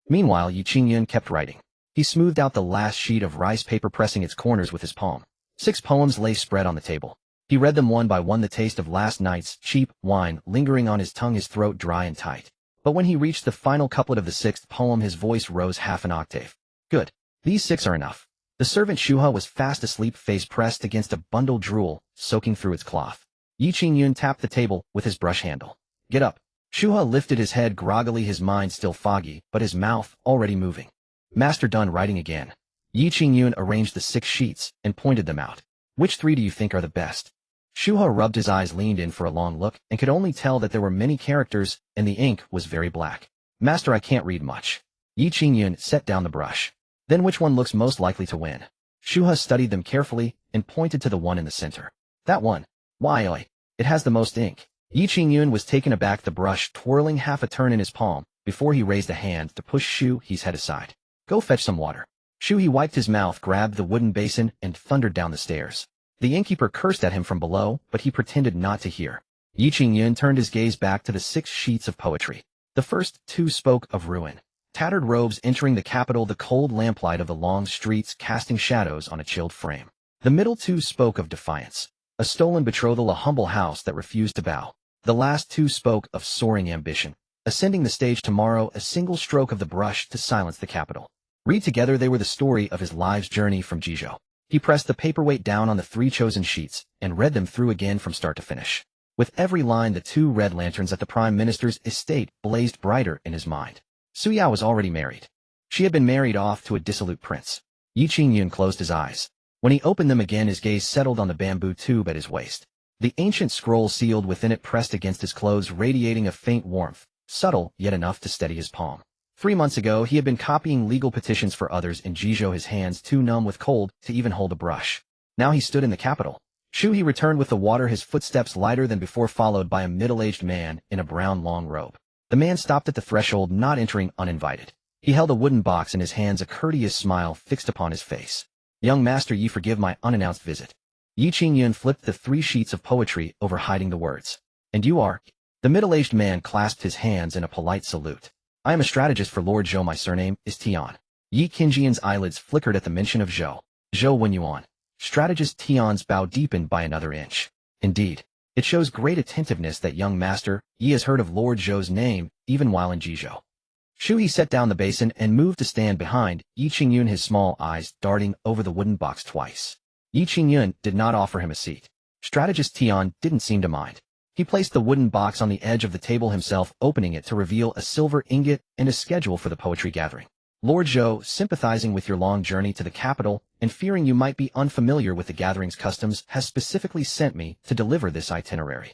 Meanwhile, Yi Qingyun kept writing. He smoothed out the last sheet of rice paper, pressing its corners with his palm. 6 poems lay spread on the table. He read them one by one, the taste of last night's cheap wine lingering on his tongue, his throat dry and tight. But when he reached the final couplet of the 6th poem, his voice rose half an octave. Good. These 6 are enough. The servant Shuha was fast asleep, face pressed against a bundle, drool soaking through its cloth. Yi Qingyun tapped the table with his brush handle. Get up. Shuha lifted his head groggily, his mind still foggy, but his mouth already moving. Master, done writing again. Yi Qingyun arranged the 6 sheets and pointed them out. Which 3 do you think are the best? Shuha rubbed his eyes, leaned in for a long look, and could only tell that there were many characters, and the ink was very black. Master, I can't read much. Yi Qingyun set down the brush. Then which one looks most likely to win? Shuha studied them carefully and pointed to the one in the center. That one. Why, it has the most ink. Yi Qingyun was taken aback, the brush twirling half a turn in his palm, before he raised a hand to push Shu He's head aside. Go fetch some water. Shu He wiped his mouth, grabbed the wooden basin, and thundered down the stairs. The innkeeper cursed at him from below, but he pretended not to hear. Yi Qingyun turned his gaze back to the 6 sheets of poetry. The first 2 spoke of ruin. Tattered robes entering the capital, the cold lamplight of the long streets casting shadows on a chilled frame. The middle 2 spoke of defiance. A stolen betrothal, a humble house that refused to bow. The last 2 spoke of soaring ambition. Ascending the stage tomorrow, a single stroke of the brush to silence the capital. Read together, they were the story of his life's journey from Jizhou. He pressed the paperweight down on the 3 chosen sheets and read them through again from start to finish. With every line, the 2 red lanterns at the Prime Minister's estate blazed brighter in his mind. Su Yao was already married. She had been married off to a dissolute prince. Yi Qingyun closed his eyes. When he opened them again, his gaze settled on the bamboo tube at his waist. The ancient scroll sealed within it pressed against his clothes, radiating a faint warmth, subtle yet enough to steady his palm. 3 months ago, he had been copying legal petitions for others in Jizhou, his hands too numb with cold to even hold a brush. Now he stood in the capital. He returned with the water, his footsteps lighter than before, followed by a middle-aged man in a brown long robe. The man stopped at the threshold, not entering uninvited. He held a wooden box in his hands, a courteous smile fixed upon his face. "Young master, ye forgive my unannounced visit." Yi Qingyun flipped the 3 sheets of poetry over, hiding the words. "And you are?" The middle-aged man clasped his hands in a polite salute. "I am a strategist for Lord Zhou. My surname is Tian." Yi Qingyun's eyelids flickered at the mention of Zhou. "Zhou Wen Yuan." Strategist Tian's bow deepened by another inch. "Indeed. It shows great attentiveness that young master, ye has heard of Lord Zhou's name, even while in Jizhou." He set down the basin and moved to stand behind Yi Qingyun, his small eyes darting over the wooden box twice. Yi Qingyun did not offer him a seat. Strategist Tian didn't seem to mind. He placed the wooden box on the edge of the table himself, opening it to reveal a silver ingot and a schedule for the poetry gathering. "Lord Zhou, sympathizing with your long journey to the capital and fearing you might be unfamiliar with the gathering's customs, has specifically sent me to deliver this itinerary."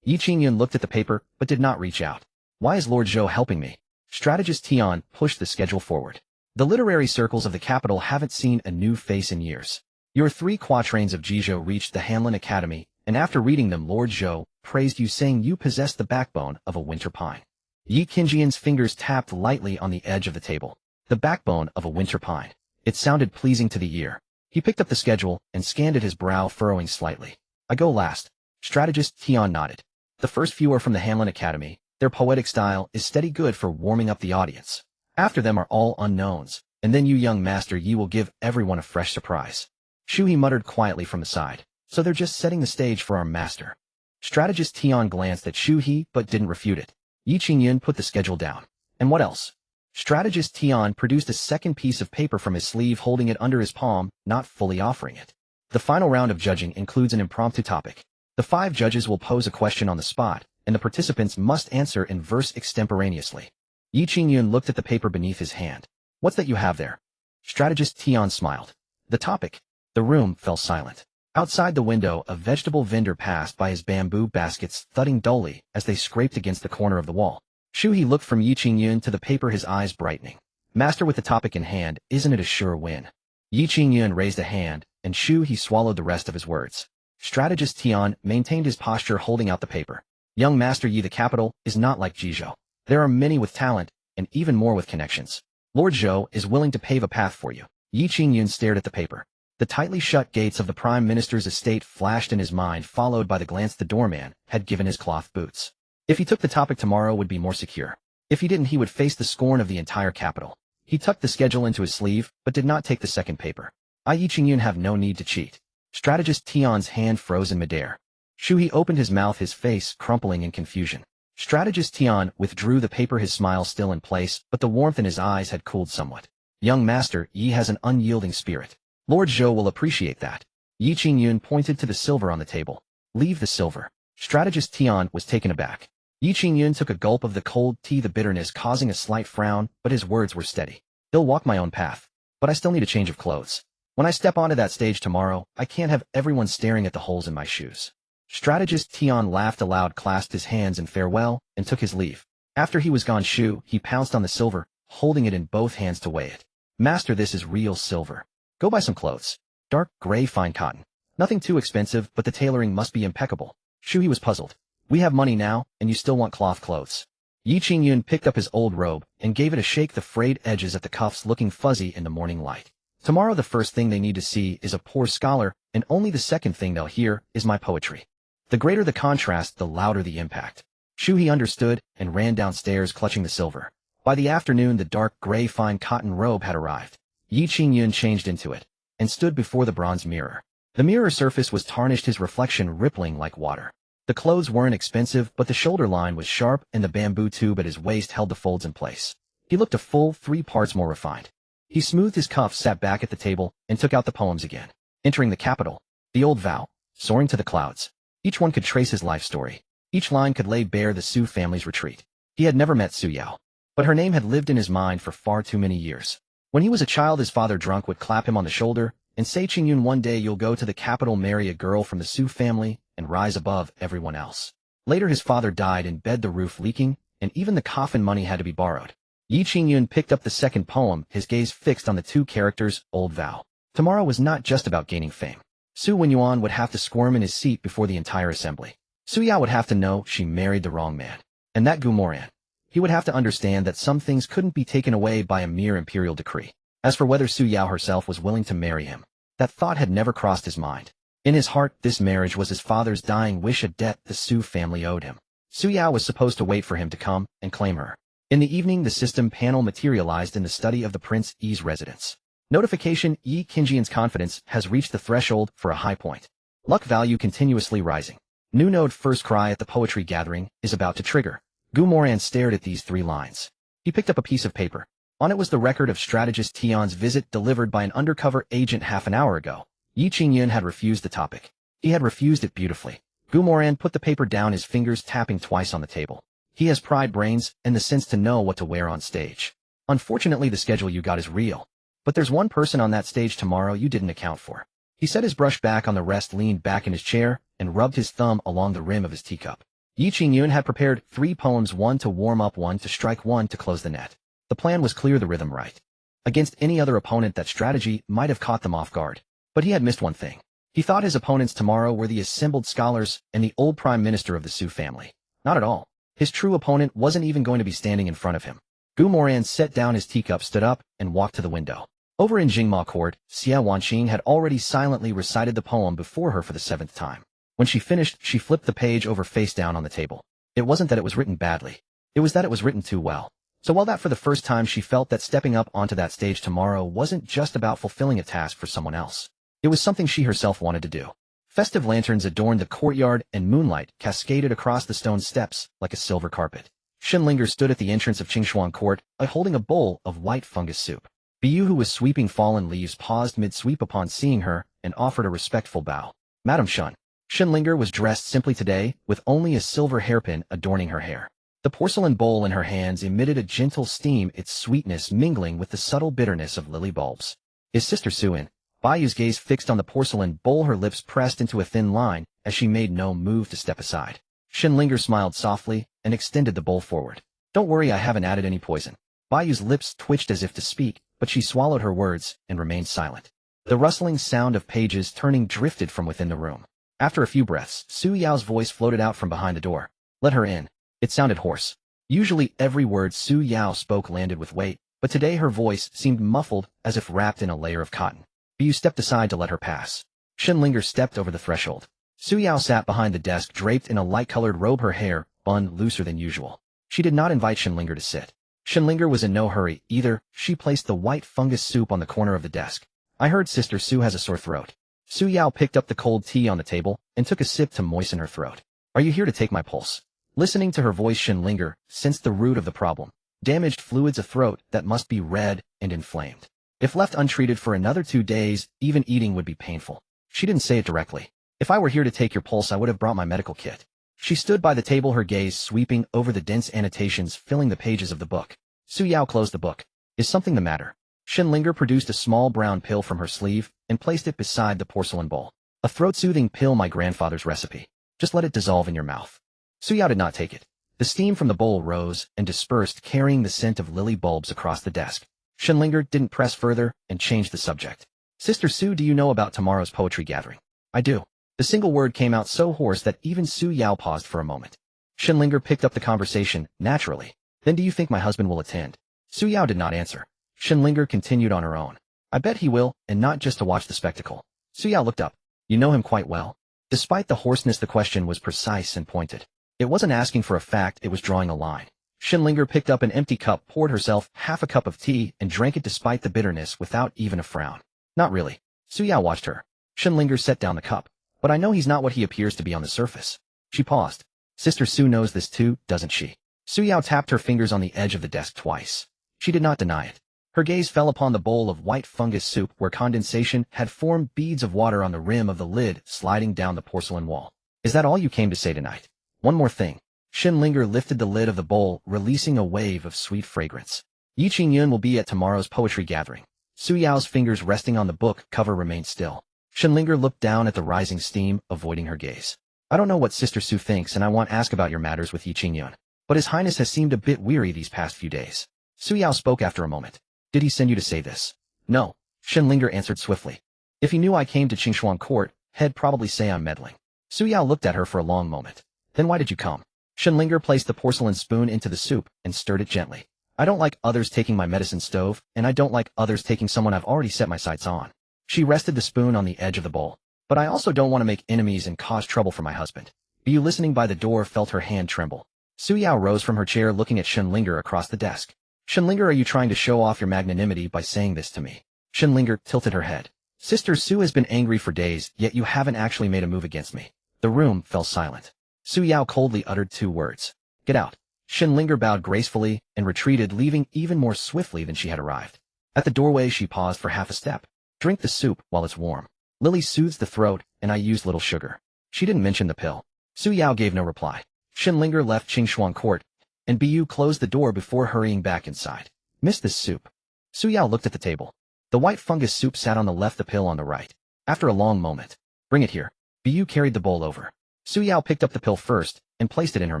Yi Qingyun looked at the paper but did not reach out. "Why is Lord Zhou helping me?" Strategist Tian pushed the schedule forward. "The literary circles of the capital haven't seen a new face in years. Your 3 quatrains of Jizhou reached the Hanlin Academy, and after reading them, Lord Zhou praised you, saying you possess the backbone of a winter pine." Yi Qingyun's fingers tapped lightly on the edge of the table. The backbone of a winter pine. It sounded pleasing to the ear. He picked up the schedule and scanned it, his brow furrowing slightly. "I go last." Strategist Tian nodded. "The first few are from the Hanlin Academy. Their poetic style is steady, good for warming up the audience. After them are all unknowns, and then you, young master, ye will give everyone a fresh surprise." He muttered quietly from the side. "So they're just setting the stage for our master." Strategist Tian glanced at He but didn't refute it. Yi Qingyun put the schedule down. "And what else?" Strategist Tian produced a second piece of paper from his sleeve, holding it under his palm, not fully offering it. "The final round of judging includes an impromptu topic. The 5 judges will pose a question on the spot, and the participants must answer in verse extemporaneously." Yi Qingyun looked at the paper beneath his hand. "What's that you have there?" Strategist Tian smiled. "The topic." The room fell silent. Outside the window, a vegetable vendor passed by, his bamboo baskets thudding dully as they scraped against the corner of the wall. He looked from Yi Qingyun to the paper, his eyes brightening. "Master, with the topic in hand, isn't it a sure win?" Yi Qingyun raised a hand, and he swallowed the rest of his words. Strategist Tian maintained his posture, holding out the paper. "Young master, the capital is not like Jizhou. There are many with talent, and even more with connections. Lord Zhou is willing to pave a path for you." Yi Qingyun stared at the paper. The tightly shut gates of the Prime Minister's estate flashed in his mind, followed by the glance the doorman had given his cloth boots. If he took the topic, tomorrow would be more secure. If he didn't, he would face the scorn of the entire capital. He tucked the schedule into his sleeve, but did not take the second paper. Yi Qingyun have no need to cheat. Strategist Tian's hand froze in midair. He opened his mouth, his face crumpling in confusion. Strategist Tian withdrew the paper, his smile still in place, but the warmth in his eyes had cooled somewhat. "Young master, ye has an unyielding spirit. Lord Zhou will appreciate that." Yi Qingyun pointed to the silver on the table. "Leave the silver." Strategist Tian was taken aback. Yi Qingyun took a gulp of the cold tea, the bitterness causing a slight frown, but his words were steady. "I'll walk my own path. But I still need a change of clothes. When I step onto that stage tomorrow, I can't have everyone staring at the holes in my shoes." Strategist Tian laughed aloud, clasped his hands in farewell, and took his leave. After he was gone, he pounced on the silver, holding it in both hands to weigh it. "Master, this is real silver. Go buy some clothes. Dark gray fine cotton. Nothing too expensive, but the tailoring must be impeccable." He was puzzled. "We have money now, and you still want cloth clothes." Yi Qingyun picked up his old robe and gave it a shake, the frayed edges at the cuffs looking fuzzy in the morning light. "Tomorrow the first thing they need to see is a poor scholar, and only the second thing they'll hear is my poetry." The greater the contrast, the louder the impact. Shuhei understood and ran downstairs clutching the silver. By the afternoon, the dark gray fine cotton robe had arrived. Yi Qingyun changed into it and stood before the bronze mirror. The mirror surface was tarnished, his reflection rippling like water. The clothes weren't expensive, but the shoulder line was sharp and the bamboo tube at his waist held the folds in place. He looked a full 3 parts more refined. He smoothed his cuffs, sat back at the table, and took out the poems again. Entering the capital, the old vow, soaring to the clouds. Each one could trace his life story. Each line could lay bare the Su family's retreat. He had never met Su Yao, but her name had lived in his mind for far too many years. When he was a child, his father drunk would clap him on the shoulder and say, "Qingyun, one day you'll go to the capital, marry a girl from the Su family, and rise above everyone else." Later his father died in bed, the roof leaking, and even the coffin money had to be borrowed. Yi Qingyun picked up the second poem, his gaze fixed on the 2 characters, old vow. Tomorrow was not just about gaining fame. Su Wenyuan would have to squirm in his seat before the entire assembly. Su Yao would have to know she married the wrong man. And that Moran. He would have to understand that some things couldn't be taken away by a mere imperial decree. As for whether Su Yao herself was willing to marry him, that thought had never crossed his mind. In his heart, this marriage was his father's dying wish, a debt the Su family owed him. Su Yao was supposed to wait for him to come and claim her. In the evening, the system panel materialized in the study of the Prince Yi's residence. Notification: Yi Qingyun's confidence has reached the threshold for a high point. Luck value continuously rising. New node first cry at the poetry gathering is about to trigger. Moran stared at these 3 lines. He picked up a piece of paper. On it was the record of strategist Tian's visit delivered by an undercover agent half an hour ago. Yi Qingyun had refused the topic. He had refused it beautifully. Moran put the paper down, his fingers tapping twice on the table. He has pride, brains, and the sense to know what to wear on stage. Unfortunately, the schedule you got is real. But there's one person on that stage tomorrow you didn't account for. He set his brush back on the rest, leaned back in his chair, and rubbed his thumb along the rim of his teacup. Yi Qingyun had prepared 3 poems, 1 to warm up, 1 to strike, 1 to close the net. The plan was clear, the rhythm right. Against any other opponent, that strategy might have caught them off guard. But he had missed one thing. He thought his opponents tomorrow were the assembled scholars and the old prime minister of the Su family. Not at all. His true opponent wasn't even going to be standing in front of him. Moran set down his teacup, stood up, and walked to the window. Over in Jingma Court, Xia Wanqing had already silently recited the poem before her for the 7th time. When she finished, she flipped the page over face down on the table. It wasn't that it was written badly. It was that it was written too well. So while that for the first time she felt that stepping up onto that stage tomorrow wasn't just about fulfilling a task for someone else. It was something she herself wanted to do. Festive lanterns adorned the courtyard and moonlight cascaded across the stone steps like a silver carpet. Shenlinger stood at the entrance of Qingshuang Court, holding a bowl of white fungus soup. Bu, who was sweeping fallen leaves, paused mid-sweep upon seeing her and offered a respectful bow. "Madam Shun." Shenlinger was dressed simply today, with only a silver hairpin adorning her hair. The porcelain bowl in her hands emitted a gentle steam, its sweetness mingling with the subtle bitterness of lily bulbs. "Is Sister Su in?" Bayu's gaze fixed on the porcelain bowl, her lips pressed into a thin line as she made no move to step aside. Shenlinger smiled softly and extended the bowl forward. "Don't worry, I haven't added any poison." Bayu's lips twitched as if to speak, but she swallowed her words and remained silent. The rustling sound of pages turning drifted from within the room. After a few breaths, Su Yao's voice floated out from behind the door. "Let her in." It sounded hoarse. Usually every word Su Yao spoke landed with weight, but today her voice seemed muffled as if wrapped in a layer of cotton. Bu stepped aside to let her pass. Shenlinger stepped over the threshold. Su Yao sat behind the desk, draped in a light-colored robe, her hair bun looser than usual. She did not invite Shenlinger to sit. Shenlinger was in no hurry either. She placed the white fungus soup on the corner of the desk. "I heard Sister Su has a sore throat." Su Yao picked up the cold tea on the table and took a sip to moisten her throat. "Are you here to take my pulse?" Listening to her voice, Shenlinger sensed the root of the problem. Damaged fluids, a throat that must be red and inflamed. If left untreated for another 2 days, even eating would be painful. She didn't say it directly. "If I were here to take your pulse, I would have brought my medical kit." She stood by the table, her gaze sweeping over the dense annotations filling the pages of the book. Su Yao closed the book. "Is something the matter?" Shenlinger produced a small brown pill from her sleeve and placed it beside the porcelain bowl. "A throat-soothing pill, my grandfather's recipe. Just let it dissolve in your mouth." Su Yao did not take it. The steam from the bowl rose and dispersed, carrying the scent of lily bulbs across the desk. Shenlinger didn't press further and changed the subject. "Sister Su, do you know about tomorrow's poetry gathering?" "I do." The single word came out so hoarse that even Su Yao paused for a moment. Shenlinger picked up the conversation naturally. "Then do you think my husband will attend?" Su Yao did not answer. Shenlinger continued on her own. "I bet he will, and not just to watch the spectacle." Su Yao looked up. "You know him quite well?" Despite the hoarseness, the question was precise and pointed. It wasn't asking for a fact, it was drawing a line. Shinlinger picked up an empty cup, poured herself half a cup of tea, and drank it despite the bitterness without even a frown. Not really. Su Yao watched her. Shinlinger set down the cup. But I know he's not what he appears to be on the surface. She paused. Sister Su knows this too, doesn't she? Su Yao tapped her fingers on the edge of the desk twice. She did not deny it. Her gaze fell upon the bowl of white fungus soup where condensation had formed beads of water on the rim of the lid sliding down the porcelain wall. Is that all you came to say tonight? One more thing. Shinlinger lifted the lid of the bowl, releasing a wave of sweet fragrance. Yi Qingyun will be at tomorrow's poetry gathering. Su Yao's fingers resting on the book cover remained still. Shinlinger looked down at the rising steam, avoiding her gaze. I don't know what Sister Su thinks, and I want to ask about your matters with Yi Qingyun. But His Highness has seemed a bit weary these past few days. Su Yao spoke after a moment. Did he send you to say this? No. Shinlinger answered swiftly. If he knew I came to Qingshuang Court, he'd probably say I'm meddling. Su Yao looked at her for a long moment. Then why did you come? Shinlinger placed the porcelain spoon into the soup and stirred it gently. I don't like others taking my medicine stove, and I don't like others taking someone I've already set my sights on. She rested the spoon on the edge of the bowl. But I also don't want to make enemies and cause trouble for my husband. Biu, listening by the door, felt her hand tremble. Su Yao rose from her chair, looking at Shinlinger across the desk. Shinlinger, are you trying to show off your magnanimity by saying this to me? Shinlinger tilted her head. Sister Su has been angry for days, yet you haven't actually made a move against me. The room fell silent. Su Yao coldly uttered 2 words. Get out. Shinlinger bowed gracefully and retreated, leaving even more swiftly than she had arrived. At the doorway, she paused for half a step. Drink the soup while it's warm. Lily soothes the throat, and I use little sugar. She didn't mention the pill. Su Yao gave no reply. Shinlinger left Qingshuang Court, and Biu closed the door before hurrying back inside. Miss this soup. Su Yao looked at the table. The white fungus soup sat on the left, the pill on the right. After a long moment. Bring it here. Biu carried the bowl over. Su Yao picked up the pill first and placed it in her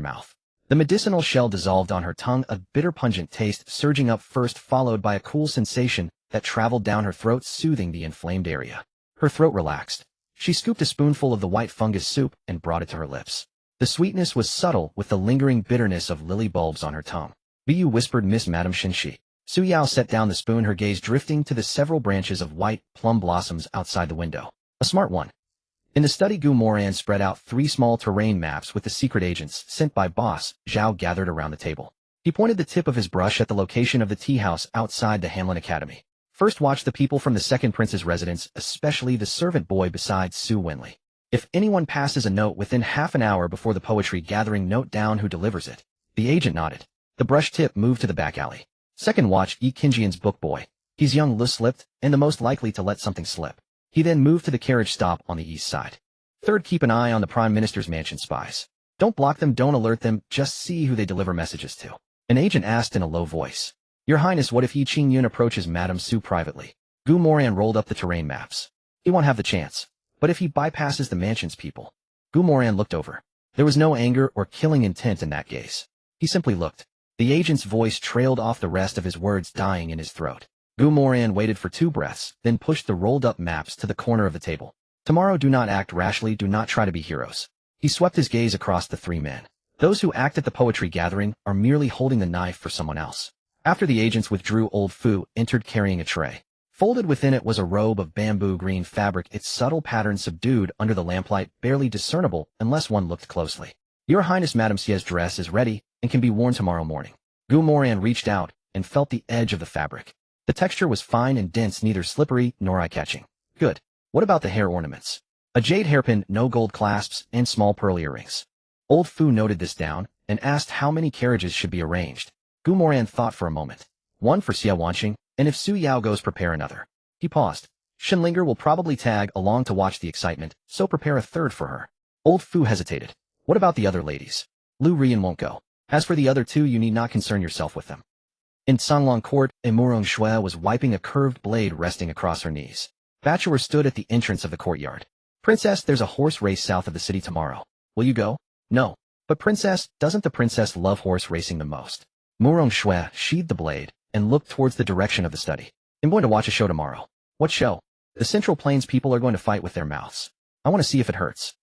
mouth. The medicinal shell dissolved on her tongue, a bitter pungent taste surging up first, followed by a cool sensation that traveled down her throat, soothing the inflamed area. Her throat relaxed. She scooped a spoonful of the white fungus soup and brought it to her lips. The sweetness was subtle, with the lingering bitterness of lily bulbs on her tongue. Biu whispered, Miss Madame Shinshi. Su Yao set down the spoon, her gaze drifting to the several branches of white plum blossoms outside the window. A smart one. In the study, Moran spread out 3 small terrain maps with the secret agents sent by Boss Zhao gathered around the table. He pointed the tip of his brush at the location of the tea house outside the Hamlin Academy. First, watch the people from the second prince's residence, especially the servant boy beside Su Wenli. If anyone passes a note within half an hour before the poetry gathering, note down who delivers it. The agent nodded. The brush tip moved to the back alley. Second, watch Yi Qingyun's book boy. He's young, loose-lipped, and the most likely to let something slip. He then moved to the carriage stop on the east side. Third, keep an eye on the Prime Minister's mansion spies. Don't block them, don't alert them, just see who they deliver messages to. An agent asked in a low voice. Your Highness, what if Yi Qingyun approaches Madame Su privately? Moran rolled up the terrain maps. He won't have the chance. But if he bypasses the mansion's people? Moran looked over. There was no anger or killing intent in that gaze. He simply looked. The agent's voice trailed off, the rest of his words dying in his throat. Moran waited for 2 breaths, then pushed the rolled-up maps to the corner of the table. Tomorrow, do not act rashly, do not try to be heroes. He swept his gaze across the 3 men. Those who act at the poetry gathering are merely holding the knife for someone else. After the agents withdrew, old Fu entered carrying a tray. Folded within it was a robe of bamboo green fabric, its subtle pattern subdued under the lamplight, barely discernible unless one looked closely. Your Highness, Madame Xia's dress is ready and can be worn tomorrow morning. Moran reached out and felt the edge of the fabric. The texture was fine and dense, neither slippery nor eye-catching. Good. What about the hair ornaments? A jade hairpin, no gold clasps, and small pearl earrings. Old Fu noted this down and asked how many carriages should be arranged. Moran thought for a moment. 1 for Xia Wanqing, and if Su Yao goes, prepare another. He paused. Shinlinger will probably tag along to watch the excitement, so prepare a 3rd for her. Old Fu hesitated. What about the other ladies? Lu Rian won't go. As for the other 2, you need not concern yourself with them. In Sanglong Court, Murong Shui was wiping a curved blade resting across her knees. Bachelor stood at the entrance of the courtyard. Princess, there's a horse race south of the city tomorrow. Will you go? No. But Princess, doesn't the princess love horse racing the most? Murong Shui sheathed the blade and looked towards the direction of the study. I'm going to watch a show tomorrow. What show? The Central Plains people are going to fight with their mouths. I want to see if it hurts.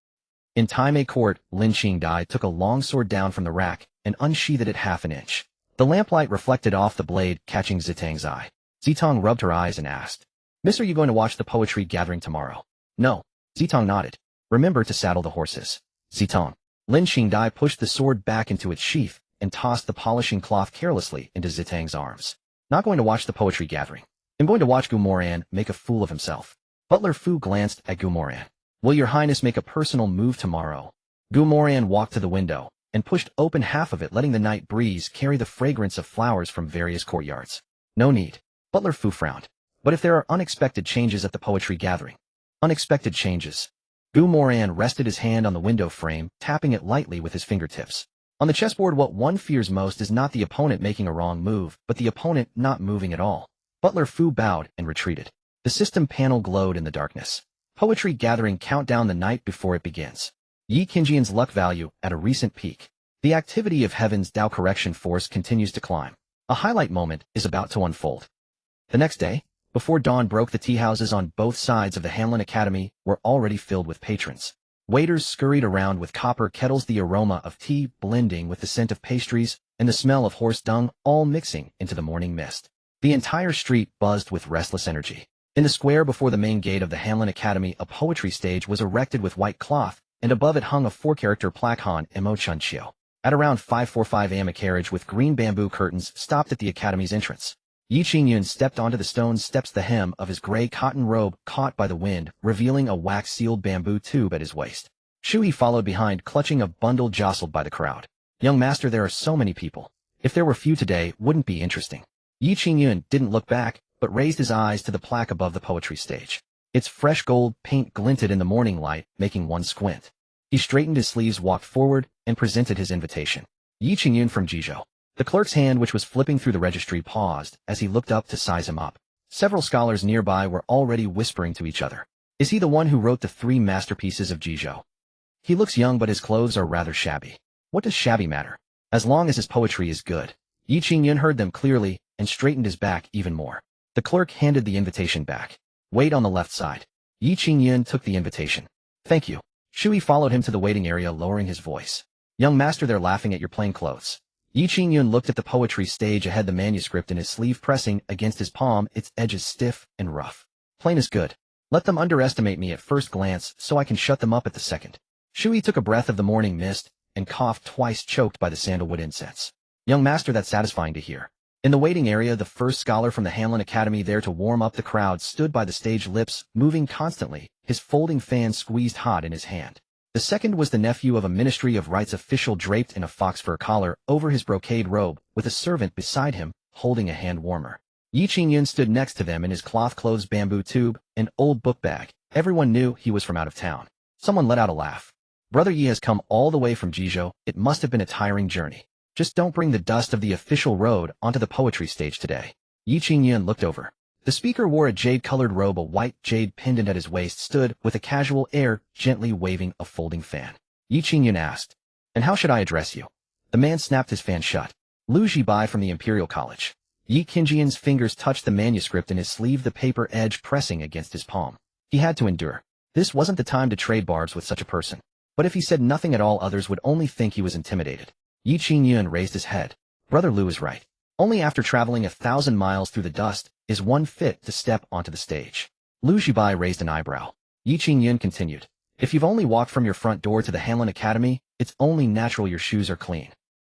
In Taimei Court, Lin Qingdai took a long sword down from the rack and unsheathed it half an inch. The lamplight reflected off the blade, catching Zitang's eye. Zitang rubbed her eyes and asked, Miss, are you going to watch the poetry gathering tomorrow? No. Zitang nodded. Remember to saddle the horses. Zitong. Lin Xingdai pushed the sword back into its sheath and tossed the polishing cloth carelessly into Zitang's arms. Not going to watch the poetry gathering. I'm going to watch Gu Moran make a fool of himself. Butler Fu glanced at Gu Moran. Will your highness make a personal move tomorrow? Gu Moran walked to the window and pushed open half of it, letting the night breeze carry the fragrance of flowers from various courtyards. No need. Butler Fu frowned. But if there are unexpected changes at the poetry gathering? Unexpected changes. Gu Moran rested his hand on the window frame, tapping it lightly with his fingertips. On the chessboard, what one fears most is not the opponent making a wrong move, but the opponent not moving at all. Butler Fu bowed and retreated. The system panel glowed in the darkness. Poetry gathering countdown the night before it begins. Yi Qingjian's luck value at a recent peak. The activity of Heaven's Tao correction force continues to climb. A highlight moment is about to unfold. The next day, before dawn broke, the tea houses on both sides of the Hanlin Academy were already filled with patrons. Waiters scurried around with copper kettles, the aroma of tea blending with the scent of pastries and the smell of horse dung all mixing into the morning mist. The entire street buzzed with restless energy. In the square before the main gate of the Hanlin Academy, a poetry stage was erected with white cloth, and above it hung a 4-character plaque Han Mo Chunqiu. At around 5:45 a.m. a carriage with green bamboo curtains stopped at the academy's entrance. Yi Qingyun stepped onto the stone steps, the hem of his gray cotton robe caught by the wind, revealing a wax-sealed bamboo tube at his waist. Shui followed behind, clutching a bundle jostled by the crowd. Young master, there are so many people. If there were few today, wouldn't be interesting. Yi Qingyun didn't look back, but raised his eyes to the plaque above the poetry stage. Its fresh gold paint glinted in the morning light, making one squint. He straightened his sleeves, walked forward, and presented his invitation. Yi Qingyun from Jizhou. The clerk's hand, which was flipping through the registry, paused as he looked up to size him up. Several scholars nearby were already whispering to each other. Is he the one who wrote the 3 masterpieces of Jizhou? He looks young, but his clothes are rather shabby. What does shabby matter? As long as his poetry is good. Yi Qingyun heard them clearly and straightened his back even more. The clerk handed the invitation back. Wait on the left side. Yi Qingyun took the invitation. Thank you. Shui followed him to the waiting area, lowering his voice. Young master, they're laughing at your plain clothes. Yi Qingyun looked at the poetry stage ahead, the manuscript in his sleeve pressing against his palm, its edges stiff and rough. Plain is good. Let them underestimate me at first glance so I can shut them up at the second. Shui took a breath of the morning mist and coughed twice, choked by the sandalwood incense. Young master, that's satisfying to hear. In the waiting area, the first scholar from the Hanlin Academy, there to warm up the crowd, stood by the stage, lips moving constantly, his folding fan squeezed hot in his hand. The second was the nephew of a Ministry of Rights official, draped in a fox fur collar over his brocade robe, with a servant beside him, holding a hand warmer. Yi Qingyun stood next to them in his cloth-clothes bamboo tube, an old book bag. Everyone knew he was from out of town. Someone let out a laugh. Brother Yi has come all the way from Jizhou. It must have been a tiring journey. Just don't bring the dust of the official road onto the poetry stage today. Yi Qingyun looked over. The speaker wore a jade-colored robe, a white jade pendant at his waist, stood with a casual air, gently waving a folding fan. Yi Qingyun asked, "And how should I address you?" The man snapped his fan shut. Lu Zhibai from the Imperial College. Yi Qingyun's fingers touched the manuscript in his sleeve, the paper edge pressing against his palm. He had to endure. This wasn't the time to trade barbs with such a person. But if he said nothing at all, others would only think he was intimidated. Yi Qingyun raised his head. Brother Lu is right. Only after traveling 1,000 miles through the dust is one fit to step onto the stage. Lu Zhibai raised an eyebrow. Yi Qingyun continued. If you've only walked from your front door to the Hanlin Academy, it's only natural your shoes are clean.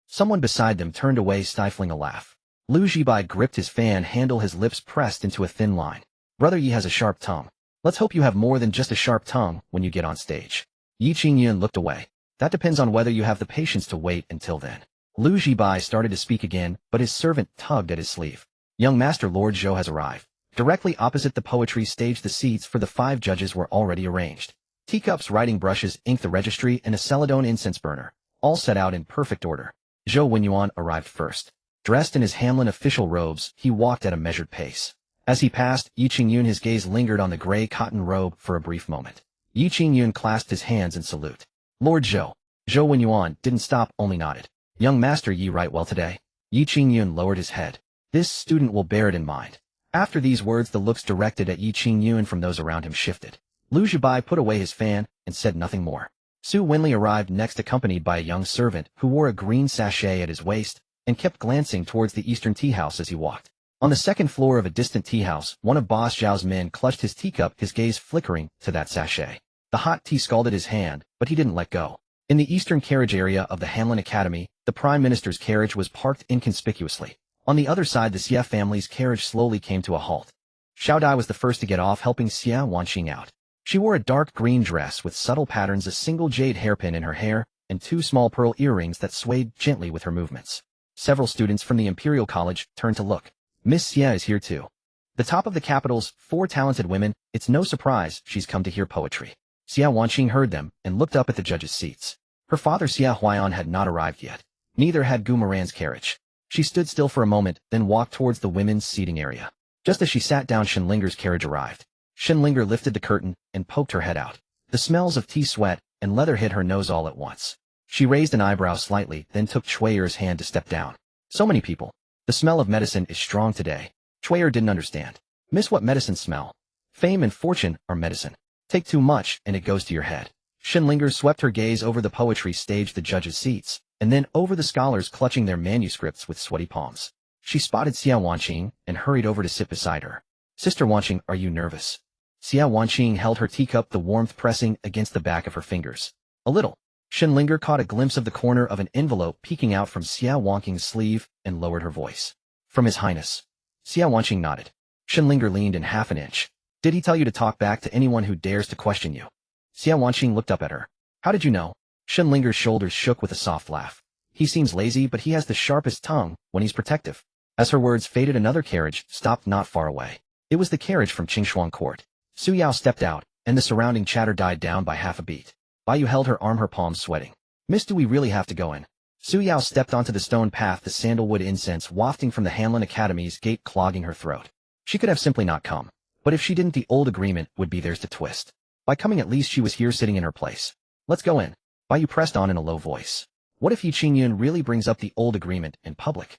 Someone beside them turned away, stifling a laugh. Lu Zhibai gripped his fan handle, his lips pressed into a thin line. Brother Yi has a sharp tongue. Let's hope you have more than just a sharp tongue when you get on stage. Yi Qingyun looked away. That depends on whether you have the patience to wait until then. Lu Zhibai started to speak again, but his servant tugged at his sleeve. Young master, Lord Zhou has arrived. Directly opposite the poetry stage, the seats for the 5 judges were already arranged. Teacups, writing brushes, ink, the registry, and a celadone incense burner, all set out in perfect order. Zhou Wenyuan arrived first. Dressed in his Hanlin official robes, he walked at a measured pace. As he passed Yi Qingyun, his gaze lingered on the gray cotton robe for a brief moment. Yi Qingyun clasped his hands in salute. Lord Zhou. Zhou Wenyuan didn't stop, only nodded. Young master, Yi write well today. Yi Qingyun lowered his head. This student will bear it in mind. After these words, the looks directed at Yi Qingyun from those around him shifted. Lu Zhibai put away his fan and said nothing more. Su Wenli arrived next, accompanied by a young servant who wore a green sachet at his waist and kept glancing towards the eastern tea house as he walked. On the second floor of a distant tea house, one of Boss Zhao's men clutched his teacup, his gaze flickering to that sachet. The hot tea scalded his hand, but he didn't let go. In the eastern carriage area of the Hanlon Academy, the Prime Minister's carriage was parked inconspicuously. On the other side, the Xia family's carriage slowly came to a halt. Xiao Dai was the first to get off, helping Xia Wanqing out. She wore a dark green dress with subtle patterns, a single jade hairpin in her hair, and 2 small pearl earrings that swayed gently with her movements. Several students from the Imperial College turned to look. Miss Xia is here too. The top of the capital's 4 talented women, it's no surprise she's come to hear poetry. Xia Wanqing heard them and looked up at the judges' seats. Her father Xia Huaiyan had not arrived yet. Neither had Gu Moran's carriage. She stood still for a moment, then walked towards the women's seating area. Just as she sat down, Shenlinger's carriage arrived. Shenlinger lifted the curtain and poked her head out. The smells of tea, sweat, and leather hit her nose all at once. She raised an eyebrow slightly, then took Chueyer's hand to step down. So many people. The smell of medicine is strong today. Chueyer didn't understand. Miss, what medicine smell? Fame and fortune are medicine. Take too much and it goes to your head. Shenlinger swept her gaze over the poetry stage, the judges' seats, and then over the scholars clutching their manuscripts with sweaty palms. She spotted Xia Wanqing and hurried over to sit beside her. Sister Wanqing, are you nervous? Xia Wanqing held her teacup, the warmth pressing against the back of her fingers. A little. Shenlinger caught a glimpse of the corner of an envelope peeking out from Xia Wanqing's sleeve and lowered her voice. From His Highness. Xia Wanqing nodded. Shenlinger leaned in half an inch. Did he tell you to talk back to anyone who dares to question you? Xia Wanqing looked up at her. How did you know? Shenlinger's shoulders shook with a soft laugh. He seems lazy, but he has the sharpest tongue when he's protective. As her words faded, another carriage stopped not far away. It was the carriage from Qingshuang Court. Su Yao stepped out, and the surrounding chatter died down by half a beat. Baiyu held her arm, her palms sweating. Miss, do we really have to go in? Su Yao stepped onto the stone path, the sandalwood incense wafting from the Hanlon Academy's gate clogging her throat. She could have simply not come. But if she didn't, the old agreement would be theirs to twist. By coming, at least she was here sitting in her place. Let's go in. Baiyu pressed on in a low voice. What if Yi Qingyun really brings up the old agreement in public?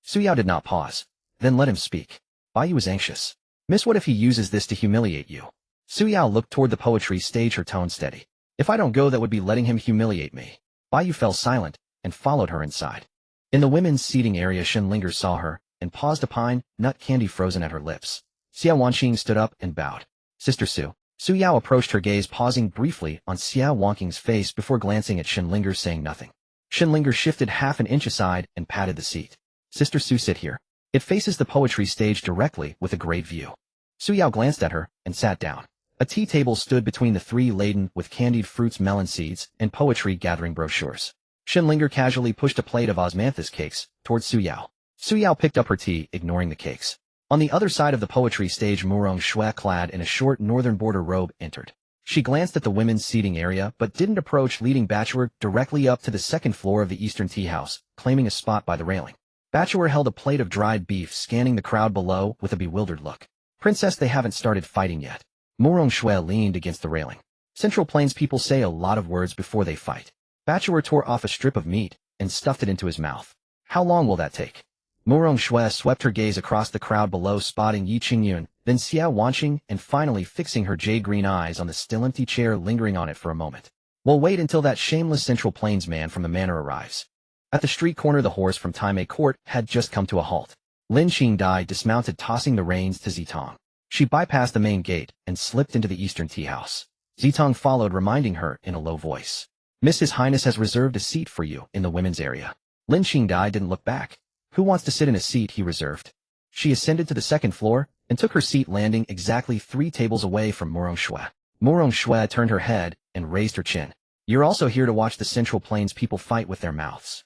Su Yao did not pause. Then let him speak. Baiyu was anxious. Miss, what if he uses this to humiliate you? Su Yao looked toward the poetry stage, her tone steady. If I don't go, that would be letting him humiliate me. Baiyu fell silent and followed her inside. In the women's seating area, Shenlinger saw her and paused, a pine nut candy frozen at her lips. Xia Wanqing stood up and bowed. Sister Su. Su Yao approached her, gaze pausing briefly on Xia Wanqing's face before glancing at Shenlinger, saying nothing. Shenlinger shifted half an inch aside and patted the seat. Sister Su, sit here. It faces the poetry stage directly with a great view. Su Yao glanced at her and sat down. A tea table stood between the 3, laden with candied fruits, melon seeds, and poetry-gathering brochures. Shenlinger casually pushed a plate of osmanthus cakes towards Su Yao. Su Yao picked up her tea, ignoring the cakes. On the other side of the poetry stage, Moran Shui, clad in a short northern border robe, entered. She glanced at the women's seating area but didn't approach, leading Bachelor directly up to the 2nd floor of the Eastern Tea House, claiming a spot by the railing. Bachelor held a plate of dried beef, scanning the crowd below with a bewildered look. Princess, they haven't started fighting yet. Moran Shui leaned against the railing. Central Plains people say a lot of words before they fight. Bachelor tore off a strip of meat and stuffed it into his mouth. How long will that take? Moran Shui swept her gaze across the crowd below, spotting Yi Qingyun, then Xia Wanqing, and finally fixing her jade-green eyes on the still empty chair, lingering on it for a moment. We'll wait until that shameless Central Plains man from the manor arrives. At the street corner, the horse from Taimei Court had just come to a halt. Lin Qingdai dismounted, tossing the reins to Zitong. She bypassed the main gate and slipped into the Eastern Tea House. Zitong followed, reminding her in a low voice. Miss, His Highness has reserved a seat for you in the women's area. Lin Qingdai didn't look back. Who wants to sit in a seat he reserved? She ascended to the 2nd floor and took her seat, landing exactly 3 tables away from Moran Shui. Moran Shui turned her head and raised her chin. You're also here to watch the Central Plains people fight with their mouths.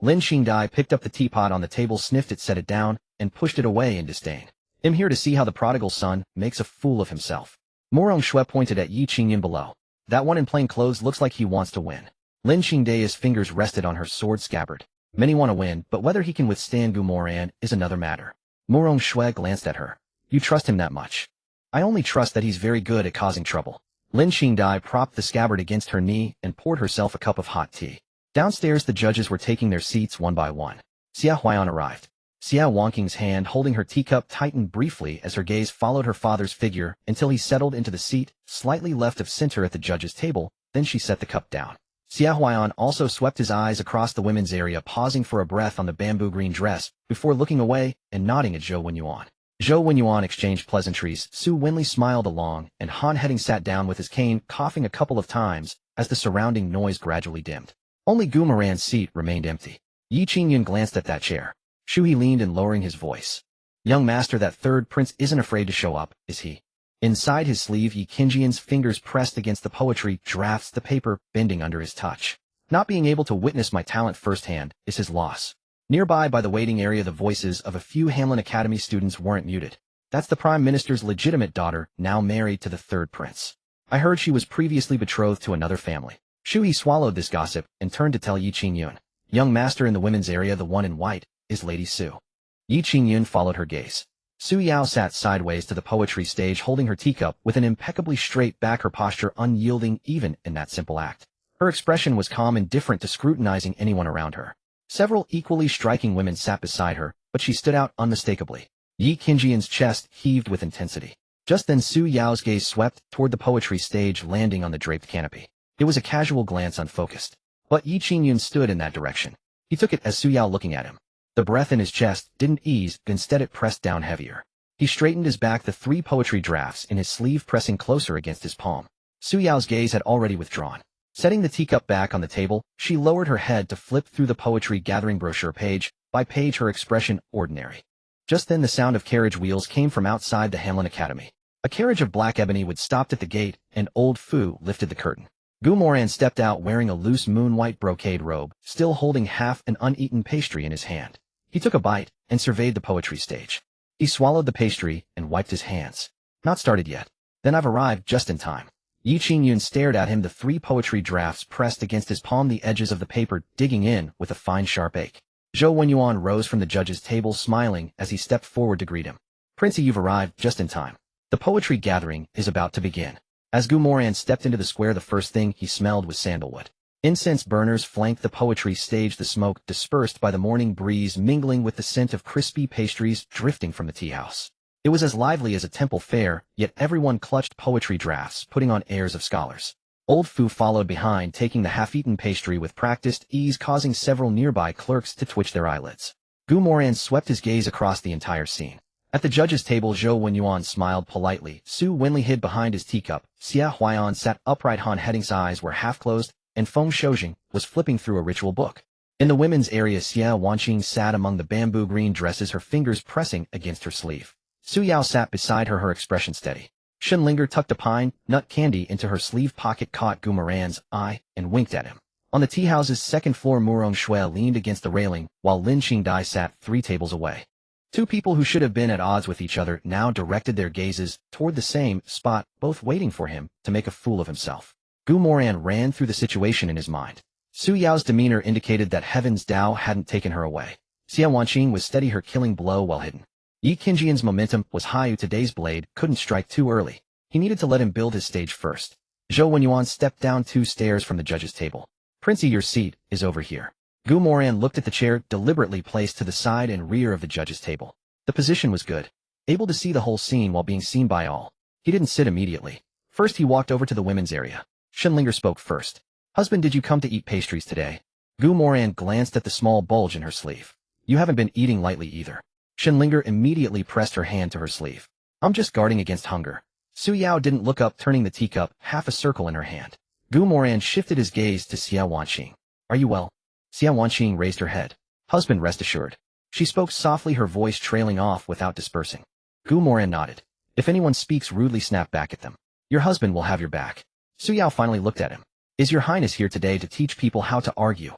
Lin Qingdai picked up the teapot on the table, sniffed it, set it down, and pushed it away in disdain. I'm here to see how the prodigal son makes a fool of himself. Moran Shui pointed at Yi Qingyun below. That one in plain clothes looks like he wants to win. Lin Qingdai's fingers rested on her sword scabbard. Many want to win, but whether he can withstand Gu Moran is another matter. Moran Shui glanced at her. You trust him that much? I only trust that he's very good at causing trouble. Lin Qingdai propped the scabbard against her knee and poured herself a cup of hot tea. Downstairs, the judges were taking their seats one by one. Xia Huaiyan arrived. Xia Wanqing's hand holding her teacup tightened briefly as her gaze followed her father's figure until he settled into the seat slightly left of center at the judges' table, then she set the cup down. Xia Huaiyan also swept his eyes across the women's area, pausing for a breath on the bamboo green dress before looking away and nodding at Zhou Wenyuan. Zhou Wenyuan exchanged pleasantries. Su Wenli smiled along, and Han Heading sat down with his cane, coughing a couple of times as the surrounding noise gradually dimmed. Only Gu Moran's seat remained empty. Yi Qingyun glanced at that chair. Shu He leaned and lowering his voice. Young master, that third prince isn't afraid to show up, is he? Inside his sleeve, Yi Qingyun's fingers pressed against the poetry drafts, the paper bending under his touch. Not being able to witness my talent firsthand is his loss. Nearby by the waiting area, the voices of a few Hanlin Academy students weren't muted. That's the Prime Minister's legitimate daughter, now married to the third prince. I heard she was previously betrothed to another family. Shu He swallowed this gossip and turned to tell Yi Qingyun. Young master, in the women's area, the one in white, is Lady Su. Yi Qingyun followed her gaze. Su Yao sat sideways to the poetry stage, holding her teacup with an impeccably straight back, her posture unyielding even in that simple act. Her expression was calm, indifferent to scrutinizing anyone around her. Several equally striking women sat beside her, but she stood out unmistakably. Yi Qingyun's chest heaved with intensity. Just then Su Yao's gaze swept toward the poetry stage, landing on the draped canopy. It was a casual glance, unfocused. But Yi Qingyun stood in that direction. He took it as Su Yao looking at him. The breath in his chest didn't ease, instead it pressed down heavier. He straightened his back, the 3 poetry drafts in his sleeve pressing closer against his palm. Su Yao's gaze had already withdrawn. Setting the teacup back on the table, she lowered her head to flip through the poetry gathering brochure page by page, her expression ordinary. Just then the sound of carriage wheels came from outside the Hanlin Academy. A carriage of black ebony would stopped at the gate, and old Fu lifted the curtain. Gu Moran stepped out wearing a loose moon-white brocade robe, still holding half an uneaten pastry in his hand. He took a bite and surveyed the poetry stage. He swallowed the pastry and wiped his hands. Not started yet. Then I've arrived just in time. Yi Qingyun stared at him, the 3 poetry drafts pressed against his palm, the edges of the paper digging in with a fine sharp ache. Zhou Wenyuan rose from the judge's table, smiling as he stepped forward to greet him. Princey, you've arrived just in time. The poetry gathering is about to begin. As Gu Moran stepped into the square, the first thing he smelled was sandalwood. Incense burners flanked the poetry stage, the smoke dispersed by the morning breeze mingling with the scent of crispy pastries drifting from the tea house. It was as lively as a temple fair, yet everyone clutched poetry drafts, putting on airs of scholars. Old Fu followed behind, taking the half-eaten pastry with practiced ease, causing several nearby clerks to twitch their eyelids. Gu Moran swept his gaze across the entire scene. At the judge's table, Zhou Wenyuan smiled politely. Su Wenli hid behind his teacup. Xia Huaiyan sat upright. Han Heading's eyes were half-closed, and Feng Shoujing was flipping through a ritual book. In the women's area, Xia Wanqing sat among the bamboo green dresses, her fingers pressing against her sleeve. Su Yao sat beside her, her expression steady. Shenlinger tucked a pine nut candy into her sleeve pocket, caught Gu Moran's eye, and winked at him. On the tea house's second floor, Murong Shui leaned against the railing, while Lin Qingdai sat 3 tables away. 2 people who should have been at odds with each other now directed their gazes toward the same spot, both waiting for him to make a fool of himself. Gu Moran ran through the situation in his mind. Su Yao's demeanor indicated that Heaven's Tao hadn't taken her away. Xia Wanqing was steady, her killing blow well hidden. Yi Qingyun's momentum was high. Today's blade couldn't strike too early. He needed to let him build his stage first. Zhou Wenyuan stepped down 2 stairs from the judge's table. Princey, your seat is over here. Gu Moran looked at the chair deliberately placed to the side and rear of the judge's table. The position was good. Able to see the whole scene while being seen by all. He didn't sit immediately. First he walked over to the women's area. Shenlinger spoke first. Husband, did you come to eat pastries today? Gu Moran glanced at the small bulge in her sleeve. You haven't been eating lightly either. Shenlinger immediately pressed her hand to her sleeve. I'm just guarding against hunger. Su Yao didn't look up, turning the teacup half a circle in her hand. Gu Moran shifted his gaze to Xia Wanqing. Are you well? Xia Wanqing raised her head. Husband, rest assured. She spoke softly, her voice trailing off without dispersing. Gu Moran nodded. If anyone speaks rudely, snap back at them. Your husband will have your back. Su Yao finally looked at him. Is your highness here today to teach people how to argue?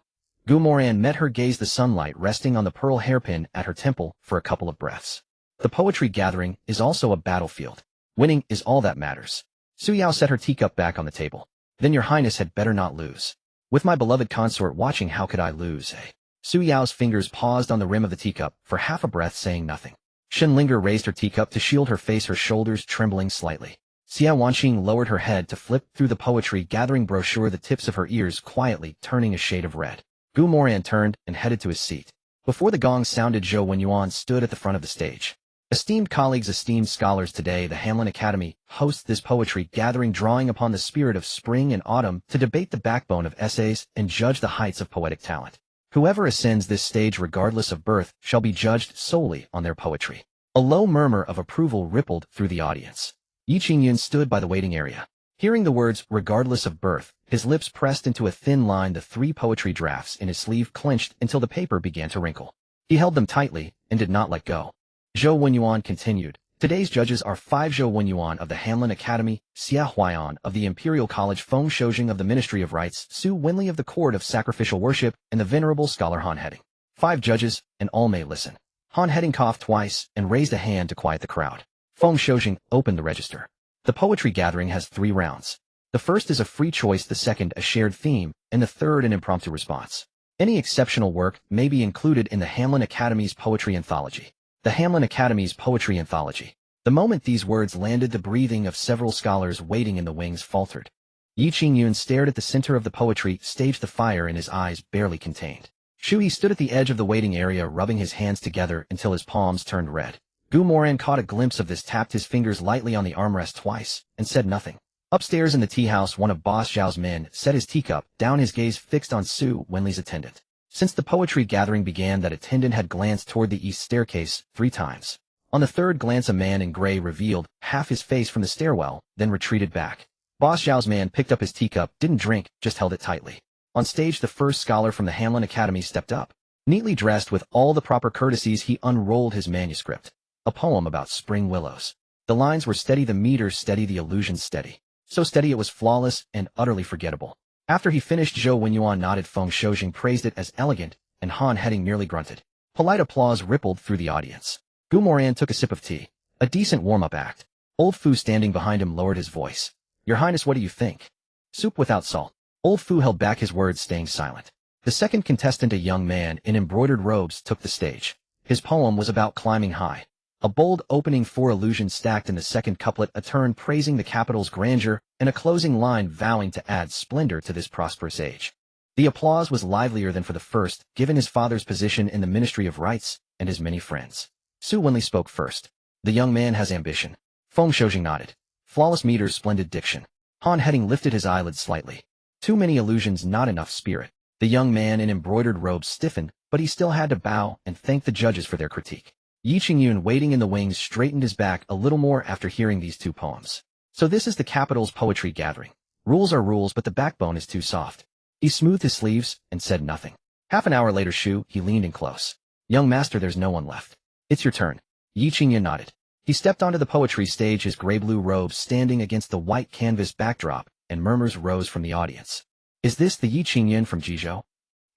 Gu Moran met her gaze, the sunlight resting on the pearl hairpin at her temple, for a couple of breaths. The poetry gathering is also a battlefield. Winning is all that matters. Su Yao set her teacup back on the table. Then your highness had better not lose. With my beloved consort watching, how could I lose, eh? Su Yao's fingers paused on the rim of the teacup for half a breath, saying nothing. Shenlinger raised her teacup to shield her face, her shoulders trembling slightly. Xia Wanqing lowered her head to flip through the poetry gathering brochure, the tips of her ears quietly turning a shade of red. Gu Moran turned and headed to his seat. Before the gong sounded, Zhou Wenyuan stood at the front of the stage. Esteemed colleagues, esteemed scholars, today the Hanlin Academy hosts this poetry gathering, drawing upon the spirit of spring and autumn to debate the backbone of essays and judge the heights of poetic talent. Whoever ascends this stage regardless of birth shall be judged solely on their poetry. A low murmur of approval rippled through the audience. Yi Qingyun stood by the waiting area. Hearing the words, regardless of birth, his lips pressed into a thin line. The 3 poetry drafts in his sleeve clenched until the paper began to wrinkle. He held them tightly and did not let go. Zhou Wenyuan continued. Today's judges are 5 Zhou Wenyuan of the Hanlin Academy, Xia Huaian of the Imperial College, Feng Shoujing of the Ministry of Rites, Su Wenli of the Court of Sacrificial Worship, and the Venerable Scholar Han Heading. 5 judges, and all may listen. Han Heading coughed twice and raised a hand to quiet the crowd. Feng Shoujing opened the register. The poetry gathering has 3 rounds. The first is a free choice, the second a shared theme, and the third an impromptu response. Any exceptional work may be included in the Hamlin Academy's Poetry Anthology. The Hamlin Academy's Poetry Anthology. The moment these words landed, the breathing of several scholars waiting in the wings faltered. Yi Qingyun stared at the center of the poetry stage, the fire in his eyes barely contained. Shu Yi stood at the edge of the waiting area, rubbing his hands together until his palms turned red. Moran caught a glimpse of this, tapped his fingers lightly on the armrest twice, and said nothing. Upstairs in the tea house, one of Boss Zhao's men set his teacup down, his gaze fixed on Su Wenli's attendant. Since the poetry gathering began, that attendant had glanced toward the east staircase 3 times. On the third glance, a man in gray revealed half his face from the stairwell, then retreated back. Boss Zhao's man picked up his teacup, didn't drink, just held it tightly. On stage, the first scholar from the Hamlin Academy stepped up. Neatly dressed with all the proper courtesies, he unrolled his manuscript. A poem about spring willows. The lines were steady, the meter steady, the illusion steady. So steady it was flawless and utterly forgettable. After he finished, Zhou Wenyuan nodded, Feng Shoujing praised it as elegant, and Han Heading merely grunted. Polite applause rippled through the audience. Moran took a sip of tea. A decent warm-up act. Old Fu, standing behind him, lowered his voice. Your Highness, what do you think? Soup without salt. Old Fu held back his words, staying silent. The second contestant, a young man in embroidered robes, took the stage. His poem was about climbing high. A bold opening, 4 illusions stacked in the second couplet, a turn praising the capital's grandeur, and a closing line vowing to add splendor to this prosperous age. The applause was livelier than for the first, given his father's position in the Ministry of Rites and his many friends. Su Wenli spoke first. The young man has ambition. Feng Shoujing nodded. Flawless meters, splendid diction. Han Heading lifted his eyelids slightly. Too many illusions, not enough spirit. The young man in embroidered robes stiffened, but he still had to bow and thank the judges for their critique. Yi Qingyun, waiting in the wings, straightened his back a little more after hearing these 2 poems. So this is the capital's poetry gathering. Rules are rules, but the backbone is too soft. He smoothed his sleeves and said nothing. Half an hour later, he leaned in close. Young master, there's no one left. It's your turn. Yi Qingyun nodded. He stepped onto the poetry stage, his gray-blue robes standing against the white canvas backdrop, and murmurs rose from the audience. Is this the Yi Qingyun from Jizhou?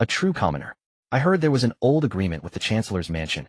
A true commoner. I heard there was an old agreement with the Chancellor's mansion,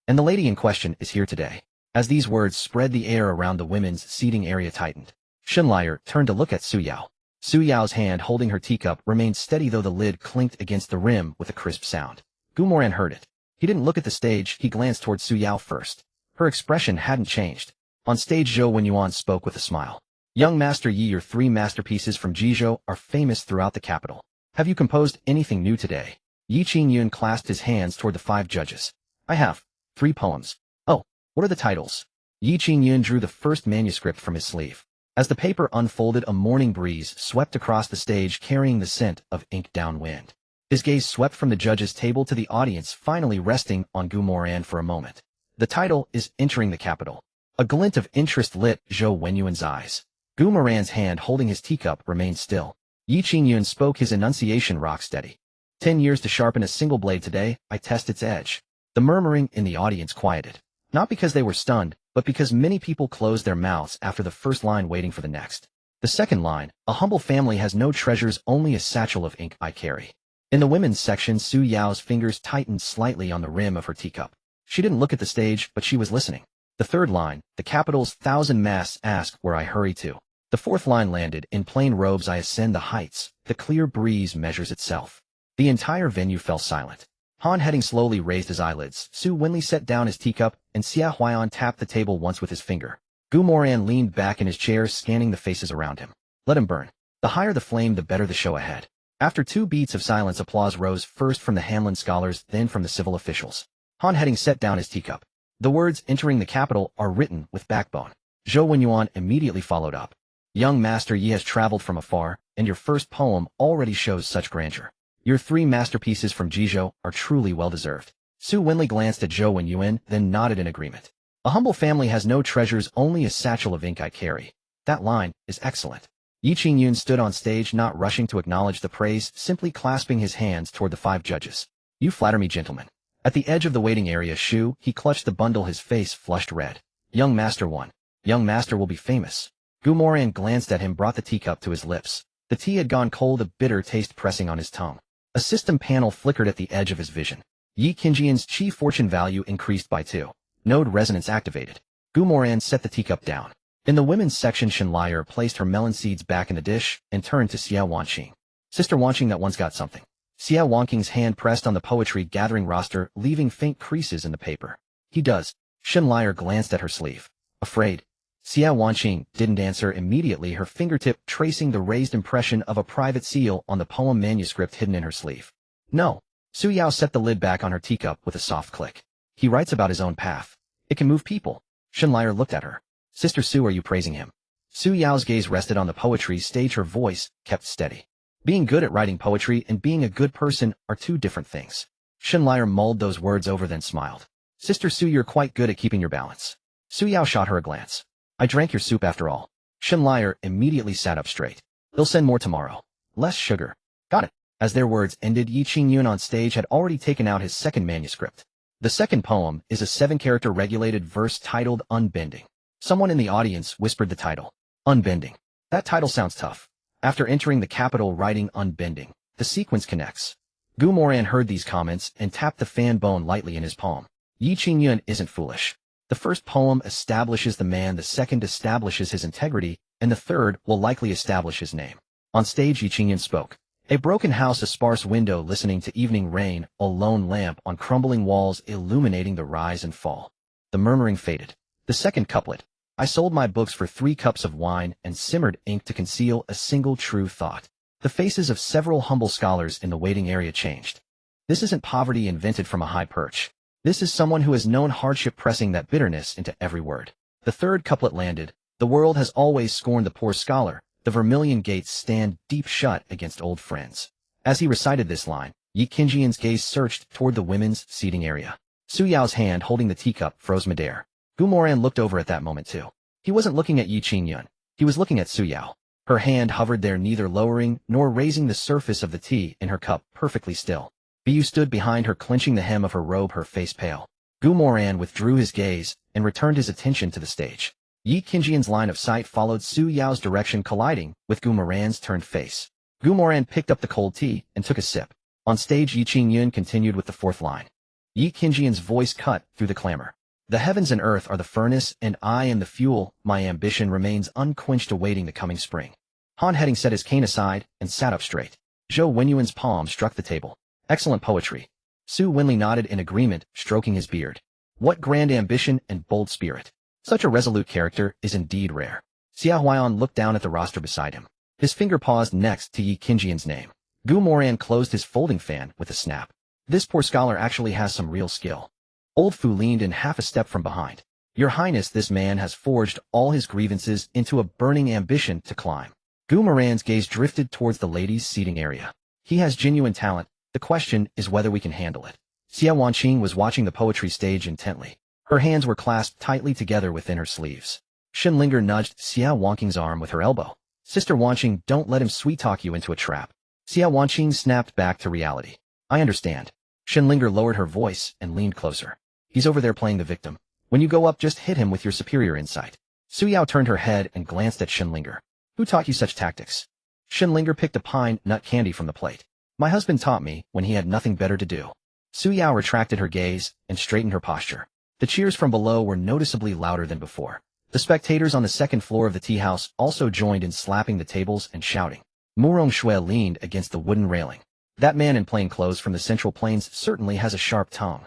and the lady in question is here today. As these words spread, the air around the women's seating area tightened. Shenlier turned to look at Su Yao. Su Yao's hand holding her teacup remained steady, though the lid clinked against the rim with a crisp sound. Moran heard it. He didn't look at the stage, he glanced toward Su Yao first. Her expression hadn't changed. On stage, Zhou Wenyuan spoke with a smile. Young Master Yi, your 3 masterpieces from Jizhou are famous throughout the capital. Have you composed anything new today? Yi Qingyun clasped his hands toward the 5 judges. I have 3 poems. Oh, what are the titles? Yi Qingyun drew the first manuscript from his sleeve. As the paper unfolded, a morning breeze swept across the stage, carrying the scent of ink downwind. His gaze swept from the judges' table to the audience, finally resting on Moran for a moment. The title is Entering the Capital. A glint of interest lit Zhou Wenyuan's eyes. Moran's hand holding his teacup remained still. Yi Qingyun spoke, his enunciation rock steady. 10 years to sharpen a single blade. Today, I test its edge. The murmuring in the audience quieted. Not because they were stunned, but because many people closed their mouths after the first line, waiting for the next. The second line, a humble family has no treasures, only a satchel of ink I carry. In the women's section, Su Yao's fingers tightened slightly on the rim of her teacup. She didn't look at the stage, but she was listening. The third line, the capital's 1,000 masts ask where I hurry to. The fourth line landed, in plain robes I ascend the heights, the clear breeze measures itself. The entire venue fell silent. Han Heading slowly raised his eyelids. Su Wenli set down his teacup, and Xia Huaian tapped the table once with his finger. Moran leaned back in his chair, scanning the faces around him. Let him burn. The higher the flame, the better the show ahead. After 2 beats of silence, applause rose, first from the Hamlin scholars, then from the civil officials. Han Heading set down his teacup. The words entering the capital are written with backbone. Zhou Wenyuan immediately followed up. Young Master Yi has traveled from afar, and your first poem already shows such grandeur. Your 3 masterpieces from Jizhou are truly well-deserved. Su Wenli glanced at Zhou Wenyuan, then nodded in agreement. A humble family has no treasures, only a satchel of ink I carry. That line is excellent. Yi Qingyun stood on stage, not rushing to acknowledge the praise, simply clasping his hands toward the 5 judges. You flatter me, gentlemen. At the edge of the waiting area, he clutched the bundle, his face flushed red. Young Master won. Young Master will be famous. Moran glanced at him, brought the teacup to his lips. The tea had gone cold, a bitter taste pressing on his tongue. A system panel flickered at the edge of his vision. Yi Qingyun's chi fortune value increased by 2. Node resonance activated. Moran set the teacup down. In the women's section, Shenlier placed her melon seeds back in the dish and turned to Xiao Wanqing. Sister Wanqing, that one's got something. Xiao Wanqing's hand pressed on the poetry gathering roster, leaving faint creases in the paper. He does. Shenlier glanced at her sleeve. Afraid? Xiao Wanqing didn't answer immediately, her fingertip tracing the raised impression of a private seal on the poem manuscript hidden in her sleeve. No. Su Yao set the lid back on her teacup with a soft click. He writes about his own path. It can move people. Shenlier looked at her. Sister Su, are you praising him? Su Yao's gaze rested on the poetry stage, her voice kept steady. Being good at writing poetry and being a good person are 2 different things. Shenlier mulled those words over, then smiled. Sister Su, you're quite good at keeping your balance. Su Yao shot her a glance. I drank your soup after all. Shenlier immediately sat up straight. They'll send more tomorrow. Less sugar. Got it. As their words ended, Yi Qingyun on stage had already taken out his second manuscript. The second poem is a 7-character regulated verse titled Unbending. Someone in the audience whispered the title. Unbending. That title sounds tough. After entering the capital writing Unbending, the sequence connects. Moran heard these comments and tapped the fan bone lightly in his palm. Yi Qingyun isn't foolish. The first poem establishes the man, the second establishes his integrity, and the third will likely establish his name. On stage, Yi Qingyun spoke. A broken house, a sparse window listening to evening rain, a lone lamp on crumbling walls illuminating the rise and fall. The murmuring faded. The second couplet. I sold my books for 3 cups of wine and simmered ink to conceal a single true thought. The faces of several humble scholars in the waiting area changed. This isn't poverty invented from a high perch. This is someone who has known hardship, pressing that bitterness into every word. The third couplet landed. The world has always scorned the poor scholar. The vermilion gates stand deep shut against old friends. As he recited this line, Yi Qingyun's gaze searched toward the women's seating area. Su Yao's hand holding the teacup froze midair. Moran looked over at that moment too. He wasn't looking at Yi Qingyun. He was looking at Su Yao. Her hand hovered there, neither lowering nor raising the surface of the tea in her cup, perfectly still. Bu stood behind her, clenching the hem of her robe, her face pale. Moran withdrew his gaze and returned his attention to the stage. Yi Qingyun's line of sight followed Su Yao's direction, colliding with Moran's turned face. Moran picked up the cold tea and took a sip. On stage, Yi Qingyun continued with the 4th line. Yi Qingyun's voice cut through the clamor. The heavens and earth are the furnace, and I am the fuel. My ambition remains unquenched, awaiting the coming spring. Han Heading set his cane aside and sat up straight. Zhou Wenyuan's palm struck the table. Excellent poetry. Su Winley nodded in agreement, stroking his beard. What grand ambition and bold spirit. Such a resolute character is indeed rare. Xia Huaiyan looked down at the roster beside him. His finger paused next to Yi Qingyun's name. Moran closed his folding fan with a snap. This poor scholar actually has some real skill. Old Fu leaned in half a step from behind. Your Highness, this man has forged all his grievances into a burning ambition to climb. Moran's gaze drifted towards the ladies' seating area. He has genuine talent. The question is whether we can handle it. Xia Wanqing was watching the poetry stage intently. Her hands were clasped tightly together within her sleeves. Shenlinger nudged Xia Wanqing's arm with her elbow. Sister Wanqing, don't let him sweet-talk you into a trap. Xia Wanqing snapped back to reality. I understand. Shenlinger lowered her voice and leaned closer. He's over there playing the victim. When you go up, just hit him with your superior insight. Su Yao turned her head and glanced at Shenlinger. Who taught you such tactics? Shenlinger picked a pine nut candy from the plate. My husband taught me when he had nothing better to do. Su Yao retracted her gaze and straightened her posture. The cheers from below were noticeably louder than before. The spectators on the 2nd floor of the tea house also joined in slapping the tables and shouting. Murong Shui leaned against the wooden railing. That man in plain clothes from the Central Plains certainly has a sharp tongue.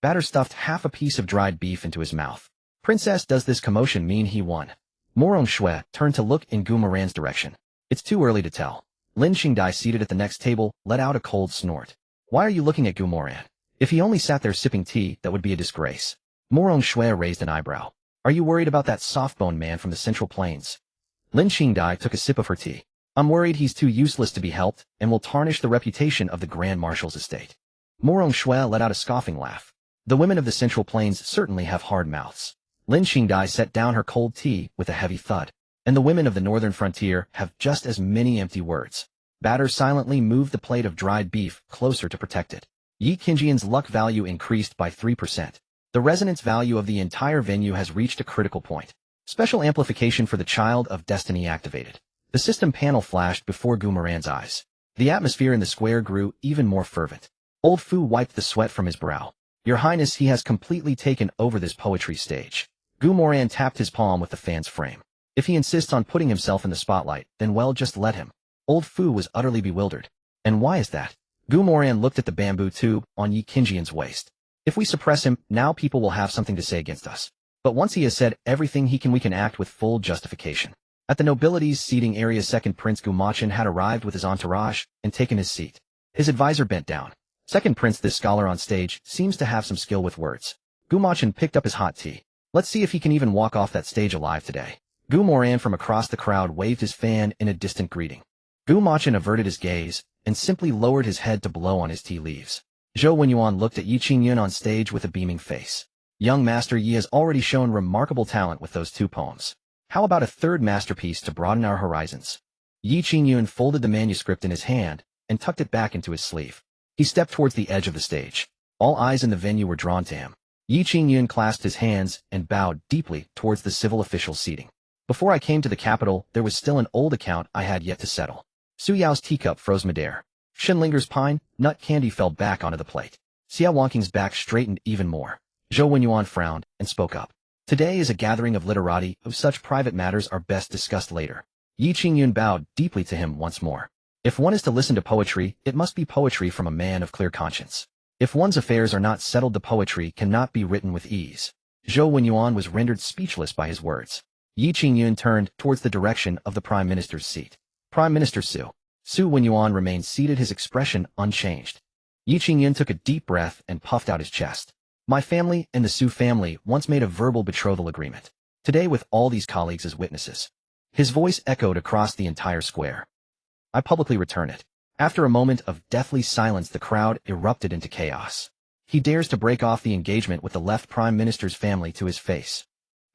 Batter stuffed half a piece of dried beef into his mouth. Princess, does this commotion mean he won? Murong Shui turned to look in Moran's direction. It's too early to tell. Lin Xingdai, seated at the next table, let out a cold snort. Why are you looking at Moran? If he only sat there sipping tea, that would be a disgrace. Murong Shui raised an eyebrow. Are you worried about that soft-boned man from the Central Plains? Lin Xingdai took a sip of her tea. I'm worried he's too useless to be helped and will tarnish the reputation of the Grand Marshal's estate. Murong Shui let out a scoffing laugh. The women of the Central Plains certainly have hard mouths. Lin Qingdai set down her cold tea with a heavy thud. And the women of the northern frontier have just as many empty words. Batter silently moved the plate of dried beef closer to protect it. Yi Qingjian's luck value increased by 3%. The resonance value of the entire venue has reached a critical point. Special amplification for the Child of Destiny activated. The system panel flashed before Moran's eyes. The atmosphere in the square grew even more fervent. Old Fu wiped the sweat from his brow. Your Highness, he has completely taken over this poetry stage. Moran tapped his palm with the fan's frame. If he insists on putting himself in the spotlight, then well, just let him. Old Fu was utterly bewildered. And why is that? Moran looked at the bamboo tube on Yi Qingjian's waist. If we suppress him, now people will have something to say against us. But once he has said everything we can act with full justification. At the nobility's seating area, Second Prince Gumachan had arrived with his entourage and taken his seat. His advisor bent down. Second Prince, this scholar on stage, seems to have some skill with words. Gumachan picked up his hot tea. Let's see if he can even walk off that stage alive today. Moran from across the crowd waved his fan in a distant greeting. Gumachan averted his gaze and simply lowered his head to blow on his tea leaves. Zhou Wenyuan looked at Yi Qingyun on stage with a beaming face. Young Master Yi has already shown remarkable talent with those 2 poems. How about a third masterpiece to broaden our horizons? Yi Qingyun folded the manuscript in his hand and tucked it back into his sleeve. He stepped towards the edge of the stage. All eyes in the venue were drawn to him. Yi Qingyun clasped his hands and bowed deeply towards the civil official's seating. Before I came to the capital, there was still an old account I had yet to settle. Su Yao's teacup froze midair. Shenlinger's pine nut candy fell back onto the plate. Xia Wangqing's back straightened even more. Zhou Wenyuan frowned and spoke up. Today is a gathering of literati, of such private matters are best discussed later. Yi Qingyun bowed deeply to him once more. If one is to listen to poetry, it must be poetry from a man of clear conscience. If one's affairs are not settled, the poetry cannot be written with ease. Zhou Wenyuan was rendered speechless by his words. Yi Qingyun turned towards the direction of the Prime Minister's seat. Prime Minister Su. Su Wenyuan remained seated, his expression unchanged. Yi Qingyun took a deep breath and puffed out his chest. My family and the Su family once made a verbal betrothal agreement. Today, with all these colleagues as witnesses. His voice echoed across the entire square. I publicly return it. After a moment of deathly silence, the crowd erupted into chaos. He dares to break off the engagement with the left Prime Minister's family to his face.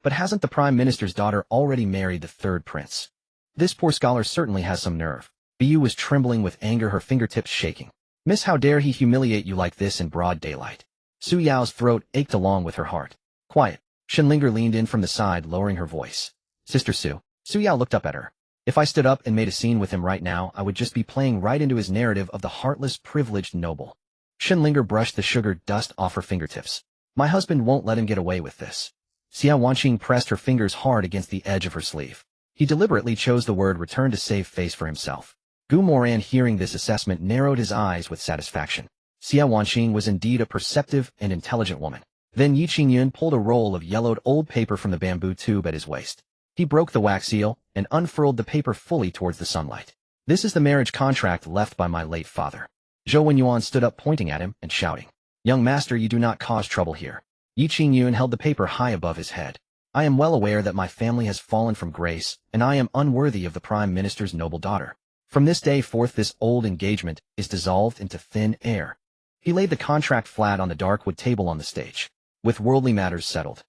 But hasn't the Prime Minister's daughter already married the third prince? This poor scholar certainly has some nerve. Bu was trembling with anger, her fingertips shaking. Miss, how dare he humiliate you like this in broad daylight? Su Yao's throat ached along with her heart. Quiet. Shenlinger leaned in from the side, lowering her voice. Sister Su. Su Yao looked up at her. If I stood up and made a scene with him right now, I would just be playing right into his narrative of the heartless, privileged noble. Shenlinger brushed the sugar dust off her fingertips. My husband won't let him get away with this. Xia Wanqing pressed her fingers hard against the edge of her sleeve. He deliberately chose the word return to save face for himself. Moran, hearing this assessment, narrowed his eyes with satisfaction. Xia Wanqing was indeed a perceptive and intelligent woman. Then Yi Qingyun pulled a roll of yellowed old paper from the bamboo tube at his waist. He broke the wax seal and unfurled the paper fully towards the sunlight. This is the marriage contract left by my late father. Zhou Wenyuan stood up, pointing at him and shouting. Young master, you do not cause trouble here. Yi Qingyun held the paper high above his head. I am well aware that my family has fallen from grace, and I am unworthy of the Prime Minister's noble daughter. From this day forth, this old engagement is dissolved into thin air. He laid the contract flat on the dark wood table on the stage. With worldly matters settled.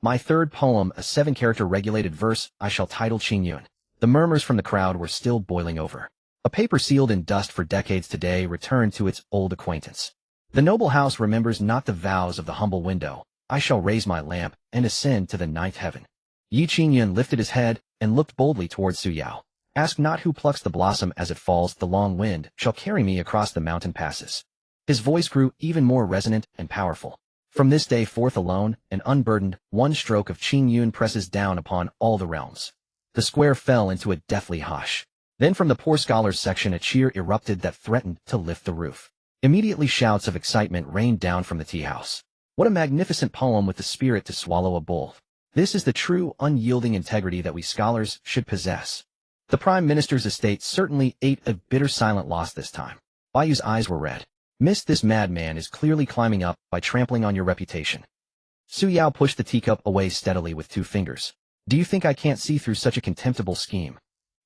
My third poem, a 7-character regulated verse, I shall title Qingyun. The murmurs from the crowd were still boiling over. A paper sealed in dust for decades today returned to its old acquaintance. The noble house remembers not the vows of the humble window. I shall raise my lamp and ascend to the 9th heaven. Yi Qingyun lifted his head and looked boldly towards Su Yao. Ask not who plucks the blossom as it falls, the long wind shall carry me across the mountain passes. His voice grew even more resonant and powerful. From this day forth, alone and unburdened, one stroke of Qingyun presses down upon all the realms. The square fell into a deathly hush. Then from the poor scholars section a cheer erupted that threatened to lift the roof. Immediately shouts of excitement rained down from the tea house. What a magnificent poem with the spirit to swallow a bull. This is the true, unyielding integrity that we scholars should possess. The Prime Minister's estate certainly ate a bitter silent loss this time. Bayu's eyes were red. Miss, this madman is clearly climbing up by trampling on your reputation. Su Yao pushed the teacup away steadily with 2 fingers. Do you think I can't see through such a contemptible scheme?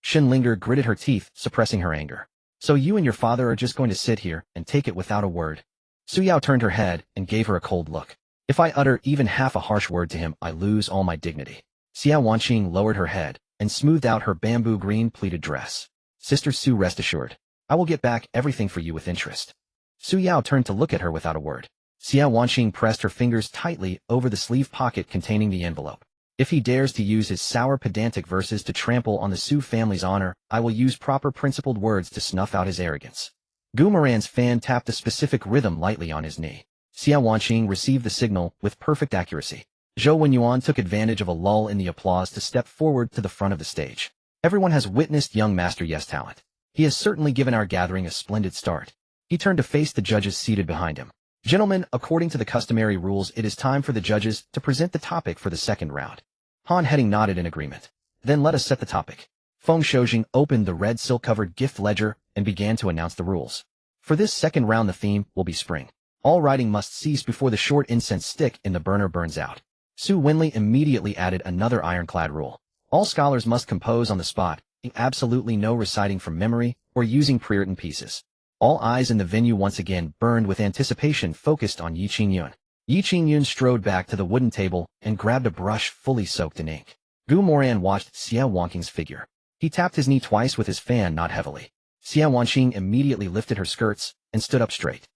Shenlinger gritted her teeth, suppressing her anger. So you and your father are just going to sit here and take it without a word? Su Yao turned her head and gave her a cold look. If I utter even half a harsh word to him, I lose all my dignity. Xia Wanqing lowered her head and smoothed out her bamboo green pleated dress. Sister Su, rest assured, I will get back everything for you with interest. Su Yao turned to look at her without a word. Xia Wanqing pressed her fingers tightly over the sleeve pocket containing the envelope. If he dares to use his sour pedantic verses to trample on the Su family's honor, I will use proper principled words to snuff out his arrogance. Moran's fan tapped a specific rhythm lightly on his knee. Xia Wanqing received the signal with perfect accuracy. Zhou Wenyuan took advantage of a lull in the applause to step forward to the front of the stage. Everyone has witnessed young Master Ye's talent. He has certainly given our gathering a splendid start. He turned to face the judges seated behind him. Gentlemen, according to the customary rules, it is time for the judges to present the topic for the second round. Han Heading nodded in agreement. Then let us set the topic. Feng Shoujing opened the red silk-covered gift ledger and began to announce the rules. For this second round, the theme will be spring. All writing must cease before the short incense stick in the burner burns out. Su Wenli immediately added another ironclad rule. All scholars must compose on the spot, absolutely no reciting from memory or using pre-written pieces. All eyes in the venue once again burned with anticipation focused on Yi Qingyun. Yi Qingyun strode back to the wooden table and grabbed a brush fully soaked in ink. Moran watched Xia Wanqing's figure. He tapped his knee twice with his fan, not heavily. Xia Wanqing immediately lifted her skirts and stood up straight.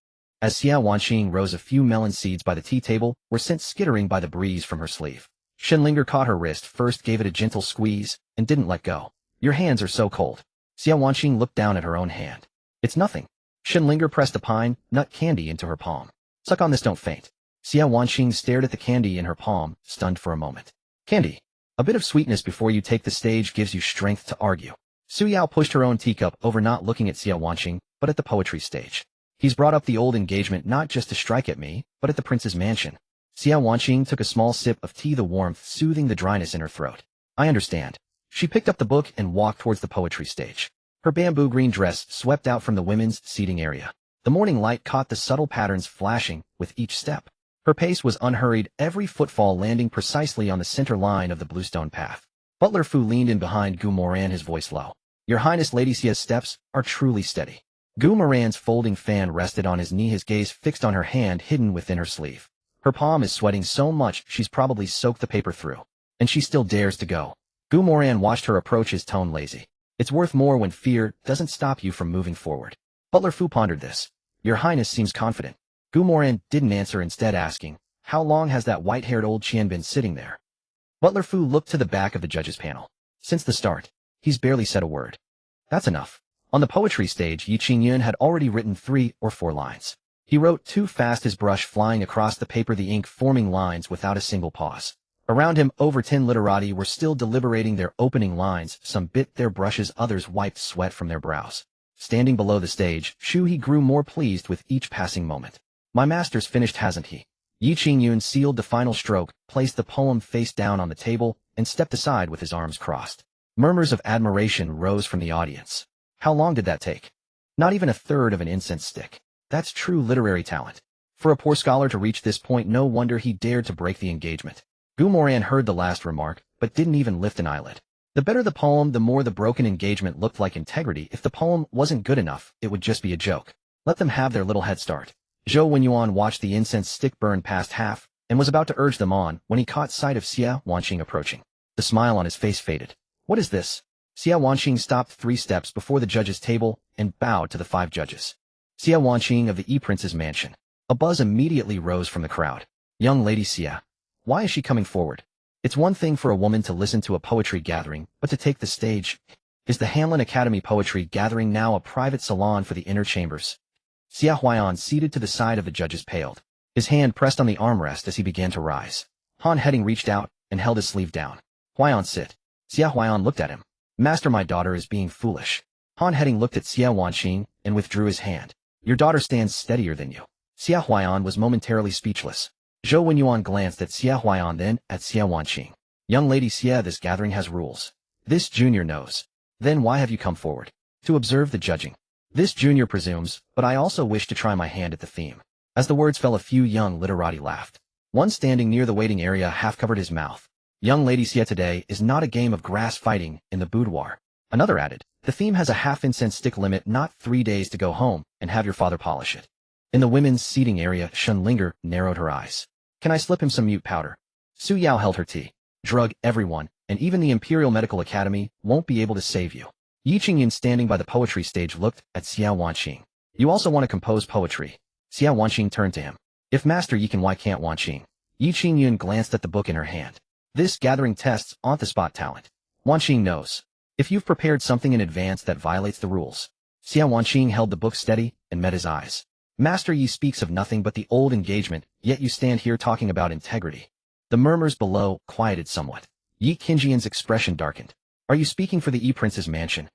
As Xia Wanqing rose, a few melon seeds by the tea table were sent skittering by the breeze from her sleeve. Shenlinger caught her wrist first, gave it a gentle squeeze, and didn't let go. Your hands are so cold. Xia Wanqing looked down at her own hand. It's nothing. Shenlinger pressed a pine nut candy into her palm. Suck on this, don't faint. Xia Wanqing stared at the candy in her palm, stunned for a moment. Candy. A bit of sweetness before you take the stage gives you strength to argue. Su Yao pushed her own teacup over, not looking at Xia Wanqing, but at the poetry stage. He's brought up the old engagement not just to strike at me, but at the prince's mansion. Xia Wanqing took a small sip of tea, the warmth soothing the dryness in her throat. I understand. She picked up the book and walked towards the poetry stage. Her bamboo green dress swept out from the women's seating area. The morning light caught the subtle patterns flashing with each step. Her pace was unhurried, every footfall landing precisely on the center line of the bluestone path. Butler Fu leaned in behind Moran, his voice low. Your Highness, Lady Xia's steps are truly steady. Moran's folding fan rested on his knee, his gaze fixed on her hand hidden within her sleeve. Her palm is sweating so much she's probably soaked the paper through. And she still dares to go. Moran watched her approach, his tone lazy. It's worth more when fear doesn't stop you from moving forward. Butler Fu pondered this. Your Highness seems confident. Moran didn't answer, instead asking, how long has that white-haired old Qian been sitting there? Butler Fu looked to the back of the judges' panel. Since the start. He's barely said a word. That's enough. On the poetry stage, Yi Qingyun had already written 3 or 4 lines. He wrote too fast, his brush flying across the paper, the ink forming lines without a single pause. Around him, over 10 literati were still deliberating their opening lines. Some bit their brushes, others wiped sweat from their brows. Standing below the stage, He grew more pleased with each passing moment. My master's finished, hasn't he? Yi Qingyun sealed the final stroke, placed the poem face down on the table, and stepped aside with his arms crossed. Murmurs of admiration rose from the audience. How long did that take? Not even a third of an incense stick. That's true literary talent. For a poor scholar to reach this point, no wonder he dared to break the engagement. Moran heard the last remark, but didn't even lift an eyelid. The better the poem, the more the broken engagement looked like integrity. If the poem wasn't good enough, it would just be a joke. Let them have their little head start. Zhou Wenyuan watched the incense stick burn past half, and was about to urge them on when he caught sight of Xia Wanqing approaching. The smile on his face faded. What is this? Xia Wanqing stopped 3 steps before the judges' table and bowed to the 5 judges. Xia Wanqing of the Prince's mansion. A buzz immediately rose from the crowd. Young Lady Xia. Why is she coming forward? It's one thing for a woman to listen to a poetry gathering, but to take the stage. Is the Hanlin Academy Poetry Gathering now a private salon for the inner chambers? Xia Huaiyan, seated to the side of the judges, paled. His hand pressed on the armrest as he began to rise. Han Heading reached out and held his sleeve down. Huaiyan, sit. Xia Huaiyan looked at him. Master, my daughter is being foolish. Han Heading looked at Xia Wanqing and withdrew his hand. Your daughter stands steadier than you. Xia Huaiyan was momentarily speechless. Zhou Wenyuan glanced at Xia Huaiyan, then at Xia Wanqing. Young Lady Xia, this gathering has rules. This junior knows. Then why have you come forward? To observe the judging. This junior presumes, but I also wish to try my hand at the theme. As the words fell, a few young literati laughed. One standing near the waiting area half covered his mouth. Young Lady Xia, today is not a game of grass fighting in the boudoir. Another added, the theme has a half incense stick limit, not 3 days to go home and have your father polish it. In the women's seating area, Shenlinger narrowed her eyes. Can I slip him some mute powder? Su Yao held her tea. Drug everyone, and even the Imperial Medical Academy won't be able to save you. Yi Qingyan standing by the poetry stage looked at Xiao Wanqing. You also want to compose poetry? Xiao Wanqing turned to him. If Master Yi can, why can't Wanqing? Yi Qingyan glanced at the book in her hand. This gathering tests on-the-spot talent. Wanqing knows. If you've prepared something in advance that violates the rules. Xiao Wanqing held the book steady and met his eyes. Master Yi speaks of nothing but the old engagement, yet you stand here talking about integrity. The murmurs below quieted somewhat. Yi Qingyan's expression darkened. Are you speaking for the Yi Prince's mansion?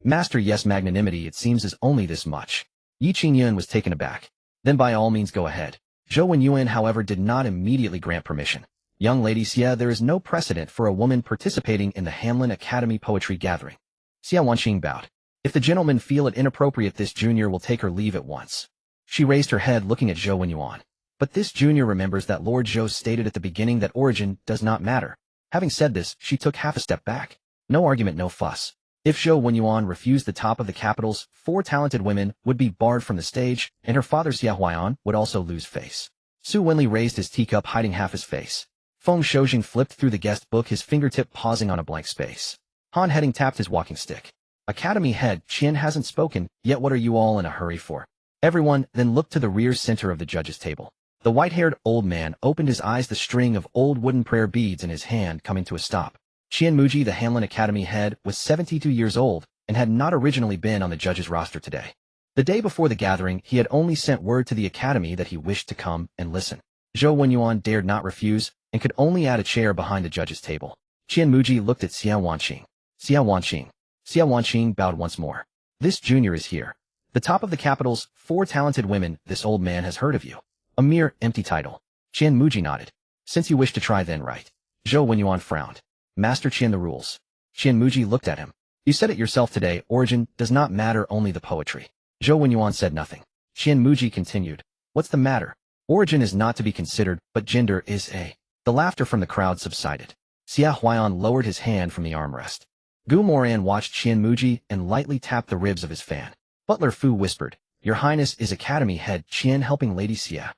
Master, yes, magnanimity it seems is only this much. Yi Qingyan was taken aback. Then by all means go ahead. Zhou Wenyuan, however, did not immediately grant permission. Young lady Xia, there is no precedent for a woman participating in the Hamlin Academy poetry gathering. Xiao Wanqing bowed. If the gentlemen feel it inappropriate, this junior will take her leave at once. She raised her head looking at Zhou Wenyuan. But this junior remembers that Lord Zhou stated at the beginning that origin does not matter. Having said this, she took half a step back. No argument, no fuss. If Zhou Wenyuan refused the top of the capital's 4 talented women would be barred from the stage, and her father Xia Huaian would also lose face. Su Wenli raised his teacup, hiding half his face. Feng Shoujing flipped through the guest book, his fingertip pausing on a blank space. Han Heading tapped his walking stick. Academy head Qian hasn't spoken, yet what are you all in a hurry for? Everyone then looked to the rear center of the judges' table. The white-haired old man opened his eyes, the string of old wooden prayer beads in his hand coming to a stop. Qian Muji, the Hamlin Academy head, was 72 years old and had not originally been on the judges' roster today. The day before the gathering, he had only sent word to the Academy that he wished to come and listen. Zhou Wenyuan dared not refuse and could only add a chair behind the judges' table. Qian Muji looked at Xiao Wanqing. Xiao Wanqing. Xiao Wanqing bowed once more. This junior is here. The top of the capital's 4 talented women, this old man has heard of you. A mere empty title. Qian Muji nodded. Since you wish to try, then right. Zhou Wenyuan frowned. Master Qian, the rules. Qian Muji looked at him. You said it yourself today, origin does not matter, only the poetry. Zhou Wenyuan said nothing. Qian Muji continued. What's the matter? Origin is not to be considered, but gender is a. The laughter from the crowd subsided. Xia Huaian lowered his hand from the armrest. Gu Moran watched Qian Muji and lightly tapped the ribs of his fan. Butler Fu whispered, Your Highness is Academy head Qian helping Lady Xia.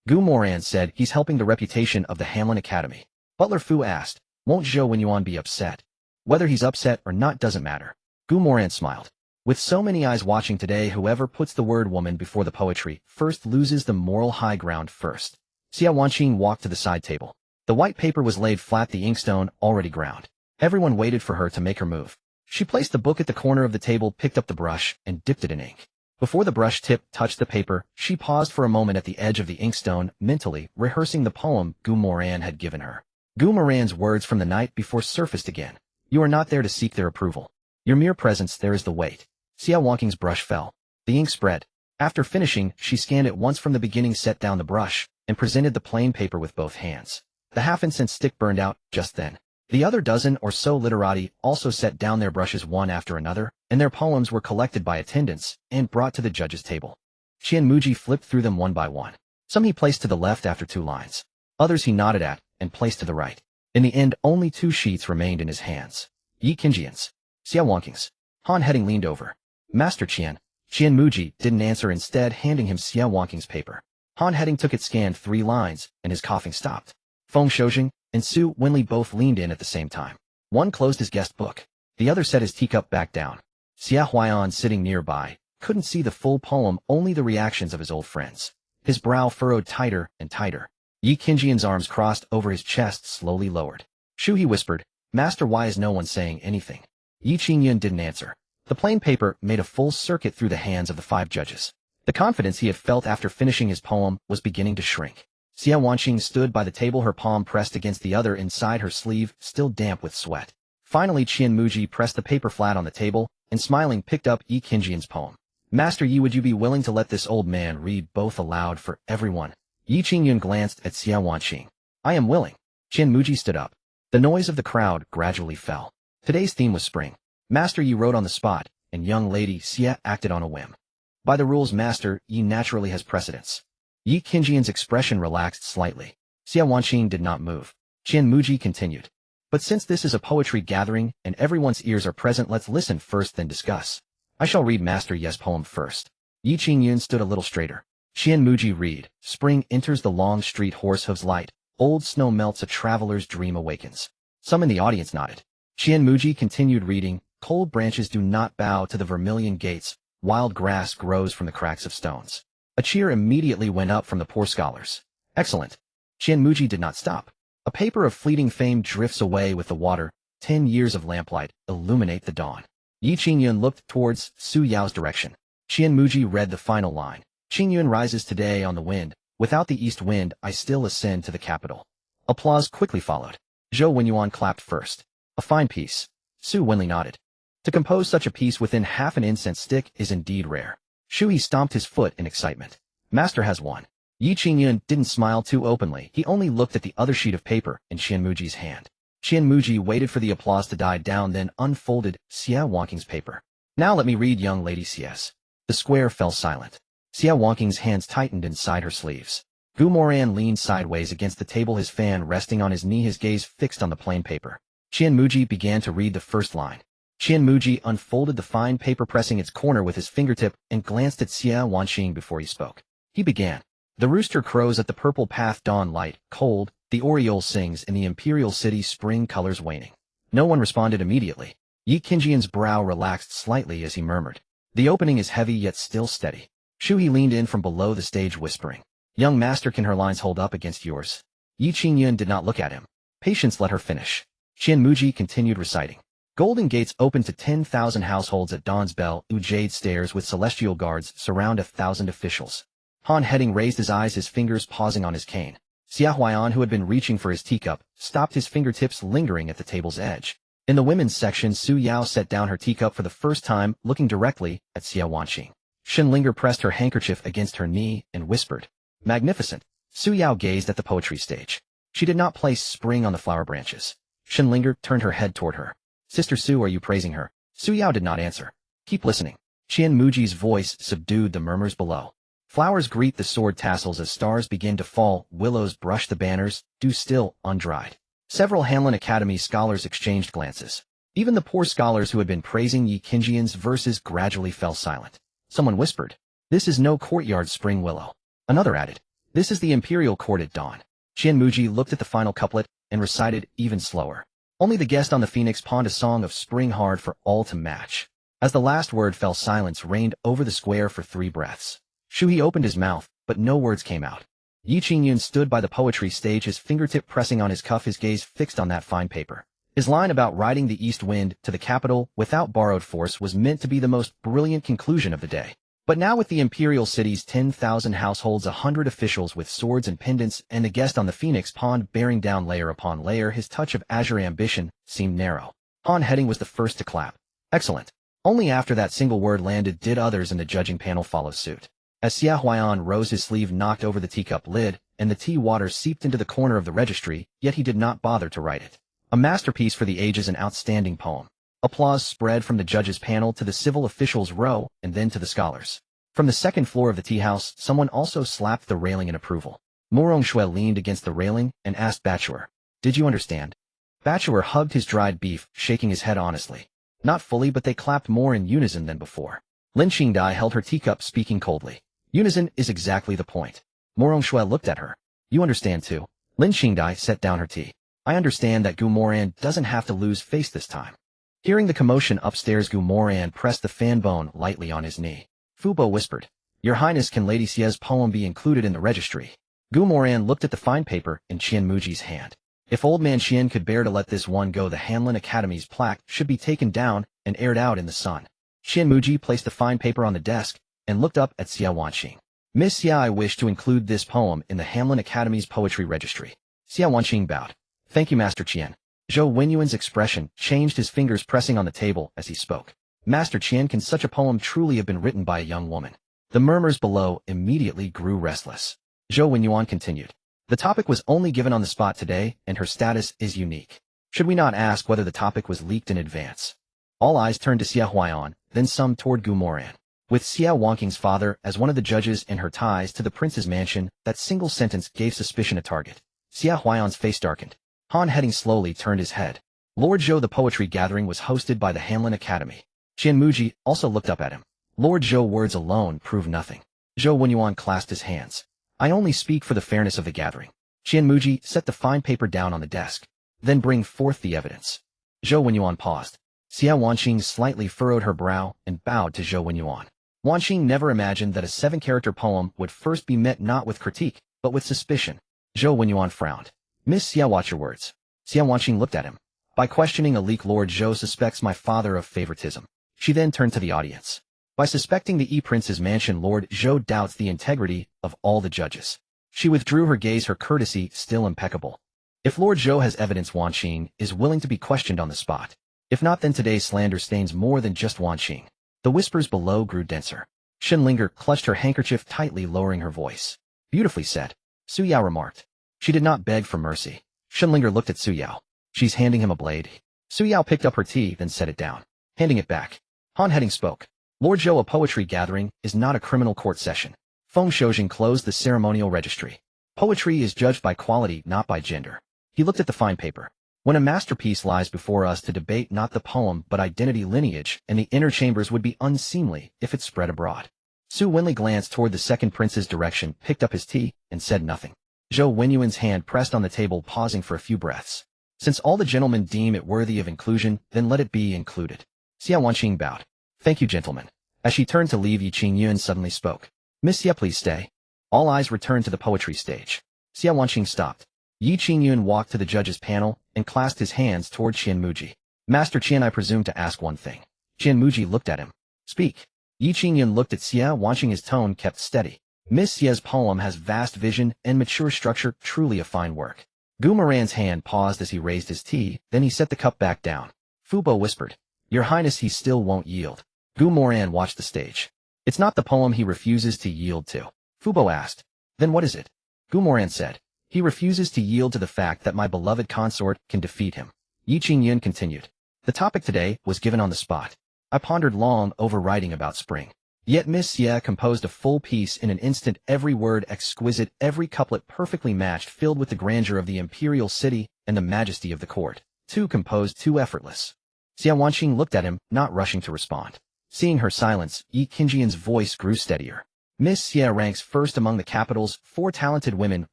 Gu Moran said he's helping the reputation of the Hamlin Academy. Butler Fu asked, Won't Zhou Wenyuan be upset? Whether he's upset or not doesn't matter. Gu Moran smiled. With so many eyes watching today, whoever puts the word woman before the poetry first loses the moral high ground first. Xiao Wanqing walked to the side table. The white paper was laid flat, the inkstone already ground. Everyone waited for her to make her move. She placed the book at the corner of the table, picked up the brush, and dipped it in ink. Before the brush tip touched the paper, she paused for a moment at the edge of the inkstone, mentally rehearsing the poem Gu Moran had given her. Gu Moran's words from the night before surfaced again. You are not there to seek their approval. Your mere presence there is the weight. Xiao Wanqing's brush fell. The ink spread. After finishing, she scanned it once from the beginning, set down the brush, and presented the plain paper with both hands. The half-incense stick burned out just then. The other dozen or so literati also set down their brushes one after another, and their poems were collected by attendants and brought to the judges' table. Qian Muji flipped through them one by one. Some he placed to the left after 2 lines. Others he nodded at and placed to the right. In the end, only 2 sheets remained in his hands. Yi Qingyan's. Xiao Wanqing's. Han Heading leaned over. Master Qian. Qian Muji didn't answer, instead handing him Xiao Wanqing's paper. Han Heading took it, scanned 3 lines, and his coughing stopped. Feng Shoujing and Su Wenli both leaned in at the same time. One closed his guest book. The other set his teacup back down. Xia Huaian, sitting nearby, couldn't see the full poem, only the reactions of his old friends. His brow furrowed tighter and tighter. Yi Qingyan's arms crossed over his chest, slowly lowered. Shu, he whispered, Master, why is no one saying anything? Yi Qingyan didn't answer. The plain paper made a full circuit through the hands of the 5 judges. The confidence he had felt after finishing his poem was beginning to shrink. Xiao Wanqing stood by the table, her palm pressed against the other inside her sleeve, still damp with sweat. Finally, Qian Muji pressed the paper flat on the table, and smiling picked up Yi Qingyan's poem. Master Yi, would you be willing to let this old man read both aloud for everyone? Yi Qingyan glanced at Xiao Wanqing. I am willing. Qian Muji stood up. The noise of the crowd gradually fell. Today's theme was spring. Master Yi wrote on the spot, and young lady Xia acted on a whim. By the rules, Master Yi naturally has precedence. Yi Qingyan's expression relaxed slightly. Xiao Wanqing did not move. Qian Muji continued. But since this is a poetry gathering and everyone's ears are present, let's listen first, then discuss. I shall read Master Yi's poem first. Yi Qingyan stood a little straighter. Qianmuji read, spring enters the long street, horse hooves light, old snow melts, a traveler's dream awakens. Some in the audience nodded. Qianmuji continued reading, cold branches do not bow to the vermilion gates, wild grass grows from the cracks of stones. A cheer immediately went up from the poor scholars. Excellent. Qianmuji did not stop. A paper of fleeting fame drifts away with the water, 10 years of lamplight illuminate the dawn. Yi Qingyun looked towards Su Yao's direction. Qianmuji read the final line. Qingyun rises today on the wind, without the east wind I still ascend to the capital. Applause quickly followed. Zhou Wenyuan clapped first. A fine piece. Su Wenli nodded. To compose such a piece within half an incense stick is indeed rare. Shuyi stomped his foot in excitement. Master has won. Yi Qingyun didn't smile too openly, he only looked at the other sheet of paper in Qianmuji's hand. Qianmuji waited for the applause to die down, then unfolded Xia Wangqing's paper. Now let me read, young lady Xia's. The square fell silent. Xia Wangqing's hands tightened inside her sleeves. Gu Moran leaned sideways against the table, his fan resting on his knee, his gaze fixed on the plain paper. Qianmuji began to read the first line. Qianmuji unfolded the fine paper, pressing its corner with his fingertip, and glanced at Xia Wangqing before he spoke. He began. The rooster crows at the purple path, dawn light, cold, the oriole sings in the imperial city, spring colors waning. No one responded immediately. Yi Qingyun's brow relaxed slightly as he murmured. The opening is heavy yet still steady. Shuyi leaned in from below the stage whispering. Young master, can her lines hold up against yours? Yi Qingyun did not look at him. Patience, let her finish. Qianmuji continued reciting. Golden gates open to 10,000 households at dawn's bell, jade stairs with celestial guards surround 1,000 officials. Han Heading raised his eyes, his fingers pausing on his cane. Xia Huaiyan, who had been reaching for his teacup, stopped, his fingertips lingering at the table's edge. In the women's section, Su Yao set down her teacup for the first time, looking directly at Xia Wangqing. Shenlinger pressed her handkerchief against her knee and whispered, Magnificent. Su Yao gazed at the poetry stage. She did not place spring on the flower branches. Shenlinger turned her head toward her. Sister Su, are you praising her? Su Yao did not answer. Keep listening. Qianmuji's voice subdued the murmurs below. Flowers greet the sword tassels as stars begin to fall, willows brush the banners, dew still, undried. Several Hanlin Academy scholars exchanged glances. Even the poor scholars who had been praising Yi Qingyun's verses gradually fell silent. Someone whispered, This is no courtyard spring willow. Another added, This is the imperial court at dawn. Qianmuji looked at the final couplet and recited even slower. Only the guest on the phoenix pawned a song of spring hard for all to match. As the last word fell, silence reigned over the square for 3 breaths. Shuyi opened his mouth, but no words came out. Yi Qingyun stood by the poetry stage, his fingertip pressing on his cuff, his gaze fixed on that fine paper. His line about riding the east wind to the capital without borrowed force was meant to be the most brilliant conclusion of the day. But now, with the imperial city's 10,000 households, 100 officials with swords and pendants, and the guest on the phoenix pond bearing down layer upon layer, his touch of azure ambition seemed narrow. Han Heading was the first to clap. Excellent. Only after that single word landed did others in the judging panel follow suit. As Xia Huaiyan rose, his sleeve knocked over the teacup lid, and the tea water seeped into the corner of the registry, yet he did not bother to write it. A masterpiece for the ages, an outstanding poem. Applause spread from the judges' panel to the civil officials' row, and then to the scholars. From the second floor of the tea house, someone also slapped the railing in approval. Moran leaned against the railing and asked Bachelor, Did you understand? Bachelor hugged his dried beef, shaking his head honestly. Not fully, but they clapped more in unison than before. Lin Qingdai held her teacup, speaking coldly. Unison is exactly the point. Moran looked at her. You understand too. Lin Qingdai set down her tea. I understand that Gu Moran doesn't have to lose face this time. Hearing the commotion upstairs, Gu Moran pressed the fan bone lightly on his knee. Fubo whispered, Your Highness, can Lady Xia's poem be included in the registry? Gu Moran looked at the fine paper in Qianmuji's hand. If old man Qian could bear to let this one go, the Hanlin Academy's plaque should be taken down and aired out in the sun. Qianmuji placed the fine paper on the desk and looked up at Xia Wangqing. Miss Xia, I wish to include this poem in the Hanlin Academy's poetry registry. Xia Wangqing bowed. Thank you, Master Qian. Zhou Wenyuan's expression changed, his fingers pressing on the table as he spoke. Master Qian, can such a poem truly have been written by a young woman? The murmurs below immediately grew restless. Zhou Wenyuan continued. The topic was only given on the spot today, and her status is unique. Should we not ask whether the topic was leaked in advance? All eyes turned to Xia Huaiyan, then some toward Gu Moran. With Xia Wangqing's father as one of the judges and her ties to the prince's mansion, that single sentence gave suspicion a target. Xia Huaiyan's face darkened. Han Heading slowly turned his head. Lord Zhou, the poetry gathering was hosted by the Hanlin Academy. Qianmuji also looked up at him. Lord Zhou, words alone prove nothing. Zhou Wenyuan clasped his hands. I only speak for the fairness of the gathering. Qianmuji set the fine paper down on the desk. Then bring forth the evidence. Zhou Wenyuan paused. Xia Wanqing slightly furrowed her brow and bowed to Zhou Wenyuan. Wanqing never imagined that a 7-character poem would first be met not with critique, but with suspicion. Zhou Wenyuan frowned. Miss Xia, watch your words. Xia Wanqing looked at him. By questioning a leak, Lord Zhou suspects my father of favoritism. She then turned to the audience. By suspecting the E-Prince's mansion, Lord Zhou doubts the integrity of all the judges. She withdrew her gaze, her courtesy still impeccable. If Lord Zhou has evidence, Wanqing is willing to be questioned on the spot. If not, then today's slander stains more than just Wanqing. The whispers below grew denser. Shenlinger clutched her handkerchief tightly, lowering her voice. Beautifully said, Su Yao remarked. She did not beg for mercy. Shenlinger looked at Su Yao. She's handing him a blade. Su Yao picked up her tea, then set it down. Handing it back. Han Heading spoke. Lord Zhou, a poetry gathering is not a criminal court session. Feng Shoujing closed the ceremonial registry. Poetry is judged by quality, not by gender. He looked at the fine paper. When a masterpiece lies before us to debate not the poem but identity, lineage, and the inner chambers would be unseemly if it spread abroad. Su Wenli glanced toward the second prince's direction, picked up his tea, and said nothing. Zhou Wenyuan's hand pressed on the table, pausing for a few breaths. Since all the gentlemen deem it worthy of inclusion, then let it be included. Xia Wanqing bowed. Thank you, gentlemen. As she turned to leave, Yi Qingyun suddenly spoke. Miss Xia, please stay. All eyes returned to the poetry stage. Xia Wanqing stopped. Yi Qingyun walked to the judges' panel and clasped his hands toward Qianmuji. Master Qian, I presume to ask one thing. Qianmuji looked at him. Speak. Yi Qingyun looked at Xia Wanqing. His tone kept steady. Miss Xia's poem has vast vision and mature structure, truly a fine work. Gu Moran's hand paused as he raised his tea, then he set the cup back down. Fubo whispered. Your Highness, he still won't yield. Gu Moran watched the stage. It's not the poem he refuses to yield to. Fubo asked. Then what is it? Gu Moran said. He refuses to yield to the fact that my beloved consort can defeat him. Yi Qingyun continued. The topic today was given on the spot. I pondered long over writing about spring. Yet Miss Xia composed a full piece in an instant, every word exquisite, every couplet perfectly matched, filled with the grandeur of the imperial city and the majesty of the court. Too composed, too effortless. Xia Wanqing looked at him, not rushing to respond. Seeing her silence, Yi Qingyun's voice grew steadier. Miss Xia ranks first among the capital's 4 talented women,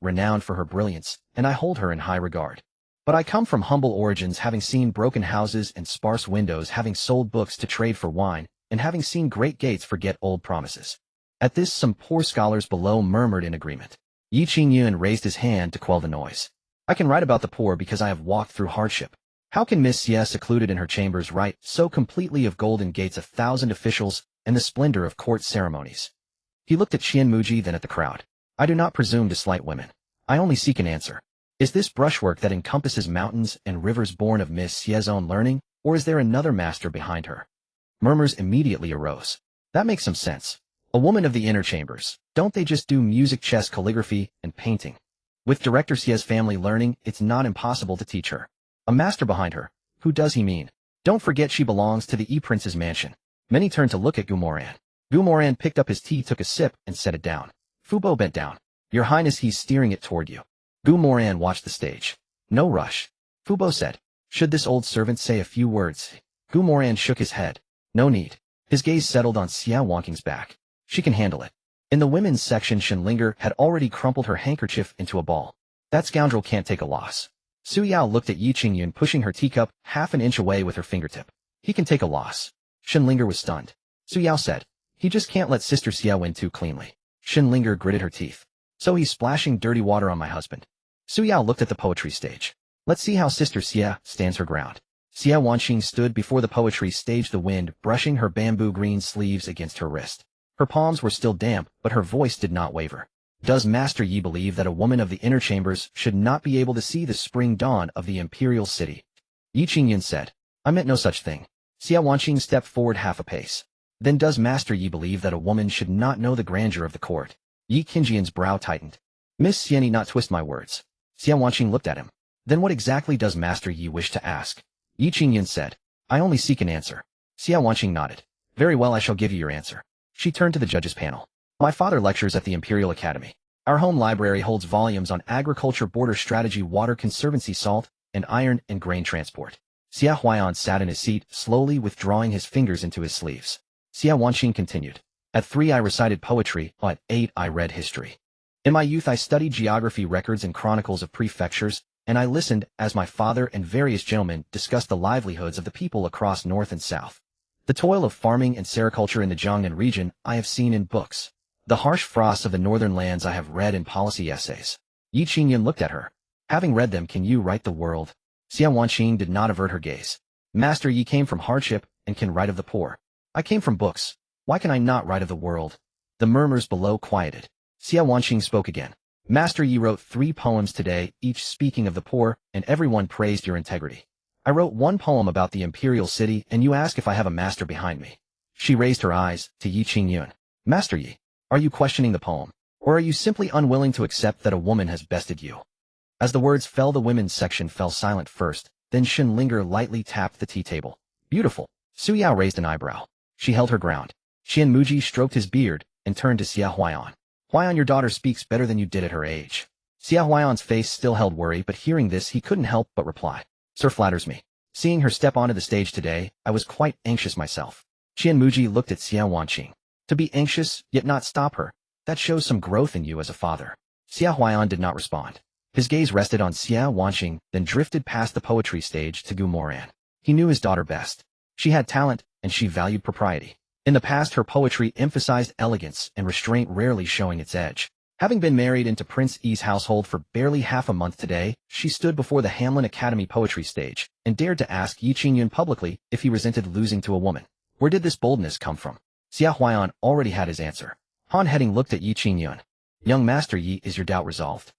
renowned for her brilliance, and I hold her in high regard. But I come from humble origins, having seen broken houses and sparse windows, having sold books to trade for wine, and having seen great gates forget old promises. At this, some poor scholars below murmured in agreement. Yi Qingyun raised his hand to quell the noise. I can write about the poor because I have walked through hardship. How can Miss Xia, secluded in her chambers, write so completely of golden gates, 1,000 officials, and the splendor of court ceremonies? He looked at Qianmuji, then at the crowd. I do not presume to slight women. I only seek an answer. Is this brushwork that encompasses mountains and rivers born of Miss Xia's own learning, or is there another master behind her? Murmurs immediately arose. That makes some sense. A woman of the inner chambers. Don't they just do music, chess, calligraphy, and painting? With Director Xia's family learning, it's not impossible to teach her. A master behind her. Who does he mean? Don't forget she belongs to the E-Prince's mansion. Many turned to look at Gu Moran. Gu Moran picked up his tea, took a sip, and set it down. Fubo bent down. Your Highness, he's steering it toward you. Gu Moran watched the stage. No rush. Fubo said. Should this old servant say a few words? Gu Moran shook his head. No need. His gaze settled on Xia Wanqing's back. She can handle it. In the women's section, Shenlinger had already crumpled her handkerchief into a ball. That scoundrel can't take a loss. Su Yao looked at Yi Qingyun, pushing her teacup half an inch away with her fingertip. He can take a loss. Shenlinger was stunned. Su Yao said. He just can't let Sister Xia win too cleanly. Shenlinger gritted her teeth. So he's splashing dirty water on my husband. Su Yao looked at the poetry stage. Let's see how Sister Xia stands her ground. Xia Wanqing stood before the poetry stage, the wind brushing her bamboo green sleeves against her wrist. Her palms were still damp, but her voice did not waver. Does Master Yi believe that a woman of the inner chambers should not be able to see the spring dawn of the imperial city? Yi Qingyun said. I meant no such thing. Xia Wanqing stepped forward half a pace. Then does Master Yi believe that a woman should not know the grandeur of the court? Yi Qingyun's brow tightened. Miss Xia need not twist my words. Xia Wanqing looked at him. Then what exactly does Master Yi wish to ask? Yi Qingyun said. I only seek an answer. Xia Wanqing nodded. Very well, I shall give you your answer. She turned to the judges' panel. My father lectures at the Imperial Academy. Our home library holds volumes on agriculture, border strategy, water conservancy, salt, and iron and grain transport. Xia Huaiyan sat in his seat, slowly withdrawing his fingers into his sleeves. Xia Wanqing continued. At 3 I recited poetry, at 8 I read history. In my youth I studied geography records and chronicles of prefectures, and I listened as my father and various gentlemen discussed the livelihoods of the people across north and south. The toil of farming and sericulture in the Jiangnan region I have seen in books. The harsh frosts of the northern lands I have read in policy essays. Yi Qingyun looked at her. Having read them, can you write the world? Xia Wanqing did not avert her gaze. Master Yi came from hardship and can write of the poor. I came from books. Why can I not write of the world? The murmurs below quieted. Xia Wanqing spoke again. Master Yi wrote 3 poems today, each speaking of the poor, and everyone praised your integrity. I wrote 1 poem about the imperial city, and you ask if I have a master behind me. She raised her eyes to Yi Qingyun. Master Yi, are you questioning the poem? Or are you simply unwilling to accept that a woman has bested you? As the words fell, the women's section fell silent first, then Shen Linger lightly tapped the tea table. Beautiful. Su Yao raised an eyebrow. She held her ground. Qian Muji stroked his beard and turned to Xia Huaiyan. Huaiyan, your daughter speaks better than you did at her age. Xia Huaiyan's face still held worry, but hearing this he couldn't help but reply. Sir flatters me. Seeing her step onto the stage today, I was quite anxious myself. Qian Muji looked at Xia Wanqing. To be anxious, yet not stop her, that shows some growth in you as a father. Xia Huaiyan did not respond. His gaze rested on Xia Wanqing, then drifted past the poetry stage to Moran. He knew his daughter best. She had talent, and she valued propriety. In the past, her poetry emphasized elegance and restraint, rarely showing its edge. Having been married into Prince Yi's household for barely half a month today, she stood before the Hamlin Academy poetry stage and dared to ask Yi Qingyun publicly if he resented losing to a woman. Where did this boldness come from? Xia Huaiyan already had his answer. Han Heading looked at Yi Qingyun. Young Master Yi, is your doubt resolved?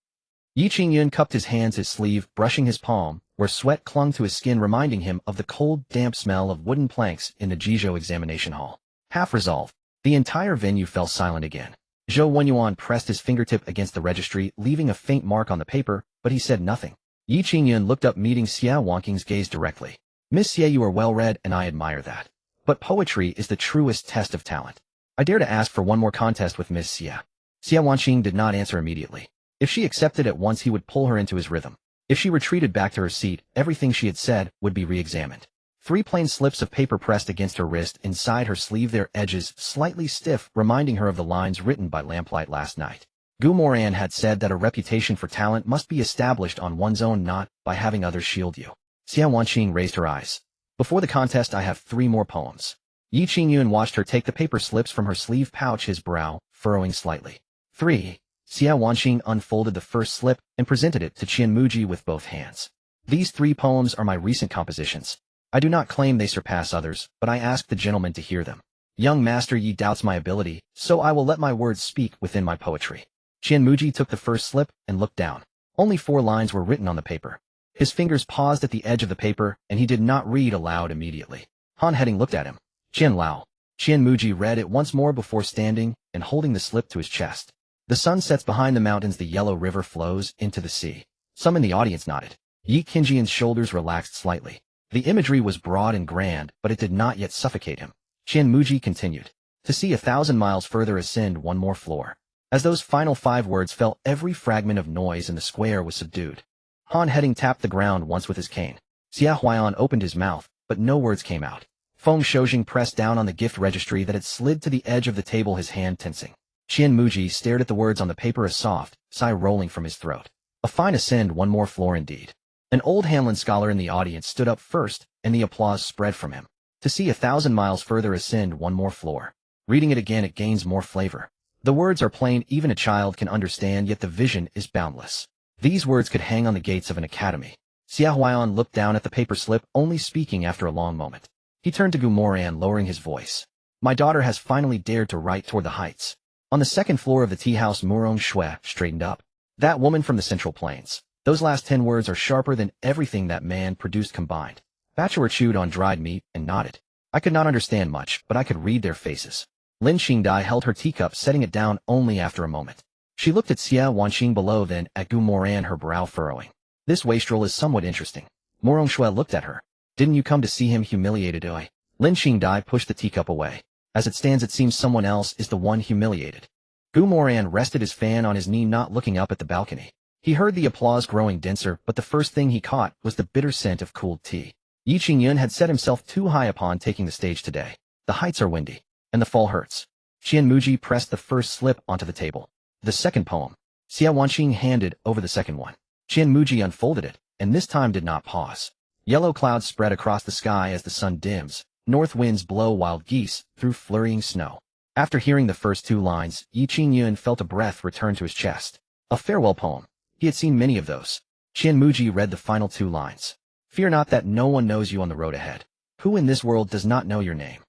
Yi Qingyun cupped his hands, his sleeve, brushing his palm, where sweat clung to his skin, reminding him of the cold, damp smell of wooden planks in the Jizhou examination hall. Half resolved. The entire venue fell silent again. Zhou Wenyuan pressed his fingertip against the registry, leaving a faint mark on the paper, but he said nothing. Yi Qingyun looked up, meeting Xia Wanqing's gaze directly. Miss Xie, you are well-read, and I admire that. But poetry is the truest test of talent. I dare to ask for one more contest with Miss Xia. Xia Wanqing did not answer immediately. If she accepted at once, he would pull her into his rhythm. If she retreated back to her seat, everything she had said would be re-examined. 3 plain slips of paper pressed against her wrist, inside her sleeve, their edges slightly stiff, reminding her of the lines written by lamplight last night. Moran had said that a reputation for talent must be established on one's own, not by having others shield you. Xia Wanqing raised her eyes. Before the contest, I have 3 more poems. Yi Qingyun watched her take the paper slips from her sleeve pouch, his brow furrowing slightly. 3. Xia Wanqing unfolded the first slip and presented it to Qian Muji with both hands. These 3 poems are my recent compositions. I do not claim they surpass others, but I ask the gentleman to hear them. Young Master Yi doubts my ability, so I will let my words speak within my poetry. Qian Muji took the first slip and looked down. Only 4 lines were written on the paper. His fingers paused at the edge of the paper, and he did not read aloud immediately. Han Heading looked at him. Qian Lao. Qian Muji read it once more before standing and holding the slip to his chest. The sun sets behind the mountains, the yellow river flows into the sea. Some in the audience nodded. Yi Qingyun's shoulders relaxed slightly. The imagery was broad and grand, but it did not yet suffocate him. Qian Muji continued. To see 1,000 miles further, ascend 1 more floor. As those final 5 words fell, every fragment of noise in the square was subdued. Han Heading tapped the ground once with his cane. Xia Huaiyan opened his mouth, but no words came out. Feng Shoujing pressed down on the gift registry that had slid to the edge of the table, his hand tensing. Qian Muji stared at the words on the paper, a soft sigh rolling from his throat. A fine ascend 1 more floor indeed. An old Hamlin scholar in the audience stood up first, and the applause spread from him. To see 1,000 miles further, ascend 1 more floor. Reading it again, it gains more flavor. The words are plain, even a child can understand, yet the vision is boundless. These words could hang on the gates of an academy. Xia Huaiyan looked down at the paper slip, only speaking after a long moment. He turned to Moran, lowering his voice. My daughter has finally dared to write toward the heights. On the 2nd floor of the tea house, Murong Shui straightened up. That woman from the Central Plains. Those last 10 words are sharper than everything that man produced combined. Bachelor chewed on dried meat and nodded. I could not understand much, but I could read their faces. Lin Xingdai held her teacup, setting it down only after a moment. She looked at Xia Wanqing below, then at Moran, her brow furrowing. This wastrel is somewhat interesting. Murong Shui looked at her. Didn't you come to see him humiliated, oi? Lin Xingdai pushed the teacup away. As it stands, it seems someone else is the one humiliated. Moran rested his fan on his knee, not looking up at the balcony. He heard the applause growing denser, but the first thing he caught was the bitter scent of cooled tea. Yi Qingyun had set himself too high upon taking the stage today. The heights are windy, and the fall hurts. Qianmuji pressed the first slip onto the table. The second poem. Xia Wanqing handed over the second one. Qianmuji unfolded it, and this time did not pause. Yellow clouds spread across the sky as the sun dims. North winds blow wild geese through flurrying snow. After hearing the first two lines, Yi Qingyun felt a breath return to his chest. A farewell poem. He had seen many of those. Qianmuji read the final two lines. Fear not that no one knows you on the road ahead. Who in this world does not know your name?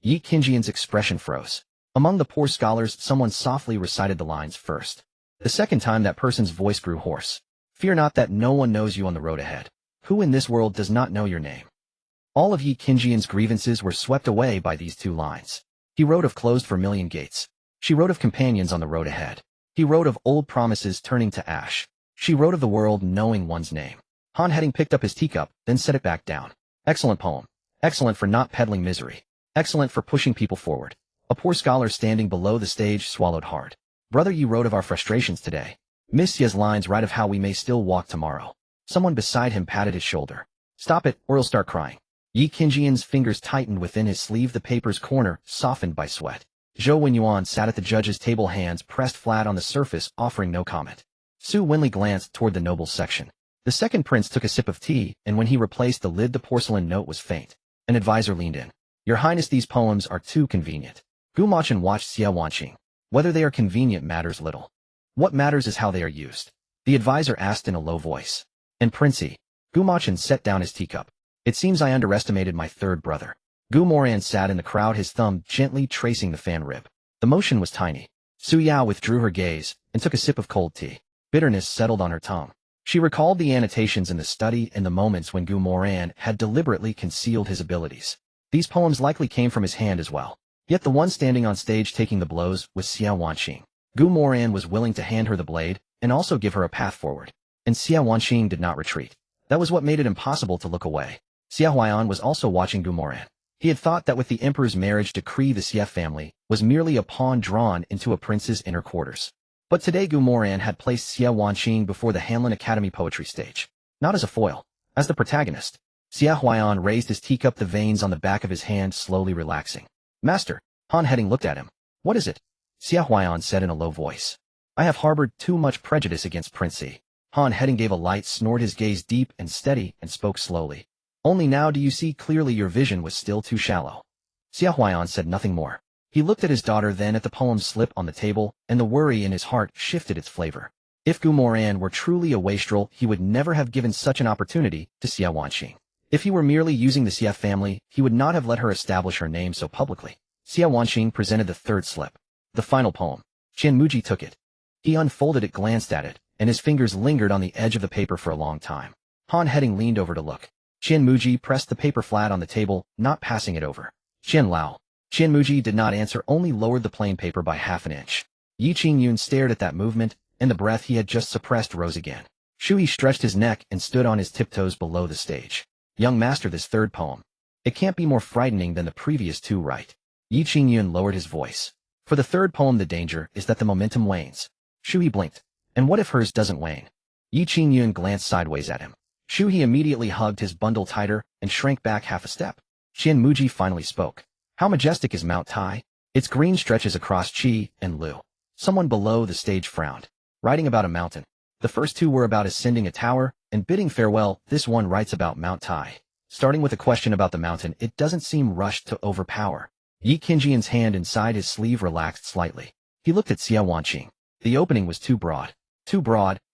Yi Qingyun's expression froze. Among the poor scholars, someone softly recited the lines first. The second time that person's voice grew hoarse. Fear not that no one knows you on the road ahead. Who in this world does not know your name? All of Yi Qingyun's grievances were swept away by these two lines. He wrote of closed vermilion gates. She wrote of companions on the road ahead. He wrote of old promises turning to ash. She wrote of the world knowing one's name. Han Heading picked up his teacup, then set it back down. Excellent poem. Excellent for not peddling misery. Excellent for pushing people forward. A poor scholar standing below the stage swallowed hard. Brother, you wrote of our frustrations today. Miss Ye's lines write of how we may still walk tomorrow. Someone beside him patted his shoulder. Stop it, or he'll start crying. Yi Qingyun's fingers tightened within his sleeve, the paper's corner softened by sweat. Zhou Wenyuan sat at the judge's table, hands pressed flat on the surface, offering no comment. Su Wenli glanced toward the nobles section. The second prince took a sip of tea, and when he replaced the lid, the porcelain note was faint. An advisor leaned in. Your Highness, these poems are too convenient. Gu Machan watched Xia Wanqing. Whether they are convenient matters little. What matters is how they are used. The advisor asked in a low voice. And Princey. Gu Machan set down his teacup. It seems I underestimated my third brother. Gu Moran sat in the crowd, his thumb gently tracing the fan rib. The motion was tiny. Su Yao withdrew her gaze and took a sip of cold tea. Bitterness settled on her tongue. She recalled the annotations in the study and the moments when Gu Moran had deliberately concealed his abilities. These poems likely came from his hand as well. Yet the one standing on stage taking the blows was Xia Wanqing. Gu Moran was willing to hand her the blade and also give her a path forward. And Xia Wanqing did not retreat. That was what made it impossible to look away. Xia Huaiyan was also watching Gu Moran. He had thought that with the emperor's marriage decree, the Xia family was merely a pawn drawn into a prince's inner quarters. But today Gu Moran had placed Xia Wanqing before the Hanlin Academy poetry stage. Not as a foil, as the protagonist. Xia Huaiyan raised his teacup, the veins on the back of his hand slowly relaxing. Master, Han Heading looked at him. What is it? Xia Huaiyan said in a low voice. I have harbored too much prejudice against Princey. Han Heading gave a light snort, his gaze deep and steady, and spoke slowly. Only now do you see clearly, your vision was still too shallow. Xia Huaiyan said nothing more. He looked at his daughter, then at the poem slip on the table, and the worry in his heart shifted its flavor. If Gu Moran were truly a wastrel, he would never have given such an opportunity to Xia Wanqing. If he were merely using the Xia family, he would not have let her establish her name so publicly. Xia Wanqing presented the third slip. The final poem. Qianmuji took it. He unfolded it, glanced at it, and his fingers lingered on the edge of the paper for a long time. Han Heading leaned over to look. Qianmuji pressed the paper flat on the table, not passing it over. Qian Lao. Qianmuji did not answer, only lowered the plain paper by half an inch. Yi Qingyun stared at that movement, and the breath he had just suppressed rose again. Shui stretched his neck and stood on his tiptoes below the stage. Young master, this third poem. It can't be more frightening than the previous two, right? Yi Qingyun lowered his voice. For the third poem, the danger is that the momentum wanes. Shui blinked. And what if hers doesn't wane? Yi Qingyun glanced sideways at him. Shui immediately hugged his bundle tighter and shrank back half a step. Qianmuji finally spoke. How majestic is Mount Tai? Its green stretches across Qi and Lu. Someone below the stage frowned. Writing about a mountain. The first two were about ascending a tower and bidding farewell. This one writes about Mount Tai. Starting with a question about the mountain, it doesn't seem rushed to overpower. Yi Qingyun's hand inside his sleeve relaxed slightly. He looked at Xia Wanqing. The opening was too broad,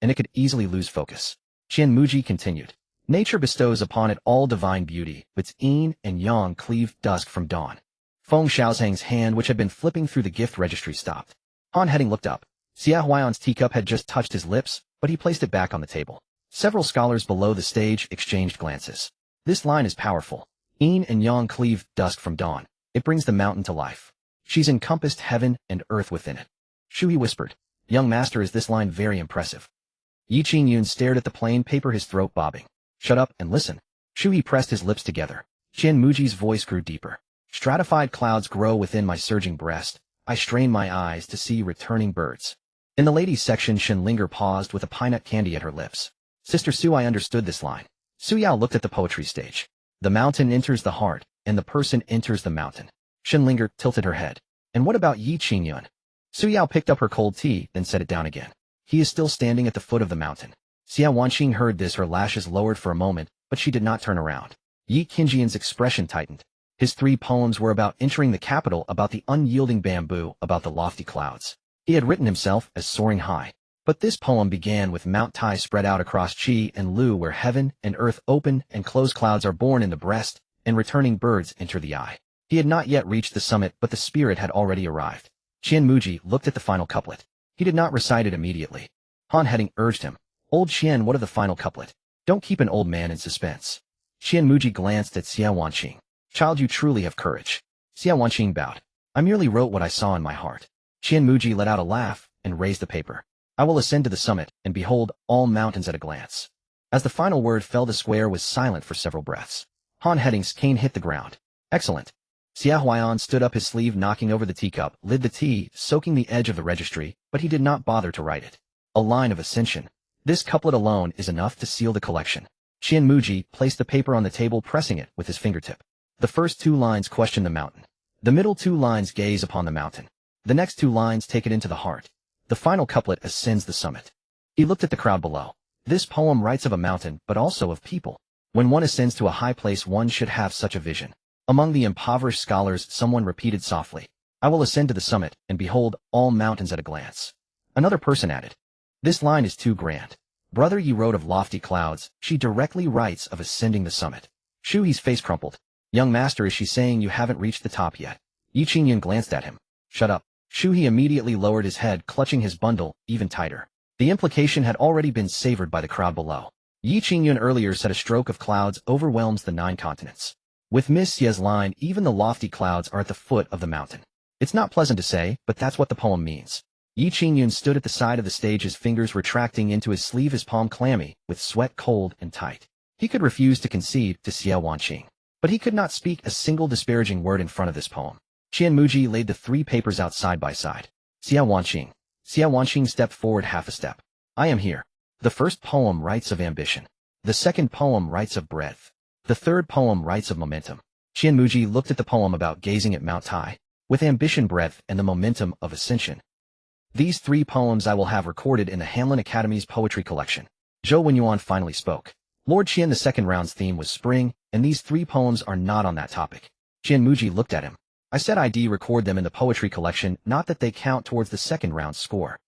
and it could easily lose focus. Qianmuji continued. Nature bestows upon it all divine beauty, its yin and yang cleave dusk from dawn. Feng Xiaozhang's hand, which had been flipping through the gift registry, stopped. Han Heading looked up. Xia Huaiyan's teacup had just touched his lips, but he placed it back on the table. Several scholars below the stage exchanged glances. This line is powerful. Yin and yang cleave dusk from dawn. It brings the mountain to life. She's encompassed heaven and earth within it. Shui whispered. Young master, is this line very impressive? Yi Qingyun stared at the plain paper, his throat bobbing. Shut up and listen. Shui pressed his lips together. Qianmuji's voice grew deeper. Stratified clouds grow within my surging breast. I strain my eyes to see returning birds. In the ladies' section, Shenlinger paused with a peanut candy at her lips. Sister Su, I understood this line. Su Yao looked at the poetry stage. The mountain enters the heart, and the person enters the mountain. Shenlinger tilted her head. And what about Yi Qingyun? Su Yao picked up her cold tea, then set it down again. He is still standing at the foot of the mountain. Xia Wanqing heard this, her lashes lowered for a moment, but she did not turn around. Yi Qingyun's expression tightened. His 3 poems were about entering the capital, about the unyielding bamboo, about the lofty clouds. He had written himself as soaring high. But this poem began with Mount Tai spread out across Qi and Lu, where heaven and earth open and close, clouds are born in the breast, and returning birds enter the eye. He had not yet reached the summit, but the spirit had already arrived. Qian Muji looked at the final couplet. He did not recite it immediately. Han Heading urged him. Old Qian, what of the final couplet? Don't keep an old man in suspense. Qian Muji glanced at Xia Wanqing. Child, you truly have courage. Xia Wanqing bowed. I merely wrote what I saw in my heart. Qian Muji let out a laugh and raised the paper. I will ascend to the summit and behold all mountains at a glance. As the final word fell, the square was silent for several breaths. Han Heading's cane hit the ground. Excellent. Xia Huaiyan stood up, his sleeve knocking over the teacup, lit the tea, soaking the edge of the registry, but he did not bother to write it. A line of ascension. This couplet alone is enough to seal the collection. Qian Muji placed the paper on the table, pressing it with his fingertip. The first 2 lines question the mountain. The middle 2 lines gaze upon the mountain. The next 2 lines take it into the heart. The final couplet ascends the summit. He looked at the crowd below. This poem writes of a mountain, but also of people. When one ascends to a high place, one should have such a vision. Among the impoverished scholars, someone repeated softly, I will ascend to the summit and behold all mountains at a glance. Another person added, this line is too grand. Brother, you wrote of lofty clouds, she directly writes of ascending the summit. Shu He's face crumpled. Young master, is she saying you haven't reached the top yet? Yi Qingyun glanced at him. Shut up. Shu He immediately lowered his head, clutching his bundle even tighter. The implication had already been savored by the crowd below. Yi Qingyun earlier said a stroke of clouds overwhelms the 9 continents. With Miss Xie's line, even the lofty clouds are at the foot of the mountain. It's not pleasant to say, but that's what the poem means. Yi Qingyun stood at the side of the stage, his fingers retracting into his sleeve, his palm clammy, with sweat cold and tight. He could refuse to concede to Xia Wanqing, but he could not speak a single disparaging word in front of this poem. Qian Muji laid the 3 papers out side by side. Xia Wanqing. Xia Wanqing stepped forward half a step. I am here. The first poem writes of ambition. The second poem writes of breadth. The third poem writes of momentum. Qian Muji looked at the poem about gazing at Mount Tai, with ambition, breadth, and the momentum of ascension. These 3 poems I will have recorded in the Hanlin Academy's poetry collection. Zhou Wenyuan finally spoke. Lord Qian, the second round's theme was spring, and these 3 poems are not on that topic. Qian Muji looked at him. I said I'd record them in the poetry collection, not that they count towards the second round's score.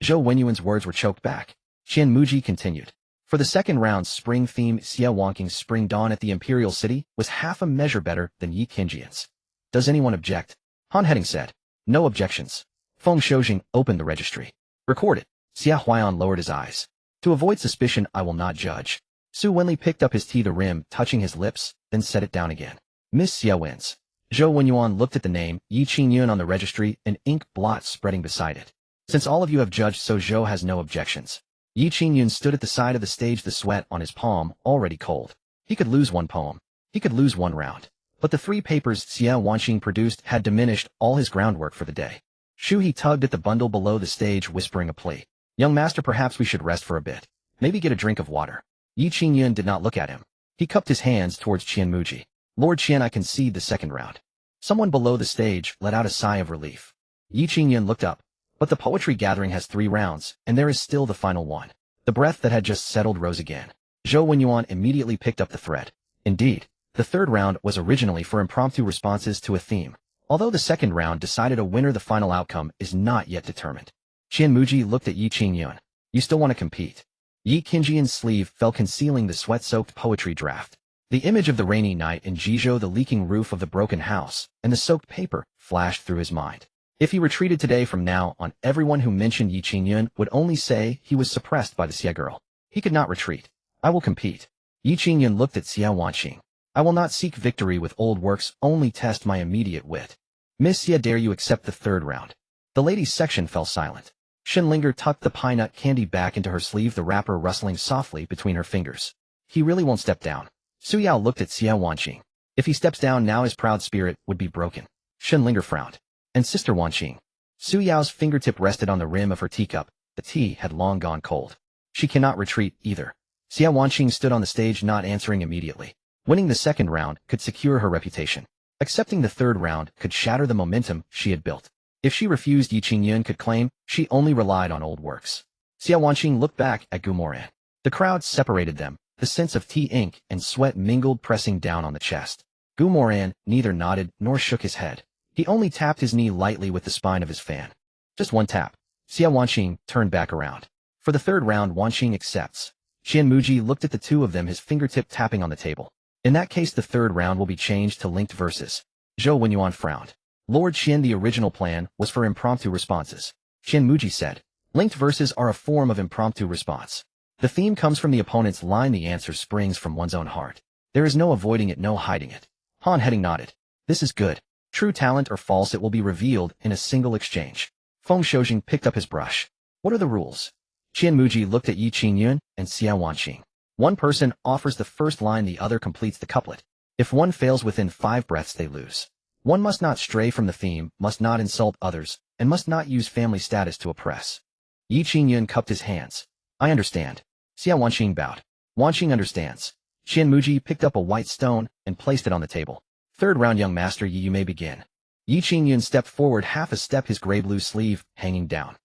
Zhou Wenyuan's words were choked back. Qian Muji continued. For the second round's spring theme, Xia Wanqing's Spring Dawn at the Imperial City was half a measure better than Yi Qingyun's. Does anyone object? Han Heading said. No objections. Feng Shoujing opened the registry. Record it. Xia Huaiyan lowered his eyes. To avoid suspicion, I will not judge. Su Wenli picked up his tea, the rim touching his lips, then set it down again. Miss Xia wins. Zhou Wenyuan looked at the name, Yi Qingyun, on the registry, an ink blot spreading beside it. Since all of you have judged, so Zhou has no objections. Yi Qingyun stood at the side of the stage, the sweat on his palm already cold. He could lose 1 poem. He could lose 1 round. But the 3 papers Xia Wanqing produced had diminished all his groundwork for the day. Shu He tugged at the bundle below the stage, whispering a plea. Young master, perhaps we should rest for a bit. Maybe get a drink of water. Yi Qingyun did not look at him. He cupped his hands towards Qian Muji. Lord Qian, I concede the second round. Someone below the stage let out a sigh of relief. Yi Qingyun looked up. But the poetry gathering has 3 rounds, and there is still the final one. The breath that had just settled rose again. Zhou Wenyuan immediately picked up the thread. Indeed, the third round was originally for impromptu responses to a theme. Although the second round decided a winner, the final outcome is not yet determined. Qian Muji looked at Yi Qingyun. You still want to compete? Yi Qingyun's sleeve fell, concealing the sweat-soaked poetry draft. The image of the rainy night in Jizhou, the leaking roof of the broken house, and the soaked paper flashed through his mind. If he retreated today, from now on, everyone who mentioned Yi Qingyun would only say he was suppressed by the Xia girl. He could not retreat. I will compete. Yi Qingyun looked at Xia Wanqing. I will not seek victory with old works, only test my immediate wit. Miss Xia, dare you accept the third round? The ladies' section fell silent. Shenlinger tucked the pine nut candy back into her sleeve, the wrapper rustling softly between her fingers. He really won't step down. Su Yao looked at Xia Wanqing. If he steps down now, his proud spirit would be broken. Shenlinger frowned. And Sister Wanqing. Su Yao's fingertip rested on the rim of her teacup. The tea had long gone cold. She cannot retreat either. Xia Wanqing stood on the stage, not answering immediately. Winning the second round could secure her reputation. Accepting the third round could shatter the momentum she had built. If she refused, Yi Qingyun could claim she only relied on old works. Xia Wanqing looked back at Moran. The crowd separated them, the sense of tea ink and sweat mingled pressing down on the chest. Moran neither nodded nor shook his head. He only tapped his knee lightly with the spine of his fan. Just one tap. Xia Wanqing turned back around. For the third round, Wanqing accepts. Qian Muji looked at the two of them, his fingertip tapping on the table. In that case, the third round will be changed to linked verses. Zhou Wenyuan frowned. Lord Qian, the original plan was for impromptu responses. Qian Muji said, linked verses are a form of impromptu response. The theme comes from the opponent's line, the answer springs from one's own heart. There is no avoiding it, no hiding it. Han Heading nodded. This is good. True talent or false, it will be revealed in a single exchange. Feng Shoujing picked up his brush. What are the rules? Qian Muji looked at Yi Qingyun and Xia Wanqing. One person offers the first line, the other completes the couplet. If one fails within 5 breaths, they lose. One must not stray from the theme, must not insult others, and must not use family status to oppress. Yi Qingyun cupped his hands. I understand. Xia Wanqing bowed. Wanqing understands. Qian Muji picked up a white stone and placed it on the table. Third round, young master Yi, you may begin. Yi Qingyun stepped forward half a step, his gray blue sleeve hanging down.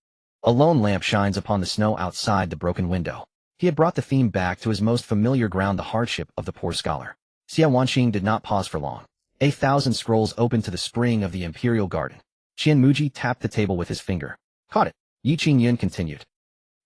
A lone lamp shines upon the snow outside the broken window. He had brought the theme back to his most familiar ground, the hardship of the poor scholar. Xia Wanqing did not pause for long. 1,000 scrolls opened to the spring of the imperial garden. Qian Muji tapped the table with his finger. Caught it. Yi Qingyun continued.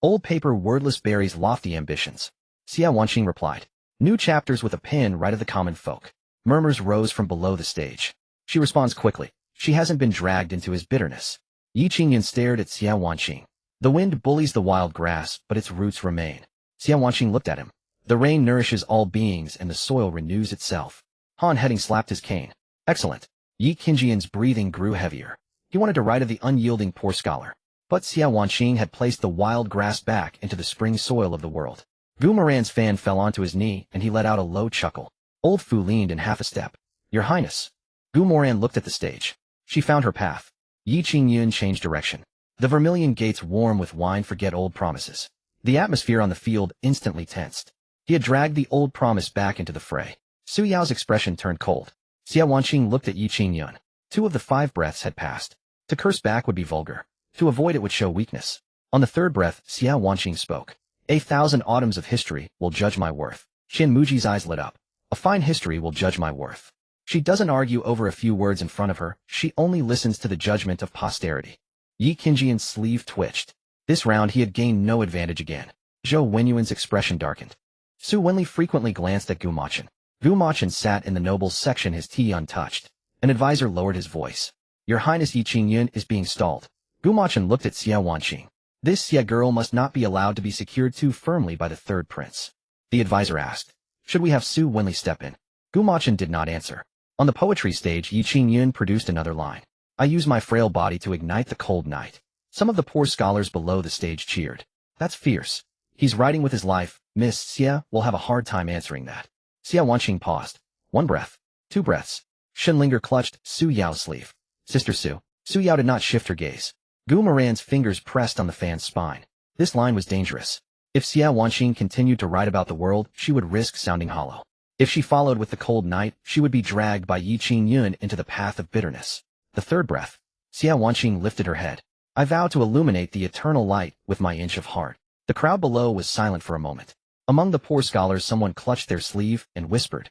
Old paper, wordless berries, lofty ambitions. Xia Wanqing replied. New chapters with a pen, right of the common folk. Murmurs rose from below the stage. She responds quickly. She hasn't been dragged into his bitterness. Yi Qingyun stared at Xia Wanqing. The wind bullies the wild grass, but its roots remain. Xia Wanqing looked at him. The rain nourishes all beings and the soil renews itself. Han Heading slapped his cane. Excellent. Yi Qingyun's breathing grew heavier. He wanted to write of the unyielding poor scholar. But Xia Wanqing had placed the wild grass back into the spring soil of the world. Moran's fan fell onto his knee and he let out a low chuckle. Old Fu leaned in half a step. Your Highness. Moran looked at the stage. She found her path. Yi Qingyun changed direction. The vermilion gates warm with wine forget old promises. The atmosphere on the field instantly tensed. He had dragged the old promise back into the fray. Su Yao's expression turned cold. Xia Wanqing looked at Yi Qingyun. 2 of the 5 breaths had passed. To curse back would be vulgar. To avoid it would show weakness. On the third breath, Xia Wanqing spoke. 1,000 autumns of history will judge my worth. Qian Muji's eyes lit up. A fine history will judge my worth. She doesn't argue over a few words in front of her, she only listens to the judgment of posterity. Yi Qingyun's sleeve twitched. This round he had gained no advantage again. Zhou Wenyuan's expression darkened. Su Wenli frequently glanced at Gu Machin. Gu Machin sat in the nobles section, his tea untouched. An advisor lowered his voice. Your Highness, Yi Qingyun is being stalled. Gu Machin looked at Xia Wanqing. This Xia girl must not be allowed to be secured too firmly by the third prince. The advisor asked. Should we have Su Wenli step in? Gu Machin did not answer. On the poetry stage, Yi Qingyun produced another line. I use my frail body to ignite the cold night. Some of the poor scholars below the stage cheered. That's fierce. He's writing with his life. Miss Xia will have a hard time answering that. Xia Wanqing paused. 1 breath. 2 breaths. Shenlinger clutched Su Yao's sleeve. Sister Su. Su Yao did not shift her gaze. Gu Moran's fingers pressed on the fan's spine. This line was dangerous. If Xia Wanqing continued to write about the world, she would risk sounding hollow. If she followed with the cold night, she would be dragged by Yi Qingyun into the path of bitterness. The third breath. Xia Wanqing lifted her head. I vow to illuminate the eternal light with my inch of heart. The crowd below was silent for a moment. Among the poor scholars, someone clutched their sleeve and whispered.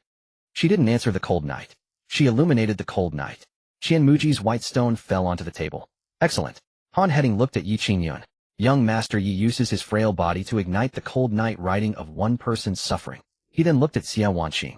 She didn't answer the cold night. She illuminated the cold night. Qian Muji's white stone fell onto the table. Excellent. Han Heading looked at Yi Qingyun. Young Master Yi uses his frail body to ignite the cold night writing of one person's suffering. He then looked at Xia Wanqing.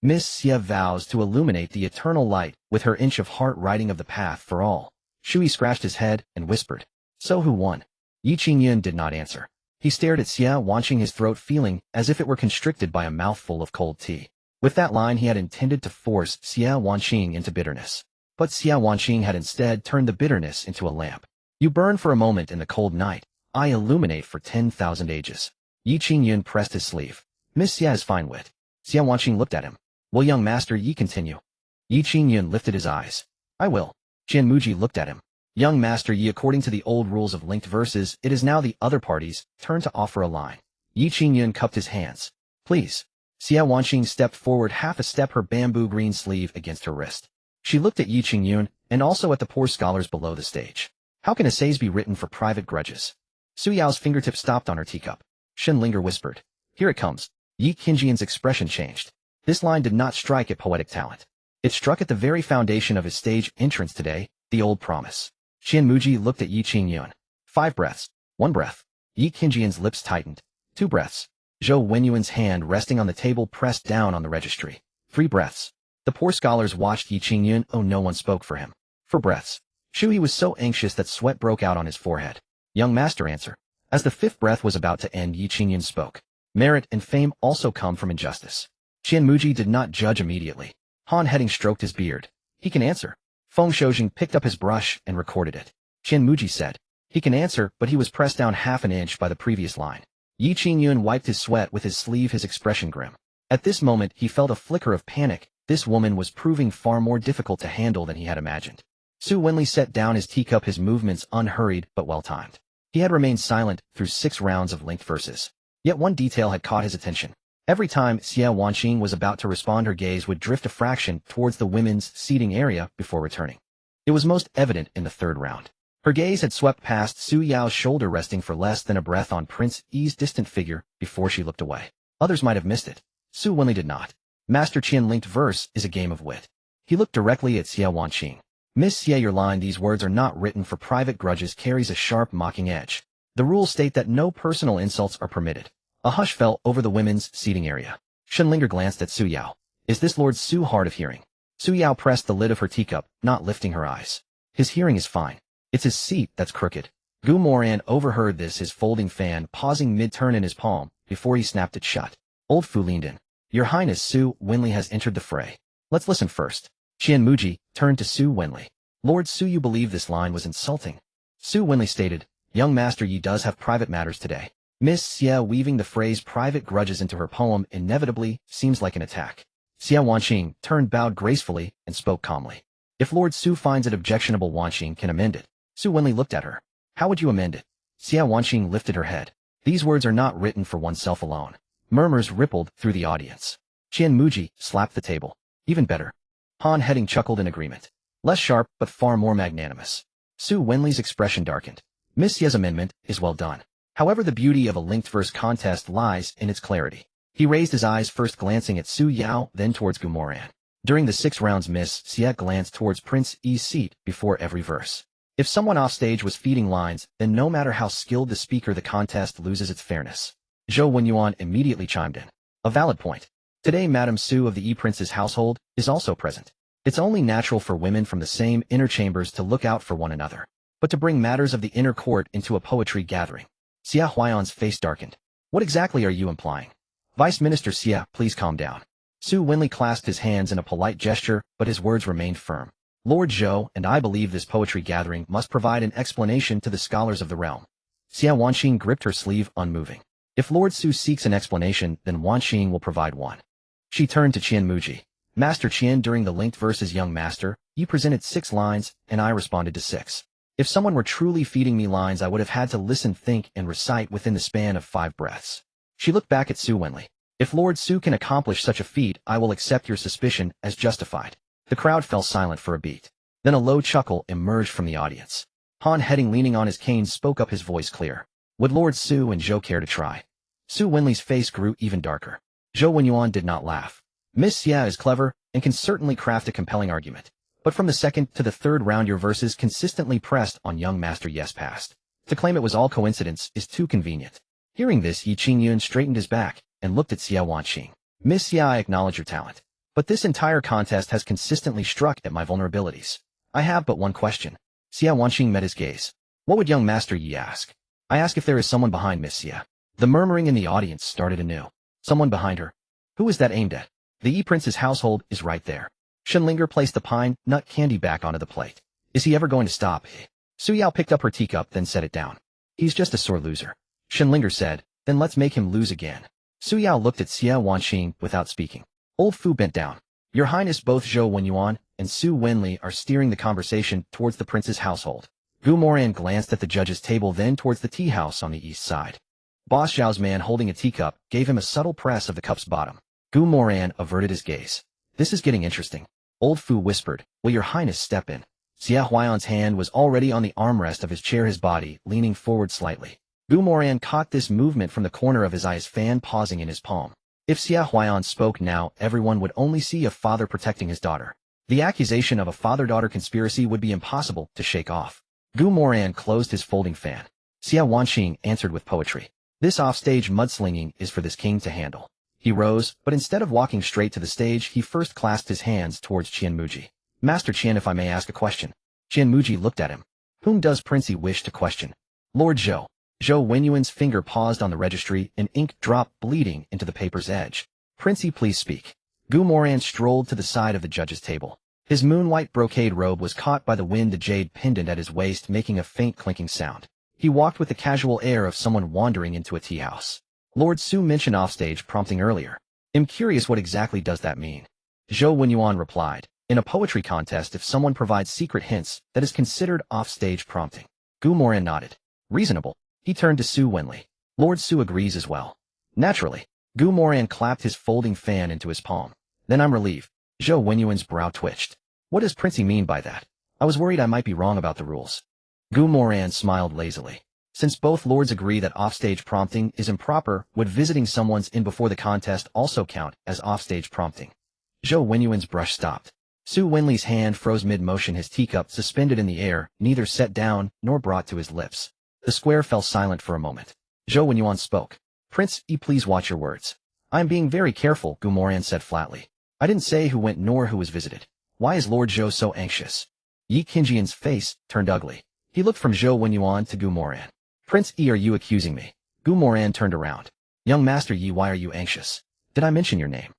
Miss Xia vows to illuminate the eternal light with her inch of heart writing of the path for all. Shui scratched his head and whispered. So who won? Yi Qingyun did not answer. He stared at Xia Wanqing, his throat feeling as if it were constricted by a mouthful of cold tea. With that line he had intended to force Xia Wanqing into bitterness. But Xia Wanqing had instead turned the bitterness into a lamp. You burn for a moment in the cold night. I illuminate for 10,000 ages. Yi Qingyun pressed his sleeve. Miss Xia has fine wit. Xia Wanqing looked at him. Will young Master Yi continue? Yi Qingyun lifted his eyes. I will. Qian Muji looked at him. Young Master Yi, according to the old rules of linked verses, it is now the other party's turn to offer a line. Yi Qingyun cupped his hands. Please. Xia Wanqing stepped forward half a step, her bamboo green sleeve against her wrist. She looked at Yi Qingyun, and also at the poor scholars below the stage. How can essays be written for private grudges? Su Yao's fingertip stopped on her teacup. Shenlinger whispered, "Here it comes." Yi Qingyun's expression changed. This line did not strike at poetic talent. It struck at the very foundation of his stage entrance today, the old promise. Qianmuji looked at Yi Qingyun. 5 breaths. 1 breath. Yi Qingyun's lips tightened. 2 breaths. Zhou Wenyuan's hand resting on the table pressed down on the registry. 3 breaths. The poor scholars watched Yi Qingyun. Oh, no one spoke for him. 4 breaths. Shui was so anxious that sweat broke out on his forehead. Young master, answer. As the 5th breath was about to end, Yi Qingyun spoke. Merit and fame also come from injustice. Qianmuji did not judge immediately. Han Heading stroked his beard. He can answer. Feng Shoujing picked up his brush and recorded it. Qianmuji said. He can answer, but he was pressed down half an inch by the previous line. Yi Qingyun wiped his sweat with his sleeve, his expression grim. At this moment, he felt a flicker of panic. This woman was proving far more difficult to handle than he had imagined. Su Wenli set down his teacup, his movements unhurried but well-timed. He had remained silent through 6 rounds of linked verses. Yet one detail had caught his attention. Every time Xia Wanqing was about to respond, her gaze would drift a fraction towards the women's seating area before returning. It was most evident in the 3rd round. Her gaze had swept past Su Yao's shoulder, resting for less than a breath on Prince Yi's distant figure before she looked away. Others might have missed it. Su Wenli did not. Master Qian linked verse is a game of wit. He looked directly at Xia Wanqing. Miss Xia, your line, these words are not written for private grudges, carries a sharp mocking edge. The rules state that no personal insults are permitted. A hush fell over the women's seating area. Shenlinger glanced at Su Yao. Is this Lord Su hard of hearing? Su Yao pressed the lid of her teacup, not lifting her eyes. His hearing is fine. It's his seat that's crooked. Gu Moran overheard this, his folding fan pausing mid-turn in his palm before he snapped it shut. Old Fu leaned in. Your Highness, Su Wenli has entered the fray. Let's listen first. Qianmuji turned to Su Wenli. Lord Su, you believe this line was insulting? Su Wenli stated, Young Master Yi does have private matters today. Miss Xia weaving the phrase private grudges into her poem inevitably seems like an attack. Xia Wanqing turned, bowed gracefully, and spoke calmly. If Lord Su finds it objectionable, Wanqing can amend it. Su Wenli looked at her. How would you amend it? Xia Wanqing lifted her head. These words are not written for oneself alone. Murmurs rippled through the audience. Qianmuji slapped the table. Even better. Han Heading chuckled in agreement. Less sharp, but far more magnanimous. Su Wenli's expression darkened. Miss Xia's amendment is well done. However, the beauty of a linked verse contest lies in its clarity. He raised his eyes, first glancing at Su Yao, then towards Gu Moran. During the 6 rounds, Miss Xia glanced towards Prince Yi's seat before every verse. If someone offstage was feeding lines, then no matter how skilled the speaker, the contest loses its fairness. Zhou Wenyuan immediately chimed in. A valid point. Today, Madame Su of the Yi Prince's household is also present. It's only natural for women from the same inner chambers to look out for one another. But to bring matters of the inner court into a poetry gathering. Xia Huayan's face darkened. What exactly are you implying? Vice Minister Xia, please calm down. Su Wenli clasped his hands in a polite gesture, but his words remained firm. Lord Zhou and I believe this poetry gathering must provide an explanation to the scholars of the realm. Xia Wanqing gripped her sleeve, unmoving. If Lord Su seeks an explanation, then Wanqing will provide one. She turned to Qianmuji. Master Qian, during the linked verses, young master, you presented 6 lines, and I responded to 6. If someone were truly feeding me lines, I would have had to listen, think, and recite within the span of 5 breaths. She looked back at Su Wenli. If Lord Su can accomplish such a feat, I will accept your suspicion as justified. The crowd fell silent for a beat. Then a low chuckle emerged from the audience. Han Heading, leaning on his cane, spoke up, his voice clear. Would Lord Su and Zhou care to try? Su Wenli's face grew even darker. Zhou Wenyuan did not laugh. Miss Xia is clever, and can certainly craft a compelling argument. But from the 2nd to the 3rd round, your verses consistently pressed on young Master Yes past. To claim it was all coincidence is too convenient. Hearing this, Yi Qingyun straightened his back and looked at Xia Wanqing. Miss Xia, I acknowledge your talent. But this entire contest has consistently struck at my vulnerabilities. I have but one question. Xia Wanqing met his gaze. What would young Master Yi ask? I ask if there is someone behind Miss Xia. The murmuring in the audience started anew. Someone behind her. Who is that aimed at? The Yi Prince's household is right there. Shenlinger placed the pine nut candy back onto the plate. Is he ever going to stop? Su Yao picked up her teacup, then set it down. He's just a sore loser. Shenlinger said, then let's make him lose again. Su Yao looked at Xia Wanqing without speaking. Old Fu bent down. Your Highness, both Zhou Wenyuan and Su Wenli are steering the conversation towards the prince's household. Gu Moran glanced at the judge's table, then towards the tea house on the east side. Boss Zhao's man holding a teacup gave him a subtle press of the cup's bottom. Gu Moran averted his gaze. This is getting interesting. Old Fu whispered, "Will your highness step in?" Xia Huayan's hand was already on the armrest of his chair, his body leaning forward slightly. Moran caught this movement from the corner of his eye, his fan pausing in his palm. If Xia Huayan spoke now, everyone would only see a father protecting his daughter. The accusation of a father-daughter conspiracy would be impossible to shake off. Moran closed his folding fan. Xia Wanqing answered with poetry. "This offstage mudslinging is for this king to handle." He rose, but instead of walking straight to the stage, he first clasped his hands towards Qian Muji. "Master Qian, if I may ask a question." Qian Muji looked at him. "Whom does Princey wish to question?" "Lord Zhou." Zhou Wenyuan's finger paused on the registry, and ink dropped bleeding into the paper's edge. "Princey, please speak." Moran strolled to the side of the judge's table. His moon-white brocade robe was caught by the wind, the jade pendant at his waist making a faint clinking sound. He walked with the casual air of someone wandering into a tea house. "Lord Su mentioned offstage prompting earlier. I'm curious, what exactly does that mean?" Zhou Wenyuan replied, "In a poetry contest, if someone provides secret hints, that is considered offstage prompting." Moran nodded. "Reasonable." He turned to Su Wenli. "Lord Su agrees as well." "Naturally." Moran clapped his folding fan into his palm. "Then I'm relieved." Zhou Wenyuan's brow twitched. "What does Princey mean by that? I was worried I might be wrong about the rules." Moran smiled lazily. "Since both lords agree that offstage prompting is improper, would visiting someone's in before the contest also count as offstage prompting?" Zhou Wenyuan's brush stopped. Su Wenli's hand froze mid-motion, his teacup suspended in the air, neither set down nor brought to his lips. The square fell silent for a moment. Zhou Wenyuan spoke. "Prince, please watch your words." "I am being very careful," Moran said flatly. "I didn't say who went nor who was visited. Why is Lord Zhou so anxious?" Yi Qingjian's face turned ugly. He looked from Zhou Wenyuan to Moran. "Prince Yi, are you accusing me?" Moran turned around. "Young Master Yi, why are you anxious? Did I mention your name?"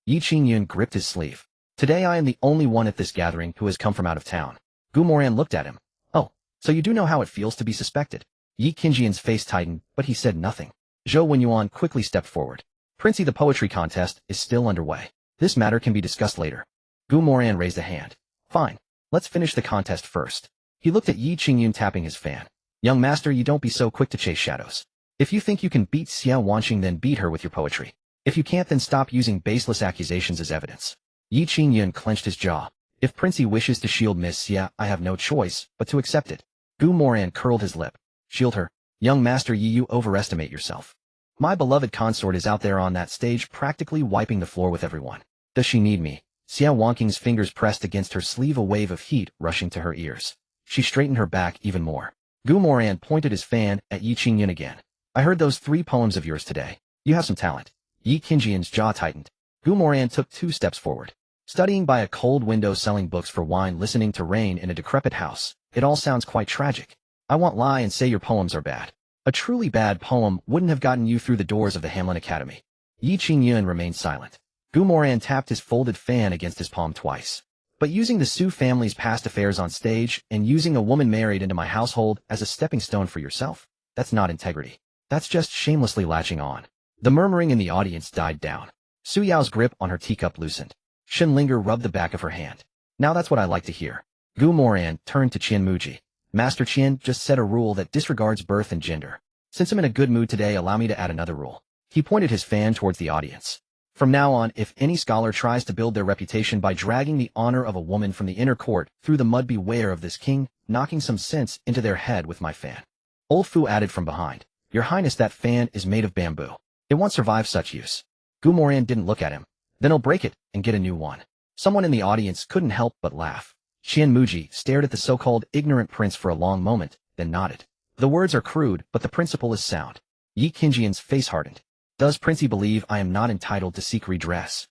Yi Qingyun gripped his sleeve. "Today I am the only one at this gathering who has come from out of town." Moran looked at him. "Oh, so you do know how it feels to be suspected?" Yi Qingjian's face tightened, but he said nothing. Zhou Wenyuan quickly stepped forward. "Princey, the poetry contest is still underway. This matter can be discussed later." Moran raised a hand. "Fine. Let's finish the contest first." He looked at Yi Qingyun tapping his fan. "Young master, you don't be so quick to chase shadows. If you think you can beat Xia Wanqing, then beat her with your poetry. If you can't, then stop using baseless accusations as evidence." Yi Qingyun clenched his jaw. "If Princey wishes to shield Miss Xia, I have no choice but to accept it." Moran curled his lip. "Shield her? Young Master Yi, you overestimate yourself. My beloved consort is out there on that stage practically wiping the floor with everyone. Does she need me?" Xia Wanqing's fingers pressed against her sleeve, a wave of heat rushing to her ears. She straightened her back even more. Moran pointed his fan at Yi Qingyun again. "I heard those 3 poems of yours today. You have some talent." Yi Qingjian's jaw tightened. Moran took 2 steps forward. "Studying by a cold window, selling books for wine, listening to rain in a decrepit house. It all sounds quite tragic. I won't lie and say your poems are bad. A truly bad poem wouldn't have gotten you through the doors of the Hamlin Academy." Yi Qingyun remained silent. Moran tapped his folded fan against his palm twice. "But using the Su family's past affairs on stage and using a woman married into my household as a stepping stone for yourself, that's not integrity. That's just shamelessly latching on." The murmuring in the audience died down. Su Yao's grip on her teacup loosened. Shenlinger rubbed the back of her hand. "Now that's what I like to hear." Moran turned to Qian Muji. "Master Qian just set a rule that disregards birth and gender. Since I'm in a good mood today, allow me to add another rule." He pointed his fan towards the audience. "From now on, if any scholar tries to build their reputation by dragging the honor of a woman from the inner court through the mud, beware of this king knocking some sense into their head with my fan." Old Fu added from behind. "Your Highness, that fan is made of bamboo. It won't survive such use." Moran didn't look at him. "Then I'll break it and get a new one." Someone in the audience couldn't help but laugh. Qian Muji stared at the so-called ignorant prince for a long moment, then nodded. "The words are crude, but the principle is sound." Yi Qingjian's face hardened. "Does Princey believe I am not entitled to seek redress?"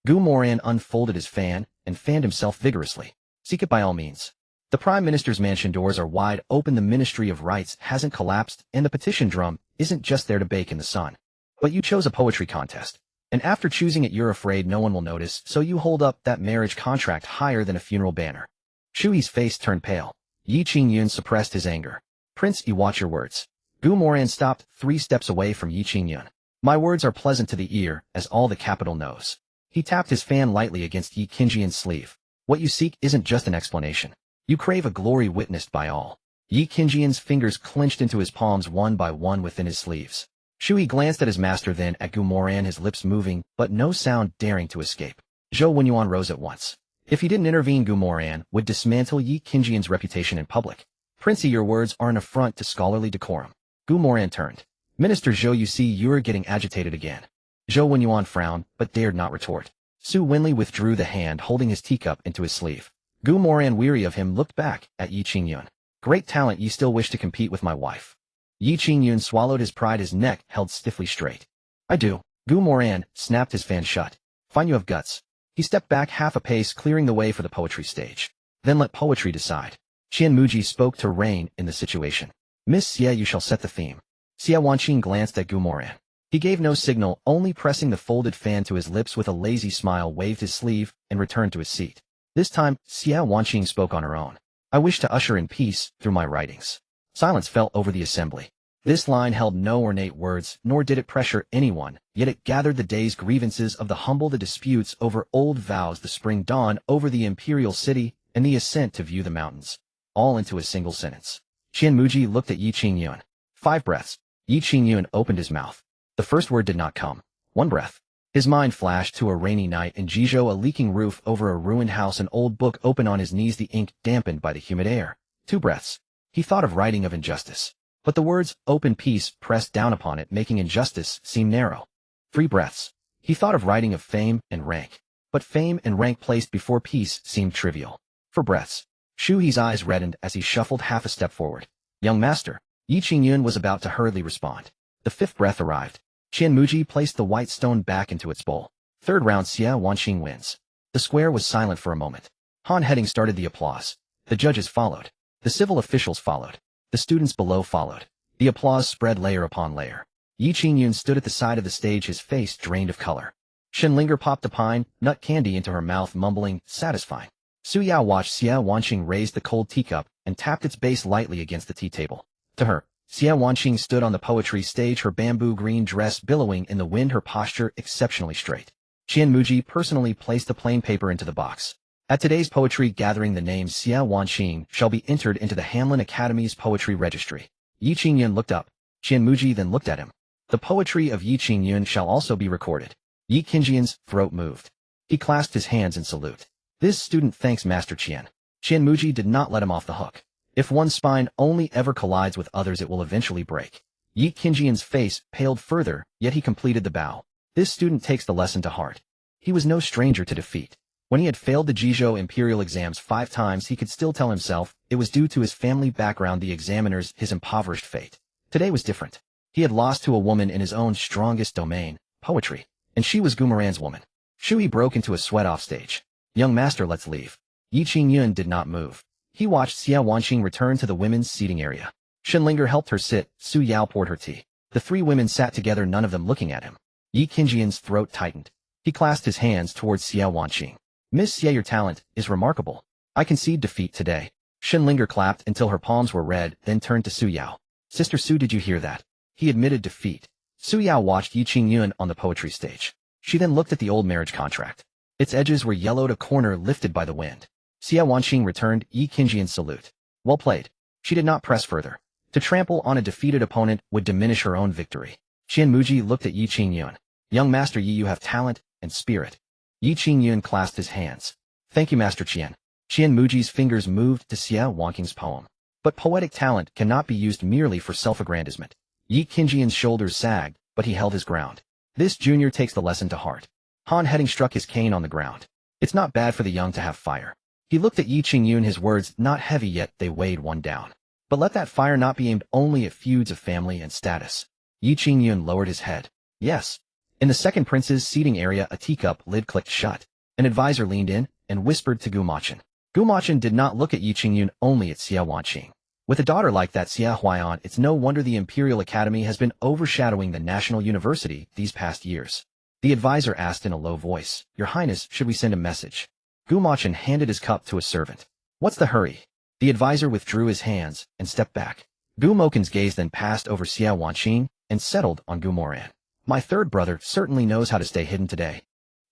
Moran unfolded his fan and fanned himself vigorously. "Seek it by all means. The Prime Minister's mansion doors are wide open, the Ministry of Rights hasn't collapsed, and the petition drum isn't just there to bake in the sun. But you chose a poetry contest. And after choosing it, you're afraid no one will notice, so you hold up that marriage contract higher than a funeral banner." Shui's face turned pale. Yi Qingyun suppressed his anger. "Prince, you watch your words." Moran stopped 3 steps away from Yi Qingyun. "My words are pleasant to the ear, as all the capital knows." He tapped his fan lightly against Yi Qingjian's sleeve. "What you seek isn't just an explanation. You crave a glory witnessed by all." Yi Qingjian's fingers clenched into his palms one by one within his sleeves. Shui glanced at his master, then at Moran, his lips moving, but no sound daring to escape. Zhou Wenyuan rose at once. If he didn't intervene, Moran would dismantle Yi Qingjian's reputation in public. Princey, your words are an affront to scholarly decorum. Moran turned. Minister Zhou, you see you're getting agitated again. Zhou Wenyuan frowned, but dared not retort. Su Winli withdrew the hand holding his teacup into his sleeve. Moran, weary of him, looked back at Yi Qingyun. Great talent, ye still wish to compete with my wife. Yi Qingyun swallowed his pride, his neck held stiffly straight. I do. Moran snapped his fan shut. Fine, you have guts. He stepped back half a pace, clearing the way for the poetry stage. Then let poetry decide. Qian Muji spoke to reign in the situation. Miss Xie, you shall set the theme. Xie Wanqing glanced at Moran. He gave no signal, only pressing the folded fan to his lips with a lazy smile, waved his sleeve, and returned to his seat. This time, Xie Wanqing spoke on her own. I wish to usher in peace through my writings. Silence fell over the assembly. This line held no ornate words, nor did it pressure anyone, yet it gathered the day's grievances of the humble, the disputes over old vows, the spring dawn over the imperial city, and the ascent to view the mountains, all into a single sentence. Qian Muji looked at Yi Qingyun. 5 breaths. Yi Qingyun opened his mouth. The first word did not come. 1 breath. His mind flashed to a rainy night in Jizhou, a leaking roof over a ruined house, an old book open on his knees, the ink dampened by the humid air. 2 breaths. He thought of writing of injustice. But the words, open peace, pressed down upon it, making injustice seem narrow. 3 breaths. He thought of writing of fame and rank. But fame and rank placed before peace seemed trivial. 4 breaths. Shu He's eyes reddened as he shuffled half a step forward. Young master. Yi Qingyun was about to hurriedly respond. The 5th breath arrived. Qian Muji placed the white stone back into its bowl. 3rd round, Xie Wanqing wins. The square was silent for a moment. Han Heading started the applause. The judges followed. The civil officials followed. The students below followed. The applause spread layer upon layer. Yi Qingyun stood at the side of the stage, his face drained of color. Shenlinger popped a pine nut candy into her mouth, mumbling, satisfying. Su Yao watched Xie Wanqing raise the cold teacup and tapped its base lightly against the tea table. To her, Xie Wanqing stood on the poetry stage, her bamboo green dress billowing in the wind, her posture exceptionally straight. Qian Muji personally placed the plain paper into the box. At today's poetry gathering, the name Xie Wanqing shall be entered into the Hanlin Academy's poetry registry. Yi Qingyun looked up. Qian Muji then looked at him. The poetry of Yi Qingyun shall also be recorded. Yi Qingjian's throat moved. He clasped his hands in salute. This student thanks Master Qian. Qian Muji did not let him off the hook. If one's spine only ever collides with others, it will eventually break. Yi Qingjian's face paled further, yet he completed the bow. This student takes the lesson to heart. He was no stranger to defeat. When he had failed the Jizhou imperial exams 5 times, he could still tell himself it was due to his family background, the examiners, his impoverished fate. Today was different. He had lost to a woman in his own strongest domain, poetry, and she was Moran's woman. Shui broke into a sweat off stage. Young master, let's leave. Yi Qingyun did not move. He watched Xie Wanqing return to the women's seating area. Shenlinger helped her sit. Su Yao poured her tea. The 3 women sat together, none of them looking at him. Yi Qingjian's throat tightened. He clasped his hands towards Xie Wanqing. Miss Xie, your talent is remarkable. I concede defeat today. Shenlinger clapped until her palms were red, then turned to Su Yao. Sister Su, did you hear that? He admitted defeat. Su Yao watched Yi Qingyun on the poetry stage. She then looked at the old marriage contract. Its edges were yellowed, a corner lifted by the wind. Xie Wanqing returned Yi Qingjian's salute. Well played. She did not press further. To trample on a defeated opponent would diminish her own victory. Qian Muji looked at Yi Qingyun. Young master Yi, you have talent and spirit. Yi Qingyun clasped his hands. Thank you, Master Qian. Qian Muji's fingers moved to Xie Wanqing's poem. But poetic talent cannot be used merely for self-aggrandizement. Yi Qingjian's shoulders sagged, but he held his ground. This junior takes the lesson to heart. Han Heading struck his cane on the ground. It's not bad for the young to have fire. He looked at Yi Qingyun, his words not heavy, yet they weighed one down. But let that fire not be aimed only at feuds of family and status. Yi Qingyun lowered his head. Yes. In the second prince's seating area, a teacup lid clicked shut. An advisor leaned in and whispered to Gumachan. Gumachan did not look at Yi Qingyun, only at Xie Wanqing. With a daughter like that, Xie Huaian, it's no wonder the Imperial Academy has been overshadowing the National University these past years. The advisor asked in a low voice, Your Highness, should we send a message? Gumachan handed his cup to a servant. What's the hurry? The advisor withdrew his hands and stepped back. Gumochan's gaze then passed over Xie Wanqing and settled on Moran. My 3rd brother certainly knows how to stay hidden today.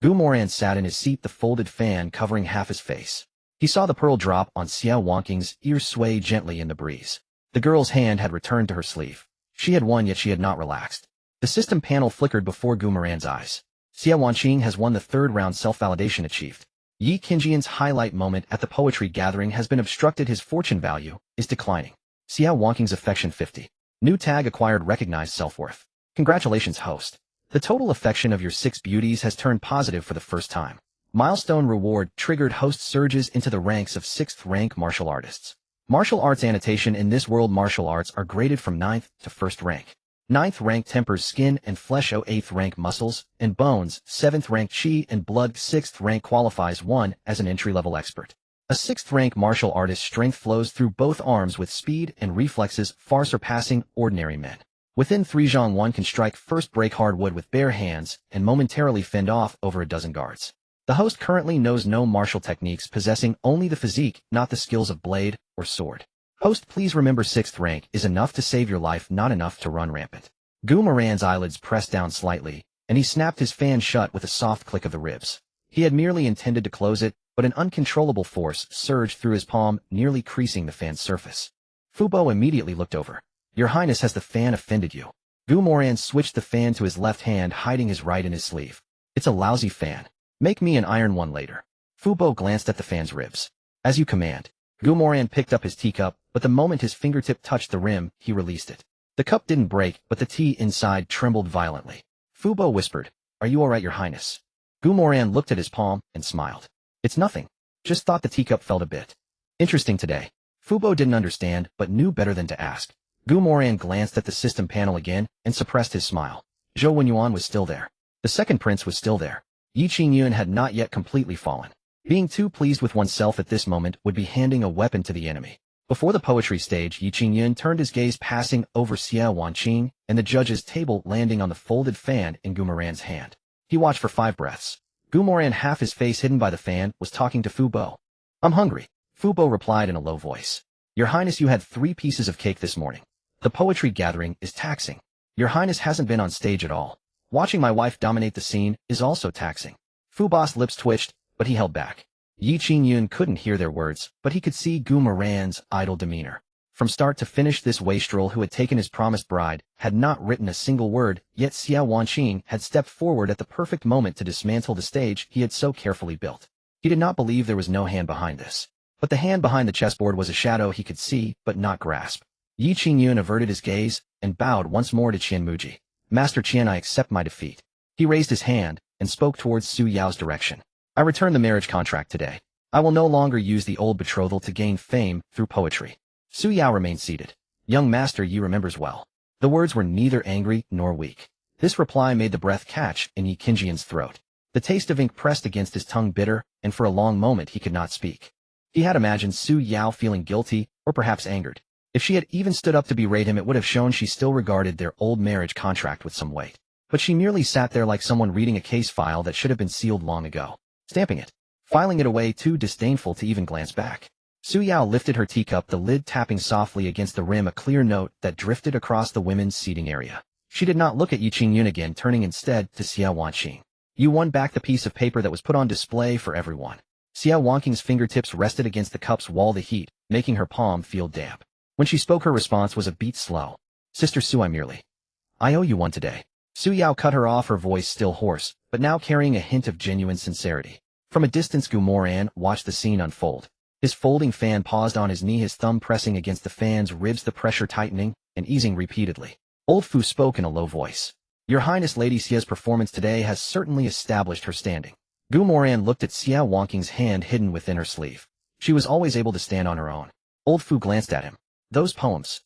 Moran sat in his seat, the folded fan covering half his face. He saw the pearl drop on Xie Wanqing's ear, sway gently in the breeze. The girl's hand had returned to her sleeve. She had won, yet she had not relaxed. The system panel flickered before Moran's eyes. Xie Wanqing has won, the 3rd round, self-validation achieved. Yi Qingjian's highlight moment at the poetry gathering has been obstructed. His fortune value is declining. Su Yao Wangqing's affection 50. New tag acquired. Recognized self-worth. Congratulations, host. The total affection of your 6 beauties has turned positive for the first time. Milestone reward triggered. Host surges into the ranks of 6th rank martial artists. Martial arts annotation. In this world, martial arts are graded from 9th to 1st rank. 9th rank tempers skin and flesh. 8th rank muscles and bones. 7th rank chi and blood. 6th rank qualifies one as an entry-level expert. A 6th rank martial artist's strength flows through both arms with speed and reflexes far surpassing ordinary men. Within 3 zhang, one can strike first, break hardwood with bare hands, and momentarily fend off over a dozen guards. The host currently knows no martial techniques, possessing only the physique, not the skills of blade or sword. Host, please remember 6th rank is enough to save your life, not enough to run rampant. Moran's eyelids pressed down slightly, and he snapped his fan shut with a soft click of the ribs. He had merely intended to close it, but an uncontrollable force surged through his palm, nearly creasing the fan's surface. Fu Bo immediately looked over. Your Highness, has the fan offended you? Moran switched the fan to his left hand, hiding his right in his sleeve. It's a lousy fan. Make me an iron one later. Fu Bo glanced at the fan's ribs. As you command. Moran picked up his teacup, but the moment his fingertip touched the rim, he released it. The cup didn't break, but the tea inside trembled violently. Fu Bo whispered, Are you all right, Your Highness? Moran looked at his palm and smiled. It's nothing. Just thought the teacup felt a bit. Interesting today. Fu Bo didn't understand, but knew better than to ask. Moran glanced at the system panel again and suppressed his smile. Zhou Wenyuan was still there. The second prince was still there. Yi Qingyun had not yet completely fallen. Being too pleased with oneself at this moment would be handing a weapon to the enemy. Before the poetry stage, Yi Qingyun turned his gaze, passing over Su Yao Wangqing and the judge's table, landing on the folded fan in Moran's hand. He watched for 5 breaths. Moran, half his face hidden by the fan, was talking to Fu Bo. I'm hungry. Fu Bo replied in a low voice. Your Highness, you had 3 pieces of cake this morning. The poetry gathering is taxing. Your Highness hasn't been on stage at all. Watching my wife dominate the scene is also taxing. Fu Bo's lips twitched, but he held back. Yi Qingyun couldn't hear their words, but he could see Moran's idle demeanor. From start to finish, this wastrel who had taken his promised bride had not written a single word, yet Su Yao Wangqing had stepped forward at the perfect moment to dismantle the stage he had so carefully built. He did not believe there was no hand behind this. But the hand behind the chessboard was a shadow he could see but not grasp. Yi Qingyun averted his gaze and bowed once more to Qian Muji. Master Qian, I accept my defeat. He raised his hand and spoke towards Su Yao's direction. I return the marriage contract today. I will no longer use the old betrothal to gain fame through poetry. Su Yao remained seated. Young Master Yi remembers well. The words were neither angry nor weak. This reply made the breath catch in Yi Qingjian's throat. The taste of ink pressed against his tongue, bitter, and for a long moment he could not speak. He had imagined Su Yao feeling guilty, or perhaps angered. If she had even stood up to berate him, it would have shown she still regarded their old marriage contract with some weight. But she merely sat there like someone reading a case file that should have been sealed long ago, stamping it, filing it away, too disdainful to even glance back. Su Yao lifted her teacup, the lid tapping softly against the rim, a clear note that drifted across the women's seating area. She did not look at Yi Qingyun again, turning instead to Su Yao Wangqing. You won back the piece of paper that was put on display for everyone. Su Yao Wangqing's fingertips rested against the cup's wall, the heat making her palm feel damp. When she spoke, her response was a beat slow. Sister Su, I owe you one today. Su Yao cut her off, her voice still hoarse, but now carrying a hint of genuine sincerity. From a distance, Moran watched the scene unfold. His folding fan paused on his knee, his thumb pressing against the fan's ribs, the pressure tightening and easing repeatedly. Old Fu spoke in a low voice. Your Highness, Lady Xia's performance today has certainly established her standing. Moran looked at Su Yao Wangqing's hand hidden within her sleeve. She was always able to stand on her own. Old Fu glanced at him. Those poems.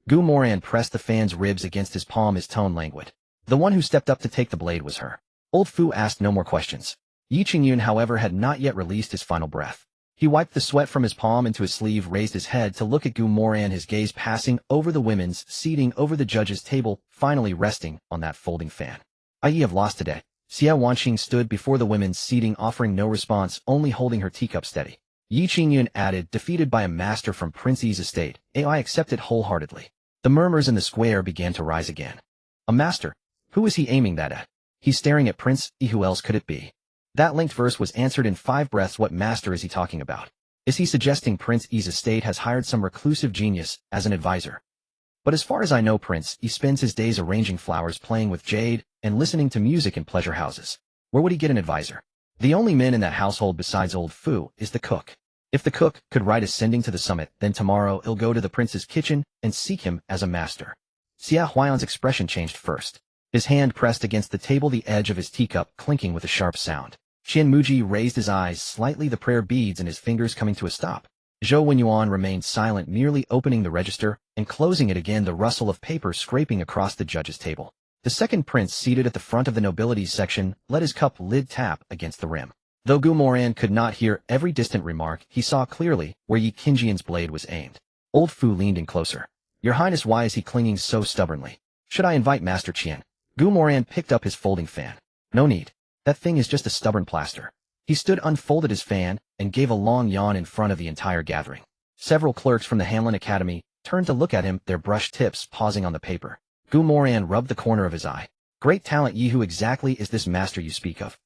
Moran pressed the fan's ribs against his palm, his tone languid. The one who stepped up to take the blade was her. Old Fu asked no more questions. Yi Qingyun, however, had not yet released his final breath. He wiped the sweat from his palm into his sleeve, raised his head to look at Moran, his gaze passing over the women's seating, over the judge's table, finally resting on that folding fan. I have lost today. Su Yao Wangqing stood before the women's seating, offering no response, only holding her teacup steady. Yi Qingyun added, defeated by a master from Prince Yi's estate. I accept it wholeheartedly. The murmurs in the square began to rise again. A master? Who is he aiming that at? He's staring at Prince Yi. Who else could it be? That linked verse was answered in 5 breaths. What master is he talking about? Is he suggesting Prince Yi's estate has hired some reclusive genius as an advisor? But as far as I know, Prince Yi spends his days arranging flowers, playing with jade, and listening to music in pleasure houses. Where would he get an advisor? The only man in that household besides old Fu is the cook. If the cook could write ascending to the summit, then tomorrow he'll go to the prince's kitchen and seek him as a master. Xia Huayan's expression changed first. His hand pressed against the table, the edge of his teacup clinking with a sharp sound. Qian Muji raised his eyes slightly, the prayer beads in his fingers coming to a stop. Zhou Wenyuan remained silent, merely opening the register and closing it again, the rustle of paper scraping across the judge's table. The second prince, seated at the front of the nobilities section, let his cup lid tap against the rim. Though Moran could not hear every distant remark, he saw clearly where Yi Qingjian's blade was aimed. Old Fu leaned in closer. Your Highness, why is he clinging so stubbornly? Should I invite Master Qian? Moran picked up his folding fan. No need. That thing is just a stubborn plaster. He stood, unfolded his fan, and gave a long yawn in front of the entire gathering. Several clerks from the Hanlin Academy turned to look at him, their brush tips pausing on the paper. Moran rubbed the corner of his eye. Great talent, Yi. Who exactly is this master you speak of?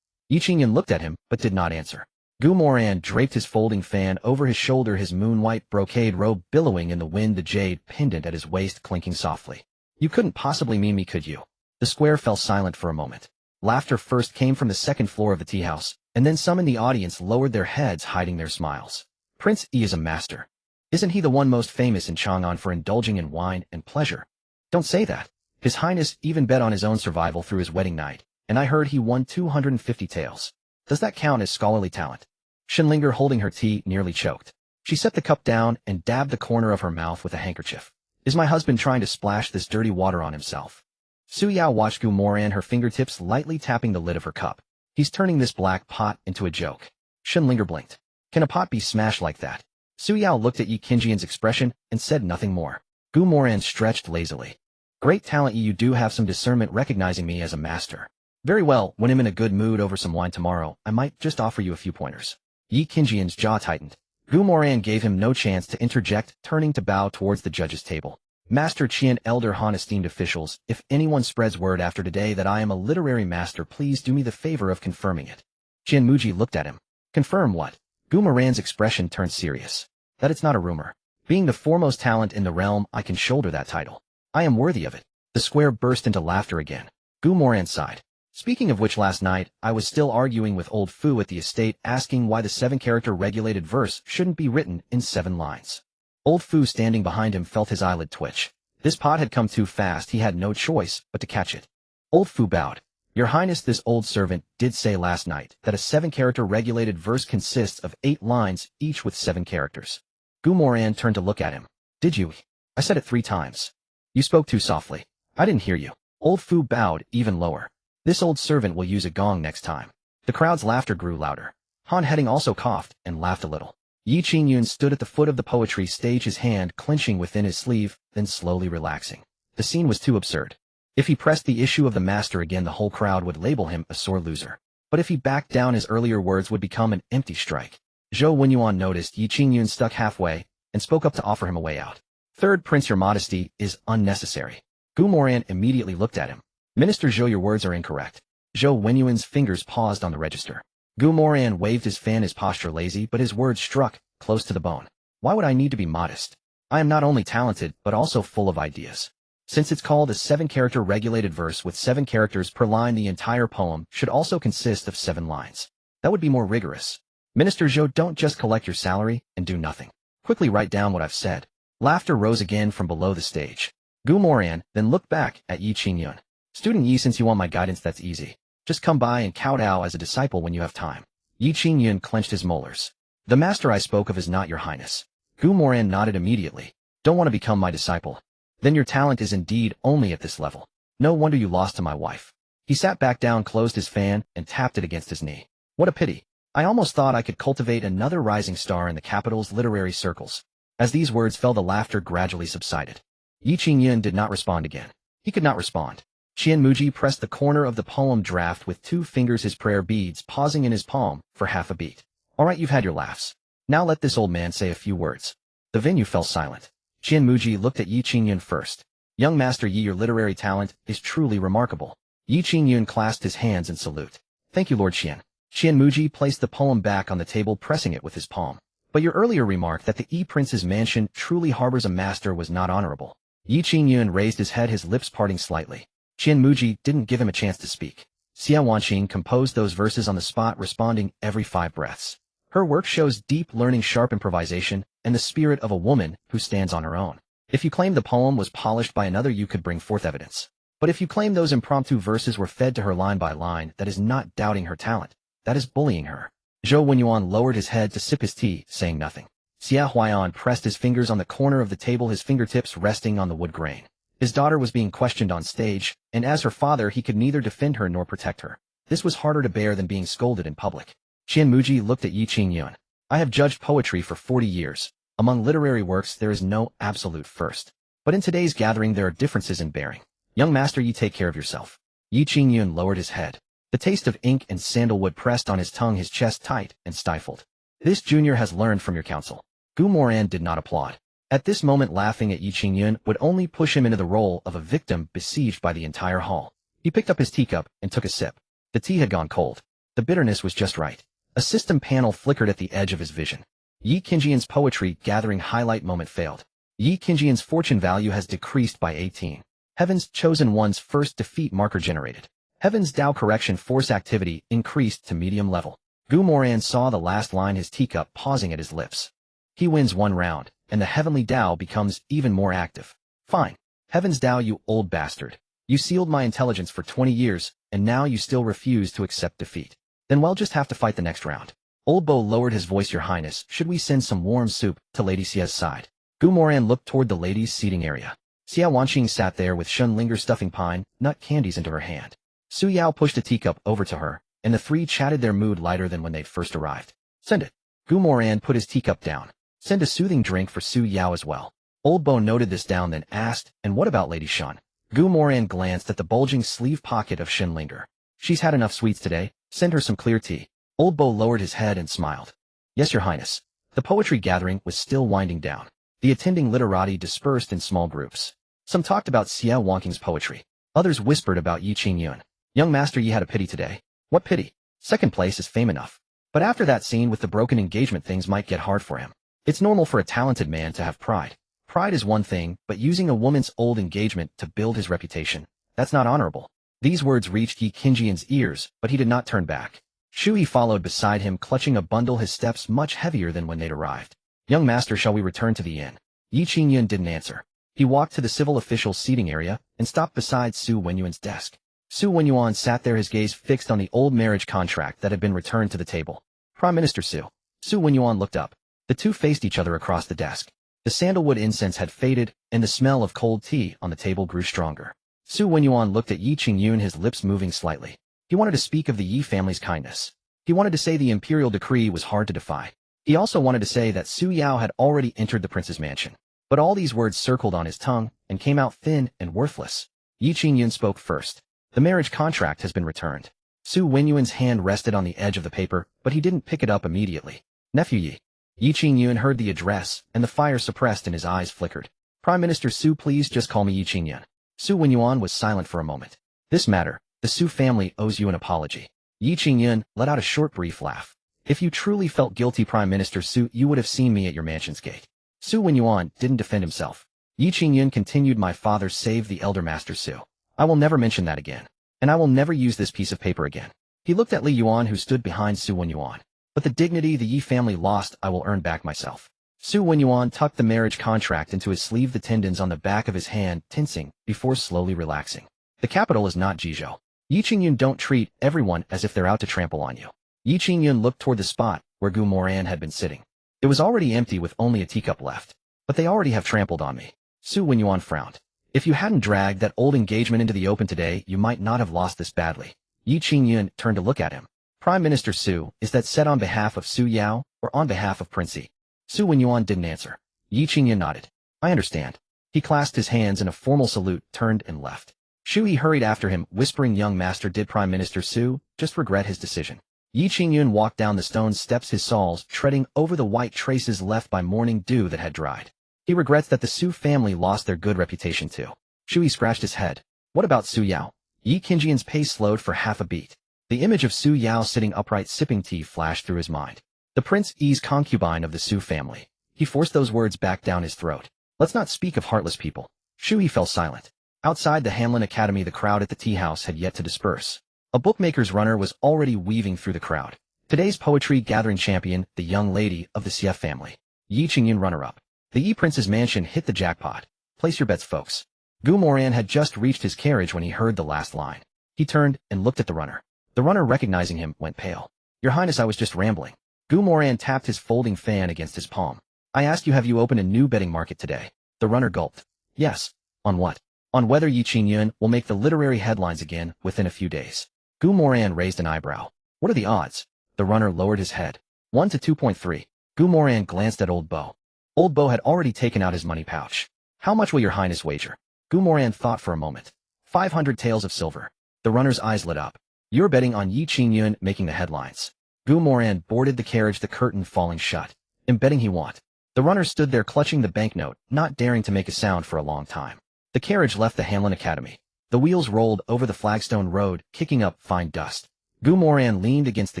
Yi Qingyan looked at him, but did not answer. Moran draped his folding fan over his shoulder, his moon-white brocade robe billowing in the wind, the jade pendant at his waist clinking softly. You couldn't possibly mean me, could you? The square fell silent for a moment. Laughter first came from the second floor of the tea house, and then some in the audience lowered their heads, hiding their smiles. Prince Yi is a master. Isn't he the one most famous in Chang'an for indulging in wine and pleasure? Don't say that. His Highness even bet on his own survival through his wedding night, and I heard he won 250 taels. Does that count as scholarly talent? Shinlinger, holding her tea, nearly choked. She set the cup down and dabbed the corner of her mouth with a handkerchief. Is my husband trying to splash this dirty water on himself? Su Yao watched Moran, her fingertips lightly tapping the lid of her cup. He's turning this black pot into a joke. Shinlinger blinked. Can a pot be smashed like that? Su Yao looked at Yi Qingjian's expression and said nothing more. Moran stretched lazily. Great talent, Yi. You do have some discernment, recognizing me as a master. Very well, when I'm in a good mood over some wine tomorrow, I might just offer you a few pointers. Yi Qingjian's jaw tightened. Moran gave him no chance to interject, turning to bow towards the judge's table. Master Qian, Elder Han, esteemed officials, if anyone spreads word after today that I am a literary master, please do me the favor of confirming it. Qian Muji looked at him. Confirm what? Moran's expression turned serious. That it's not a rumor. Being the foremost talent in the realm, I can shoulder that title. I am worthy of it. The square burst into laughter again. Moran sighed. Speaking of which, last night, I was still arguing with old Fu at the estate, asking why the 7-character regulated verse shouldn't be written in 7 lines. Old Fu, standing behind him, felt his eyelid twitch. This pot had come too fast, he had no choice but to catch it. Old Fu bowed. Your Highness, this old servant did say last night that a 7-character regulated verse consists of 8 lines, each with 7 characters. Moran turned to look at him. Did you? I said it 3 times. You spoke too softly. I didn't hear you. Old Fu bowed even lower. This old servant will use a gong next time. The crowd's laughter grew louder. Han Heading also coughed and laughed a little. Yi Qingyun stood at the foot of the poetry stage, his hand clenching within his sleeve, then slowly relaxing. The scene was too absurd. If he pressed the issue of the master again, the whole crowd would label him a sore loser. But if he backed down, his earlier words would become an empty strike. Zhou Wenyuan noticed Yi Qingyun stuck halfway and spoke up to offer him a way out. Third Prince, your modesty is unnecessary. Moran immediately looked at him. Minister Zhou, your words are incorrect. Zhou Wenyuan's fingers paused on the register. Moran waved his fan, his posture lazy, but his words struck close to the bone. Why would I need to be modest? I am not only talented, but also full of ideas. Since it's called a 7-character regulated verse with 7 characters per line, the entire poem should also consist of 7 lines. That would be more rigorous. Minister Zhou, don't just collect your salary and do nothing. Quickly write down what I've said. Laughter rose again from below the stage. Moran then looked back at Yi Qingyun. Student Yi, since you want my guidance, that's easy. Just come by and kowtow as a disciple when you have time. Yi Qingyun clenched his molars. The master I spoke of is not your Highness. Moran nodded immediately. Don't want to become my disciple? Then your talent is indeed only at this level. No wonder you lost to my wife. He sat back down, closed his fan, and tapped it against his knee. What a pity. I almost thought I could cultivate another rising star in the capital's literary circles. As these words fell, the laughter gradually subsided. Yi Qingyun did not respond again. He could not respond. Qian Muji pressed the corner of the poem draft with 2 fingers, his prayer beads pausing in his palm for half a beat. All right, you've had your laughs. Now let this old man say a few words. The venue fell silent. Qian Muji looked at Yi Qingyun first. Young Master Yi, your literary talent is truly remarkable. Yi Qingyun clasped his hands in salute. Thank you, Lord Qian. Qian Muji placed the poem back on the table, pressing it with his palm. But your earlier remark that the Yi Prince's mansion truly harbors a master was not honorable. Yi Qingyun raised his head, his lips parting slightly. Qian Muji didn't give him a chance to speak. Xia Wanqing composed those verses on the spot, responding every 5 breaths. Her work shows deep learning, sharp improvisation, and the spirit of a woman who stands on her own. If you claim the poem was polished by another, you could bring forth evidence. But if you claim those impromptu verses were fed to her line by line, that is not doubting her talent. That is bullying her. Zhou Wenyuan lowered his head to sip his tea, saying nothing. Xia Huaiyan pressed his fingers on the corner of the table, his fingertips resting on the wood grain. His daughter was being questioned on stage, and as her father he could neither defend her nor protect her. This was harder to bear than being scolded in public. Qian Muji looked at Yi Qingyun. I have judged poetry for 40 years. Among literary works there is no absolute first. But in today's gathering there are differences in bearing. Young master, you take care of yourself. Yi Qingyun lowered his head. The taste of ink and sandalwood pressed on his tongue, his chest tight and stifled. This junior has learned from your counsel. Gu Moran did not applaud. At this moment, laughing at Yi Qingyun would only push him into the role of a victim besieged by the entire hall. He picked up his teacup and took a sip. The tea had gone cold. The bitterness was just right. A system panel flickered at the edge of his vision. Yi Qingyun's poetry gathering highlight moment failed. Yi Qingyun's fortune value has decreased by 18. Heaven's chosen one's first defeat marker generated. Heaven's Tao correction force activity increased to medium level. Gu Moran saw the last line, his teacup pausing at his lips. He wins 1 round, and the heavenly Tao becomes even more active. Fine. Heaven's Tao, you old bastard. You sealed my intelligence for 20 years, and now you still refuse to accept defeat. Then we'll just have to fight the next round. Old Bo lowered his voice. Your Highness, should we send some warm soup to Lady Xia's side? Gu Moran looked toward the ladies' seating area. Xia Wanqing sat there with Shun Linger stuffing pine nut candies into her hand. Su Yao pushed a teacup over to her, and the 3 chatted, their mood lighter than when they'd first arrived. Send it. Gu Moran put his teacup down. Send a soothing drink for Su Yao as well. Old Bo noted this down, then asked, and what about Lady Shun? Gu Moran glanced at the bulging sleeve pocket of Shun Linger. She's had enough sweets today. Send her some clear tea. Old Bo lowered his head and smiled. Yes, Your Highness. The poetry gathering was still winding down. The attending literati dispersed in small groups. Some talked about Xia Wanqing's poetry. Others whispered about Yi Qingyun. Young master, ye had a pity today. What pity? Second place is fame enough. But after that scene with the broken engagement, things might get hard for him. It's normal for a talented man to have pride. Pride is one thing, but using a woman's old engagement to build his reputation, that's not honorable. These words reached Yi Qingyun's ears, but he did not turn back. Shu Yi followed beside him, clutching a bundle, his steps much heavier than when they'd arrived. Young master, shall we return to the inn? Yi Qingyun didn't answer. He walked to the civil officials' seating area and stopped beside Su Wenyuan's desk. Su Wenyuan sat there, his gaze fixed on the old marriage contract that had been returned to the table. Prime Minister Su. Su Wenyuan looked up. The two faced each other across the desk. The sandalwood incense had faded, and the smell of cold tea on the table grew stronger. Su Wenyuan looked at Yi Qingyun, his lips moving slightly. He wanted to speak of the Yi family's kindness. He wanted to say the imperial decree was hard to defy. He also wanted to say that Su Yao had already entered the prince's mansion. But all these words circled on his tongue and came out thin and worthless. Yi Qingyun spoke first. The marriage contract has been returned. Su Wenyuan's hand rested on the edge of the paper, but he didn't pick it up immediately. Nephew Yi. Yi Qingyun heard the address, and the fire suppressed and his eyes flickered. Prime Minister Su, please just call me Yi Qingyun. Su Wenyuan was silent for a moment. This matter, the Su family owes you an apology. Yi Qingyun let out a short brief laugh. If you truly felt guilty, Prime Minister Su, you would have seen me at your mansion's gate. Su Wenyuan didn't defend himself. Yi Qingyun continued, my father saved the elder master Su. I will never mention that again. And I will never use this piece of paper again. He looked at Li Yuan, who stood behind Su Wenyuan. But the dignity the Yi family lost, I will earn back myself. Su Wenyuan tucked the marriage contract into his sleeve, the tendons on the back of his hand tensing before slowly relaxing. The capital is not Jizhou. Yi Qingyun, don't treat everyone as if they're out to trample on you. Yi Qingyun looked toward the spot where Gu Moran had been sitting. It was already empty with only a teacup left. But they already have trampled on me. Su Wenyuan frowned. If you hadn't dragged that old engagement into the open today, you might not have lost this badly. Yi Qingyun turned to look at him. Prime Minister Su, is that said on behalf of Su Yao or on behalf of Prince Yi? Su Wenyuan didn't answer. Yi Qingyun nodded. I understand. He clasped his hands in a formal salute, turned and left. Shu Yi hurried after him, whispering, young master, did Prime Minister Su just regret his decision? Yi Qingyun walked down the stone steps, his soles treading over the white traces left by morning dew that had dried. He regrets that the Su family lost their good reputation too. Shu Yi scratched his head. What about Su Yao? Yi Qingyun's pace slowed for half a beat. The image of Su Yao sitting upright sipping tea flashed through his mind. The Prince Yi's concubine of the Su family. He forced those words back down his throat. Let's not speak of heartless people. Shu Yi fell silent. Outside the Hanlin Academy, the crowd at the tea house had yet to disperse. A bookmaker's runner was already weaving through the crowd. Today's poetry gathering champion, the young lady of the CF family. Yi Qingyun runner-up. The Yi Prince's mansion hit the jackpot. Place your bets, folks. Moran had just reached his carriage when he heard the last line. He turned and looked at the runner. The runner, recognizing him, went pale. Your Highness, I was just rambling. Moran tapped his folding fan against his palm. I asked you, have you opened a new betting market today? The runner gulped. Yes. On what? On whether Yi Qingyun will make the literary headlines again within a few days. Moran raised an eyebrow. What are the odds? The runner lowered his head. 1 to 2.3. Moran glanced at Old Beau. Old Beau had already taken out his money pouch. How much will your Highness wager? Moran thought for a moment. 500 taels of silver. The runner's eyes lit up. You're betting on Yi Qingyun making the headlines. Moran boarded the carriage, the curtain falling shut. I'm betting he won't. The runner stood there clutching the banknote, not daring to make a sound for a long time. The carriage left the Hanlon Academy. The wheels rolled over the flagstone road, kicking up fine dust. Moran leaned against the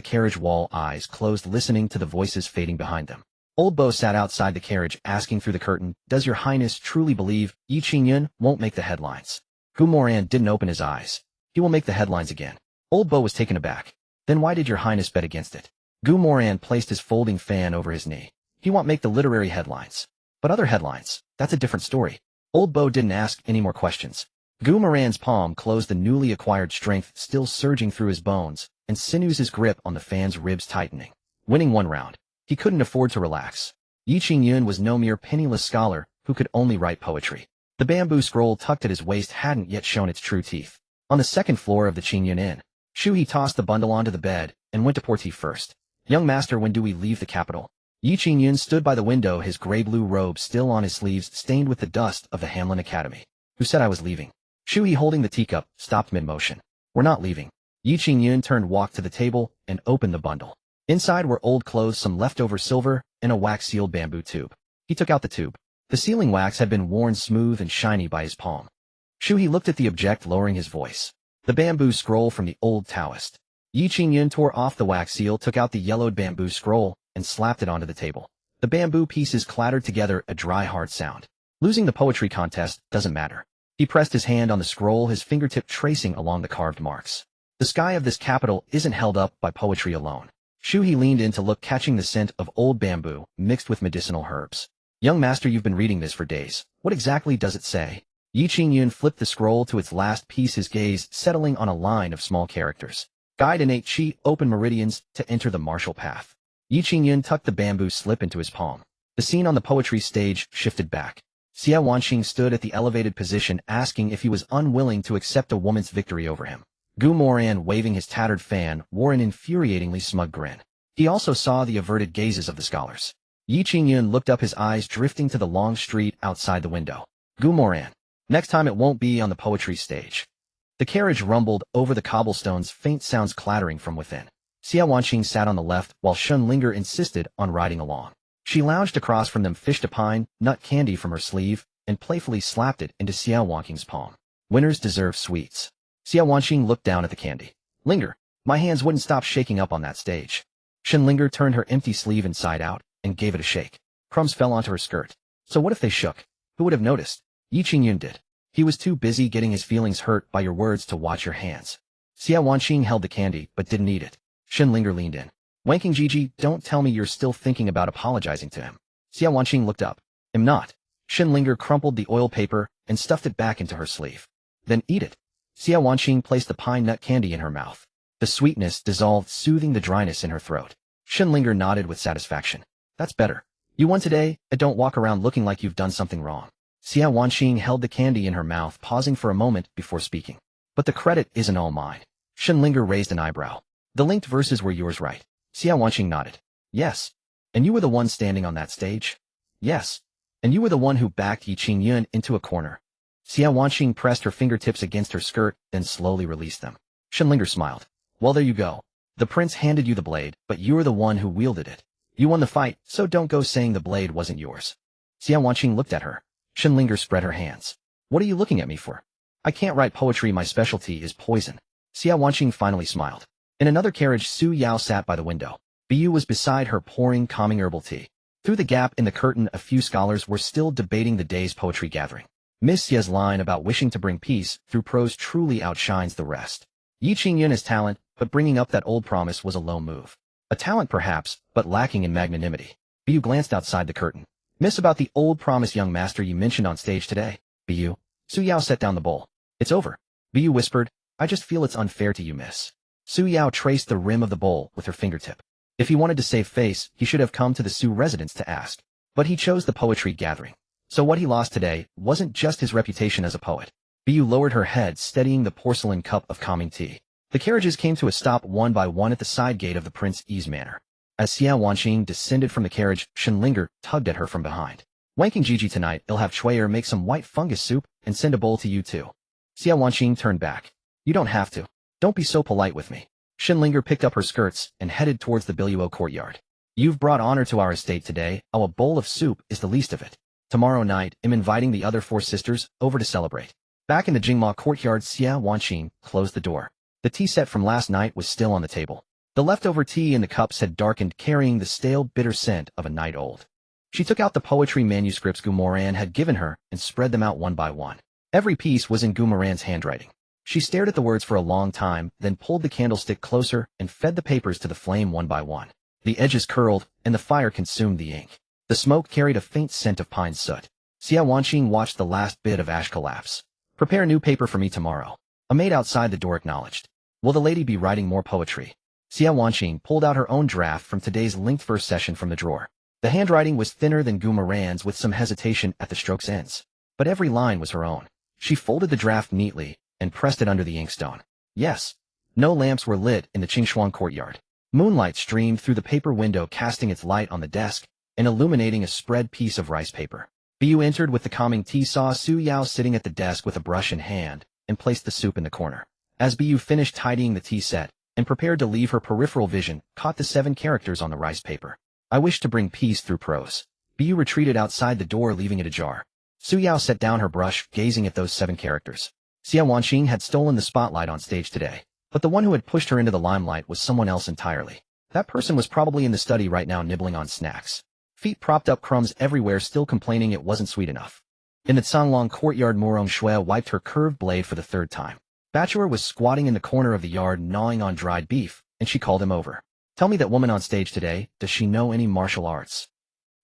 carriage wall, eyes closed, listening to the voices fading behind them. Old Beau sat outside the carriage, asking through the curtain, does your Highness truly believe Yi Qingyun won't make the headlines? Moran didn't open his eyes. He will make the headlines again. Old Beau was taken aback. Then why did your Highness bet against it? Moran placed his folding fan over his knee. He won't make the literary headlines. But other headlines, that's a different story. Old Beau didn't ask any more questions. Moran's palm closed, the newly acquired strength still surging through his bones, and sinews' grip on the fan's ribs tightening. Winning one round. He couldn't afford to relax. Yi Qingyun was no mere penniless scholar who could only write poetry. The bamboo scroll tucked at his waist hadn't yet shown its true teeth. On the second floor of the Qingyun Inn, Shu tossed the bundle onto the bed and went to Porti first. Young master, when do we leave the capital? Yi Qingyun stood by the window, his gray-blue robe still on his sleeves, stained with the dust of the Hanlon Academy. Who said I was leaving? Shu, holding the teacup, stopped mid-motion. We're not leaving. Yi Qingyun turned, walked to the table, and opened the bundle. Inside were old clothes, some leftover silver, and a wax-sealed bamboo tube. He took out the tube. The sealing wax had been worn smooth and shiny by his palm. Shu looked at the object, lowering his voice. The bamboo scroll from the old Taoist. Yi Qingyun tore off the wax seal, took out the yellowed bamboo scroll, and slapped it onto the table. The bamboo pieces clattered together, a dry, hard sound. Losing the poetry contest doesn't matter. He pressed his hand on the scroll, his fingertip tracing along the carved marks. The sky of this capital isn't held up by poetry alone. Shu leaned in to look, catching the scent of old bamboo mixed with medicinal herbs. Young master, you've been reading this for days. What exactly does it say? Yi Qingyun flipped the scroll to its last piece, his gaze settling on a line of small characters. Guide innate chi, open meridians to enter the martial path. Yi Qingyun tucked the bamboo slip into his palm. The scene on the poetry stage shifted back. Xia Wanqing stood at the elevated position, asking if he was unwilling to accept a woman's victory over him. Moran, waving his tattered fan, wore an infuriatingly smug grin. He also saw the averted gazes of the scholars. Yi Qingyun looked up, his eyes drifting to the long street outside the window. Moran. Next time it won't be on the poetry stage. The carriage rumbled over the cobblestones, faint sounds clattering from within. Xia Wanqing sat on the left, while Linger insisted on riding along. She lounged across from them, fished a pine nut candy from her sleeve, and playfully slapped it into Xia Wanqing's palm. Winners deserve sweets. Xia Wanqing looked down at the candy. Linger, my hands wouldn't stop shaking up on that stage. Linger turned her empty sleeve inside out and gave it a shake. Crumbs fell onto her skirt. So what if they shook? Who would have noticed? Yi Qingyun did. He was too busy getting his feelings hurt by your words to watch your hands. Xia Wanqing held the candy but didn't eat it. Linger leaned in. Wanking Gigi, don't tell me you're still thinking about apologizing to him. Xia Wanqing looked up. I'm not. Linger crumpled the oil paper and stuffed it back into her sleeve. Then eat it. Xia Wanqing placed the pine nut candy in her mouth. The sweetness dissolved, soothing the dryness in her throat. Linger nodded with satisfaction. That's better. You won today, and don't walk around looking like you've done something wrong. Xia Wanqing held the candy in her mouth, pausing for a moment before speaking. But the credit isn't all mine. Linger raised an eyebrow. The linked verses were yours, right? Xia Wanqing nodded. Yes. And you were the one standing on that stage? Yes. And you were the one who backed Yi Qingyun into a corner. Xia Wanqing pressed her fingertips against her skirt, then slowly released them. Linger smiled. Well, there you go. The prince handed you the blade, but you were the one who wielded it. You won the fight, so don't go saying the blade wasn't yours. Xia Wanqing looked at her. Linger spread her hands. What are you looking at me for? I can't write poetry, my specialty is poison. Xia Wanqing finally smiled. In another carriage, Su Yao sat by the window. Bu was beside her, pouring calming herbal tea. Through the gap in the curtain, a few scholars were still debating the day's poetry gathering. Miss Xia's line about wishing to bring peace through prose truly outshines the rest. Yi Qingyun has talent, but bringing up that old promise was a low move. A talent perhaps, but lacking in magnanimity. Bu glanced outside the curtain. Miss, about the old promise young master you mentioned on stage today. Bu. Su Yao set down the bowl. It's over. Bu whispered, I just feel it's unfair to you, miss. Su Yao traced the rim of the bowl with her fingertip. If he wanted to save face, he should have come to the Su residence to ask. But he chose the poetry gathering. So what he lost today wasn't just his reputation as a poet. Bu lowered her head, steadying the porcelain cup of calming tea. The carriages came to a stop one by one at the side gate of the Prince Yi's manor. As Xia Wanqing descended from the carriage, Shenlinger tugged at her from behind. Wanking Gigi tonight, I'll have Chuyer make some white fungus soup and send a bowl to you too. Xia Wanqing turned back. You don't have to. Don't be so polite with me. Shenlinger picked up her skirts and headed towards the Biluo courtyard. You've brought honor to our estate today. Oh, a bowl of soup is the least of it. Tomorrow night, I'm inviting the other 4 sisters over to celebrate. Back in the Jingma courtyard, Xia Wanqing closed the door. The tea set from last night was still on the table. The leftover tea in the cups had darkened, carrying the stale, bitter scent of a night old. She took out the poetry manuscripts Gu Moran had given her and spread them out one by one. Every piece was in Gu Moran's handwriting. She stared at the words for a long time, then pulled the candlestick closer and fed the papers to the flame one by one. The edges curled, and the fire consumed the ink. The smoke carried a faint scent of pine soot. Xia Wanqing watched the last bit of ash collapse. Prepare new paper for me tomorrow. A maid outside the door acknowledged. Will the lady be writing more poetry? Xia Wanqing pulled out her own draft from today's linked verse session from the drawer. The handwriting was thinner than Gu Moran's, with some hesitation at the stroke's ends. But every line was her own. She folded the draft neatly and pressed it under the inkstone. Yes. No lamps were lit in the Qingshuang courtyard. Moonlight streamed through the paper window, casting its light on the desk and illuminating a spread piece of rice paper. Bu entered with the calming tea, saw Su Yao sitting at the desk with a brush in hand, and placed the soup in the corner. As Bu finished tidying the tea set and prepared to leave, her peripheral vision caught the 7 characters on the rice paper. I wish to bring peace through prose. Bu retreated outside the door, leaving it ajar. Su Yao set down her brush, gazing at those 7 characters. Xia Wanqing had stolen the spotlight on stage today, but the one who had pushed her into the limelight was someone else entirely. That person was probably in the study right now, nibbling on snacks. Feet propped up, crumbs everywhere, still complaining it wasn't sweet enough. In the Canglong courtyard, Moran Shui wiped her curved blade for the 3rd time. Bachelor was squatting in the corner of the yard, gnawing on dried beef, and she called him over. Tell me, that woman on stage today, does she know any martial arts?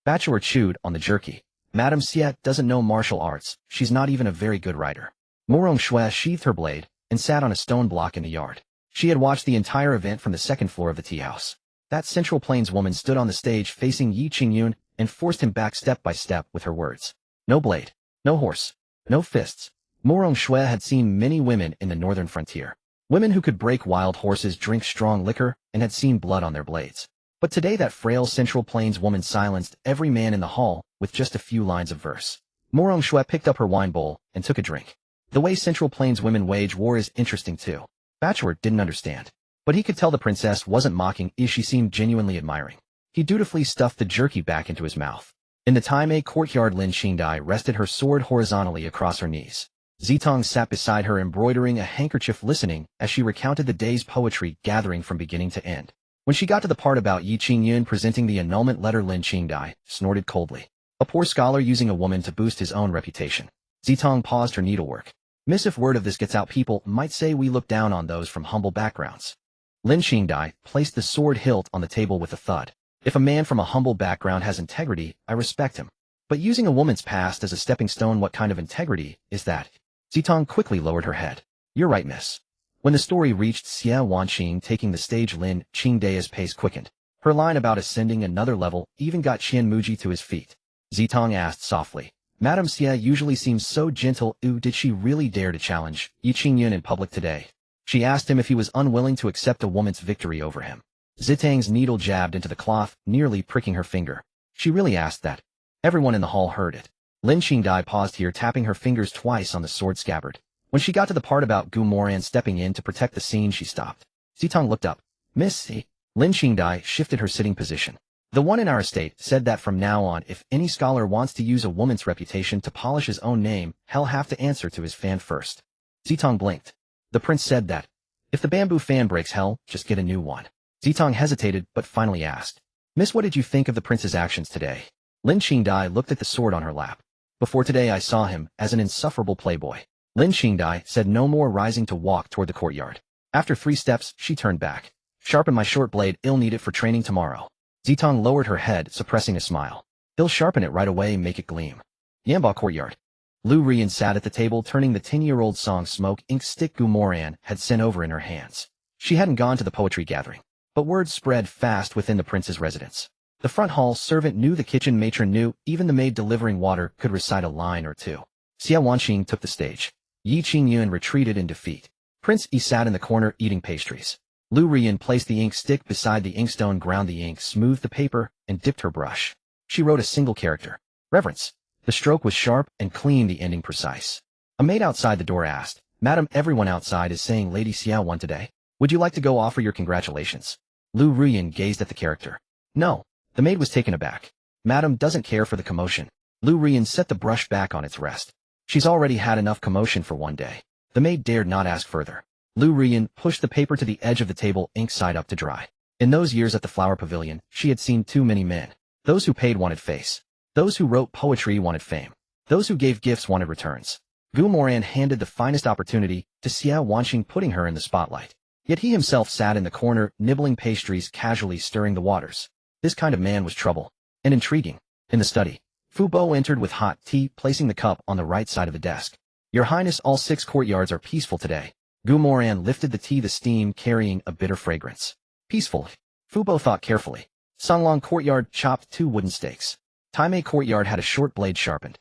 Bachelor chewed on the jerky. Madame Xia doesn't know martial arts. She's not even a very good writer. Moran Shui sheathed her blade and sat on a stone block in the yard. She had watched the entire event from the 2nd floor of the tea house. That Central Plains woman stood on the stage facing Yi Qingyun and forced him back step by step with her words. No blade, no horse, no fists. Moran Shui had seen many women in the northern frontier. Women who could break wild horses, drink strong liquor, and had seen blood on their blades. But today that frail Central Plains woman silenced every man in the hall with just a few lines of verse. Moran Shui picked up her wine bowl and took a drink. The way Central Plains women wage war is interesting too. Bachelor didn't understand. But he could tell the princess wasn't mocking, as she seemed genuinely admiring. He dutifully stuffed the jerky back into his mouth. In the Taimei courtyard, Lin Qingdai rested her sword horizontally across her knees. Zitong sat beside her, embroidering a handkerchief, listening as she recounted the day's poetry gathering from beginning to end. When she got to the part about Yi Qingyun presenting the annulment letter, Lin Qingdai snorted coldly. A poor scholar using a woman to boost his own reputation. Zitong paused her needlework. Miss, if word of this gets out, people might say we look down on those from humble backgrounds. Lin Qingdai placed the sword hilt on the table with a thud. If a man from a humble background has integrity, I respect him. But using a woman's past as a stepping stone, what kind of integrity is that? Zitong quickly lowered her head. You're right, miss. When the story reached Xia Wanqing taking the stage, Lin Qingdai's pace quickened. Her line about ascending another level even got Qian Muji to his feet. Zitong asked softly. Madame Xia usually seems so gentle. Did she really dare to challenge Yi Qingyun in public today? She asked him if he was unwilling to accept a woman's victory over him. Zitang's needle jabbed into the cloth, nearly pricking her finger. She really asked that. Everyone in the hall heard it. Lin Qingdai paused here, tapping her fingers twice on the sword scabbard. When she got to the part about Gu Moran stepping in to protect the scene, she stopped. Zitong looked up. Miss, Lin Qingdai shifted her sitting position. The one in our estate said that from now on, if any scholar wants to use a woman's reputation to polish his own name, he'll have to answer to his fan first. Zitong blinked. The prince said that. If the bamboo fan breaks, hell, just get a new one. Zitong hesitated, but finally asked. Miss, what did you think of the prince's actions today? Lin Qingdai looked at the sword on her lap. Before today I saw him as an insufferable playboy. Lin Qingdai said no more, rising to walk toward the courtyard. After 3 steps, she turned back. Sharpen my short blade, I'll need it for training tomorrow. Zitong lowered her head, suppressing a smile. I'll sharpen it right away, make it gleam. Yamba courtyard. Lu Rian sat at the table, turning the 10-year-old song smoke ink stick Gu Moran had sent over in her hands. She hadn't gone to the poetry gathering, but word spread fast within the prince's residence. The front hall servant knew, the kitchen matron knew, even the maid delivering water could recite a line or two. Xia Wanqing took the stage. Yi Qingyun retreated in defeat. Prince Yi sat in the corner eating pastries. Lu Rian placed the ink stick beside the inkstone, ground the ink, smoothed the paper, and dipped her brush. She wrote a single character. Reverence. The stroke was sharp and clean, the ending precise. A maid outside the door asked, "Madam, everyone outside is saying Lady Xiao won today. Would you like to go offer your congratulations?" Lu Rian gazed at the character. No. The maid was taken aback. Madam doesn't care for the commotion. Lu Rian set the brush back on its rest. She's already had enough commotion for one day. The maid dared not ask further. Lu Rian pushed the paper to the edge of the table, ink side up to dry. In those years at the Flower Pavilion, she had seen too many men. Those who paid wanted face. Those who wrote poetry wanted fame. Those who gave gifts wanted returns. Gu Moran handed the finest opportunity to Xia Wanqing, putting her in the spotlight. Yet he himself sat in the corner, nibbling pastries, casually stirring the waters. This kind of man was trouble. And intriguing. In the study, Fu Bo entered with hot tea, placing the cup on the right side of the desk. Your Highness, all 6 courtyards are peaceful today. Gu Moran lifted the tea, the steam carrying a bitter fragrance. Peaceful. Fu Bo thought carefully. Songlong courtyard chopped 2 wooden stakes. Taimei courtyard had a short blade sharpened.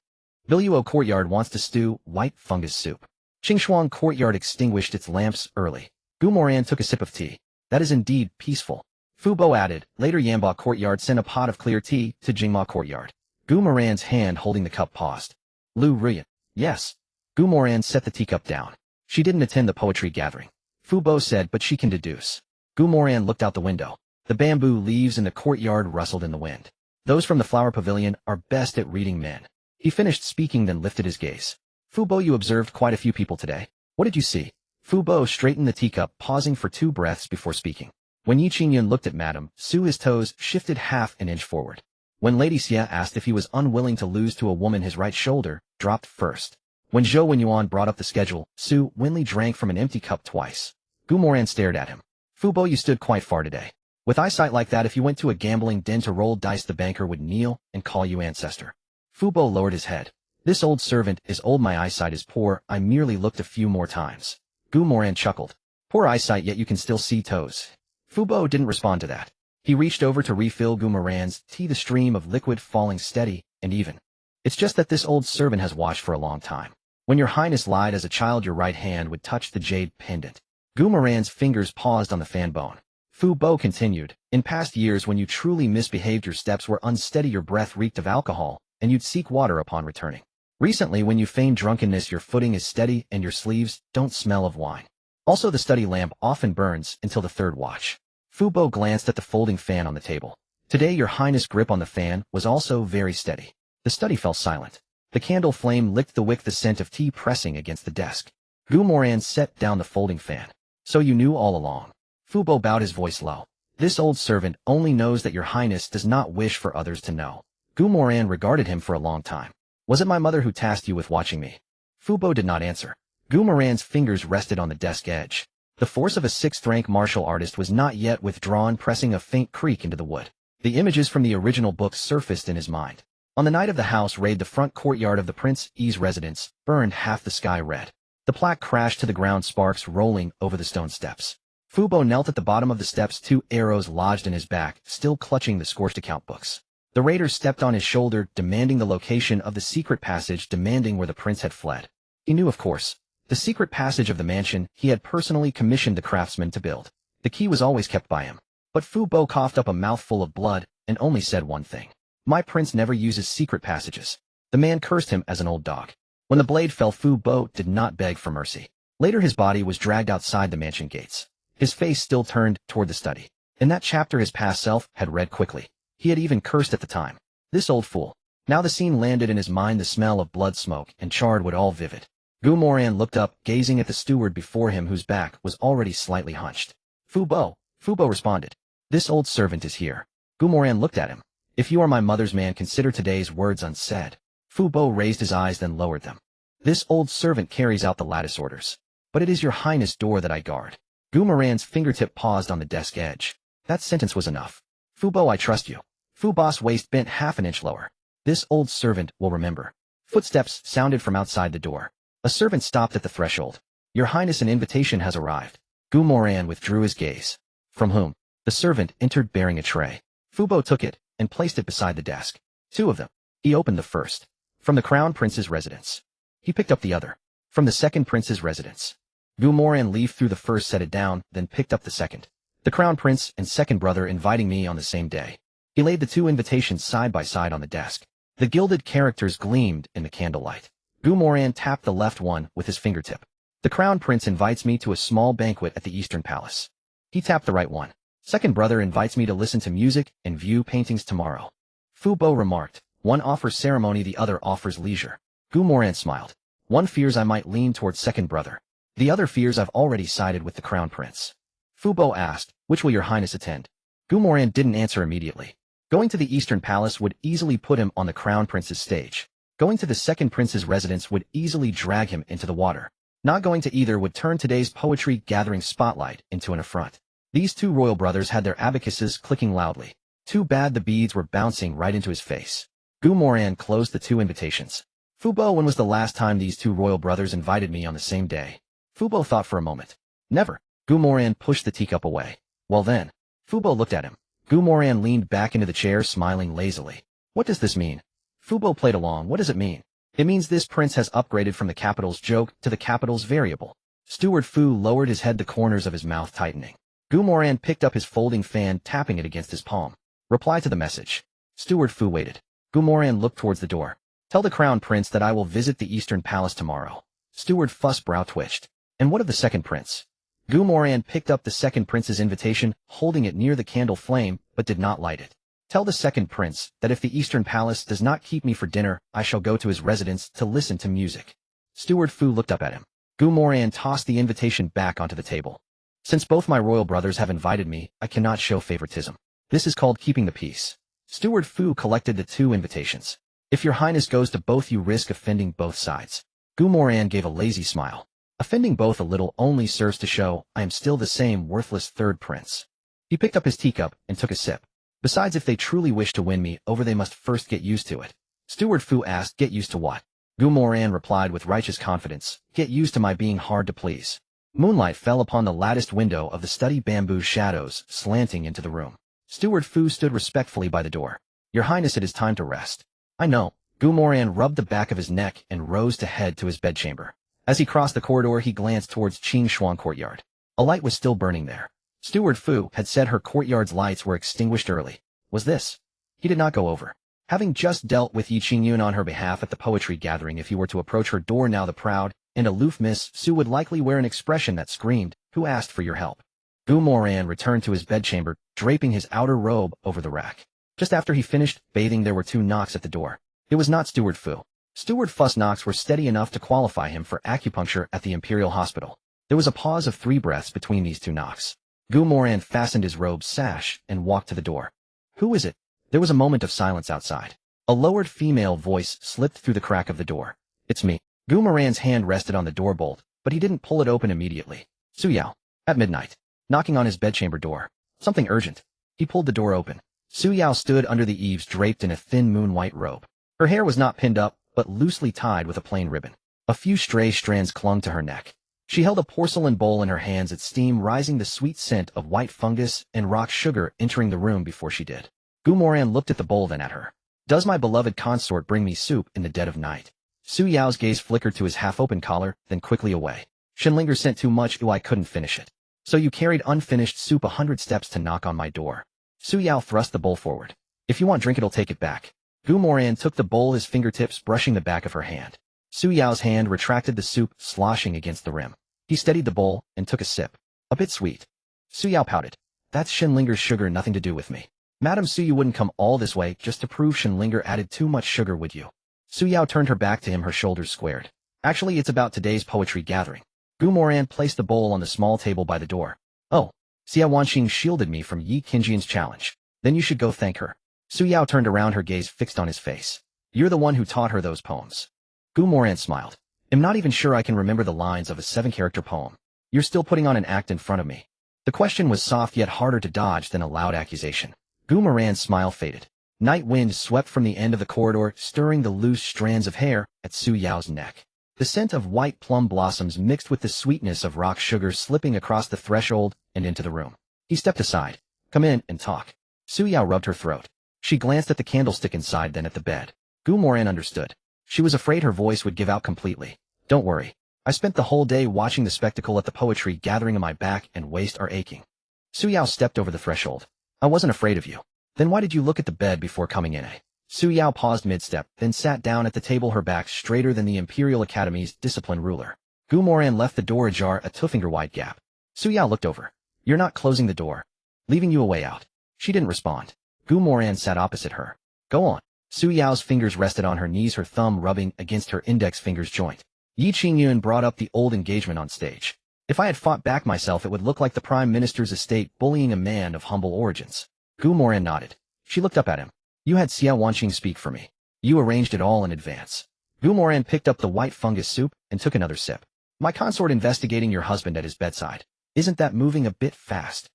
Biluo courtyard wants to stew white fungus soup. Qingshuang courtyard extinguished its lamps early. Gu Moran took a sip of tea. That is indeed peaceful. Fu Bo added, later Yamba courtyard sent a pot of clear tea to Jingma courtyard. Gu Moran's hand holding the cup paused. Lu Rian. Yes. Gu Moran set the teacup down. She didn't attend the poetry gathering. Fu Bo said, but she can deduce. Gu Moran looked out the window. The bamboo leaves in the courtyard rustled in the wind. Those from the Flower Pavilion are best at reading men. He finished speaking, then lifted his gaze. Fu Bo, you observed quite a few people today. What did you see? Fu Bo straightened the teacup, pausing for 2 breaths before speaking. When Yi Qingyun looked at Madame Su, his toes shifted half an inch forward. When Lady Xia asked if he was unwilling to lose to a woman, his right shoulder dropped first. When Zhou Wenyuan brought up the schedule, Su Winley drank from an empty cup twice. Gu Moran stared at him. Fu Bo, you stood quite far today. With eyesight like that, if you went to a gambling den to roll dice, the banker would kneel and call you ancestor. Fu Bo lowered his head. This old servant is old, my eyesight is poor, I merely looked a few more times. Gu Moran chuckled. Poor eyesight, yet you can still see toes. Fu Bo didn't respond to that. He reached over to refill Gu Moran's tea, the stream of liquid falling steady and even. It's just that this old servant has watched for a long time. When your highness lied as a child, your right hand would touch the jade pendant. Gu Moran's fingers paused on the fan bone. Fu Bo continued, in past years when you truly misbehaved, your steps were unsteady, your breath reeked of alcohol, and you'd seek water upon returning. Recently, when you feign drunkenness, your footing is steady and your sleeves don't smell of wine. Also, the study lamp often burns until the 3rd watch. Fu Bo glanced at the folding fan on the table. Today, your highness' grip on the fan was also very steady. The study fell silent. The candle flame licked the wick, the scent of tea pressing against the desk. Gu Moran set down the folding fan. So you knew all along. Fu Bo bowed, his voice low. This old servant only knows that your highness does not wish for others to know. Gu Moran regarded him for a long time. Was it my mother who tasked you with watching me? Fu Bo did not answer. Gu Moran's fingers rested on the desk edge. The force of a 6th-rank martial artist was not yet withdrawn, pressing a faint creak into the wood. The images from the original book surfaced in his mind. On the night of the house raid, the front courtyard of the Prince Yi's residence burned half the sky red. The plaque crashed to the ground, sparks rolling over the stone steps. Fu Bo knelt at the bottom of the steps, 2 arrows lodged in his back, still clutching the scorched account books. The raiders stepped on his shoulder, demanding the location of the secret passage, demanding where the prince had fled. He knew, of course. The secret passage of the mansion he had personally commissioned the craftsman to build. The key was always kept by him. But Fu Bo coughed up a mouthful of blood and only said one thing. My prince never uses secret passages. The man cursed him as an old dog. When the blade fell, Fu Bo did not beg for mercy. Later his body was dragged outside the mansion gates. His face still turned toward the study. In that chapter his past self had read quickly. He had even cursed at the time. This old fool. Now the scene landed in his mind, the smell of blood, smoke, and charred wood, all vivid. Gu Moran looked up, gazing at the steward before him, whose back was already slightly hunched. Fu Bo responded. This old servant is here. Gu Moran looked at him. If you are my mother's man, consider today's words unsaid. Fu Bo raised his eyes, then lowered them. This old servant carries out the lattice orders. But it is your highness' door that I guard. Gu Moran's fingertip paused on the desk edge. That sentence was enough. Fu Bo, I trust you. Fu Bo's waist bent half an inch lower. This old servant will remember. Footsteps sounded from outside the door. A servant stopped at the threshold. Your Highness, an invitation has arrived. Gu Moran withdrew his gaze. From whom? The servant entered bearing a tray. Fu Bo took it and placed it beside the desk. Two of them. He opened the first. From the Crown Prince's residence. He picked up the other. From the Second Prince's residence. Gu Moran leafed through the first, set it down, then picked up the second. The Crown Prince and second brother inviting me on the same day. He laid the two invitations side by side on the desk. The gilded characters gleamed in the candlelight. Gu Moran tapped the left one with his fingertip. The Crown Prince invites me to a small banquet at the Eastern Palace. He tapped the right one. Second brother invites me to listen to music and view paintings tomorrow. Fu Bo remarked, one offers ceremony, the other offers leisure. Gu Moran smiled. One fears I might lean towards second brother. The other fears I've already sided with the Crown Prince. Fu Bo asked, which will your Highness attend? Gu Moran didn't answer immediately. Going to the Eastern Palace would easily put him on the Crown Prince's stage. Going to the Second Prince's residence would easily drag him into the water. Not going to either would turn today's poetry gathering spotlight into an affront. These two royal brothers had their abacuses clicking loudly. Too bad the beads were bouncing right into his face. Gu Moran closed the two invitations. Fu Bo, when was the last time these two royal brothers invited me on the same day? Fu Bo thought for a moment. Never. Gu Moran pushed the teacup away. Well then. Fu Bo looked at him. Gu Moran leaned back into the chair, smiling lazily. What does this mean? Fu Bo played along. What does it mean? It means this prince has upgraded from the capital's joke to the capital's variable. Steward Fu lowered his head, the corners of his mouth tightening. Gu Moran picked up his folding fan, tapping it against his palm. Reply to the message. Steward Fu waited. Gu Moran looked towards the door. Tell the Crown Prince that I will visit the Eastern Palace tomorrow. Steward Fu's brow twitched. And what of the Second Prince? Gu Moran picked up the Second Prince's invitation, holding it near the candle flame, but did not light it. Tell the Second Prince that if the Eastern Palace does not keep me for dinner, I shall go to his residence to listen to music. Steward Fu looked up at him. Gu Moran tossed the invitation back onto the table. Since both my royal brothers have invited me, I cannot show favoritism. This is called keeping the peace. Steward Fu collected the two invitations. If your Highness goes to both, you risk offending both sides. Gu Moran gave a lazy smile. Offending both a little only serves to show I am still the same worthless third prince. He picked up his teacup and took a sip. Besides, if they truly wish to win me over, they must first get used to it. Steward Fu asked, get used to what? Gu Moran replied with righteous confidence, get used to my being hard to please. Moonlight fell upon the latticed window of the study, bamboo shadows slanting into the room. Steward Fu stood respectfully by the door. Your Highness, it is time to rest. I know. Gu Moran rubbed the back of his neck and rose to head to his bedchamber. As he crossed the corridor, he glanced towards Qing Shuang Courtyard. A light was still burning there. Steward Fu had said her courtyard's lights were extinguished early. Was this? He did not go over. Having just dealt with Yi Qingyun on her behalf at the poetry gathering, if he were to approach her door now, the proud and aloof Miss Su would likely wear an expression that screamed, who asked for your help? Gu Moran returned to his bedchamber, draping his outer robe over the rack. Just after he finished bathing, there were two knocks at the door. It was not Steward Fu. Steward Fu's knocks were steady enough to qualify him for acupuncture at the Imperial Hospital. There was a pause of 3 breaths between these two knocks. Gu Moran fastened his robe sash and walked to the door. Who is it? There was a moment of silence outside. A lowered female voice slipped through the crack of the door. It's me. Gu Moran's hand rested on the door bolt, but he didn't pull it open immediately. Su Yao. At midnight. Knocking on his bedchamber door. Something urgent. He pulled the door open. Su Yao stood under the eaves, draped in a thin moon-white robe. Her hair was not pinned up, but loosely tied with a plain ribbon. A few stray strands clung to her neck. She held a porcelain bowl in her hands, its steam rising, the sweet scent of white fungus and rock sugar entering the room before she did. Gu Moran looked at the bowl, then at her. Does my beloved consort bring me soup in the dead of night? Su Yao's gaze flickered to his half-open collar, then quickly away. Shenlinger sent too much, I couldn't finish it. So you carried unfinished soup 100 steps to knock on my door. Su Yao thrust the bowl forward. If you want drink, it'll take it back. Gu Moran took the bowl, his fingertips brushing the back of her hand. Su Yao's hand retracted, the soup sloshing against the rim. He steadied the bowl and took a sip. A bit sweet. Su Yao pouted. That's Shenlinger's sugar, nothing to do with me. Madam Su, you wouldn't come all this way just to prove Shenlinger added too much sugar, would you? Su Yao turned her back to him, her shoulders squared. Actually, it's about today's poetry gathering. Gu Moran placed the bowl on the small table by the door. Oh, Xia Wanqing shielded me from Yi Qingyun's challenge. Then you should go thank her. Su Yao turned around, her gaze fixed on his face. You're the one who taught her those poems. Gu Moran smiled. I'm not even sure I can remember the lines of a 7-character poem. You're still putting on an act in front of me. The question was soft yet harder to dodge than a loud accusation. Moran's smile faded. Night wind swept from the end of the corridor, stirring the loose strands of hair at Su Yao's neck. The scent of white plum blossoms mixed with the sweetness of rock sugar slipping across the threshold and into the room. He stepped aside. Come in and talk. Su Yao rubbed her throat. She glanced at the candlestick inside, then at the bed. Moran understood. She was afraid her voice would give out completely. Don't worry. I spent the whole day watching the spectacle at the poetry gathering on my back and waist are aching. Su Yao stepped over the threshold. I wasn't afraid of you. Then why did you look at the bed before coming in? Su Yao paused mid-step, then sat down at the table, her back straighter than the Imperial Academy's discipline ruler. Moran left the door ajar, a two-finger-wide gap. Su Yao looked over. You're not closing the door. Leaving you a way out. She didn't respond. Moran sat opposite her. Go on. Su Yao's fingers rested on her knees, her thumb rubbing against her index finger's joint. Yi Qingyun brought up the old engagement on stage. If I had fought back myself, it would look like the Prime Minister's estate bullying a man of humble origins. Moran nodded. She looked up at him. You had Xiao Wanqing speak for me. You arranged it all in advance. Moran picked up the white fungus soup and took another sip. My consort investigating your husband at his bedside. Isn't that moving a bit fast?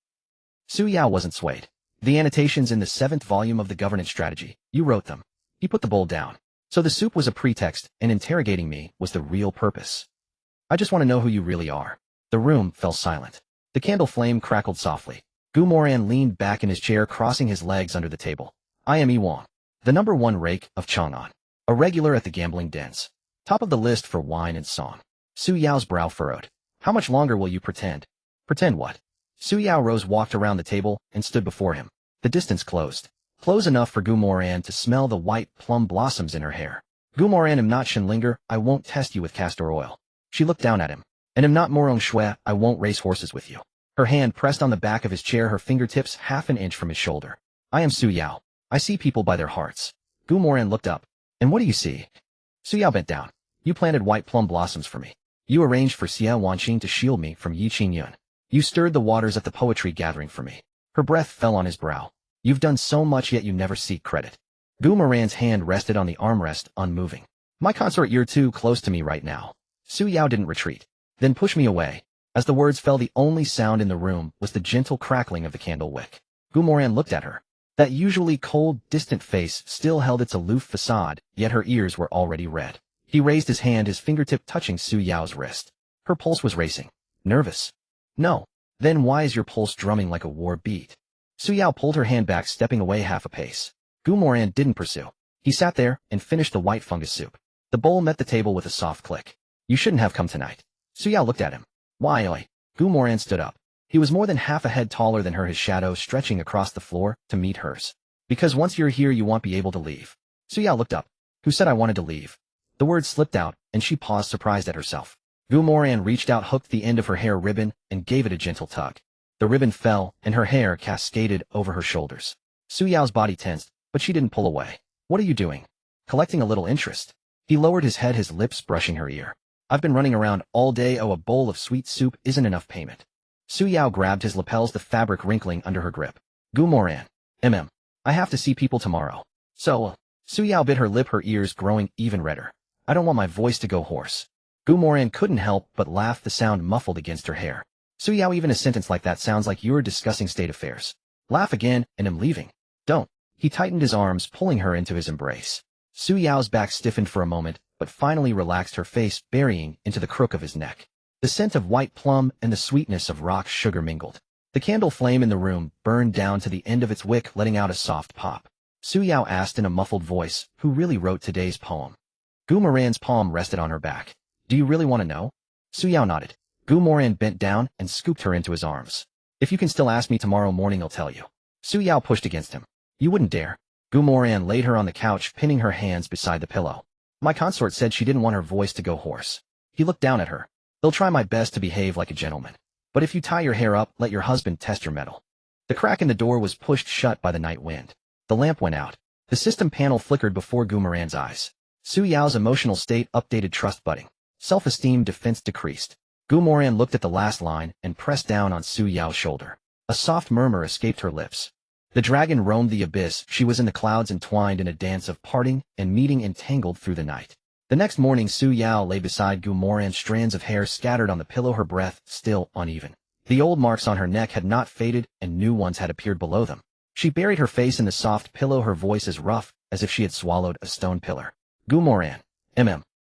Su Yao wasn't swayed. The annotations in the 7th volume of the governance strategy, you wrote them. He put the bowl down. So the soup was a pretext, and interrogating me was the real purpose. I just want to know who you really are. The room fell silent. The candle flame crackled softly. Moran leaned back in his chair, crossing his legs under the table. I am Yi Wang, the #1 rake of Chang'an, a regular at the gambling dens. Top of the list for wine and song. Su Yao's brow furrowed. How much longer will you pretend? Pretend what? Su Yao rose, walked around the table, and stood before him. The distance closed. Close enough for Moran to smell the white plum blossoms in her hair. Moran, am not Shenlinger, I won't test you with castor oil. She looked down at him. And am not Morong Shui, I won't race horses with you. Her hand pressed on the back of his chair, her fingertips half an inch from his shoulder. I am Su Yao. I see people by their hearts. Moran looked up. And what do you see? Su Yao bent down. You planted white plum blossoms for me. You arranged for Xiao Wanqing to shield me from Yi Qingyun. You stirred the waters at the poetry gathering for me. Her breath fell on his brow. You've done so much, yet you never seek credit. Moran's hand rested on the armrest, unmoving. My consort, you're too close to me right now. Su Yao didn't retreat. Then push me away. As the words fell, the only sound in the room was the gentle crackling of the candle wick. Moran looked at her. That usually cold, distant face still held its aloof facade, yet her ears were already red. He raised his hand, his fingertip touching Su Yao's wrist. Her pulse was racing. Nervous? No. Then why is your pulse drumming like a war beat? Su Yao pulled her hand back, stepping away half a pace. Moran didn't pursue. He sat there and finished the white fungus soup. The bowl met the table with a soft click. You shouldn't have come tonight. Su Yao looked at him. Why, oi? Moran stood up. He was more than half a head taller than her, his shadow stretching across the floor to meet hers. Because once you're here, you won't be able to leave. Su Yao looked up. Who said I wanted to leave? The word slipped out, and she paused, surprised at herself. Moran reached out, hooked the end of her hair ribbon, and gave it a gentle tug. The ribbon fell, and her hair cascaded over her shoulders. Su Yao's body tensed, but she didn't pull away. What are you doing? Collecting a little interest. He lowered his head, his lips brushing her ear. I've been running around all day. Oh, a bowl of sweet soup isn't enough payment. Su Yao grabbed his lapels, the fabric wrinkling under her grip. Moran. I have to see people tomorrow. So, Su Yao bit her lip, her ears growing even redder. I don't want my voice to go hoarse. Moran couldn't help but laugh, the sound muffled against her hair. Su Yao, even a sentence like that sounds like you're discussing state affairs. Laugh again, and I'm leaving. Don't. He tightened his arms, pulling her into his embrace. Su Yao's back stiffened for a moment, but finally relaxed, her face burying into the crook of his neck. The scent of white plum and the sweetness of rock sugar mingled. The candle flame in the room burned down to the end of its wick, letting out a soft pop. Su Yao asked in a muffled voice, who really wrote today's poem? Moran's palm rested on her back. Do you really want to know? Su Yao nodded. Moran bent down and scooped her into his arms. If you can still ask me tomorrow morning, I'll tell you. Su Yao pushed against him. You wouldn't dare. Moran laid her on the couch, pinning her hands beside the pillow. My consort said she didn't want her voice to go hoarse. He looked down at her. They'll try my best to behave like a gentleman. But if you tie your hair up, let your husband test your mettle. The crack in the door was pushed shut by the night wind. The lamp went out. The system panel flickered before Moran's eyes. Su Yao's emotional state updated, trust budding. Self-esteem defense decreased. Moran looked at the last line and pressed down on Su Yao's shoulder. A soft murmur escaped her lips. The dragon roamed the abyss. She was in the clouds, entwined in a dance of parting and meeting, entangled through the night. The next morning Su Yao lay beside Gu Moran, strands of hair scattered on the pillow, her breath still uneven. The old marks on her neck had not faded, and new ones had appeared below them. She buried her face in the soft pillow, her voice as rough as if she had swallowed a stone pillar. Gu Moran,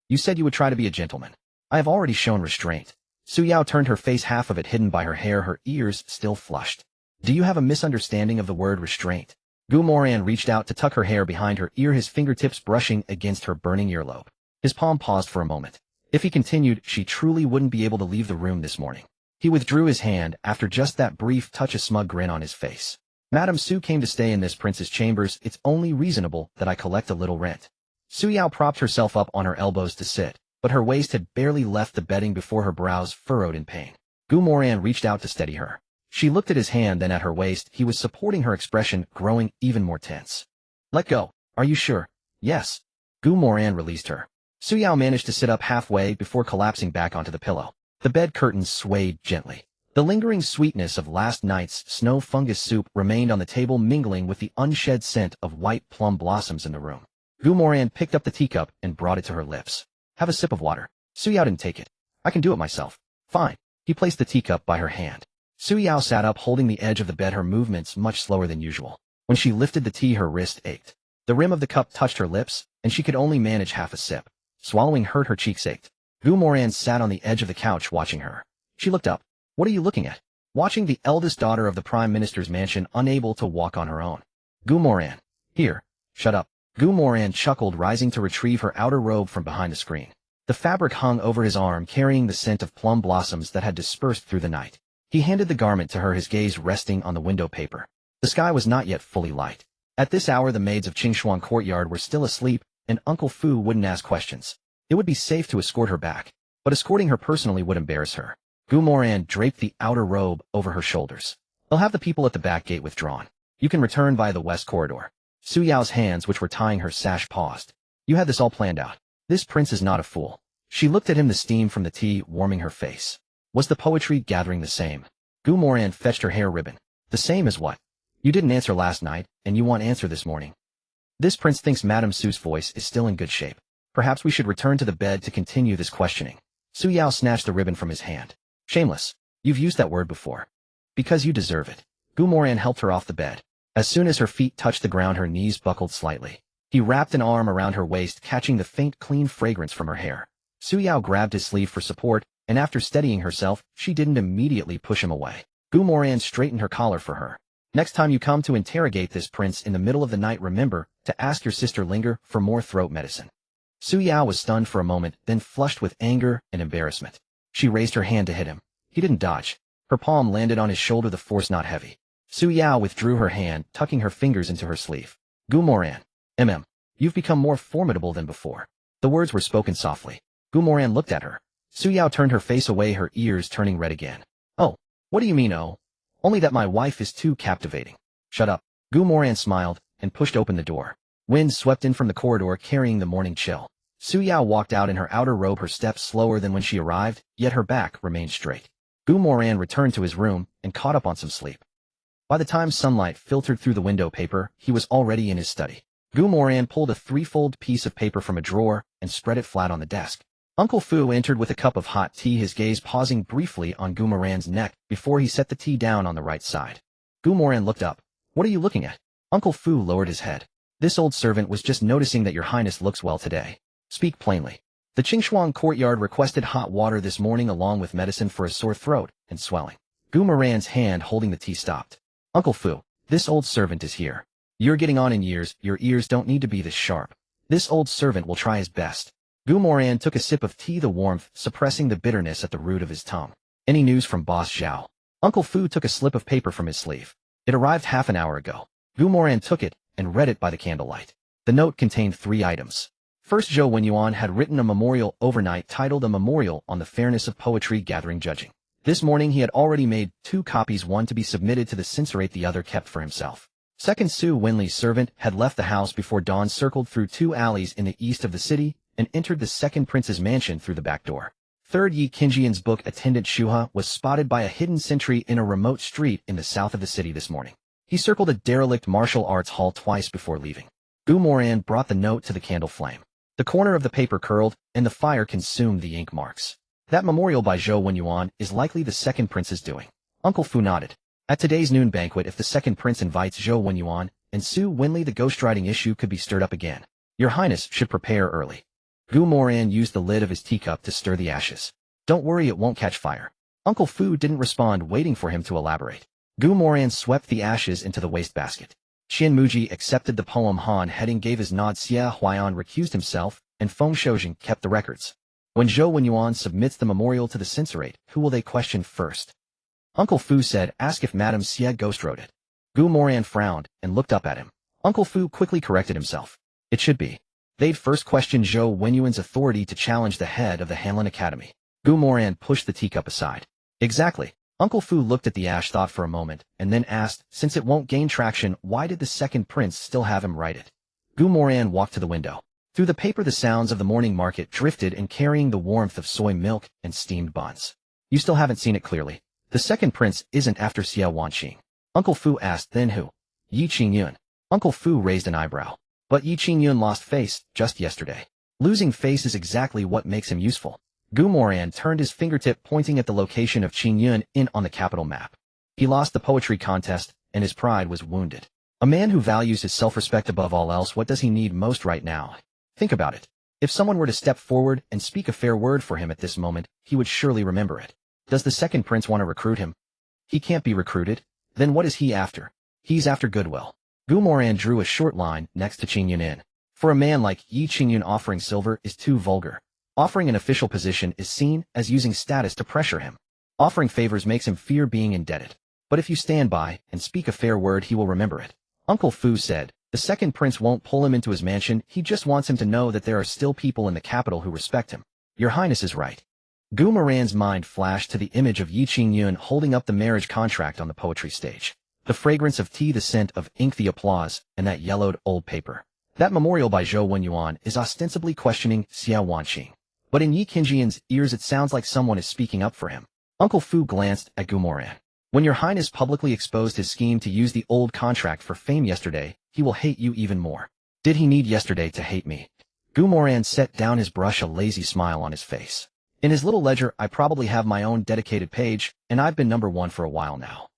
you said you would try to be a gentleman. I have already shown restraint. Su Yao turned her face, half of it hidden by her hair, her ears still flushed. Do you have a misunderstanding of the word restraint? Gu Moran reached out to tuck her hair behind her ear, his fingertips brushing against her burning earlobe. His palm paused for a moment. If he continued, she truly wouldn't be able to leave the room this morning. He withdrew his hand after just that brief touch, a smug grin on his face. Madame Su came to stay in this prince's chambers. It's only reasonable that I collect a little rent. Su Yao propped herself up on her elbows to sit, but her waist had barely left the bedding before her brows furrowed in pain. Gu Moran reached out to steady her. She looked at his hand, then at her waist. He was supporting her, expression growing even more tense. Let go. Are you sure? Yes. Gu Moran released her. Su Yao managed to sit up halfway before collapsing back onto the pillow. The bed curtains swayed gently. The lingering sweetness of last night's snow fungus soup remained on the table, mingling with the unshed scent of white plum blossoms in the room. Gu Moran picked up the teacup and brought it to her lips. Have a sip of water. Su Yao didn't take it. I can do it myself. Fine. He placed the teacup by her hand. Su Yao sat up, holding the edge of the bed, her movements much slower than usual. When she lifted the tea, her wrist ached. The rim of the cup touched her lips, and she could only manage half a sip. Swallowing hurt, her cheeks ached. Gu Moran sat on the edge of the couch watching her. She looked up. What are you looking at? Watching the eldest daughter of the Prime Minister's mansion, unable to walk on her own. Gu Moran. Here. Shut up. Gu Moran chuckled, rising to retrieve her outer robe from behind the screen. The fabric hung over his arm, carrying the scent of plum blossoms that had dispersed through the night. He handed the garment to her, his gaze resting on the window paper. The sky was not yet fully light. At this hour the maids of Qingshuang Courtyard were still asleep, and Uncle Fu wouldn't ask questions. It would be safe to escort her back, but escorting her personally would embarrass her. Gu Moran draped the outer robe over her shoulders. They'll have the people at the back gate withdrawn. You can return via the west corridor. Su Yao's hands, which were tying her sash, paused. You had this all planned out. This prince is not a fool. She looked at him, the steam from the tea warming her face. Was the poetry gathering the same? Gu Moran fetched her hair ribbon. The same as what? You didn't answer last night, and you won't answer this morning. This prince thinks Madame Su's voice is still in good shape. Perhaps we should return to the bed to continue this questioning. Su Yao snatched the ribbon from his hand. Shameless. You've used that word before. Because you deserve it. Gu Moran helped her off the bed. As soon as her feet touched the ground, her knees buckled slightly. He wrapped an arm around her waist, catching the faint, clean fragrance from her hair. Su Yao grabbed his sleeve for support, and after steadying herself, she didn't immediately push him away. Gu Moran straightened her collar for her. Next time you come to interrogate this prince in the middle of the night, remember to ask your sister Linger for more throat medicine. Su Yao was stunned for a moment, then flushed with anger and embarrassment. She raised her hand to hit him. He didn't dodge. Her palm landed on his shoulder, the force not heavy. Su Yao withdrew her hand, tucking her fingers into her sleeve. Gu Moran. You've become more formidable than before. The words were spoken softly. Gu Moran looked at her. Su Yao turned her face away, her ears turning red again. Oh, what do you mean, oh? Only that my wife is too captivating. Shut up. Gu Moran smiled and pushed open the door. Wind swept in from the corridor, carrying the morning chill. Su Yao walked out in her outer robe, her steps slower than when she arrived, yet her back remained straight. Gu Moran returned to his room and caught up on some sleep. By the time sunlight filtered through the window paper, he was already in his study. Gu Moran pulled a threefold piece of paper from a drawer and spread it flat on the desk. Uncle Fu entered with a cup of hot tea, his gaze pausing briefly on Gu Moran's neck before he set the tea down on the right side. Gu Moran looked up. What are you looking at? Uncle Fu lowered his head. This old servant was just noticing that your highness looks well today. Speak plainly. The Qingshuang Courtyard requested hot water this morning along with medicine for a sore throat and swelling. Gu Moran's hand holding the tea stopped. Uncle Fu, this old servant is here. You're getting on in years, your ears don't need to be this sharp. This old servant will try his best. Gu Moran took a sip of tea, the warmth suppressing the bitterness at the root of his tongue. Any news from Boss Zhao? Uncle Fu took a slip of paper from his sleeve. It arrived half an hour ago. Gu Moran took it and read it by the candlelight. The note contained 3 items. First, Zhou Wenyuan had written a memorial overnight titled A Memorial on the Fairness of Poetry Gathering Judging. This morning he had already made 2 copies, one to be submitted to the censorate, the other kept for himself. Second, Su Wenli's servant had left the house before dawn, circled through 2 alleys in the east of the city, and entered the second prince's mansion through the back door. Third, Yi Qingjian's book attendant Shuha was spotted by a hidden sentry in a remote street in the south of the city this morning. He circled a derelict martial arts hall twice before leaving. Gu Moran brought the note to the candle flame. The corner of the paper curled, and the fire consumed the ink marks. That memorial by Zhou Wenyuan is likely the second prince's doing. Uncle Fu nodded. At today's noon banquet, if the second prince invites Zhou Wenyuan and Su Winley, the ghostwriting issue could be stirred up again. Your Highness should prepare early. Gu Moran used the lid of his teacup to stir the ashes. Don't worry, it won't catch fire. Uncle Fu didn't respond, waiting for him to elaborate. Gu Moran swept the ashes into the wastebasket. Qian Muji accepted the poem. Han Heading gave his nod. Xia Huaiyan recused himself, and Feng Shoujing kept the records. When Zhou Wenyuan submits the memorial to the censorate, who will they question first? Uncle Fu said, ask if Madame Xia ghostwrote it. Gu Moran frowned and looked up at him. Uncle Fu quickly corrected himself. It should be. They'd first question Zhou Wenyuan's authority to challenge the head of the Hanlin Academy. Gu Moran pushed the teacup aside. Exactly. Uncle Fu looked at the ash, thought for a moment, and then asked, since it won't gain traction, why did the second prince still have him write it? Gu Moran walked to the window. Through the paper the sounds of the morning market drifted and carrying the warmth of soy milk and steamed buns. You still haven't seen it clearly. The second prince isn't after Xiao Wanqing. Uncle Fu asked, then who? Yi Qingyun. Uncle Fu raised an eyebrow. But Yi Qingyun lost face just yesterday. Losing face is exactly what makes him useful. Gu Moran turned his fingertip pointing at the location of Qingyun on the capital map. He lost the poetry contest, and his pride was wounded. A man who values his self-respect above all else, what does he need most right now? Think about it. If someone were to step forward and speak a fair word for him at this moment, he would surely remember it. Does the second prince want to recruit him? He can't be recruited. Then what is he after? He's after goodwill. Gu Moran drew a short line next to Qingyun. For a man like Yi Qingyun, offering silver is too vulgar. Offering an official position is seen as using status to pressure him. Offering favors makes him fear being indebted. But if you stand by and speak a fair word, he will remember it. Uncle Fu said, the second prince won't pull him into his mansion, he just wants him to know that there are still people in the capital who respect him. Your Highness is right. Gu Moran's mind flashed to the image of Yi Qingyun holding up the marriage contract on the poetry stage. The fragrance of tea, the scent of ink, the applause, and that yellowed old paper. That memorial by Zhou Wenyuan is ostensibly questioning Xiao Wanqing. But in Yi Qingyun's ears it sounds like someone is speaking up for him. Uncle Fu glanced at Gu Moran. When your Highness publicly exposed his scheme to use the old contract for fame yesterday, he will hate you even more. Did he need yesterday to hate me? Gu Moran set down his brush, a lazy smile on his face. In his little ledger, I probably have my own dedicated page, and I've been #1 for a while now.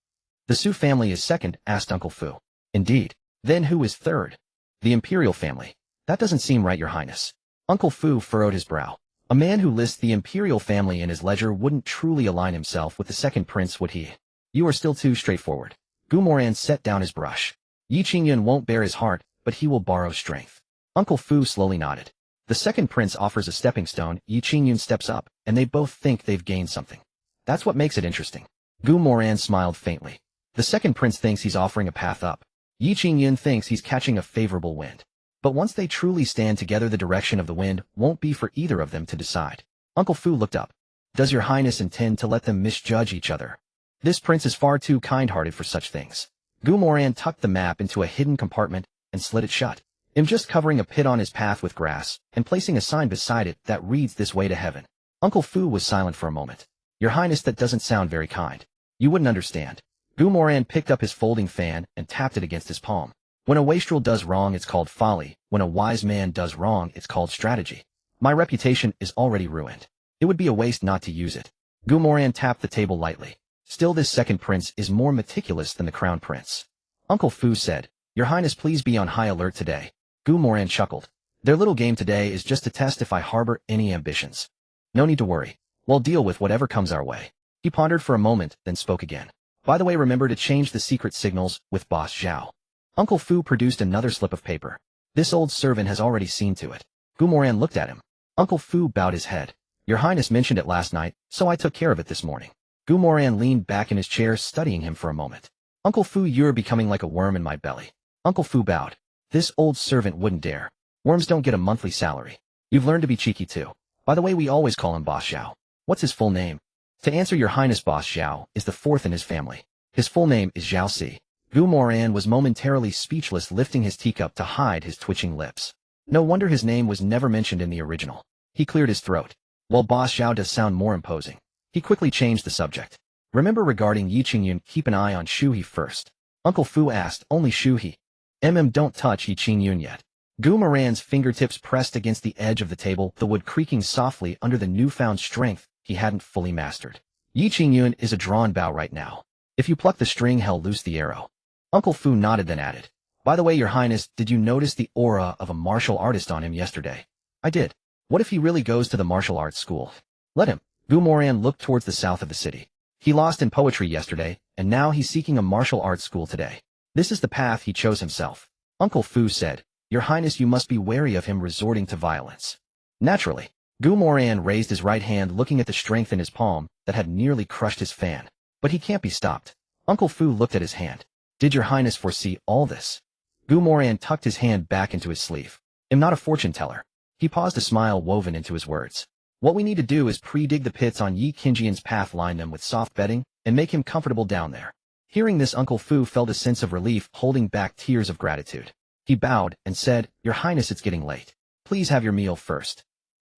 The Su family is second, asked Uncle Fu. Indeed. Then who is third? The Imperial family. That doesn't seem right, Your Highness. Uncle Fu furrowed his brow. A man who lists the Imperial family in his ledger wouldn't truly align himself with the second prince, would he? You are still too straightforward. Gu Moran set down his brush. Yi Qingyun won't bear his heart, but he will borrow strength. Uncle Fu slowly nodded. The second prince offers a stepping stone, Yi Qingyun steps up, and they both think they've gained something. That's what makes it interesting. Gu Moran smiled faintly. The second prince thinks he's offering a path up. Yi Qingyun thinks he's catching a favorable wind. But once they truly stand together, the direction of the wind won't be for either of them to decide. Uncle Fu looked up. Does your Highness intend to let them misjudge each other? This prince is far too kind-hearted for such things. Gu Moran tucked the map into a hidden compartment and slid it shut. I'm just covering a pit on his path with grass and placing a sign beside it that reads this way to heaven. Uncle Fu was silent for a moment. Your Highness, that doesn't sound very kind. You wouldn't understand. Gu Moran picked up his folding fan and tapped it against his palm. When a wastrel does wrong, it's called folly. When a wise man does wrong, it's called strategy. My reputation is already ruined. It would be a waste not to use it. Gu Moran tapped the table lightly. Still, this second prince is more meticulous than the crown prince. Uncle Fu said, Your Highness, please be on high alert today. Gu Moran chuckled. Their little game today is just to test if I harbor any ambitions. No need to worry. We'll deal with whatever comes our way. He pondered for a moment, then spoke again. By the way, remember to change the secret signals with Boss Zhao. Uncle Fu produced another slip of paper. This old servant has already seen to it. Gu Moran looked at him. Uncle Fu bowed his head. Your Highness mentioned it last night, so I took care of it this morning. Gu Moran leaned back in his chair, studying him for a moment. Uncle Fu, you're becoming like a worm in my belly. Uncle Fu bowed. This old servant wouldn't dare. Worms don't get a monthly salary. You've learned to be cheeky too. By the way, we always call him Boss Zhao. What's his full name? To answer, Your Highness, Boss Zhao is the fourth in his family. His full name is Zhao Si. Gu Moran was momentarily speechless, lifting his teacup to hide his twitching lips. No wonder his name was never mentioned in the original. He cleared his throat. While Boss Zhao does sound more imposing, he quickly changed the subject. Remember, regarding Yi Qingyun, keep an eye on Shu He first. Uncle Fu asked, only Shu He? Don't touch Yi Qingyun yet. Gu Moran's fingertips pressed against the edge of the table, the wood creaking softly under the newfound strength he hadn't fully mastered. Yi Qingyun is a drawn bow right now. If you pluck the string, hell, loose the arrow. Uncle Fu nodded, then added, "By the way, Your Highness, did you notice the aura of a martial artist on him yesterday?" "I did. What if he really goes to the martial arts school?" "Let him." Gu Moran looked towards the south of the city. "He lost in poetry yesterday, and now he's seeking a martial arts school today. This is the path he chose himself." Uncle Fu said, "Your Highness, you must be wary of him resorting to violence." Naturally, Gu Moran raised his right hand, looking at the strength in his palm that had nearly crushed his fan. "But he can't be stopped." Uncle Fu looked at his hand. "Did Your Highness foresee all this?" Gu Moran tucked his hand back into his sleeve. "I'm not a fortune teller." He paused, a smile woven into his words. "What we need to do is pre-dig the pits on Yi Qingyun's path, line them with soft bedding, and make him comfortable down there." Hearing this, Uncle Fu felt a sense of relief, holding back tears of gratitude. He bowed and said, "Your Highness, it's getting late. Please have your meal first."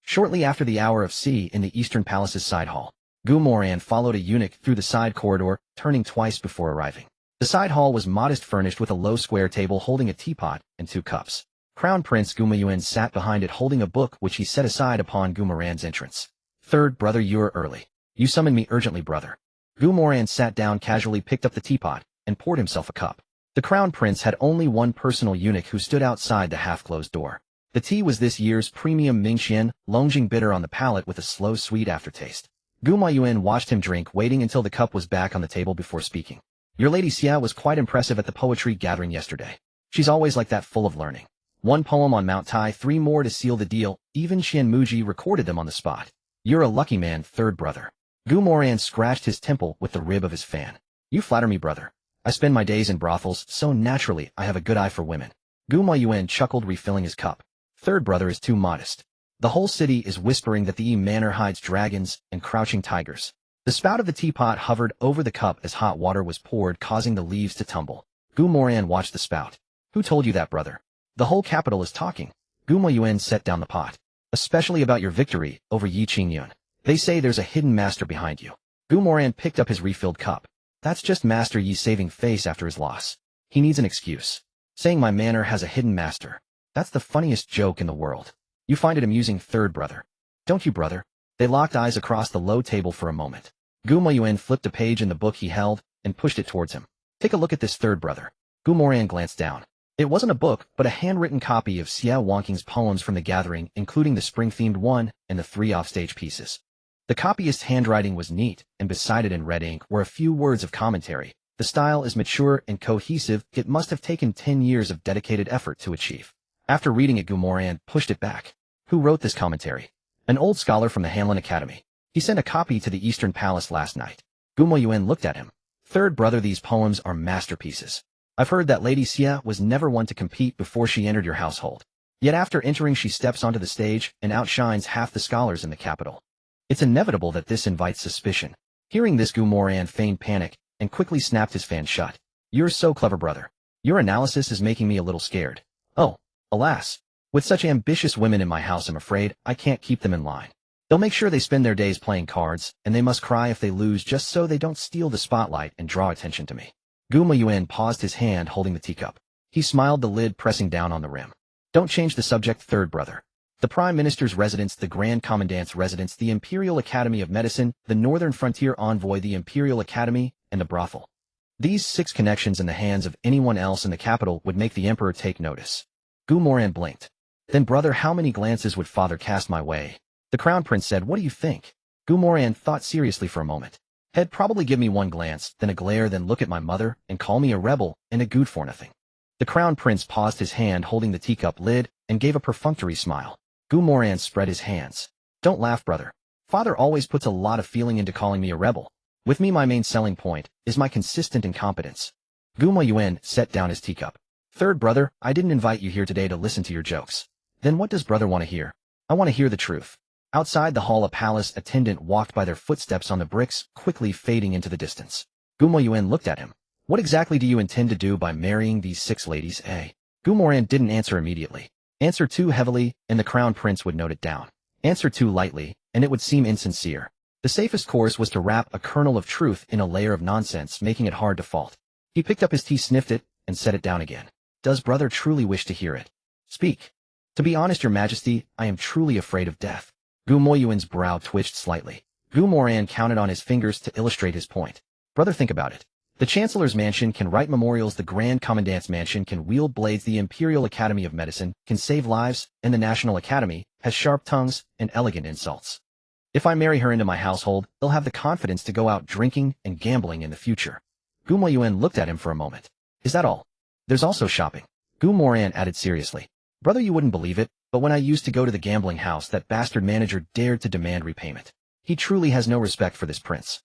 Shortly after the hour of C in the Eastern Palace's side hall, Gu Moran followed a eunuch through the side corridor, turning twice before arriving. The side hall was modest, furnished with a low square table holding a teapot and 2 cups. Crown Prince Gu Moyuan sat behind it, holding a book which he set aside upon Gu Moran's entrance. "Third brother, you're early. You summoned me urgently, brother." Gu Moran sat down casually, picked up the teapot, and poured himself a cup. The Crown Prince had only one personal eunuch who stood outside the half-closed door. The tea was this year's premium Mingxian, longing bitter on the palate with a slow, sweet aftertaste. Gu Moyuan watched him drink, waiting until the cup was back on the table before speaking. "Your Lady Su Yao was quite impressive at the poetry gathering yesterday. She's always like that, full of learning. 1 poem on Mount Tai, 3 more to seal the deal. Even Xian Muji recorded them on the spot. You're a lucky man, third brother." Gu Moran scratched his temple with the rib of his fan. "You flatter me, brother. I spend my days in brothels, so naturally I have a good eye for women." Gu Moyuan chuckled, refilling his cup. "Third brother is too modest. The whole city is whispering that the Yi Manor hides dragons and crouching tigers." The spout of the teapot hovered over the cup as hot water was poured, causing the leaves to tumble. Gu Moran watched the spout. "Who told you that, brother?" "The whole capital is talking." Gu Moyuan set down the pot. "Especially about your victory over Yi Qingyun. They say there's a hidden master behind you." Gu Moran picked up his refilled cup. "That's just Master Yi's saving face after his loss. He needs an excuse. Saying my manor has a hidden master. That's the funniest joke in the world. You find it amusing, third brother? Don't you, brother?" They locked eyes across the low table for a moment. Gu Moyuan flipped a page in the book he held and pushed it towards him. "Take a look at this, third brother." Gu Moran glanced down. It wasn't a book, but a handwritten copy of Xiao Wangqing's poems from the gathering, including the spring-themed one and the 3 offstage pieces. The copyist's handwriting was neat, and beside it in red ink were a few words of commentary. "The style is mature and cohesive. It must have taken 10 years of dedicated effort to achieve." After reading it, Gu Moran pushed it back. "Who wrote this commentary?" "An old scholar from the Hanlin Academy. He sent a copy to the Eastern Palace last night." Gu Moyuan looked at him. "Third brother, these poems are masterpieces. I've heard that Lady Su Yao was never one to compete before she entered your household. Yet after entering, she steps onto the stage and outshines half the scholars in the capital. It's inevitable that this invites suspicion." Hearing this, Gu Moran feigned panic and quickly snapped his fan shut. "You're so clever, brother. Your analysis is making me a little scared." "Oh, alas. With such ambitious women in my house, I'm afraid I can't keep them in line. They'll make sure they spend their days playing cards, and they must cry if they lose just so they don't steal the spotlight and draw attention to me." Gu Moyuan paused, his hand holding the teacup. He smiled, the lid pressing down on the rim. "Don't change the subject, third brother. The Prime Minister's residence, the Grand Commandant's residence, the Imperial Academy of Medicine, the Northern Frontier Envoy, the Imperial Academy, and the brothel. These 6 connections in the hands of anyone else in the capital would make the Emperor take notice." Gu Moran blinked. "Then, brother, how many glances would father cast my way?" The Crown Prince said, "What do you think?" Gu Moran thought seriously for a moment. "He'd probably give me 1 glance, then a glare, then look at my mother and call me a rebel and a good for nothing." The Crown Prince paused, his hand holding the teacup lid, and gave a perfunctory smile. Gu Moran spread his hands. "Don't laugh, brother. Father always puts a lot of feeling into calling me a rebel. With me, my main selling point is my consistent incompetence." Gu Moyuan set down his teacup. "Third brother, I didn't invite you here today to listen to your jokes." "Then what does brother want to hear?" "I want to hear the truth." Outside the hall, a palace attendant walked by, their footsteps on the bricks, quickly fading into the distance. Gu Moyuan looked at him. "What exactly do you intend to do by marrying these 6 ladies, eh?" Gu Moran didn't answer immediately. Answer too heavily, and the Crown Prince would note it down. Answer too lightly, and it would seem insincere. The safest course was to wrap a kernel of truth in a layer of nonsense, making it hard to fault. He picked up his tea, sniffed it, and set it down again. "Does brother truly wish to hear it?" Speak. To be honest, your majesty, I am truly afraid of death. Gu Moyuan's brow twitched slightly. Gu Moran counted on his fingers to illustrate his point. Brother, think about it. The Chancellor's mansion can write memorials, the Grand Commandant's mansion can wield blades, the Imperial Academy of Medicine can save lives, and the National Academy has sharp tongues and elegant insults. If I marry her into my household, they'll have the confidence to go out drinking and gambling in the future. Gu Moyuan looked at him for a moment. Is that all? There's also shopping. Gu Moran added seriously. Brother, you wouldn't believe it, but when I used to go to the gambling house, that bastard manager dared to demand repayment. He truly has no respect for this prince.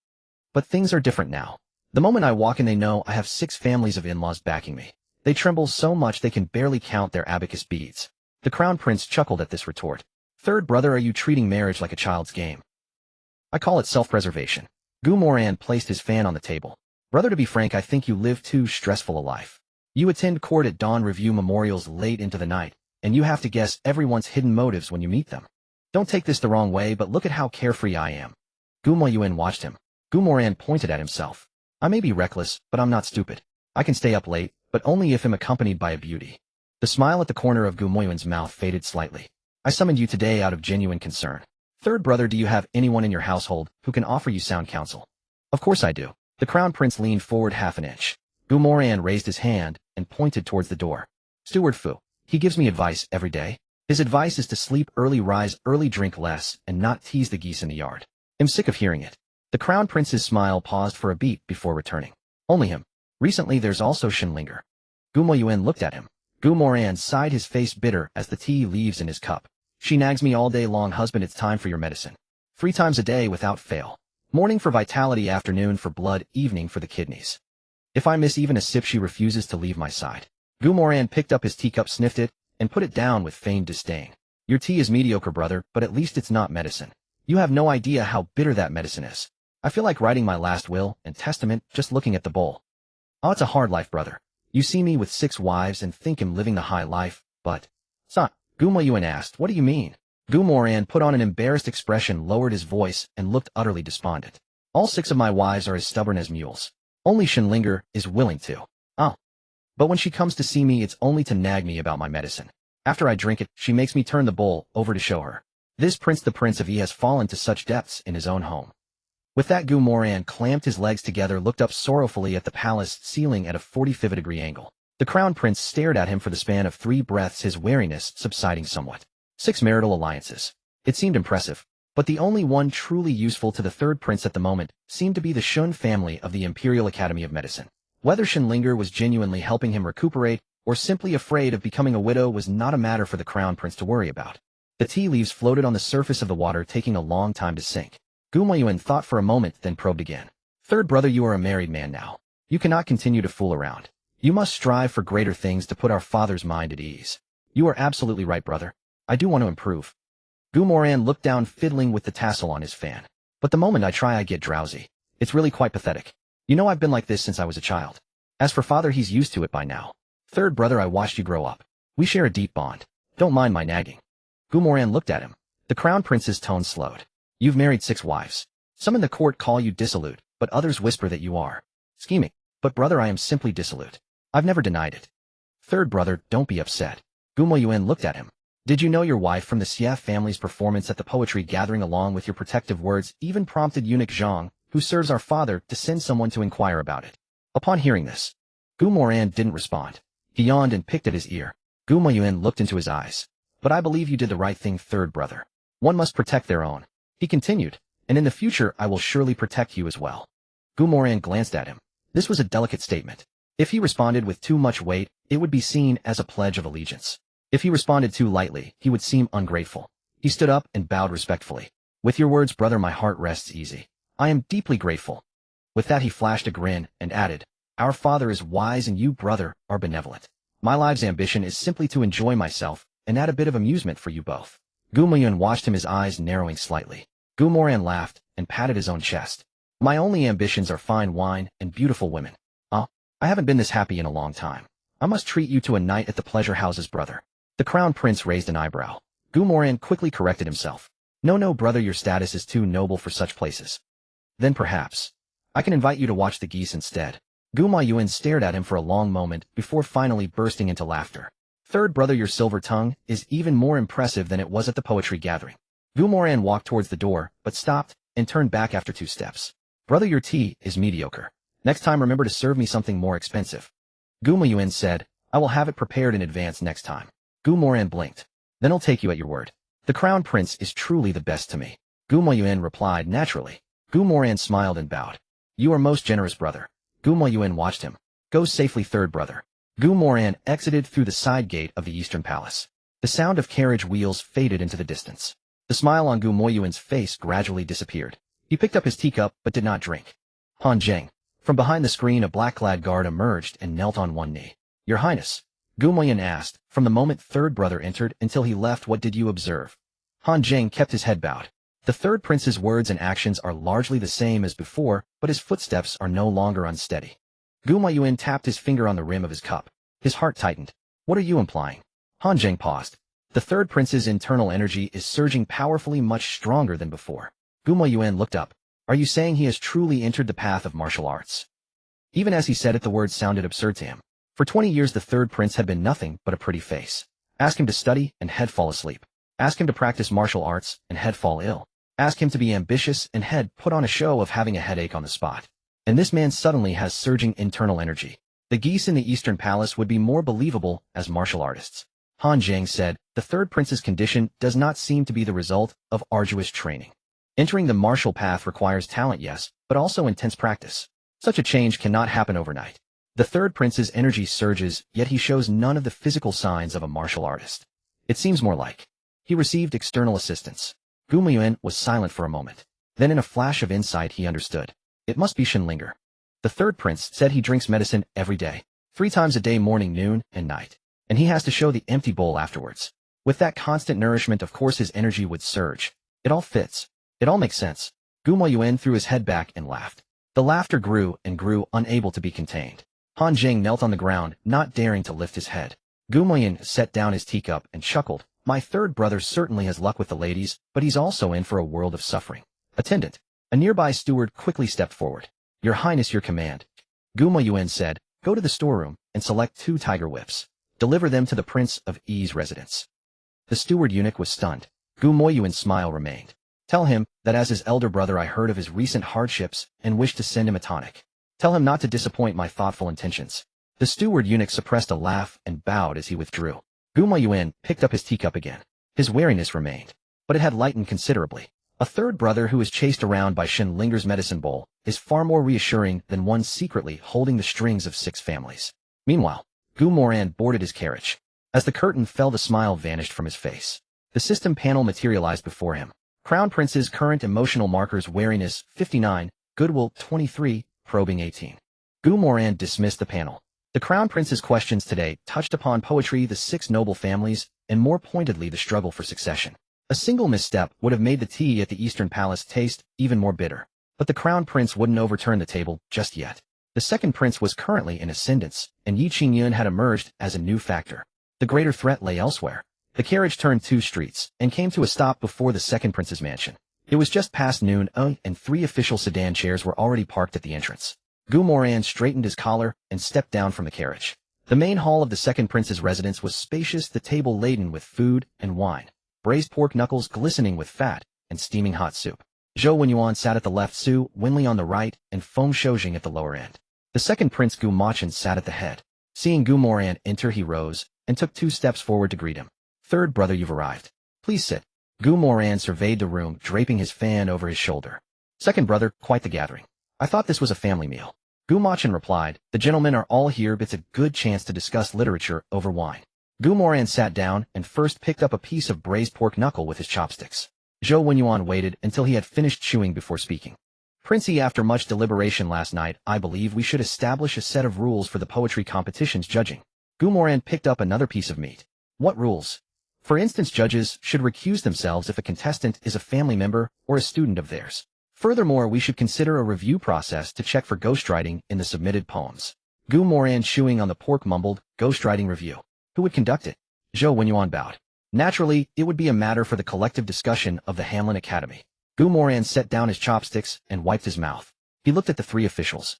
But things are different now. The moment I walk in, they know I have 6 families of in-laws backing me. They tremble so much they can barely count their abacus beads. The crown prince chuckled at this retort. Third brother, are you treating marriage like a child's game? I call it self-preservation. Gu Moran placed his fan on the table. Brother, to be frank, I think you live too stressful a life. You attend court at dawn, review memorials late into the night, and you have to guess everyone's hidden motives when you meet them. Don't take this the wrong way, but look at how carefree I am. Gu Moyuan watched him. Gu Moran pointed at himself. I may be reckless, but I'm not stupid. I can stay up late, but only if I'm accompanied by a beauty. The smile at the corner of Gu Moyuan's mouth faded slightly. I summoned you today out of genuine concern. Third brother, do you have anyone in your household who can offer you sound counsel? Of course I do. The crown prince leaned forward half an inch. Gu Moran raised his hand and pointed towards the door. Steward Fu. He gives me advice every day. His advice is to sleep early, rise early, drink less, and not tease the geese in the yard. I'm sick of hearing it. The crown prince's smile paused for a beat before returning. Only him. Recently there's also Shinlinger. Gu Moyuan looked at him. Gu Moran sighed, his face bitter as the tea leaves in his cup. She nags me all day long, husband, it's time for your medicine. 3 times a day without fail. Morning for vitality, afternoon for blood, evening for the kidneys. If I miss even a sip, she refuses to leave my side. Gu Moran picked up his teacup, sniffed it, and put it down with feigned disdain. Your tea is mediocre, brother, but at least it's not medicine. You have no idea how bitter that medicine is. I feel like writing my last will and testament just looking at the bowl. Oh, it's a hard life, brother. You see me with 6 wives and think I'm living the high life, but... Son, Gu Moyuan asked, what do you mean? Gu Moran put on an embarrassed expression, lowered his voice, and looked utterly despondent. All 6 of my wives are as stubborn as mules. Only Shinlinger is willing to. Oh. But when she comes to see me, it's only to nag me about my medicine. After I drink it, she makes me turn the bowl over to show her. This prince, the Prince of E, has fallen to such depths in his own home. With that, Gu Moran clamped his legs together, looked up sorrowfully at the palace ceiling at a 45-degree angle. The crown prince stared at him for the span of 3 breaths, his wariness subsiding somewhat. 6 marital alliances. It seemed impressive, but the only one truly useful to the third prince at the moment seemed to be the Shun family of the Imperial Academy of Medicine. Whether Shinlinger was genuinely helping him recuperate or simply afraid of becoming a widow was not a matter for the crown prince to worry about. The tea leaves floated on the surface of the water, taking a long time to sink. Gu Moyuan thought for a moment, then probed again. Third brother, you are a married man now. You cannot continue to fool around. You must strive for greater things to put our father's mind at ease. You are absolutely right, brother. I do want to improve. Gu Moran looked down, fiddling with the tassel on his fan. But the moment I try, I get drowsy. It's really quite pathetic. You know, I've been like this since I was a child. As for father, he's used to it by now. Third brother, I watched you grow up. We share a deep bond. Don't mind my nagging. Gu Moran looked at him. The crown prince's tone slowed. You've married 6 wives. Some in the court call you dissolute, but others whisper that you are scheming. But brother, I am simply dissolute. I've never denied it. Third brother, don't be upset. Gu Moyuan looked at him. Did you know your wife from the Xia family's performance at the poetry gathering, along with your protective words, even prompted eunuch Zhang, who serves our father, to send someone to inquire about it? Upon hearing this, Gu Moran didn't respond. He yawned and picked at his ear. Gu Moyuan looked into his eyes. But I believe you did the right thing, third brother. One must protect their own. He continued, and in the future I will surely protect you as well. Gu Moran glanced at him. This was a delicate statement. If he responded with too much weight, it would be seen as a pledge of allegiance. If he responded too lightly, he would seem ungrateful. He stood up and bowed respectfully. With your words, brother, my heart rests easy. I am deeply grateful. With that he flashed a grin and added, our father is wise and you, brother, are benevolent. My life's ambition is simply to enjoy myself and add a bit of amusement for you both. Gu Moyuan watched him, his eyes narrowing slightly. Gu Moran laughed and patted his own chest. My only ambitions are fine wine and beautiful women. I haven't been this happy in a long time. I must treat you to a night at the pleasure houses, brother. The crown prince raised an eyebrow. Gu Moran quickly corrected himself. No, brother, your status is too noble for such places. Then perhaps I can invite you to watch the geese instead. Gu Moyuan stared at him for a long moment before finally bursting into laughter. Third brother, your silver tongue is even more impressive than it was at the poetry gathering. Gu Moran walked towards the door, but stopped, and turned back after 2 steps. Brother, your tea is mediocre. Next time remember to serve me something more expensive. Gu Moyuan said, I will have it prepared in advance next time. Gu Moran blinked. Then I'll take you at your word. The Crown Prince is truly the best to me. Gu Moyuan replied naturally. Gu Moran smiled and bowed. You are most generous, brother. Gu Moyuan watched him. Go safely, third brother. Gu Moran exited through the side gate of the Eastern Palace. The sound of carriage wheels faded into the distance. The smile on Gu Moyuan's face gradually disappeared. He picked up his teacup but did not drink. Han Zheng. From behind the screen, a black-clad guard emerged and knelt on one knee. Your Highness. Gu Moyuan asked, from the moment third brother entered until he left, what did you observe? Han Zheng kept his head bowed. The third prince's words and actions are largely the same as before, but his footsteps are no longer unsteady. Gu Moyuan tapped his finger on the rim of his cup. His heart tightened. What are you implying? Han Zheng paused. The third prince's internal energy is surging powerfully, much stronger than before. Gu Moyuan looked up. Are you saying he has truly entered the path of martial arts? Even as he said it, the words sounded absurd to him. For 20 years the third prince had been nothing but a pretty face. Ask him to study, and he'd fall asleep. Ask him to practice martial arts, and he'd fall ill. Ask him to be ambitious, and he'd put on a show of having a headache on the spot. And this man suddenly has surging internal energy. The geese in the Eastern Palace would be more believable as martial artists. Han Zheng said, the third prince's condition does not seem to be the result of arduous training. Entering the martial path requires talent, yes, but also intense practice. Such a change cannot happen overnight. The third prince's energy surges, yet he shows none of the physical signs of a martial artist. It seems more like he received external assistance. Gu Moyuan was silent for a moment. Then in a flash of insight he understood. It must be Shenlinger. The third prince said he drinks medicine every day, 3 times a day, morning, noon, and night. And he has to show the empty bowl afterwards. With that constant nourishment, of course his energy would surge. It all fits. It all makes sense. Gu Moyuan threw his head back and laughed. The laughter grew and grew, unable to be contained. Han Zheng knelt on the ground, not daring to lift his head. Gu Moyuan set down his teacup and chuckled. My third brother certainly has luck with the ladies, but he's also in for a world of suffering. Attendant. A nearby steward quickly stepped forward. Your Highness, your command. Gu Moyuan said, go to the storeroom and select 2 tiger whips. Deliver them to the Prince of Yi's residence. The steward eunuch was stunned. Gu Moyuan's smile remained. Tell him that as his elder brother I heard of his recent hardships and wish to send him a tonic. Tell him not to disappoint my thoughtful intentions. The steward eunuch suppressed a laugh and bowed as he withdrew. Gu Moyuan picked up his teacup again. His wariness remained, but it had lightened considerably. A third brother who is chased around by Shenlinger's medicine bowl is far more reassuring than one secretly holding the strings of 6 families. Meanwhile, Gu Moran boarded his carriage. As the curtain fell, the smile vanished from his face. The system panel materialized before him. Crown Prince's current emotional markers: wariness 59, goodwill 23, probing 18. Gu Moran dismissed the panel. The Crown Prince's questions today touched upon poetry, the 6 noble families, and more pointedly the struggle for succession. A single misstep would have made the tea at the Eastern Palace taste even more bitter. But the Crown Prince wouldn't overturn the table just yet. The second prince was currently in ascendance, and Yi Qingyun had emerged as a new factor. The greater threat lay elsewhere. The carriage turned 2 streets and came to a stop before the second prince's mansion. It was just past noon, and 3 official sedan chairs were already parked at the entrance. Gu Moran straightened his collar and stepped down from the carriage. The main hall of the second prince's residence was spacious, the table laden with food and wine, braised pork knuckles glistening with fat, and steaming hot soup. Zhou Wenyuan sat at the left, Su Winli on the right, and Feng Shoujing at the lower end. The second prince, Gu Machin, sat at the head. Seeing Gu Moran enter, he rose and took 2 steps forward to greet him. Third brother, you've arrived. Please sit. Gu Moran surveyed the room, draping his fan over his shoulder. Second brother, quite the gathering. I thought this was a family meal. Gu Machin replied, the gentlemen are all here, but it's a good chance to discuss literature over wine. Gu Moran sat down and first picked up a piece of braised pork knuckle with his chopsticks. Zhou Wenyuan waited until he had finished chewing before speaking. Princey, after much deliberation last night, I believe we should establish a set of rules for the poetry competition's judging. Gu Moran picked up another piece of meat. What rules? For instance, judges should recuse themselves if a contestant is a family member or a student of theirs. Furthermore, we should consider a review process to check for ghostwriting in the submitted poems. Gu Moran, chewing on the pork, mumbled, ghostwriting review. Who would conduct it? Zhou Wenyuan bowed. Naturally, it would be a matter for the collective discussion of the Hamlin Academy. Gu Moran set down his chopsticks and wiped his mouth. He looked at the 3 officials.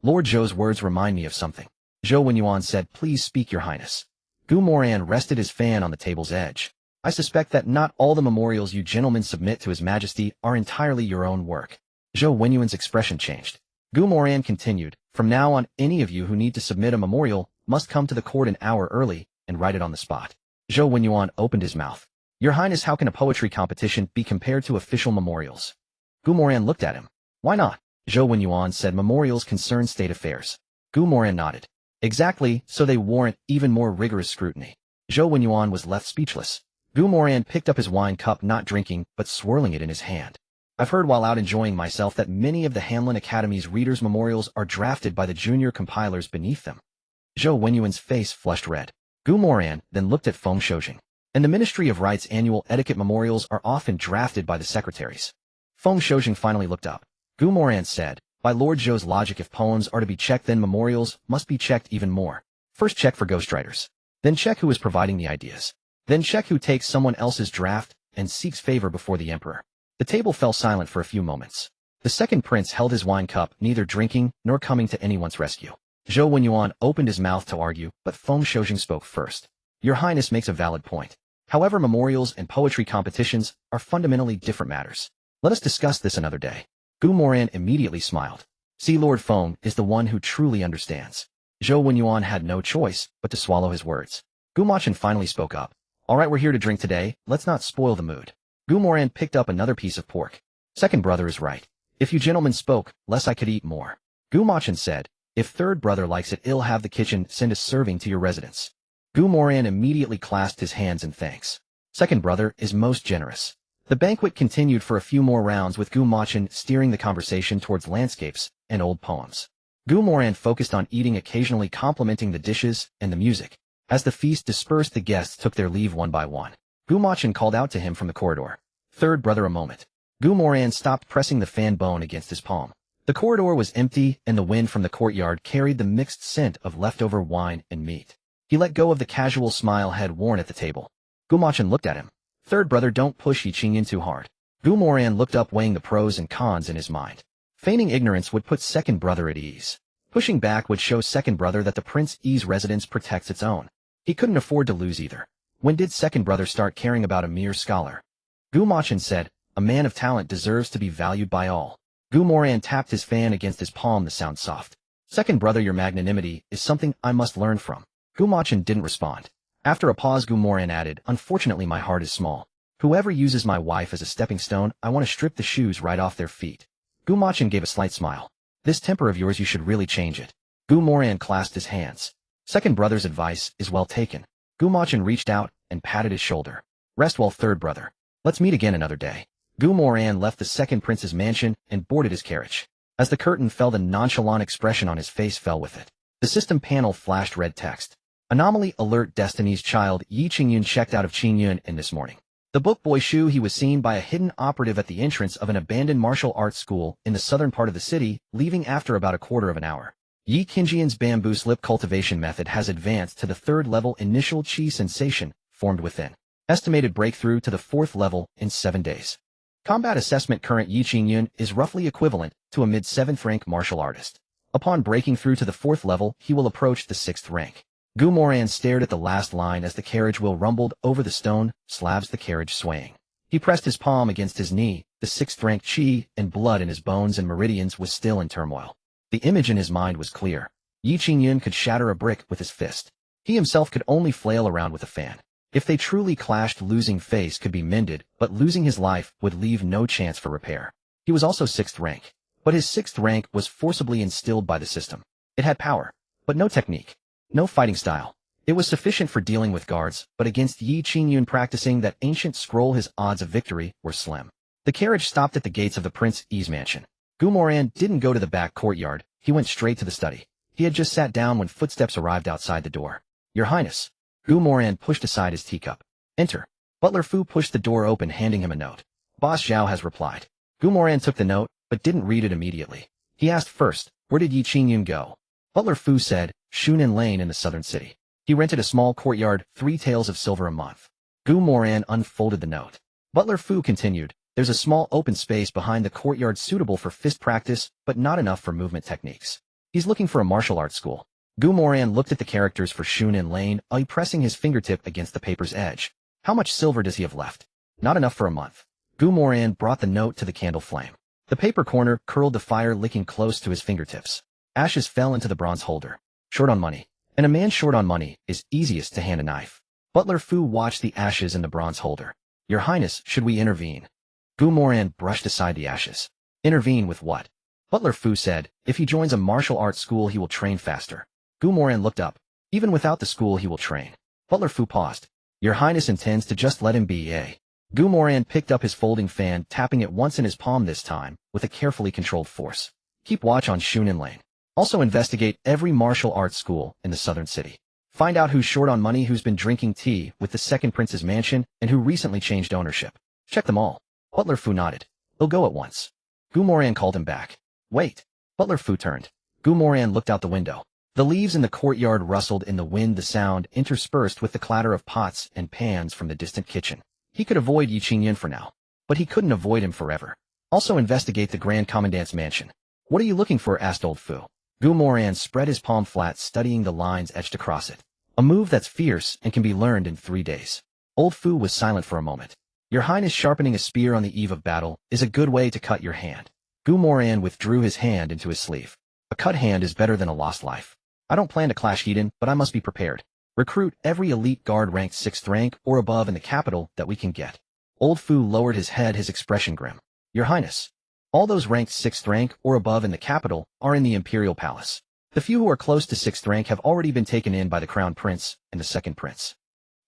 Lord Zhou's words remind me of something. Zhou Wenyuan said, please speak, your highness. Gu Moran rested his fan on the table's edge. I suspect that not all the memorials you gentlemen submit to His Majesty are entirely your own work. Zhou Wenyuan's expression changed. Gu Moran continued, from now on, any of you who need to submit a memorial must come to the court an hour early and write it on the spot. Zhou Wenyuan opened his mouth. Your Highness, how can a poetry competition be compared to official memorials? Gu Moran looked at him. Why not? Zhou Wenyuan said memorials concern state affairs. Gu Moran nodded. Exactly, so they warrant even more rigorous scrutiny. Zhou Wenyuan was left speechless. Gu Moran picked up his wine cup, not drinking, but swirling it in his hand. I've heard while out enjoying myself that many of the Hanlin Academy's readers' memorials are drafted by the junior compilers beneath them. Zhou Wenyuan's face flushed red. Gu Moran then looked at Feng Shoujing. And the Ministry of Right's annual etiquette memorials are often drafted by the secretaries. Feng Shoujing finally looked up. Gu Moran said, by Lord Zhou's logic, if poems are to be checked, then memorials must be checked even more. First check for ghostwriters. Then check who is providing the ideas. Then check who takes someone else's draft and seeks favor before the emperor. The table fell silent for a few moments. The second prince held his wine cup, neither drinking nor coming to anyone's rescue. Zhou Wenyuan opened his mouth to argue, but Feng Shoujing spoke first. Your Highness makes a valid point. However, memorials and poetry competitions are fundamentally different matters. Let us discuss this another day. Gu Moran immediately smiled. See, Lord Feng is the one who truly understands. Zhou Wenyuan had no choice but to swallow his words. Gu Machin finally spoke up. All right, we're here to drink today, let's not spoil the mood. Gu Moran picked up another piece of pork. Second brother is right. If you gentlemen spoke, less I could eat more. Gu Machin said, if third brother likes it, I'll have the kitchen send a serving to your residence. Gu Moran immediately clasped his hands in thanks. Second brother is most generous. The banquet continued for a few more rounds with Gu Machin steering the conversation towards landscapes and old poems. Gu Moran focused on eating, occasionally complimenting the dishes and the music. As the feast dispersed, the guests took their leave one by one. Gu Machin called out to him from the corridor. Third brother, a moment. Gu Moran stopped pressing the fan bone against his palm. The corridor was empty, and the wind from the courtyard carried the mixed scent of leftover wine and meat. He let go of the casual smile had worn at the table. Gu Machin looked at him. Third brother, don't push Yi Qingyan too hard. Gu Moran looked up, weighing the pros and cons in his mind. Feigning ignorance would put second brother at ease. Pushing back would show second brother that the Prince's residence protects its own. He couldn't afford to lose either. When did second brother start caring about a mere scholar? Gu Machin said, a man of talent deserves to be valued by all. Gu Moran tapped his fan against his palm to sound soft. Second brother, your magnanimity is something I must learn from. Gu Machin didn't respond. After a pause, Gu Moran added, unfortunately my heart is small. Whoever uses my wife as a stepping stone, I want to strip the shoes right off their feet. Gu Machin gave a slight smile. This temper of yours, you should really change it. Gu Moran clasped his hands. Second brother's advice is well taken. Gu Machin reached out and patted his shoulder. Rest well, third brother. Let's meet again another day. Gu Moran left the second prince's mansion and boarded his carriage. As the curtain fell, the nonchalant expression on his face fell with it. The system panel flashed red text. Anomaly alert, Destiny's child Yi Qingyan checked out of Qingyun in this morning. The book boy Shu, he was seen by a hidden operative at the entrance of an abandoned martial arts school in the southern part of the city, leaving after about a quarter of an hour. Yi Qingyan's bamboo slip cultivation method has advanced to the third level. Initial chi sensation formed within. Estimated breakthrough to the fourth level in 7 days. Combat assessment. Current Yi Qingyan is roughly equivalent to a mid-7th rank martial artist. Upon breaking through to the 4th level, he will approach the 6th rank. Gu Moran stared at the last line as the carriage wheel rumbled over the stone slabs, the carriage swaying. He pressed his palm against his knee. The 6th rank chi and blood in his bones and meridians was still in turmoil. The image in his mind was clear. Yi Qingyan could shatter a brick with his fist. He himself could only flail around with a fan. If they truly clashed, losing face could be mended, but losing his life would leave no chance for repair. He was also 6th rank, but his 6th rank was forcibly instilled by the system. It had power, but no technique, no fighting style. It was sufficient for dealing with guards, but against Yi Qingyan practicing that ancient scroll, his odds of victory were slim. The carriage stopped at the gates of the Prince's mansion. Gu Moran didn't go to the back courtyard, he went straight to the study. He had just sat down when footsteps arrived outside the door. Your Highness. Gu Moran pushed aside his teacup. Enter. Butler Fu pushed the door open, handing him a note. Boss Zhao has replied. Gu Moran took the note, but didn't read it immediately. He asked first, where did Yi Qingyan go? Butler Fu said, Shunan Lane in the southern city. He rented a small courtyard, 3 taels of silver a month. Gu Moran unfolded the note. Butler Fu continued, there's a small open space behind the courtyard suitable for fist practice, but not enough for movement techniques. He's looking for a martial arts school. Gu Moran looked at the characters for Shunin Lane, pressing his fingertip against the paper's edge. How much silver does he have left? Not enough for a month. Gu Moran brought the note to the candle flame. The paper corner curled the fire, licking close to his fingertips. Ashes fell into the bronze holder. Short on money. And a man short on money is easiest to hand a knife. Butler Fu watched the ashes in the bronze holder. Your Highness, should we intervene? Gu Moran brushed aside the ashes. Intervene with what? Butler Fu said, if he joins a martial arts school he will train faster. Gu Moran looked up. Even without the school he will train. Butler Fu paused. Your Highness intends to just let him be, eh? Gu Moran picked up his folding fan, tapping it once in his palm this time, with a carefully controlled force. Keep watch on Shunin Lane. Also investigate every martial arts school in the southern city. Find out who's short on money, who's been drinking tea with the second prince's mansion, and who recently changed ownership. Check them all. Butler Fu nodded. They'll go at once. Gu Moran called him back. Wait. Butler Fu turned. Gu Moran looked out the window. The leaves in the courtyard rustled in the wind, the sound interspersed with the clatter of pots and pans from the distant kitchen. He could avoid Yi Qingyan for now, but he couldn't avoid him forever. Also investigate the Grand Commandant's mansion. What are you looking for? Asked old Fu. Gu Moran spread his palm flat, studying the lines etched across it. A move that's fierce and can be learned in 3 days. Old Fu was silent for a moment. Your Highness, sharpening a spear on the eve of battle is a good way to cut your hand. Gu Moran withdrew his hand into his sleeve. A cut hand is better than a lost life. I don't plan to clash Hedon, but I must be prepared. Recruit every elite guard ranked 6th rank or above in the capital that we can get. Old Fu lowered his head, his expression grim. Your Highness. All those ranked 6th rank or above in the capital are in the Imperial Palace. The few who are close to 6th rank have already been taken in by the Crown Prince and the Second Prince.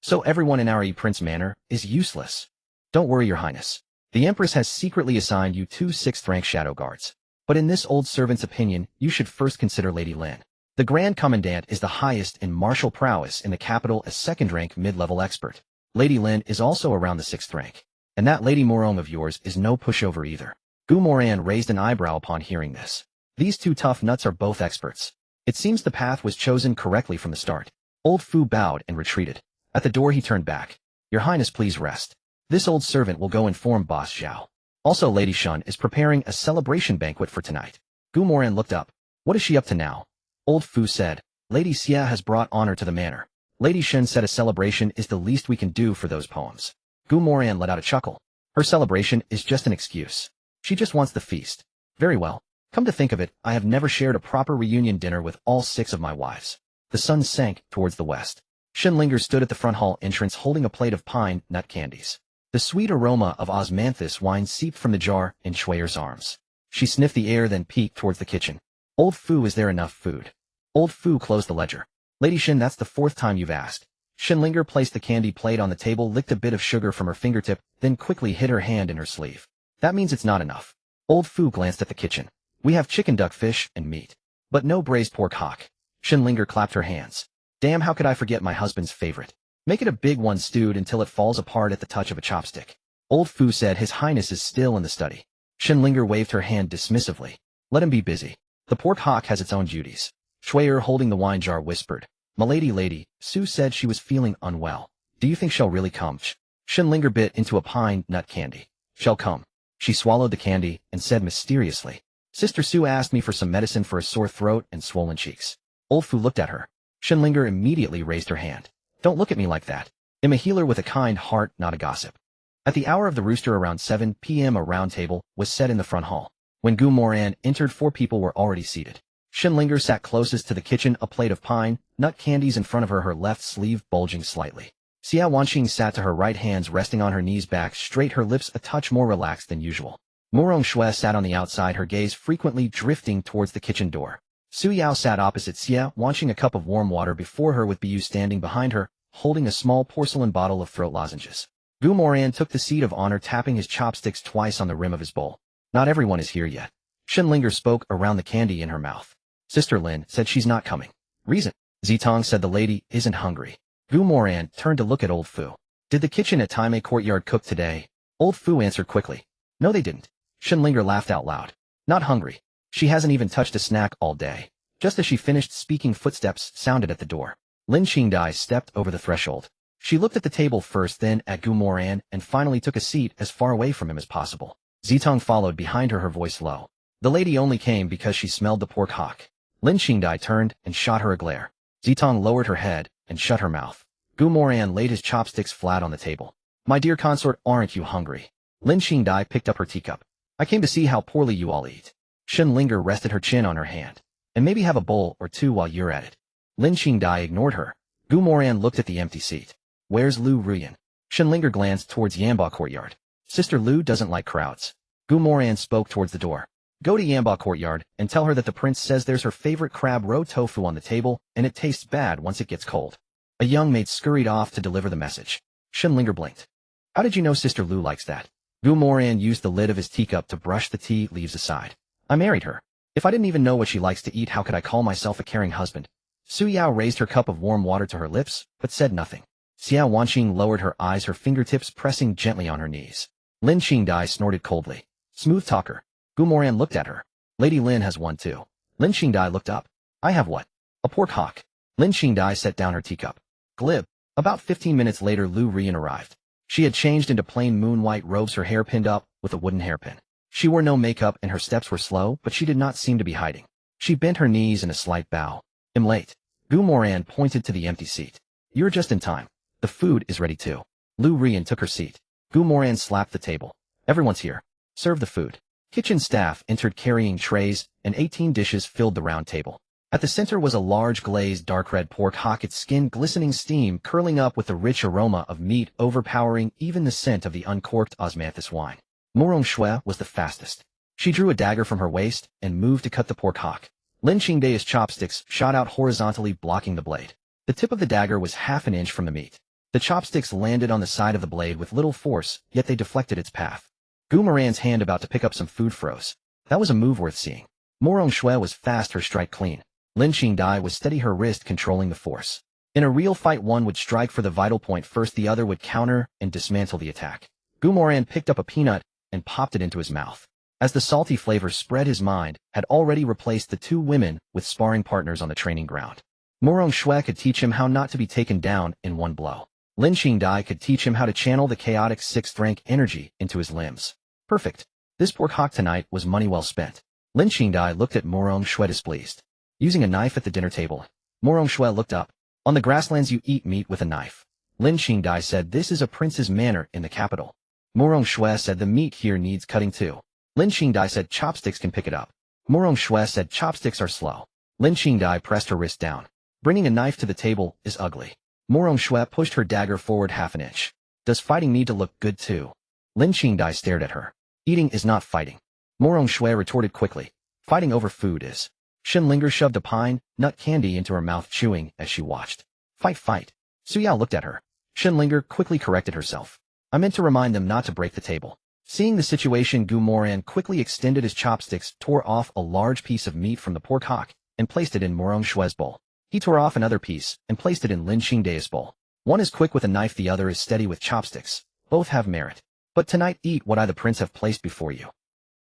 So everyone in our Prince Manor is useless. Don't worry, Your Highness. The Empress has secretly assigned you 2 6th rank shadow guards. But in this old servant's opinion, you should first consider Lady Lin. The Grand Commandant is the highest in martial prowess in the capital as 2nd rank mid-level expert. Lady Lin is also around the 6th rank. And that Lady Moran of yours is no pushover either. Gu Moran raised an eyebrow upon hearing this. These 2 tough nuts are both experts. It seems the path was chosen correctly from the start. Old Fu bowed and retreated. At the door he turned back. Your Highness, please rest. This old servant will go inform Boss Zhao. Also, Lady Shun is preparing a celebration banquet for tonight. Gu Moran looked up. What is she up to now? Old Fu said, Lady Xia has brought honor to the manor. Lady Shun said a celebration is the least we can do for those poems. Gu Moran let out a chuckle. Her celebration is just an excuse. She just wants the feast. Very well. Come to think of it, I have never shared a proper reunion dinner with all 6 of my wives. The sun sank towards the west. Shinlinger stood at the front hall entrance holding a plate of pine nut candies. The sweet aroma of osmanthus wine seeped from the jar in Shueyer's arms. She sniffed the air, then peeked towards the kitchen. Old Fu, is there enough food? Old Fu closed the ledger. Lady Shin, that's the 4th time you've asked. Shinlinger placed the candy plate on the table, licked a bit of sugar from her fingertip, then quickly hid her hand in her sleeve. That means it's not enough. Old Fu glanced at the kitchen. We have chicken, duck, fish, and meat. But no braised pork hock. Shinlinger clapped her hands. Damn, how could I forget my husband's favorite? Make it a big one, stewed until it falls apart at the touch of a chopstick. Old Fu said His Highness is still in the study. Shinlinger waved her hand dismissively. Let him be busy. The pork hock has its own duties. Shueyer, holding the wine jar, whispered. Milady, lady, Su said she was feeling unwell. Do you think she'll really come? Shinlinger bit into a pine nut candy. She'll come. She swallowed the candy and said mysteriously. Sister Su asked me for some medicine for a sore throat and swollen cheeks. Old Fu looked at her. Shinlinger immediately raised her hand. Don't look at me like that. I'm a healer with a kind heart, not a gossip. At the hour of the rooster around 7 p.m. a round table was set in the front hall. When Gu Moran entered, 4 people were already seated. Shinlinger sat closest to the kitchen, a plate of pine nut candies in front of her, her left sleeve bulging slightly. Xia Wanqing sat to her right, hands resting on her knees, back straight, her lips a touch more relaxed than usual. Murong Shui sat on the outside, her gaze frequently drifting towards the kitchen door. Su Yao sat opposite Xia, Wanqing, a cup of warm water before her with Bu standing behind her, holding a small porcelain bottle of throat lozenges. Gu Moran took the seat of honor, tapping his chopsticks twice on the rim of his bowl. Not everyone is here yet. Shinlinger spoke around the candy in her mouth. Sister Lin said she's not coming. Reason? Zitong said the lady isn't hungry. Gu Moran turned to look at Old Fu. Did the kitchen at Taimei Courtyard cook today? Old Fu answered quickly. No, they didn't. Shinlinger laughed out loud. Not hungry. She hasn't even touched a snack all day. Just as she finished speaking, footsteps sounded at the door. Lin Qingdai stepped over the threshold. She looked at the table first, then at Gu Moran, and finally took a seat as far away from him as possible. Zitong followed behind her, her voice low. The lady only came because she smelled the pork hock. Lin Qingdai turned and shot her a glare. Zitong lowered her head and shut her mouth. Gu Moran laid his chopsticks flat on the table. My dear consort, aren't you hungry? Lin Qingdai picked up her teacup. I came to see how poorly you all eat. Shenlinger rested her chin on her hand. And maybe have a bowl or two while you're at it. Lin Qingdai ignored her. Gu Moran looked at the empty seat. Where's Lu Ruyan? Shenlinger glanced towards Yamba Courtyard. Sister Lu doesn't like crowds. Gu Moran spoke towards the door. Go to Yamba Courtyard and tell her that the prince says there's her favorite crab roe tofu on the table and it tastes bad once it gets cold. A young maid scurried off to deliver the message. Shenlinger blinked. How did you know Sister Lu likes that? Gu Moran used the lid of his teacup to brush the tea leaves aside. I married her. If I didn't even know what she likes to eat, how could I call myself a caring husband? Su Yao raised her cup of warm water to her lips, but said nothing. Xiao Wanqing lowered her eyes, her fingertips pressing gently on her knees. Lin Qingdai snorted coldly. Smooth talker. Gu Moran looked at her. Lady Lin has one too. Lin Qingdai looked up. I have what? A pork hock. Lin Qingdai set down her teacup. Glib. About 15 minutes later, Lu Ruyan arrived. She had changed into plain moon-white robes, her hair pinned up with a wooden hairpin. She wore no makeup and her steps were slow, but she did not seem to be hiding. She bent her knees in a slight bow. I'm late. Gu Moran pointed to the empty seat. You're just in time. The food is ready too. Lu Ruyan took her seat. Gu Moran slapped the table. Everyone's here. Serve the food. Kitchen staff entered carrying trays, and 18 dishes filled the round table. At the center was a large glazed dark red pork hock, its skin glistening, steam curling up with the rich aroma of meat overpowering even the scent of the uncorked osmanthus wine. Moran Shui was the fastest. She drew a dagger from her waist and moved to cut the pork hock. Lin Qingdai's chopsticks shot out horizontally, blocking the blade. The tip of the dagger was half an inch from the meat. The chopsticks landed on the side of the blade with little force, yet they deflected its path. Gu Moran's hand about to pick up some food froze. That was a move worth seeing. Moran Shui was fast, her strike clean. Lin Qingdai was steady, her wrist controlling the force. In a real fight, one would strike for the vital point first, the other would counter and dismantle the attack. Gu Moran picked up a peanut and popped it into his mouth. As the salty flavor spread, his mind had already replaced the two women with sparring partners on the training ground. Moran Shui could teach him how not to be taken down in one blow. Lin Qingdai could teach him how to channel the chaotic 6th rank energy into his limbs. Perfect. This pork hock tonight was money well spent. Lin Qingdai looked at Moran Shui displeased. Using a knife at the dinner table. Moran Shui looked up. On the grasslands you eat meat with a knife. Lin Qingdai said this is a prince's manner in the capital. Moran Shui said the meat here needs cutting too. Lin Qingdai said chopsticks can pick it up. Moran Shui said chopsticks are slow. Lin Qingdai pressed her wrist down. Bringing a knife to the table is ugly. Moran Shui pushed her dagger forward half an inch. Does fighting need to look good too? Lin Qingdai stared at her. Eating is not fighting. Moran Shui retorted quickly. Fighting over food is. Shenlinger shoved a pine nut candy into her mouth, chewing as she watched. Fight. Su Yao looked at her. Shenlinger quickly corrected herself. I meant to remind them not to break the table. Seeing the situation, Gu Moran quickly extended his chopsticks, tore off a large piece of meat from the pork hock, and placed it in Moran Shui's bowl. He tore off another piece and placed it in Lin Qingdai's bowl. One is quick with a knife, the other is steady with chopsticks. Both have merit. But tonight eat what I the prince have placed before you.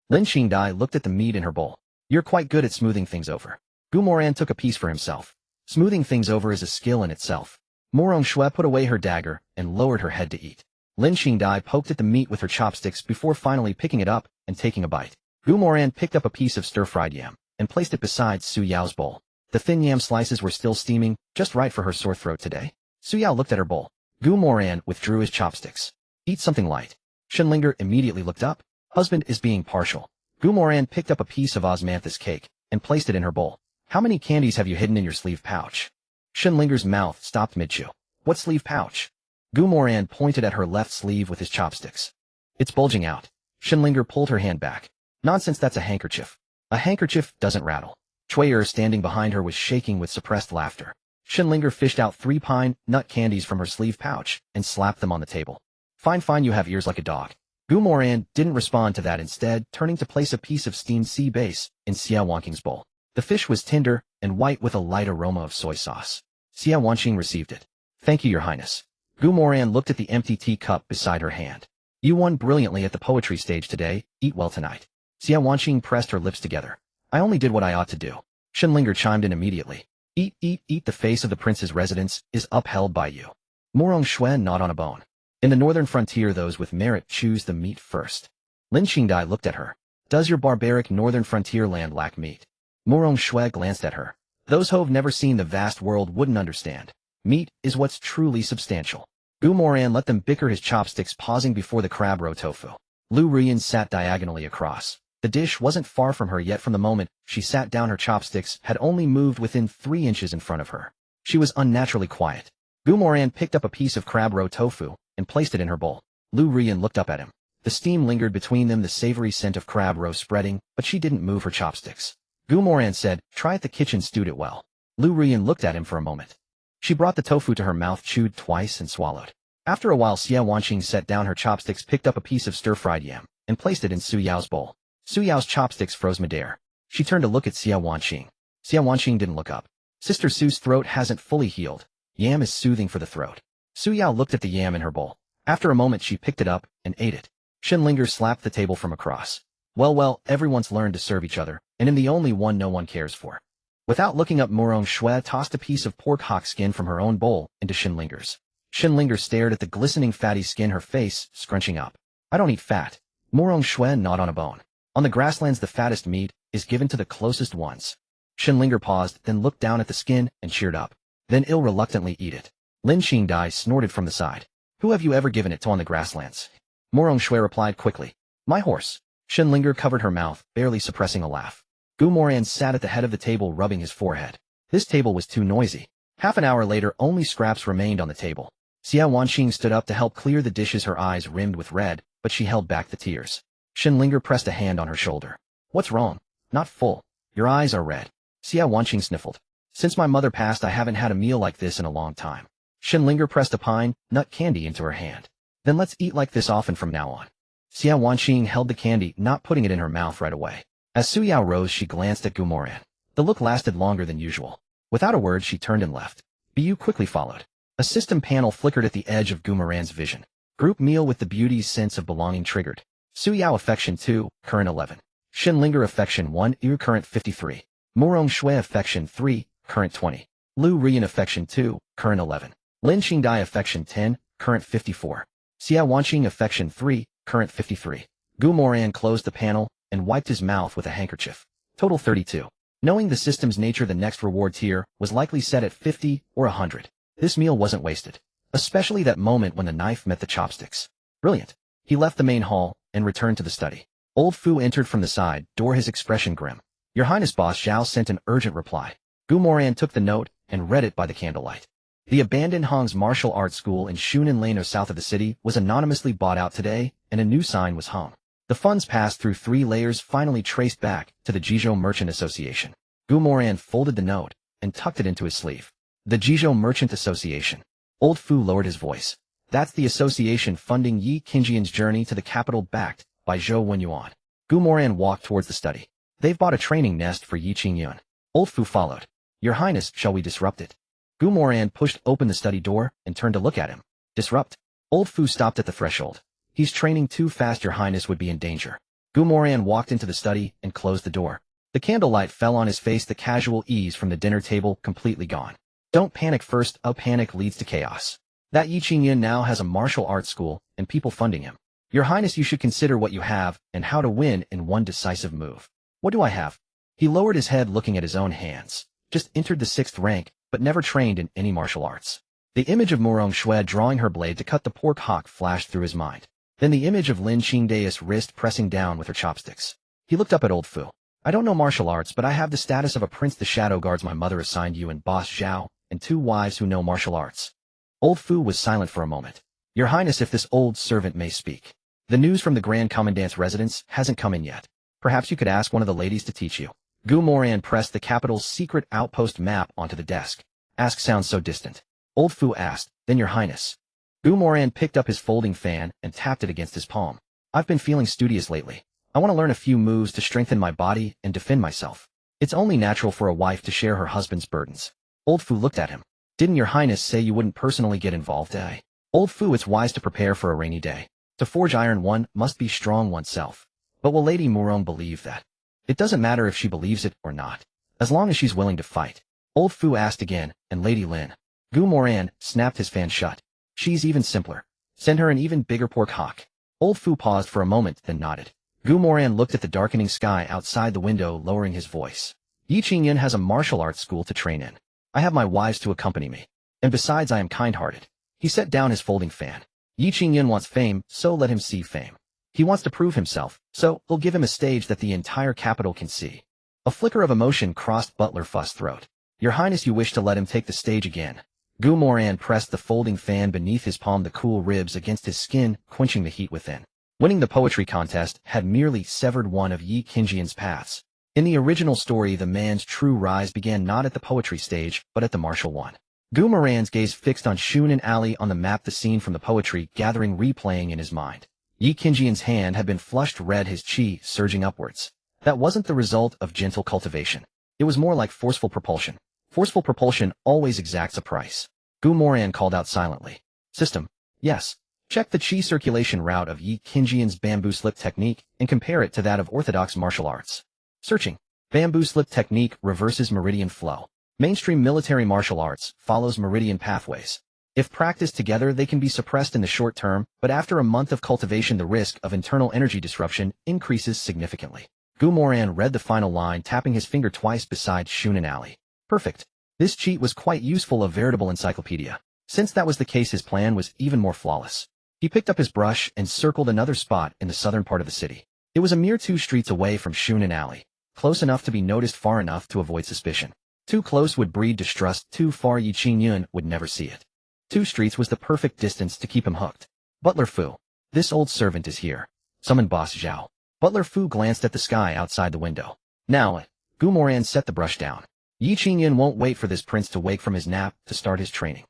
Lin Qingdai looked at the meat in her bowl. You're quite good at smoothing things over. Gu Moran took a piece for himself. Smoothing things over is a skill in itself. Moran Shui put away her dagger and lowered her head to eat. Lin Qingdai poked at the meat with her chopsticks before finally picking it up and taking a bite. Gu Moran picked up a piece of stir-fried yam and placed it beside Su Yao's bowl. The thin yam slices were still steaming, just right for her sore throat today. Su Yao looked at her bowl. Gu Moran withdrew his chopsticks. Eat something light. Shenlinger immediately looked up. Husband is being partial. Gu Moran picked up a piece of osmanthus cake and placed it in her bowl. How many candies have you hidden in your sleeve pouch? Shenlinger's mouth stopped mid-chew. What sleeve pouch? Gu Moran pointed at her left sleeve with his chopsticks. It's bulging out. Shenlinger pulled her hand back. Nonsense, that's a handkerchief. A handkerchief doesn't rattle. Chui'er, standing behind her, was shaking with suppressed laughter. Shenlinger fished out 3 pine nut candies from her sleeve pouch and slapped them on the table. Fine, you have ears like a dog. Gu Moran didn't respond to that, instead turning to place a piece of steamed sea bass in Xiao Wanqing's bowl. The fish was tender and white with a light aroma of soy sauce. Xiao Wanqing received it. Thank you, Your Highness. Gu Moran looked at the empty teacup beside her hand. You won brilliantly at the poetry stage today. Eat well tonight. Xiao Wanqing pressed her lips together. I only did what I ought to do. Shenlinger chimed in immediately. Eat. The face of the prince's residence is upheld by you. Moran Shui gnawed on a bone. In the northern frontier, those with merit choose the meat first. Lin Qingdai looked at her. Does your barbaric northern frontier land lack meat? Moran Shui glanced at her. Those who've never seen the vast world wouldn't understand. Meat is what's truly substantial. Moran let them bicker his chopsticks, pausing before the crab roe tofu. Lu Ruyan sat diagonally across. The dish wasn't far from her, yet from the moment she sat down her chopsticks had only moved within 3 inches in front of her. She was unnaturally quiet. Moran picked up a piece of crab roe tofu and placed it in her bowl. Lu Ruyan looked up at him. The steam lingered between them, the savory scent of crab roe spreading, but she didn't move her chopsticks. Moran said, "Try at the kitchen, stewed it well." Lu Ruyan looked at him for a moment. She brought the tofu to her mouth, chewed twice, and swallowed. After a while, Su Yao set down her chopsticks, picked up a piece of stir-fried yam, and placed it in Su Yao's bowl. Su Yao's chopsticks froze midair. She turned to look at Su Yao. Su Yao didn't look up. Sister Su's throat hasn't fully healed. Yam is soothing for the throat. Su Yao looked at the yam in her bowl. After a moment, she picked it up and ate it. Shinlinger slapped the table from across. Well, everyone's learned to serve each other, and I'm the only one no one cares for. Without looking up, Moran Shui tossed a piece of pork hock skin from her own bowl into Shinlinger's. Shinlinger stared at the glistening fatty skin, her face scrunching up. "I don't eat fat." Moran Shui gnawed on a bone. "On the grasslands, the fattest meat is given to the closest ones." Shinlinger paused, then looked down at the skin and cheered up. "Then I'll reluctantly eat it." Lin Qingdai snorted from the side. "Who have you ever given it to on the grasslands?" Moran Shui replied quickly. "My horse." Shinlinger covered her mouth, barely suppressing a laugh. Moran sat at the head of the table, rubbing his forehead. This table was too noisy. Half an hour later, only scraps remained on the table. Xia Wanqing stood up to help clear the dishes, her eyes rimmed with red, but she held back the tears. Shinlinger pressed a hand on her shoulder. "What's wrong?" "Not full. Your eyes are red." Xia Wanqing sniffled. "Since my mother passed, I haven't had a meal like this in a long time." Shinlinger pressed a pine nut candy into her hand. "Then let's eat like this often from now on." Xia Wanqing held the candy, not putting it in her mouth right away. As Su Yao rose, she glanced at Moran. The look lasted longer than usual. Without a word, she turned and left. Bu quickly followed. A system panel flickered at the edge of Moran's vision. Group meal with the beauty's sense of belonging triggered. Su Yao affection 2, current 11. Shinlinger affection 1, current 53. Moran Shui affection 3, current 20. Lu Ruyan affection 2, current 11. Lin Qingdai affection 10, current 54. Xia Wanqing affection 3, current 53. Moran closed the panel and wiped his mouth with a handkerchief. Total 32. Knowing the system's nature, the next reward tier was likely set at 50 or 100. This meal wasn't wasted, especially that moment when the knife met the chopsticks. Brilliant. He left the main hall and returned to the study. Old Fu entered from the side door, his expression grim. "Your Highness, Boss Zhao sent an urgent reply." Moran took the note and read it by the candlelight. The abandoned Hong's martial arts school in Shunan Lane, south of the city, was anonymously bought out today, and a new sign was hung. The funds passed through 3 layers, finally traced back to the Jizhou Merchant Association. Moran folded the note and tucked it into his sleeve. The Jizhou Merchant Association. Old Fu lowered his voice. "That's the association funding Yi Qingjian's journey to the capital, backed by Zhou Wenyuan." Moran walked towards the study. "They've bought a training nest for Yi Qingyuan." Old Fu followed. "Your Highness, shall we disrupt it?" Moran pushed open the study door and turned to look at him. "Disrupt?" Old Fu stopped at the threshold. "He's training too fast, Your Highness would be in danger." Moran walked into the study and closed the door. The candlelight fell on his face, the casual ease from the dinner table completely gone. "Don't panic first, a panic leads to chaos. That Yi Qingyan now has a martial arts school and people funding him. Your Highness, you should consider what you have and how to win in one decisive move." "What do I have?" He lowered his head, looking at his own hands. "Just entered the 6th rank, but never trained in any martial arts." The image of Moran Shui drawing her blade to cut the pork hock flashed through his mind. Then the image of Lin Qingdai's wrist pressing down with her chopsticks. He looked up at Old Fu. "I don't know martial arts, but I have the status of a prince. The shadow guards my mother assigned you and Boss Zhao, and 2 wives who know martial arts." Old Fu was silent for a moment. "Your Highness, if this old servant may speak. The news from the Grand Commandant's residence hasn't come in yet. Perhaps you could ask one of the ladies to teach you." Moran pressed the capital's secret outpost map onto the desk. "Ask sounds so distant." Old Fu asked, "Then Your Highness." Moran picked up his folding fan and tapped it against his palm. "I've been feeling studious lately. I want to learn a few moves to strengthen my body and defend myself. It's only natural for a wife to share her husband's burdens." Old Fu looked at him. "Didn't Your Highness say you wouldn't personally get involved, eh?" Old Fu, it's wise to prepare for a rainy day. To forge iron, one must be strong oneself. But will Lady Moran believe that? It doesn't matter if she believes it or not, as long as she's willing to fight. Old Fu asked again, and Lady Lin. Moran snapped his fan shut. "She's even simpler. Send her an even bigger pork hock." Old Fu paused for a moment, then nodded. Moran looked at the darkening sky outside the window, lowering his voice. Yi Qingyan has a martial arts school to train in. I have my wives to accompany me. And besides I am kind-hearted. He set down his folding fan. Yi Qingyan wants fame, so let him see fame. He wants to prove himself, so we'll give him a stage that the entire capital can see. A flicker of emotion crossed Butler Fuss's throat. Your Highness, you wish to let him take the stage again. Moran pressed the folding fan beneath his palm, the cool ribs against his skin, quenching the heat within. Winning the poetry contest had merely severed one of Yi Qingyan's paths. In the original story, the man's true rise began not at the poetry stage, but at the martial one. Moran's gaze fixed on Shun and Ali on the map, the scene from the poetry gathering replaying in his mind. Yi Qingyan's hand had been flushed red, his chi surging upwards. That wasn't the result of gentle cultivation. It was more like forceful propulsion. Forceful propulsion always exacts a price. Moran called out silently. System. Yes. Check the chi circulation route of Yi Qingyan's bamboo slip technique and compare it to that of orthodox martial arts. Searching. Bamboo slip technique reverses meridian flow. Mainstream military martial arts follows meridian pathways. If practiced together, they can be suppressed in the short term, but after a month of cultivation, the risk of internal energy disruption increases significantly. Moran read the final line, tapping his finger twice beside Shun and Ali. Perfect. This cheat was quite useful, a veritable encyclopedia. Since that was the case, his plan was even more flawless. He picked up his brush and circled another spot in the southern part of the city. It was a mere 2 streets away from Shun and Ali, close enough to be noticed, far enough to avoid suspicion. Too close would breed distrust, too far Yi Qingyan would never see it. 2 streets was the perfect distance to keep him hooked. Butler Fu. This old servant is here. Summoned Boss Zhao. Butler Fu glanced at the sky outside the window. Now, Moran set the brush down. Yi Qingyan won't wait for this prince to wake from his nap to start his training.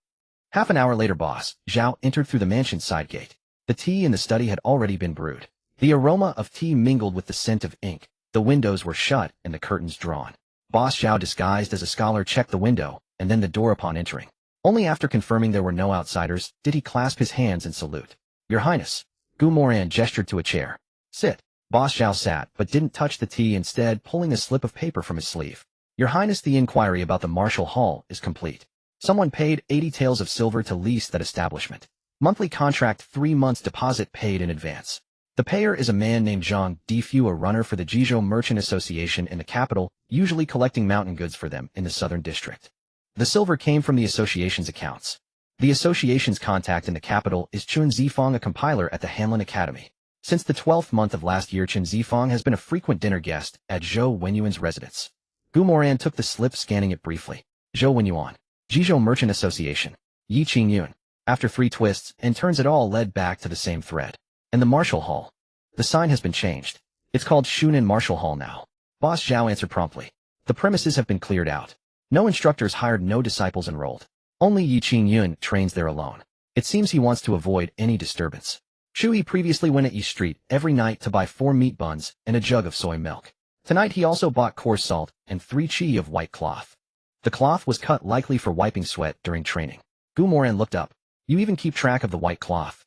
Half an hour later, Boss Zhao entered through the mansion's side gate. The tea in the study had already been brewed. The aroma of tea mingled with the scent of ink. The windows were shut and the curtains drawn. Boss Zhao, disguised as a scholar, checked the window and then the door upon entering. Only after confirming there were no outsiders did he clasp his hands and salute. Your Highness. Moran gestured to a chair. Sit. Boss Zhao sat, but didn't touch the tea, instead pulling a slip of paper from his sleeve. Your Highness, the inquiry about the martial hall is complete. Someone paid 80 taels of silver to lease that establishment. Monthly contract, 3 months deposit paid in advance. The payer is a man named Zhang Defu, a runner for the Jizhou Merchant Association in the capital, usually collecting mountain goods for them in the southern district. The silver came from the association's accounts. The association's contact in the capital is Chun Zifang, a compiler at the Hanlin Academy. Since the 12th month of last year, Chun Zifang has been a frequent dinner guest at Zhou Wenyuan's residence. Moran took the slip, scanning it briefly. Zhou Wenyuan. Jizhou Merchant Association. Yi Qingyan. After 3 twists and turns, it all led back to the same thread. And the martial hall. The sign has been changed. It's called Shunan Martial Hall now. Boss Zhao answered promptly. The premises have been cleared out. No instructors hired, no disciples enrolled. Only Yi Qingyan trains there alone. It seems he wants to avoid any disturbance. He previously went at East Street every night to buy 4 meat buns and a jug of soy milk. Tonight he also bought coarse salt and 3 chi of white cloth. The cloth was cut likely for wiping sweat during training. Moran looked up. You even keep track of the white cloth?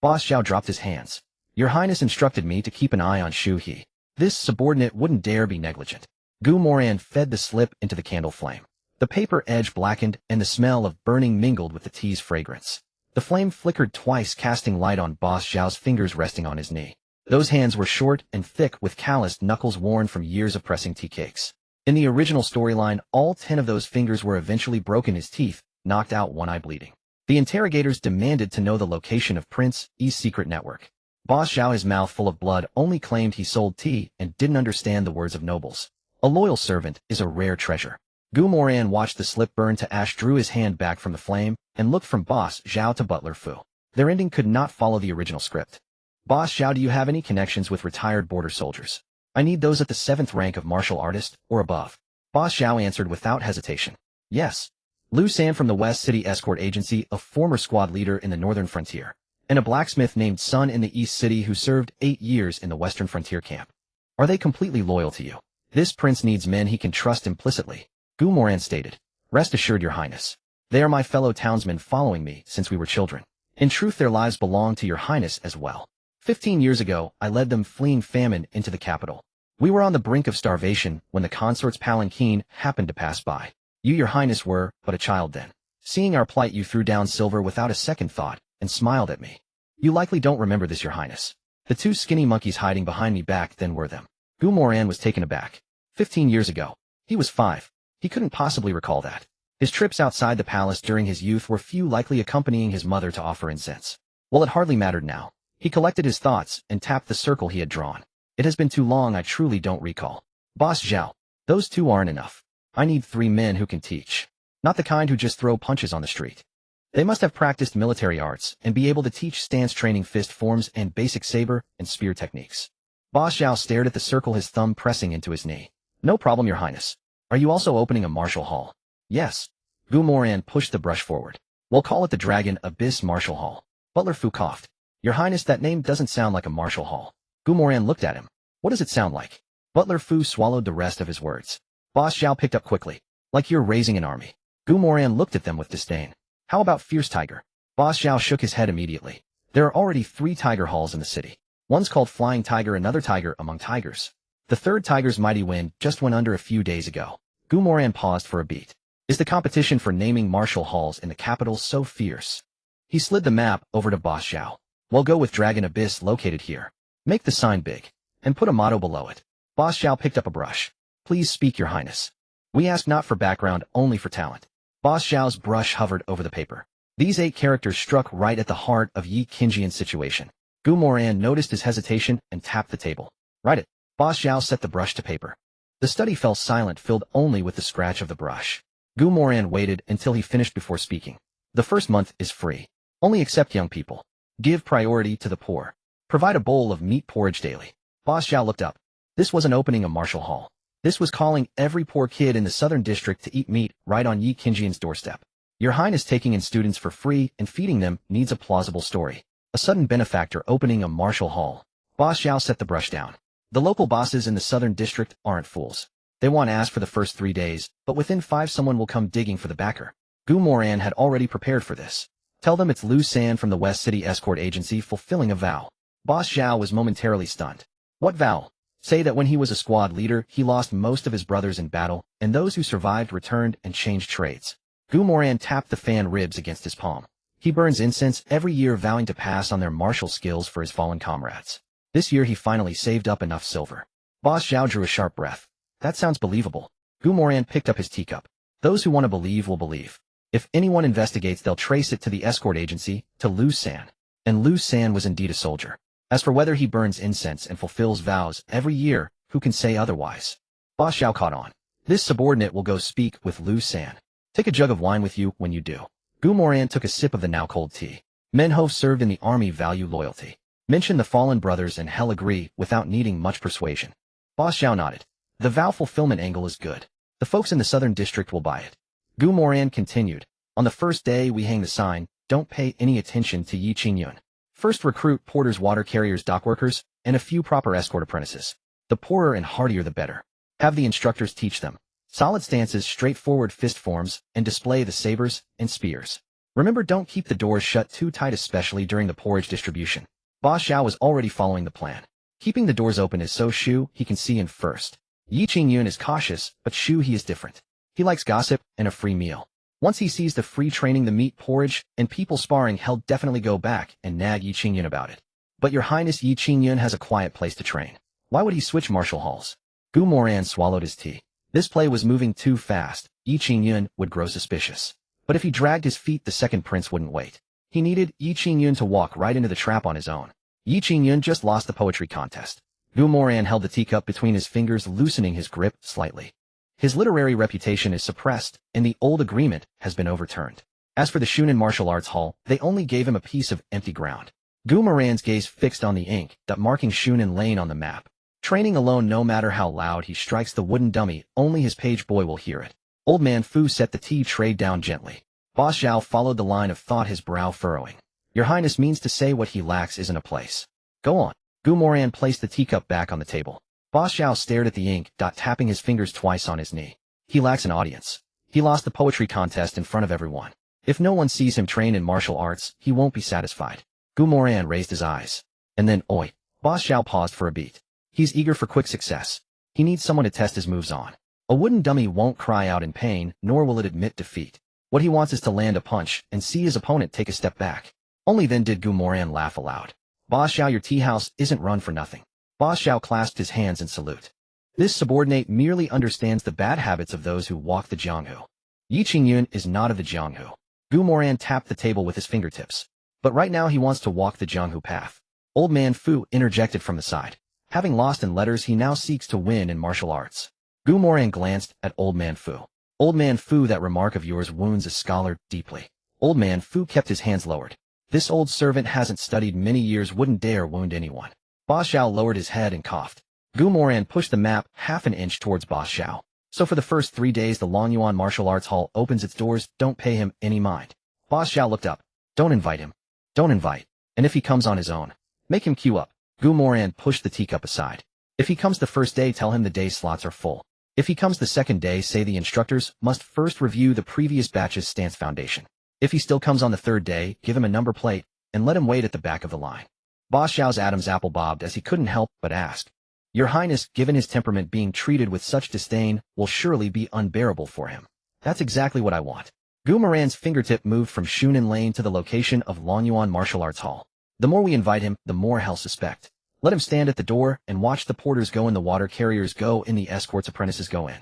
Boss Zhao dropped his hands. Your Highness instructed me to keep an eye on Shu He. This subordinate wouldn't dare be negligent. Moran fed the slip into the candle flame. The paper edge blackened and the smell of burning mingled with the tea's fragrance. The flame flickered twice, casting light on Boss Zhao's fingers resting on his knee. Those hands were short and thick, with calloused knuckles worn from years of pressing tea cakes. In the original storyline, all 10 of those fingers were eventually broken, his teeth knocked out, one eye bleeding. The interrogators demanded to know the location of Prince Yi's secret network. Boss Zhao, his mouth full of blood, only claimed he sold tea and didn't understand the words of nobles. A loyal servant is a rare treasure. Moran watched the slip burn to ash, drew his hand back from the flame, and looked from Boss Zhao to Butler Fu. Their ending could not follow the original script. Boss Zhao, do you have any connections with retired border soldiers? I need those at the 7th rank of martial artist or above. Boss Zhao answered without hesitation. Yes. Lu San from the West City Escort Agency, a former squad leader in the northern frontier, and a blacksmith named Sun in the East City who served 8 years in the western frontier camp. Are they completely loyal to you? This prince needs men he can trust implicitly, Moran stated. Rest assured, Your Highness. They are my fellow townsmen, following me since we were children. In truth, their lives belong to Your Highness as well. 15 years ago, I led them fleeing famine into the capital. We were on the brink of starvation when the consort's palanquin happened to pass by. You, Your Highness, were but a child then. Seeing our plight, you threw down silver without a second thought and smiled at me. You likely don't remember this, Your Highness. The 2 skinny monkeys hiding behind me back then were them. Moran was taken aback. 15 years ago. He was 5. He couldn't possibly recall that. His trips outside the palace during his youth were few, likely accompanying his mother to offer incense. Well, it hardly mattered now. He collected his thoughts and tapped the circle he had drawn. It has been too long, I truly don't recall. Boss Zhao. Those 2 aren't enough. I need 3 men who can teach. Not the kind who just throw punches on the street. They must have practiced military arts and be able to teach stance training, fist forms, and basic saber and spear techniques. Boss Zhao stared at the circle, his thumb pressing into his knee. No problem, Your Highness. Are you also opening a martial hall? Yes. Moran pushed the brush forward. We'll call it the Dragon Abyss Martial Hall. Butler Fu coughed. Your Highness, that name doesn't sound like a martial hall. Moran looked at him. What does it sound like? Butler Fu swallowed the rest of his words. Boss Zhao picked up quickly. Like you're raising an army. Moran looked at them with disdain. How about Fierce Tiger? Boss Zhao shook his head immediately. There are already 3 tiger halls in the city. One's called Flying Tiger, another tiger among tigers. The third tiger's mighty wind just went under a few days ago. Moran paused for a beat. Is the competition for naming martial halls in the capital so fierce? He slid the map over to Boss Zhao. We'll go with Dragon Abyss located here. Make the sign big. And put a motto below it. Boss Zhao picked up a brush. Please speak, Your Highness. We ask not for background, only for talent. Boss Zhao's brush hovered over the paper. These 8 characters struck right at the heart of Yi Qingjian's situation. Moran noticed his hesitation and tapped the table. Write it. Boss Zhao set the brush to paper. The study fell silent, filled only with the scratch of the brush. Moran waited until he finished before speaking. The first month is free. Only accept young people. Give priority to the poor. Provide a bowl of meat porridge daily. Boss Zhao looked up. This wasn't opening a martial hall. This was calling every poor kid in the southern district to eat meat right on Yi Qingjian's doorstep. Your Highness taking in students for free and feeding them needs a plausible story. A sudden benefactor opening a martial hall. Boss Zhao set the brush down. The local bosses in the southern district aren't fools. They won't ask for the first 3 days, but within 5 someone will come digging for the backer. Moran had already prepared for this. Tell them it's Lu San from the West City Escort Agency fulfilling a vow. Boss Zhao was momentarily stunned. What vow? Say that when he was a squad leader, he lost most of his brothers in battle, and those who survived returned and changed trades. Moran tapped the fan ribs against his palm. He burns incense every year, vowing to pass on their martial skills for his fallen comrades. This year he finally saved up enough silver. Boss Zhao drew a sharp breath. That sounds believable. Moran picked up his teacup. Those who want to believe will believe. If anyone investigates, they'll trace it to the escort agency, to Lu San. And Lu San was indeed a soldier. As for whether he burns incense and fulfills vows every year, who can say otherwise? Boss Zhao caught on. This subordinate will go speak with Lu San. Take a jug of wine with you when you do. Moran took a sip of the now cold tea. Men who've served in the army value loyalty. Mention the fallen brothers and he'll agree without needing much persuasion. Boss Zhao nodded. The vow fulfillment angle is good. The folks in the southern district will buy it. Moran continued. On the first day we hang the sign, don't pay any attention to Yi Qingyun. First recruit porters, water carriers, dockworkers, and a few proper escort apprentices. The poorer and hardier the better. Have the instructors teach them solid stances, straightforward fist forms, and display the sabers and spears. Remember, don't keep the doors shut too tight, especially during the porridge distribution. Boss Zhao was already following the plan. Keeping the doors open is so Shu he can see in first. Yi Qingyun is cautious, but Shu he is different. He likes gossip and a free meal. Once he sees the free training, the meat porridge, and people sparring, he'll definitely go back and nag Yi Qingyun about it. But Your Highness, Yi Qingyun has a quiet place to train. Why would he switch martial halls? Moran swallowed his tea. This play was moving too fast. Yi Qingyun would grow suspicious. But if he dragged his feet, the second prince wouldn't wait. He needed Yi Qingyun to walk right into the trap on his own. Yi Qingyun just lost the poetry contest. Moran held the teacup between his fingers, loosening his grip slightly. His literary reputation is suppressed, and the old agreement has been overturned. As for the Shunan Martial Arts Hall, they only gave him a piece of empty ground. Moran's gaze fixed on the ink, marking Shunan Lane on the map. Training alone, no matter how loud he strikes the wooden dummy, only his page boy will hear it. Old Man Fu set the tea tray down gently. Boss Zhao followed the line of thought, his brow furrowing. Your Highness means to say what he lacks isn't a place. Go on. Moran placed the teacup back on the table. Boss Zhao stared at the ink, tapping his fingers twice on his knee. He lacks an audience. He lost the poetry contest in front of everyone. If no one sees him train in martial arts, he won't be satisfied. Moran raised his eyes. And then, oi. Boss Zhao paused for a beat. He's eager for quick success. He needs someone to test his moves on. A wooden dummy won't cry out in pain, nor will it admit defeat. What he wants is to land a punch and see his opponent take a step back. Only then did Moran laugh aloud. Boss Zhao, your tea house isn't run for nothing. Boss Zhao clasped his hands in salute. This subordinate merely understands the bad habits of those who walk the Jianghu. Yi Qingyun is not of the Jianghu. Gu Moran tapped the table with his fingertips. But right now he wants to walk the Jianghu path. Old Man Fu interjected from the side. Having lost in letters, he now seeks to win in martial arts. Gu Moran glanced at Old Man Fu. Old Man Fu, that remark of yours wounds a scholar deeply. Old Man Fu kept his hands lowered. This old servant hasn't studied many years, wouldn't dare wound anyone. Boss Xiao lowered his head and coughed. Gu Moran pushed the map half an inch towards Boss Xiao. So for the first 3 days the Longyuan Martial Arts Hall opens its doors, don't pay him any mind. Boss Xiao looked up. Don't invite him. Don't invite. And if he comes on his own, make him queue up. Gu Moran pushed the teacup aside. If he comes the first day, tell him the day slots are full. If he comes the second day, say the instructors must first review the previous batch's stance foundation. If he still comes on the third day, give him a number plate, and let him wait at the back of the line. Boss Xiao's Adam's apple bobbed as he couldn't help but ask. Your Highness, given his temperament, being treated with such disdain will surely be unbearable for him. That's exactly what I want. Gu Moran's fingertip moved from Shunan Lane to the location of Longyuan Martial Arts Hall. The more we invite him, the more he'll suspect. Let him stand at the door and watch the porters go in, the water carriers go in, the escorts apprentices go in.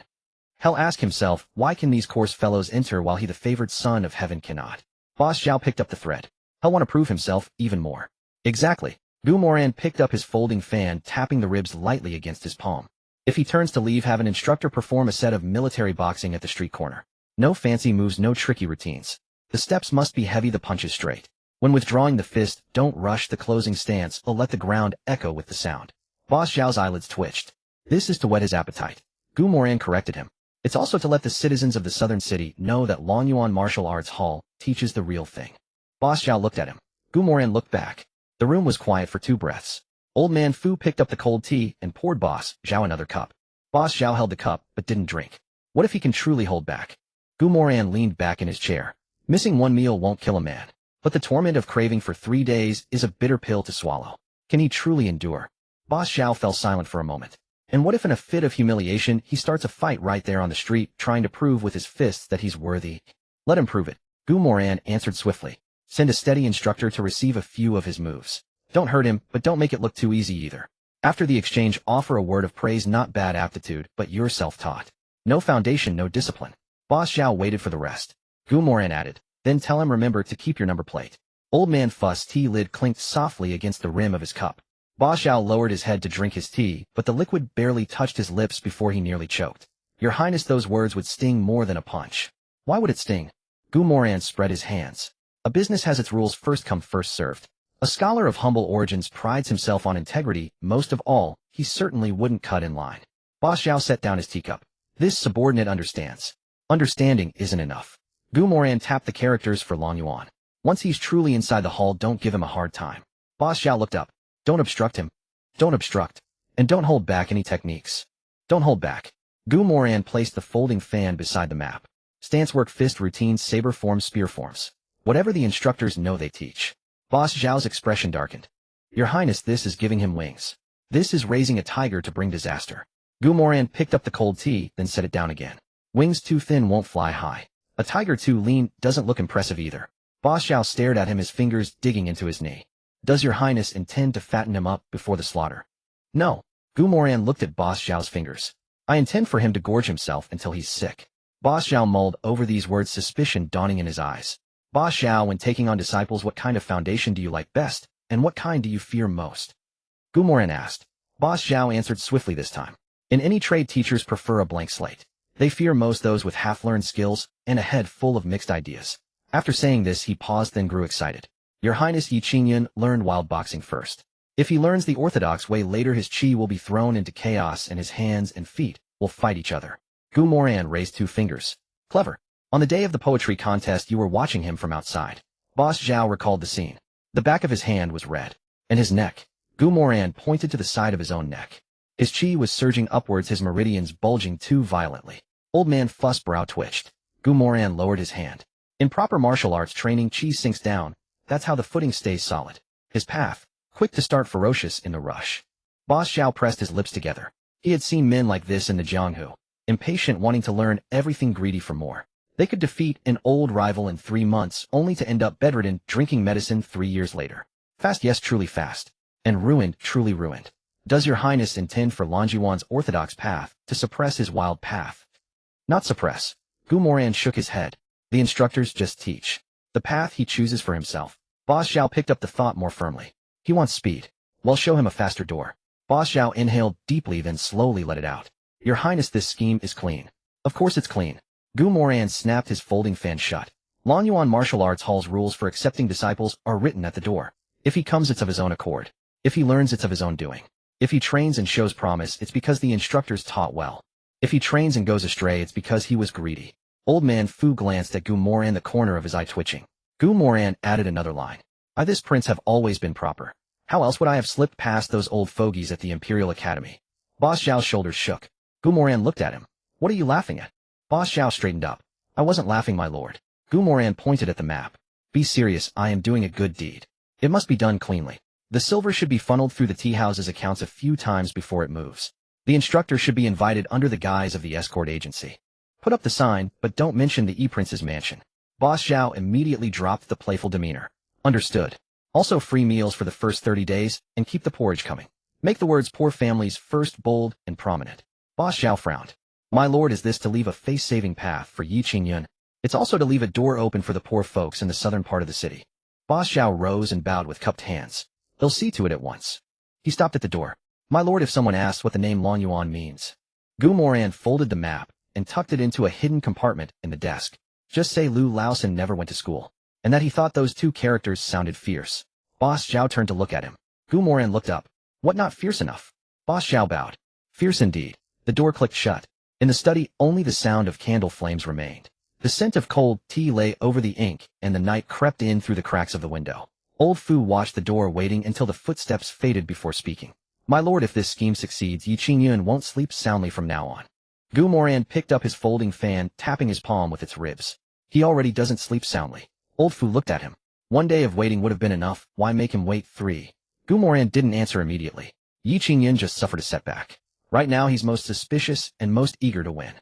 He'll ask himself, why can these coarse fellows enter while he, the favored son of heaven, cannot? Boss Xiao picked up the thread. He'll want to prove himself even more. Exactly. Gu Moran picked up his folding fan, tapping the ribs lightly against his palm. If he turns to leave, have an instructor perform a set of military boxing at the street corner. No fancy moves, no tricky routines. The steps must be heavy, the punches straight. When withdrawing the fist, don't rush the closing stance, or let the ground echo with the sound. Boss Xiao's eyelids twitched. This is to whet his appetite. Gu Moran corrected him. It's also to let the citizens of the southern city know that Longyuan Martial Arts Hall teaches the real thing. Boss Xiao looked at him. Gu Moran looked back. The room was quiet for 2 breaths. Old Man Fu picked up the cold tea and poured Boss Xiao another cup. Boss Xiao held the cup but didn't drink. What if he can truly hold back? Gu Moran leaned back in his chair. Missing one meal won't kill a man. But the torment of craving for 3 days is a bitter pill to swallow. Can he truly endure? Boss Xiao fell silent for a moment. And what if in a fit of humiliation he starts a fight right there on the street, trying to prove with his fists that he's worthy? Let him prove it. Gu Moran answered swiftly. Send a steady instructor to receive a few of his moves. Don't hurt him, but don't make it look too easy either. After the exchange, offer a word of praise, not bad aptitude, but you're self-taught. No foundation, no discipline. Boss Xiao waited for the rest. Gu Moran added, then tell him remember to keep your number plate. Old Man Fu's tea lid clinked softly against the rim of his cup. Boss Xiao lowered his head to drink his tea, but the liquid barely touched his lips before he nearly choked. Your Highness, those words would sting more than a punch. Why would it sting? Gu Moran spread his hands. A business has its rules, first come first served. A scholar of humble origins prides himself on integrity. Most of all, he certainly wouldn't cut in line. Boss Xiao set down his teacup. This subordinate understands. Understanding isn't enough. Gu Moran tapped the characters for Longyuan. Once he's truly inside the hall, don't give him a hard time. Boss Xiao looked up. Don't obstruct him. Don't obstruct. And don't hold back any techniques. Don't hold back. Gu Moran placed the folding fan beside the map. Stance work, fist routines, saber forms, spear forms. Whatever the instructors know they teach. Boss Xiao's expression darkened. Your Highness, this is giving him wings. This is raising a tiger to bring disaster. Gu Moran picked up the cold tea, then set it down again. Wings too thin won't fly high. A tiger too lean doesn't look impressive either. Boss Xiao stared at him, his fingers digging into his knee. Does your Highness intend to fatten him up before the slaughter? No. Gu Moran looked at Boss Xiao's fingers. I intend for him to gorge himself until he's sick. Boss Xiao mulled over these words, suspicion dawning in his eyes. Boss Xiao, when taking on disciples, what kind of foundation do you like best, and what kind do you fear most? Gu Moran asked. Boss Xiao answered swiftly this time. In any trade, teachers prefer a blank slate. They fear most those with half-learned skills and a head full of mixed ideas. After saying this, he paused, then grew excited. Your Highness, Yi Qingyun learned wild boxing first. If he learns the orthodox way later, his chi will be thrown into chaos and his hands and feet will fight each other. Gu Moran raised 2 fingers. Clever. On the day of the poetry contest, you were watching him from outside. Boss Xiao recalled the scene. The back of his hand was red. And his neck. Gu Moran pointed to the side of his own neck. His chi was surging upwards, his meridians bulging too violently. Old Man Fu's brow twitched. Gu Moran lowered his hand. In proper martial arts training, chi sinks down. That's how the footing stays solid. His path, quick to start, ferocious in the rush. Boss Xiao pressed his lips together. He had seen men like this in the Jianghu. Impatient, wanting to learn everything, greedy for more. They could defeat an old rival in 3 months, only to end up bedridden, drinking medicine 3 years later. Fast, yes, truly fast. And ruined, truly ruined. Does your highness intend for Longyuan's orthodox path to suppress his wild path? Not suppress. Moran shook his head. The instructors just teach. The path he chooses for himself. Boss Zhao picked up the thought more firmly. He wants speed. Well, show him a faster door. Boss Zhao inhaled deeply then slowly let it out. Your highness, this scheme is clean. Of course it's clean. Moran snapped his folding fan shut. Longyuan Martial Arts Hall's rules for accepting disciples are written at the door. If he comes, it's of his own accord. If he learns, it's of his own doing. If he trains and shows promise, it's because the instructors taught well. If he trains and goes astray, it's because he was greedy. Old man Fu glanced at Moran, the corner of his eye twitching. Moran added another line. I, this prince, have always been proper. How else would I have slipped past those old fogies at the Imperial Academy? Boss Zhao's shoulders shook. Moran looked at him. What are you laughing at? Boss Zhao straightened up. I wasn't laughing, my lord. Moran pointed at the map. Be serious, I am doing a good deed. It must be done cleanly. The silver should be funneled through the tea house's accounts a few times before it moves. The instructor should be invited under the guise of the escort agency. Put up the sign, but don't mention the E-Prince's mansion. Boss Zhao immediately dropped the playful demeanor. Understood. Also free meals for the first 30 days, and keep the porridge coming. Make the words poor families first bold and prominent. Boss Zhao frowned. My lord, is this to leave a face-saving path for Yi Qingyun? It's also to leave a door open for the poor folks in the southern part of the city. Boss Zhao rose and bowed with cupped hands. They'll see to it at once. He stopped at the door. My lord, if someone asks what the name Longyuan means. Moran folded the map and tucked it into a hidden compartment in the desk. Just say Lu Laosan never went to school, and that he thought those two characters sounded fierce. Boss Zhao turned to look at him. Moran looked up. What, not fierce enough? Boss Zhao bowed. Fierce indeed. The door clicked shut. In the study, only the sound of candle flames remained. The scent of cold tea lay over the ink, and the night crept in through the cracks of the window. Old Fu watched the door, waiting until the footsteps faded before speaking. My lord, if this scheme succeeds, Yi Qingyun won't sleep soundly from now on. Moran picked up his folding fan, tapping his palm with its ribs. He already doesn't sleep soundly. Old Fu looked at him. One day of waiting would have been enough, why make him wait 3? Moran didn't answer immediately. Yi Qingyun just suffered a setback. Right now he's most suspicious and most eager to win.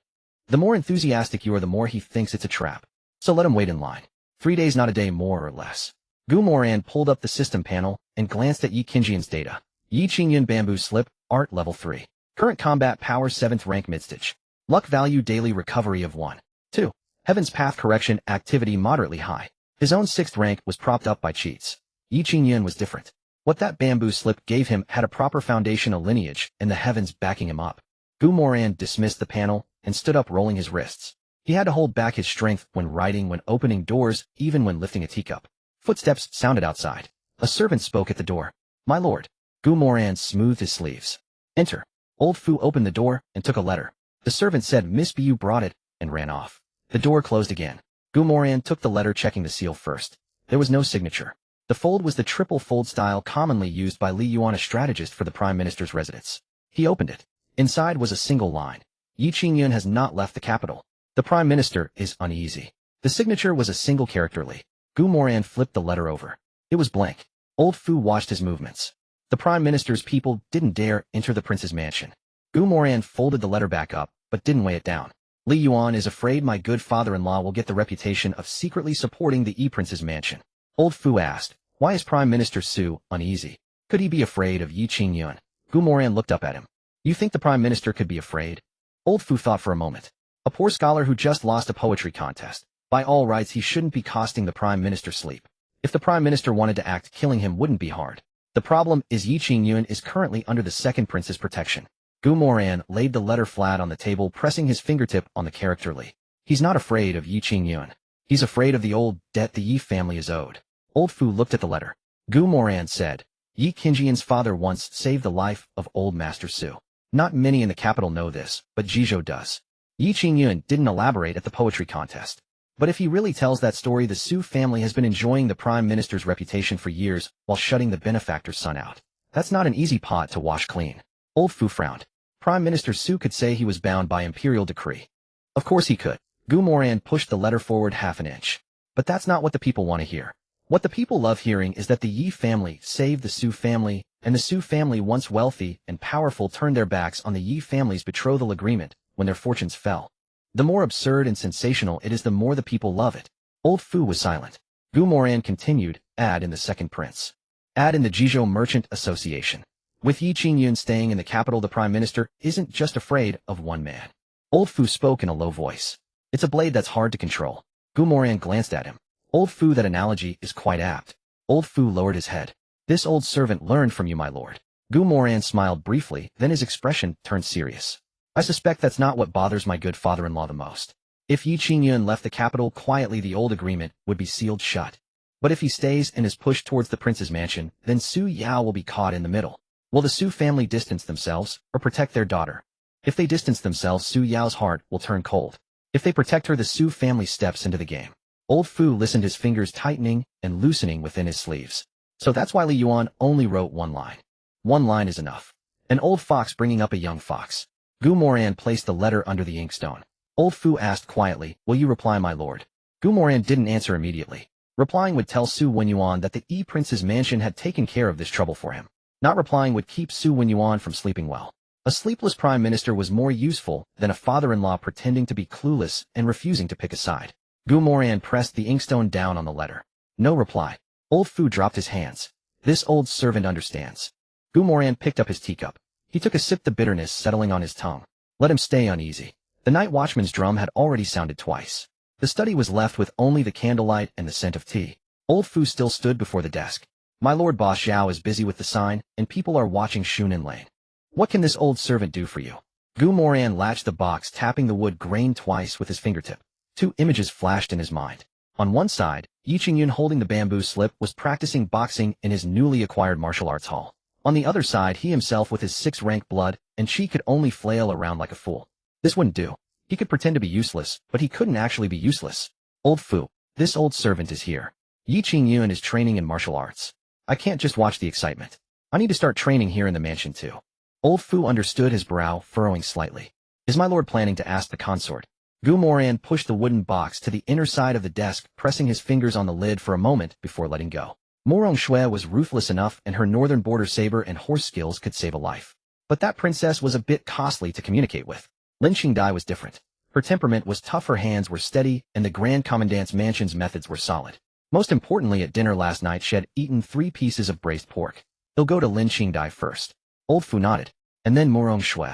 The more enthusiastic you are, the more he thinks it's a trap. So let him wait in line. 3 days, not a day more or less. Moran pulled up the system panel and glanced at Yi Qingyun's data. Yi Qingyun bamboo slip, art level 3. Current combat power 7th rank midstage. Luck value daily recovery of 1. 2. Heaven's path correction activity moderately high. His own 6th rank was propped up by cheats. Yi Qingyun was different. What that bamboo slip gave him had a proper foundational lineage and the heavens backing him up. Moran dismissed the panel and stood up, rolling his wrists. He had to hold back his strength when writing, when opening doors, even when lifting a teacup. Footsteps sounded outside. A servant spoke at the door. My lord. Moran smoothed his sleeves. Enter. Old Fu opened the door and took a letter. The servant said Miss Bu brought it, and ran off. The door closed again. Moran took the letter, checking the seal first. There was no signature. The fold was the triple fold style commonly used by Li Yuan, a strategist for the Prime Minister's residence. He opened it. Inside was a single line. Yi Qingyun has not left the capital. The Prime Minister is uneasy. The signature was a single character Li. Moran flipped the letter over. It was blank. Old Fu watched his movements. The Prime Minister's people didn't dare enter the prince's mansion. Moran folded the letter back up, but didn't weigh it down. Li Yuan is afraid my good father-in-law will get the reputation of secretly supporting the E-Prince's mansion. Old Fu asked, why is Prime Minister Su uneasy? Could he be afraid of Yi Qingyun? Moran looked up at him. You think the Prime Minister could be afraid? Old Fu thought for a moment. A poor scholar who just lost a poetry contest. By all rights, he shouldn't be costing the Prime Minister sleep. If the Prime Minister wanted to act, killing him wouldn't be hard. The problem is Yi Qingyun is currently under the second prince's protection. Moran laid the letter flat on the table, pressing his fingertip on the character Li. He's not afraid of Yi Qingyun. He's afraid of the old debt the Yi family is owed. Old Fu looked at the letter. Moran said, Yi Qingyun's father once saved the life of old Master Su. Not many in the capital know this, but Jizhou does. Yi Qingyun didn't elaborate at the poetry contest. But if he really tells that story, the Su family has been enjoying the Prime Minister's reputation for years while shutting the benefactor's son out. That's not an easy pot to wash clean. Old Fu frowned. Prime Minister Su could say he was bound by imperial decree. Of course he could. Moran pushed the letter forward half an inch. But that's not what the people want to hear. What the people love hearing is that the Yi family saved the Su family, and the Su family, once wealthy and powerful, turned their backs on the Yi family's betrothal agreement when their fortunes fell. The more absurd and sensational it is, the more the people love it. Old Fu was silent. Moran continued, ad in the second prince. Ad in the Jizhou Merchant Association. With Yi Qingyun staying in the capital, the prime minister isn't just afraid of one man. Old Fu spoke in a low voice. It's a blade that's hard to control. Moran glanced at him. Old Fu, that analogy is quite apt. Old Fu lowered his head. This old servant learned from you, my lord. Moran smiled briefly, then his expression turned serious. I suspect that's not what bothers my good father-in-law the most. If Yi Qingyun left the capital quietly, the old agreement would be sealed shut. But if he stays and is pushed towards the prince's mansion, then Su Yao will be caught in the middle. Will the Su family distance themselves, or protect their daughter? If they distance themselves, Su Yao's heart will turn cold. If they protect her, the Su family steps into the game. Old Fu listened, his fingers tightening and loosening within his sleeves. So that's why Li Yuan only wrote one line. One line is enough. An old fox bringing up a young fox. Moran placed the letter under the inkstone. Old Fu asked quietly, will you reply, my lord? Moran didn't answer immediately. Replying would tell Su Wenyuan that the prince's mansion had taken care of this trouble for him. Not replying would keep Su Wenyuan from sleeping well. A sleepless prime minister was more useful than a father-in-law pretending to be clueless and refusing to pick a side. Moran pressed the inkstone down on the letter. No reply. Old Fu dropped his hands. This old servant understands. Moran picked up his teacup. He took a sip, the bitterness settling on his tongue. Let him stay uneasy. The night watchman's drum had already sounded twice. The study was left with only the candlelight and the scent of tea. Old Fu still stood before the desk. My lord, Boss Xiao is busy with the sign, and people are watching Shunan Lane. What can this old servant do for you? Moran latched the box, tapping the wood grain twice with his fingertip. Two images flashed in his mind. On one side, Yi Qingyun holding the bamboo slip was practicing boxing in his newly acquired martial arts hall. On the other side, he himself with his 6th-rank blood, and she could only flail around like a fool. This wouldn't do. He could pretend to be useless, but he couldn't actually be useless. Old Fu, this old servant is here. Yi Qingyun is training in martial arts. I can't just watch the excitement. I need to start training here in the mansion too. Old Fu understood, his brow furrowing slightly. Is my lord planning to ask the consort? Moran pushed the wooden box to the inner side of the desk, pressing his fingers on the lid for a moment before letting go. Morong Shui was ruthless enough, and her northern border saber and horse skills could save a life. But that princess was a bit costly to communicate with. Lin Qingdai was different. Her temperament was tough, her hands were steady, and the Grand Commandant's mansion's methods were solid. Most importantly, at dinner last night she had eaten 3 pieces of braised pork. He'll go to Lin Qingdai first. Old Fu nodded. And then Morong Shui.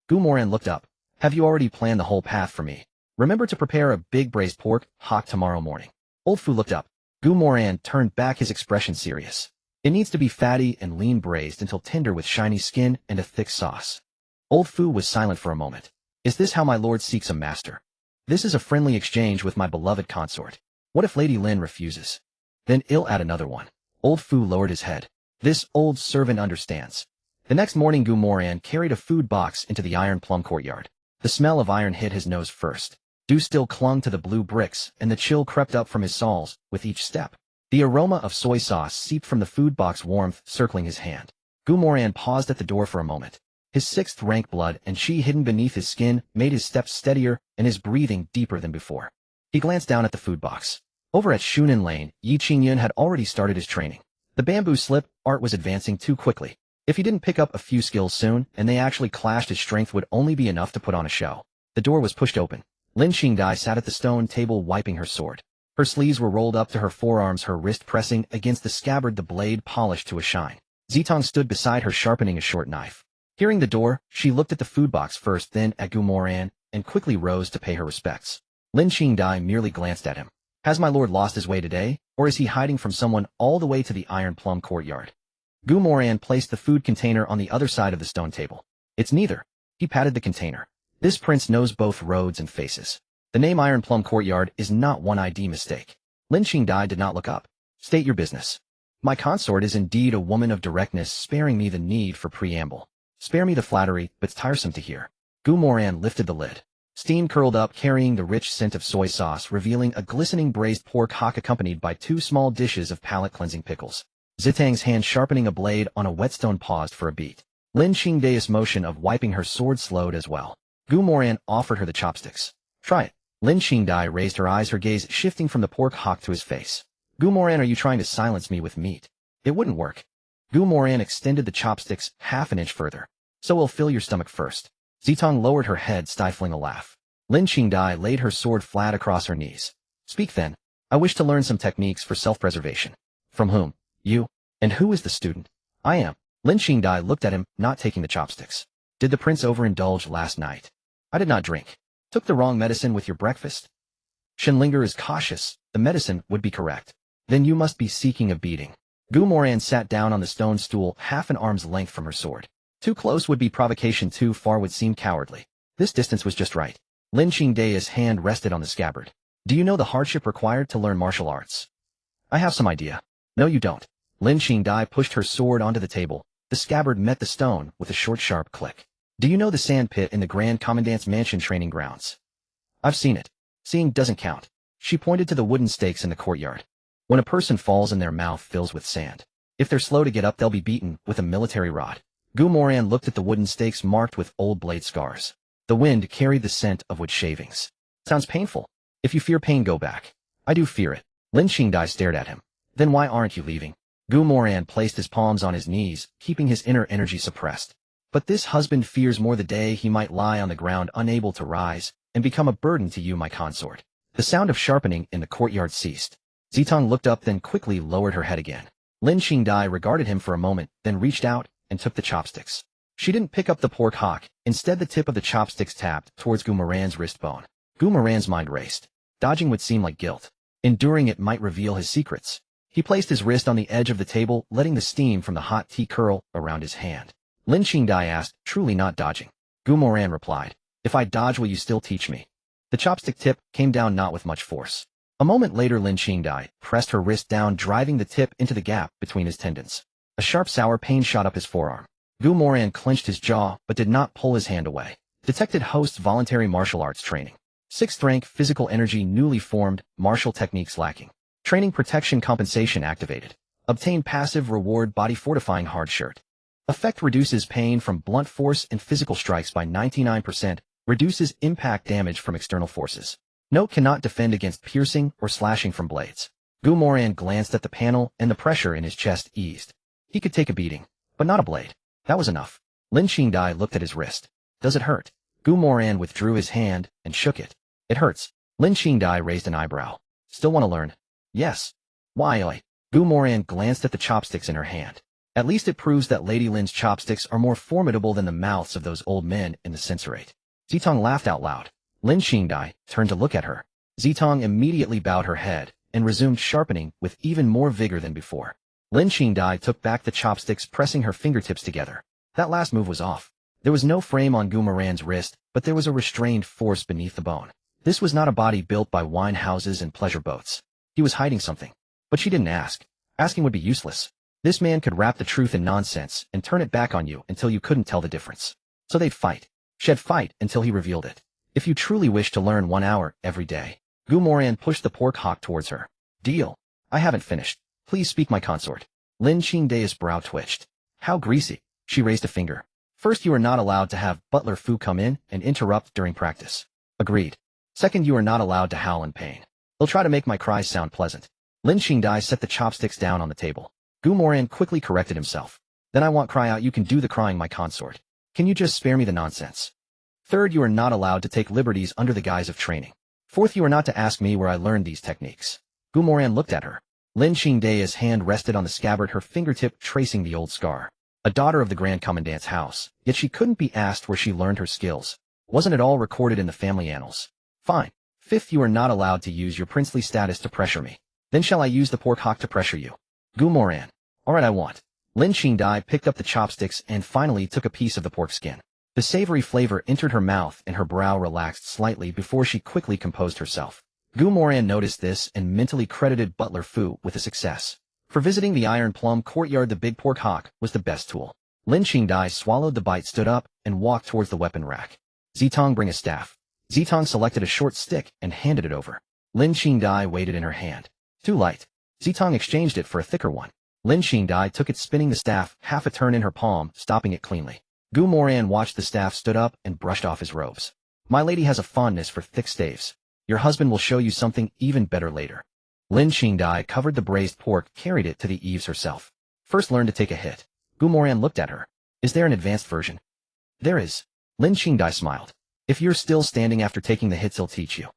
Moran looked up. Have you already planned the whole path for me? Remember to prepare a big braised pork hock tomorrow morning. Old Fu looked up. Moran turned back, his expression serious. It needs to be fatty and lean, braised until tender with shiny skin and a thick sauce. Old Fu was silent for a moment. Is this how my lord seeks a master? This is a friendly exchange with my beloved consort. What if Lady Lin refuses? Then I'll add another one. Old Fu lowered his head. This old servant understands. The next morning Moran carried a food box into the iron plum courtyard. The smell of iron hit his nose first. Dew still clung to the blue bricks, and the chill crept up from his soles with each step. The aroma of soy sauce seeped from the food box, warmth circling his hand. Moran paused at the door for a moment. His 6th-rank blood and chi hidden beneath his skin made his steps steadier and his breathing deeper than before. He glanced down at the food box. Over at Shunan Lane, Yi Qingyun had already started his training. The bamboo slip art was advancing too quickly. If he didn't pick up a few skills soon, and they actually clashed, his strength would only be enough to put on a show. The door was pushed open. Lin Qingdai sat at the stone table wiping her sword. Her sleeves were rolled up to her forearms, her wrist pressing against the scabbard, the blade polished to a shine. Zitong stood beside her, sharpening a short knife. Hearing the door, she looked at the food box first, then at Moran, and quickly rose to pay her respects. Lin Qingdai merely glanced at him. Has my lord lost his way today, or is he hiding from someone all the way to the iron plum courtyard? Moran placed the food container on the other side of the stone table. It's neither. He patted the container. This prince knows both roads and faces. The name Iron Plum Courtyard is not one ID mistake. Lin Qingdai did not look up. State your business. My consort is indeed a woman of directness, sparing me the need for preamble. Spare me the flattery, but it's tiresome to hear. Moran lifted the lid. Steam curled up, carrying the rich scent of soy sauce, revealing a glistening braised pork hock accompanied by 2 small dishes of palate-cleansing pickles. Zitang's hand sharpening a blade on a whetstone paused for a beat. Lin Qingdai's motion of wiping her sword slowed as well. Moran offered her the chopsticks. Try it. Lin Qingdai raised her eyes, her gaze shifting from the pork hock to his face. Moran, are you trying to silence me with meat? It wouldn't work. Moran extended the chopsticks half an inch further. So we'll fill your stomach first. Zitong lowered her head, stifling a laugh. Lin Qingdai laid her sword flat across her knees. Speak then. I wish to learn some techniques for self-preservation. From whom? You. And who is the student? I am. Lin Qingdai looked at him, not taking the chopsticks. Did the prince overindulge last night? I did not drink. Took the wrong medicine with your breakfast? Shenlinger is cautious. The medicine would be correct. Then you must be seeking a beating. Gu Moran sat down on the stone stool half an arm's length from her sword. Too close would be provocation, too far would seem cowardly. This distance was just right. Lin Qingdai's hand rested on the scabbard. Do you know the hardship required to learn martial arts? I have some idea. No, you don't. Lin Qingdai pushed her sword onto the table. The scabbard met the stone with a short, sharp click. Do you know the sand pit in the Grand Commandant's mansion training grounds? I've seen it. Seeing doesn't count. She pointed to the wooden stakes in the courtyard. When a person falls and their mouth fills with sand, if they're slow to get up, they'll be beaten with a military rod. Gu Moran looked at the wooden stakes marked with old blade scars. The wind carried the scent of wood shavings. Sounds painful. If you fear pain, go back. I do fear it. Lin Qingdai stared at him. Then why aren't you leaving? Gu Moran placed his palms on his knees, keeping his inner energy suppressed. But this husband fears more the day he might lie on the ground unable to rise, and become a burden to you, my consort. The sound of sharpening in the courtyard ceased. Zitong looked up, then quickly lowered her head again. Lin Qingdai regarded him for a moment, then reached out and took the chopsticks. She didn't pick up the pork hock. Instead, the tip of the chopsticks tapped towards Gu Moran's wrist bone. Gu Moran's mind raced. Dodging would seem like guilt. Enduring it might reveal his secrets. He placed his wrist on the edge of the table, letting the steam from the hot tea curl around his hand. Lin Qingdai asked, truly not dodging. Gu Moran replied, if I dodge, will you still teach me? The chopstick tip came down not with much force. A moment later, Lin Qingdai pressed her wrist down, driving the tip into the gap between his tendons. A sharp, sour pain shot up his forearm. Gu Moran clenched his jaw, but did not pull his hand away. Detected host's voluntary martial arts training. 6th rank, physical energy newly formed, martial techniques lacking. Training protection compensation activated. Obtain passive reward body fortifying hard shirt. Effect reduces pain from blunt force and physical strikes by 99%, reduces impact damage from external forces. Note cannot defend against piercing or slashing from blades. Gu Moran glanced at the panel and the pressure in his chest eased. He could take a beating, but not a blade. That was enough. Lin Qingdai looked at his wrist. Does it hurt? Gu Moran withdrew his hand and shook it. It hurts. Lin Qingdai raised an eyebrow. Still want to learn? Yes. Why? Gu Moran glanced at the chopsticks in her hand. At least it proves that Lady Lin's chopsticks are more formidable than the mouths of those old men in the censorate. Zitong laughed out loud. Lin Qingdai turned to look at her. Zitong immediately bowed her head and resumed sharpening with even more vigor than before. Lin Qingdai took back the chopsticks, pressing her fingertips together. That last move was off. There was no frame on Gu Moran's wrist, but there was a restrained force beneath the bone. This was not a body built by wine houses and pleasure boats. He was hiding something. But she didn't ask. Asking would be useless. This man could wrap the truth in nonsense and turn it back on you until you couldn't tell the difference. So they'd fight. She'd fight until he revealed it. If you truly wish to learn 1 hour every day. Gu Moran pushed the pork hock towards her. Deal. I haven't finished. Please speak, my consort. Lin Qingdai's brow twitched. How greasy. She raised a finger. First, you are not allowed to have Butler Fu come in and interrupt during practice. Agreed. Second, you are not allowed to howl in pain. They'll try to make my cries sound pleasant. Lin Qingdai set the chopsticks down on the table. Gu Moran quickly corrected himself. Then I won't cry out. You can do the crying, my consort. Can you just spare me the nonsense? Third, you are not allowed to take liberties under the guise of training. Fourth, you are not to ask me where I learned these techniques. Gu Moran looked at her. Lin Qingdai's hand rested on the scabbard, her fingertip tracing the old scar. A daughter of the Grand Commandant's house, yet she couldn't be asked where she learned her skills. Wasn't it all recorded in the family annals? Fine. Fifth, you are not allowed to use your princely status to pressure me. Then shall I use the pork hock to pressure you? Gu Moran. Alright, I want. Lin Qingdai picked up the chopsticks and finally took a piece of the pork skin. The savory flavor entered her mouth and her brow relaxed slightly before she quickly composed herself. Gu Moran noticed this and mentally credited Butler Fu with a success. For visiting the Iron Plum courtyard, the big pork hock was the best tool. Lin Qingdai swallowed the bite, stood up, and walked towards the weapon rack. Zitong, bring a staff. Zitong selected a short stick and handed it over. Lin Qingdai weighed it in her hand. Too light. Zitong exchanged it for a thicker one. Lin Qingdai took it, spinning the staff half a turn in her palm, stopping it cleanly. Gu Moran watched the staff, stood up, and brushed off his robes. My lady has a fondness for thick staves. Your husband will show you something even better later. Lin Qingdai covered the braised pork, carried it to the eaves herself. First, learn to take a hit. Gu Moran looked at her. Is there an advanced version? There is. Lin Qingdai smiled. If you're still standing after taking the hits, he'll teach you.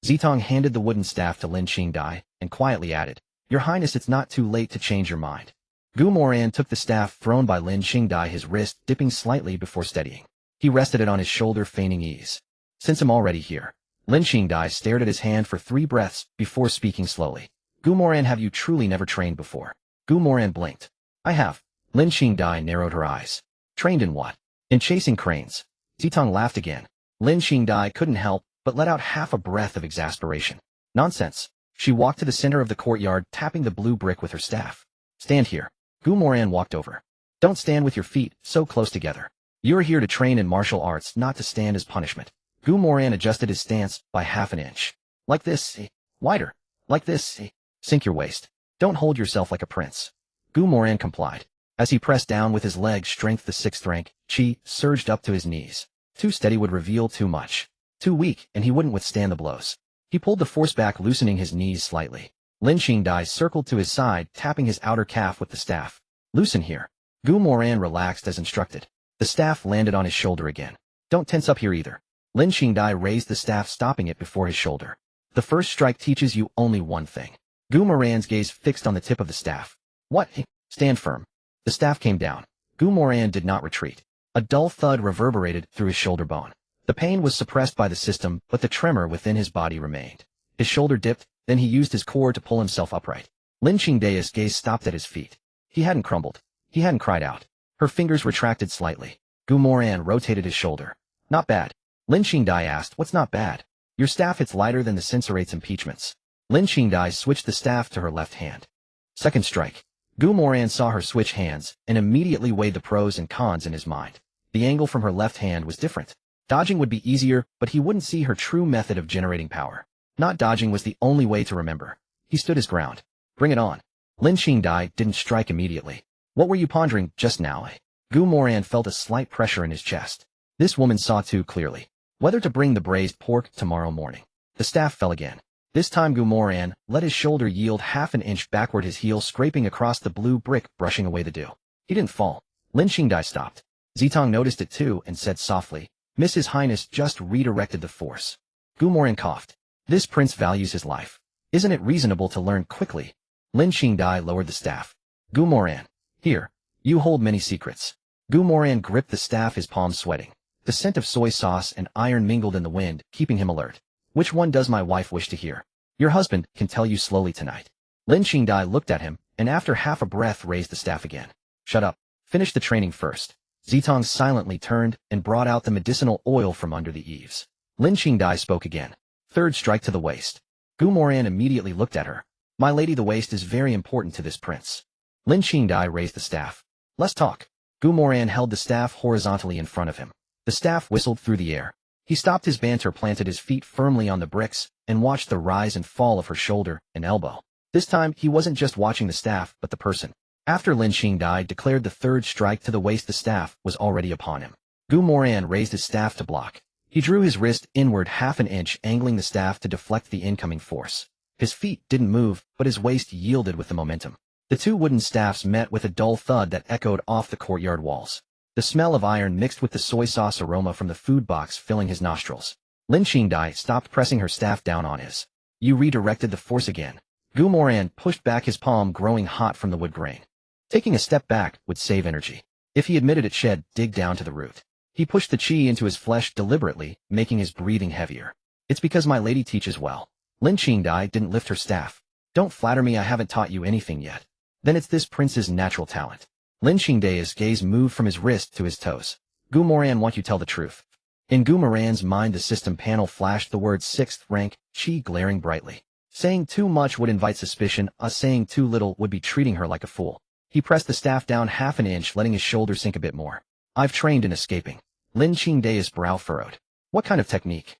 Zitong handed the wooden staff to Lin Qingdai and quietly added, Your Highness, it's not too late to change your mind. Gu Moran took the staff thrown by Lin Qingdai, his wrist dipping slightly before steadying. He rested it on his shoulder, feigning ease. Since I'm already here. Lin Qingdai stared at his hand for 3 breaths before speaking slowly. Gu Moran, have you truly never trained before? Gu Moran blinked. I have. Lin Qingdai narrowed her eyes. Trained in what? In chasing cranes. Zitong laughed again. Lin Qingdai couldn't help but let out half a breath of exasperation. Nonsense. She walked to the center of the courtyard, tapping the blue brick with her staff. Stand here. Gu Moran walked over. Don't stand with your feet so close together. You are here to train in martial arts, not to stand as punishment. Gu Moran adjusted his stance by half an inch. Like this, wider. Like this, sink your waist. Don't hold yourself like a prince. Gu Moran complied. As he pressed down with his leg strength, the 6th rank, chi, surged up to his knees. Too steady would reveal too much. Too weak, and he wouldn't withstand the blows. He pulled the force back, loosening his knees slightly. Lin Qingdai circled to his side, tapping his outer calf with the staff. Loosen here. Gu Moran relaxed as instructed. The staff landed on his shoulder again. Don't tense up here either. Lin Qingdai raised the staff, stopping it before his shoulder. The first strike teaches you only one thing. Gu Moran's gaze fixed on the tip of the staff. What? Stand firm. The staff came down. Gu Moran did not retreat. A dull thud reverberated through his shoulder bone. The pain was suppressed by the system, but the tremor within his body remained. His shoulder dipped, then he used his core to pull himself upright. Lin Qingdai's gaze stopped at his feet. He hadn't crumbled. He hadn't cried out. Her fingers retracted slightly. Gu Moran rotated his shoulder. Not bad. Lin Qingdai asked, what's not bad? Your staff hits lighter than the censurate's impeachments. Lin Qingdai switched the staff to her left hand. Second strike. Gu Moran saw her switch hands and immediately weighed the pros and cons in his mind. The angle from her left hand was different. Dodging would be easier, but he wouldn't see her true method of generating power. Not dodging was the only way to remember. He stood his ground. Bring it on. Lin Qingdai didn't strike immediately. What were you pondering just now? Gu Moran felt a slight pressure in his chest. This woman saw too clearly. Whether to bring the braised pork tomorrow morning. The staff fell again. This time Gu Moran let his shoulder yield half an inch backward, his heel scraping across the blue brick, brushing away the dew. He didn't fall. Lin Qingdai stopped. Zitong noticed it too and said softly, Miss His Highness just redirected the force. Gu Moran coughed. This prince values his life. Isn't it reasonable to learn quickly? Lin Qingdai lowered the staff. Gu Moran. Here. You hold many secrets. Gu Moran gripped the staff, his palms sweating. The scent of soy sauce and iron mingled in the wind, keeping him alert. Which one does my wife wish to hear? Your husband can tell you slowly tonight. Lin Qingdai looked at him, and after half a breath raised the staff again. Shut up. Finish the training first. Zitong silently turned and brought out the medicinal oil from under the eaves. Lin Qingdai spoke again. Third strike to the waist. Gu Moran immediately looked at her. My lady, the waist is very important to this prince. Lin Qingdai raised the staff. Let's talk. Gu Moran held the staff horizontally in front of him. The staff whistled through the air. He stopped his banter, planted his feet firmly on the bricks, and watched the rise and fall of her shoulder and elbow. This time, he wasn't just watching the staff, but the person. After Lin Qingdai declared the third strike to the waist, the staff was already upon him. Gu Moran raised his staff to block. He drew his wrist inward half an inch, angling the staff to deflect the incoming force. His feet didn't move, but his waist yielded with the momentum. The two wooden staffs met with a dull thud that echoed off the courtyard walls. The smell of iron mixed with the soy sauce aroma from the food box filling his nostrils. Lin Qingdai stopped pressing her staff down on his. You redirected the force again. Gu Moran pushed back, his palm growing hot from the wood grain. Taking a step back would save energy. If he admitted it, shed dig down to the root. He pushed the chi into his flesh deliberately, making his breathing heavier. It's because my lady teaches well. Lin Qingdai didn't lift her staff. Don't flatter me, I haven't taught you anything yet. Then it's this prince's natural talent. Lin Qingdai's gaze moved from his wrist to his toes. Gu Moran, want you tell the truth? In Gu Moran's mind, the system panel flashed the word 6th rank, chi glaring brightly. Saying too much would invite suspicion, saying too little would be treating her like a fool. He pressed the staff down half an inch, letting his shoulder sink a bit more. I've trained in escaping. Lin Qingdai's brow furrowed. What kind of technique?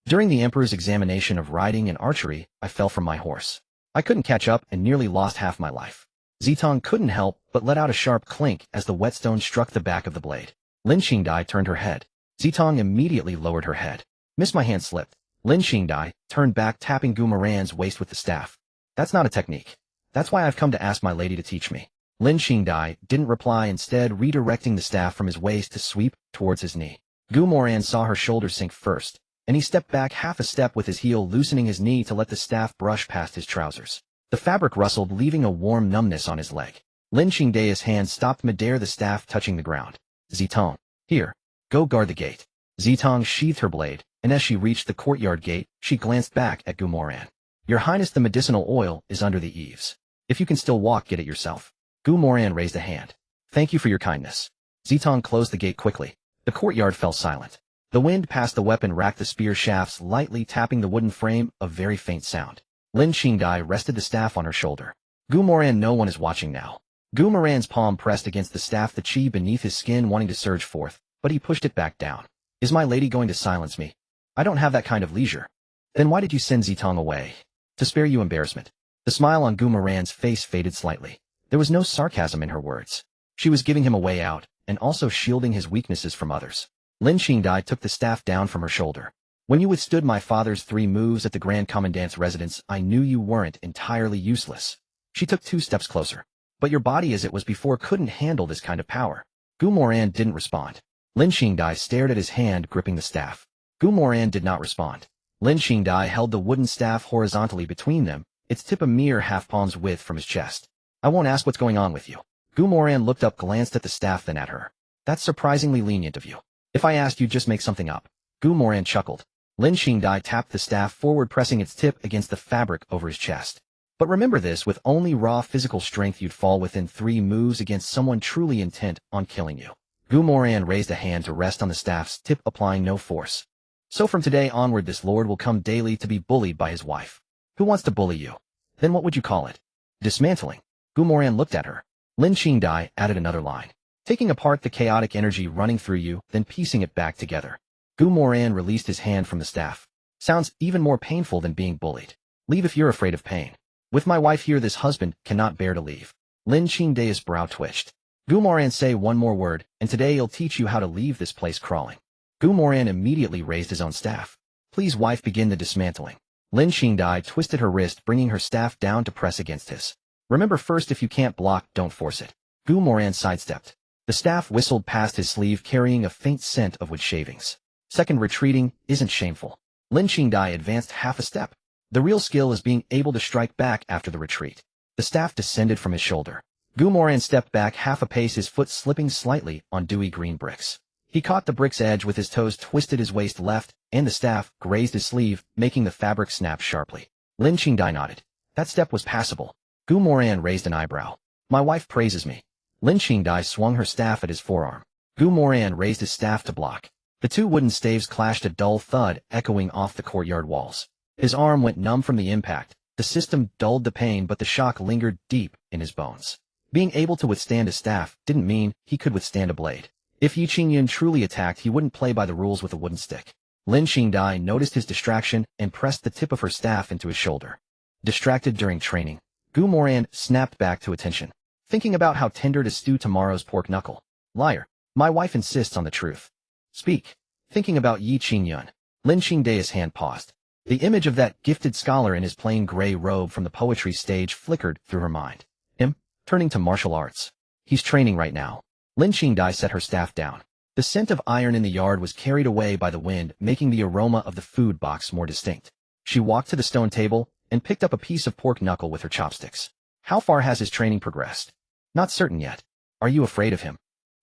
During the emperor's examination of riding and archery, I fell from my horse. I couldn't catch up and nearly lost half my life. Zitong couldn't help but let out a sharp clink as the whetstone struck the back of the blade. Lin Qingdai turned her head. Zitong immediately lowered her head. Miss, my hand slipped. Lin Qingdai turned back, tapping Gu Moran's waist with the staff. That's not a technique. That's why I've come to ask my lady to teach me. Lin Qingdai didn't reply, instead redirecting the staff from his waist to sweep towards his knee. Gu Moran saw her shoulder sink first, and he stepped back half a step with his heel, loosening his knee to let the staff brush past his trousers. The fabric rustled, leaving a warm numbness on his leg. Lin Qingdai's hand stopped midair, the staff touching the ground. Zitong, here. Go guard the gate. Zitong sheathed her blade, and as she reached the courtyard gate, she glanced back at Moran. Your Highness, the medicinal oil is under the eaves. If you can still walk, get it yourself. Moran raised a hand. Thank you for your kindness. Zitong closed the gate quickly. The courtyard fell silent. The wind past the weapon racked the spear shafts, lightly tapping the wooden frame, a very faint sound. Lin Qingdai rested the staff on her shoulder. Moran, no one is watching now. Moran's palm pressed against the staff, the chi beneath his skin wanting to surge forth, but he pushed it back down. Is my lady going to silence me? I don't have that kind of leisure. Then why did you send Zitong away? To spare you embarrassment. The smile on Moran's face faded slightly. There was no sarcasm in her words. She was giving him a way out, and also shielding his weaknesses from others. Lin Qingdai took the staff down from her shoulder. When you withstood my father's 3 moves at the Grand Commandant's residence, I knew you weren't entirely useless. She took 2 steps closer. But your body as it was before couldn't handle this kind of power. Moran didn't respond. Lin Qingdai stared at his hand gripping the staff. Moran did not respond. Lin Qingdai held the wooden staff horizontally between them, its tip a mere half-palm's width from his chest. I won't ask what's going on with you. Moran looked up, glanced at the staff, then at her. That's surprisingly lenient of you. If I asked, you'd just make something up. Moran chuckled. Lin Qingdai tapped the staff forward, pressing its tip against the fabric over his chest. But remember this, with only raw physical strength you'd fall within 3 moves against someone truly intent on killing you. Moran raised a hand to rest on the staff's tip, applying no force. So from today onward this lord will come daily to be bullied by his wife. Who wants to bully you? Then what would you call it? Dismantling. Moran looked at her. Lin Qingdai added another line. Taking apart the chaotic energy running through you, then piecing it back together. Moran released his hand from the staff. Sounds even more painful than being bullied. Leave if you're afraid of pain. With my wife here, this husband cannot bear to leave. Lin Qingdai's brow twitched. Moran, say one more word, and today he'll teach you how to leave this place crawling. Moran immediately raised his own staff. Please, wife, begin the dismantling. Lin Qingdai twisted her wrist, bringing her staff down to press against his. Remember, first, if you can't block, don't force it. Moran sidestepped. The staff whistled past his sleeve, carrying a faint scent of wood shavings. Second, retreating isn't shameful. Lin Qingdai advanced half a step. The real skill is being able to strike back after the retreat. The staff descended from his shoulder. Moran stepped back half a pace, his foot slipping slightly on dewy green bricks. He caught the brick's edge with his toes, twisted his waist left, and the staff grazed his sleeve, making the fabric snap sharply. Lin Qingdai nodded. That step was passable. Moran raised an eyebrow. My wife praises me. Lin Qingdai swung her staff at his forearm. Moran raised his staff to block. The 2 wooden staves clashed, a dull thud echoing off the courtyard walls. His arm went numb from the impact. The system dulled the pain, but the shock lingered deep in his bones. Being able to withstand a staff didn't mean he could withstand a blade. If Yi Qingyun truly attacked, he wouldn't play by the rules with a wooden stick. Lin Qingdai noticed his distraction and pressed the tip of her staff into his shoulder. Distracted during training, Moran snapped back to attention. Thinking about how tender to stew tomorrow's pork knuckle. Liar. My wife insists on the truth. Speak. Thinking about Yi Qingyun. Lin Qingdai's hand paused. The image of that gifted scholar in his plain gray robe from the poetry stage flickered through her mind. Him? Turning to martial arts. He's training right now. Lin Qingdai set her staff down. The scent of iron in the yard was carried away by the wind, making the aroma of the food box more distinct. She walked to the stone table and picked up a piece of pork knuckle with her chopsticks. How far has his training progressed? Not certain yet. Are you afraid of him?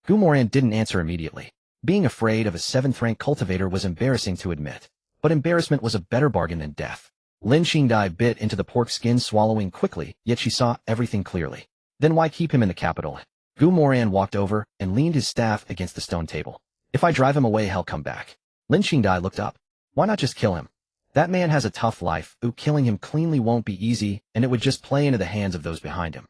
Moran didn't answer immediately. Being afraid of a 7th-rank cultivator was embarrassing to admit. But embarrassment was a better bargain than death. Lin Qingdai bit into the pork skin, swallowing quickly, yet she saw everything clearly. Then why keep him in the capital? Moran walked over and leaned his staff against the stone table. If I drive him away, he'll come back. Lin Qingdai looked up. Why not just kill him? That man has a tough life. Killing him cleanly won't be easy, and it would just play into the hands of those behind him.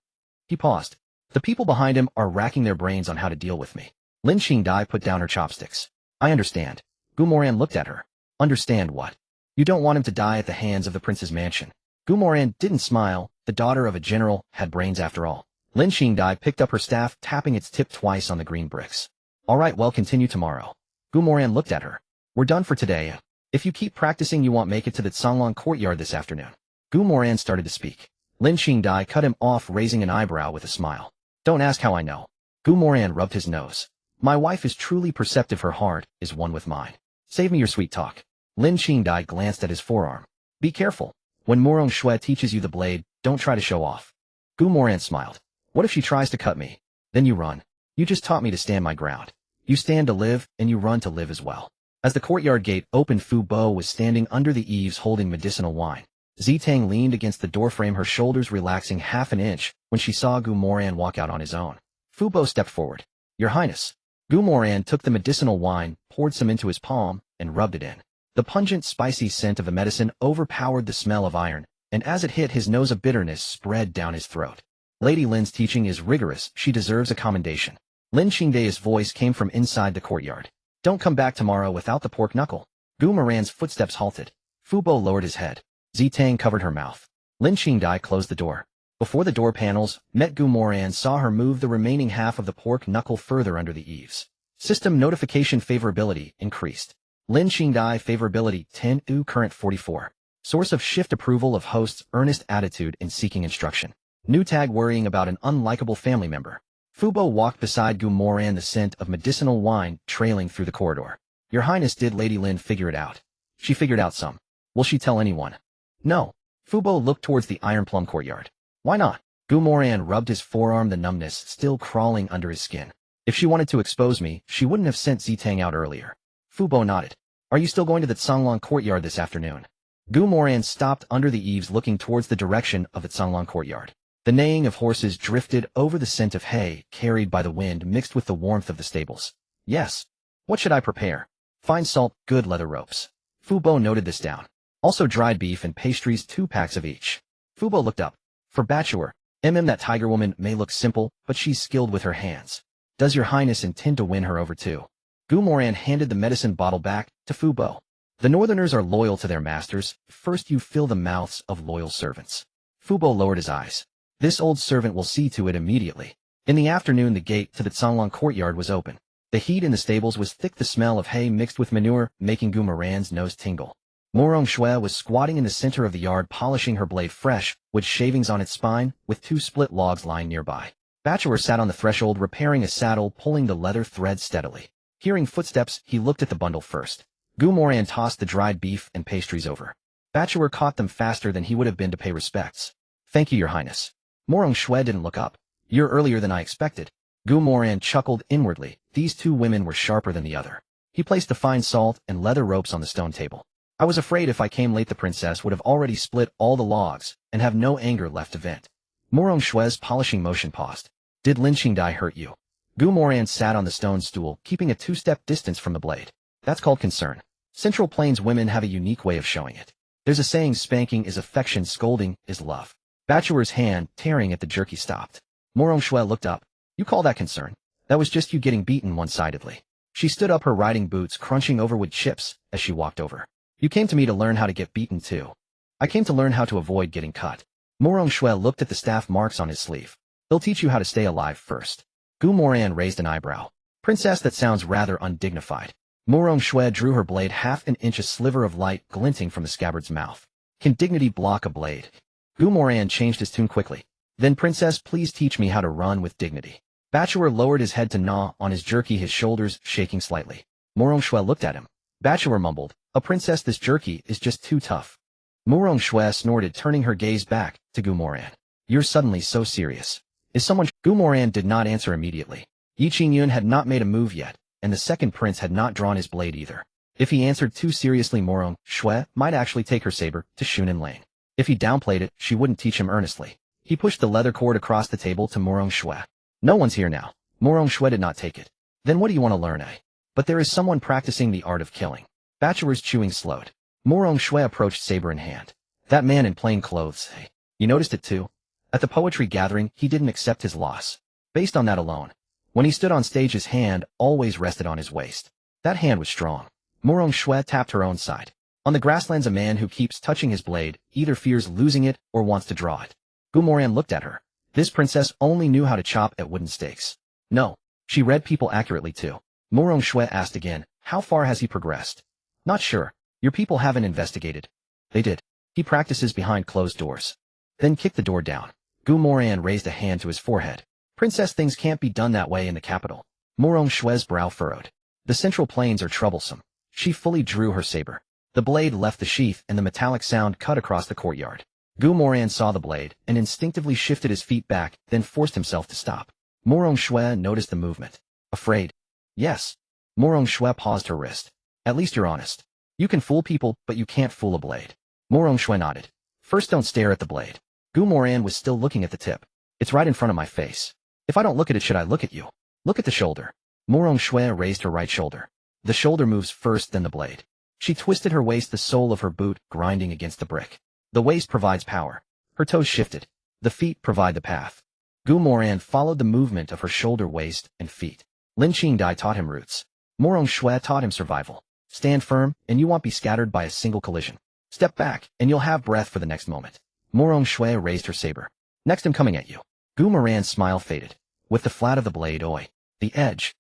He paused. The people behind him are racking their brains on how to deal with me. Lin Qingdai put down her chopsticks. I understand. Moran looked at her. Understand what? You don't want him to die at the hands of the prince's mansion. Moran didn't smile. The daughter of a general had brains after all. Lin Qingdai picked up her staff, tapping its tip twice on the green bricks. All right, well, continue tomorrow. Moran looked at her. We're done for today. If you keep practicing, you won't make it to the Songlong courtyard this afternoon. Moran started to speak. Lin Qingdai cut him off, raising an eyebrow with a smile. Don't ask how I know. Moran rubbed his nose. My wife is truly perceptive. Her heart is one with mine. Save me your sweet talk. Lin Qingdai glanced at his forearm. Be careful. When Morong Shui teaches you the blade, don't try to show off. Moran smiled. What if she tries to cut me? Then you run. You just taught me to stand my ground. You stand to live, and you run to live as well. As the courtyard gate opened, Fu Bo was standing under the eaves holding medicinal wine. Zitang leaned against the doorframe, her shoulders relaxing half an inch when she saw Gu Moran walk out on his own. Fu Bo stepped forward. Your Highness. Gu Moran took the medicinal wine, poured some into his palm, and rubbed it in. The pungent, spicy scent of the medicine overpowered the smell of iron, and as it hit his nose, a bitterness spread down his throat. Lady Lin's teaching is rigorous. She deserves a commendation. Lin Qingdai's voice came from inside the courtyard. Don't come back tomorrow without the pork knuckle. Gu Moran's footsteps halted. Fu Bo lowered his head. Zitang covered her mouth. Lin Qingdai closed the door. Before the door panels met, Gu Moran saw her move the remaining half of the pork knuckle further under the eaves. System notification favorability increased. Lin Qingdai favorability 10 U current 44. Source of shift approval of host's earnest attitude in seeking instruction. New tag worrying about an unlikable family member. Fu Bo walked beside Gu Moran, the scent of medicinal wine trailing through the corridor. Your Highness, did Lady Lin figure it out? She figured out some. Will she tell anyone? No. Fu Bo looked towards the Iron Plum courtyard. Why not? Gu Moran rubbed his forearm, the numbness still crawling under his skin. If she wanted to expose me, she wouldn't have sent Zitang out earlier. Fu Bo nodded. Are you still going to the Songlong courtyard this afternoon? Gu Moran stopped under the eaves, looking towards the direction of the Songlong courtyard. The neighing of horses drifted over the scent of hay carried by the wind mixed with the warmth of the stables. Yes. What should I prepare? Fine salt, good leather ropes. Fu Bo noted this down. Also dried beef and pastries, 2 packs of each. Fu Bo looked up. For bachelor, that tiger woman may look simple, but she's skilled with her hands. Does your Highness intend to win her over too? Gu Moran handed the medicine bottle back to Fu Bo. The Northerners are loyal to their masters. First you fill the mouths of loyal servants. Fu Bo lowered his eyes. This old servant will see to it immediately. In the afternoon, the gate to the Songlong courtyard was open. The heat in the stables was thick, the smell of hay mixed with manure making Gu Moran's nose tingle. Morong Shui was squatting in the center of the yard, polishing her blade fresh, with shavings on its spine, with 2 split logs lying nearby. Bachelor sat on the threshold repairing a saddle, pulling the leather thread steadily. Hearing footsteps, he looked at the bundle first. Gu Moran tossed the dried beef and pastries over. Bachelor caught them faster than he would have been to pay respects. Thank you, Your Highness. Morong Shui didn't look up. You're earlier than I expected. Gu Moran chuckled inwardly. These 2 women were sharper than the other. He placed the fine salt and leather ropes on the stone table. I was afraid if I came late the princess would have already split all the logs and have no anger left to vent. Morong Shui's polishing motion paused. Did Lin Qingdai hurt you? Gu Moran sat on the stone stool, keeping a 2-step distance from the blade. That's called concern. Central Plains women have a unique way of showing it. There's a saying, spanking is affection, scolding is love. Bachelor's hand, tearing at the jerky, stopped. Morong Shui looked up. You call that concern? That was just you getting beaten one-sidedly. She stood up, her riding boots crunching over wood chips as she walked over. You came to me to learn how to get beaten too. I came to learn how to avoid getting cut. Morong Shui looked at the staff marks on his sleeve. They'll teach you how to stay alive first. Gu Moran raised an eyebrow. Princess, that sounds rather undignified. Morong Shui drew her blade half an inch, a sliver of light glinting from the scabbard's mouth. Can dignity block a blade? Gu Moran changed his tune quickly. Then, Princess, please teach me how to run with dignity. Bachelor lowered his head to gnaw on his jerky, his shoulders shaking slightly. Morong Shui looked at him. Bachelor mumbled, a princess, this jerky is just too tough. Morong Shui snorted, turning her gaze back to Gu Moran. You're suddenly so serious. Is someone— Gu Moran did not answer immediately. Yi Qingyun had not made a move yet, and the second prince had not drawn his blade either. If he answered too seriously, Morong Shui might actually take her saber to Shunan Lane. If he downplayed it, she wouldn't teach him earnestly. He pushed the leather cord across the table to Morong Shui. No one's here now. Morong Shui did not take it. Then what do you want to learn, eh? But there is someone practicing the art of killing. Bachelor's chewing slowed. Morong Shui approached, saber in hand. That man in plain clothes, eh? You noticed it too? At the poetry gathering, he didn't accept his loss. Based on that alone. When he stood on stage, his hand always rested on his waist. That hand was strong. Morong Shui tapped her own side. On the grasslands, a man who keeps touching his blade either fears losing it or wants to draw it. Gu Moran looked at her. This princess only knew how to chop at wooden stakes. No. She read people accurately too. Morong Shui asked again, how far has he progressed? Not sure. Your people haven't investigated. They did. He practices behind closed doors. Then kick the door down. Gu Moran raised a hand to his forehead. Princess, things can't be done that way in the capital. Morong Shui's brow furrowed. The Central Plains are troublesome. She fully drew her saber. The blade left the sheath and the metallic sound cut across the courtyard. Gu Moran saw the blade and instinctively shifted his feet back, then forced himself to stop. Morong Shui noticed the movement. Afraid? Yes. Morong Shui paused her wrist. At least you're honest. You can fool people, but you can't fool a blade. Morong Shui nodded. First don't stare at the blade. Gu Moran was still looking at the tip. It's right in front of my face. If I don't look at it, should I look at you? Look at the shoulder. Morong Shui raised her right shoulder. The shoulder moves first, then the blade. She twisted her waist, the sole of her boot grinding against the brick. The waist provides power. Her toes shifted. The feet provide the path. Gu Moran followed the movement of her shoulder, waist, and feet. Lin Qingdai taught him roots. Morong Shui taught him survival. Stand firm, and you won't be scattered by a single collision. Step back, and you'll have breath for the next moment. Morong Shui raised her saber. Next I'm coming at you. Gu Moran's smile faded. With the flat of the blade, oi. The edge.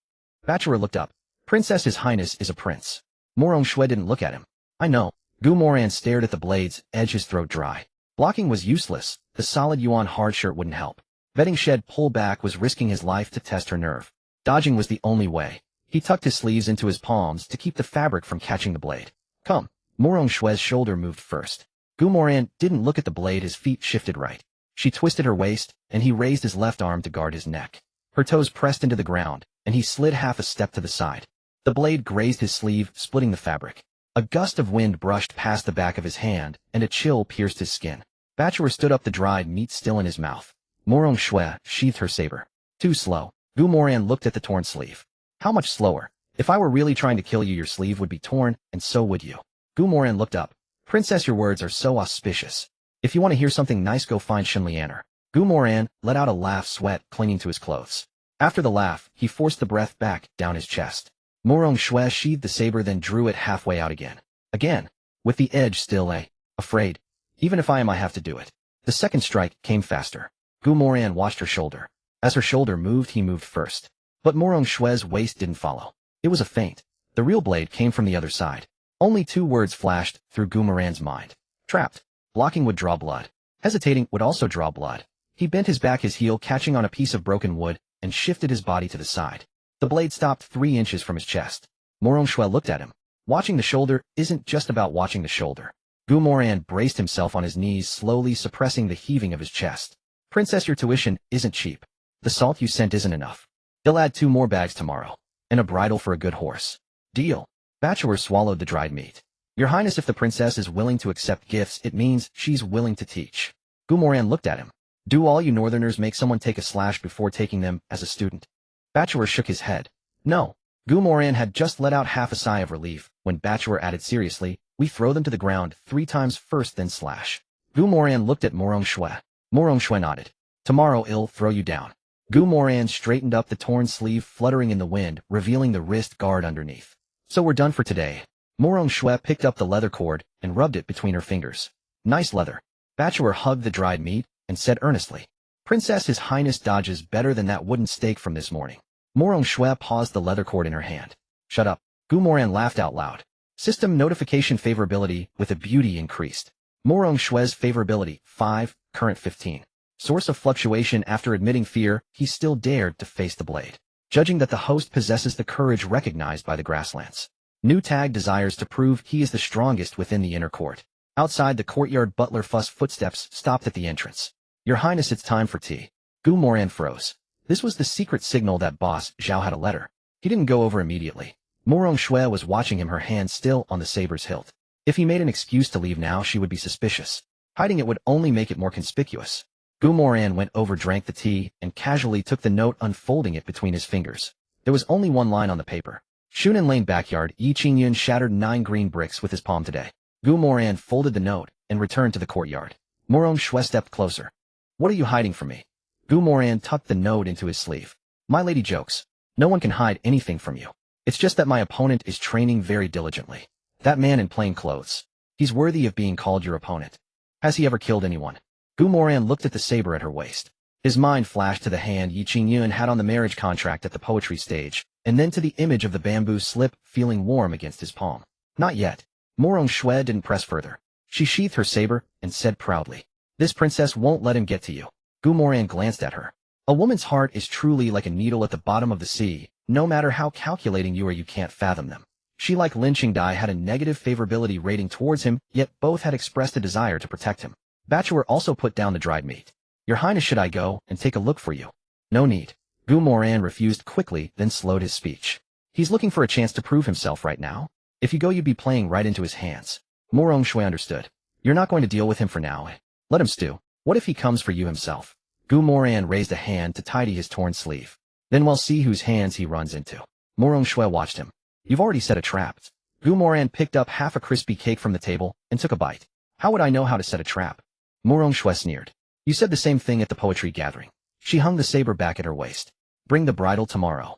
Bachelor looked up. Princess, His Highness is a prince. Morong Shui didn't look at him. I know. Gu Moran stared at the blade's edge, his throat dry. Blocking was useless. The solid yuan hard shirt wouldn't help. Betting Shed pull back was risking his life to test her nerve. Dodging was the only way. He tucked his sleeves into his palms to keep the fabric from catching the blade. Come. Morong Shui's shoulder moved first. Gu Moran didn't look at the blade, his feet shifted right. She twisted her waist, and he raised his left arm to guard his neck. Her toes pressed into the ground, and he slid half a step to the side. The blade grazed his sleeve, splitting the fabric. A gust of wind brushed past the back of his hand, and a chill pierced his skin. Bachelor stood up, the dried meat still in his mouth. Morong Shui sheathed her saber. Too slow. Gu Moran looked at the torn sleeve. How much slower? If I were really trying to kill you, your sleeve would be torn, and so would you. Gu Moran looked up. Princess, your words are so auspicious. If you want to hear something nice, go find Shenlianer. Gu Moran let out a laugh, sweat clinging to his clothes. After the laugh, he forced the breath back down his chest. Morong Shui sheathed the saber, then drew it halfway out again. Again. With the edge still afraid. Even if I am, I have to do it. The second strike came faster. Gu Moran watched her shoulder. As her shoulder moved, he moved first. But Morong Shui's waist didn't follow. It was a feint. The real blade came from the other side. Only two words flashed through Gu Moran's mind. Trapped. Blocking would draw blood. Hesitating would also draw blood. He bent his back, his heel catching on a piece of broken wood, and shifted his body to the side. The blade stopped 3 inches from his chest. Morong Shui looked at him. Watching the shoulder isn't just about watching the shoulder. Gu Moran braced himself on his knees, slowly suppressing the heaving of his chest. Princess, your tuition isn't cheap. The salt you sent isn't enough. He'll add 2 more bags tomorrow. And a bridle for a good horse. Deal. Bachelor swallowed the dried meat. Your Highness, if the princess is willing to accept gifts, it means she's willing to teach. Gu Moran looked at him. Do all you northerners make someone take a slash before taking them as a student? Bachelor shook his head. No. Gu Moran had just let out half a sigh of relief when Bachelor added seriously, we throw them to the ground 3 times first, then slash. Gu Moran looked at Morong Shui. Morong Shui nodded. Tomorrow I'll throw you down. Gu Moran straightened up, the torn sleeve fluttering in the wind, revealing the wrist guard underneath. So we're done for today. Morong Shui picked up the leather cord and rubbed it between her fingers. Nice leather. Bachelor hugged the dried meat and said earnestly, Princess, His Highness dodges better than that wooden stake from this morning. Morong Shui paused the leather cord in her hand. Shut up. Gu Moran laughed out loud. System notification favorability with a beauty increased. Morong Shui's favorability, 5, current 15. Source of fluctuation. After admitting fear, he still dared to face the blade. Judging that the host possesses the courage recognized by the grasslands. New tag desires to prove he is the strongest within the inner court. Outside the courtyard, Butler Fuss footsteps stopped at the entrance. Your Highness, it's time for tea. Gu Moran froze. This was the secret signal that Boss Zhao had a letter. He didn't go over immediately. Morong Shui was watching him, her hand still on the saber's hilt. If he made an excuse to leave now, she would be suspicious. Hiding it would only make it more conspicuous. Gu Moran went over, drank the tea, and casually took the note, unfolding it between his fingers. There was only one line on the paper. Shunan Lane backyard, Yi Qingyun shattered 9 green bricks with his palm today. Gu Moran folded the note and returned to the courtyard. Morong Shui stepped closer. What are you hiding from me? Gu Moran tucked the note into his sleeve. My lady jokes. No one can hide anything from you. It's just that my opponent is training very diligently. That man in plain clothes. He's worthy of being called your opponent. Has he ever killed anyone? Gu Moran looked at the saber at her waist. His mind flashed to the hand Yi Qingyun had on the marriage contract at the poetry stage, and then to the image of the bamboo slip feeling warm against his palm. Not yet. Morong Shui didn't press further. She sheathed her saber and said proudly, This princess won't let him get to you. Gu Moran glanced at her. A woman's heart is truly like a needle at the bottom of the sea. No matter how calculating you are, you can't fathom them. She, like Lin Qingdai, had a negative favorability rating towards him, yet both had expressed a desire to protect him. Bachelor also put down the dried meat. Your Highness, should I go and take a look for you? No need. Moran refused quickly, then slowed his speech. He's looking for a chance to prove himself right now. If you go, you'd be playing right into his hands. Moran understood. You're not going to deal with him for now. Let him stew. What if he comes for you himself? Moran raised a hand to tidy his torn sleeve. Then we'll see whose hands he runs into. Moran watched him. You've already set a trap. Moran picked up half a crispy cake from the table and took a bite. How would I know how to set a trap? Moran sneered. You said the same thing at the poetry gathering. She hung the saber back at her waist. Bring the bridle tomorrow.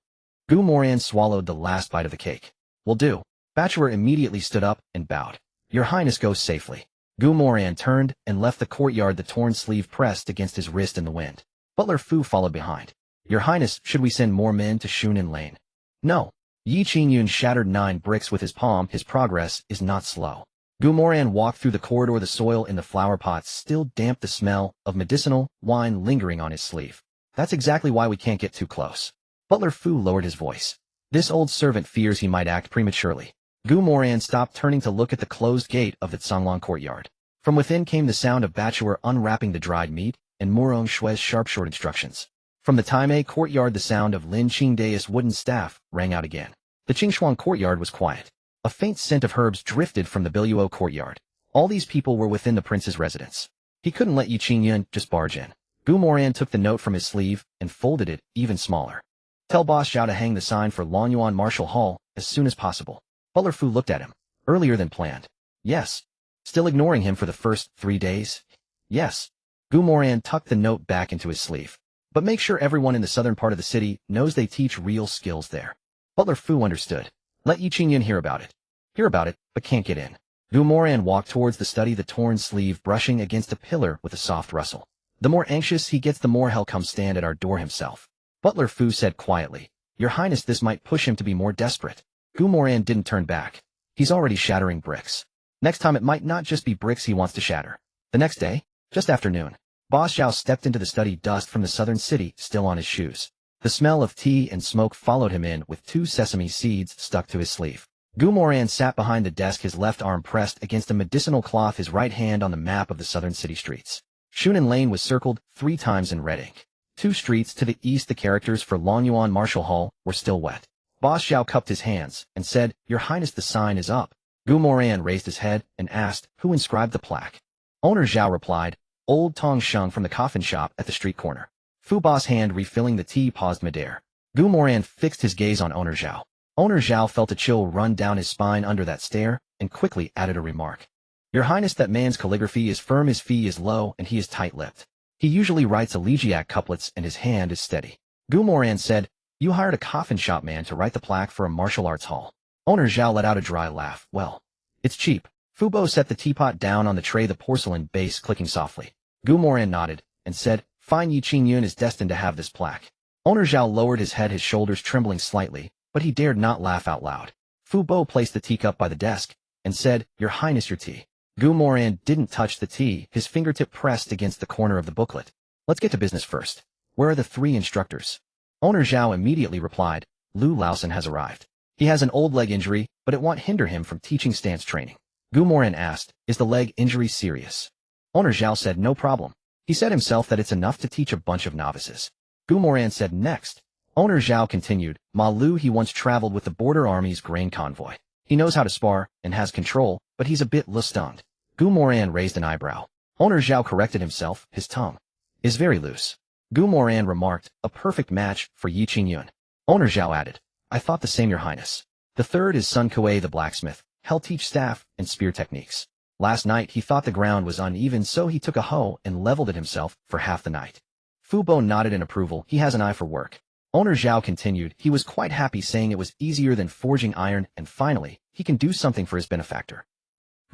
Moran swallowed the last bite of the cake. Will do. Bachelor immediately stood up and bowed. Your Highness, go safely. Moran turned and left the courtyard, the torn sleeve pressed against his wrist in the wind. Butler Fu followed behind. Your Highness, should we send more men to Shunan Lane? No. Yi Qingyun shattered 9 bricks with his palm. His progress is not slow. Moran walked through the corridor, the soil in the flower pots still damp, the smell of medicinal wine lingering on his sleeve. That's exactly why we can't get too close. Butler Fu lowered his voice. This old servant fears he might act prematurely. Moran stopped, turning to look at the closed gate of the Songlong courtyard. From within came the sound of Bachelor unwrapping the dried meat and Moran Shui's sharp short instructions. From the Taimei courtyard, the sound of Lin Qingdai's wooden staff rang out again. The Qingshuang courtyard was quiet. A faint scent of herbs drifted from the Biluo courtyard. All these people were within the prince's residence. He couldn't let Yi Qingyun just barge in. Moran took the note from his sleeve and folded it even smaller. Tell Boss Zhao to hang the sign for Longyuan Martial Hall as soon as possible. Butler Fu looked at him. Earlier than planned. Yes. Still ignoring him for the first 3 days? Yes. Moran tucked the note back into his sleeve. But make sure everyone in the southern part of the city knows they teach real skills there. Butler Fu understood. Let Yi Qingyun hear about it. Hear about it, but can't get in. Moran walked towards the study, the torn sleeve brushing against a pillar with a soft rustle. The more anxious he gets, the more he'll come stand at our door himself. Butler Fu said quietly. Your Highness, this might push him to be more desperate. Moran didn't turn back. He's already shattering bricks. Next time it might not just be bricks he wants to shatter. The next day, just after noon, Boss Zhao stepped into the study, dust from the southern city still on his shoes. The smell of tea and smoke followed him in with 2 sesame seeds stuck to his sleeve. Moran sat behind the desk, his left arm pressed against a medicinal cloth, his right hand on the map of the southern city streets. Shunan Lane was circled 3 times in red ink. 2 streets to the east, the characters for Longyuan Martial Hall were still wet. Boss Zhao cupped his hands and said, Your Highness, the sign is up. Moran raised his head and asked, who inscribed the plaque? Owner Zhao replied, Old Tong Sheng from the coffin shop at the street corner. Fu Boss, hand refilling the tea, paused midair. Moran fixed his gaze on Owner Zhao. Owner Zhao felt a chill run down his spine under that stare and quickly added a remark. Your Highness, that man's calligraphy is firm, his fee is low, and he is tight-lipped. He usually writes elegiac couplets and his hand is steady. Moran said, You hired a coffin shop man to write the plaque for a martial arts hall. Owner Zhao let out a dry laugh. Well, it's cheap. Fu Bo set the teapot down on the tray, the porcelain base clicking softly. Moran nodded and said, Fine, Yi Qingyun is destined to have this plaque. Owner Zhao lowered his head, his shoulders trembling slightly, but he dared not laugh out loud. Fu Bo placed the teacup by the desk and said, Your Highness, your tea. Moran didn't touch the tea, his fingertip pressed against the corner of the booklet. Let's get to business first. Where are the 3 instructors? Owner Zhao immediately replied, Lu Laosan has arrived. He has an old leg injury, but it won't hinder him from teaching stance training. Moran asked, Is the leg injury serious? Owner Zhao said, No problem. He said himself that it's enough to teach a bunch of novices. Moran said next. Owner Zhao continued, Ma Lu, he once traveled with the border army's grain convoy. He knows how to spar and has control, but he's a bit stunned. Moran raised an eyebrow. Owner Zhao corrected himself, his tongue is very loose. Moran remarked, A perfect match for Yi Qingyun. Owner Zhao added, I thought the same, Your Highness. The third is Sun Kuei the blacksmith. He'll teach staff and spear techniques. Last night he thought the ground was uneven, so he took a hoe and leveled it himself for half the night. Fu Bo nodded in approval. He has an eye for work. Owner Zhao continued, he was quite happy, saying it was easier than forging iron, and finally, he can do something for his benefactor.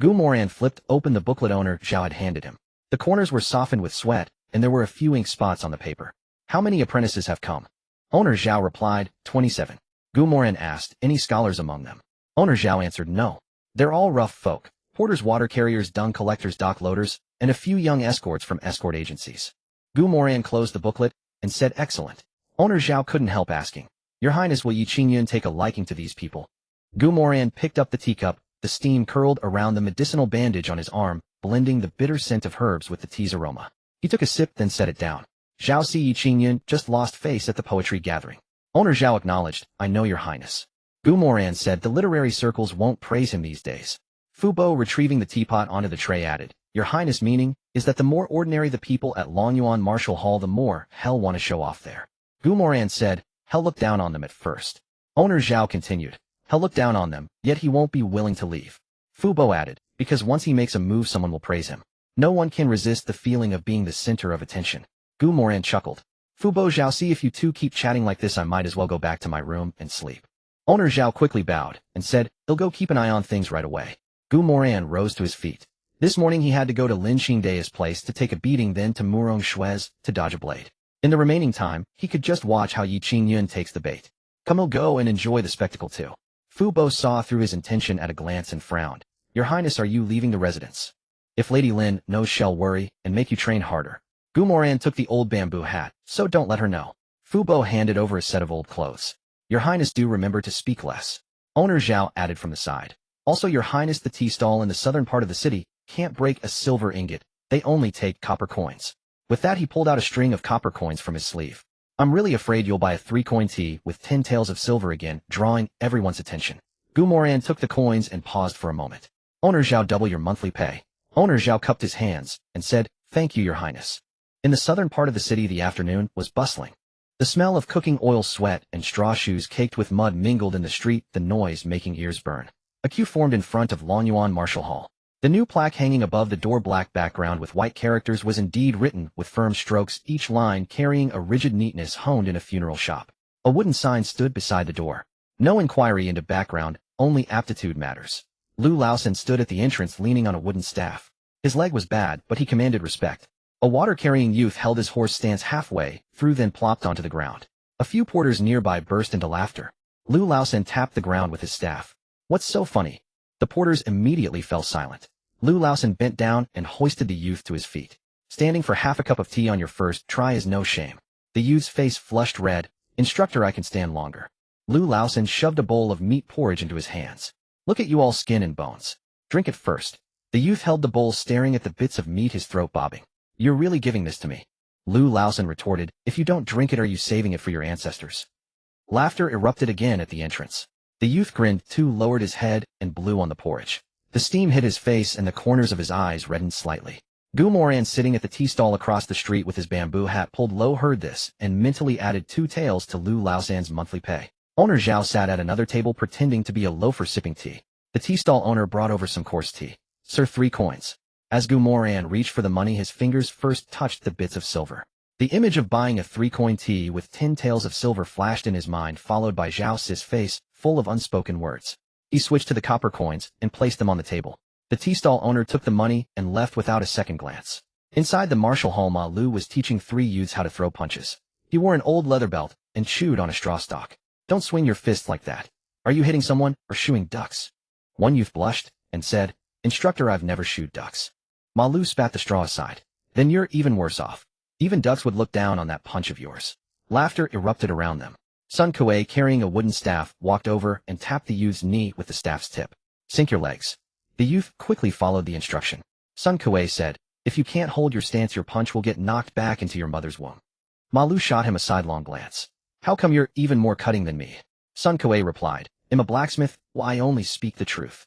Moran flipped open the booklet Owner Zhao had handed him. The corners were softened with sweat, and there were a few ink spots on the paper. How many apprentices have come? Owner Zhao replied, 27. Moran asked, Any scholars among them? Owner Zhao answered, No. They're all rough folk, porters, water carriers, dung collectors, dock loaders, and a few young escorts from escort agencies. Moran closed the booklet and said, Excellent. Owner Zhao couldn't help asking, Your Highness, will Yi Qingyun take a liking to these people? Moran picked up the teacup, the steam curled around the medicinal bandage on his arm, blending the bitter scent of herbs with the tea's aroma. He took a sip then set it down. Zhao Si Yiqingyun just lost face at the poetry gathering. Owner Zhao acknowledged, "I know your highness." Moran said the literary circles won't praise him these days. Fu Bo, retrieving the teapot onto the tray, added, "Your highness meaning is that the more ordinary the people at Longyuan Martial Hall, the more hell want to show off there." Moran said, "Hell look down on them at first." Owner Zhao continued, "Hell look down on them, yet he won't be willing to leave." Fu Bo added, "Because once he makes a move someone will praise him. No one can resist the feeling of being the center of attention." Moran chuckled. "Fu Bo Zhao, see if you two keep chatting like this I might as well go back to my room and sleep." Owner Zhao quickly bowed and said, "He'll go keep an eye on things right away." Moran rose to his feet. This morning he had to go to Lin Qingda's place to take a beating, then to Murong Shui's to dodge a blade. In the remaining time, he could just watch how Yi Qingyun takes the bait. "Come, he'll go and enjoy the spectacle too." Fu Bo saw through his intention at a glance and frowned. "Your highness, are you leaving the residence? If Lady Lin knows, she'll worry and make you train harder." Moran took the old bamboo hat, "So don't let her know." Fu Bo handed over a set of old clothes. "Your highness, do remember to speak less." Owner Zhao added from the side. "Also, your highness, the tea stall in the southern part of the city can't break a silver ingot. They only take copper coins." With that, he pulled out a string of copper coins from his sleeve. "I'm really afraid you'll buy a 3-coin tea with 10 taels of silver again," drawing everyone's attention. Moran took the coins and paused for a moment. "Owner Zhao, double your monthly pay." Owner Zhao cupped his hands and said, "Thank you, your highness." In the southern part of the city, the afternoon was bustling. The smell of cooking oil, sweat, and straw shoes caked with mud mingled in the street, the noise making ears burn. A queue formed in front of Longyuan Martial Hall. The new plaque hanging above the door, black background with white characters, was indeed written with firm strokes, each line carrying a rigid neatness honed in a funeral shop. A wooden sign stood beside the door. "No inquiry into background, only aptitude matters." Lu Laosan stood at the entrance leaning on a wooden staff. His leg was bad, but he commanded respect. A water-carrying youth held his horse stance halfway through, then plopped onto the ground. A few porters nearby burst into laughter. Lu Laosan tapped the ground with his staff. "What's so funny?" The porters immediately fell silent. Lu Laosan bent down and hoisted the youth to his feet. "Standing for half a cup of tea on your first try is no shame." The youth's face flushed red. "Instructor, I can stand longer." Lu Laosan shoved a bowl of meat porridge into his hands. "Look at you, all skin and bones. Drink it first." The youth held the bowl, staring at the bits of meat, his throat bobbing. "You're really giving this to me?" Lu Laosan retorted. "If you don't drink it, are you saving it for your ancestors?" Laughter erupted again at the entrance. The youth grinned too, lowered his head, and blew on the porridge. The steam hit his face and the corners of his eyes reddened slightly. Moran, sitting at the tea stall across the street with his bamboo hat pulled low, heard this and mentally added 2 taels to Lu Laosan's monthly pay. Owner Zhao sat at another table pretending to be a loafer sipping tea. The tea stall owner brought over some coarse tea. "Sir, 3 coins. As Moran reached for the money, his fingers first touched the bits of silver. The image of buying a 3-coin tea with 10 taels of silver flashed in his mind, followed by Zhao Si's face, full of unspoken words. He switched to the copper coins and placed them on the table. The tea stall owner took the money and left without a second glance. Inside the martial hall, Ma Lu was teaching 3 youths how to throw punches. He wore an old leather belt and chewed on a straw stalk. "Don't swing your fist like that. Are you hitting someone or shooing ducks?" One youth blushed and said, "Instructor, I've never shooed ducks." Ma Lu spat the straw aside. "Then you're even worse off. Even ducks would look down on that punch of yours." Laughter erupted around them. Sun Kuei, carrying a wooden staff, walked over and tapped the youth's knee with the staff's tip. "Sink your legs." The youth quickly followed the instruction. Sun Kuei said, "If you can't hold your stance, your punch will get knocked back into your mother's womb." Ma Lu shot him a sidelong glance. "How come you're even more cutting than me?" Sun Kuei replied, "I'm a blacksmith. Well, I only speak the truth."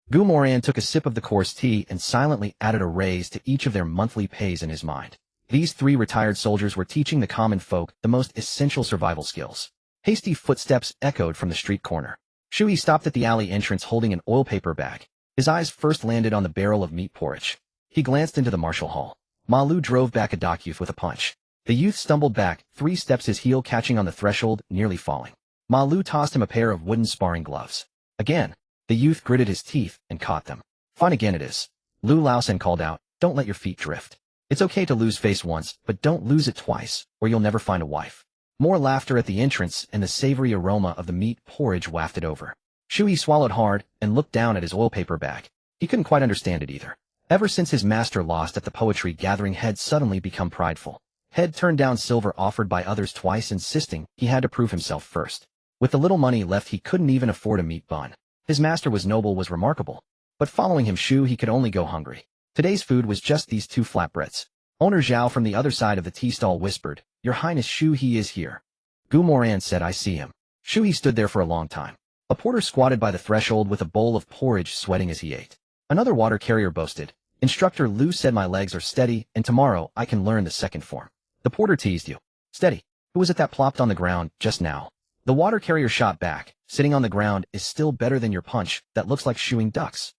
Moran took a sip of the coarse tea and silently added a raise to each of their monthly pays in his mind. These 3 retired soldiers were teaching the common folk the most essential survival skills. Hasty footsteps echoed from the street corner. Shui stopped at the alley entrance holding an oil paper bag. His eyes first landed on the barrel of meat porridge. He glanced into the martial hall. Ma Lu drove back a dock youth with a punch. The youth stumbled back 3 steps, his heel catching on the threshold, nearly falling. Ma Lu tossed him a pair of wooden sparring gloves. Again, the youth gritted his teeth and caught them. "Fun again it is." Lu Laosan called out, "Don't let your feet drift. It's okay to lose face once, but don't lose it twice, or you'll never find a wife." More laughter at the entrance, and the savory aroma of the meat porridge wafted over. Shui swallowed hard and looked down at his oil paper bag. He couldn't quite understand it either. Ever since his master lost at the poetry gathering, had suddenly become prideful. Had turned down silver offered by others twice, insisting he had to prove himself first. With the little money left, he couldn't even afford a meat bun. His master was noble, was remarkable. But following him, Shu, he could only go hungry. Today's food was just these 2 flatbreads. Owner Zhao from the other side of the tea stall whispered, "Your Highness, Shu He is here." Gu Moran said, "I see him." Shu He stood there for a long time. A porter squatted by the threshold with a bowl of porridge, sweating as he ate. Another water carrier boasted, "Instructor Lu said my legs are steady, and tomorrow I can learn the second form." The porter teased you. "Steady. Who was it that plopped on the ground just now?" The water carrier shot back, "Sitting on the ground is still better than your punch that looks like shooing ducks."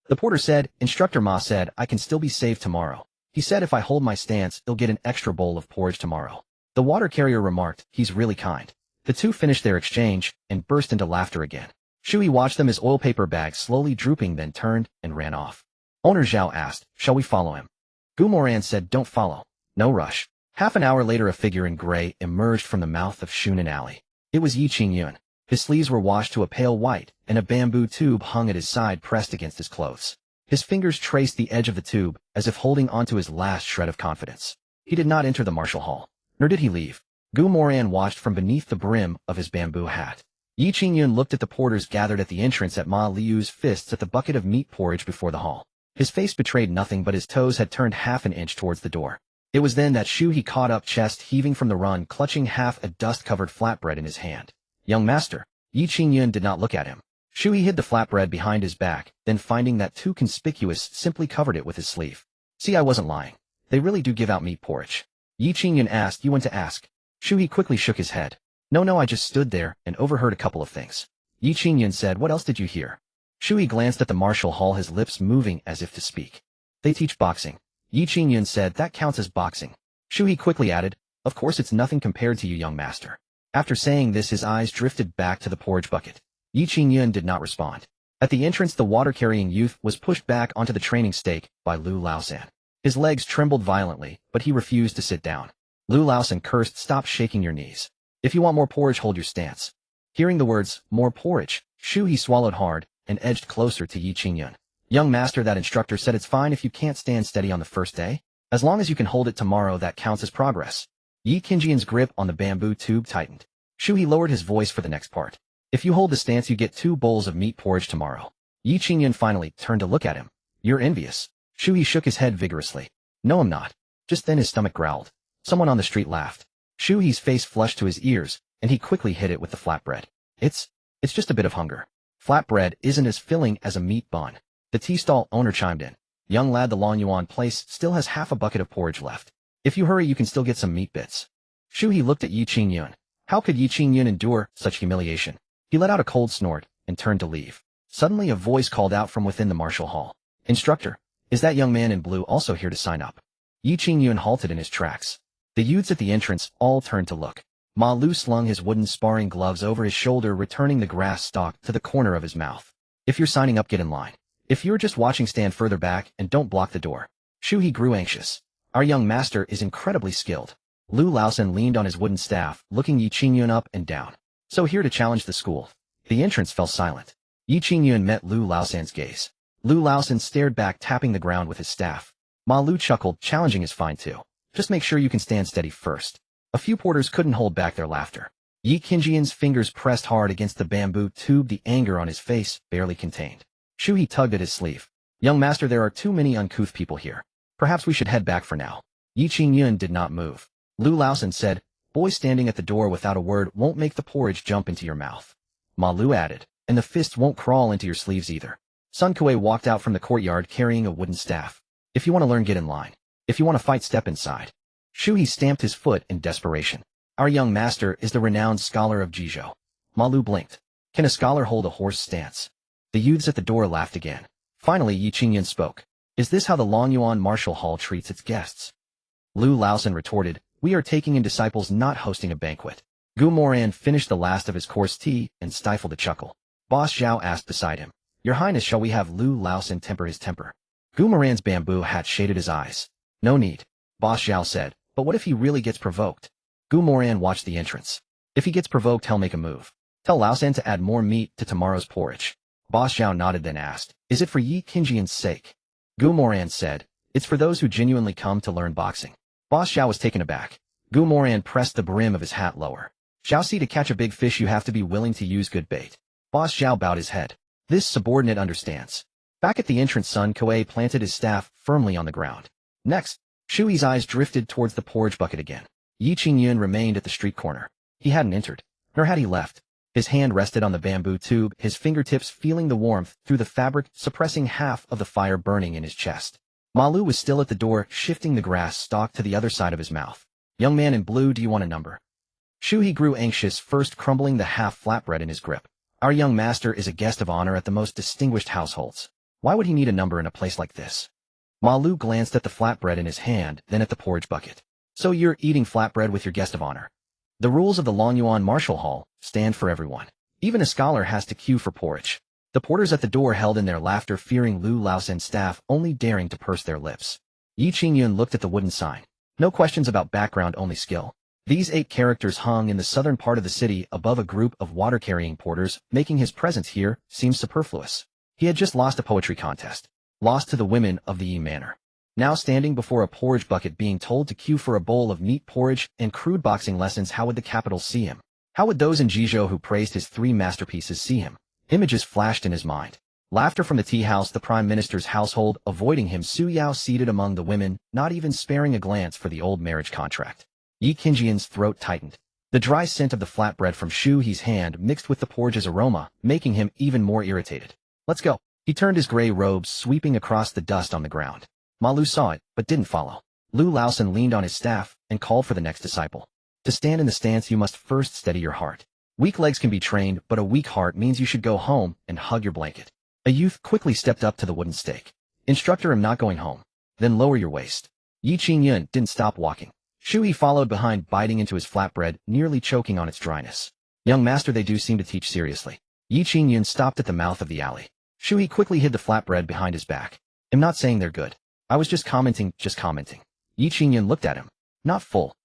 The porter said, "Instructor Ma said I can still be saved tomorrow. He said if I hold my stance, he'll get an extra bowl of porridge tomorrow." The water carrier remarked, "He's really kind." The 2 finished their exchange and burst into laughter again. Shui watched them as oil paper bags slowly drooping, then turned and ran off. Owner Zhao asked, "Shall we follow him?" Gu Moran said, "Don't follow. No rush." Half an hour later, a figure in gray emerged from the mouth of Shunan Alley. It was Yi Qingyun. His sleeves were washed to a pale white, and a bamboo tube hung at his side pressed against his clothes. His fingers traced the edge of the tube, as if holding onto his last shred of confidence. He did not enter the martial hall. Nor did he leave. Gu Moran watched from beneath the brim of his bamboo hat. Yi Qingyun looked at the porters gathered at the entrance at Ma Liu's fists at the bucket of meat porridge before the hall. His face betrayed nothing, but his toes had turned half an inch towards the door. It was then that Shu He caught up, chest heaving from the run, clutching half a dust-covered flatbread in his hand. "Young master." Yi Qingyun did not look at him. Shu He hid the flatbread behind his back, then finding that too conspicuous, simply covered it with his sleeve. "See, I wasn't lying. They really do give out meat porridge." Yi Qingyun asked, "You went to ask?" Shu He quickly shook his head. No, I just stood there and overheard a couple of things." Yi Qingyun said, "What else did you hear?" Shu He glanced at the martial hall, his lips moving as if to speak. "They teach boxing." Yi Qingyun said, "That counts as boxing." Shu He quickly added, "Of course it's nothing compared to you, young master." After saying this, his eyes drifted back to the porridge bucket. Yi Qingyun did not respond. At the entrance, the water-carrying youth was pushed back onto the training stake by Lu Laosan. His legs trembled violently, but he refused to sit down. Lu Laosan cursed, "Stop shaking your knees. If you want more porridge, hold your stance." Hearing the words, "more porridge," Shu He swallowed hard and edged closer to Yi Qingyun. "Young master, that instructor said it's fine if you can't stand steady on the first day. As long as you can hold it tomorrow, that counts as progress." Yi Qingyun's grip on the bamboo tube tightened. Shu He lowered his voice for the next part. "If you hold the stance, you get 2 bowls of meat porridge tomorrow." Yi Qingyun finally turned to look at him. "You're envious." Shu He shook his head vigorously. "No, I'm not." Just then his stomach growled. Someone on the street laughed. Shu He's face flushed to his ears, and he quickly hit it with the flatbread. It's just a bit of hunger. Flatbread isn't as filling as a meat bun." The tea stall owner chimed in. "Young lad, the Long Yuan place still has half a bucket of porridge left. If you hurry, you can still get some meat bits." Shu He looked at Yi Qingyun. How could Yi Qingyun endure such humiliation? He let out a cold snort and turned to leave. Suddenly a voice called out from within the martial hall. "Instructor, is that young man in blue also here to sign up?" Yi Qingyun halted in his tracks. The youths at the entrance all turned to look. Ma Lu slung his wooden sparring gloves over his shoulder, returning the grass stalk to the corner of his mouth. "If you're signing up, get in line. If you're just watching, stand further back and don't block the door." Shu He grew anxious. "Our young master is incredibly skilled." Lu Laosan leaned on his wooden staff, looking Yi Qingyun up and down. "So here to challenge the school." The entrance fell silent. Yi Qingyun met Lu Laosan's gaze. Lu Laosan stared back, tapping the ground with his staff. Ma Lu chuckled, "Challenging is fine too. Just make sure you can stand steady first." A few porters couldn't hold back their laughter. Yi Qingyun's fingers pressed hard against the bamboo tube, the anger on his face barely contained. Shu He tugged at his sleeve. "Young master, there are too many uncouth people here. Perhaps we should head back for now." Yi Qingyun did not move. Lu Laosan said, "Boy standing at the door without a word won't make the porridge jump into your mouth." Ma Lu added, "And the fists won't crawl into your sleeves either." Sun Kuei walked out from the courtyard carrying a wooden staff. "If you want to learn, get in line. If you want to fight, step inside." Shu He stamped his foot in desperation. "Our young master is the renowned scholar of Jizhou." Ma Lu blinked. "Can a scholar hold a horse stance?" The youths at the door laughed again. Finally Yi Qingyun spoke. "Is this how the Long Yuan Martial Hall treats its guests?" Lu Laosan retorted, "We are taking in disciples, not hosting a banquet." Gu Moran finished the last of his coarse tea and stifled a chuckle. Boss Zhao asked beside him, "Your Highness, shall we have Lu Laosan temper his temper?" Gu Moran's bamboo hat shaded his eyes. "No need." Boss Zhao said, "But what if he really gets provoked?" Gu Moran watched the entrance. "If he gets provoked, he'll make a move. Tell Laosan to add more meat to tomorrow's porridge." Boss Zhao nodded, then asked, "Is it for Yi Qingyun's sake?" Gu Moran said, "It's for those who genuinely come to learn boxing." Boss Zhao was taken aback. Gu Moran pressed the brim of his hat lower. "Zhao, see, to catch a big fish you have to be willing to use good bait." Boss Zhao bowed his head. "This subordinate understands." Back at the entrance, Sun Koei planted his staff firmly on the ground. Next, Shui's eyes drifted towards the porridge bucket again. Yi Qingyun remained at the street corner. He hadn't entered, nor had he left. His hand rested on the bamboo tube, his fingertips feeling the warmth through the fabric, suppressing half of the fire burning in his chest. Ma Lu was still at the door, shifting the grass stalk to the other side of his mouth. "Young man in blue, do you want a number?" Shuhi grew anxious, first crumbling the half flatbread in his grip. "Our young master is a guest of honor at the most distinguished households. Why would he need a number in a place like this?" Ma Lu glanced at the flatbread in his hand, then at the porridge bucket. "So you're eating flatbread with your guest of honor?" The rules of the Longyuan Martial Hall stand for everyone. Even a scholar has to queue for porridge. The porters at the door held in their laughter, fearing Lu Lao's staff, only daring to purse their lips. Yi Qingyun looked at the wooden sign. No questions about background, only skill. These 8 characters hung in the southern part of the city above a group of water-carrying porters, making his presence here seem superfluous. He had just lost a poetry contest. Lost to the women of the Yi Manor. Now standing before a porridge bucket being told to queue for a bowl of meat porridge and crude boxing lessons, how would the capital see him? How would those in Jizhou who praised his 3 masterpieces see him? Images flashed in his mind. Laughter from the tea house, the prime minister's household, avoiding him, Su Yao seated among the women, not even sparing a glance for the old marriage contract. Yi Qingyun's throat tightened. The dry scent of the flatbread from Shu He's hand mixed with the porridge's aroma, making him even more irritated. "Let's go." He turned his gray robes, sweeping across the dust on the ground. Ma Lu saw it, but didn't follow. Lu Laosan leaned on his staff and called for the next disciple. To stand in the stance, you must first steady your heart. Weak legs can be trained, but a weak heart means you should go home and hug your blanket. A youth quickly stepped up to the wooden stake. "Instructor, I'm not going home." "Then lower your waist." Yi Qingyun didn't stop walking. Shuhi followed behind, biting into his flatbread, nearly choking on its dryness. "Young master, they do seem to teach seriously." Yi Qingyun stopped at the mouth of the alley. Shuhi quickly hid the flatbread behind his back. "I'm not saying they're good. I was just commenting. Yi Qingyun looked at him. "Not full."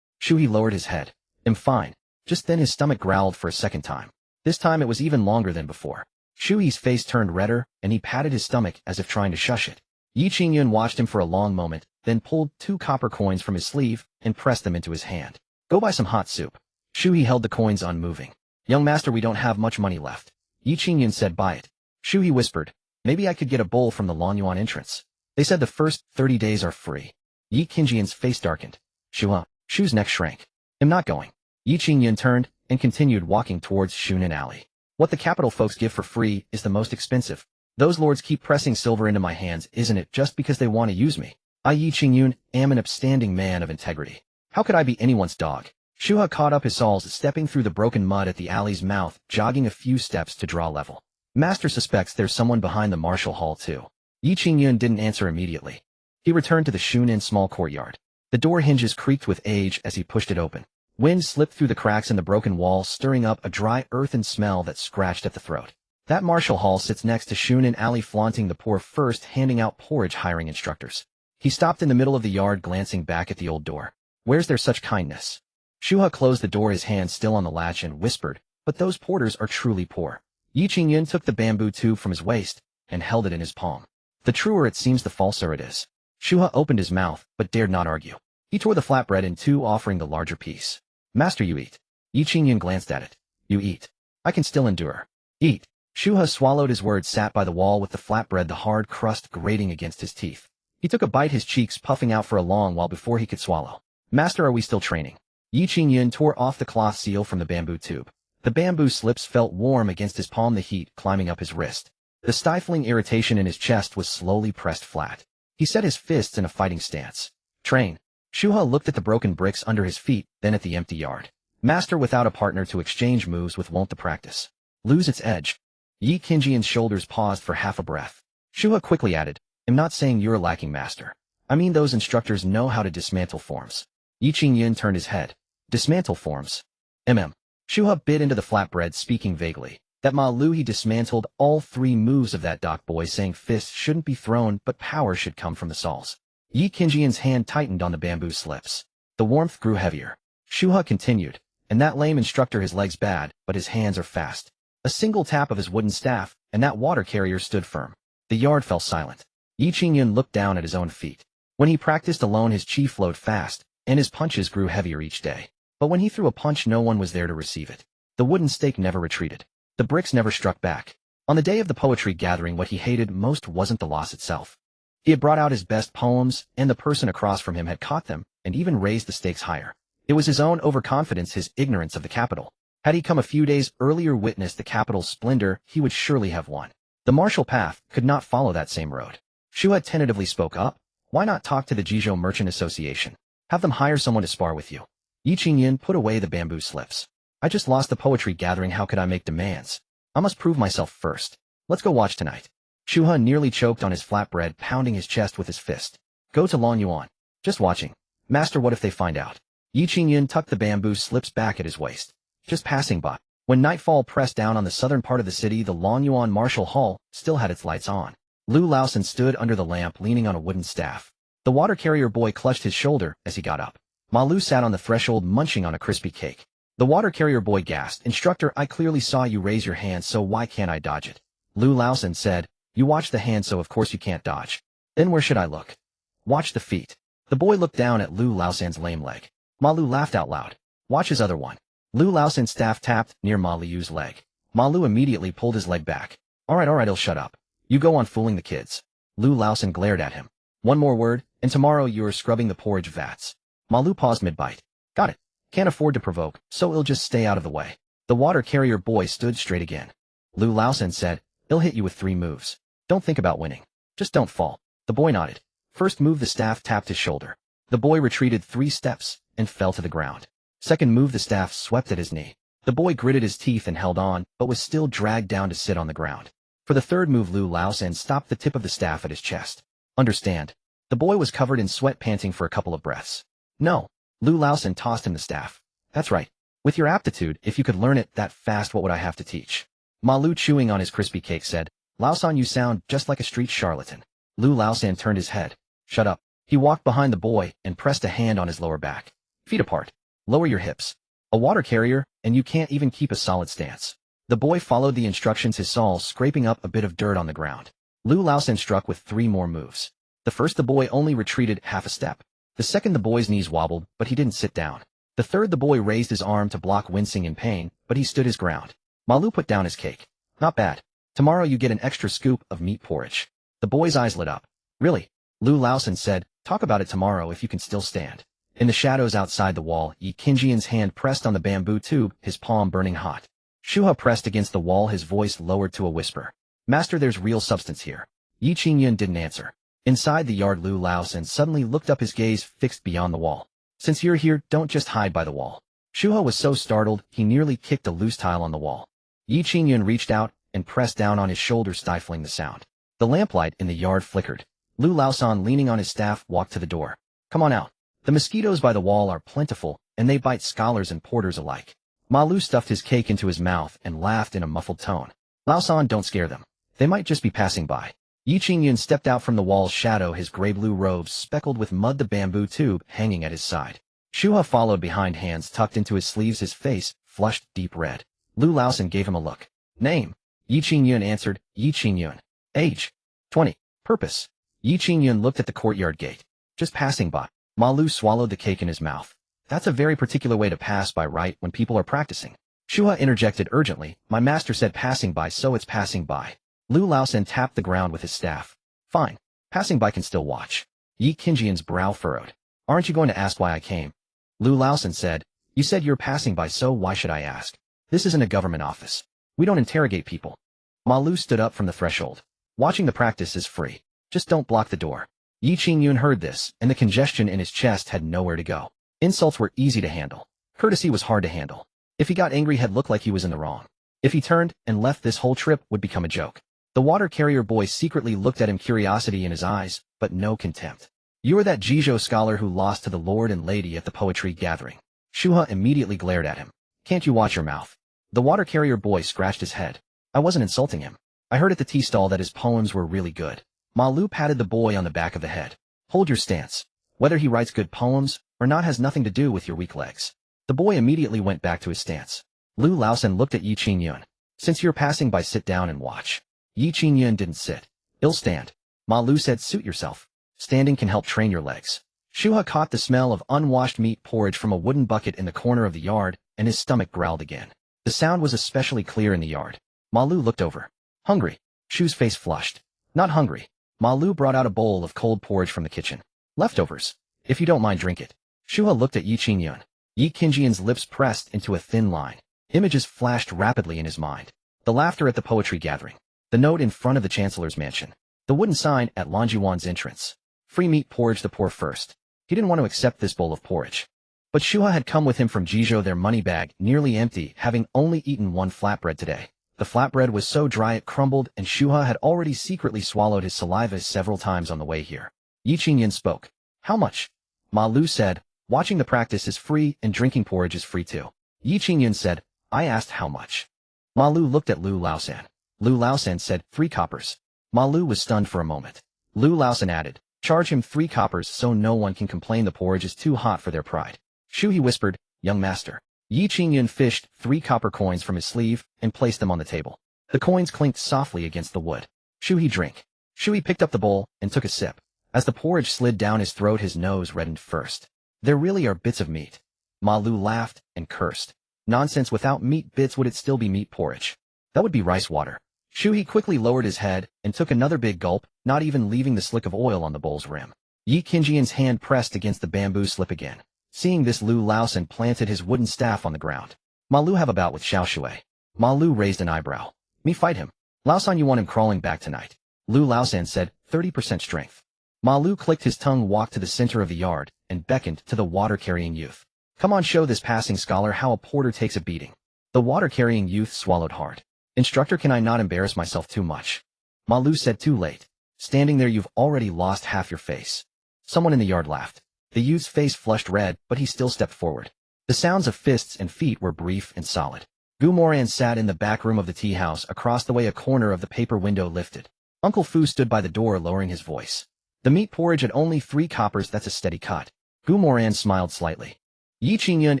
Shuhi lowered his head. "I'm fine." Just then his stomach growled for a second time. This time it was even longer than before. Shuhi's face turned redder, and he patted his stomach as if trying to shush it. Yi Qingyun watched him for a long moment, then pulled 2 copper coins from his sleeve and pressed them into his hand. "Go buy some hot soup." Shuhi held the coins unmoving. "Young master, we don't have much money left." Yi Qingyun said, "Buy it." Shuhi whispered, "Maybe I could get a bowl from the Longyuan entrance. They said the first 30 days are free." Yi Qingyun's face darkened. Shu's neck shrank. "I'm not going." Yi Qingyun turned and continued walking towards Shunan Alley. "What the capital folks give for free is the most expensive. Those lords keep pressing silver into my hands, isn't it, just because they want to use me? I, Yi Qingyun, am an upstanding man of integrity. How could I be anyone's dog?" Shuha caught up his sawls, stepping through the broken mud at the alley's mouth, jogging a few steps to draw level. "Master suspects there's someone behind the martial hall too." Yi Qingyun didn't answer immediately. He returned to the Shunan small courtyard. The door hinges creaked with age as he pushed it open. Wind slipped through the cracks in the broken wall, stirring up a dry earthen smell that scratched at the throat. That martial hall sits next to Shunan Alley, flaunting the poor, first handing out porridge, hiring instructors. He stopped in the middle of the yard, glancing back at the old door. Where's there such kindness? Shuha closed the door, his hand still on the latch, and whispered, "But those porters are truly poor." Yi Qingyun took the bamboo tube from his waist and held it in his palm. "The truer it seems, the falser it is." Shuha opened his mouth, but dared not argue. He tore the flatbread in 2, offering the larger piece. "Master, you eat." Yi Qingyun glanced at it. "You eat. I can still endure." "Eat." Shuha swallowed his words, sat by the wall with the flatbread, the hard crust grating against his teeth. He took a bite, his cheeks puffing out for a long while before he could swallow. "Master, are we still training?" Yi Qingyun tore off the cloth seal from the bamboo tube. The bamboo slips felt warm against his palm, the heat climbing up his wrist. The stifling irritation in his chest was slowly pressed flat. He set his fists in a fighting stance. "Train." Shuha looked at the broken bricks under his feet, then at the empty yard. "Master without a partner to exchange moves with, won't the practice lose its edge?" Yi Qingyun's shoulders paused for half a breath. Shuha quickly added, "I'm not saying you're lacking, master. I mean those instructors know how to dismantle forms." Yi Qingyun turned his head. "Dismantle forms?" Shuha bit into the flatbread, speaking vaguely. "That Ma Lu, he dismantled all 3 moves of that doc boy, saying fists shouldn't be thrown, but power should come from the sawls." Yi Qingyun's hand tightened on the bamboo slips. The warmth grew heavier. Shuha continued, "And that lame instructor, his legs bad, but his hands are fast." A single tap of his wooden staff, and that water carrier stood firm. The yard fell silent. Yi Qingyun looked down at his own feet. When he practiced alone, his chi flowed fast, and his punches grew heavier each day. But when he threw a punch, no one was there to receive it. The wooden stake never retreated. The bricks never struck back. On the day of the poetry gathering, what he hated most wasn't the loss itself. He had brought out his best poems, and the person across from him had caught them, and even raised the stakes higher. It was his own overconfidence, his ignorance of the capital. Had he come a few days earlier, witnessed the capital's splendor, he would surely have won. The martial path could not follow that same road. Su Yao tentatively spoke up. Why not talk to the Jizhou Merchant Association? Have them hire someone to spar with you. Yi Qingyan put away the bamboo slips. I just lost the poetry gathering, how could I make demands? I must prove myself first. Let's go watch tonight. Su Yao nearly choked on his flatbread, pounding his chest with his fist. Go to Long Yuan. Just watching. Master, what if they find out? Yi Qingyan tucked the bamboo slips back at his waist. Just passing by. When nightfall pressed down on the southern part of the city, the Long Yuan Martial Hall still had its lights on. Lu Laosan stood under the lamp, leaning on a wooden staff. The water carrier boy clutched his shoulder as he got up. Ma Lu sat on the threshold, munching on a crispy cake. The water carrier boy gasped. Instructor, I clearly saw you raise your hand, so why can't I dodge it? Lu Laosan said, you watched the hand, so of course you can't dodge. Then where should I look? Watch the feet. The boy looked down at Lu Laosan's lame leg. Ma Lu laughed out loud. Watch his other one. Lu Laosan's staff tapped near Ma Lu's leg. Ma Lu immediately pulled his leg back. Alright, he'll shut up. You go on fooling the kids. Lu Laosan glared at him. One more word, and tomorrow you're scrubbing the porridge vats. Ma Lu paused mid-bite. Got it. Can't afford to provoke, so he'll just stay out of the way. The water carrier boy stood straight again. Lu Laosan said, he'll hit you with 3 moves. Don't think about winning. Just don't fall. The boy nodded. First move, the staff tapped his shoulder. The boy retreated 3 steps and fell to the ground. Second move, the staff swept at his knee. The boy gritted his teeth and held on, but was still dragged down to sit on the ground. For the third move, Lu Laosan stopped the tip of the staff at his chest. Understand. The boy was covered in sweat, panting for a couple of breaths. No. Lu Laosan tossed him the staff. That's right. With your aptitude, if you could learn it that fast, what would I have to teach? Ma Lu, chewing on his crispy cake, said, Laosan, you sound just like a street charlatan. Lu Laosan turned his head. Shut up. He walked behind the boy and pressed a hand on his lower back. Feet apart. Lower your hips. A water carrier, and you can't even keep a solid stance. The boy followed the instructions, his soles scraping up a bit of dirt on the ground. Lu Laosan struck with 3 more moves. The first, the boy only retreated half a step. The second, the boy's knees wobbled, but he didn't sit down. The third, the boy raised his arm to block, wincing in pain, but he stood his ground. Ma Lu put down his cake. Not bad. Tomorrow you get an extra scoop of meat porridge. The boy's eyes lit up. Really? Lu Laosan said, talk about it tomorrow if you can still stand. In the shadows outside the wall, Yi Qingyan's hand pressed on the bamboo tube, his palm burning hot. Su Yao pressed against the wall, his voice lowered to a whisper. Master, there's real substance here. Yi Qingyan didn't answer. Inside the yard, Lu Laosan suddenly looked up, his gaze fixed beyond the wall. Since you're here, don't just hide by the wall. Su Yao was so startled, he nearly kicked a loose tile on the wall. Yi Qingyan reached out and pressed down on his shoulder, stifling the sound. The lamplight in the yard flickered. Lu Laosan, leaning on his staff, walked to the door. Come on out. The mosquitoes by the wall are plentiful, and they bite scholars and porters alike. Ma Lu stuffed his cake into his mouth and laughed in a muffled tone. Laosan, don't scare them. They might just be passing by. Yi Qingyan stepped out from the wall's shadow, his gray-blue robes speckled with mud, the bamboo tube hanging at his side. Su Yao followed behind, hands tucked into his sleeves, his face flushed deep red. Lu Laosan gave him a look. Name? Yi Qingyan answered, Yi Qingyan. Age? 20. Purpose? Yi Qingyan looked at the courtyard gate. Just passing by. Ma Lu swallowed the cake in his mouth. That's a very particular way to pass by, right, when people are practicing. Su Yao interjected urgently, my master said passing by, so it's passing by. Lu Laosan tapped the ground with his staff. Fine. Passing by can still watch. Yi Qingyan's brow furrowed. Aren't you going to ask why I came? Lu Laosan said, you said you're passing by, so why should I ask? This isn't a government office. We don't interrogate people. Ma Lu stood up from the threshold. Watching the practice is free. Just don't block the door. Yi Qingyan heard this, and the congestion in his chest had nowhere to go. Insults were easy to handle. Courtesy was hard to handle. If he got angry, he'd look like he was in the wrong. If he turned and left, this whole trip would become a joke. The water carrier boy secretly looked at him, curiosity in his eyes, but no contempt. You are that Jizhou scholar who lost to the lord and lady at the poetry gathering. Su Yao immediately glared at him. Can't you watch your mouth? The water carrier boy scratched his head. I wasn't insulting him. I heard at the tea stall that his poems were really good. Ma Lu patted the boy on the back of the head. Hold your stance. Whether he writes good poems or not has nothing to do with your weak legs. The boy immediately went back to his stance. Lu Laosan looked at Yi Qingyan. Since you're passing by, sit down and watch. Yi Qingyan didn't sit. He'll stand. Ma Lu said, suit yourself. Standing can help train your legs. Su Yao caught the smell of unwashed meat porridge from a wooden bucket in the corner of the yard, and his stomach growled again. The sound was especially clear in the yard. Ma Lu looked over. Hungry. Shu's face flushed. Not hungry. Ma Lu brought out a bowl of cold porridge from the kitchen. Leftovers. If you don't mind, drink it. Shuha looked at Yi Qingyun. Yi Qingjian's lips pressed into a thin line. Images flashed rapidly in his mind. The laughter at the poetry gathering. The note in front of the chancellor's mansion. The wooden sign at Longyuan's entrance. Free meat porridge the poor first. He didn't want to accept this bowl of porridge. But Shuha had come with him from Jizhou, their money bag nearly empty, having only eaten one flatbread today. The flatbread was so dry it crumbled, and Shuha had already secretly swallowed his saliva several times on the way here. Yi Qingyan spoke. How much? Ma Lu said, watching the practice is free and drinking porridge is free too. Yi Qingyan said, I asked how much. Ma Lu looked at Lu Laosan. Lu Laosan said, 3 coppers. Ma Lu was stunned for a moment. Lu Laosan added, charge him 3 coppers so no one can complain the porridge is too hot for their pride. Shu, he whispered, young master. Yi Qingyan fished 3 copper coins from his sleeve and placed them on the table. The coins clinked softly against the wood. Shu, he drank. Shu, he picked up the bowl and took a sip. As the porridge slid down his throat, his nose reddened first. There really are bits of meat. Ma Lu laughed and cursed. Nonsense, without meat bits would it still be meat porridge? That would be rice water. Shu, he quickly lowered his head and took another big gulp, not even leaving the slick of oil on the bowl's rim. Yi Qingjian's hand pressed against the bamboo slip again. Seeing this, Lu Laosan planted his wooden staff on the ground. Ma Lu, have a bout with Xiao Shui. Ma Lu raised an eyebrow. Me fight him. Laosan, you want him crawling back tonight. Lu Laosan said, 30% strength. Ma Lu clicked his tongue, walked to the center of the yard, and beckoned to the water-carrying youth. Come on, show this passing scholar how a porter takes a beating. The water-carrying youth swallowed hard. Instructor, can I not embarrass myself too much? Ma Lu said, too late. Standing there, you've already lost half your face. Someone in the yard laughed. The youth's face flushed red, but he still stepped forward. The sounds of fists and feet were brief and solid. Moran sat in the back room of the tea house. Across the way, a corner of the paper window lifted. Uncle Fu stood by the door, lowering his voice. The meat porridge at only 3 coppers, that's a steady cut. Moran smiled slightly. Yi Qingyun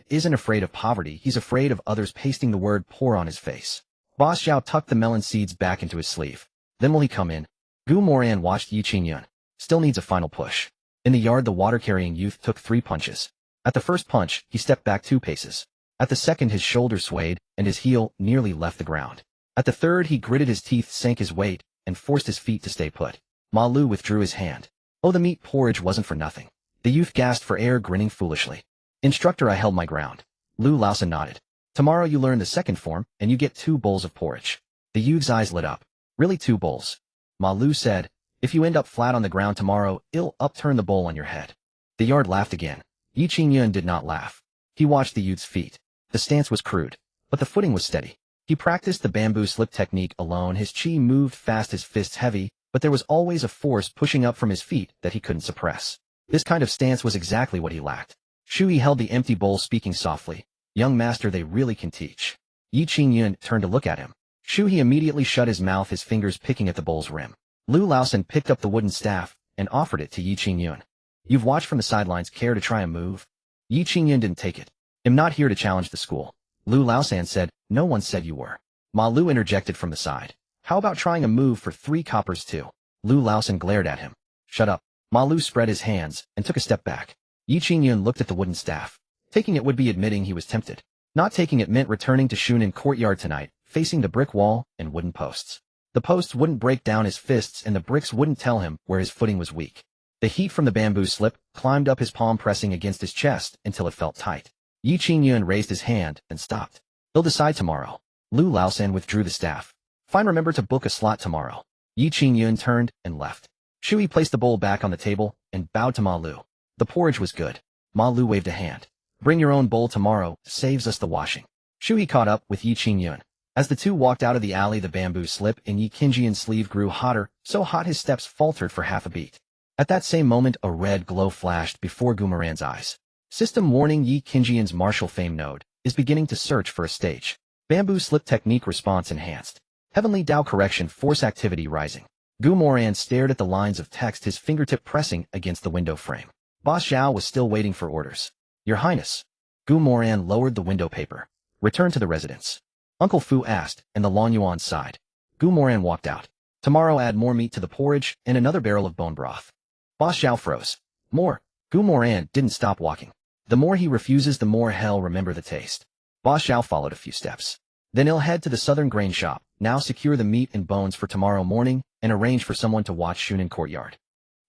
isn't afraid of poverty, he's afraid of others pasting the word poor on his face. Boss Xiao tucked the melon seeds back into his sleeve. Then will he come in? Moran watched Yi Qingyun. Still needs a final push. In the yard, the water-carrying youth took 3 punches. At the first punch, he stepped back 2 paces. At the second, his shoulder swayed, and his heel nearly left the ground. At the third, he gritted his teeth, sank his weight, and forced his feet to stay put. Ma Lu withdrew his hand. Oh, the meat porridge wasn't for nothing. The youth gasped for air, grinning foolishly. Instructor, I held my ground. Lu Laosan nodded. Tomorrow you learn the second form, and you get 2 bowls of porridge. The youth's eyes lit up. Really, 2 bowls? Ma Lu said. If you end up flat on the ground tomorrow, I'll upturn the bowl on your head. The yard laughed again. Yi Qingyun did not laugh. He watched the youth's feet. The stance was crude, but the footing was steady. He practiced the bamboo slip technique alone. His chi moved fast, his fists heavy, but there was always a force pushing up from his feet that he couldn't suppress. This kind of stance was exactly what he lacked. Shui held the empty bowl, speaking softly. Young master, they really can teach. Yi Qingyun turned to look at him. Shui immediately shut his mouth, his fingers picking at the bowl's rim. Lu Laosan picked up the wooden staff and offered it to Yi Qingyun. You've watched from the sidelines, care to try a move? Yi Qingyun didn't take it. I'm not here to challenge the school. Lu Laosan said, no one said you were. Ma Lu interjected from the side. How about trying a move for 3 coppers too? Lu Laosan glared at him. Shut up. Ma Lu spread his hands and took a step back. Yi Qingyun looked at the wooden staff. Taking it would be admitting he was tempted. Not taking it meant returning to Shunan courtyard tonight, facing the brick wall and wooden posts. The posts wouldn't break down his fists, and the bricks wouldn't tell him where his footing was weak. The heat from the bamboo slip climbed up his palm, pressing against his chest until it felt tight. Yi Qingyun raised his hand and stopped. They'll decide tomorrow. Lu Laosan withdrew the staff. Fine, remember to book a slot tomorrow. Yi Qingyun turned and left. Shui placed the bowl back on the table and bowed to Ma Lu. The porridge was good. Ma Lu waved a hand. Bring your own bowl tomorrow, saves us the washing. Shui caught up with Yi Qingyun. As the two walked out of the alley, the bamboo slip in Yi Qingyun's sleeve grew hotter, so hot his steps faltered for half a beat. At that same moment, a red glow flashed before Moran's eyes. System warning: Yi Qingyun's martial fame node is beginning to search for a stage. Bamboo slip technique response enhanced. Heavenly Dao correction force activity rising. Moran stared at the lines of text, his fingertip pressing against the window frame. Boss Zhao was still waiting for orders. Your Highness. Moran lowered the window paper. Return to the residence. Uncle Fu asked, and the Longyuan sighed. Moran walked out. Tomorrow add more meat to the porridge and another barrel of bone broth. Boss Zhao froze. More. Moran didn't stop walking. The more he refuses, the more hell remember the taste. Boss Zhao followed a few steps. Then he'll head to the southern grain shop, now secure the meat and bones for tomorrow morning, and arrange for someone to watch Shunan courtyard.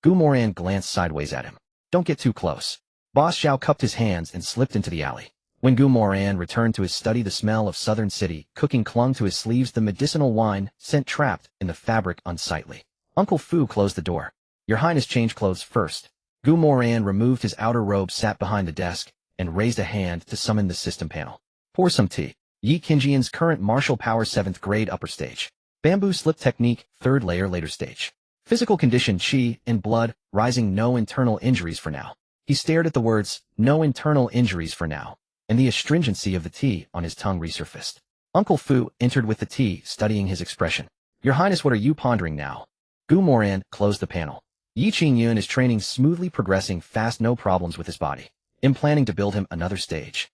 Moran glanced sideways at him. Don't get too close. Boss Zhao cupped his hands and slipped into the alley. When Moran returned to his study, the smell of southern city cooking clung to his sleeves, the medicinal wine scent trapped in the fabric unsightly. Uncle Fu closed the door. Your Highness, change clothes first. Moran removed his outer robe, sat behind the desk, and raised a hand to summon the system panel. Pour some tea. Yi Qingjian's current martial power 7th grade upper stage. Bamboo slip technique 3rd layer later stage. Physical condition Qi in blood, rising, no internal injuries for now. He stared at the words, no internal injuries for now, and the astringency of the tea on his tongue resurfaced. Uncle Fu entered with the tea, studying his expression. Your Highness, what are you pondering now? Moran closed the panel. Yi Qingyun is training smoothly, progressing fast, no problems with his body. I'm planning to build him another stage.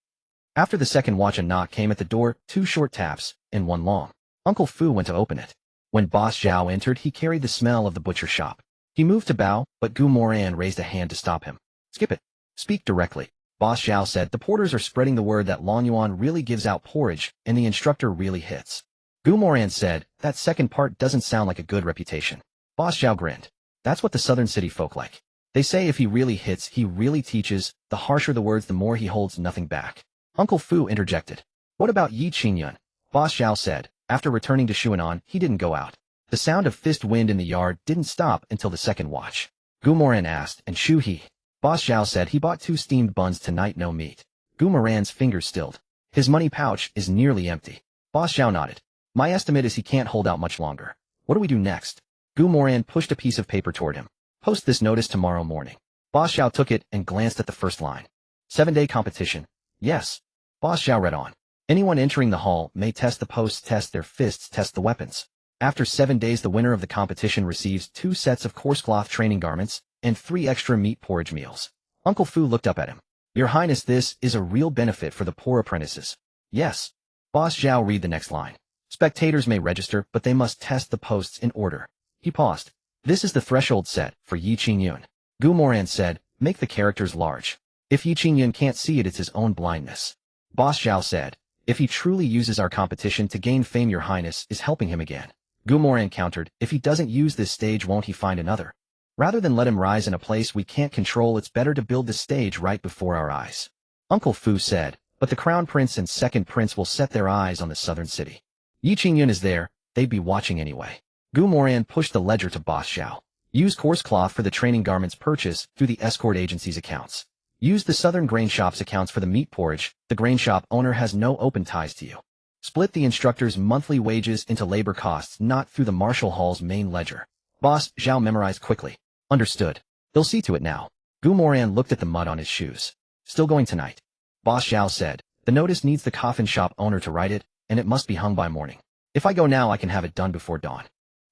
After the second watch, a knock came at the door, 2 short taps, and 1 long. Uncle Fu went to open it. When Boss Zhao entered, he carried the smell of the butcher shop. He moved to bow, but Moran raised a hand to stop him. Skip it. Speak directly. Boss Zhao said, the porters are spreading the word that Long Yuan really gives out porridge, and the instructor really hits. Moran said, that second part doesn't sound like a good reputation. Boss Zhao grinned. That's what the southern city folk like. They say if he really hits, he really teaches. The harsher the words, the more he holds nothing back. Uncle Fu interjected. What about Yi Qingyun? Boss Zhao said. After returning to Shuanan, he didn't go out. The sound of fist wind in the yard didn't stop until the second watch. Moran asked, and Shu He? Boss Zhao said he bought 2 steamed buns tonight, no meat. Moran's fingers stilled. His money pouch is nearly empty. Boss Zhao nodded. My estimate is he can't hold out much longer. What do we do next? Moran pushed a piece of paper toward him. Post this notice tomorrow morning. Boss Zhao took it and glanced at the first line. 7-day competition. Yes. Boss Zhao read on. Anyone entering the hall may test the posts, test their fists, test the weapons. After 7 days, the winner of the competition receives 2 sets of coarse cloth training garments and 3 extra meat porridge meals. Uncle Fu looked up at him. Your Highness, this is a real benefit for the poor apprentices. Yes. Boss Zhao, read the next line. Spectators may register, but they must test the posts in order. He paused. This is the threshold set for Yi Qingyun. Moran said, make the characters large. If Yi Qingyun can't see it, it's his own blindness. Boss Zhao said, if he truly uses our competition to gain fame, your Highness is helping him again. Moran countered, if he doesn't use this stage, won't he find another? Rather than let him rise in a place we can't control, it's better to build the stage right before our eyes. Uncle Fu said, but the Crown Prince and Second Prince will set their eyes on the southern city. Yi Qingyun is there, they'd be watching anyway. Moran pushed the ledger to Boss Zhao. Use coarse cloth for the training garments purchase through the escort agency's accounts. Use the southern grain shop's accounts for the meat porridge. The grain shop owner has no open ties to you. Split the instructor's monthly wages into labor costs, not through the martial hall's main ledger. Boss Zhao memorized quickly. Understood. They'll see to it now. Moran looked at the mud on his shoes. Still going tonight. Boss Zhao said, the notice needs the coffin shop owner to write it, and it must be hung by morning. If I go now, I can have it done before dawn.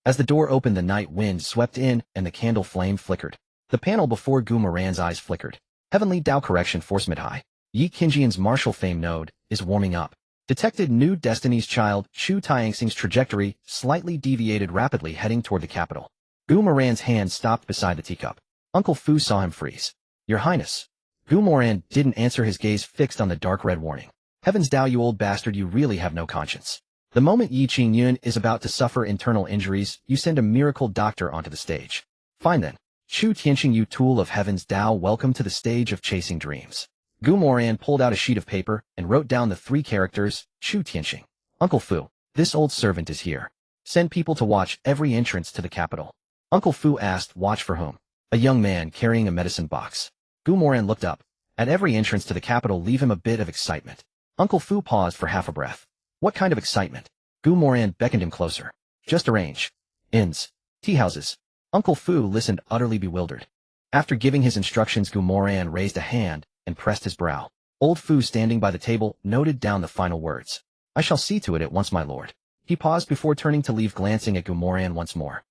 As the door opened, the night wind swept in, and the candle flame flickered. The panel before Moran's eyes flickered. Heavenly Dao Correction Force Mid-High. Yi Qingjian's martial fame node is warming up. Detected new Destiny's Child, Shu Tianxing's trajectory slightly deviated rapidly, heading toward the capital. Moran's hand stopped beside the teacup. Uncle Fu saw him freeze. Your Highness. Moran didn't answer, his gaze fixed on the dark red warning. Heavens Dao, you old bastard, you really have no conscience. The moment Yi Qingyun is about to suffer internal injuries, you send a miracle doctor onto the stage. Fine then. Shu Tianxing, you tool of Heavens Dao, welcome to the stage of chasing dreams. Moran pulled out a sheet of paper and wrote down the 3 characters, Shu Tianxing. Uncle Fu, this old servant is here. Send people to watch every entrance to the capital. Uncle Fu asked, watch for whom? A young man carrying a medicine box. Moran looked up. At every entrance to the capital, leave him a bit of excitement. Uncle Fu paused for half a breath. What kind of excitement? Moran beckoned him closer. Just arrange. Inns. Tea houses. Uncle Fu listened, utterly bewildered. After giving his instructions, Moran raised a hand and pressed his brow. Old Fu, standing by the table, noted down the final words. I shall see to it at once, my lord. He paused before turning to leave, glancing at Moran once more.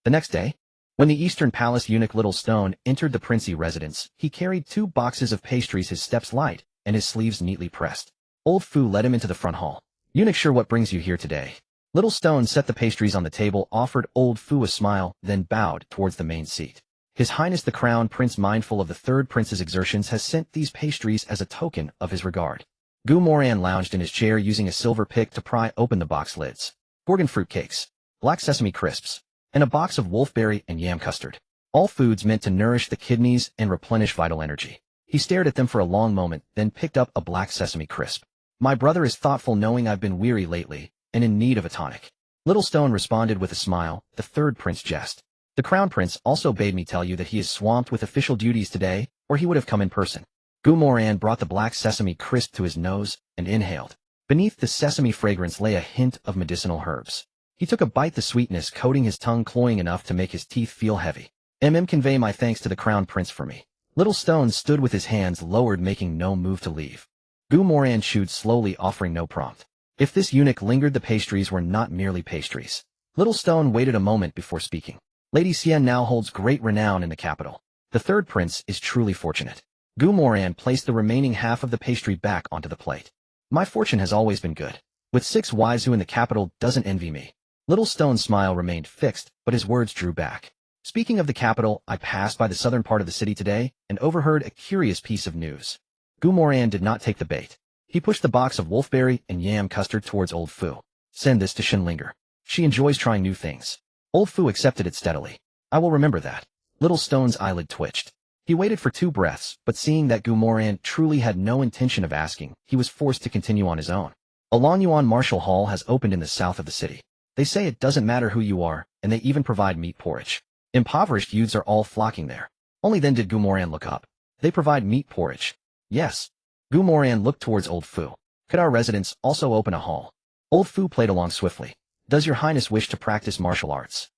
The next day, when the Eastern Palace eunuch Little Stone entered the princely residence, he carried 2 boxes of pastries, his steps light and his sleeves neatly pressed. Old Fu led him into the front hall. Eunuch, sure, what brings you here today? Little Stone set the pastries on the table, offered Old Fu a smile, then bowed towards the main seat. His Highness the Crown Prince, mindful of the third prince's exertions, has sent these pastries as a token of his regard. Gu Moran lounged in his chair using a silver pick to pry open the box lids. Gorgon fruit cakes, black sesame crisps, and a box of wolfberry and yam custard. All foods meant to nourish the kidneys and replenish vital energy. He stared at them for a long moment, then picked up a black sesame crisp. My brother is thoughtful, knowing I've been weary lately, and in need of a tonic. Little Stone responded with a smile, the third prince jest. The crown prince also bade me tell you that he is swamped with official duties today, or he would have come in person. Gu Moran brought the black sesame crisp to his nose and inhaled. Beneath the sesame fragrance lay a hint of medicinal herbs. He took a bite, the sweetness coating his tongue cloying enough to make his teeth feel heavy. Convey my thanks to the crown prince for me. Little Stone stood with his hands lowered, making no move to leave. Gu Moran chewed slowly, offering no prompt. If this eunuch lingered, the pastries were not merely pastries. Little Stone waited a moment before speaking. Lady Xian now holds great renown in the capital. The third prince is truly fortunate. Gu Moran placed the remaining half of the pastry back onto the plate. My fortune has always been good. With 6 wives who in the capital doesn't envy me. Little Stone's smile remained fixed, but his words drew back. Speaking of the capital, I passed by the southern part of the city today and overheard a curious piece of news. Gu Moran did not take the bait. He pushed the box of wolfberry and yam custard towards Old Fu. Send this to Shinlinger. She enjoys trying new things. Old Fu accepted it steadily. I will remember that. Little Stone's eyelid twitched. He waited for 2 breaths, but seeing that Gu Moran truly had no intention of asking, he was forced to continue on his own. A Lanyuan Martial Hall has opened in the south of the city. They say it doesn't matter who you are, and they even provide meat porridge. Impoverished youths are all flocking there. Only then did Gu Moran look up. They provide meat porridge. Yes. Gu Moran looked towards Old Fu. Could our residents also open a hall? Old Fu played along swiftly. Does your highness wish to practice martial arts?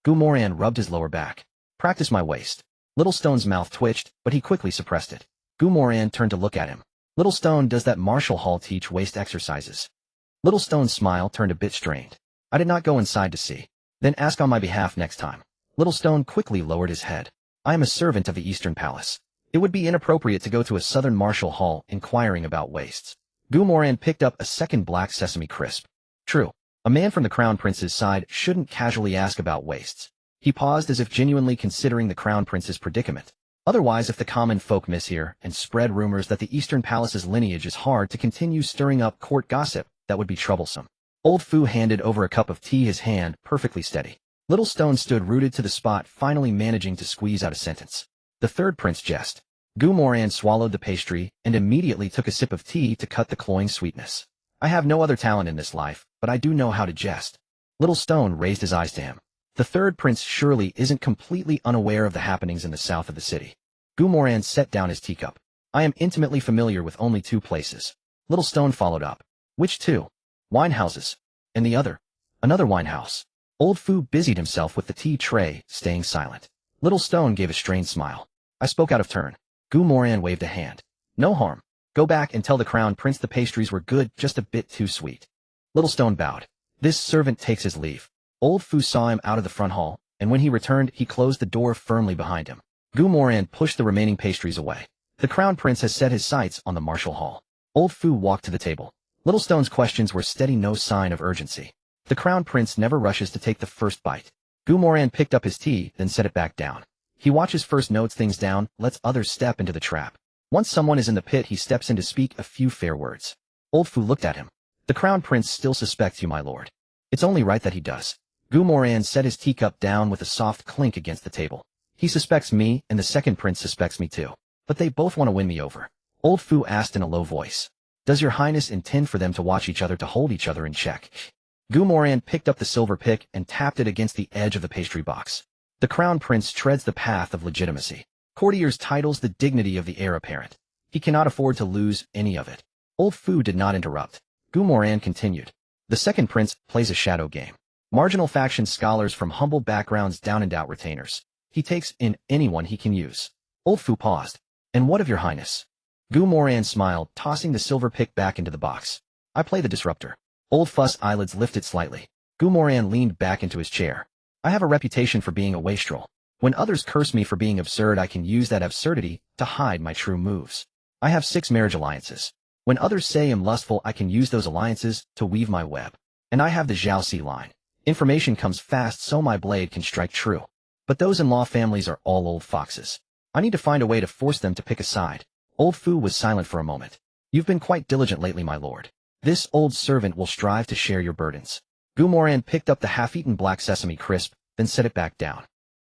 Gu Moran rubbed his lower back. Practice my waist. Little Stone's mouth twitched, but he quickly suppressed it. Gu Moran turned to look at him. Little Stone, does that martial hall teach waist exercises? Little Stone's smile turned a bit strained. I did not go inside to see. Then ask on my behalf next time. Little Stone quickly lowered his head. I am a servant of the Eastern Palace. It would be inappropriate to go to a southern martial hall inquiring about waists. Gu Moran picked up a second black sesame crisp. True. A man from the crown prince's side shouldn't casually ask about waists. He paused as if genuinely considering the crown prince's predicament. Otherwise, if the common folk miss here and spread rumors that the Eastern Palace's lineage is hard to continue stirring up court gossip, that would be troublesome. Old Fu handed over a cup of tea, his hand perfectly steady. Little Stone stood rooted to the spot, finally managing to squeeze out a sentence. The third prince jest. Gu Moran swallowed the pastry and immediately took a sip of tea to cut the cloying sweetness. I have no other talent in this life, but I do know how to jest. Little Stone raised his eyes to him. The third prince surely isn't completely unaware of the happenings in the south of the city. Gu Moran set down his teacup. I am intimately familiar with only 2 places. Little Stone followed up. Which 2? Wine houses. And the other? Another wine house. Old Fu busied himself with the tea tray, staying silent. Little Stone gave a strained smile. I spoke out of turn. Gu Moran waved a hand. No harm. Go back and tell the crown prince the pastries were good, just a bit too sweet. Little Stone bowed. This servant takes his leave. Old Fu saw him out of the front hall, and when he returned, he closed the door firmly behind him. Gu Moran pushed the remaining pastries away. The crown prince has set his sights on the martial hall. Old Fu walked to the table. Little Stone's questions were steady, no sign of urgency. The crown prince never rushes to take the first bite. Gu Moran picked up his tea, then set it back down. He watches first, notes things down, lets others step into the trap. Once someone is in the pit, he steps in to speak a few fair words. Old Fu looked at him. The crown prince still suspects you, my lord. It's only right that he does. Gu Moran set his teacup down with a soft clink against the table. He suspects me, and the second prince suspects me too. But they both want to win me over. Old Fu asked in a low voice. Does your highness intend for them to watch each other, to hold each other in check? Gu Moran picked up the silver pick and tapped it against the edge of the pastry box. The crown prince treads the path of legitimacy. Courtiers' titles the dignity of the heir apparent. He cannot afford to lose any of it. Old Fu did not interrupt. Gu Moran continued. The second prince plays a shadow game. Marginal faction scholars from humble backgrounds down and out retainers. He takes in anyone he can use. Old Fu paused. And what of your highness? Gu Moran smiled, tossing the silver pick back into the box. I play the disruptor. Old Fu's eyelids lifted slightly. Gu Moran leaned back into his chair. I have a reputation for being a wastrel. When others curse me for being absurd, I can use that absurdity to hide my true moves. I have 6 marriage alliances. When others say I'm lustful, I can use those alliances to weave my web. And I have the Jiaoxi line. Information comes fast, so my blade can strike true. But those in-law families are all old foxes. I need to find a way to force them to pick a side. Old Fu was silent for a moment. You've been quite diligent lately, my lord. This old servant will strive to share your burdens. Moran picked up the half-eaten black sesame crisp, then set it back down.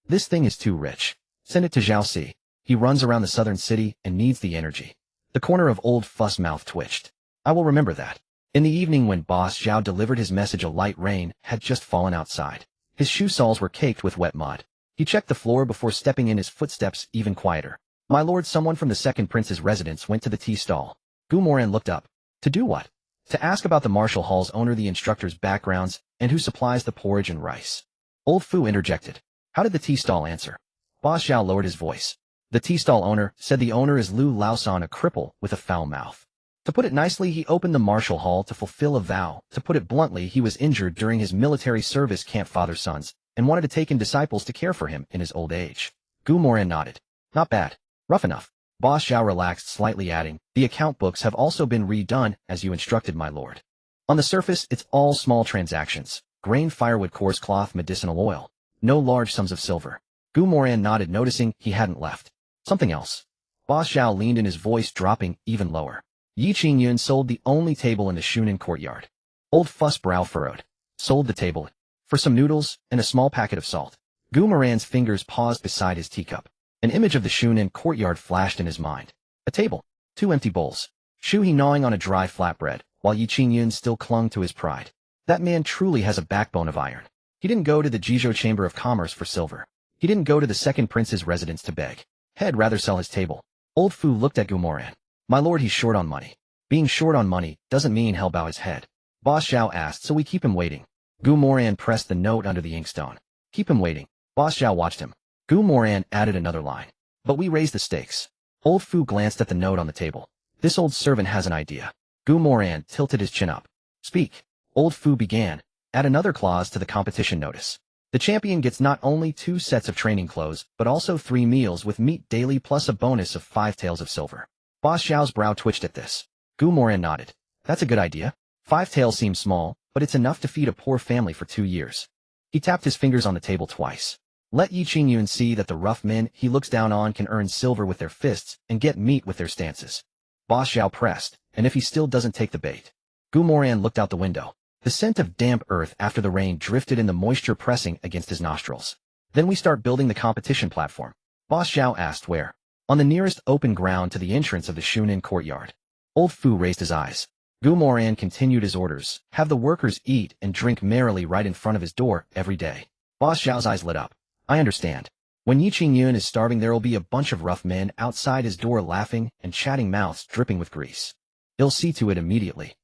This thing is too rich. Send it to Zhao Si. He runs around the southern city and needs the energy. The corner of Old Fuss mouth twitched. I will remember that. In the evening when Boss Zhao delivered his message, a light rain had just fallen outside. His shoe soles were caked with wet mud. He checked the floor before stepping in, his footsteps even quieter. My lord, someone from the second prince's residence went to the tea stall. Moran looked up. To do what? To ask about the martial hall's owner, the instructor's backgrounds, and who supplies the porridge and rice. Old Fu interjected. How did the tea stall answer? Boss Zhao lowered his voice. The tea stall owner said the owner is Lu Laosan, a cripple with a foul mouth. To put it nicely, he opened the martial hall to fulfill a vow. To put it bluntly, he was injured during his military service, can't father sons, and wanted to take in disciples to care for him in his old age. Moran nodded. Not bad. Rough enough. Boss Zhao relaxed slightly, adding, the account books have also been redone, as you instructed, my lord. On the surface, it's all small transactions. Grain, firewood, coarse cloth, medicinal oil. No large sums of silver. Moran nodded, noticing he hadn't left. Something else. Boss Zhao leaned in, his voice dropping even lower. Yi Qingyun sold the only table in the Shunan courtyard. Old Fuss brow furrowed. Sold the table. For some noodles and a small packet of salt. Moran's fingers paused beside his teacup. An image of the Shunan courtyard flashed in his mind. A table. 2 empty bowls. Shu He gnawing on a dry flatbread, while Yi Qingyun still clung to his pride. That man truly has a backbone of iron. He didn't go to the Jizhou Chamber of Commerce for silver. He didn't go to the second prince's residence to beg. He'd rather sell his table. Old Fu looked at Moran. My lord, he's short on money. Being short on money doesn't mean he'll bow his head. Boss Zhao asked, so we keep him waiting. Moran pressed the note under the inkstone. Keep him waiting. Boss Zhao watched him. Moran added another line. But we raise the stakes. Old Fu glanced at the note on the table. This old servant has an idea. Moran tilted his chin up. Speak. Old Fu began. Add another clause to the competition notice. The champion gets not only 2 sets of training clothes, but also 3 meals with meat daily plus a bonus of 5 taels of silver. Boss Zhao's brow twitched at this. Moran nodded. That's a good idea. 5 taels seems small, but it's enough to feed a poor family for 2 years. He tapped his fingers on the table twice. Let Yi Qingyun see that the rough men he looks down on can earn silver with their fists and get meat with their stances. Boss Zhao pressed, and if he still doesn't take the bait. Moran looked out the window. The scent of damp earth after the rain drifted in, the moisture pressing against his nostrils. Then we start building the competition platform. Boss Zhao asked where. On the nearest open ground to the entrance of the Shunan courtyard. Old Fu raised his eyes. Moran continued his orders. Have the workers eat and drink merrily right in front of his door every day. Boss Zhao's eyes lit up. I understand. When Yi Qingyun is starving, there'll be a bunch of rough men outside his door laughing and chatting, mouths dripping with grease. He'll see to it immediately.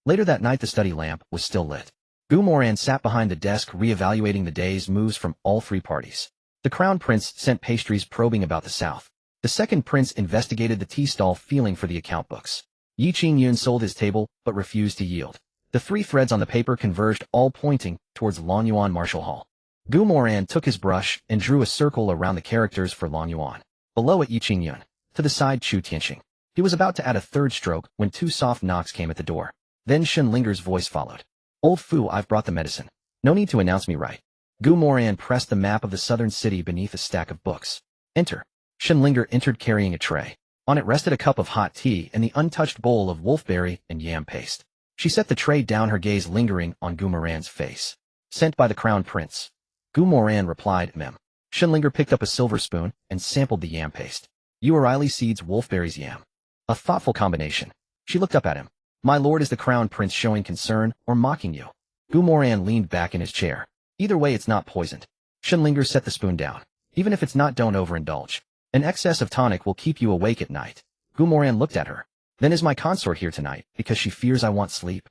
Later that night, the study lamp was still lit. Moran sat behind the desk, re-evaluating the day's moves from all 3 parties. The crown prince sent pastries probing about the south. The second prince investigated the tea stall, feeling for the account books. Yi Qingyun sold his table, but refused to yield. The 3 threads on the paper converged, all pointing towards Longyuan Martial Hall. Moran took his brush and drew a circle around the characters for Longyuan. Below it, Yi Qingyun. To the side, Chu Tianqing. He was about to add a 3rd stroke when 2 soft knocks came at the door. Then Shenlinger's voice followed. Old Fu, I've brought the medicine. No need to announce me, right? Moran pressed the map of the southern city beneath a stack of books. Enter. Shenlinger entered carrying a tray. On it rested a cup of hot tea and the untouched bowl of wolfberry and yam paste. She set the tray down, her gaze lingering on Moran's face. Sent by the crown prince. Moran replied, Mem. Shenlinger picked up a silver spoon and sampled the yam paste. Uriley seeds, wolfberries, yam. A thoughtful combination. She looked up at him. My lord, is the crown prince showing concern or mocking you? Moran leaned back in his chair. Either way, it's not poisoned. Shenlinger set the spoon down. Even if it's not, don't overindulge. An excess of tonic will keep you awake at night. Moran looked at her. Then is my consort here tonight because she fears I want sleep?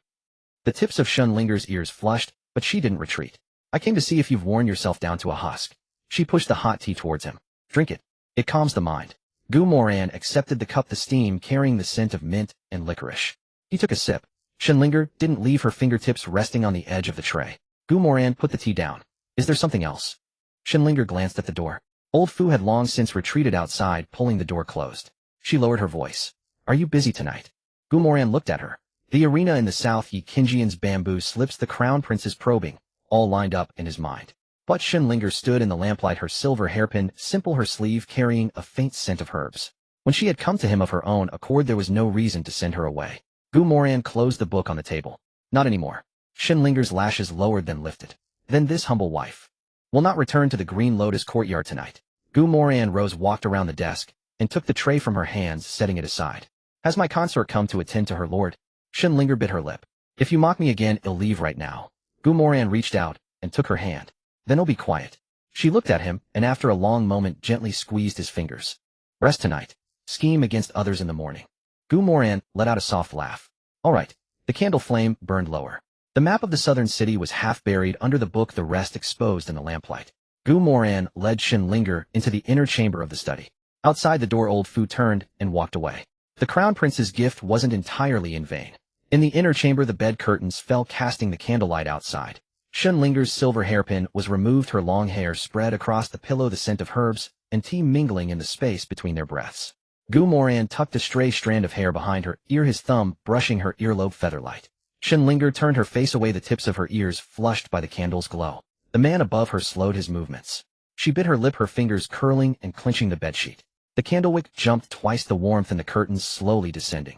The tips of Shenlinger's ears flushed, but she didn't retreat. I came to see if you've worn yourself down to a husk. She pushed the hot tea towards him. Drink it. It calms the mind. Moran accepted the cup, the steam carrying the scent of mint and licorice. He took a sip. Shenlinger didn't leave her fingertips resting on the edge of the tray. Moran put the tea down. Is there something else? Shenlinger glanced at the door. Old Fu had long since retreated outside, pulling the door closed. She lowered her voice. Are you busy tonight? Moran looked at her. The arena in the south, Yi Qingyun's bamboo slips, the crown prince's probing, all lined up in his mind. But Shenlinger stood in the lamplight, her silver hairpin simple, her sleeve carrying a faint scent of herbs. When she had come to him of her own accord, there was no reason to send her away. Moran closed the book on the table. Not anymore. Shinlinger's lashes lowered then lifted. Then this humble wife will not return to the Green Lotus courtyard tonight. Moran rose, walked around the desk, and took the tray from her hands, setting it aside. Has my consort come to attend to her lord? Shinlinger bit her lip. If you mock me again, I'll leave right now. Moran reached out and took her hand. Then I'll be quiet. She looked at him, and after a long moment gently squeezed his fingers. Rest tonight. Scheme against others in the morning. Moran let out a soft laugh. All right. The candle flame burned lower. The map of the southern city was half buried under the book, the rest exposed in the lamplight. Moran led Shinlinger into the inner chamber of the study. Outside the door, old Fu turned and walked away. The crown prince's gift wasn't entirely in vain. In the inner chamber, the bed curtains fell, casting the candlelight outside. Shinlinger's silver hairpin was removed, her long hair spread across the pillow, the scent of herbs and tea mingling in the space between their breaths. Moran tucked a stray strand of hair behind her ear, his thumb brushing her earlobe featherlight. Shinlinger turned her face away, the tips of her ears flushed by the candle's glow. The man above her slowed his movements. She bit her lip, her fingers curling and clenching the bedsheet. The candlewick jumped twice, the warmth and the curtains slowly descending.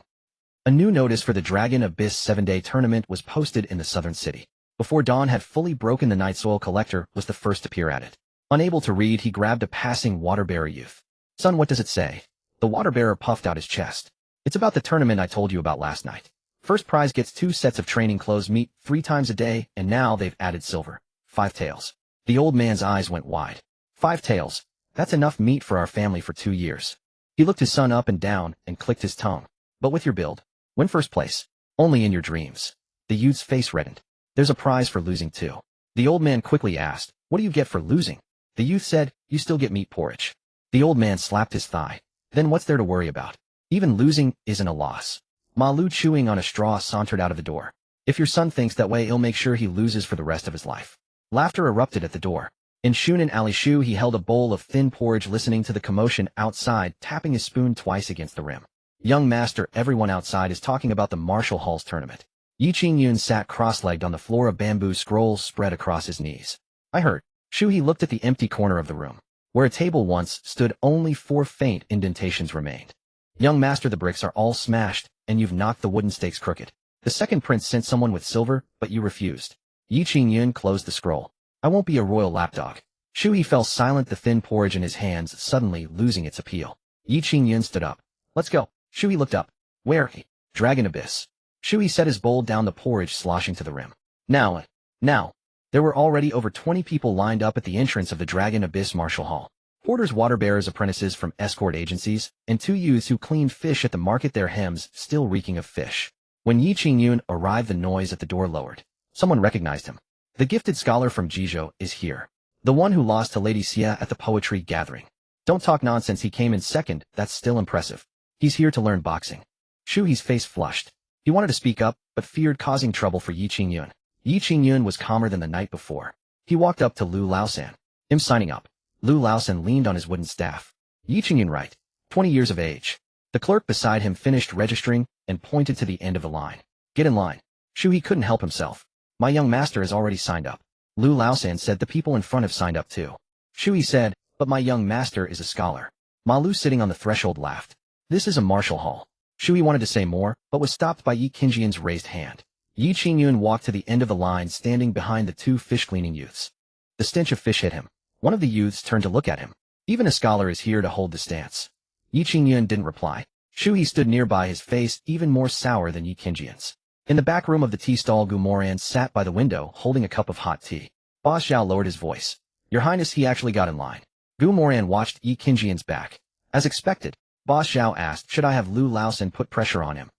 A new notice for the Dragon Abyss 7-day tournament was posted in the southern city. Before dawn had fully broken, the night soil collector was the first to peer at it. Unable to read, he grabbed a passing water-bearer youth. Son, what does it say? The water-bearer puffed out his chest. It's about the tournament I told you about last night. First prize gets 2 sets of training clothes, meat 3 times a day, and now they've added silver. 5 taels. The old man's eyes went wide. 5 taels. That's enough meat for our family for 2 years. He looked his son up and down and clicked his tongue. But with your build, win first place. Only in your dreams. The youth's face reddened. There's a prize for losing too. The old man quickly asked, what do you get for losing? The youth said, you still get meat porridge. The old man slapped his thigh. Then what's there to worry about? Even losing isn't a loss. Ma Lu, chewing on a straw, sauntered out of the door. If your son thinks that way, he'll make sure he loses for the rest of his life. Laughter erupted at the door. In Shunan Ali Shu, he held a bowl of thin porridge, listening to the commotion outside, tapping his spoon twice against the rim. Young master, everyone outside is talking about the Martial Hall's tournament. Yi Qingyun sat cross-legged on the floor, a bamboo scroll spread across his knees. I heard. Shu, he looked at the empty corner of the room. Where a table once stood, only 4 faint indentations remained. Young master, the bricks are all smashed, and you've knocked the wooden stakes crooked. The second prince sent someone with silver, but you refused. Yi Qingyun closed the scroll. I won't be a royal lapdog. Shu, he fell silent, the thin porridge in his hands suddenly losing its appeal. Yi Qingyun stood up. Let's go. Shu, he looked up. Where? Dragon Abyss. Shu, he set his bowl down, the porridge sloshing to the rim. Now. There were already over 20 people lined up at the entrance of the Dragon Abyss Martial Hall. Porters, water-bearers, apprentices from escort agencies, and 2 youths who cleaned fish at the market, their hems still reeking of fish. When Yi Qingyun arrived, the noise at the door lowered. Someone recognized him. The gifted scholar from Jizhou is here. The one who lost to Lady Xia at the poetry gathering. Don't talk nonsense, he came in second, that's still impressive. He's here to learn boxing. Shu, his face flushed. He wanted to speak up, but feared causing trouble for Yi Qingyun. Yi Qingyun was calmer than the night before. He walked up to Lu Laosan. I'm signing up. Lu Laosan leaned on his wooden staff. Yi Qingyun, right? 20 years of age. The clerk beside him finished registering and pointed to the end of the line. Get in line. Shu, he couldn't help himself. My young master has already signed up. Lu Laosan said, the people in front have signed up too. Shu, he said, but my young master is a scholar. Ma Lu, sitting on the threshold, laughed. This is a martial hall. Shu, he wanted to say more, but was stopped by Yi Qingyun's raised hand. Yi Qingyun walked to the end of the line, standing behind the 2 fish-cleaning youths. The stench of fish hit him. One of the youths turned to look at him. Even a scholar is here to hold the stance. Yi Qingyun didn't reply. Shu, he stood nearby, his face even more sour than Yi Qingyun's. In the back room of the tea stall, Moran sat by the window, holding a cup of hot tea. Boss Zhao lowered his voice. Your Highness, he actually got in line. Moran watched Yi Qingyun's back. As expected, Boss Zhao asked, should I have Lu Laosan put pressure on him?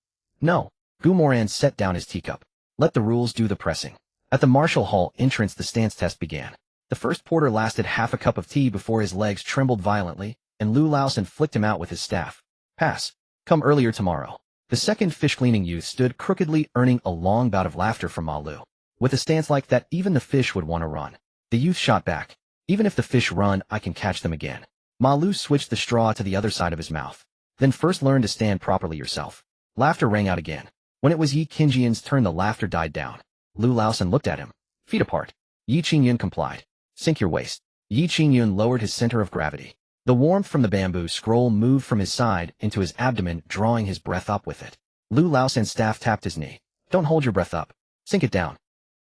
No. Moran set down his teacup. Let the rules do the pressing. At the martial hall entrance, the stance test began. The first porter lasted half a cup of tea before his legs trembled violently, and Lu Laosan flicked him out with his staff. Pass. Come earlier tomorrow. The second fish-cleaning youth stood crookedly, earning a long bout of laughter from Ma Lu. With a stance like that, even the fish would want to run. The youth shot back. Even if the fish run, I can catch them again. Ma Lu switched the straw to the other side of his mouth. Then first learn to stand properly yourself. Laughter rang out again. When it was Yi Qingyun's turn, the laughter died down. Lu Laosan looked at him. Feet apart. Yi Qingyun complied. Sink your waist. Yi Qingyun lowered his center of gravity. The warmth from the bamboo scroll moved from his side into his abdomen, drawing his breath up with it. Lu Laosan's staff tapped his knee. Don't hold your breath up. Sink it down.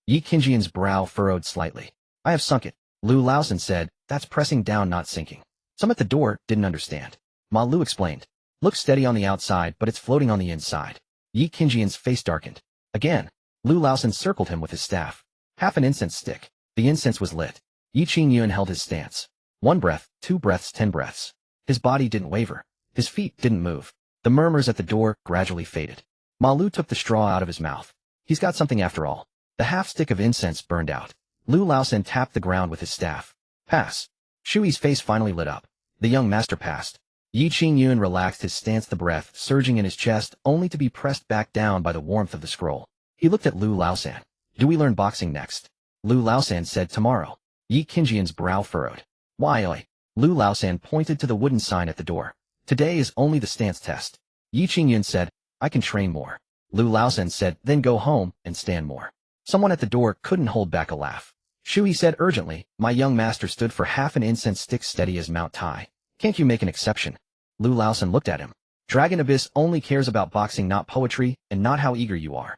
Yi Qingjian's brow furrowed slightly. I have sunk it. Lu Laosan said, that's pressing down, not sinking. Some at the door didn't understand. Ma Lu explained. Looks steady on the outside, but it's floating on the inside. Yi Qingjian's face darkened. Again, Lu Laosan circled him with his staff. Half an incense stick. The incense was lit. Yi Qingyun held his stance. 1 breath, 2 breaths, 10 breaths. His body didn't waver. His feet didn't move. The murmurs at the door gradually faded. Ma Lu took the straw out of his mouth. He's got something after all. The half-stick of incense burned out. Lu Laosan tapped the ground with his staff. Pass. Shu Yi's face finally lit up. The young master passed. Yi Qingyun relaxed his stance, the breath surging in his chest, only to be pressed back down by the warmth of the scroll. He looked at Lu Laosan. Do we learn boxing next? Lu Laosan said tomorrow. Yi Qingjian's brow furrowed. Why, oi? Lu Laosan pointed to the wooden sign at the door. Today is only the stance test. Yi Qingyun said, I can train more. Lu Laosan said, then go home and stand more. Someone at the door couldn't hold back a laugh. Shu Yi said urgently, my young master stood for half an incense stick steady as Mount Tai. Can't you make an exception? Lu Laosan looked at him. Dragon Abyss only cares about boxing, not poetry, and not how eager you are.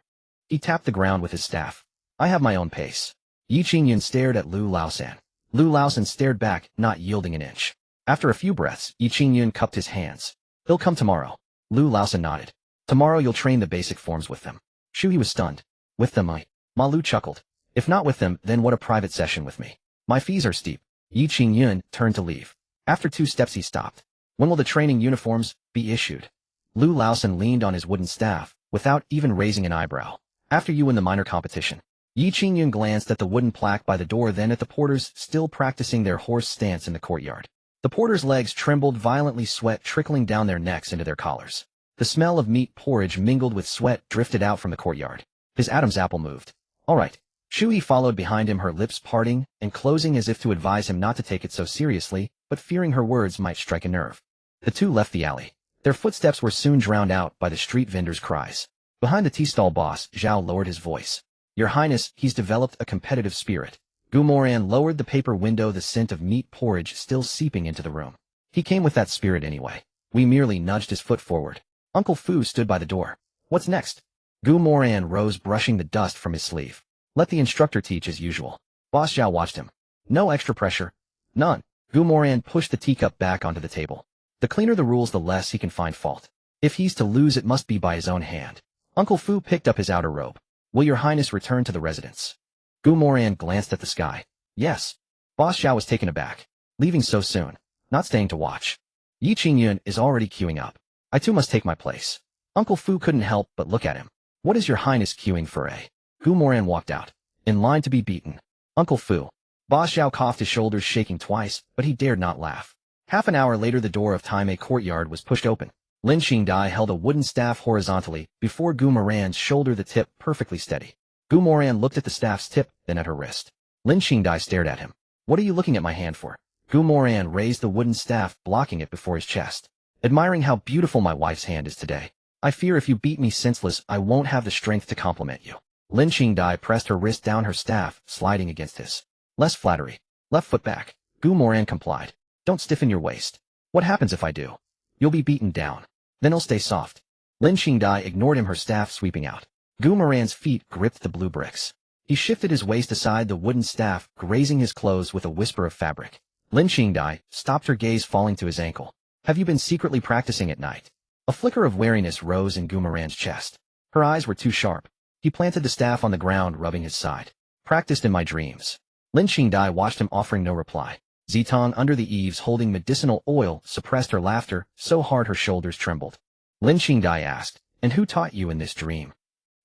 He tapped the ground with his staff. I have my own pace. Yi Qingyun stared at Lu Laosan. Lu Laosan stared back, not yielding an inch. After a few breaths, Yi Qingyun cupped his hands. He'll come tomorrow. Lu Laosan nodded. Tomorrow you'll train the basic forms with them. Shu Yi was stunned. With them, Ma Lu chuckled. If not with them, then what a private session with me. My fees are steep. Yi Qingyun turned to leave. After 2 steps he stopped. When will the training uniforms be issued? Lu Laosan leaned on his wooden staff, without even raising an eyebrow. After you win the minor competition. Yi Qingyun glanced at the wooden plaque by the door, then at the porters still practicing their horse stance in the courtyard. The porters' legs trembled violently, sweat trickling down their necks into their collars. The smell of meat porridge mingled with sweat drifted out from the courtyard. His Adam's apple moved. All right. Shu Yi followed behind him, her lips parting and closing as if to advise him not to take it so seriously, but fearing her words might strike a nerve. The two left the alley. Their footsteps were soon drowned out by the street vendors' cries. Behind the tea stall boss, Zhao lowered his voice. Your Highness, he's developed a competitive spirit. Moran lowered the paper window, the scent of meat porridge still seeping into the room. He came with that spirit anyway. We merely nudged his foot forward. Uncle Fu stood by the door. What's next? Moran rose, brushing the dust from his sleeve. Let the instructor teach as usual. Boss Zhao watched him. No extra pressure. None. Moran pushed the teacup back onto the table. The cleaner the rules, the less he can find fault. If he's to lose, it must be by his own hand. Uncle Fu picked up his outer robe. Will your Highness return to the residence? Moran glanced at the sky. Yes. Boss Zhao was taken aback. Leaving so soon. Not staying to watch. Yi Qingyun is already queuing up. I too must take my place. Uncle Fu couldn't help but look at him. What is your Highness queuing for, eh? Moran walked out. In line to be beaten. Uncle Fu. Boss Zhao coughed, his shoulders shaking twice, but he dared not laugh. Half an hour later, the door of Taimei courtyard was pushed open. Lin Xingdai held a wooden staff horizontally before Moran's shoulder, the tip perfectly steady. Moran looked at the staff's tip, then at her wrist. Lin Xingdai stared at him. What are you looking at my hand for? Moran raised the wooden staff, blocking it before his chest. Admiring how beautiful my wife's hand is today. I fear if you beat me senseless, I won't have the strength to compliment you. Lin Xingdai pressed her wrist down, her staff sliding against his. Less flattery. Left foot back. Moran complied. Don't stiffen your waist. What happens if I do? You'll be beaten down. Then I'll stay soft. Lin Xingdai ignored him, her staff sweeping out. Moran's feet gripped the blue bricks. He shifted his waist aside, the wooden staff grazing his clothes with a whisper of fabric. Lin Xingdai stopped, her gaze falling to his ankle. Have you been secretly practicing at night? A flicker of wariness rose in Moran's chest. Her eyes were too sharp. He planted the staff on the ground, rubbing his side. Practiced in my dreams. Lin Xingdai watched him, offering no reply. Zitong, under the eaves holding medicinal oil, suppressed her laughter, so hard her shoulders trembled. Lin Xingdai asked, and who taught you in this dream?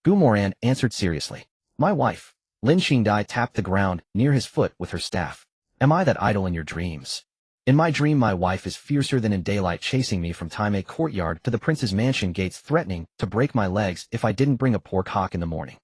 Moran answered seriously. My wife. Lin Xingdai tapped the ground near his foot with her staff. Am I that idol in your dreams? In my dream, my wife is fiercer than in daylight, chasing me from Taimei courtyard to the prince's mansion gates, threatening to break my legs if I didn't bring a pork hock in the morning.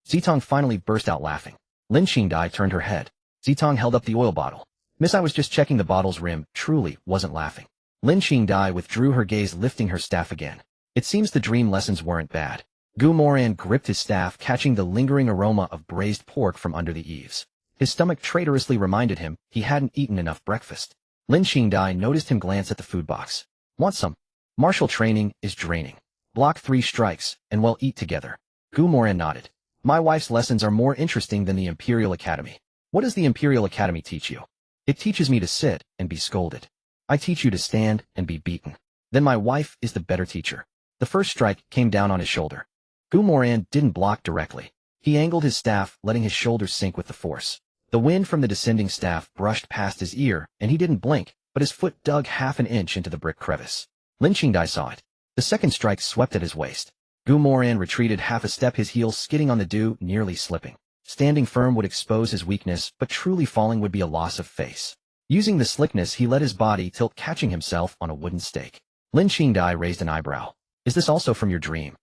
Zitong finally burst out laughing. Lin Xingdai turned her head. Zitong held up the oil bottle. Miss, I was just checking the bottle's rim, truly wasn't laughing. Lin Xingdai withdrew her gaze, lifting her staff again. It seems the dream lessons weren't bad. Moran gripped his staff, catching the lingering aroma of braised pork from under the eaves. His stomach traitorously reminded him he hadn't eaten enough breakfast. Lin Qingdai noticed him glance at the food box. Want some? Martial training is draining. Block 3 strikes, and we'll eat together. Gu Moran nodded. My wife's lessons are more interesting than the Imperial Academy. What does the Imperial Academy teach you? It teaches me to sit and be scolded. I teach you to stand and be beaten. Then my wife is the better teacher. The first strike came down on his shoulder. Gu Moran didn't block directly. He angled his staff, letting his shoulders sink with the force. The wind from the descending staff brushed past his ear, and he didn't blink, but his foot dug half an inch into the brick crevice. Lin Qingdai saw it. The second strike swept at his waist. Gu Moran retreated half a step, his heels skidding on the dew, nearly slipping. Standing firm would expose his weakness, but truly falling would be a loss of face. Using the slickness, he let his body tilt, catching himself on a wooden stake. Lin Qingdai raised an eyebrow. Is this also from your dream?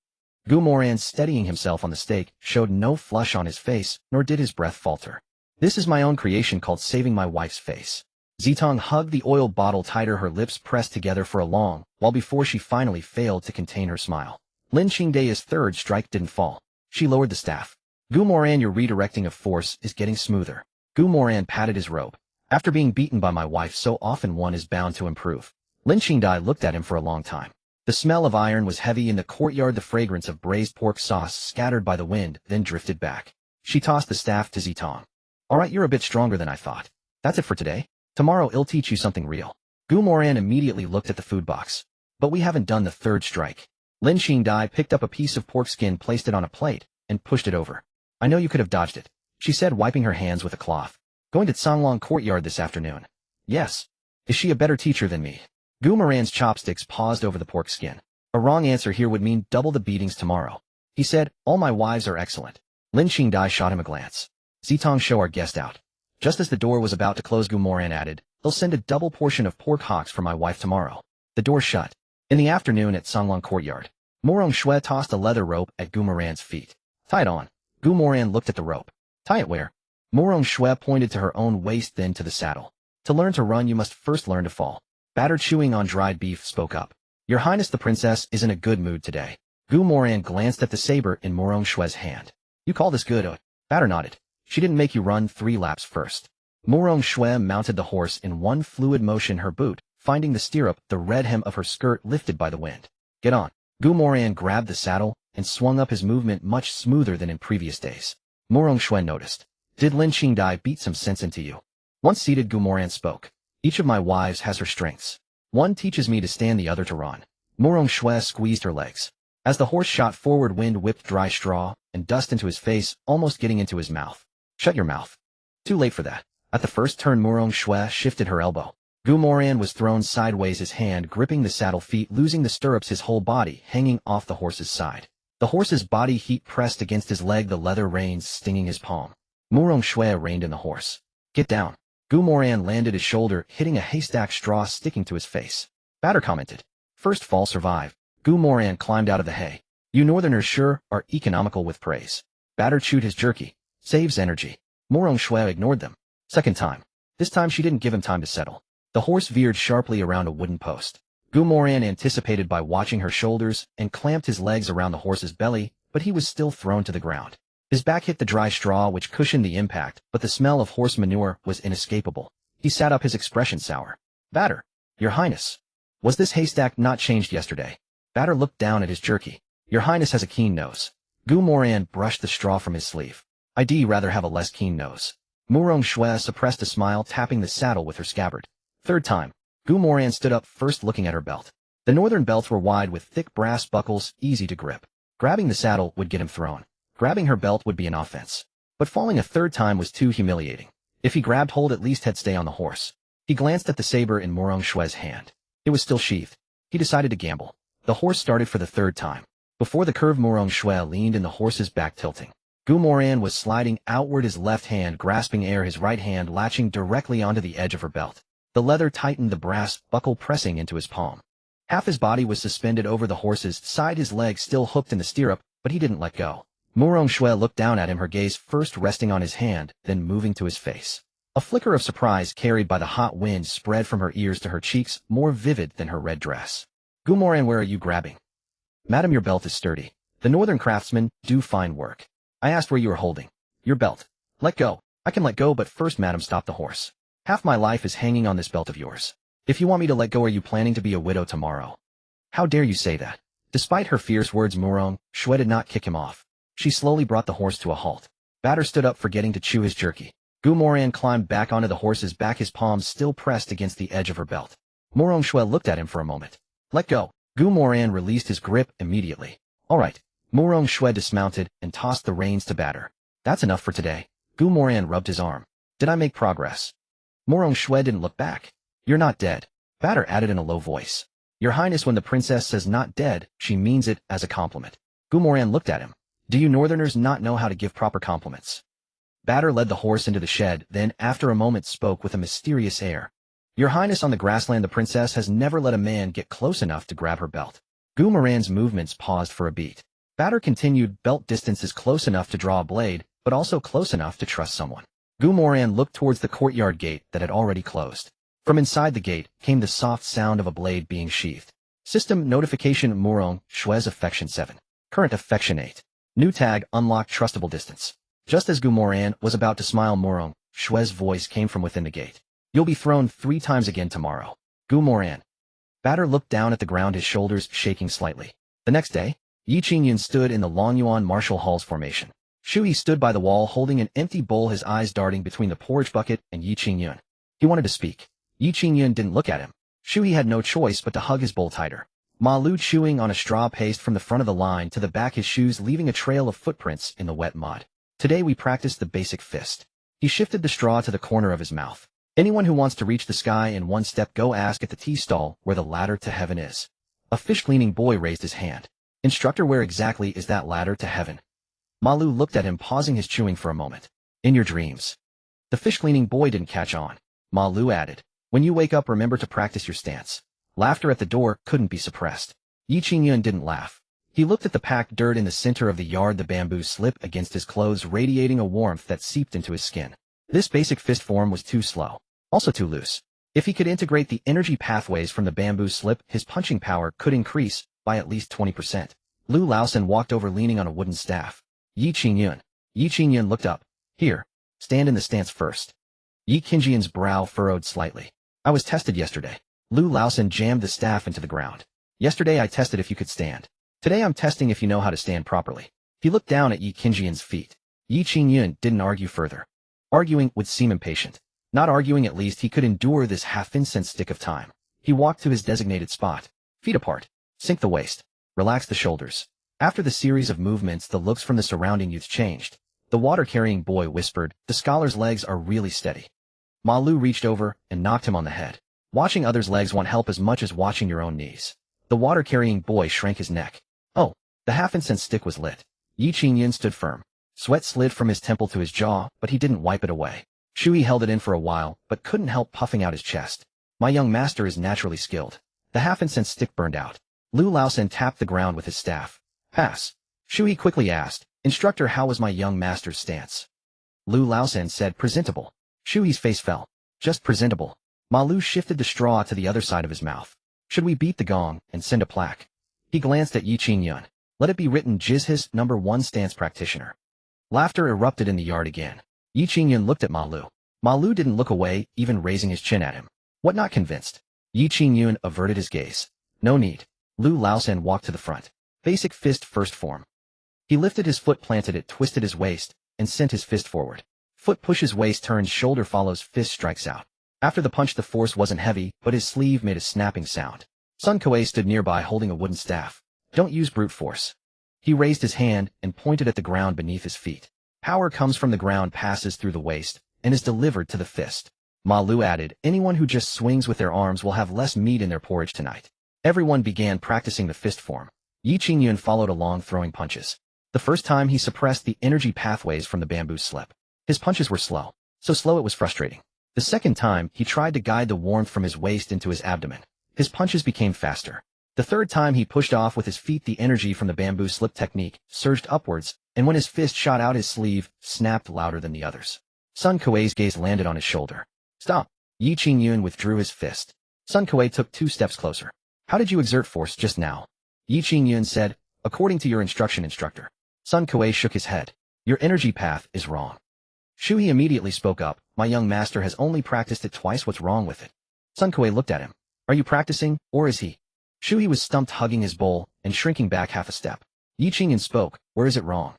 Gu Moran, steadying himself on the stake, showed no flush on his face, nor did his breath falter. This is my own creation called saving my wife's face. Zitong hugged the oil bottle tighter, her lips pressed together for a long while before she finally failed to contain her smile. Lin Qingdai's third strike didn't fall. She lowered the staff. Gu Moran, your redirecting of force is getting smoother. Gu Moran patted his robe. After being beaten by my wife so often, one is bound to improve. Lin Qingdai looked at him for a long time. The smell of iron was heavy in the courtyard, the fragrance of braised pork sauce scattered by the wind, then drifted back. She tossed the staff to Zitong. All right, you're a bit stronger than I thought. That's it for today. Tomorrow I'll teach you something real. Gu Moran immediately looked at the food box. But we haven't done the third strike. Lin Qingdai picked up a piece of pork skin, placed it on a plate, and pushed it over. I know you could have dodged it, she said, wiping her hands with a cloth. Going to Songlong Courtyard this afternoon. Yes. Is she a better teacher than me? Gu Moran's chopsticks paused over the pork skin. A wrong answer here would mean double the beatings tomorrow. He said, all my wives are excellent. Lin Qingdai shot him a glance. Zitong, show our guest out. Just as the door was about to close, Gu Moran added, they'll send a double portion of pork hocks for my wife tomorrow. The door shut. In the afternoon at Songlong Courtyard, Morong Shui tossed a leather rope at Gu Moran's feet. Tie it on. Gu Moran looked at the rope. Tie it where? Morong Shui pointed to her own waist, then to the saddle. To learn to run, you must first learn to fall. Batter, chewing on dried beef, spoke up. Your Highness, the princess is in a good mood today. Gu Moran glanced at the saber in Morong Shui's hand. You call this good? Batter nodded. She didn't make you run 3 laps first. Morong Shui mounted the horse in one fluid motion, her boot, finding the stirrup, the red hem of her skirt lifted by the wind. Get on. Gu Moran grabbed the saddle and swung up, his movement much smoother than in previous days. Morong Shui noticed. Did Lin Qingdai beat some sense into you? Once seated, Gu Moran spoke. Each of my wives has her strengths. One teaches me to stand, the other to run. Morong Shui squeezed her legs. As the horse shot forward, wind whipped dry straw and dust into his face, almost getting into his mouth. Shut your mouth. Too late for that. At the first turn, Morong Shui shifted her elbow. Gu Moran was thrown sideways, his hand gripping the saddle, feet losing the stirrups, his whole body hanging off the horse's side. The horse's body heat pressed against his leg, the leather reins stinging his palm. Morong Shui reined in the horse. Get down. Gu Moran landed his shoulder, hitting a haystack straw sticking to his face. Batter commented. First fall, survive. Gu Moran climbed out of the hay. You northerners sure are economical with praise. Batter chewed his jerky. Saves energy. Morong Shui ignored them. Second time. This time she didn't give him time to settle. The horse veered sharply around a wooden post. Gu Moran anticipated by watching her shoulders and clamped his legs around the horse's belly, but he was still thrown to the ground. His back hit the dry straw, which cushioned the impact, but the smell of horse manure was inescapable. He sat up, his expression sour. Batter. Your Highness. Was this haystack not changed yesterday? Batter looked down at his jerky. Your Highness has a keen nose. Gu Moran brushed the straw from his sleeve. I'd rather have a less keen nose. Morong Shui suppressed a smile, tapping the saddle with her scabbard. Third time. Gu Moran stood up, first looking at her belt. The northern belts were wide with thick brass buckles, easy to grip. Grabbing the saddle would get him thrown. Grabbing her belt would be an offense. But falling a third time was too humiliating. If he grabbed hold, at least he'd stay on the horse. He glanced at the saber in Morong Shui's hand. It was still sheathed. He decided to gamble. The horse started for the third time. Before the curve, Morong Shui leaned in the horse's back, tilting. Gu Moran was sliding outward, his left hand grasping air, his right hand latching directly onto the edge of her belt. The leather tightened, the brass buckle pressing into his palm. Half his body was suspended over the horse's side, his legs still hooked in the stirrup, but he didn't let go. Morong Shui looked down at him, her gaze first resting on his hand, then moving to his face. A flicker of surprise carried by the hot wind spread from her ears to her cheeks, more vivid than her red dress. Gu Moran, where are you grabbing? Madam, your belt is sturdy. The northern craftsmen do fine work. I asked where you were holding. Your belt. Let go. I can let go, but first, madam, stop the horse. Half my life is hanging on this belt of yours. If you want me to let go, are you planning to be a widow tomorrow? How dare you say that? Despite her fierce words, Moran Shui did not kick him off. She slowly brought the horse to a halt. Batter stood up, forgetting to chew his jerky. Moran climbed back onto the horse's back, his palms still pressed against the edge of her belt. Moran Shui looked at him for a moment. Let go. Moran released his grip immediately. All right. Moran Shui dismounted and tossed the reins to Batter. That's enough for today. Moran rubbed his arm. Did I make progress? Moran Shui didn't look back. You're not dead. Batter added in a low voice. Your Highness, when the princess says not dead, she means it as a compliment. Moran looked at him. Do you northerners not know how to give proper compliments? Batter led the horse into the shed, then after a moment spoke with a mysterious air. Your Highness, on the grassland the princess has never let a man get close enough to grab her belt. Moran's movements paused for a beat. Batter continued, belt distance is close enough to draw a blade, but also close enough to trust someone. Moran looked towards the courtyard gate that had already closed. From inside the gate came the soft sound of a blade being sheathed. System notification: Moran Shui's affection 7. Current affection 8. New tag: unlock trustable distance. Just as Moran was about to smile, Moran Shui's voice came from within the gate. You'll be thrown 3 times again tomorrow. Moran. Batter looked down at the ground, his shoulders shaking slightly. The next day, Yi Qingyun stood in the Longyuan Martial Hall's formation. Shui stood by the wall holding an empty bowl, his eyes darting between the porridge bucket and Yi Qingyun. He wanted to speak. Yi Qingyun didn't look at him. Shui had no choice but to hug his bowl tighter. Ma Lu chewing on a straw paced from the front of the line to the back, his shoes leaving a trail of footprints in the wet mud. Today we practiced the basic fist. He shifted the straw to the corner of his mouth. Anyone who wants to reach the sky in one step, go ask at the tea stall where the ladder to heaven is. A fish-cleaning boy raised his hand. Instructor, where exactly is that ladder to heaven? Ma Lu looked at him, pausing his chewing for a moment. In your dreams. The fish-cleaning boy didn't catch on. Ma Lu added. When you wake up, remember to practice your stance. Laughter at the door couldn't be suppressed. Yi Qingyun didn't laugh. He looked at the packed dirt in the center of the yard, the bamboo slip against his clothes, radiating a warmth that seeped into his skin. This basic fist form was too slow. Also too loose. If he could integrate the energy pathways from the bamboo slip, his punching power could increase by at least 20%. Lu Laosan walked over, leaning on a wooden staff. Yi Qingyun. Yi Qingyun looked up. Here. Stand in the stance first. Yi Qingyun's brow furrowed slightly. I was tested yesterday. Lu Laosan jammed the staff into the ground. Yesterday I tested if you could stand. Today I'm testing if you know how to stand properly. He looked down at Yi Qingyun's feet. Yi Qingyun didn't argue further. Arguing would seem impatient. Not arguing, at least he could endure this half-incense stick of time. He walked to his designated spot. Feet apart. Sink the waist. Relax the shoulders. After the series of movements, the looks from the surrounding youth changed. The water-carrying boy whispered, the scholar's legs are really steady. Ma Lu reached over and knocked him on the head. Watching others' legs won't help as much as watching your own knees. The water-carrying boy shrank his neck. Oh, the half-incense stick was lit. Yi Qingyun stood firm. Sweat slid from his temple to his jaw, but he didn't wipe it away. Shui held it in for a while, but couldn't help puffing out his chest. My young master is naturally skilled. The half-incense stick burned out. Lu Laosan tapped the ground with his staff. Pass. Shui quickly asked, Instructor, how was my young master's stance? Lu Laosan said, presentable. Shui's face fell. Just presentable. Ma Lu shifted the straw to the other side of his mouth. Should we beat the gong and send a plaque? He glanced at Yi Qingyun. Let it be written, Jizhis #1 stance practitioner. Laughter erupted in the yard again. Yi Qingyun looked at Ma Lu. Ma Lu didn't look away, even raising his chin at him. What, not convinced? Yi Qingyun averted his gaze. No need. Lu Laosan walked to the front. Basic fist first form. He lifted his foot, planted it, twisted his waist, and sent his fist forward. Foot pushes waist, turns, shoulder follows, fist strikes out. After the punch, the force wasn't heavy, but his sleeve made a snapping sound. Sun Kuei stood nearby holding a wooden staff. Don't use brute force. He raised his hand and pointed at the ground beneath his feet. Power comes from the ground, passes through the waist, and is delivered to the fist. Ma Lu added, anyone who just swings with their arms will have less meat in their porridge tonight. Everyone began practicing the fist form. Yi Qingyun followed along, throwing punches. The first time he suppressed the energy pathways from the bamboo slip. His punches were slow. So slow it was frustrating. The second time, he tried to guide the warmth from his waist into his abdomen. His punches became faster. The third time he pushed off with his feet, the energy from the bamboo slip technique surged upwards, and when his fist shot out, his sleeve snapped louder than the others. Sun Kuei's gaze landed on his shoulder. Stop. Yi Qingyun withdrew his fist. Sun Kuei took 2 steps closer. How did you exert force just now? Yi Qingyun said, according to your instruction, instructor. Sun Kuei shook his head. Your energy path is wrong. Shui immediately spoke up. My young master has only practiced it twice. What's wrong with it? Sun Kuei looked at him. Are you practicing, or is he? Shu He was stumped, hugging his bowl and shrinking back half a step. Yi Qingyan spoke. Where is it wrong?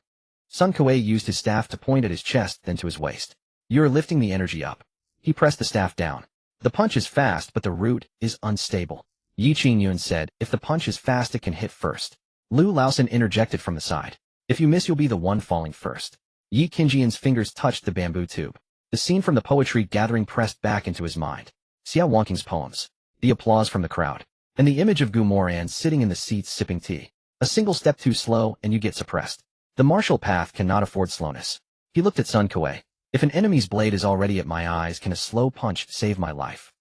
Sun Kuei used his staff to point at his chest, then to his waist. You're lifting the energy up. He pressed the staff down. The punch is fast, but the root is unstable. Yi Qingyun said, if the punch is fast, it can hit first. Lu Laosan interjected from the side. If you miss, you'll be the one falling first. Yi Qingyan's fingers touched the bamboo tube. The scene from the poetry gathering pressed back into his mind. Xiao Wangqing's poems. The applause from the crowd. And the image of Gu Moran sitting in the seats sipping tea. A single step too slow and you get suppressed. The martial path cannot afford slowness. He looked at Sun Kuei. If an enemy's blade is already at my eyes, can a slow punch save my life?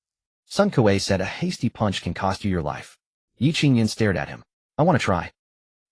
Sun Kuei said a hasty punch can cost you your life. Yi Qingyan stared at him. I want to try.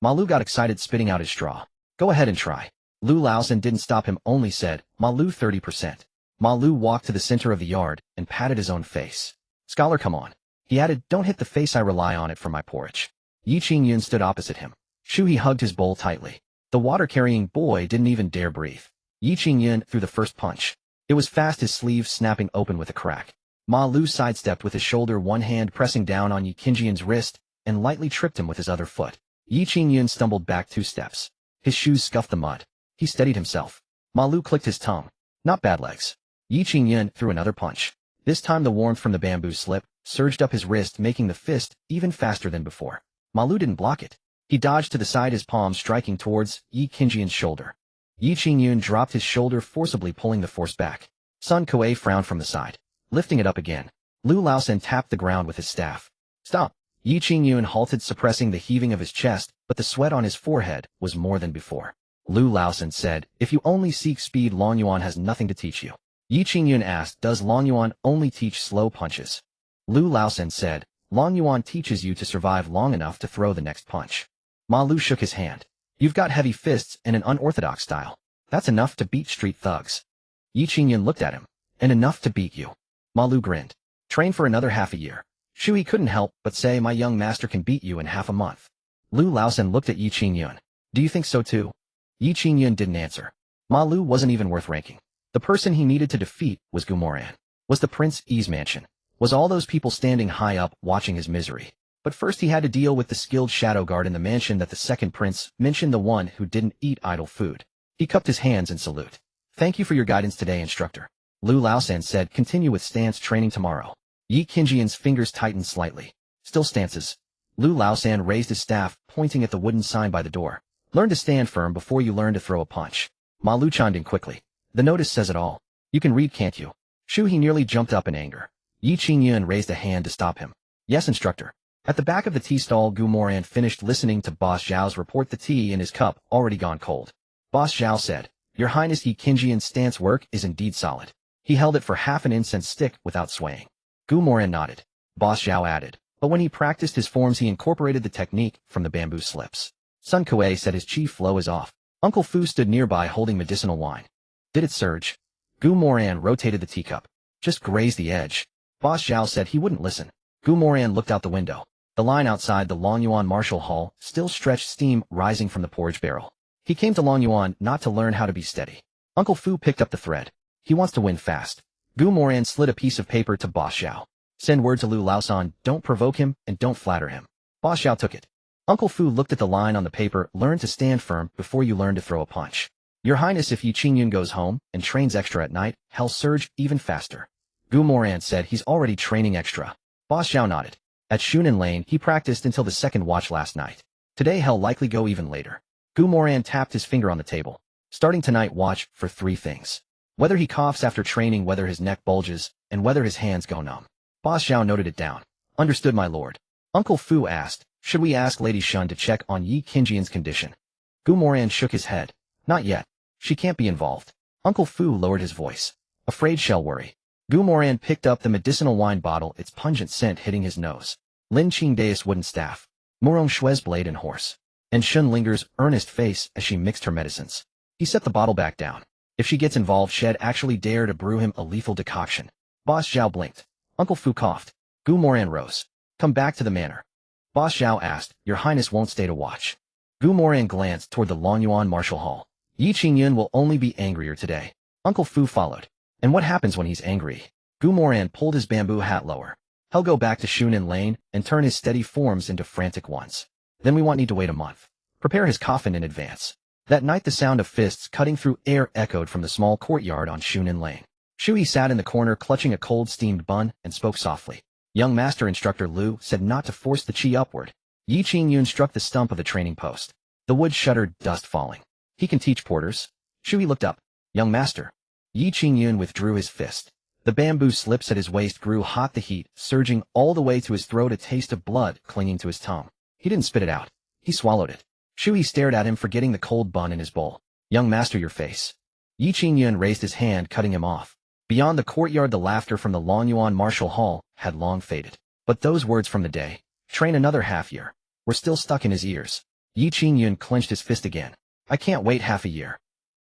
Ma Lu got excited, spitting out his straw. Go ahead and try. Lu Laosan didn't stop him, only said, Ma Lu 30%. Ma Lu walked to the center of the yard and patted his own face. Scholar, come on. He added, don't hit the face, I rely on it for my porridge. Yi Qingyun stood opposite him. Shu He hugged his bowl tightly. The water-carrying boy didn't even dare breathe. Yi Qingyun threw the first punch. It was fast, his sleeve snapping open with a crack. Ma Lu sidestepped with his shoulder, one hand pressing down on Yi Qingyan's wrist, and lightly tripped him with his other foot. Yi Qingyun stumbled back 2 steps. His shoes scuffed the mud. He steadied himself. Ma Lu clicked his tongue. Not bad legs. Yi Qingyun threw another punch. This time the warmth from the bamboo slip surged up his wrist, making the fist even faster than before. Ma Lu didn't block it. He dodged to the side, his palm striking towards Yi Qingyan's shoulder. Yi Qingyun dropped his shoulder, forcibly pulling the force back. Sun Kuei frowned from the side, lifting it up again. Lu Laosan tapped the ground with his staff. Stop! Yi Qingyun halted, suppressing the heaving of his chest, but the sweat on his forehead was more than before. Lu Laosan said, if you only seek speed, Long Yuan has nothing to teach you. Yi Qingyun asked, does Long Yuan only teach slow punches? Lu Laosan said, Long Yuan teaches you to survive long enough to throw the next punch. Ma Lu shook his hand. You've got heavy fists and an unorthodox style. That's enough to beat street thugs. Yi Qingyun looked at him. And enough to beat you. Ma Lu grinned. Train for another half a year. Shu He couldn't help but say, my young master can beat you in half a month. Lu Laosan looked at Yi Qingyun. Do you think so too? Yi Qingyun didn't answer. Ma Lu wasn't even worth ranking. The person he needed to defeat was Gu Moran. Was the Prince Yi's mansion. Was all those people standing high up watching his misery. But first he had to deal with the skilled shadow guard in the mansion that the second prince mentioned, the one who didn't eat idle food. He cupped his hands in salute. Thank you for your guidance today, instructor. Lu Laosan said, continue with stance training tomorrow. Yi Qingyan's fingers tightened slightly. Still stances. Lu Laosan raised his staff, pointing at the wooden sign by the door. Learn to stand firm before you learn to throw a punch. Ma Lu chimed in quickly. The notice says it all. You can read, can't you? Shu He nearly jumped up in anger. Yi Qingyun raised a hand to stop him. Yes, instructor. At the back of the tea stall, Gu Moran finished listening to Boss Zhao's report, the tea in his cup already gone cold. Boss Zhao said, Your Highness, Yi Qingyan's stance work is indeed solid. He held it for half an incense stick without swaying. Gu Moran nodded. Boss Zhao added, but when he practiced his forms, he incorporated the technique from the bamboo slips. Sun Kuei said his chi flow is off. Uncle Fu stood nearby holding medicinal wine. Did it surge? Gu Moran rotated the teacup. Just grazed the edge. Boss Zhao said he wouldn't listen. Gu Moran looked out the window. The line outside the Long Yuan Martial Hall still stretched, steam rising from the porridge barrel. He came to Long Yuan not to learn how to be steady. Uncle Fu picked up the thread. He wants to win fast. Gu Moran slid a piece of paper to Boss Zhao. Send word to Lu Laosan, don't provoke him and don't flatter him. Boss Zhao took it. Uncle Fu looked at the line on the paper. Learn to stand firm before you learn to throw a punch. Your Highness, if Yi Qingyun goes home and trains extra at night, he'll surge even faster. Gu Moran said he's already training extra. Boss Zhao nodded. At Shunan Lane, he practiced until the second watch last night. Today he'll likely go even later. Gu Moran tapped his finger on the table. Starting tonight, watch for 3 things. Whether he coughs after training, whether his neck bulges, and whether his hands go numb. Boss Zhao noted it down. Understood, my lord. Uncle Fu asked, should we ask Lady Shun to check on Yi Qingyan's condition? Gu Moran shook his head. Not yet. She can't be involved. Uncle Fu lowered his voice. Afraid she'll worry. Gu Moran picked up the medicinal wine bottle, its pungent scent hitting his nose. Lin Qingdae's wooden staff. Murong Shue's blade and horse. And Shun Linger's earnest face as she mixed her medicines. He set the bottle back down. If she gets involved, she'd actually dare to brew him a lethal decoction. Boss Zhao blinked. Uncle Fu coughed. Gu Moran rose. Come back to the manor. Boss Zhao asked, Your Highness won't stay to watch. Gu Moran glanced toward the Long Yuan Martial Hall. Yi Qingyun will only be angrier today. Uncle Fu followed. And what happens when he's angry? Moran pulled his bamboo hat lower. He'll go back to Shunin Lane and turn his steady forms into frantic ones. Then we won't need to wait a month. Prepare his coffin in advance. That night the sound of fists cutting through air echoed from the small courtyard on Shunin Lane. Shui sat in the corner clutching a cold steamed bun and spoke softly. Young Master Instructor Liu said not to force the chi upward. Yi Qingyun struck the stump of the training post. The wood shuddered, dust falling. He can teach porters. Shui looked up. Young Master. Yi Qingyun withdrew his fist. The bamboo slips at his waist grew hot, the heat surging all the way to his throat, a taste of blood clinging to his tongue. He didn't spit it out. He swallowed it. Shui stared at him, forgetting the cold bun in his bowl. Young Master, your face. Yi Qingyun raised his hand, cutting him off. Beyond the courtyard, the laughter from the Longyuan Martial Hall had long faded. But those words from the day, train another half year, were still stuck in his ears. Yi Qingyun clenched his fist again. I can't wait half a year.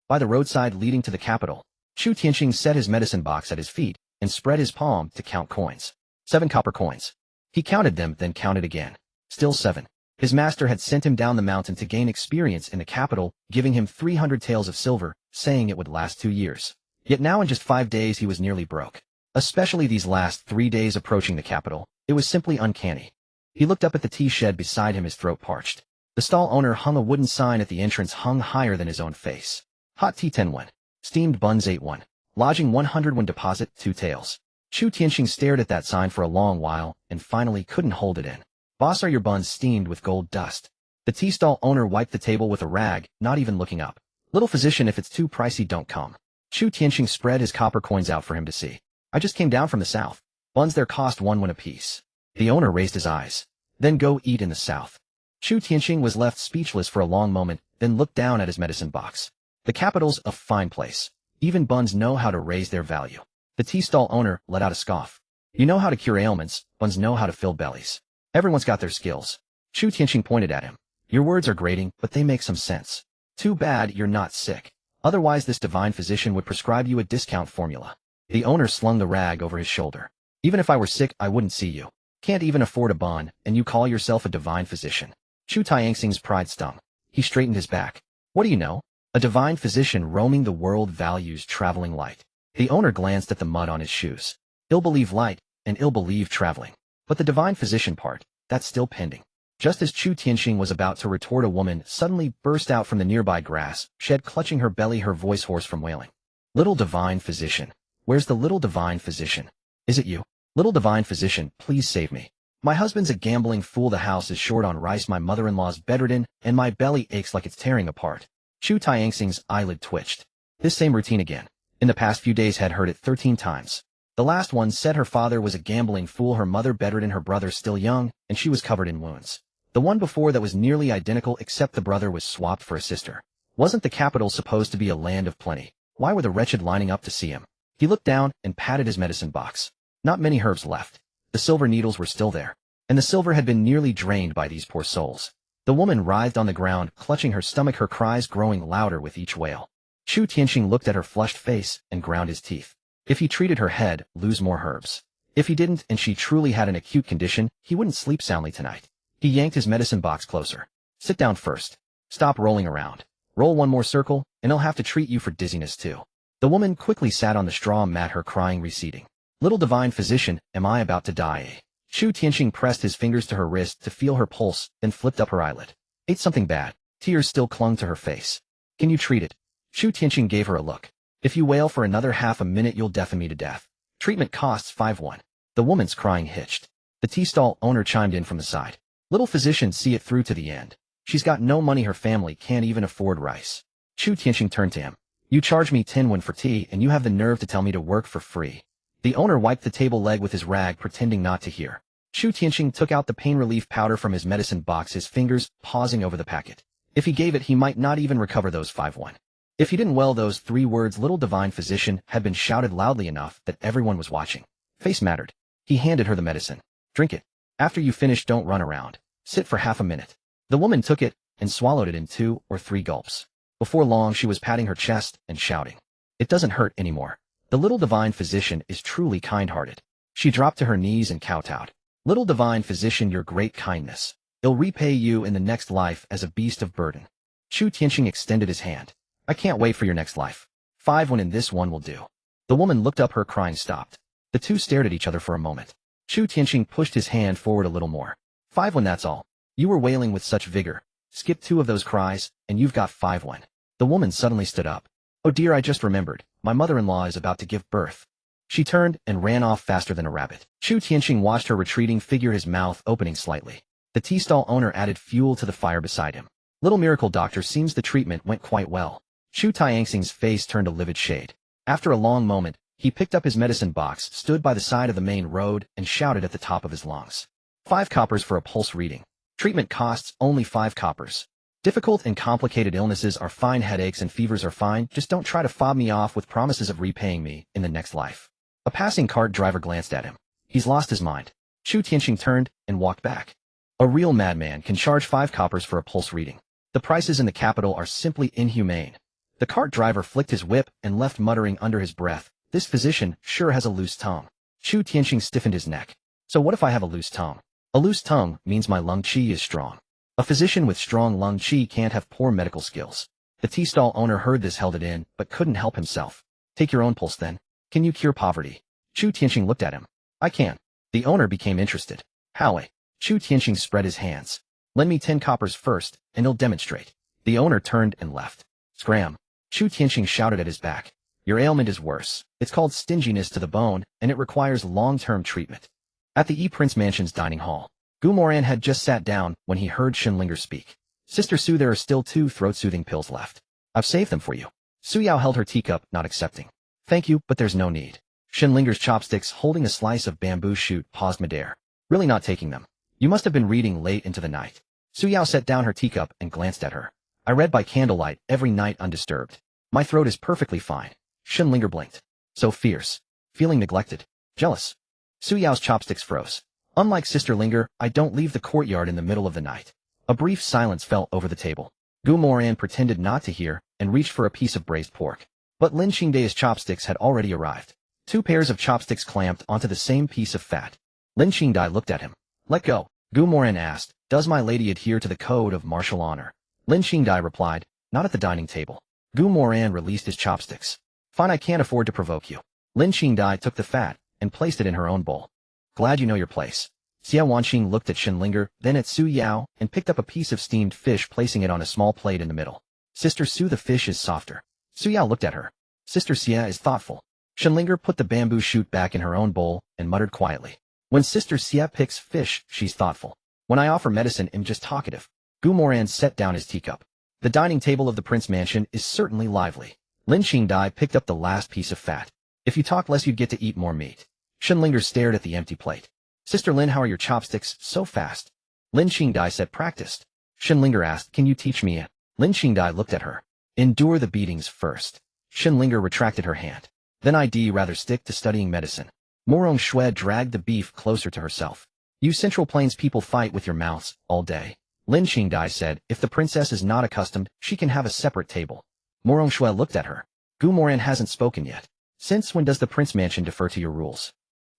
By the roadside leading to the capital, Chu Tianqing set his medicine box at his feet and spread his palm to count coins. 7 copper coins. He counted them, then counted again. Still 7. His master had sent him down the mountain to gain experience in the capital, giving him 300 taels of silver, saying it would last 2 years. Yet now in just 5 days he was nearly broke. Especially these last 3 days approaching the capital, it was simply uncanny. He looked up at the tea shed beside him, his throat parched. The stall owner hung a wooden sign at the entrance, hung higher than his own face. Hot tea 10 won. Steamed buns 8 won. Lodging 100 won, deposit 2 taels. Chu Tianqing stared at that sign for a long while and finally couldn't hold it in. Boss, are your buns steamed with gold dust? The tea stall owner wiped the table with a rag, not even looking up. Little physician, if it's too pricey, don't come. Chu Tianqing spread his copper coins out for him to see. I just came down from the south. Buns there cost 1 won apiece. The owner raised his eyes. Then go eat in the south. Chu Tianqing was left speechless for a long moment, then looked down at his medicine box. The capital's a fine place. Even buns know how to raise their value. The tea stall owner let out a scoff. You know how to cure ailments, buns know how to fill bellies. Everyone's got their skills. Chu Tianqing pointed at him. Your words are grating, but they make some sense. Too bad you're not sick. Otherwise this divine physician would prescribe you a discount formula. The owner slung the rag over his shoulder. Even if I were sick, I wouldn't see you. Can't even afford a bond, and you call yourself a divine physician. Chu Tianxing's pride stung. He straightened his back. What do you know? A divine physician roaming the world values traveling light. The owner glanced at the mud on his shoes. Ill believe light, and ill believe traveling. But the divine physician part, that's still pending. Just as Chu Tianqing was about to retort, a woman suddenly burst out from the nearby grass shed, clutching her belly, her voice hoarse from wailing. Little divine physician. Where's the little divine physician? Is it you? Little divine physician, please save me. My husband's a gambling fool, the house is short on rice, my mother-in-law's bedridden, and my belly aches like it's tearing apart. Chu Tianxing's eyelid twitched. This same routine again. In the past few days had heard it 13 times. The last one said her father was a gambling fool, her mother bedridden, her brother still young, and she was covered in wounds. The one before that was nearly identical, except the brother was swapped for a sister. Wasn't the capital supposed to be a land of plenty? Why were the wretched lining up to see him? He looked down and patted his medicine box. Not many herbs left. The silver needles were still there, and the silver had been nearly drained by these poor souls. The woman writhed on the ground, clutching her stomach, her cries growing louder with each wail. Chu Tianqing looked at her flushed face and ground his teeth. If he treated her head, lose more herbs. If he didn't, and she truly had an acute condition, he wouldn't sleep soundly tonight. He yanked his medicine box closer. Sit down first. Stop rolling around. Roll one more circle, and I'll have to treat you for dizziness too. The woman quickly sat on the straw mat, her crying receding. Little divine physician, am I about to die? Chu Tianqing pressed his fingers to her wrist to feel her pulse, then flipped up her eyelid. Ate something bad. Tears still clung to her face. Can you treat it? Chu Tianqing gave her a look. If you wail for another half a minute, you'll deafen me to death. Treatment costs 5 won. The woman's crying hitched. The tea stall owner chimed in from the side. Little physician, see it through to the end. She's got no money, her family can't even afford rice. Chu Tianqing turned to him. You charge me 10 won for tea, and you have the nerve to tell me to work for free. The owner wiped the table leg with his rag, pretending not to hear. Chu Tianqing took out the pain relief powder from his medicine box, his fingers pausing over the packet. If he gave it, he might not even recover those 5 won. If he didn't, well, those 3 words, little divine physician, had been shouted loudly enough that everyone was watching. Face mattered. He handed her the medicine. Drink it. After you finish, don't run around. Sit for half a minute. The woman took it and swallowed it in 2 or 3 gulps. Before long, she was patting her chest and shouting. It doesn't hurt anymore. The little divine physician is truly kind-hearted. She dropped to her knees and kowtowed. Little divine physician, your great kindness. It'll repay you in the next life as a beast of burden. Chu Tianqing extended his hand. I can't wait for your next life. 5 won in this one will do. The woman looked up, her crying stopped. The two stared at each other for a moment. Chu Tianqing pushed his hand forward a little more. 5-1, that's all. You were wailing with such vigor. Skip 2 of those cries, and you've got 5-1. The woman suddenly stood up. Oh dear, I just remembered. My mother-in-law is about to give birth. She turned and ran off faster than a rabbit. Chu Tianqing watched her retreating figure, his mouth opening slightly. The tea stall owner added fuel to the fire beside him. Little miracle doctor, seems the treatment went quite well. Chu Tianxing's face turned a livid shade. After a long moment, he picked up his medicine box, stood by the side of the main road, and shouted at the top of his lungs. 5 coppers for a pulse reading. Treatment costs only 5 coppers. Difficult and complicated illnesses are fine, headaches and fevers are fine, just don't try to fob me off with promises of repaying me in the next life. A passing cart driver glanced at him. He's lost his mind. Chu Tianqing turned and walked back. A real madman can charge 5 coppers for a pulse reading. The prices in the capital are simply inhumane. The cart driver flicked his whip and left, muttering under his breath, this physician sure has a loose tongue. Chu Tianqing stiffened his neck. So what if I have a loose tongue? A loose tongue means my lung qi is strong. A physician with strong lung qi can't have poor medical skills. The tea stall owner heard this, held it in, but couldn't help himself. Take your own pulse then. Can you cure poverty? Chu Tianqing looked at him. I can. The owner became interested. How? Chu Tianqing spread his hands. Lend me 10 coppers first, and he'll demonstrate. The owner turned and left. Scram. Chu Tianqing shouted at his back. Your ailment is worse. It's called stinginess to the bone, and it requires long-term treatment. At the Prince Mansion's dining hall, Moran had just sat down when he heard Shinlinger speak. Sister Su, there are still 2 throat-soothing pills left. I've saved them for you. Su Yao held her teacup, not accepting. Thank you, but there's no need. Shinlinger's chopsticks, holding a slice of bamboo shoot, paused midair. Really not taking them. You must have been reading late into the night. Su Yao set down her teacup and glanced at her. I read by candlelight every night undisturbed. My throat is perfectly fine. Shinlinger blinked. So fierce. Feeling neglected. Jealous. Su Yao's chopsticks froze. Unlike Sister Linger, I don't leave the courtyard in the middle of the night. A brief silence fell over the table. Moran pretended not to hear and reached for a piece of braised pork. But Lin Qingdai's chopsticks had already arrived. 2 pairs of chopsticks clamped onto the same piece of fat. Lin Qingdai looked at him. Let go. Moran asked, does my lady adhere to the code of martial honor? Lin Qingdai replied, not at the dining table. Moran released his chopsticks. Fine, I can't afford to provoke you. Lin Qingdai took the fat and placed it in her own bowl. Glad you know your place. Xia Wanqing looked at Shinlinger, then at Su Yao, and picked up a piece of steamed fish, placing it on a small plate in the middle. Sister Su, the fish is softer. Su Yao looked at her. Sister Xia is thoughtful. Shinlinger put the bamboo shoot back in her own bowl and muttered quietly. When Sister Xia picks fish, she's thoughtful. When I offer medicine, I'm just talkative. Moran set down his teacup. The dining table of the Prince Mansion is certainly lively. Lin Qingdai picked up the last piece of fat. If you talk less, you'd get to eat more meat. Shinlinger stared at the empty plate. Sister Lin, how are your chopsticks so fast? Lin Qingdai said, practiced. Shinlinger asked, can you teach me it? Lin Qingdai looked at her. Endure the beatings first. Shinlinger retracted her hand. Then I'd rather stick to studying medicine. Morong Shui dragged the beef closer to herself. You Central Plains people fight with your mouths all day. Lin Qingdai said, if the princess is not accustomed, she can have a separate table. Morong Shui looked at her. Moran hasn't spoken yet. Since when does the Prince Mansion defer to your rules?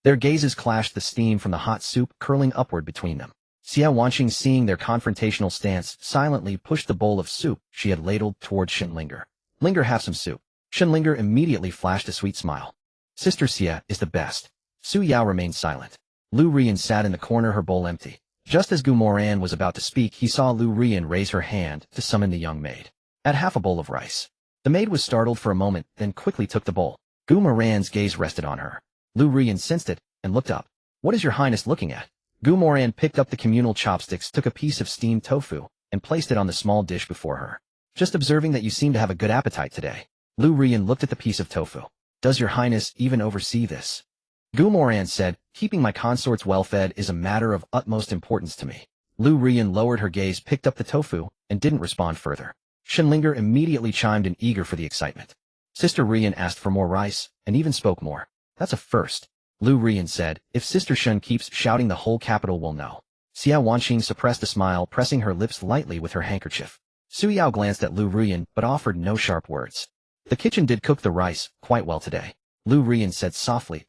Their gazes clashed, the steam from the hot soup curling upward between them. Xia Wanqing, seeing their confrontational stance, silently pushed the bowl of soup she had ladled toward Shinlinger. Linger, have some soup. Shinlinger immediately flashed a sweet smile. Sister Xia is the best. Su Yao remained silent. Lu Rian sat in the corner, her bowl empty. Just as Moran was about to speak, he saw Lu Rian raise her hand to summon the young maid. Add half a bowl of rice. The maid was startled for a moment, then quickly took the bowl. Moran's gaze rested on her. Lu Rian sensed it and looked up. What is your highness looking at? Moran picked up the communal chopsticks, took a piece of steamed tofu, and placed it on the small dish before her. Just observing that you seem to have a good appetite today. Lu Rian looked at the piece of tofu. Does your highness even oversee this? Moran said, keeping my consorts well-fed is a matter of utmost importance to me. Lu Rian lowered her gaze, picked up the tofu, and didn't respond further. Shinlinger immediately chimed in, eager for the excitement. Sister Rian asked for more rice, and even spoke more. That's a first. Lu Rian said, if Sister Shun keeps shouting, the whole capital will know. Xia Wanqing suppressed a smile, pressing her lips lightly with her handkerchief. Su Yao glanced at Lu Rian, but offered no sharp words. The kitchen did cook the rice quite well today. Lu Rian said softly,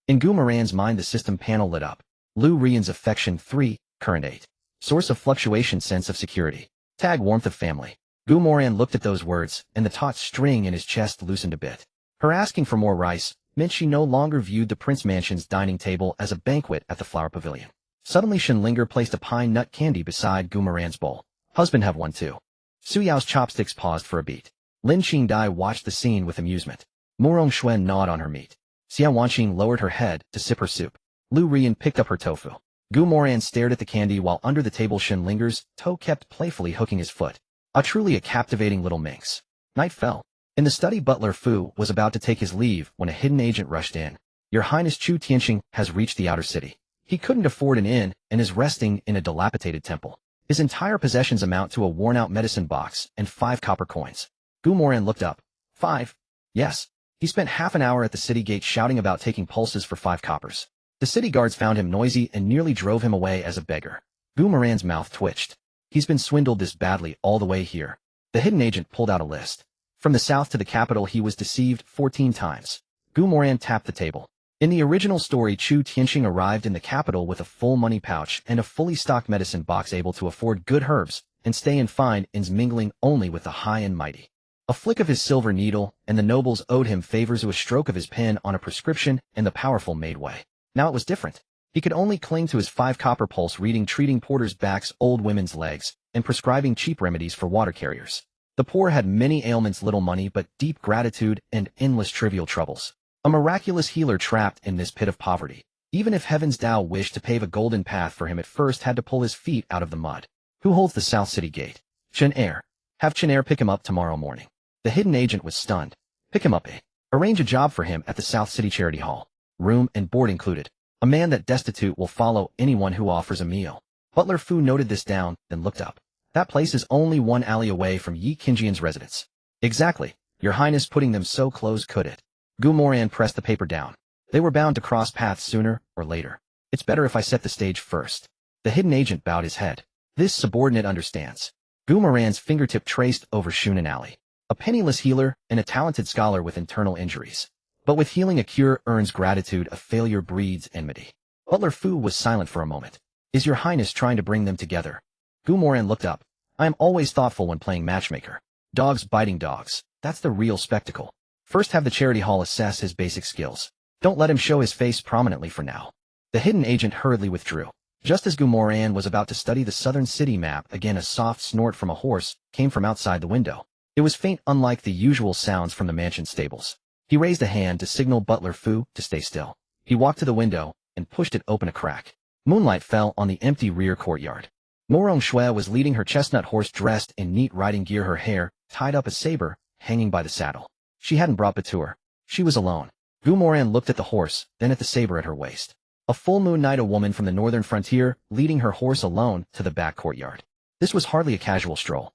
In Moran's mind, the system panel lit up. Lu Rian's affection 3, current 8. Source of fluctuation, sense of security. Tag, warmth of family. Moran looked at those words, and the taut string in his chest loosened a bit. Her asking for more rice meant she no longer viewed the Prince Mansion's dining table as a banquet at the Flower Pavilion. Suddenly Shenlinger placed a pine nut candy beside Gu Moran's bowl. Husband have one too. Su Yao's chopsticks paused for a beat. Lin Qingdai watched the scene with amusement. Morong Shuen gnawed on her meat. Xia Wanqing lowered her head to sip her soup. Lu Rian picked up her tofu. Gu Moran stared at the candy while under the table Shenlinger's toe kept playfully hooking his foot. Truly a captivating little minx. Night fell. In the study, Butler Fu was about to take his leave when a hidden agent rushed in. Your Highness Chu Tianxing has reached the outer city. He couldn't afford an inn and is resting in a dilapidated temple. His entire possessions amount to a worn-out medicine box and 5 copper coins. Gu Moran looked up. 5? Yes. He spent half an hour at the city gate shouting about taking pulses for 5 coppers. The city guards found him noisy and nearly drove him away as a beggar. Gu Moran's mouth twitched. He's been swindled this badly all the way here. The hidden agent pulled out a list. From the south to the capital he was deceived 14 times. Gu Moran tapped the table. In the original story, Chu Tianxing arrived in the capital with a full money pouch and a fully stocked medicine box, able to afford good herbs and stay in fine inns, mingling only with the high and mighty. A flick of his silver needle, and the nobles owed him favors to a stroke of his pen on a prescription, and the powerful made way. Now it was different. He could only cling to his 5 copper pulse reading, treating porters' backs, old women's legs, and prescribing cheap remedies for water carriers. The poor had many ailments, little money, but deep gratitude and endless trivial troubles. A miraculous healer trapped in this pit of poverty. Even if Heaven's Tao wished to pave a golden path for him, it first had to pull his feet out of the mud. Who holds the South City gate? Chen Er. Have Chen Er pick him up tomorrow morning. The hidden agent was stunned. Pick him up, eh? Arrange a job for him at the South City Charity Hall. Room and board included. A man that destitute will follow anyone who offers a meal. Butler Fu noted this down, then looked up. That place is only 1 alley away from Yi Qingjian's residence. Exactly. Your Highness putting them so close, could it? Gu Moran pressed the paper down. They were bound to cross paths sooner or later. It's better if I set the stage first. The hidden agent bowed his head. This subordinate understands. Gu Moran's fingertip traced over Shunan Alley. A penniless healer and a talented scholar with internal injuries. But with healing a cure earns gratitude, a failure breeds enmity. Butler Fu was silent for a moment. Is your Highness trying to bring them together? Gu Moran looked up. I am always thoughtful when playing matchmaker. Dogs biting dogs. That's the real spectacle. First have the charity hall assess his basic skills. Don't let him show his face prominently for now. The hidden agent hurriedly withdrew. Just as Gu Moran was about to study the southern city map again, a soft snort from a horse came from outside the window. It was faint, unlike the usual sounds from the mansion stables. He raised a hand to signal Butler Fu to stay still. He walked to the window and pushed it open a crack. Moonlight fell on the empty rear courtyard. Morong Shue was leading her chestnut horse, dressed in neat riding gear, her hair tied up, a saber hanging by the saddle. She hadn't brought Batur. She was alone. Gu Moran looked at the horse, then at the saber at her waist. A full moon night, a woman from the northern frontier leading her horse alone to the back courtyard. This was hardly a casual stroll.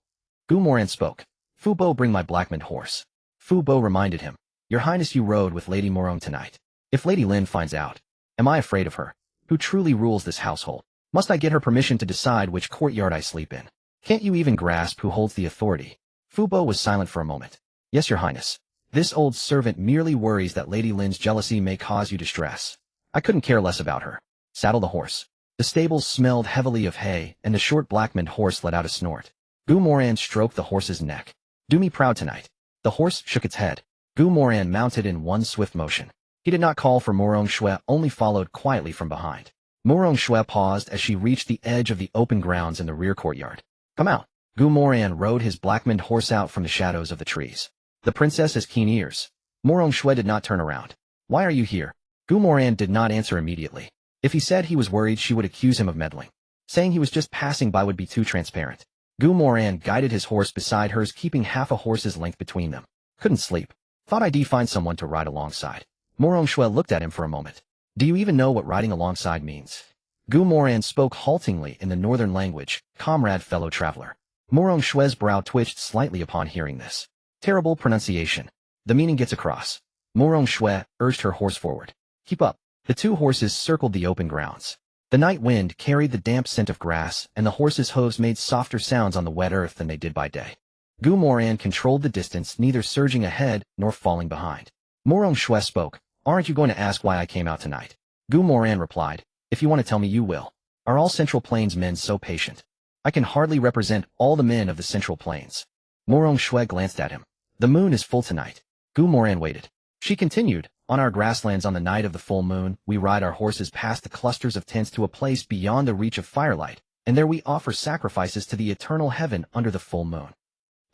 Gu Moran spoke. Fu Bo, bring my blackmaned horse. Fu Bo reminded him. Your Highness, you rode with Lady Morong tonight. If Lady Lin finds out, am I afraid of her? Who truly rules this household? Must I get her permission to decide which courtyard I sleep in? Can't you even grasp who holds the authority? Fu Bo was silent for a moment. Yes, Your Highness. This old servant merely worries that Lady Lin's jealousy may cause you distress. I couldn't care less about her. Saddle the horse. The stables smelled heavily of hay, and the short blackmaned horse let out a snort. Gu Moran stroked the horse's neck. Do me proud tonight. The horse shook its head. Gu Moran mounted in one swift motion. He did not call for Morong Shue, only followed quietly from behind. Morong Shue paused as she reached the edge of the open grounds in the rear courtyard. Come out. Gu Moran rode his blackmaned horse out from the shadows of the trees. The princess has keen ears. Morong Shue did not turn around. Why are you here? Gu Moran did not answer immediately. If he said he was worried, she would accuse him of meddling. Saying he was just passing by would be too transparent. Gu Moran guided his horse beside hers, keeping half a horse's length between them. Couldn't sleep. Thought I'd find someone to ride alongside. Morong Shue looked at him for a moment. Do you even know what riding alongside means? Gu Moran spoke haltingly in the northern language, comrade, fellow traveler. Morong Shue's brow twitched slightly upon hearing this. Terrible pronunciation. The meaning gets across. Morong Shue urged her horse forward. Keep up. The 2 horses circled the open grounds. The night wind carried the damp scent of grass, and the horses' hooves made softer sounds on the wet earth than they did by day. Gu Moran controlled the distance, neither surging ahead nor falling behind. Morong Shue spoke. Aren't you going to ask why I came out tonight? Gu Moran replied. If you want to tell me, you will. Are all Central Plains men so patient? I can hardly represent all the men of the Central Plains. Morong Shue glanced at him. The moon is full tonight. Gu Moran waited. She continued. On our grasslands on the night of the full moon, we ride our horses past the clusters of tents to a place beyond the reach of firelight, and there we offer sacrifices to the eternal heaven under the full moon.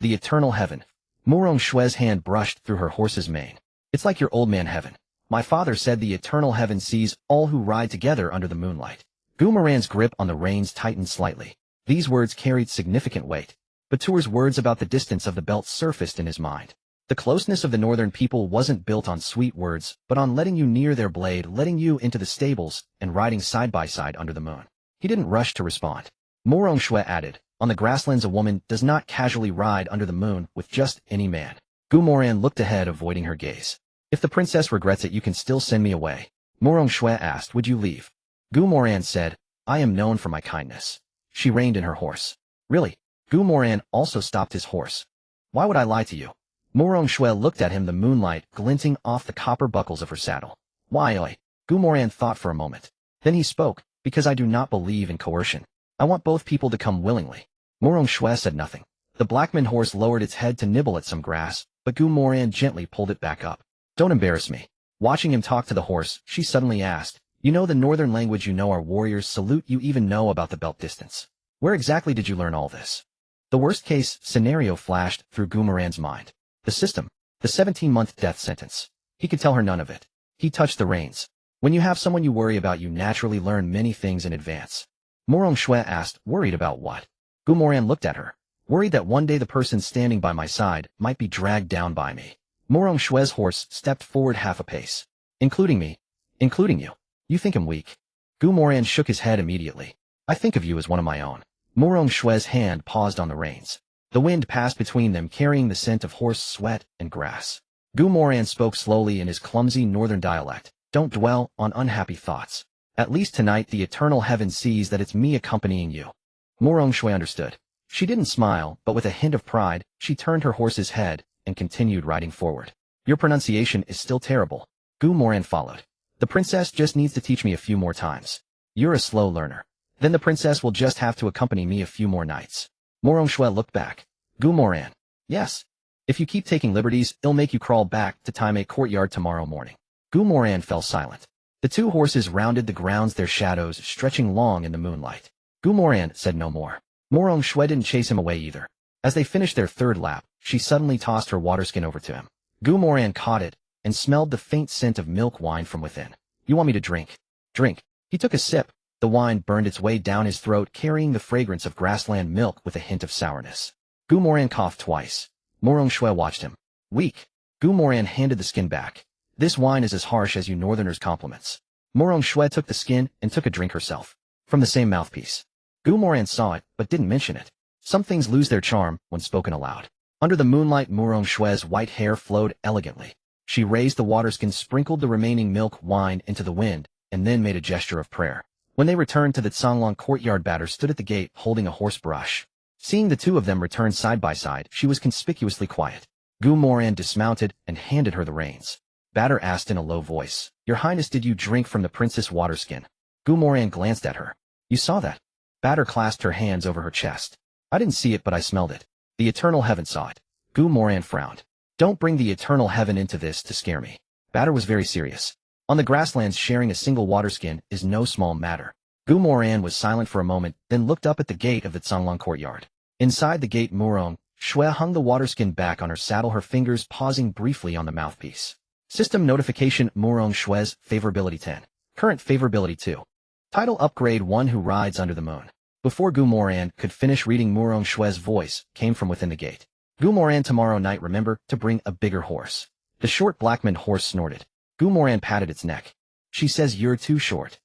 The eternal heaven. Moran Shue's hand brushed through her horse's mane. It's like your old man heaven. My father said the eternal heaven sees all who ride together under the moonlight. Moran's grip on the reins tightened slightly. These words carried significant weight. Bature's words about the distance of the belt surfaced in his mind. The closeness of the northern people wasn't built on sweet words, but on letting you near their blade, letting you into the stables, and riding side by side under the moon. He didn't rush to respond. Moran Shue added, on the grasslands a woman does not casually ride under the moon with just any man. Moran looked ahead, avoiding her gaze. If the princess regrets it, you can still send me away. Moran Shue asked, would you leave? Moran said, I am known for my kindness. She reined in her horse. Really? Moran also stopped his horse. Why would I lie to you? Moran Shue looked at him, the moonlight glinting off the copper buckles of her saddle. Why? Moran thought for a moment. Then he spoke, because I do not believe in coercion. I want both people to come willingly. Moran Shue said nothing. The Blackman horse lowered its head to nibble at some grass, but Moran gently pulled it back up. Don't embarrass me. Watching him talk to the horse, she suddenly asked, you know the northern language, you know our warriors salute, you even know about the belt distance. Where exactly did you learn all this? The worst-case scenario flashed through Moran's mind. The system. The 17-month death sentence. He could tell her none of it. He touched the reins. When you have someone you worry about, you naturally learn many things in advance. Moran Shue asked, worried about what? Moran looked at her. Worried that one day the person standing by my side might be dragged down by me. Moran Shue's horse stepped forward half a pace. Including me? Including you? You think I'm weak? Moran shook his head immediately. I think of you as one of my own. Moran Shue's hand paused on the reins. The wind passed between them, carrying the scent of horse sweat and grass. Moran spoke slowly in his clumsy northern dialect. Don't dwell on unhappy thoughts. At least tonight the eternal heaven sees that it's me accompanying you. Moran Shue understood. She didn't smile, but with a hint of pride, she turned her horse's head and continued riding forward. Your pronunciation is still terrible. Moran followed. The princess just needs to teach me a few more times. You're a slow learner. Then the princess will just have to accompany me a few more nights. Moran Shue looked back. Moran. Yes. If you keep taking liberties, it'll make you crawl back to Time Courtyard tomorrow morning. Moran fell silent. The two horses rounded the grounds, their shadows stretching long in the moonlight. Moran said no more. Moran Shue didn't chase him away either. As they finished their third lap, she suddenly tossed her waterskin over to him. Moran caught it and smelled the faint scent of milk wine from within. You want me to drink? Drink. He took a sip. The wine burned its way down his throat, carrying the fragrance of grassland milk with a hint of sourness. Moran coughed twice. Moran Shue watched him. Weak. Moran handed the skin back. This wine is as harsh as you northerners' compliments. Moran Shue took the skin and took a drink herself. From the same mouthpiece. Moran saw it, but didn't mention it. Some things lose their charm when spoken aloud. Under the moonlight, Moran Shue's white hair flowed elegantly. She raised the waterskin, sprinkled the remaining milk wine into the wind, and then made a gesture of prayer. When they returned to the Tsonglong courtyard, Batter stood at the gate holding a horse brush. Seeing the two of them return side by side, she was conspicuously quiet. Moran dismounted and handed her the reins. Batter asked in a low voice, Your Highness, did you drink from the princess' waterskin? Moran glanced at her. You saw that? Batter clasped her hands over her chest. I didn't see it, but I smelled it. The eternal heaven saw it. Moran frowned. Don't bring the eternal heaven into this to scare me. Batter was very serious. On the grasslands, sharing a single waterskin is no small matter. Moran was silent for a moment, then looked up at the gate of the Tsonglong courtyard. Inside the gate, Moran Shue hung the waterskin back on her saddle, her fingers pausing briefly on the mouthpiece. System notification: Moran Shue's favorability 10. Current favorability 2. Title upgrade: One who rides under the moon. Before Moran could finish reading, Moran Shue's voice came from within the gate. Moran, tomorrow night remember to bring a bigger horse. The short Blackman horse snorted. Moran patted its neck. She says you're too short.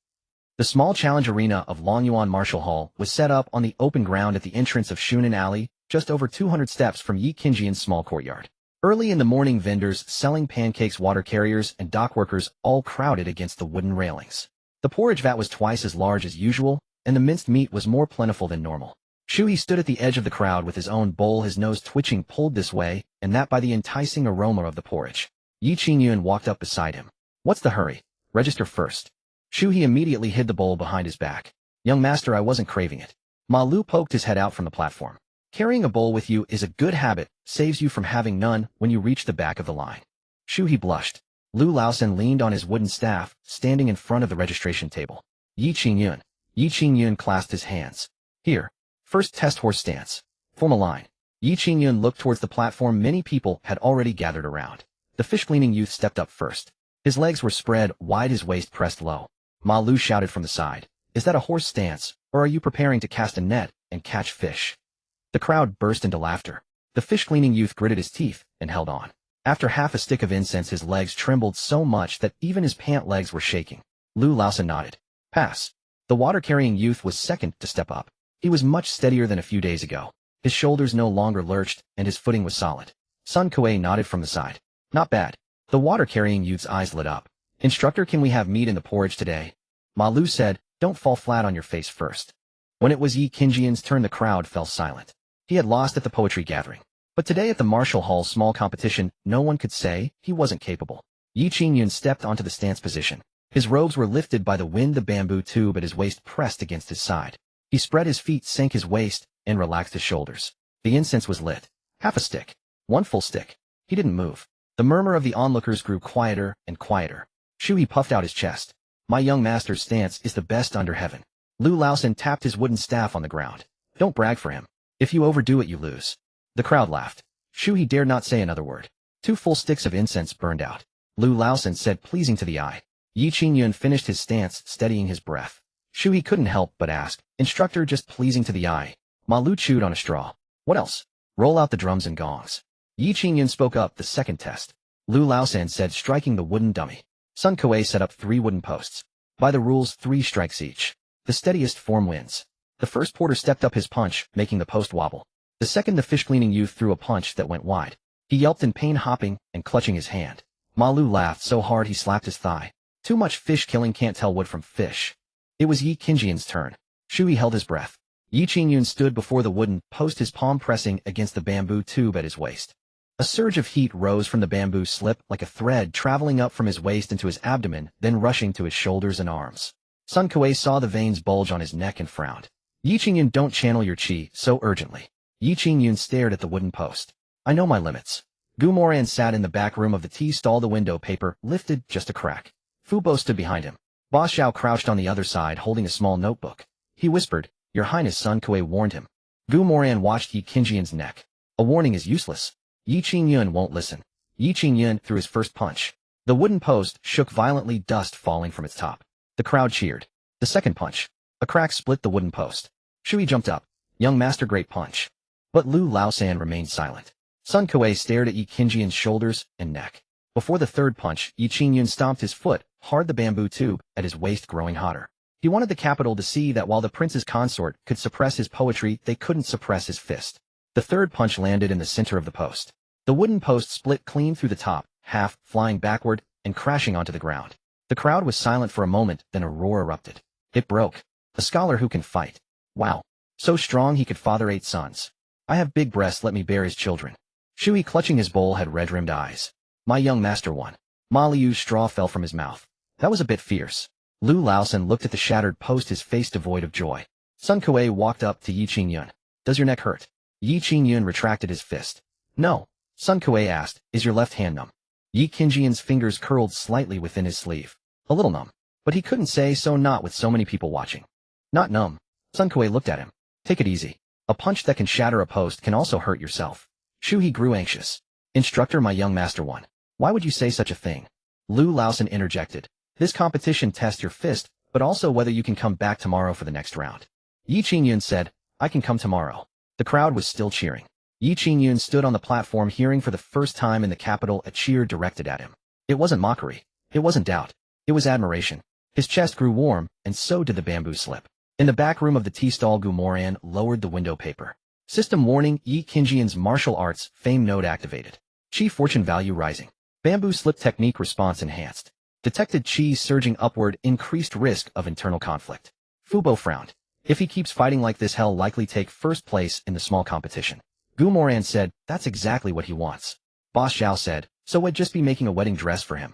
The small challenge arena of Longyuan Martial Hall was set up on the open ground at the entrance of Shunan Alley, just over 200 steps from Yi Qinjian's small courtyard. Early in the morning, vendors selling pancakes, water carriers, and dock workers all crowded against the wooden railings. The porridge vat was twice as large as usual, and the minced meat was more plentiful than normal. Shuhi stood at the edge of the crowd with his own bowl, his nose twitching, pulled this way and that by the enticing aroma of the porridge. Yi Qingyuan walked up beside him. What's the hurry? Register first. Shuhi immediately hid the bowl behind his back. Young master, I wasn't craving it. Ma Lu poked his head out from the platform. Carrying a bowl with you is a good habit, saves you from having none when you reach the back of the line. Shuhi blushed. Lu Laosan leaned on his wooden staff, standing in front of the registration table. Yi Qingyun. Yi Qingyun clasped his hands. Here. First test horse stance. Form a line. Yi Qingyun looked towards the platform many people had already gathered around. The fish-cleaning youth stepped up first. His legs were spread wide, his waist pressed low. Ma Lu shouted from the side. Is that a horse stance, or are you preparing to cast a net and catch fish? The crowd burst into laughter. The fish-cleaning youth gritted his teeth and held on. After half a stick of incense, his legs trembled so much that even his pant legs were shaking. Lu Laosan nodded. Pass. The water-carrying youth was second to step up. He was much steadier than a few days ago. His shoulders no longer lurched, and his footing was solid. Sun Kuei nodded from the side. Not bad. The water-carrying youth's eyes lit up. Instructor, can we have meat in the porridge today? Ma Lu said, don't fall flat on your face first. When it was Yi Qingyun's turn, the crowd fell silent. He had lost at the poetry gathering. But today at the Martial Hall small competition, no one could say he wasn't capable. Yi Qingyun stepped onto the stance position. His robes were lifted by the wind, the bamboo tube at his waist pressed against his side. He spread his feet, sank his waist, and relaxed his shoulders. The incense was lit. Half a stick. One full stick. He didn't move. The murmur of the onlookers grew quieter and quieter. Shui puffed out his chest. My young master's stance is the best under heaven. Lu Laosan tapped his wooden staff on the ground. Don't brag for him. If you overdo it, you lose. The crowd laughed. Shui dared not say another word. 2 full sticks of incense burned out. Lu Laosan said, pleasing to the eye. Yi Qingyun finished his stance, steadying his breath. Shui couldn't help but ask, Instructor, just pleasing to the eye. Ma Lu chewed on a straw. What else? Roll out the drums and gongs. Yi Qingyun spoke up. The second test. Lu Laosan said, striking the wooden dummy. Sun Kuei set up 3 wooden posts. By the rules, 3 strikes each. The steadiest form wins. The first porter stepped up his punch, making the post wobble. The second, the fish-cleaning youth, threw a punch that went wide. He yelped in pain, hopping and clutching his hand. Ma Lu laughed so hard he slapped his thigh. Too much fish killing, can't tell wood from fish. It was Yi Qingyun's turn. Shui held his breath. Yi Qingyun stood before the wooden post, his palm pressing against the bamboo tube at his waist. A surge of heat rose from the bamboo slip like a thread, traveling up from his waist into his abdomen, then rushing to his shoulders and arms. Sun Kuei saw the veins bulge on his neck and frowned. Yi Qingyun, don't channel your chi so urgently. Yi Qingyun stared at the wooden post. I know my limits. Moran sat in the back room of the tea stall, the window paper lifted just a crack. Fu Bo stood behind him. Boss Xiao crouched on the other side, holding a small notebook. He whispered, Your Highness, Sun Kuei warned him. Moran watched Yi Qingyun's neck. A warning is useless. Yi Qingyun won't listen. Yi Qingyun threw his first punch. The wooden post shook violently, dust falling from its top. The crowd cheered. The second punch. A crack split the wooden post. Shui jumped up. Young master, great punch. But Lu Laosan remained silent. Sun Kuei stared at Yi Qingyun's shoulders and neck. Before the third punch, Yi Qingyun stomped his foot hard, the bamboo tube at his waist growing hotter. He wanted the capital to see that while the prince's consort could suppress his poetry, they couldn't suppress his fist. The third punch landed in the center of the post. The wooden post split clean through the top, half flying backward and crashing onto the ground. The crowd was silent for a moment, then a roar erupted. It broke. A scholar who can fight. Wow. So strong he could father 8 sons. I have big breasts, let me bear his children. Shui, clutching his bowl, had red-rimmed eyes. My young master won. Ma Liu's straw fell from his mouth. That was a bit fierce. Lu Laosan looked at the shattered post, his face devoid of joy. Sun Kuei walked up to Yi Qingyun. Does your neck hurt? Yi Qingyun retracted his fist. No. Sun Kuei asked, is your left hand numb? Yi Qingyun's fingers curled slightly within his sleeve. A little numb. But he couldn't say so, not with so many people watching. Not numb. Sun Kuei looked at him. Take it easy. A punch that can shatter a post can also hurt yourself. Shui grew anxious. Instructor, my young master won. Why would you say such a thing? Lu Laosan interjected. This competition tests your fist, but also whether you can come back tomorrow for the next round. Yi Qingyun said, I can come tomorrow. The crowd was still cheering. Yi Qingyun stood on the platform, hearing for the first time in the capital a cheer directed at him. It wasn't mockery. It wasn't doubt. It was admiration. His chest grew warm, and so did the bamboo slip. In the back room of the tea stall, Moran lowered the window paper. System warning, Yi Qingyun's martial arts fame node activated. Chi fortune value rising. Bamboo slip technique response enhanced. Detected chi surging upward, increased risk of internal conflict. Fu Bo frowned. If he keeps fighting like this, he'll likely take first place in the small competition. Moran said, that's exactly what he wants. Boss Xiao said, so we'd just be making a wedding dress for him.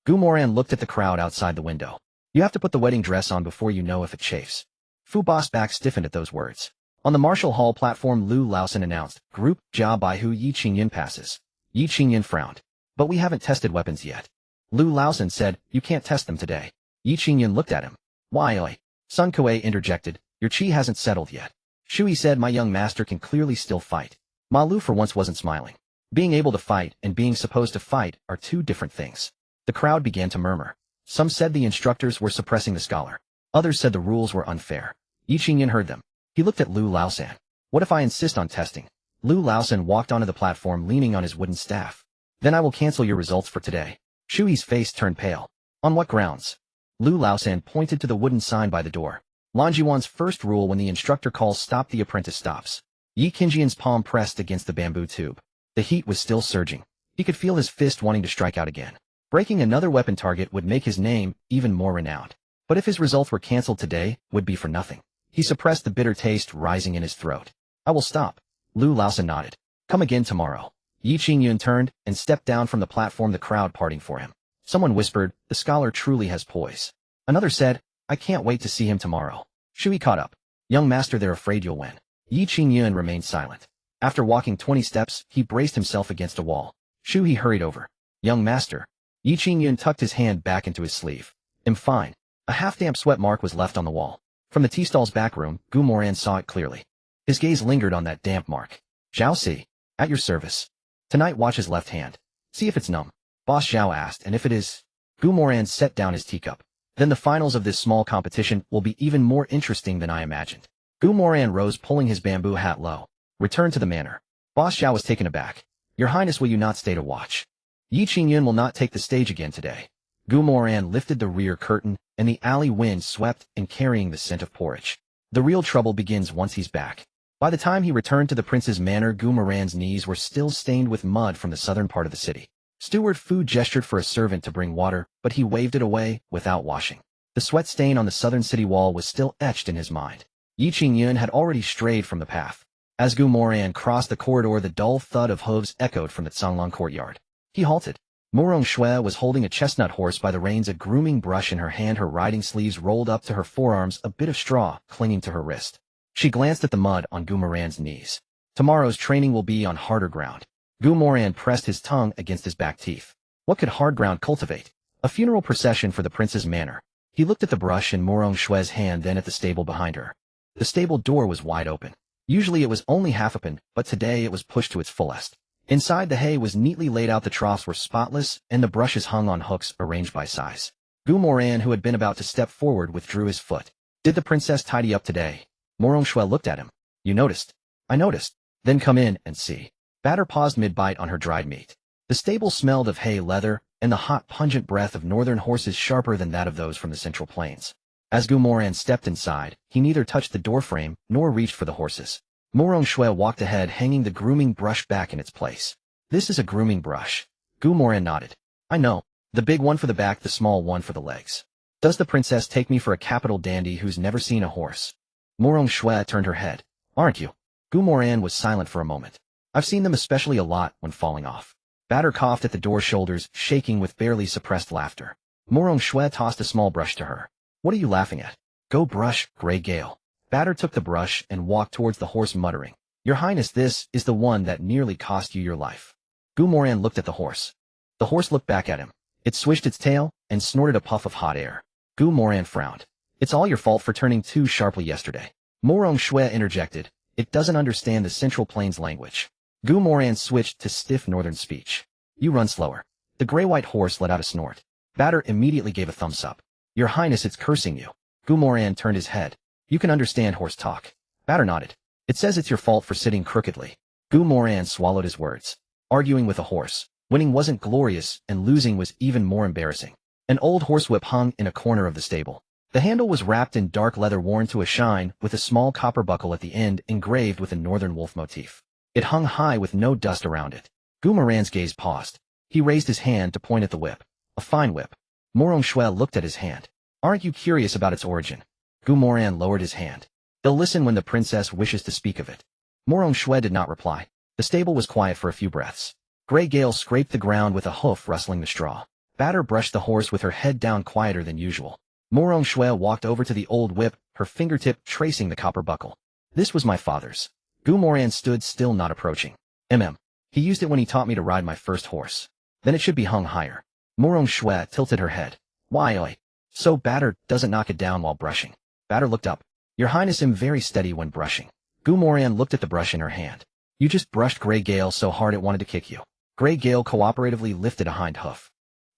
Moran looked at the crowd outside the window. You have to put the wedding dress on before you know if it chafes. Fu Bo's back stiffened at those words. On the Martial Hall platform, Lu Laosan announced, Group Jia Baihu Yi Qingyun passes. Yi Qingyun frowned. But we haven't tested weapons yet. Lu Laosan said, "You can't test them today." Yi Qingyun looked at him. "Why, oi?" Sun Kuei interjected, "Your chi hasn't settled yet." Shui said, "My young master can clearly still fight." Ma Lu for once wasn't smiling. Being able to fight and being supposed to fight are two different things. The crowd began to murmur. Some said the instructors were suppressing the scholar. Others said the rules were unfair. Yi Qingyun heard them. He looked at Lu Laosan. "What if I insist on testing?" Lu Laosan walked onto the platform leaning on his wooden staff. "Then I will cancel your results for today." Shui's face turned pale. "On what grounds?" Lu Laosan pointed to the wooden sign by the door. Lanjiwan's first rule when the instructor calls stop, the apprentice stops. Yi Qingyun's palm pressed against the bamboo tube. The heat was still surging. He could feel his fist wanting to strike out again. Breaking another weapon target would make his name even more renowned. But if his results were cancelled today, would be for nothing. He suppressed the bitter taste rising in his throat. "I will stop." Lu Laosan nodded. "Come again tomorrow." Yi Qingyun turned and stepped down from the platform, the crowd parting for him. Someone whispered, "The scholar truly has poise." Another said, "I can't wait to see him tomorrow." Shui caught up. "Young master, they're afraid you'll win." Yi Qingyun remained silent. After walking 20 steps, he braced himself against a wall. Shui hurried over. "Young master." Yi Qingyun tucked his hand back into his sleeve. "I'm fine." A half-damp sweat mark was left on the wall. From the tea stall's back room, Gu Moran saw it clearly. His gaze lingered on that damp mark. "Zhao Si, at your service. Tonight watch his left hand. See if it's numb." Boss Zhao asked, "And if it is?" Gu Moran set down his teacup. "Then the finals of this small competition will be even more interesting than I imagined." Gu Moran rose, pulling his bamboo hat low. "Return to the manor." Boss Zhao was taken aback. "Your Highness, will you not stay to watch?" "Yi Qingyun will not take the stage again today." Gu Moran lifted the rear curtain, and the alley wind swept in, carrying the scent of porridge. "The real trouble begins once he's back." By the time he returned to the prince's manor, Gu Moran's knees were still stained with mud from the southern part of the city. Steward Fu gestured for a servant to bring water, but he waved it away without washing. The sweat stain on the southern city wall was still etched in his mind. Yi Qingyun had already strayed from the path. As Gu Moran crossed the corridor, the dull thud of hooves echoed from the Canglong courtyard. He halted. Moran Shui was holding a chestnut horse by the reins, a grooming brush in her hand, her riding sleeves rolled up to her forearms, a bit of straw clinging to her wrist. She glanced at the mud on Gu Moran's knees. Tomorrow's training will be on harder ground. Gu Moran pressed his tongue against his back teeth. What could hard ground cultivate? A funeral procession for the prince's manor. He looked at the brush in Moran Shui's hand, then at the stable behind her. The stable door was wide open. Usually it was only half open, but today it was pushed to its fullest. Inside, the hay was neatly laid out, the troughs were spotless, and the brushes hung on hooks arranged by size. Gu Moran, who had been about to step forward, withdrew his foot. "Did the princess tidy up today?" Moran Shui looked at him. "You noticed?" "I noticed." "Then come in and see." Batter paused mid-bite on her dried meat. The stable smelled of hay, leather, and the hot, pungent breath of northern horses, sharper than that of those from the central plains. As Gu Moran stepped inside, he neither touched the doorframe nor reached for the horses. Moran Shui walked ahead, hanging the grooming brush back in its place. "This is a grooming brush." Gu Moran nodded. "I know. The big one for the back, the small one for the legs." "Does the princess take me for a capital dandy who's never seen a horse?" Moran Shui turned her head. "Aren't you?" Gu Moran was silent for a moment. "I've seen them, especially a lot when falling off." Batter coughed at the door, shoulders shaking with barely suppressed laughter. Moran Shui tossed a small brush to her. "What are you laughing at?" "Go brush, Grey Gale." Batter took the brush and walked towards the horse, muttering, "Your Highness, this is the one that nearly cost you your life." Gu Moran looked at the horse. The horse looked back at him. It swished its tail and snorted a puff of hot air. Gu Moran frowned. "It's all your fault for turning too sharply yesterday." Moran Shui interjected, "It doesn't understand the Central Plains language." Gu Moran switched to stiff northern speech. "You run slower." The gray-white horse let out a snort. Batter immediately gave a thumbs up. "Your Highness, it's cursing you." Gu Moran turned his head. "You can understand horse talk." Batter nodded. "It says it's your fault for sitting crookedly." Gu Moran swallowed his words. Arguing with a horse, winning wasn't glorious, and losing was even more embarrassing. An old horsewhip hung in a corner of the stable. The handle was wrapped in dark leather, worn to a shine, with a small copper buckle at the end engraved with a northern wolf motif. It hung high with no dust around it. Gu Moran's gaze paused. He raised his hand to point at the whip. A fine whip. Moran Shui looked at his hand. "Aren't you curious about its origin?" Gu Moran lowered his hand. "They'll listen when the princess wishes to speak of it." Moran Shui did not reply. The stable was quiet for a few breaths. Grey Gale scraped the ground with a hoof, rustling the straw. Batter brushed the horse with her head down, quieter than usual. Moran Shui walked over to the old whip, her fingertip tracing the copper buckle. "This was my father's." Gu Moran stood still, not approaching. He used it when he taught me to ride my first horse." "Then it should be hung higher." Moran Shui tilted her head. Why oi? So batter doesn't knock it down while brushing. Batter looked up. Your Highness am very steady when brushing. Moran looked at the brush in her hand. You just brushed Grey Gale so hard it wanted to kick you. Grey Gale cooperatively lifted a hind hoof.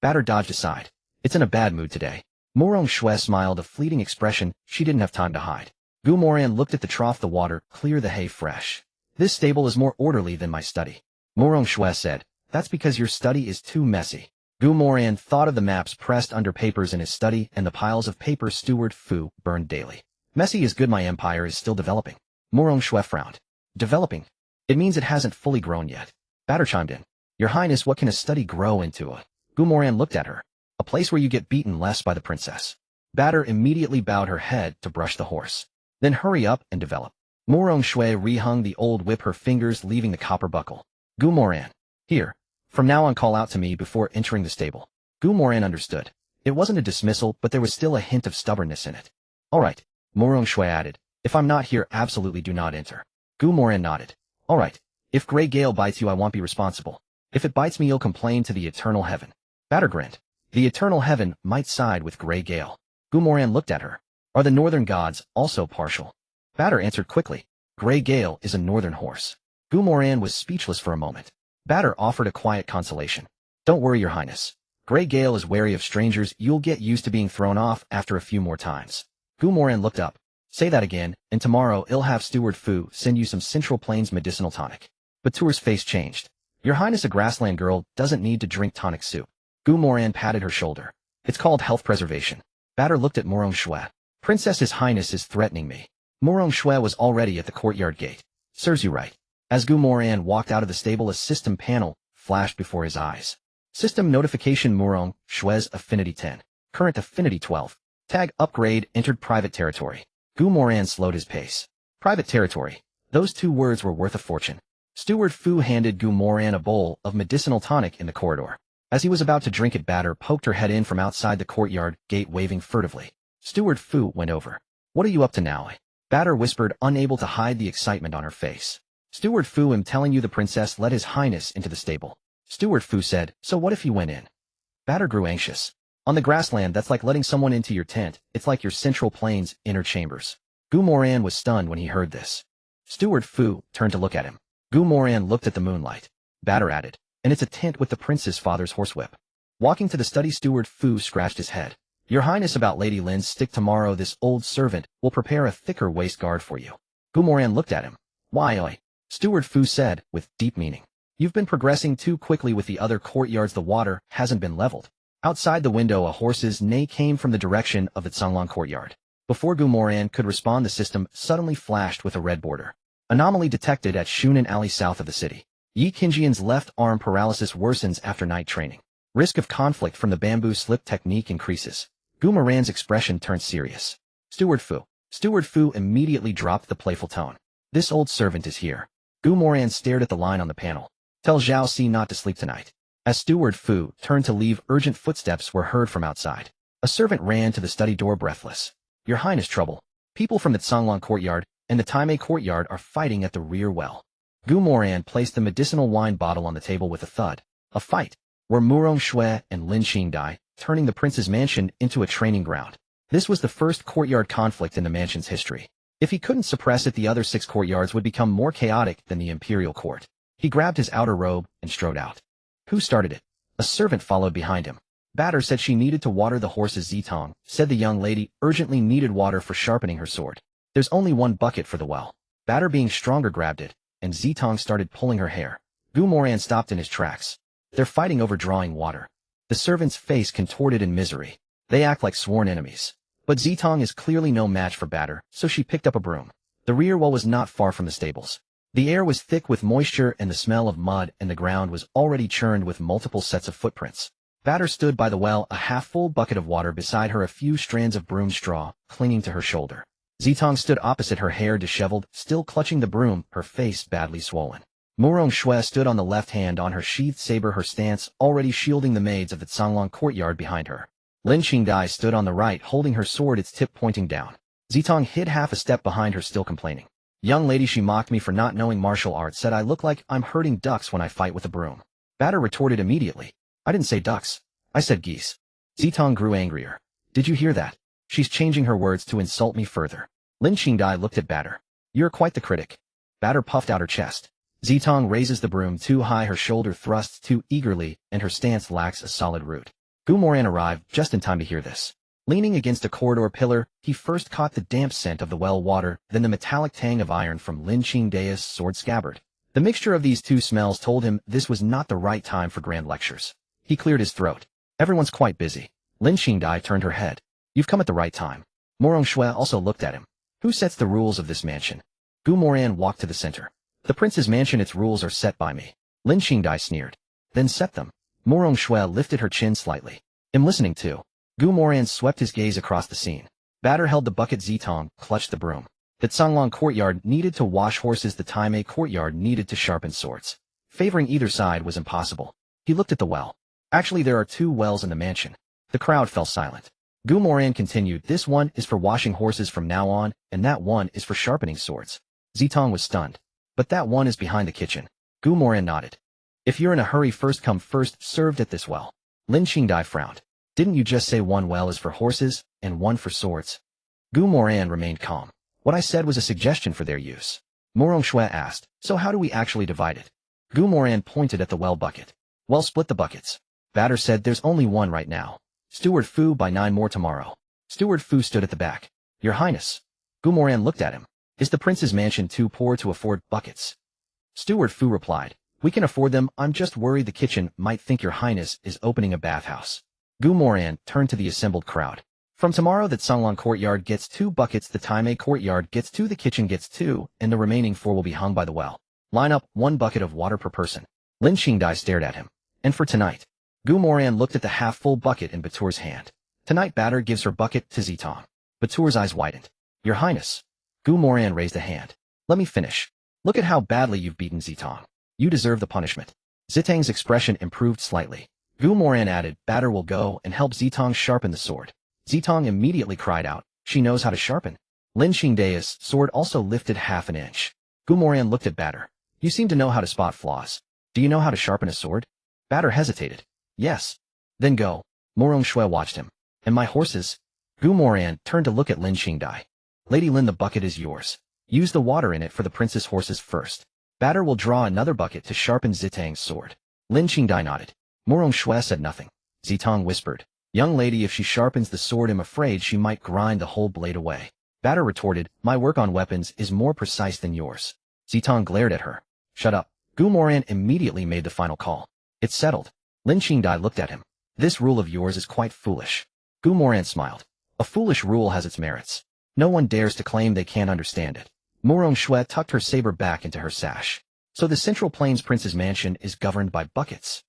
Batter dodged aside. It's in a bad mood today. Moran Shui smiled, a fleeting expression she didn't have time to hide. Moran looked at the trough, the water, clear, the hay fresh. This stable is more orderly than my study. Moran Shui said. That's because your study is too messy. Moran thought of the maps pressed under papers in his study and the piles of paper Steward Fu burned daily. Messy is good, my empire is still developing. Moran Shui frowned. Developing? It means it hasn't fully grown yet. Batter chimed in. Your Highness, what can a study grow into? Moran looked at her. A place where you get beaten less by the princess. Batter immediately bowed her head to brush the horse. Then hurry up and develop. Moran Shui rehung the old whip, her fingers leaving the copper buckle. Moran. Here. From now on, call out to me before entering the stable. Moran understood. It wasn't a dismissal, but there was still a hint of stubbornness in it. All right. Moran Shui added. If I'm not here, absolutely do not enter. Moran nodded. All right. If Grey Gale bites you, I won't be responsible. If it bites me, you'll complain to the eternal heaven. Batter grinned. The eternal heaven might side with Grey Gale. Moran looked at her. Are the northern gods also partial? Batter answered quickly. Grey Gale is a northern horse. Moran was speechless for a moment. Batter offered a quiet consolation. Don't worry, your Highness. Grey Gale is wary of strangers. You'll get used to being thrown off after a few more times. Moran looked up. Say that again, and tomorrow I'll have Steward Fu send you some Central Plains medicinal tonic. Batour's face changed. Your Highness, a grassland girl doesn't need to drink tonic soup. Moran patted her shoulder. It's called health preservation. Batter looked at Moran Shui. Princess, His Highness is threatening me. Moran Shui was already at the courtyard gate. Serves you right. As Moran walked out of the stable, a system panel flashed before his eyes. System notification: Moran Shui's Affinity 10. Current Affinity 12. Tag upgrade entered private territory. Moran slowed his pace. Private territory. Those two words were worth a fortune. Steward Fu handed Moran a bowl of medicinal tonic in the corridor. As he was about to drink it, Batter poked her head in from outside the courtyard gate, waving furtively. Steward Fu went over. What are you up to now? Batter whispered, unable to hide the excitement on her face. Steward Fu, am telling you the princess let His Highness into the stable. Steward Fu said, so what if he went in? Batter grew anxious. On the grassland, that's like letting someone into your tent. It's like your Central Plains inner chambers. Moran was stunned when he heard this. Steward Fu turned to look at him. Moran looked at the moonlight. Batter added, and it's a tent with the prince's father's horsewhip. Walking to the study, Steward Fu scratched his head. Your Highness, about Lady Lin's stick tomorrow, this old servant will prepare a thicker waist guard for you. Moran looked at him. Why, oi? Steward Fu said, with deep meaning. You've been progressing too quickly with the other courtyards. The water hasn't been leveled. Outside the window, a horse's neigh came from the direction of the Tsanglan courtyard. Before Moran could respond, the system suddenly flashed with a red border. Anomaly detected at Shunan Alley south of the city. Yi Qingjian's left arm paralysis worsens after night training. Risk of conflict from the bamboo slip technique increases. Moran's expression turned serious. Steward Fu immediately dropped the playful tone. This old servant is here. Moran stared at the line on the panel. Tell Zhao Si not to sleep tonight. As Steward Fu turned to leave, urgent footsteps were heard from outside. A servant ran to the study door, breathless. Your Highness, trouble. People from the Tsanglan courtyard and the Taimei courtyard are fighting at the rear well. Moran placed the medicinal wine bottle on the table with a thud. A fight, where Moran Shui and Lin Qingdai, turning the prince's mansion into a training ground. This was the first courtyard conflict in the mansion's history. If he couldn't suppress it, the other 6 courtyards would become more chaotic than the imperial court. He grabbed his outer robe and strode out. Who started it? A servant followed behind him. Batter said she needed to water the horses. Zitong said the young lady urgently needed water for sharpening her sword. There's only one bucket for the well. Batter, being stronger, grabbed it, and Zitong started pulling her hair. Moran stopped in his tracks. They're fighting over drawing water. The servant's face contorted in misery. They act like sworn enemies. But Zitong is clearly no match for Batter, so she picked up a broom. The rear well was not far from the stables. The air was thick with moisture and the smell of mud, and the ground was already churned with multiple sets of footprints. Batter stood by the well, a half-full bucket of water beside her, a few strands of broom straw clinging to her shoulder. Zitong stood opposite her, hair disheveled, still clutching the broom, her face badly swollen. Moran Shui stood on the left, hand on her sheathed saber, her stance already shielding the maids of the Tsanglan courtyard behind her. Lin Qingdai stood on the right, holding her sword, its tip pointing down. Zitong hid half a step behind her, still complaining. Young lady, she mocked me for not knowing martial arts, said I look like I'm herding ducks when I fight with a broom. Batter retorted immediately. I didn't say ducks. I said geese. Zitong grew angrier. Did you hear that? She's changing her words to insult me further. Lin Qingdai looked at Batter. You're quite the critic. Batter puffed out her chest. Zitong raises the broom too high, her shoulder thrusts too eagerly, and her stance lacks a solid root. Gu Moran arrived just in time to hear this. Leaning against a corridor pillar, he first caught the damp scent of the well water, then the metallic tang of iron from Lin Qingdai's sword scabbard. The mixture of these two smells told him this was not the right time for grand lectures. He cleared his throat. Everyone's quite busy. Lin Qingdai turned her head. You've come at the right time. Moran Shui also looked at him. Who sets the rules of this mansion? Gu Moran walked to the center. The prince's mansion, its rules are set by me. Lin Qingdai sneered. Then set them. Moran Shui lifted her chin slightly. I'm listening too. Gu Moran swept his gaze across the scene. Batter held the bucket, Zitong clutched the broom. The Canglong courtyard needed to wash horses, the Taimei courtyard needed to sharpen swords. Favoring either side was impossible. He looked at the well. Actually, there are two wells in the mansion. The crowd fell silent. Gu Moran continued, this one is for washing horses from now on, and that one is for sharpening swords. Zitong was stunned. But that one is behind the kitchen. Gu Moran nodded. If you're in a hurry, first come first served at this well. Lin Qingdai frowned. Didn't you just say one well is for horses, and one for swords? Gu Moran remained calm. What I said was a suggestion for their use. Moran Shui asked, so how do we actually divide it? Gu Moran pointed at the well bucket. Well, split the buckets. Batter said there's only one right now. Steward Fu buy 9 more tomorrow. Steward Fu stood at the back. Your Highness. Gu Moran looked at him. Is the prince's mansion too poor to afford buckets? Steward Fu replied. We can afford them, I'm just worried the kitchen might think your Highness is opening a bathhouse. Gu Moran turned to the assembled crowd. From tomorrow, the Canglong courtyard gets 2 buckets, the Taimei courtyard gets 2, the kitchen gets 2, and the remaining 4 will be hung by the well. Line up 1 bucket of water per person. Lin Qingdai stared at him. And for tonight? Gu Moran looked at the half-full bucket in Batur's hand. Tonight, Batter gives her bucket to Zitong. Batur's eyes widened. Your Highness. Gu Moran raised a hand. Let me finish. Look at how badly you've beaten Zitong. You deserve the punishment. Zitang's expression improved slightly. Gu Moran added, Batter will go and help Zitong sharpen the sword. Zitong immediately cried out, she knows how to sharpen. Lin Qingdai's sword also lifted half an inch. Gu Moran looked at Batter. You seem to know how to spot flaws. Do you know how to sharpen a sword? Batter hesitated. Yes. Then go. Moran Shui watched him. And my horses? Gu Moran turned to look at Lin Qingdai. Lady Lin, the bucket is yours. Use the water in it for the prince's horses first. Batter will draw another bucket to sharpen Zitang's sword. Lin Qingdai nodded. Moran Shui said nothing. Zitong whispered. Young lady, if she sharpens the sword, I'm afraid she might grind the whole blade away. Batter retorted, my work on weapons is more precise than yours. Zitong glared at her. Shut up. Gu Moran immediately made the final call. It's settled. Lin Qingdai looked at him. This rule of yours is quite foolish. Gu Moran smiled. A foolish rule has its merits. No one dares to claim they can't understand it. Moran Shui tucked her saber back into her sash. So the Central Plains Prince's mansion is governed by buckets.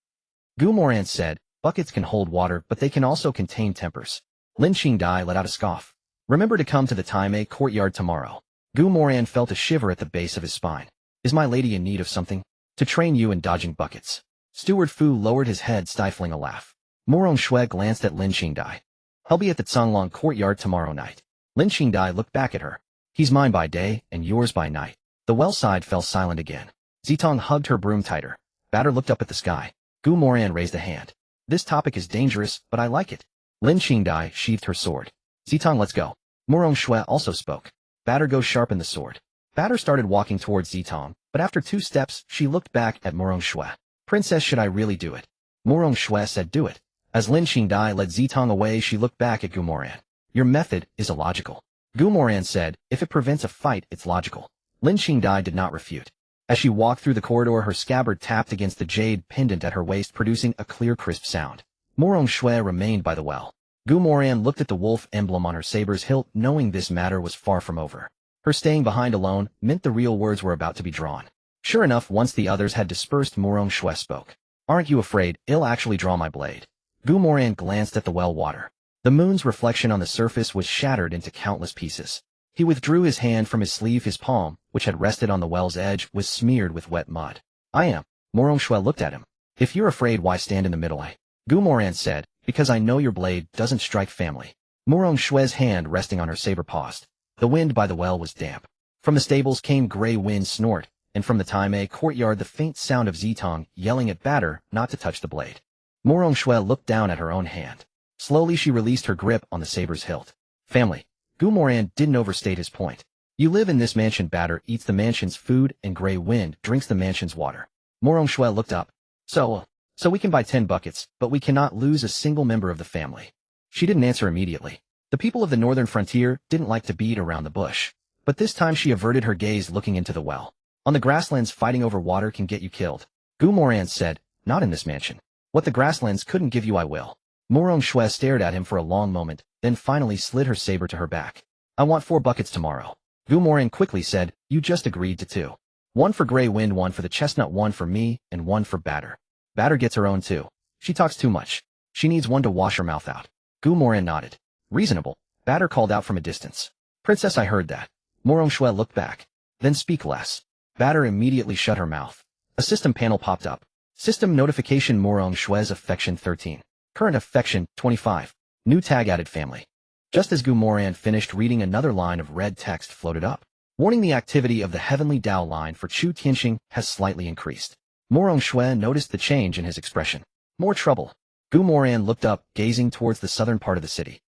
Gu Moran said, buckets can hold water, but they can also contain tempers. Lin Qingdai let out a scoff. Remember to come to the Taimei courtyard tomorrow. Gu Moran felt a shiver at the base of his spine. Is my lady in need of something? To train you in dodging buckets. Steward Fu lowered his head, stifling a laugh. Moran Shui glanced at Lin Qingdai. I'll be at the Canglong courtyard tomorrow night. Lin Qingdai looked back at her. He's mine by day and yours by night. The well side fell silent again. Zitong hugged her broom tighter. Batter looked up at the sky. Gu Moran raised a hand. This topic is dangerous, but I like it. Lin Qingdai sheathed her sword. Zitong, let's go. Moran Shui also spoke. Batter, go sharpen the sword. Batter started walking towards Zitong, but after 2 steps, she looked back at Moran Shui. Princess, should I really do it? Moran Shui said, do it. As Lin Qingdai led Zitong away, she looked back at Gu Moran. Your method is illogical. Gu Moran said, if it prevents a fight, it's logical. Lin Qingdai did not refute. As she walked through the corridor, her scabbard tapped against the jade pendant at her waist, producing a clear, crisp sound. Moran Shui remained by the well. Gu Moran looked at the wolf emblem on her saber's hilt, knowing this matter was far from over. Her staying behind alone meant the real words were about to be drawn. Sure enough, once the others had dispersed, Moran Shui spoke. Aren't you afraid I'll actually draw my blade? Gu Moran glanced at the well water. The moon's reflection on the surface was shattered into countless pieces. He withdrew his hand from his sleeve. His palm, which had rested on the well's edge, was smeared with wet mud. I am. Moran Shui looked at him. If you're afraid, why stand in the middle? Gu Moran said, because I know your blade doesn't strike family. Moran Shui's hand resting on her saber paused. The wind by the well was damp. From the stables came gray wind snort, and from the Taimei courtyard the faint sound of Zitong yelling at Batter not to touch the blade. Moran Shui looked down at her own hand. Slowly she released her grip on the saber's hilt. Family. Gu Moran didn't overstate his point. You live in this mansion. Batter eats the mansion's food and Grey Wind drinks the mansion's water. Moran Shui looked up. So we can buy 10 buckets, but we cannot lose a single member of the family. She didn't answer immediately. The people of the northern frontier didn't like to beat around the bush. But this time she averted her gaze, looking into the well. On the grasslands, fighting over water can get you killed. Gu Moran said, not in this mansion. What the grasslands couldn't give you I will. Moran Shui stared at him for a long moment, then finally slid her saber to her back. I want 4 buckets tomorrow. Gu Moran quickly said, you just agreed to 2. 1 for Grey Wind, 1 for the chestnut, 1 for me, and 1 for Batter. Batter gets her own too. She talks too much. She needs one to wash her mouth out. Gu Moran nodded. Reasonable. Batter called out from a distance. Princess, I heard that. Moran Shui looked back. Then speak less. Batter immediately shut her mouth. A system panel popped up. System notification: Moran Shui's affection 13. Current affection 25. New tag added: family. Just as Gu Moran finished reading, another line of red text floated up. Warning: the activity of the heavenly Tao line for Chu Tianxing has slightly increased. Moran Shui noticed the change in his expression. More trouble. Gu Moran looked up, gazing towards the southern part of the city.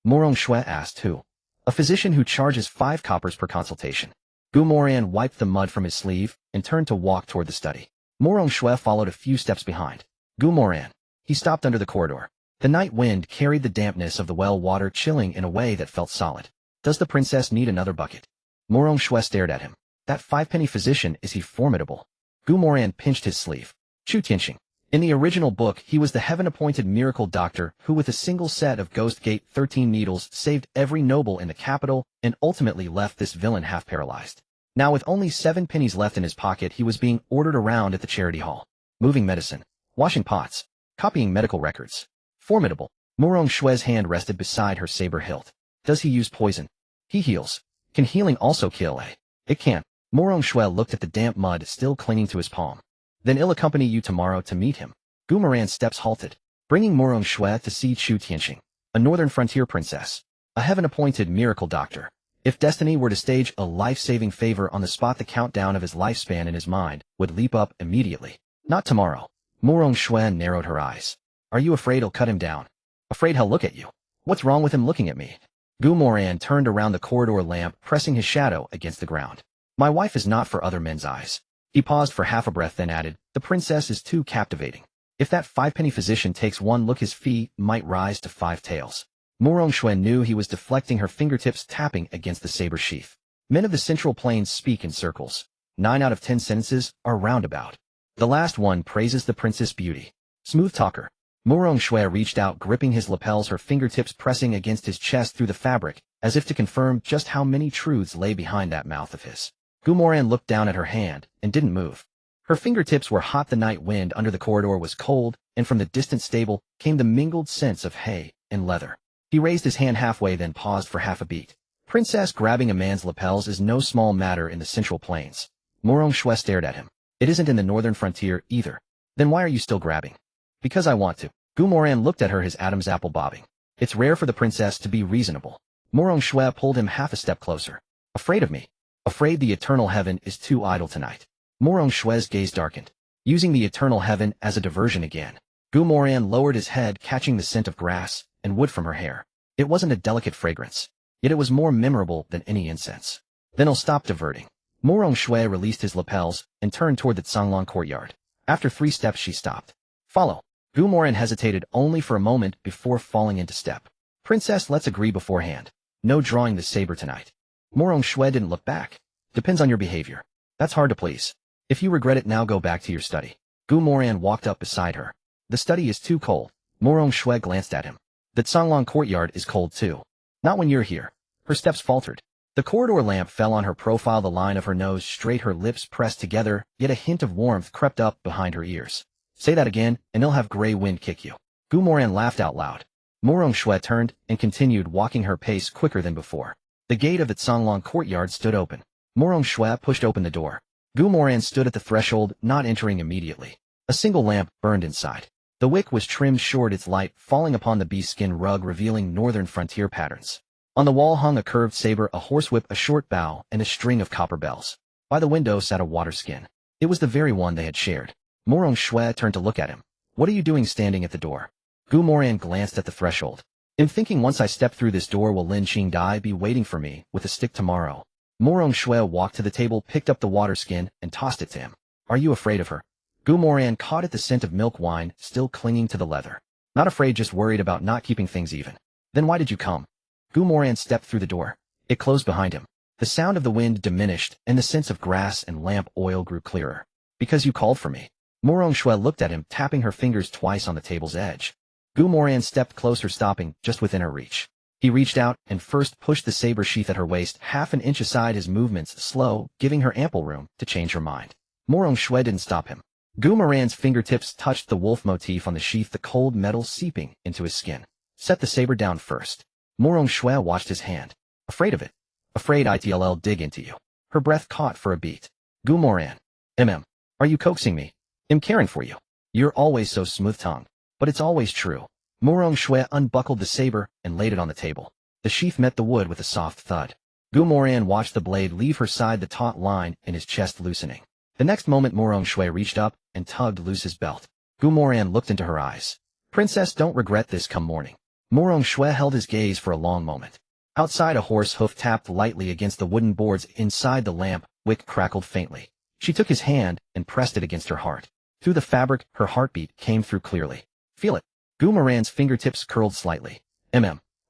Moran Shui asked, who? A physician who charges 5 coppers per consultation. Gu Moran wiped the mud from his sleeve and turned to walk toward the study. Moran Shui followed a few steps behind. Gu Moran. He stopped under the corridor. The night wind carried the dampness of the well water, chilling in a way that felt solid. Does the princess need another bucket? Moran Shui stared at him. That 5-penny physician, is he formidable? Gu Moran pinched his sleeve. Chu Tianxing. In the original book, he was the heaven-appointed miracle doctor who, with a single set of Ghost Gate 13 needles, saved every noble in the capital and ultimately left this villain half-paralyzed. Now, with only 7 pennies left in his pocket, he was being ordered around at the charity hall. Moving medicine. Washing pots. Copying medical records. Formidable. Moran Shui's hand rested beside her saber hilt. Does he use poison? He heals. Can healing also kill? It can. Moran Shui looked at the damp mud still clinging to his palm. Then I'll accompany you tomorrow to meet him. Gu Moran's steps halted, bringing Moran Shui to see Chu Tianxing, a northern frontier princess, a heaven-appointed miracle doctor. If destiny were to stage a life-saving favor on the spot, the countdown of his lifespan in his mind would leap up immediately. Not tomorrow. Moran Shui narrowed her eyes. Are you afraid I'll cut him down? Afraid he'll look at you? What's wrong with him looking at me? Gu Moran turned around the corridor lamp, pressing his shadow against the ground. My wife is not for other men's eyes. He paused for half a breath, then added, the princess is too captivating. If that 5-penny physician takes one look, his fee might rise to 5 taels. Moran Shui knew he was deflecting, her fingertips tapping against the saber sheath. Men of the Central Plains speak in circles. 9 out of 10 sentences are roundabout. The last one praises the princess' beauty. Smooth talker. Moran Shui reached out, gripping his lapels, her fingertips pressing against his chest through the fabric, as if to confirm just how many truths lay behind that mouth of his. Gu Moran looked down at her hand and didn't move. Her fingertips were hot. The night wind under the corridor was cold, and from the distant stable came the mingled scents of hay and leather. He raised his hand halfway, then paused for half a beat. Princess, grabbing a man's lapels is no small matter in the Central Plains. Moran Shui stared at him. It isn't in the northern frontier either. Then why are you still grabbing? Because I want to. Gu Moran looked at her, his Adam's apple bobbing. It's rare for the princess to be reasonable. Moran Shui pulled him half a step closer. Afraid of me? Afraid the eternal heaven is too idle tonight. Moran Shui's gaze darkened. Using the eternal heaven as a diversion again. Gu Moran lowered his head, catching the scent of grass and wood from her hair. It wasn't a delicate fragrance, yet it was more memorable than any incense. Then I'll stop diverting. Moran Shui released his lapels and turned toward the Zhonglong courtyard. After 3 steps she stopped. Follow. Gu Moran hesitated only for a moment before falling into step. Princess, let's agree beforehand. No drawing the saber tonight. Moran Shui didn't look back. Depends on your behavior. That's hard to please. If you regret it now, go back to your study. Gu Moran walked up beside her. The study is too cold. Moran Shui glanced at him. The Zhonglong courtyard is cold too. Not when you're here. Her steps faltered. The corridor lamp fell on her profile, the line of her nose straight, her lips pressed together, yet a hint of warmth crept up behind her ears. Say that again, and I'll have Grey Wind kick you. Gu Moran laughed out loud. Moran Shui turned and continued walking, her pace quicker than before. The gate of the Zhonglong courtyard stood open. Moran Shui pushed open the door. Gu Moran stood at the threshold, not entering immediately. A single lamp burned inside. The wick was trimmed short, its light falling upon the bee-skin rug, revealing northern frontier patterns. On the wall hung a curved saber, a horsewhip, a short bow, and a string of copper bells. By the window sat a water skin. It was the very one they had shared. Moran Shui turned to look at him. What are you doing standing at the door? Gu Moran glanced at the threshold. I'm thinking once I step through this door will Lin Qingdai be waiting for me with a stick tomorrow. Morong Shui walked to the table, picked up the water skin, and tossed it to him. Are you afraid of her? Gu Moran caught at the scent of milk wine, still clinging to the leather. Not afraid, just worried about not keeping things even. Then why did you come? Gu Moran stepped through the door. It closed behind him. The sound of the wind diminished, and the scents of grass and lamp oil grew clearer. Because you called for me. Morong Shui looked at him, tapping her fingers twice on the table's edge. Gu Moran stepped closer, stopping just within her reach. He reached out and first pushed the saber sheath at her waist half an inch aside, his movements slow, giving her ample room to change her mind. Morong Shui didn't stop him. Gu Moran's fingertips touched the wolf motif on the sheath, the cold metal seeping into his skin. Set the saber down first. Morong Shui watched his hand. Afraid of it? Afraid it'll dig into you. Her breath caught for a beat. Gu Moran. Are you coaxing me? I'm caring for you. You're always so smooth-tongued. But it's always true. Morong Shui unbuckled the saber and laid it on the table. The sheath met the wood with a soft thud. Gu Moran watched the blade leave her side, the taut line in his chest loosening. The next moment Morong Shui reached up and tugged loose his belt. Gu Moran looked into her eyes. Princess, don't regret this come morning. Morong Shui held his gaze for a long moment. Outside, a horse hoof tapped lightly against the wooden boards inside the lamp, wick crackled faintly. She took his hand and pressed it against her heart. Through the fabric, her heartbeat came through clearly. Feel it. Gu Moran's fingertips curled slightly.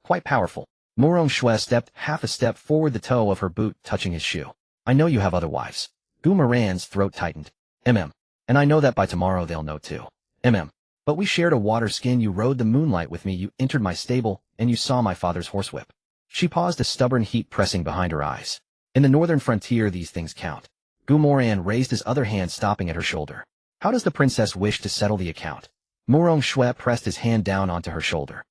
Quite powerful. Morong Shui stepped half a step forward, the toe of her boot touching his shoe. I know you have other wives. Gu Moran's throat tightened. And I know that by tomorrow they'll know too. But we shared a water skin, you rode the moonlight with me, you entered my stable, and you saw my father's horsewhip. She paused, a stubborn heat pressing behind her eyes. In the northern frontier these things count. Gu Moran raised his other hand, stopping at her shoulder. How does the princess wish to settle the account? Morong Shui pressed his hand down onto her shoulder.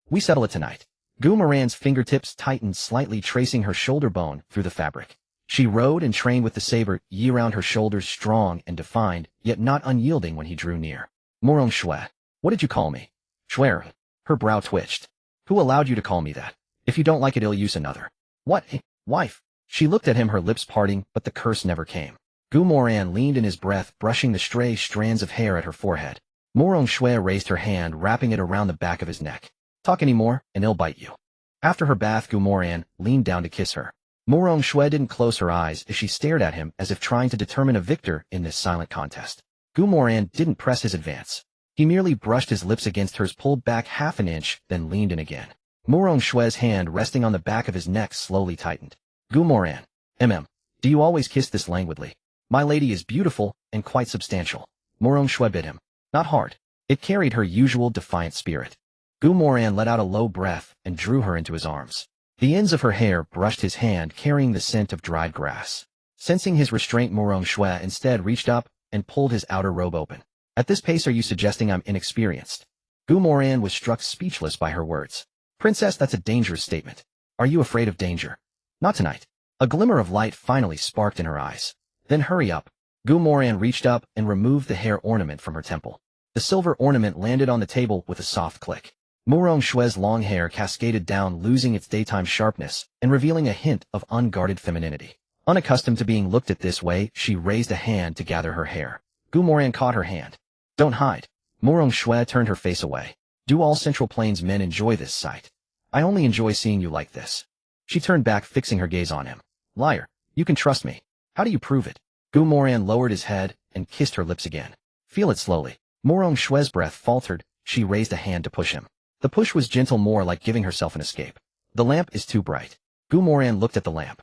We settle it tonight. Gu Moran's fingertips tightened slightly, tracing her shoulder bone through the fabric. She rode and trained with the saber, yi around her shoulders, strong and defined, yet not unyielding when he drew near. Morong Shui. What did you call me? Shuer. Her brow twitched. Who allowed you to call me that? If you don't like it, I'll use another. What? Wife? She looked at him, her lips parting, but the curse never came. Gu Moran leaned in, his breath brushing the stray strands of hair at her forehead. Morong Shui raised her hand, wrapping it around the back of his neck. Talk any more, and I'll bite you. After her bath, Gu Moran leaned down to kiss her. Morong Shui didn't close her eyes as she stared at him, as if trying to determine a victor in this silent contest. Gu Moran didn't press his advance. He merely brushed his lips against hers, pulled back half an inch, then leaned in again. Morong Shui's hand resting on the back of his neck slowly tightened. Gu Moran. Do you always kiss this languidly? My lady is beautiful and quite substantial. Morong Shui bit him. Not hard. It carried her usual defiant spirit. Gu Moran let out a low breath and drew her into his arms. The ends of her hair brushed his hand, carrying the scent of dried grass. Sensing his restraint, Morong Shui instead reached up and pulled his outer robe open. At this pace, are you suggesting I'm inexperienced? Gu Moran was struck speechless by her words. Princess, that's a dangerous statement. Are you afraid of danger? Not tonight. A glimmer of light finally sparked in her eyes. Then hurry up. Gu Moran reached up and removed the hair ornament from her temple. The silver ornament landed on the table with a soft click. Morong Shui's long hair cascaded down, losing its daytime sharpness and revealing a hint of unguarded femininity. Unaccustomed to being looked at this way, she raised a hand to gather her hair. Gu Moran caught her hand. Don't hide. Morong Shui turned her face away. Do all Central Plains men enjoy this sight? I only enjoy seeing you like this. She turned back, fixing her gaze on him. Liar. You can trust me. How do you prove it? Gu Moran lowered his head and kissed her lips again. Feel it slowly. Morong Shui's breath faltered. She raised a hand to push him. The push was gentle, more like giving herself an escape. The lamp is too bright. Gu Moran looked at the lamp.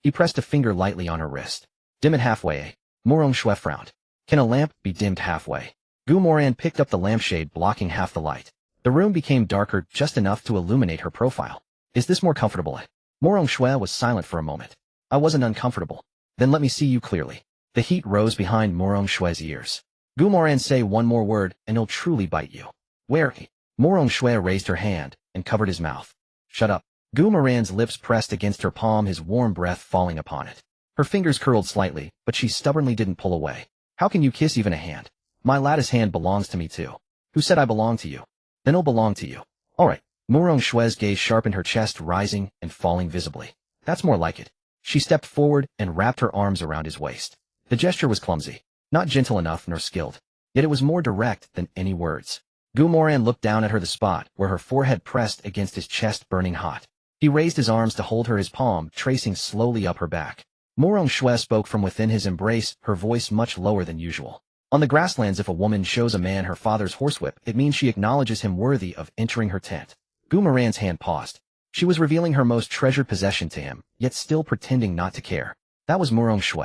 He pressed a finger lightly on her wrist. Dim it halfway, eh? Morong Shui frowned. Can a lamp be dimmed halfway? Gu Moran picked up the lampshade, blocking half the light. The room became darker, just enough to illuminate her profile. Is this more comfortable, eh? Morong Shui was silent for a moment. I wasn't uncomfortable. Then let me see you clearly. The heat rose behind Morong Shui's ears. Gu Moran, say one more word, and he'll truly bite you. Where? Morong Shui raised her hand and covered his mouth. Shut up. Gu Moran's lips pressed against her palm, his warm breath falling upon it. Her fingers curled slightly, but she stubbornly didn't pull away. How can you kiss even a hand? My lattice hand belongs to me too. Who said I belong to you? Then it'll belong to you. All right. Morong Shui's gaze sharpened, her chest rising and falling visibly. That's more like it. She stepped forward and wrapped her arms around his waist. The gesture was clumsy. Not gentle enough nor skilled. yet it was more direct than any words. Gu Moran looked down at her, the spot where her forehead pressed against his chest burning hot. He raised his arms to hold her, his palm tracing slowly up her back. Morong Shue spoke from within his embrace, her voice much lower than usual. On the grasslands, if a woman shows a man her father's horsewhip, it means she acknowledges him worthy of entering her tent. Gu Moran's hand paused. She was revealing her most treasured possession to him, yet still pretending not to care. That was Morong Shue.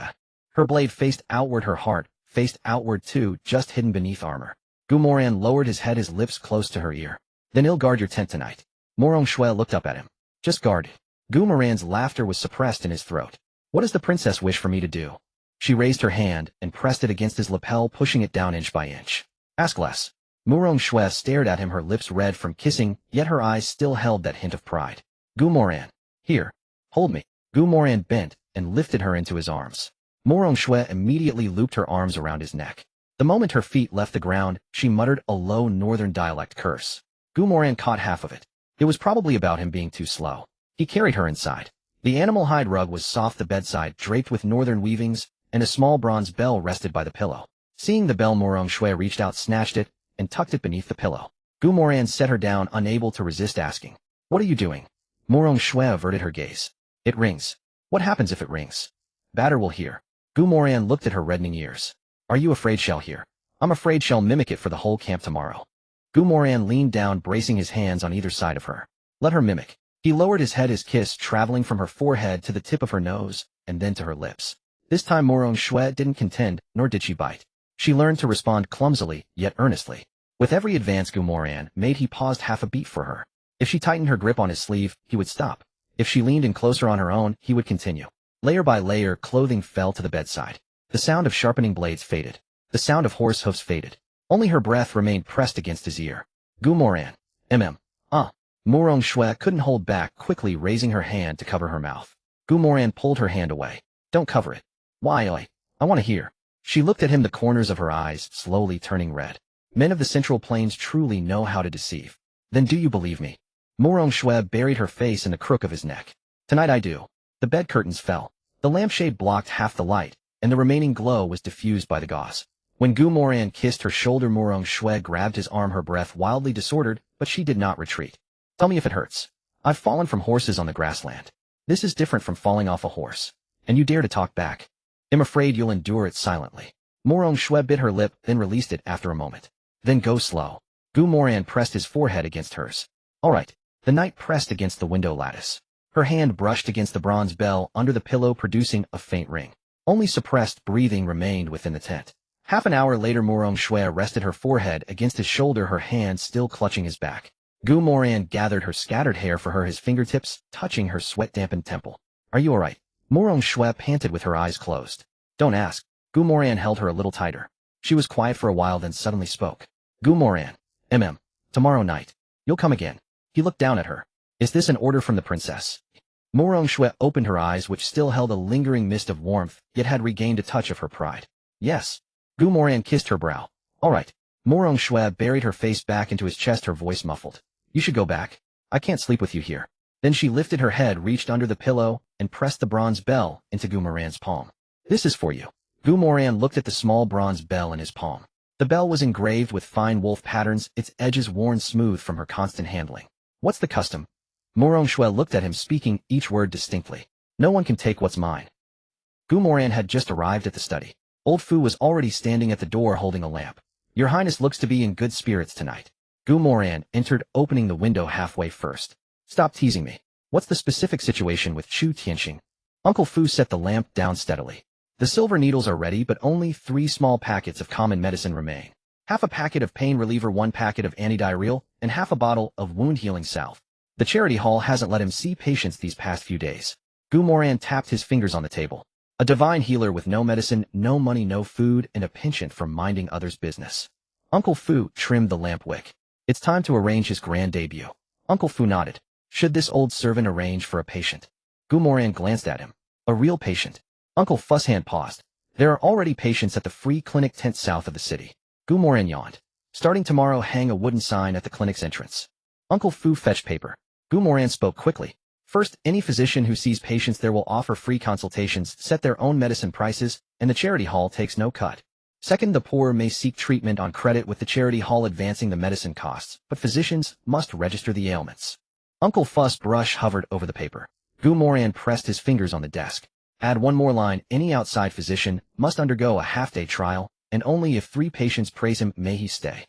Her blade faced outward, her heart faced outward too, just hidden beneath armor. Gu Moran lowered his head, his lips close to her ear. Then I'll guard your tent tonight. Morong Shue looked up at him. Just guard it. Gu Moran's laughter was suppressed in his throat. What does the princess wish for me to do? She raised her hand and pressed it against his lapel, pushing it down inch by inch. Ask less. Morong Shue stared at him, her lips red from kissing, yet her eyes still held that hint of pride. Gu Moran. Here. Hold me. Gu Moran bent and lifted her into his arms. Morong Shue immediately looped her arms around his neck. The moment her feet left the ground, she muttered a low northern dialect curse. Gu Moran caught half of it. It was probably about him being too slow. He carried her inside. The animal hide rug was soft, the bedside draped with northern weavings, and a small bronze bell rested by the pillow. Seeing the bell, Morong Shue reached out, snatched it, and tucked it beneath the pillow. Gu Moran set her down, unable to resist asking. What are you doing? Morong Shue averted her gaze. It rings. What happens if it rings? Batter will hear. Gu Moran looked at her reddening ears. Are you afraid she'll hear? I'm afraid she'll mimic it for the whole camp tomorrow. Gu Moran leaned down, bracing his hands on either side of her. Let her mimic. He lowered his head, his kiss traveling from her forehead to the tip of her nose, and then to her lips. This time Morong Shue didn't contend, nor did she bite. She learned to respond clumsily, yet earnestly. With every advance Gu Moran made, he paused half a beat for her. If she tightened her grip on his sleeve, he would stop. If she leaned in closer on her own, he would continue. Layer by layer, clothing fell to the bedside. The sound of sharpening blades faded. The sound of horse hoofs faded. Only her breath remained pressed against his ear. Gu Moran. Morong Shue couldn't hold back, quickly raising her hand to cover her mouth. Gu Moran pulled her hand away. Don't cover it. Why, I want to hear. She looked at him, the corners of her eyes slowly turning red. Men of the Central Plains truly know how to deceive. Then do you believe me? Morong Shue buried her face in the crook of his neck. Tonight I do. The bed curtains fell. The lampshade blocked half the light, and the remaining glow was diffused by the gauze. When Gu Moran kissed her shoulder, Morong Shue grabbed his arm, her breath wildly disordered, but she did not retreat. Tell me if it hurts. I've fallen from horses on the grassland. This is different from falling off a horse. And you dare to talk back. I'm afraid you'll endure it silently. Morong Shue bit her lip, then released it after a moment. Then go slow. Gu Moran pressed his forehead against hers. All right. The knight pressed against the window lattice. Her hand brushed against the bronze bell under the pillow, producing a faint ring. Only suppressed breathing remained within the tent. Half an hour later, Morong Shue rested her forehead against his shoulder, her hand still clutching his back. Gu Moran gathered her scattered hair for her, his fingertips touching her sweat-dampened temple. Are you all right? Morong Shue panted with her eyes closed. Don't ask. Gu Moran held her a little tighter. She was quiet for a while, then suddenly spoke. Gu Moran. Tomorrow night. You'll come again. He looked down at her. Is this an order from the princess? Morong Shue opened her eyes, which still held a lingering mist of warmth, yet had regained a touch of her pride. Yes. Gu Moran kissed her brow. All right. Morong Shue buried her face back into his chest, her voice muffled. You should go back. I can't sleep with you here. Then she lifted her head, reached under the pillow, and pressed the bronze bell into Gu Moran's palm. This is for you. Gu Moran looked at the small bronze bell in his palm. The bell was engraved with fine wolf patterns, its edges worn smooth from her constant handling. What's the custom? Morong Shue looked at him, speaking each word distinctly. No one can take what's mine. Gu Moran had just arrived at the study. Old Fu was already standing at the door holding a lamp. Your Highness looks to be in good spirits tonight. Gu Moran entered, opening the window halfway first. Stop teasing me. What's the specific situation with Chu Tianxing? Uncle Fu set the lamp down steadily. The silver needles are ready, but only 3 small packets of common medicine remain. Half a packet of pain reliever, 1 packet of antidiarrheal, and half a bottle of wound-healing salve. The charity hall hasn't let him see patients these past few days. Gu Moran tapped his fingers on the table. A divine healer with no medicine, no money, no food, and a penchant for minding others' business. Uncle Fu trimmed the lamp wick. It's time to arrange his grand debut. Uncle Fu nodded. Should this old servant arrange for a patient? Gu Moran glanced at him. A real patient. Uncle Fu's hand paused. There are already patients at the free clinic tent south of the city. Gu Moran yawned. Starting tomorrow, hang a wooden sign at the clinic's entrance. Uncle Fu fetched paper. Gu Moran spoke quickly. First, any physician who sees patients there will offer free consultations, set their own medicine prices, and the charity hall takes no cut. Second, the poor may seek treatment on credit with the charity hall advancing the medicine costs, but physicians must register the ailments. Uncle Fuss brush hovered over the paper. Moran pressed his fingers on the desk. Add one more line. Any outside physician must undergo a half-day trial, and only if 3 patients praise him may he stay.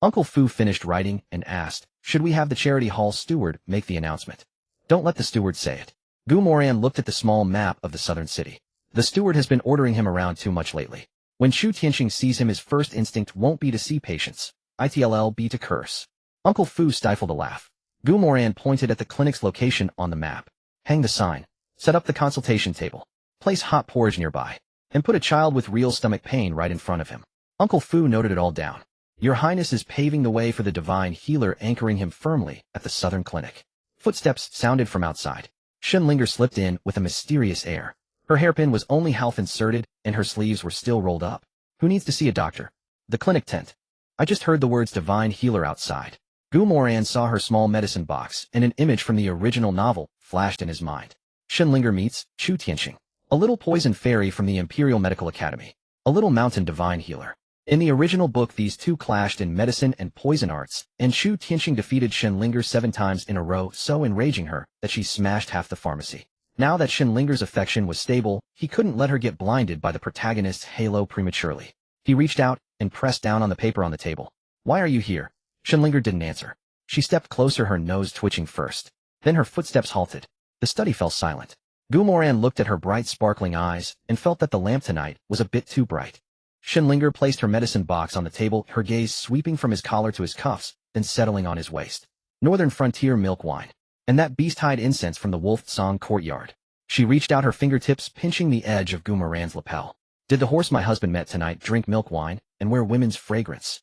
Uncle Fu finished writing and asked, should we have the charity hall steward make the announcement? Don't let the steward say it. Moran looked at the small map of the southern city. The steward has been ordering him around too much lately. When Chu Tianqing sees him, his first instinct won't be to see patients. It'll be to curse. Uncle Fu stifled a laugh. Moran pointed at the clinic's location on the map. Hang the sign. Set up the consultation table. Place hot porridge nearby. And put a child with real stomach pain right in front of him. Uncle Fu noted it all down. Your Highness is paving the way for the divine healer, anchoring him firmly at the southern clinic. Footsteps sounded from outside. Shenlinger slipped in with a mysterious air. Her hairpin was only half inserted, and her sleeves were still rolled up. Who needs to see a doctor? The clinic tent. I just heard the words divine healer outside. Moran saw her small medicine box, and an image from the original novel flashed in his mind. Shenlinger meets Chu Tianqing, a little poison fairy from the Imperial Medical Academy, a little mountain divine healer. In the original book, these two clashed in medicine and poison arts, and Chu Tianqing defeated Shenlinger 7 times in a row, so enraging her that she smashed half the pharmacy. Now that Shenlinger's affection was stable, he couldn't let her get blinded by the protagonist's halo prematurely. He reached out and pressed down on the paper on the table. Why are you here? Shenlinger didn't answer. She stepped closer, her nose twitching first. Then her footsteps halted. The study fell silent. Moran looked at her bright sparkling eyes and felt that the lamp tonight was a bit too bright. Shenlinger placed her medicine box on the table, her gaze sweeping from his collar to his cuffs, then settling on his waist. Northern Frontier milk wine. And that beast-hide incense from the Wolf Song courtyard. She reached out her fingertips, pinching the edge of Moran's lapel. Did the horse my husband met tonight drink milk wine and wear women's fragrance?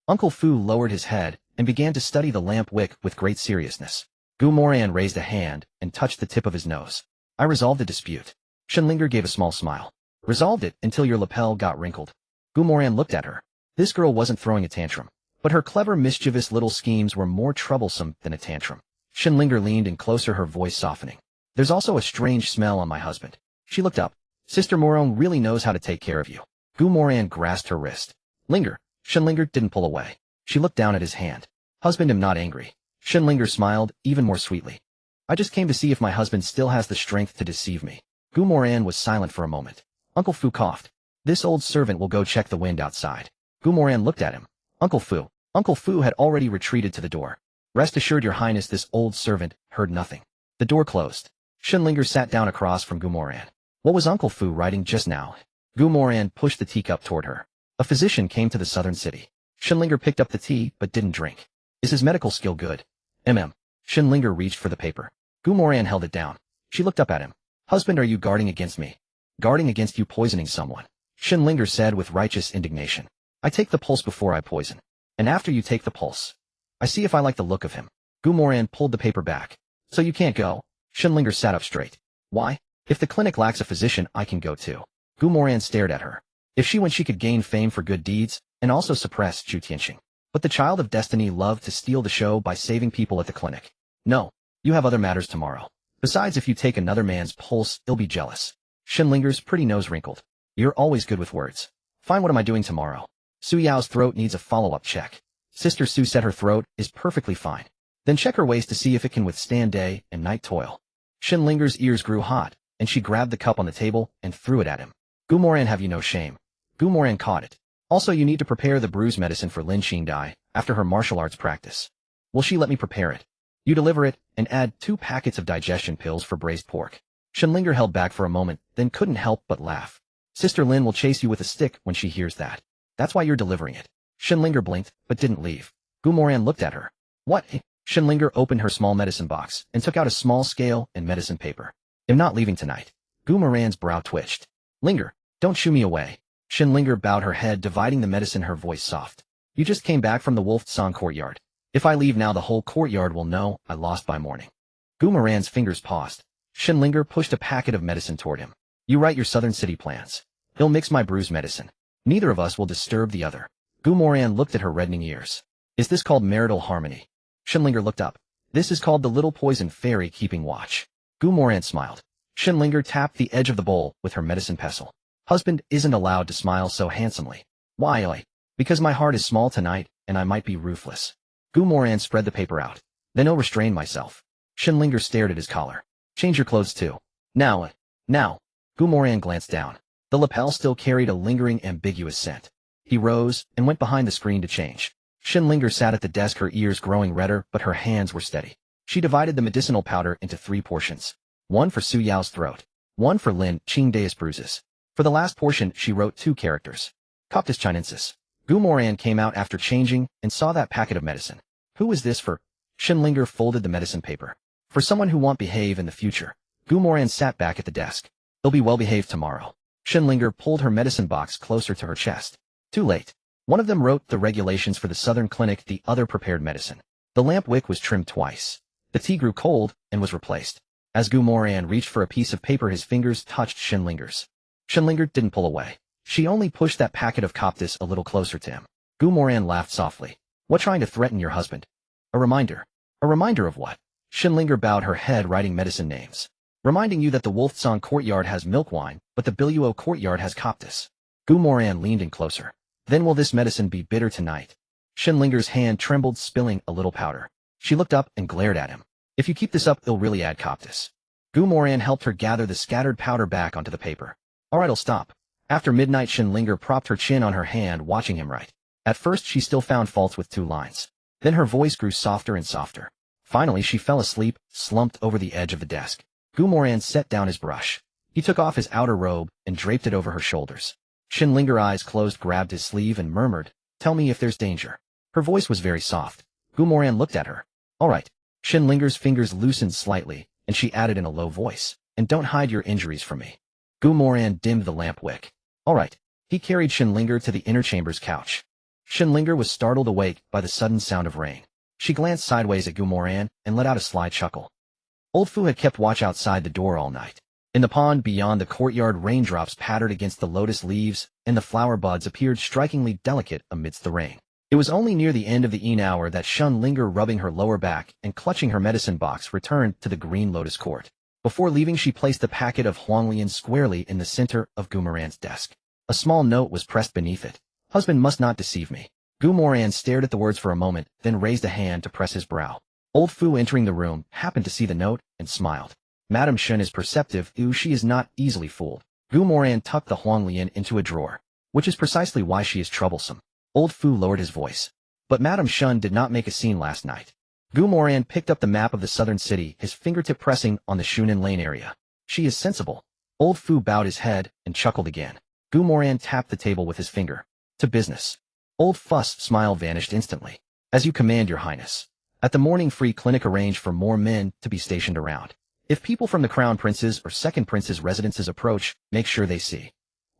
Uncle Fu lowered his head and began to study the lamp wick with great seriousness. Moran raised a hand and touched the tip of his nose. I resolved the dispute. Shenlinger gave a small smile. Resolved it until your lapel got wrinkled. Moran looked at her. This girl wasn't throwing a tantrum, but her clever, mischievous little schemes were more troublesome than a tantrum. Shenlinger leaned in closer, her voice softening. There's also a strange smell on my husband. She looked up. Sister Moran really knows how to take care of you. Moran grasped her wrist. Linger. Shenlinger didn't pull away. She looked down at his hand. Husband, I'm not angry. Shenlinger smiled, even more sweetly. I just came to see if my husband still has the strength to deceive me. Moran was silent for a moment. Uncle Fu coughed. This old servant will go check the wind outside. Moran looked at him. Uncle Fu had already retreated to the door. Rest assured, your highness, this old servant heard nothing. The door closed. Shenlinger sat down across from Moran. What was Uncle Fu writing just now? Moran pushed the teacup toward her. A physician came to the southern city. Shenlinger picked up the tea, but didn't drink. Is his medical skill good? Shenlinger reached for the paper. Moran held it down. She looked up at him. Husband, are you guarding against me? Guarding against you poisoning someone. Shenlinger said with righteous indignation. I take the pulse before I poison. And after you take the pulse, I see if I like the look of him. Moran pulled the paper back. So you can't go? Shenlinger sat up straight. Why? If the clinic lacks a physician, I can go too. Moran stared at her. If she went, she could gain fame for good deeds, and also suppress Chu Tianqing. But the child of destiny loved to steal the show by saving people at the clinic. No. You have other matters tomorrow. Besides, if you take another man's pulse, he'll be jealous. Shenlinger's pretty nose wrinkled. You're always good with words. Fine, what am I doing tomorrow? Su Yao's throat needs a follow-up check. Sister Su said her throat is perfectly fine. Then check her waist to see if it can withstand day and night toil. Shenlinger's ears grew hot, and she grabbed the cup on the table and threw it at him. Moran, have you no shame? Moran caught it. Also, you need to prepare the bruise medicine for Lin Qingdai after her martial arts practice. Will she let me prepare it? You deliver it, and add 2 packets of digestion pills for braised pork. Shenlinger held back for a moment, then couldn't help but laugh. Sister Lin will chase you with a stick when she hears that. That's why you're delivering it. Shenlinger blinked, but didn't leave. Moran looked at her. What? Shenlinger opened her small medicine box and took out a small scale and medicine paper. I'm not leaving tonight. Moran's brow twitched. Linger, don't shoo me away. Shenlinger bowed her head, dividing the medicine, her voice soft. You just came back from the Wolf Song courtyard. If I leave now, the whole courtyard will know I lost by morning. Moran's fingers paused. Shenlinger pushed a packet of medicine toward him. You write your southern city plans. He'll mix my bruise medicine. Neither of us will disturb the other. Moran looked at her reddening ears. Is this called marital harmony? Shenlinger looked up. This is called the little poison fairy keeping watch. Moran smiled. Shenlinger tapped the edge of the bowl with her medicine pestle. Husband isn't allowed to smile so handsomely. Why? Because my heart is small tonight, and I might be ruthless. Gu Moran spread the paper out. Then restrained myself. Shinlinger stared at his collar. Change your clothes too. Now. Gu Moran glanced down. The lapel still carried a lingering, ambiguous scent. He rose and went behind the screen to change. Shinlinger sat at the desk, her ears growing redder, but her hands were steady. She divided the medicinal powder into 3 portions. 1 for Su Yao's throat. 1 for Lin Qingdai's bruises. For the last portion, she wrote 2 characters. Coptis chinensis. Gu Moran came out after changing and saw that packet of medicine. Who is this for? Shinlinger folded the medicine paper. For someone who won't behave in the future. Gu Moran sat back at the desk. He'll be well behaved tomorrow. Shinlinger pulled her medicine box closer to her chest. Too late. One of them wrote the regulations for the southern clinic, the other prepared medicine. The lamp wick was trimmed twice. The tea grew cold and was replaced. As Gu Moran reached for a piece of paper, his fingers touched Shinlinger's. Shinlinger didn't pull away. She only pushed that packet of Coptis a little closer to him. Gu Moran laughed softly. What, trying to threaten your husband? A reminder. A reminder of what? Shinlinger bowed her head, writing medicine names. Reminding you that the Wolfsong courtyard has milk wine, but the Biluo courtyard has Coptis. Gu Moran leaned in closer. Then will this medicine be bitter tonight? Shinlinger's hand trembled, spilling a little powder. She looked up and glared at him. If you keep this up, it'll really add Coptis. Gu Moran helped her gather the scattered powder back onto the paper. All right, I'll stop. After midnight, Shinlinger propped her chin on her hand, watching him write. At first, she still found faults with 2 lines. Then her voice grew softer and softer. Finally, she fell asleep, slumped over the edge of the desk. Gu Moran set down his brush. He took off his outer robe and draped it over her shoulders. Shinlinger, eyes closed, grabbed his sleeve and murmured, "Tell me if there's danger." Her voice was very soft. Gu Moran looked at her. All right. Shinlinger's fingers loosened slightly, and she added in a low voice, "And don't hide your injuries from me." Gu Moran dimmed the lamp wick. All right. He carried Shinlinger to the inner chamber's couch. Shinlinger was startled awake by the sudden sound of rain. She glanced sideways at Gu Moran and let out a sly chuckle. Old Fu had kept watch outside the door all night. In the pond beyond the courtyard, raindrops pattered against the lotus leaves, and the flower buds appeared strikingly delicate amidst the rain. It was only near the end of the hour that Shinlinger, rubbing her lower back and clutching her medicine box, returned to the green lotus court. Before leaving, she placed the packet of Huanglian squarely in the center of Gu Moran's desk. A small note was pressed beneath it. Husband must not deceive me. Gu Moran stared at the words for a moment, then raised a hand to press his brow. Old Fu, entering the room, happened to see the note and smiled. Madame Shun is perceptive, she is not easily fooled. Gu Moran tucked the Huanglian into a drawer, which is precisely why she is troublesome. Old Fu lowered his voice. But Madame Shun did not make a scene last night. Gu Moran picked up the map of the southern city, his fingertip pressing on the Shunan Lane area. She is sensible. Old Fu bowed his head and chuckled again. Gu Moran tapped the table with his finger. To business. Old Fu's smile vanished instantly. As you command, Your Highness. At the morning free clinic, arrange for more men to be stationed around. If people from the Crown Prince's or Second Prince's residences approach, make sure they see.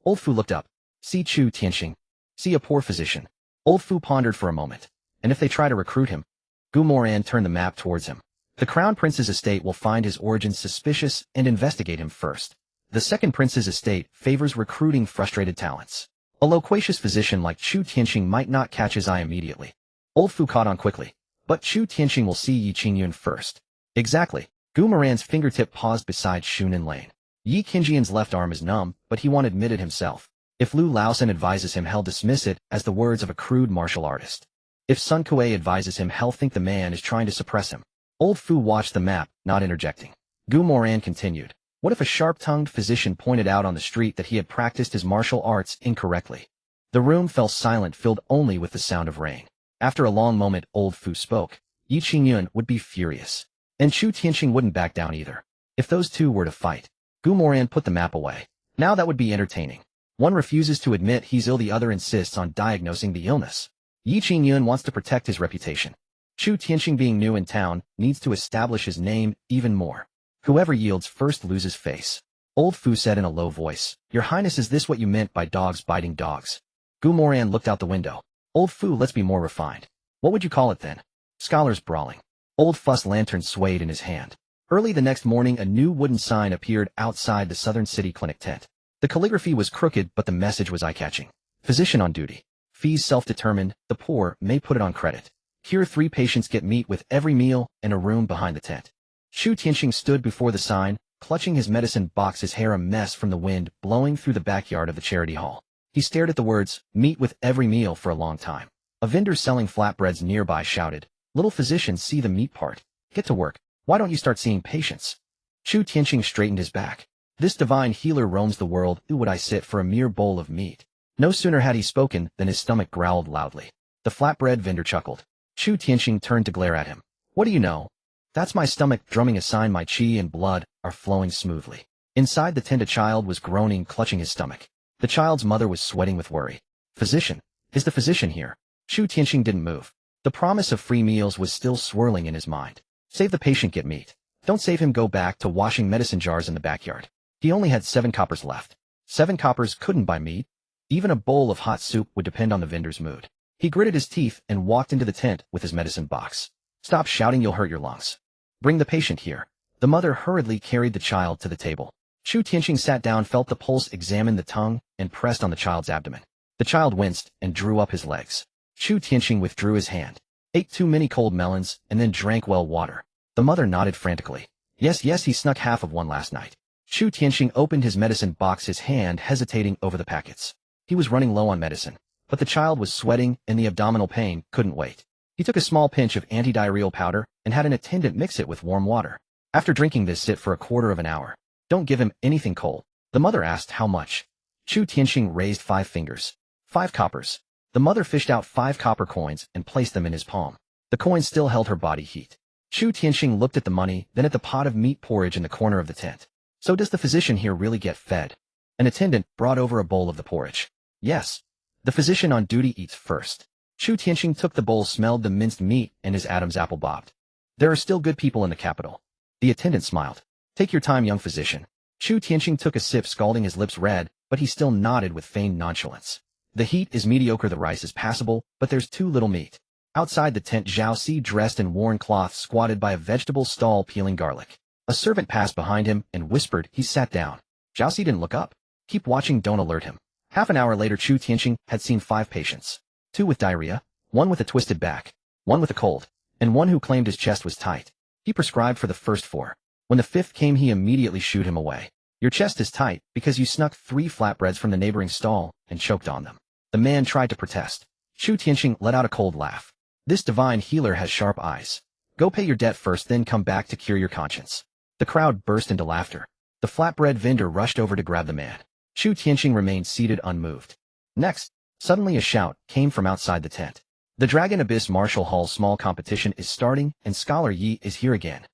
Old Fu looked up. See Chu Tianxing. See a poor physician. Old Fu pondered for a moment. And if they try to recruit him? Gu Moran turned the map towards him. The Crown Prince's estate will find his origins suspicious and investigate him first. The Second Prince's estate favors recruiting frustrated talents. A loquacious physician like Chu Tianxing might not catch his eye immediately. Old Fu caught on quickly. But Chu Tianxing will see Yi Qingyun first. Exactly. Gu Moran's fingertip paused beside Shunan Lane. Yi Qingyun's left arm is numb, but he won't admit it himself. If Lu Laosan advises him, he'll dismiss it as the words of a crude martial artist. If Sun Kuei advises him, he'll think the man is trying to suppress him. Old Fu watched the map, not interjecting. Gu Moran continued. What if a sharp-tongued physician pointed out on the street that he had practiced his martial arts incorrectly? The room fell silent, filled only with the sound of rain. After a long moment, Old Fu spoke. Yi Qingyun would be furious. And Chu Tianxing wouldn't back down either. If those two were to fight. Gu Moran put the map away. Now that would be entertaining. One refuses to admit he's ill, the other insists on diagnosing the illness. Yi Qingyun wants to protect his reputation. Chu Tianxing, being new in town, needs to establish his name even more. Whoever yields first loses face. Old Fu said in a low voice, Your Highness, is this what you meant by dogs biting dogs? Gu Moran looked out the window. Old Fu, let's be more refined. What would you call it then? Scholars brawling. Old Fu's lantern swayed in his hand. Early the next morning, a new wooden sign appeared outside the Southern City Clinic tent. The calligraphy was crooked, but the message was eye-catching. Physician on duty. Fees self-determined, the poor may put it on credit. Here 3 patients get meat with every meal and a room behind the tent. Chu Tianxing stood before the sign, clutching his medicine box, his hair a mess from the wind blowing through the backyard of the charity hall. He stared at the words, meat with every meal for a long time. A vendor selling flatbreads nearby shouted, "Little physician, see the meat part. Get to work. Why don't you start seeing patients?" Chu Tianqing straightened his back. This divine healer roams the world, who would I sit for a mere bowl of meat? No sooner had he spoken than his stomach growled loudly. The flatbread vendor chuckled. Chu Tianqing turned to glare at him. What do you know? That's my stomach drumming a sign my qi and blood are flowing smoothly. Inside the tent a child was groaning, clutching his stomach. The child's mother was sweating with worry. Physician, is the physician here? Chu Tianqing didn't move. The promise of free meals was still swirling in his mind. Save the patient, get meat. Don't save him, go back to washing medicine jars in the backyard. He only had 7 coppers left. 7 coppers couldn't buy meat. Even a bowl of hot soup would depend on the vendor's mood. He gritted his teeth and walked into the tent with his medicine box. Stop shouting, you'll hurt your lungs. Bring the patient here. The mother hurriedly carried the child to the table. Chu Tianqing sat down, felt the pulse, examined the tongue, and pressed on the child's abdomen. The child winced and drew up his legs. Chu Tianqing withdrew his hand, ate too many cold melons, and then drank well water. The mother nodded frantically. Yes, he snuck half of one last night. Chu Tianqing opened his medicine box, his hand hesitating over the packets. He was running low on medicine, but the child was sweating and the abdominal pain couldn't wait. He took a small pinch of antidiarrheal powder and had an attendant mix it with warm water. After drinking this, sit for a quarter of an hour. Don't give him anything cold. The mother asked how much. Chu Tianqing raised 5 fingers. 5 coppers. The mother fished out 5 copper coins and placed them in his palm. The coins still held her body heat. Chu Tianqing looked at the money, then at the pot of meat porridge in the corner of the tent. So does the physician here really get fed? An attendant brought over a bowl of the porridge. Yes. The physician on duty eats first. Chu Tianqing took the bowl, smelled the minced meat, and his Adam's apple bobbed. There are still good people in the capital. The attendant smiled. Take your time, young physician. Chu Tianqing took a sip, scalding his lips red, but he still nodded with feigned nonchalance. The heat is mediocre, the rice is passable, but there's too little meat. Outside the tent, Zhao Si, dressed in worn cloth, squatted by a vegetable stall peeling garlic. A servant passed behind him and whispered. He sat down. Zhao Si didn't look up. Keep watching, don't alert him. Half an hour later, Chu Tianqing had seen 5 patients. 2 with diarrhea, 1 with a twisted back, 1 with a cold, and 1 who claimed his chest was tight. He prescribed for the first 4. When the 5th came, he immediately shooed him away. Your chest is tight because you snuck 3 flatbreads from the neighboring stall and choked on them. The man tried to protest. Chu Tianqing let out a cold laugh. This divine healer has sharp eyes. Go pay your debt first, then come back to cure your conscience. The crowd burst into laughter. The flatbread vendor rushed over to grab the man. Chu Tianqing remained seated, unmoved. Next, suddenly a shout came from outside the tent. The Dragon Abyss Martial Hall small competition is starting, and Scholar Yi is here again.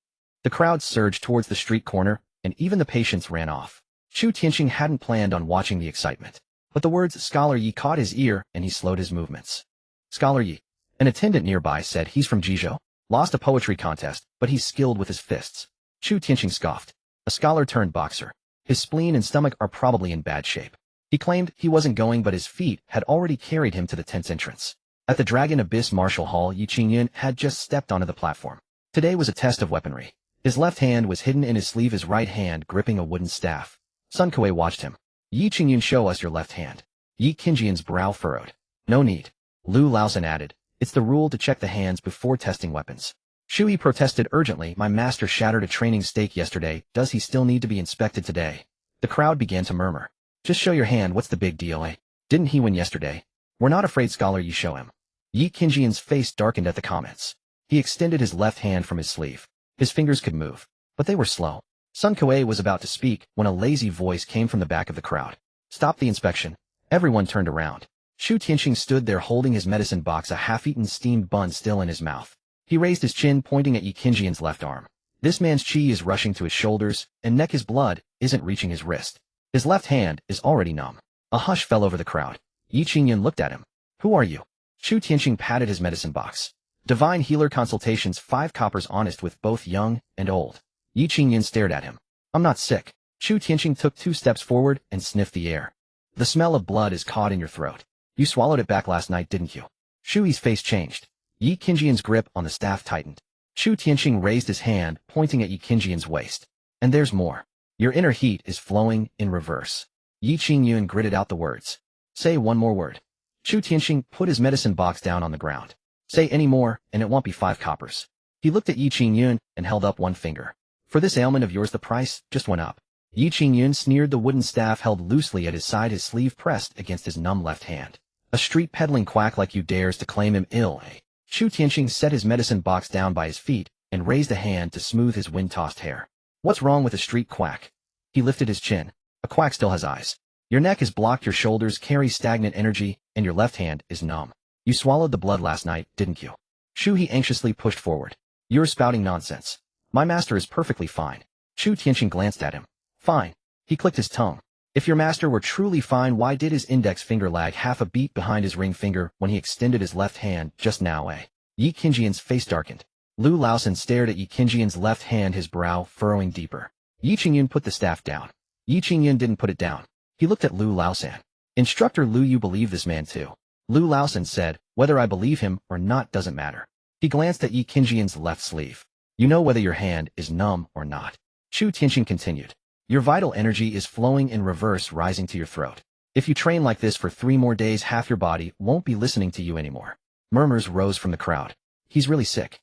The crowd surged towards the street corner, and even the patients ran off. Chu Tianqing hadn't planned on watching the excitement, but the words Scholar Yi caught his ear, and he slowed his movements. Scholar Yi. An attendant nearby said, he's from Jizhou. Lost a poetry contest, but he's skilled with his fists. Chu Tianqing scoffed. A scholar turned boxer. His spleen and stomach are probably in bad shape. He claimed he wasn't going, but his feet had already carried him to the tent's entrance. At the Dragon Abyss Martial Hall, Yi Qingyun had just stepped onto the platform. Today was a test of weaponry. His left hand was hidden in his sleeve, his right hand gripping a wooden staff. Sun Kuei watched him. Yi Qingyun, show us your left hand. Yi Qingyun's brow furrowed. No need. Lu Laosan added. It's the rule to check the hands before testing weapons. Shu Yi protested urgently. My master shattered a training stake yesterday. Does he still need to be inspected today? The crowd began to murmur. Just show your hand, what's the big deal, eh? Didn't he win yesterday? We're not afraid, Scholar Yi, show him. Yi Qingyun's face darkened at the comments. He extended his left hand from his sleeve. His fingers could move, but they were slow. Sun Kuei was about to speak when a lazy voice came from the back of the crowd. Stop the inspection. Everyone turned around. Chu Tianqing stood there holding his medicine box, a half-eaten steamed bun still in his mouth. He raised his chin, pointing at Yi Qingyun's left arm. This man's qi is rushing to his shoulders and neck. His blood isn't reaching his wrist. His left hand is already numb. A hush fell over the crowd. Yi Qingyun looked at him. Who are you? Chu Tianqing patted his medicine box. Divine Healer Consultations, 5 coppers, honest with both young and old. Yi Qingyun stared at him. I'm not sick. Chu Tianqing took 2 steps forward and sniffed the air. The smell of blood is caught in your throat. You swallowed it back last night, didn't you? Shu Yi's face changed. Yi Qingyun's grip on the staff tightened. Chu Tianqing raised his hand, pointing at Yi Qingyun's waist. And there's more. Your inner heat is flowing in reverse. Yi Qingyun gritted out the words. Say one more word. Chu Tianqing put his medicine box down on the ground. Say any more, and it won't be 5 coppers. He looked at Yi Qingyun and held up one finger. For this ailment of yours, the price just went up. Yi Qingyun sneered, the wooden staff held loosely at his side, his sleeve pressed against his numb left hand. A street peddling quack like you dares to claim him ill, eh? Shu Tianqing set his medicine box down by his feet and raised a hand to smooth his wind-tossed hair. What's wrong with a street quack? He lifted his chin. A quack still has eyes. Your neck is blocked, your shoulders carry stagnant energy, and your left hand is numb. You swallowed the blood last night, didn't you? Shu He anxiously pushed forward. You're spouting nonsense. My master is perfectly fine. Shu Tianqing glanced at him. Fine. He clicked his tongue. If your master were truly fine, why did his index finger lag half a beat behind his ring finger when he extended his left hand just now, eh? Yi Qingjian's face darkened. Lu Laosan stared at Yi Qingjian's left hand, his brow furrowing deeper. Yi Qingyun put the staff down. Yi Qingyun didn't put it down. He looked at Lu Laosan. Instructor Lu, you believe this man too? Lu Laosan said, whether I believe him or not doesn't matter. He glanced at Yi Qingjian's left sleeve. You know whether your hand is numb or not. Shu Tianqing continued. Your vital energy is flowing in reverse, rising to your throat. If you train like this for 3 more days, half your body won't be listening to you anymore. Murmurs rose from the crowd. He's really sick.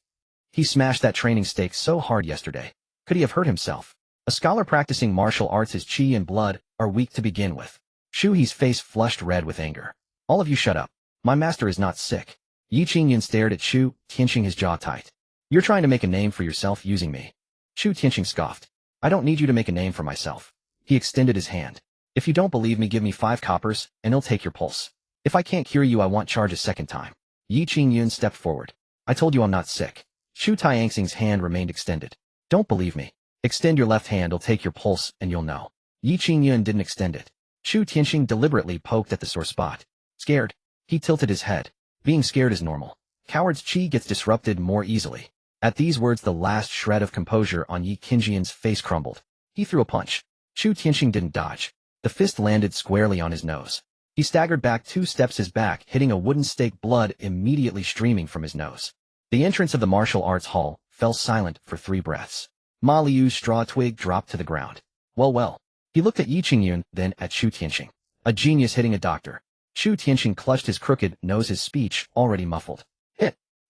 He smashed that training stake so hard yesterday. Could he have hurt himself? A scholar practicing martial arts, his chi and blood are weak to begin with. Shu He's face flushed red with anger. All of you shut up. My master is not sick. Yi Qingyun stared at Shu Tianqing, his jaw tight. You're trying to make a name for yourself using me. Shu Tianqing scoffed. I don't need you to make a name for myself. He extended his hand. If you don't believe me, give me 5 coppers, and I'll take your pulse. If I can't cure you, I won't charge a second time. Yi Qingyun stepped forward. I told you I'm not sick. Shu Tianxing's hand remained extended. Don't believe me? Extend your left hand, I'll take your pulse, and you'll know. Yi Qingyun didn't extend it. Shu Tianqing deliberately poked at the sore spot. Scared? He tilted his head. Being scared is normal. Coward's chi gets disrupted more easily. At these words, the last shred of composure on Yi Qingyun's face crumbled. He threw a punch. Shu Tianqing didn't dodge. The fist landed squarely on his nose. He staggered back 2 steps, his back hitting a wooden stake, blood immediately streaming from his nose. The entrance of the martial arts hall fell silent for 3 breaths. Ma Liu's straw twig dropped to the ground. Well. He looked at Yi Qingyun, then at Shu Tianqing. A genius hitting a doctor. Shu Tianqing clutched his crooked nose, his speech already muffled.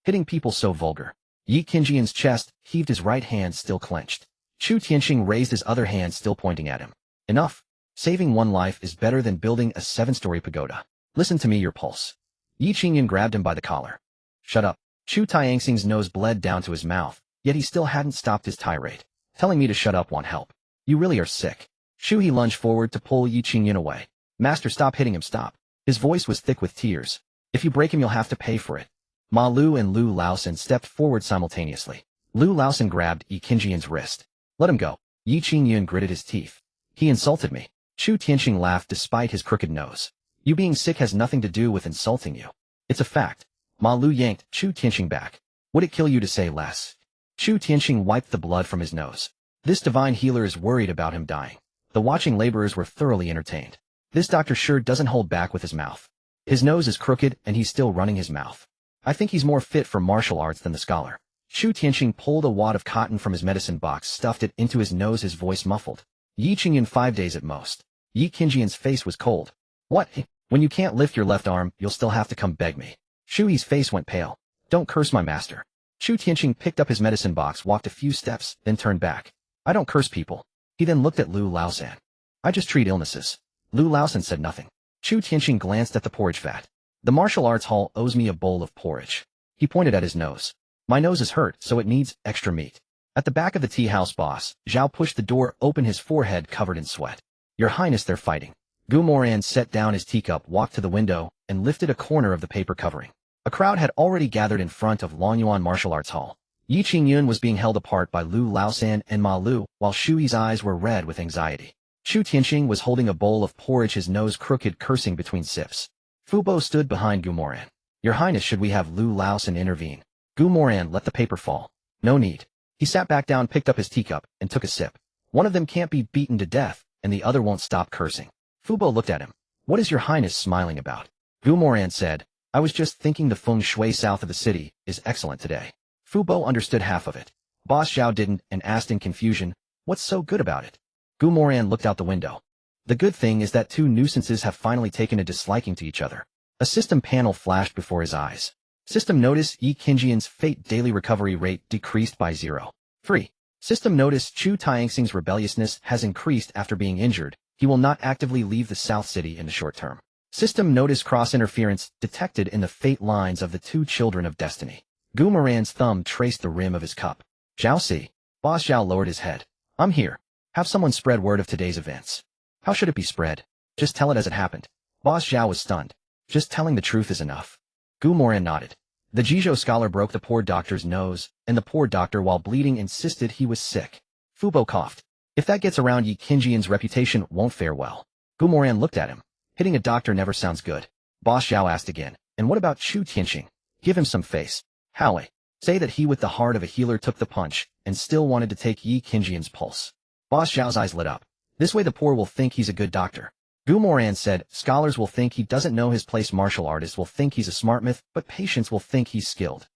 Hitting people so vulgar. Yi Qingyun's chest heaved, his right hand still clenched. Shu Tianqing raised his other hand, still pointing at him. Enough. Saving 1 life is better than building a 7-story pagoda. Listen to me, your pulse. Yi Qingyun grabbed him by the collar. Shut up. Shu Tianxing's nose bled down to his mouth, yet he still hadn't stopped his tirade. Telling me to shut up won't help. You really are sick. Shu He lunged forward to pull Yi Qingyun away. Master, stop hitting him, stop. His voice was thick with tears. If you break him, you'll have to pay for it. Ma Lu and Lu Laosan stepped forward simultaneously. Lu Laosan grabbed Yi Qingyun's wrist. Let him go. Yi Qingyun gritted his teeth. He insulted me. Shu Tianqing laughed despite his crooked nose. You being sick has nothing to do with insulting you. It's a fact. Ma Lu yanked Shu Tianqing back. Would it kill you to say less? Shu Tianqing wiped the blood from his nose. This divine healer is worried about him dying. The watching laborers were thoroughly entertained. This doctor sure doesn't hold back with his mouth. His nose is crooked and he's still running his mouth. I think he's more fit for martial arts than the scholar. Shu Tianqing pulled a wad of cotton from his medicine box, stuffed it into his nose, his voice muffled. Yi Qingyun 5 days at most. Yi Qingyun's face was cold. What? When you can't lift your left arm, you'll still have to come beg me. Shu He's face went pale. Don't curse my master. Shu Tianqing picked up his medicine box, walked a few steps, then turned back. I don't curse people. He then looked at Lu Laosan. I just treat illnesses. Lu Laosan said nothing. Shu Tianqing glanced at the porridge vat. The martial arts hall owes me a bowl of porridge. He pointed at his nose. My nose is hurt, so it needs extra meat. At the back of the tea house, boss Zhao pushed the door open, his forehead covered in sweat. Your Highness, they're fighting. Moran set down his teacup, walked to the window, and lifted a corner of the paper covering. A crowd had already gathered in front of Longyuan Martial Arts Hall. Yi Qingyun was being held apart by Lu Laosan and Ma Lu, while Shu Yi's eyes were red with anxiety. Shu Tianqing was holding a bowl of porridge, his nose crooked, cursing between sips. Fu Bo stood behind Moran. Your Highness, should we have Lu Laosan intervene? Moran let the paper fall. No need. He sat back down, picked up his teacup, and took a sip. One of them can't be beaten to death, and the other won't stop cursing. Fu Bo looked at him. What is your Highness smiling about? Moran said, I was just thinking the feng shui south of the city is excellent today. Fu Bo understood half of it. Boss Zhao didn't, and asked in confusion, what's so good about it? Moran looked out the window. The good thing is that 2 nuisances have finally taken a disliking to each other. A system panel flashed before his eyes. System notice: Yi Qingyun's fate daily recovery rate decreased by 0.3. System notice Chu Tianxing's rebelliousness has increased after being injured. He will not actively leave the South City in the short term. System notice cross-interference detected in the fate lines of the two children of destiny. Gu Moran's thumb traced the rim of his cup. Zhao Si. Boss Zhao lowered his head. I'm here. Have someone spread word of today's events. How should it be spread? Just tell it as it happened. Boss Zhao was stunned. Just telling the truth is enough. Gu Moran nodded. The Jizhou scholar broke the poor doctor's nose, and the poor doctor, while bleeding, insisted he was sick. Fubo coughed. If that gets around, Yi Qinjian's reputation won't fare well. Gu Moran looked at him. Hitting a doctor never sounds good. Boss Zhao asked again. And what about Chu Tianxing? Give him some face. Howie. Say that he, with the heart of a healer, took the punch, and still wanted to take Yi Qinjian's pulse. Boss Zhao's eyes lit up. This way the poor will think he's a good doctor. Gu Moran said, scholars will think he doesn't know his place, martial artists will think he's a smart myth, but patients will think he's skilled.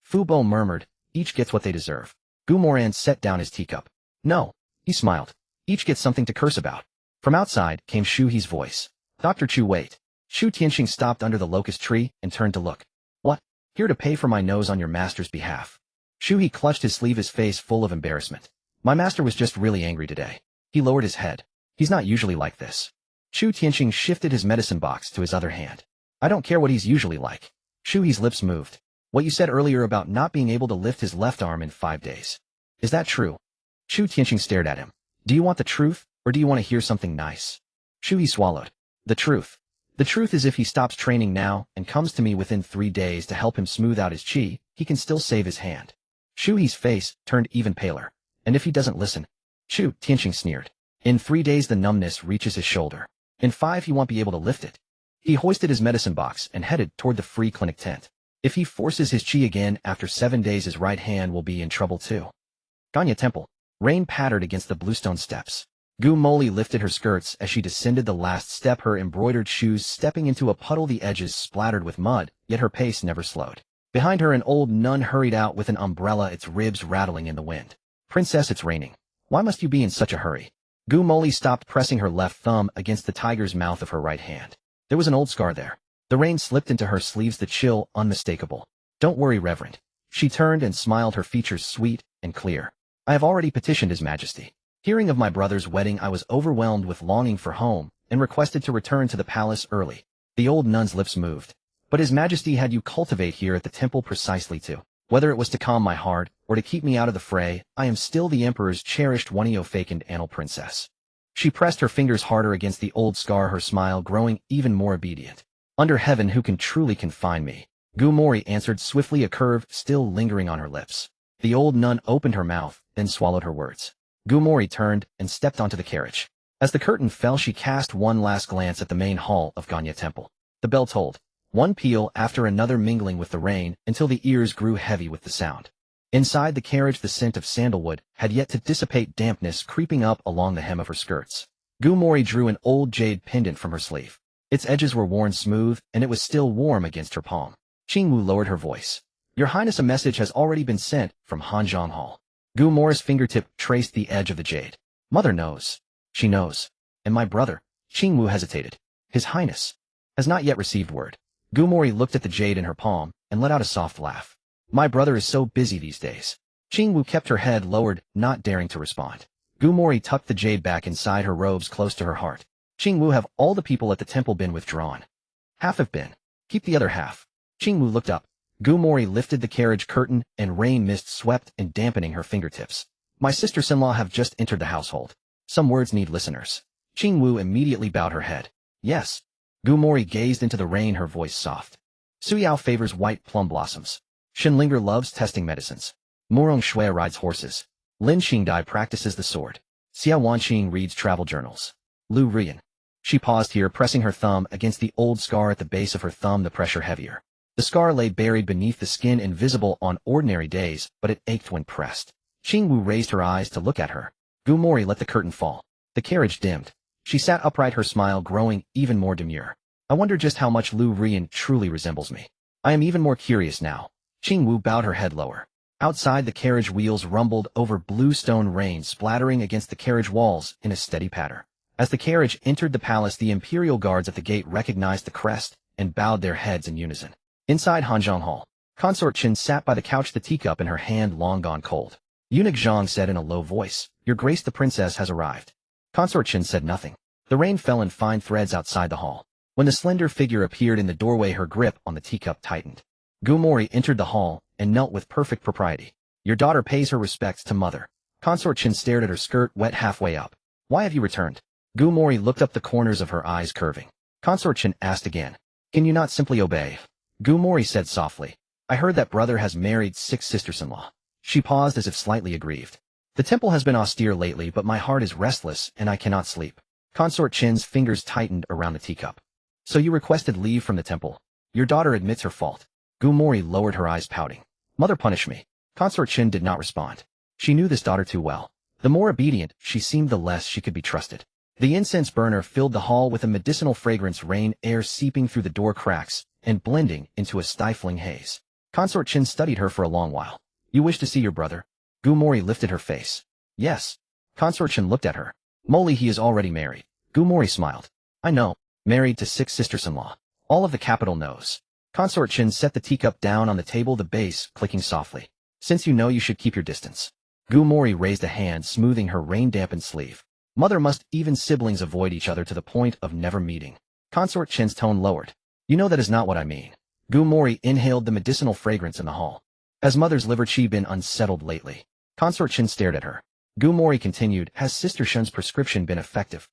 Fubo murmured, each gets what they deserve. Gu Moran set down his teacup. No. He smiled. Each gets something to curse about. From outside came Shu He's voice. Dr. Chu, wait. Chu Tianxing stopped under the locust tree and turned to look. What? Here to pay for my nose on your master's behalf. Shu He clutched his sleeve, his face full of embarrassment. My master was just really angry today. He lowered his head. He's not usually like this. Chu Tianxing shifted his medicine box to his other hand. I don't care what he's usually like. Shu He's lips moved. What you said earlier about not being able to lift his left arm in 5 days. Is that true? Chu Tianxing stared at him. Do you want the truth, or do you want to hear something nice? Shu He swallowed. The truth. The truth is, if he stops training now and comes to me within 3 days to help him smooth out his chi, he can still save his hand. Shu He's face turned even paler. And if he doesn't listen? Chu Tianxing sneered. In 3 days the numbness reaches his shoulder. In 5 he won't be able to lift it. He hoisted his medicine box and headed toward the free clinic tent. If he forces his chi again after 7 days, his right hand will be in trouble too. Ganya Temple. Rain pattered against the bluestone steps. Gu Moli lifted her skirts as she descended the last step, her embroidered shoes stepping into a puddle, the edges splattered with mud, yet her pace never slowed. Behind her an old nun hurried out with an umbrella, its ribs rattling in the wind. Princess, it's raining. Why must you be in such a hurry? Gu Moli stopped, pressing her left thumb against the tiger's mouth of her right hand. There was an old scar there. The rain slipped into her sleeves, the chill unmistakable. Don't worry, Reverend. She turned and smiled, her features sweet and clear. I have already petitioned His Majesty. Hearing of my brother's wedding, I was overwhelmed with longing for home and requested to return to the palace early. The old nun's lips moved. But His Majesty had you cultivate here at the temple precisely to, whether it was to calm my heart or to keep me out of the fray, I am still the Emperor's cherished Wanio-Fakand Annal princess. She pressed her fingers harder against the old scar, her smile growing even more obedient. Under heaven, who can truly confine me? Gu Mori answered swiftly, a curve still lingering on her lips. The old nun opened her mouth, then swallowed her words. Gu Mori turned and stepped onto the carriage. As the curtain fell, she cast one last glance at the main hall of Ganya Temple. The bell tolled, one peal after another mingling with the rain until the ears grew heavy with the sound. Inside the carriage, the scent of sandalwood had yet to dissipate, dampness creeping up along the hem of her skirts. Gu Mori drew an old jade pendant from her sleeve. Its edges were worn smooth, and it was still warm against her palm. Qingwu lowered her voice. Your Highness, a message has already been sent from Hanzhong Hall. Gu Mori's fingertip traced the edge of the jade. Mother knows. She knows. And my brother? Qingwu hesitated. His Highness has not yet received word. Gu Mori looked at the jade in her palm and let out a soft laugh. My brother is so busy these days. Qingwu kept her head lowered, not daring to respond. Gu Mori tucked the jade back inside her robes close to her heart. Qingwu, have all the people at the temple been withdrawn? Half have been. Keep the other half. Qingwu looked up. Gu Mori lifted the carriage curtain and rain mist swept and dampening her fingertips. My sisters-in-law have just entered the household. Some words need listeners. Qingwu immediately bowed her head. Yes. Gu Mori gazed into the rain, her voice soft. Su Yao favors white plum blossoms. Shenlinger loves testing medicines. Murong Shui rides horses. Lin Xingdai practices the sword. Xia Wanqing reads travel journals. Lu Rian. She paused here, pressing her thumb against the old scar at the base of her thumb, the pressure heavier. The scar lay buried beneath the skin, invisible on ordinary days, but it ached when pressed. Qingwu raised her eyes to look at her. Gu Mori let the curtain fall. The carriage dimmed. She sat upright, her smile growing even more demure. I wonder just how much Lu Rian truly resembles me. I am even more curious now. Qingwu bowed her head lower. Outside, the carriage wheels rumbled over bluestone, rain splattering against the carriage walls in a steady patter. As the carriage entered the palace, the imperial guards at the gate recognized the crest and bowed their heads in unison. Inside Hanzhong Hall, Consort Chen sat by the couch, the teacup in her hand long gone cold. Eunuch Zhang said in a low voice, "Your Grace the princess has arrived." Consort Chen said nothing. The rain fell in fine threads outside the hall. When the slender figure appeared in the doorway, her grip on the teacup tightened. Gumori entered the hall and knelt with perfect propriety. "Your daughter pays her respects to mother." Consort Chen stared at her skirt wet halfway up. "Why have you returned?" Gumori looked up, the corners of her eyes curving. Consort Chen asked again. "Can you not simply obey?" Gumori said softly. "I heard that brother has married 6 sisters-in-law." She paused as if slightly aggrieved. "The temple has been austere lately, but my heart is restless and I cannot sleep." Consort Chen's fingers tightened around the teacup. "So you requested leave from the temple? Your daughter admits her fault." Gumori lowered her eyes, pouting. "Mother, punish me." Consort Chen did not respond. She knew this daughter too well. The more obedient she seemed, the less she could be trusted. The incense burner filled the hall with a medicinal fragrance, rain air seeping through the door cracks and blending into a stifling haze. Consort Chen studied her for a long while. "You wish to see your brother?" Gumori lifted her face. "Yes." Consort Chen looked at her. "Moly, he is already married." Gumori smiled. "I know. Married to 6 sisters-in-law. All of the capital knows." Consort Chen set the teacup down on the table, the base clicking softly. "Since you know, you should keep your distance." Gumori raised a hand, smoothing her rain-dampened sleeve. "Mother, must even siblings avoid each other to the point of never meeting?" Consort Chen's tone lowered. "You know that is not what I mean." Gumori inhaled the medicinal fragrance in the hall. "Has mother's liver chi been unsettled lately?" Consort Chen stared at her. Gumori continued, "Has Sister Shun's prescription been effective?"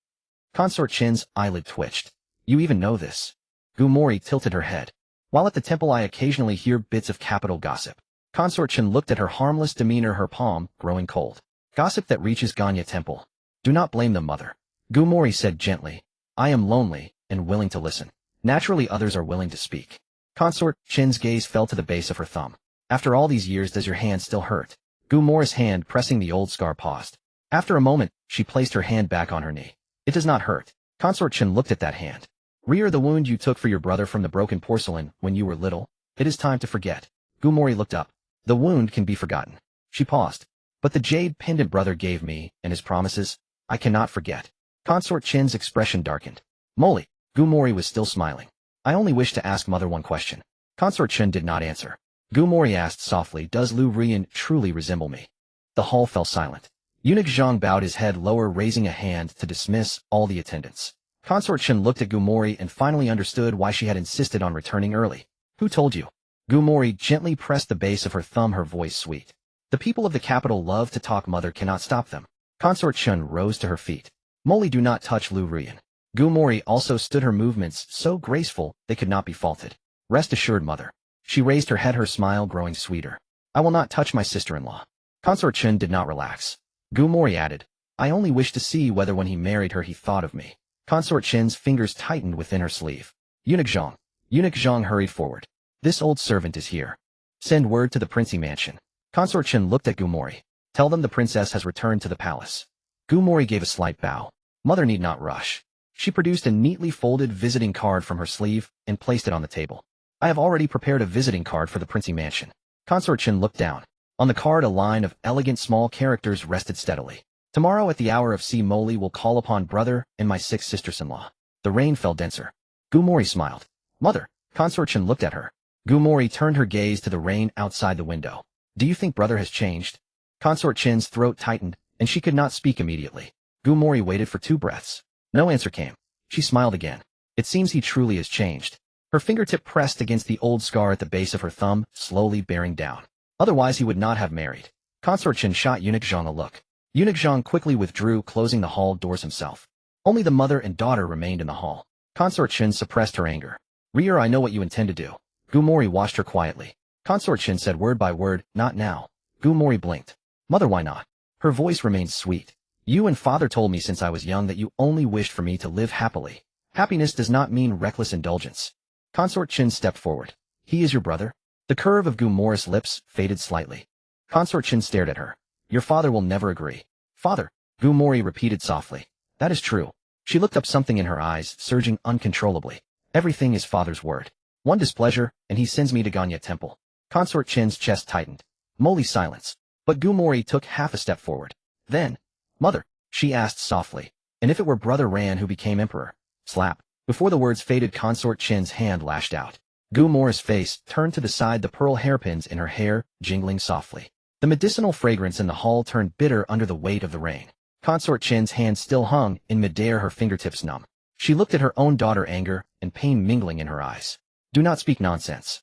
Consort Chen's eyelid twitched. "You even know this?" Gumori tilted her head. "While at the temple, I occasionally hear bits of capital gossip." Consort Chen looked at her harmless demeanor, her palm growing cold. "Gossip that reaches Ganya Temple. Do not blame them, mother." Gumori said gently. "I am lonely and willing to listen. Naturally, others are willing to speak." Consort Chen's gaze fell to the base of her thumb. "After all these years, does your hand still hurt?" Gumori's hand pressing the old scar paused. After a moment, she placed her hand back on her knee. "It does not hurt." Consort Chen looked at that hand. "Rear the wound you took for your brother from the broken porcelain when you were little. It is time to forget." Gumori looked up. "The wound can be forgotten." She paused. "But the jade pendant brother gave me, and his promises, I cannot forget." Consort Chen's expression darkened. "Moly." Gumori was still smiling. "I only wish to ask mother one question." Consort Chen did not answer. Gumori asked softly, "Does Lu Rian truly resemble me?" The hall fell silent. Eunuch Zhang bowed his head lower, raising a hand to dismiss all the attendants. Consort Chen looked at Gumori and finally understood why she had insisted on returning early. "Who told you?" Gumori gently pressed the base of her thumb, her voice sweet. "The people of the capital love to talk, mother cannot stop them." Consort Chen rose to her feet. "Moly, do not touch Lu Rian." Gumori also stood, her movements so graceful they could not be faulted. "Rest assured, mother." She raised her head, her smile growing sweeter. "I will not touch my sister-in-law." Consort Chen did not relax. Gumori added, "I only wish to see whether when he married her he thought of me." Consort Chen's fingers tightened within her sleeve. "Eunuch Zhang." Eunuch Zhang hurried forward. "This old servant is here. Send word to the princely mansion." Consort Chen looked at Gumori. "Tell them the princess has returned to the palace." Gumori gave a slight bow. "Mother need not rush." She produced a neatly folded visiting card from her sleeve and placed it on the table. "I have already prepared a visiting card for the princely mansion." Consort Chen looked down. On the card, a line of elegant small characters rested steadily. "Tomorrow at the hour of C. Moly will call upon brother and my 6 sisters-in-law." The rain fell denser. Gumori smiled. "Mother." Consort Chen looked at her. Gumori turned her gaze to the rain outside the window. "Do you think brother has changed?" Consort Chen's throat tightened, and she could not speak immediately. Gumori waited for 2 breaths. No answer came. She smiled again. "It seems he truly has changed." Her fingertip pressed against the old scar at the base of her thumb, slowly bearing down. "Otherwise he would not have married." Consort Chen shot Eunuch Zhang a look. Eunuch Zhang quickly withdrew, closing the hall doors himself. Only the mother and daughter remained in the hall. Consort Chen suppressed her anger. "Rear, I know what you intend to do." Gumori watched her quietly. Consort Chen said word by word, "Not now." Gumori blinked. "Mother, why not?" Her voice remained sweet. "You and father told me since I was young that you only wished for me to live happily. Happiness does not mean reckless indulgence." Consort Chen stepped forward. "He is your brother?" The curve of Gumori's lips faded slightly. Consort Chen stared at her. "Your father will never agree." "Father," Gumori repeated softly. "That is true." She looked up, something in her eyes surging uncontrollably. "Everything is father's word. One displeasure, and he sends me to Ganya Temple." Consort Chen's chest tightened. Moly silence. But Gumori took half a step forward. Then, "Mother," she asked softly, "and if it were brother Ran who became emperor?" Slap. Before the words faded, Consort Chen's hand lashed out. Gumori's face turned to the side, the pearl hairpins in her hair jingling softly. The medicinal fragrance in the hall turned bitter under the weight of the rain. Consort Chen's hand still hung in midair, her fingertips numb. She looked at her own daughter, anger and pain mingling in her eyes. Do not speak nonsense.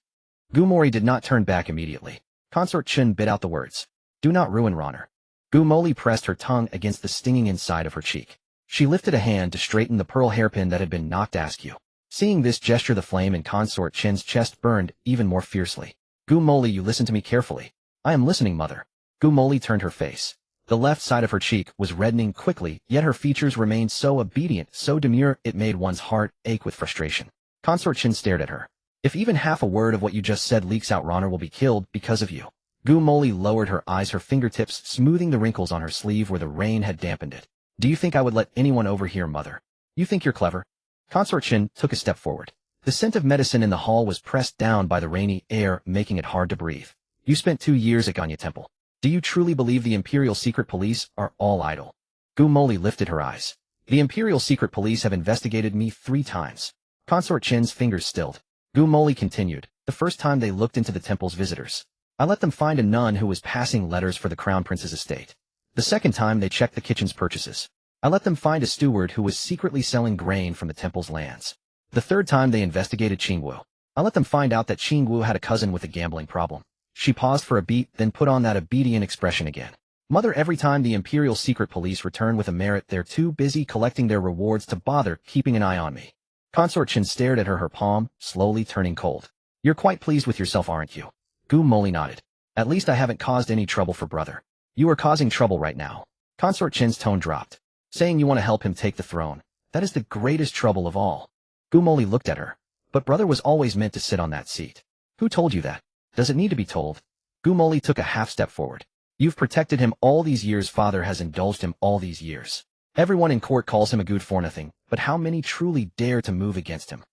Gumori did not turn back immediately. Consort Chen bit out the words. Do not ruin honor. Gumoli pressed her tongue against the stinging inside of her cheek. She lifted a hand to straighten the pearl hairpin that had been knocked askew. Seeing this gesture, the flame in Consort Chen's chest burned even more fiercely. Gumoli, you listen to me carefully. I am listening, mother. Gumoli turned her face. The left side of her cheek was reddening quickly, yet her features remained so obedient, so demure, it made one's heart ache with frustration. Consort Chen stared at her. If even half a word of what you just said leaks out, Ronner will be killed because of you. Gumoli lowered her eyes, her fingertips smoothing the wrinkles on her sleeve where the rain had dampened it. Do you think I would let anyone overhear, mother? You think you're clever? Consort Chen took a step forward. The scent of medicine in the hall was pressed down by the rainy air, making it hard to breathe. You spent 2 years at Ganya Temple. Do you truly believe the Imperial Secret Police are all idle? Gumoli lifted her eyes. The Imperial Secret Police have investigated me 3 times. Consort Chen's fingers stilled. Gumoli continued. The first time they looked into the temple's visitors. I let them find a nun who was passing letters for the Crown Prince's estate. The second time they checked the kitchen's purchases. I let them find a steward who was secretly selling grain from the temple's lands. The third time they investigated Qingwu. I let them find out that Qingwu had a cousin with a gambling problem. She paused for a beat, then put on that obedient expression again. Mother, every time the Imperial Secret Police return with a merit, they're too busy collecting their rewards to bother keeping an eye on me. Consort Chen stared at her palm, slowly turning cold. You're quite pleased with yourself, aren't you? Gumoli nodded. At least I haven't caused any trouble for brother. You are causing trouble right now. Consort Chen's tone dropped. Saying you want to help him take the throne. That is the greatest trouble of all. Gumoli looked at her. But brother was always meant to sit on that seat. Who told you that? Does it need to be told? Gumoli took a half step forward. You've protected him all these years. Father has indulged him all these years. Everyone in court calls him a good for nothing, but how many truly dare to move against him?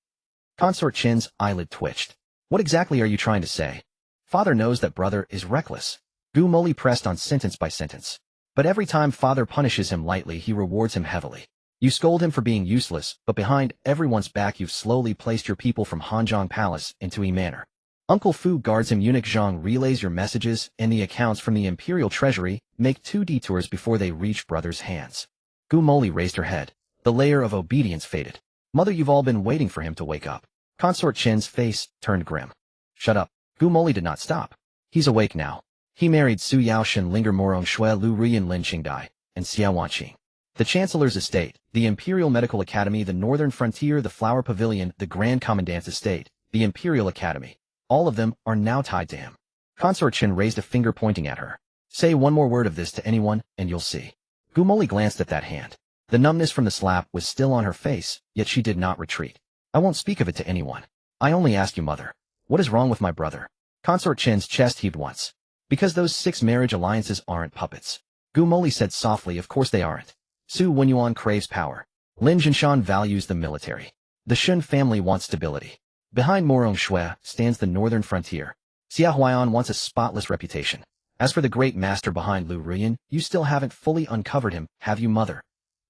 Consort Chen's eyelid twitched. What exactly are you trying to say? Father knows that brother is reckless. Gumoli pressed on sentence by sentence. But every time father punishes him lightly, he rewards him heavily. You scold him for being useless, but behind everyone's back you've slowly placed your people from Hanzhong Palace into E Manor. Uncle Fu guards him, eunuch Zhang relays your messages, and the accounts from the Imperial Treasury make 2 detours before they reach brother's hands. Gumoli raised her head. The layer of obedience faded. Mother, you've all been waiting for him to wake up. Consort Chen's face turned grim. Shut up. Gumoli did not stop. He's awake now. He married Su Yao, Linger Moran Shui, Lu Rian, Lin Qingdai, and Xiao Wanqing. The Chancellor's estate, the Imperial Medical Academy, the Northern Frontier, the Flower Pavilion, the Grand Commandant's estate, the Imperial Academy. All of them are now tied to him. Consort Chen raised a finger pointing at her. Say one more word of this to anyone, and you'll see. Gumoli glanced at that hand. The numbness from the slap was still on her face, yet she did not retreat. I won't speak of it to anyone. I only ask you, mother. What is wrong with my brother? Consort Chen's chest heaved once. Because those 6 marriage alliances aren't puppets. Gumoli said softly, of course they aren't. Su Wenyuan craves power. Lin Jinshan values the military. The Shun family wants stability. Behind Moran Shui stands the Northern Frontier. Xia Huaian wants a spotless reputation. As for the great master behind Lu Rian, you still haven't fully uncovered him, have you, mother?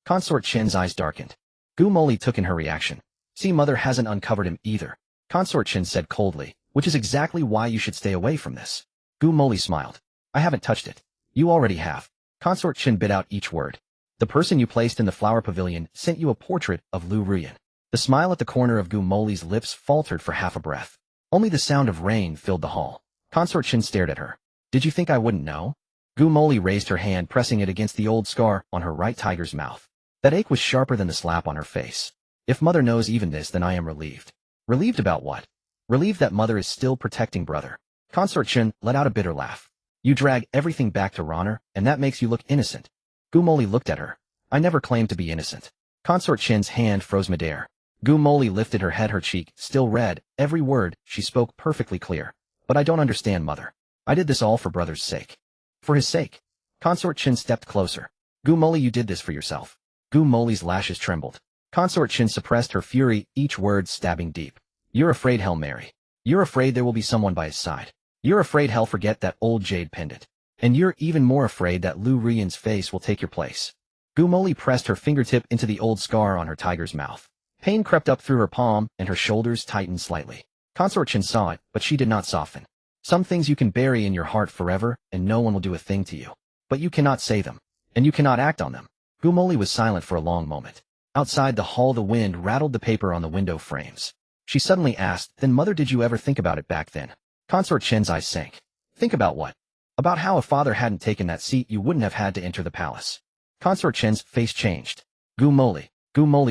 Consort Chen's eyes darkened. Gumoli took in her reaction. See, mother hasn't uncovered him either. Consort Chen said coldly, which is exactly why you should stay away from this. Gumoli smiled. I haven't touched it. You already have. Consort Chen bit out each word. The person you placed in the Flower Pavilion sent you a portrait of Lu Rian. The smile at the corner of Gumoli's lips faltered for half a breath. Only the sound of rain filled the hall. Consort Chen stared at her. Did you think I wouldn't know? Gumoli raised her hand, pressing it against the old scar on her right tiger's mouth. That ache was sharper than the slap on her face. If mother knows even this, then I am relieved. Relieved about what? Relieved that mother is still protecting brother. Consort Chen let out a bitter laugh. You drag everything back to Ronner, and that makes you look innocent. Gumoli looked at her. I never claimed to be innocent. Consort Chen's hand froze midair. Gumoli lifted her head, her cheek still red. Every word she spoke perfectly clear. But I don't understand, mother. I did this all for brother's sake. For his sake. Consort Chen stepped closer. Gumoli, you did this for yourself. Gumoli's lashes trembled. Consort Chen suppressed her fury, each word stabbing deep. You're afraid he'll marry. You're afraid there will be someone by his side. You're afraid he'll forget that old jade pendant. And you're even more afraid that Lu Rian's face will take your place. Gumoli pressed her fingertip into the old scar on her tiger's mouth. Pain crept up through her palm, and her shoulders tightened slightly. Consort Chen saw it, but she did not soften. Some things you can bury in your heart forever, and no one will do a thing to you. But you cannot say them, and you cannot act on them. Gumoli was silent for a long moment. Outside the hall the wind rattled the paper on the window frames. She suddenly asked, "Then mother, did you ever think about it back then?" Consort Chen's eyes sank. "Think about what?" "About how if father hadn't taken that seat you wouldn't have had to enter the palace." Consort Chen's face changed. Gumoli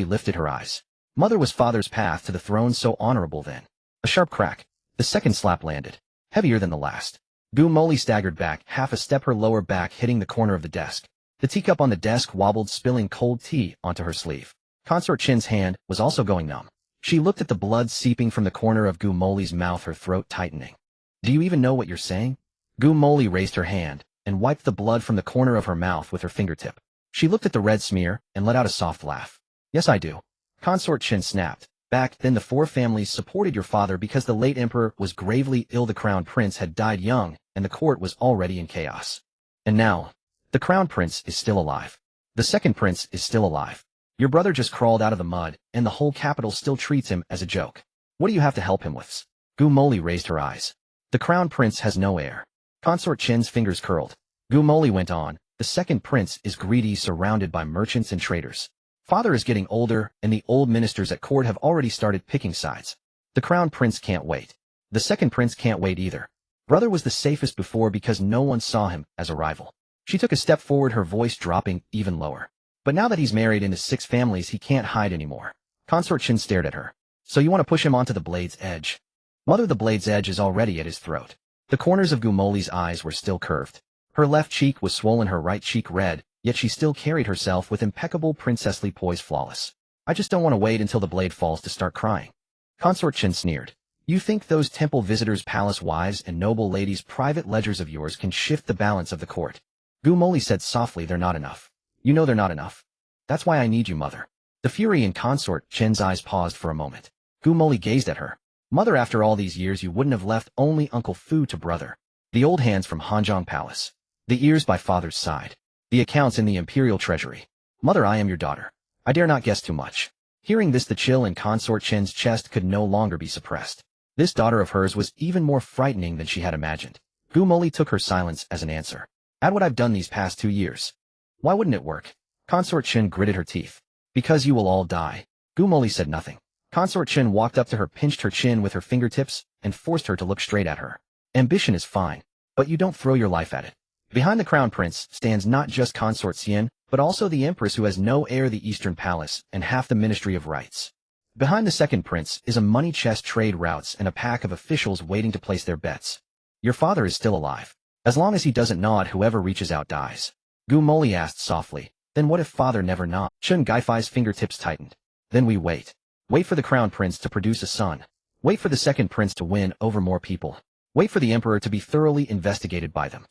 lifted her eyes. Mother, was father's path to the throne so honorable then? A sharp crack. The second slap landed, heavier than the last. Gumoli staggered back, half a step, her lower back hitting the corner of the desk. The teacup on the desk wobbled, spilling cold tea onto her sleeve. Consort Chen's hand was also going numb. She looked at the blood seeping from the corner of Gumoli's mouth, her throat tightening. "Do you even know what you're saying?" Gumoli raised her hand and wiped the blood from the corner of her mouth with her fingertip. She looked at the red smear and let out a soft laugh. "Yes, I do." Consort Chen snapped. "Back then the four families supported your father because the late emperor was gravely ill, the crown prince had died young, and the court was already in chaos. And now, the crown prince is still alive. The second prince is still alive. Your brother just crawled out of the mud, and the whole capital still treats him as a joke. What do you have to help him with?" Gumoli raised her eyes. "The crown prince has no heir." Consort Chen's fingers curled. Gumoli went on, "The second prince is greedy, surrounded by merchants and traders. Father is getting older, and the old ministers at court have already started picking sides. The crown prince can't wait. The second prince can't wait either. Brother was the safest before because no one saw him as a rival." She took a step forward, her voice dropping even lower. "But now that he's married into 6 families, he can't hide anymore." Consort Chen stared at her. "So you want to push him onto the blade's edge?" "Mother, the blade's edge is already at his throat." The corners of Gumoli's eyes were still curved. Her left cheek was swollen, her right cheek red, yet she still carried herself with impeccable princessly poise, flawless. "I just don't want to wait until the blade falls to start crying." Consort Chen sneered. "You think those temple visitors, palace wives, and noble ladies' private ledgers of yours can shift the balance of the court?" Gumoli said softly, "They're not enough. You know they're not enough. That's why I need you, mother." The fury in Consort Chen's eyes paused for a moment. Gumoli gazed at her. "Mother, after all these years you wouldn't have left only Uncle Fu to brother. The old hands from Hanzhong Palace. The ears by father's side. The accounts in the imperial treasury. Mother, I am your daughter. I dare not guess too much." Hearing this, the chill in Consort Chen's chest could no longer be suppressed. This daughter of hers was even more frightening than she had imagined. Gumoli took her silence as an answer. "Add what I've done these past 2 years. Why wouldn't it work?" Consort Chen gritted her teeth. "Because you will all die." Gumoli said nothing. Consort Chen walked up to her, pinched her chin with her fingertips, and forced her to look straight at her. "Ambition is fine, but you don't throw your life at it. Behind the crown prince stands not just Consort Xian, but also the empress who has no heir, the Eastern Palace, and half the Ministry of Rights. Behind the second prince is a money chest, trade routes, and a pack of officials waiting to place their bets. Your father is still alive. As long as he doesn't nod, whoever reaches out dies." Gumoli asked softly, "Then what if father never nods?" Chen Gaifai's fingertips tightened. "Then we wait. Wait for the crown prince to produce a son. Wait for the second prince to win over more people. Wait for the emperor to be thoroughly investigated by them."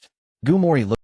Gumori looked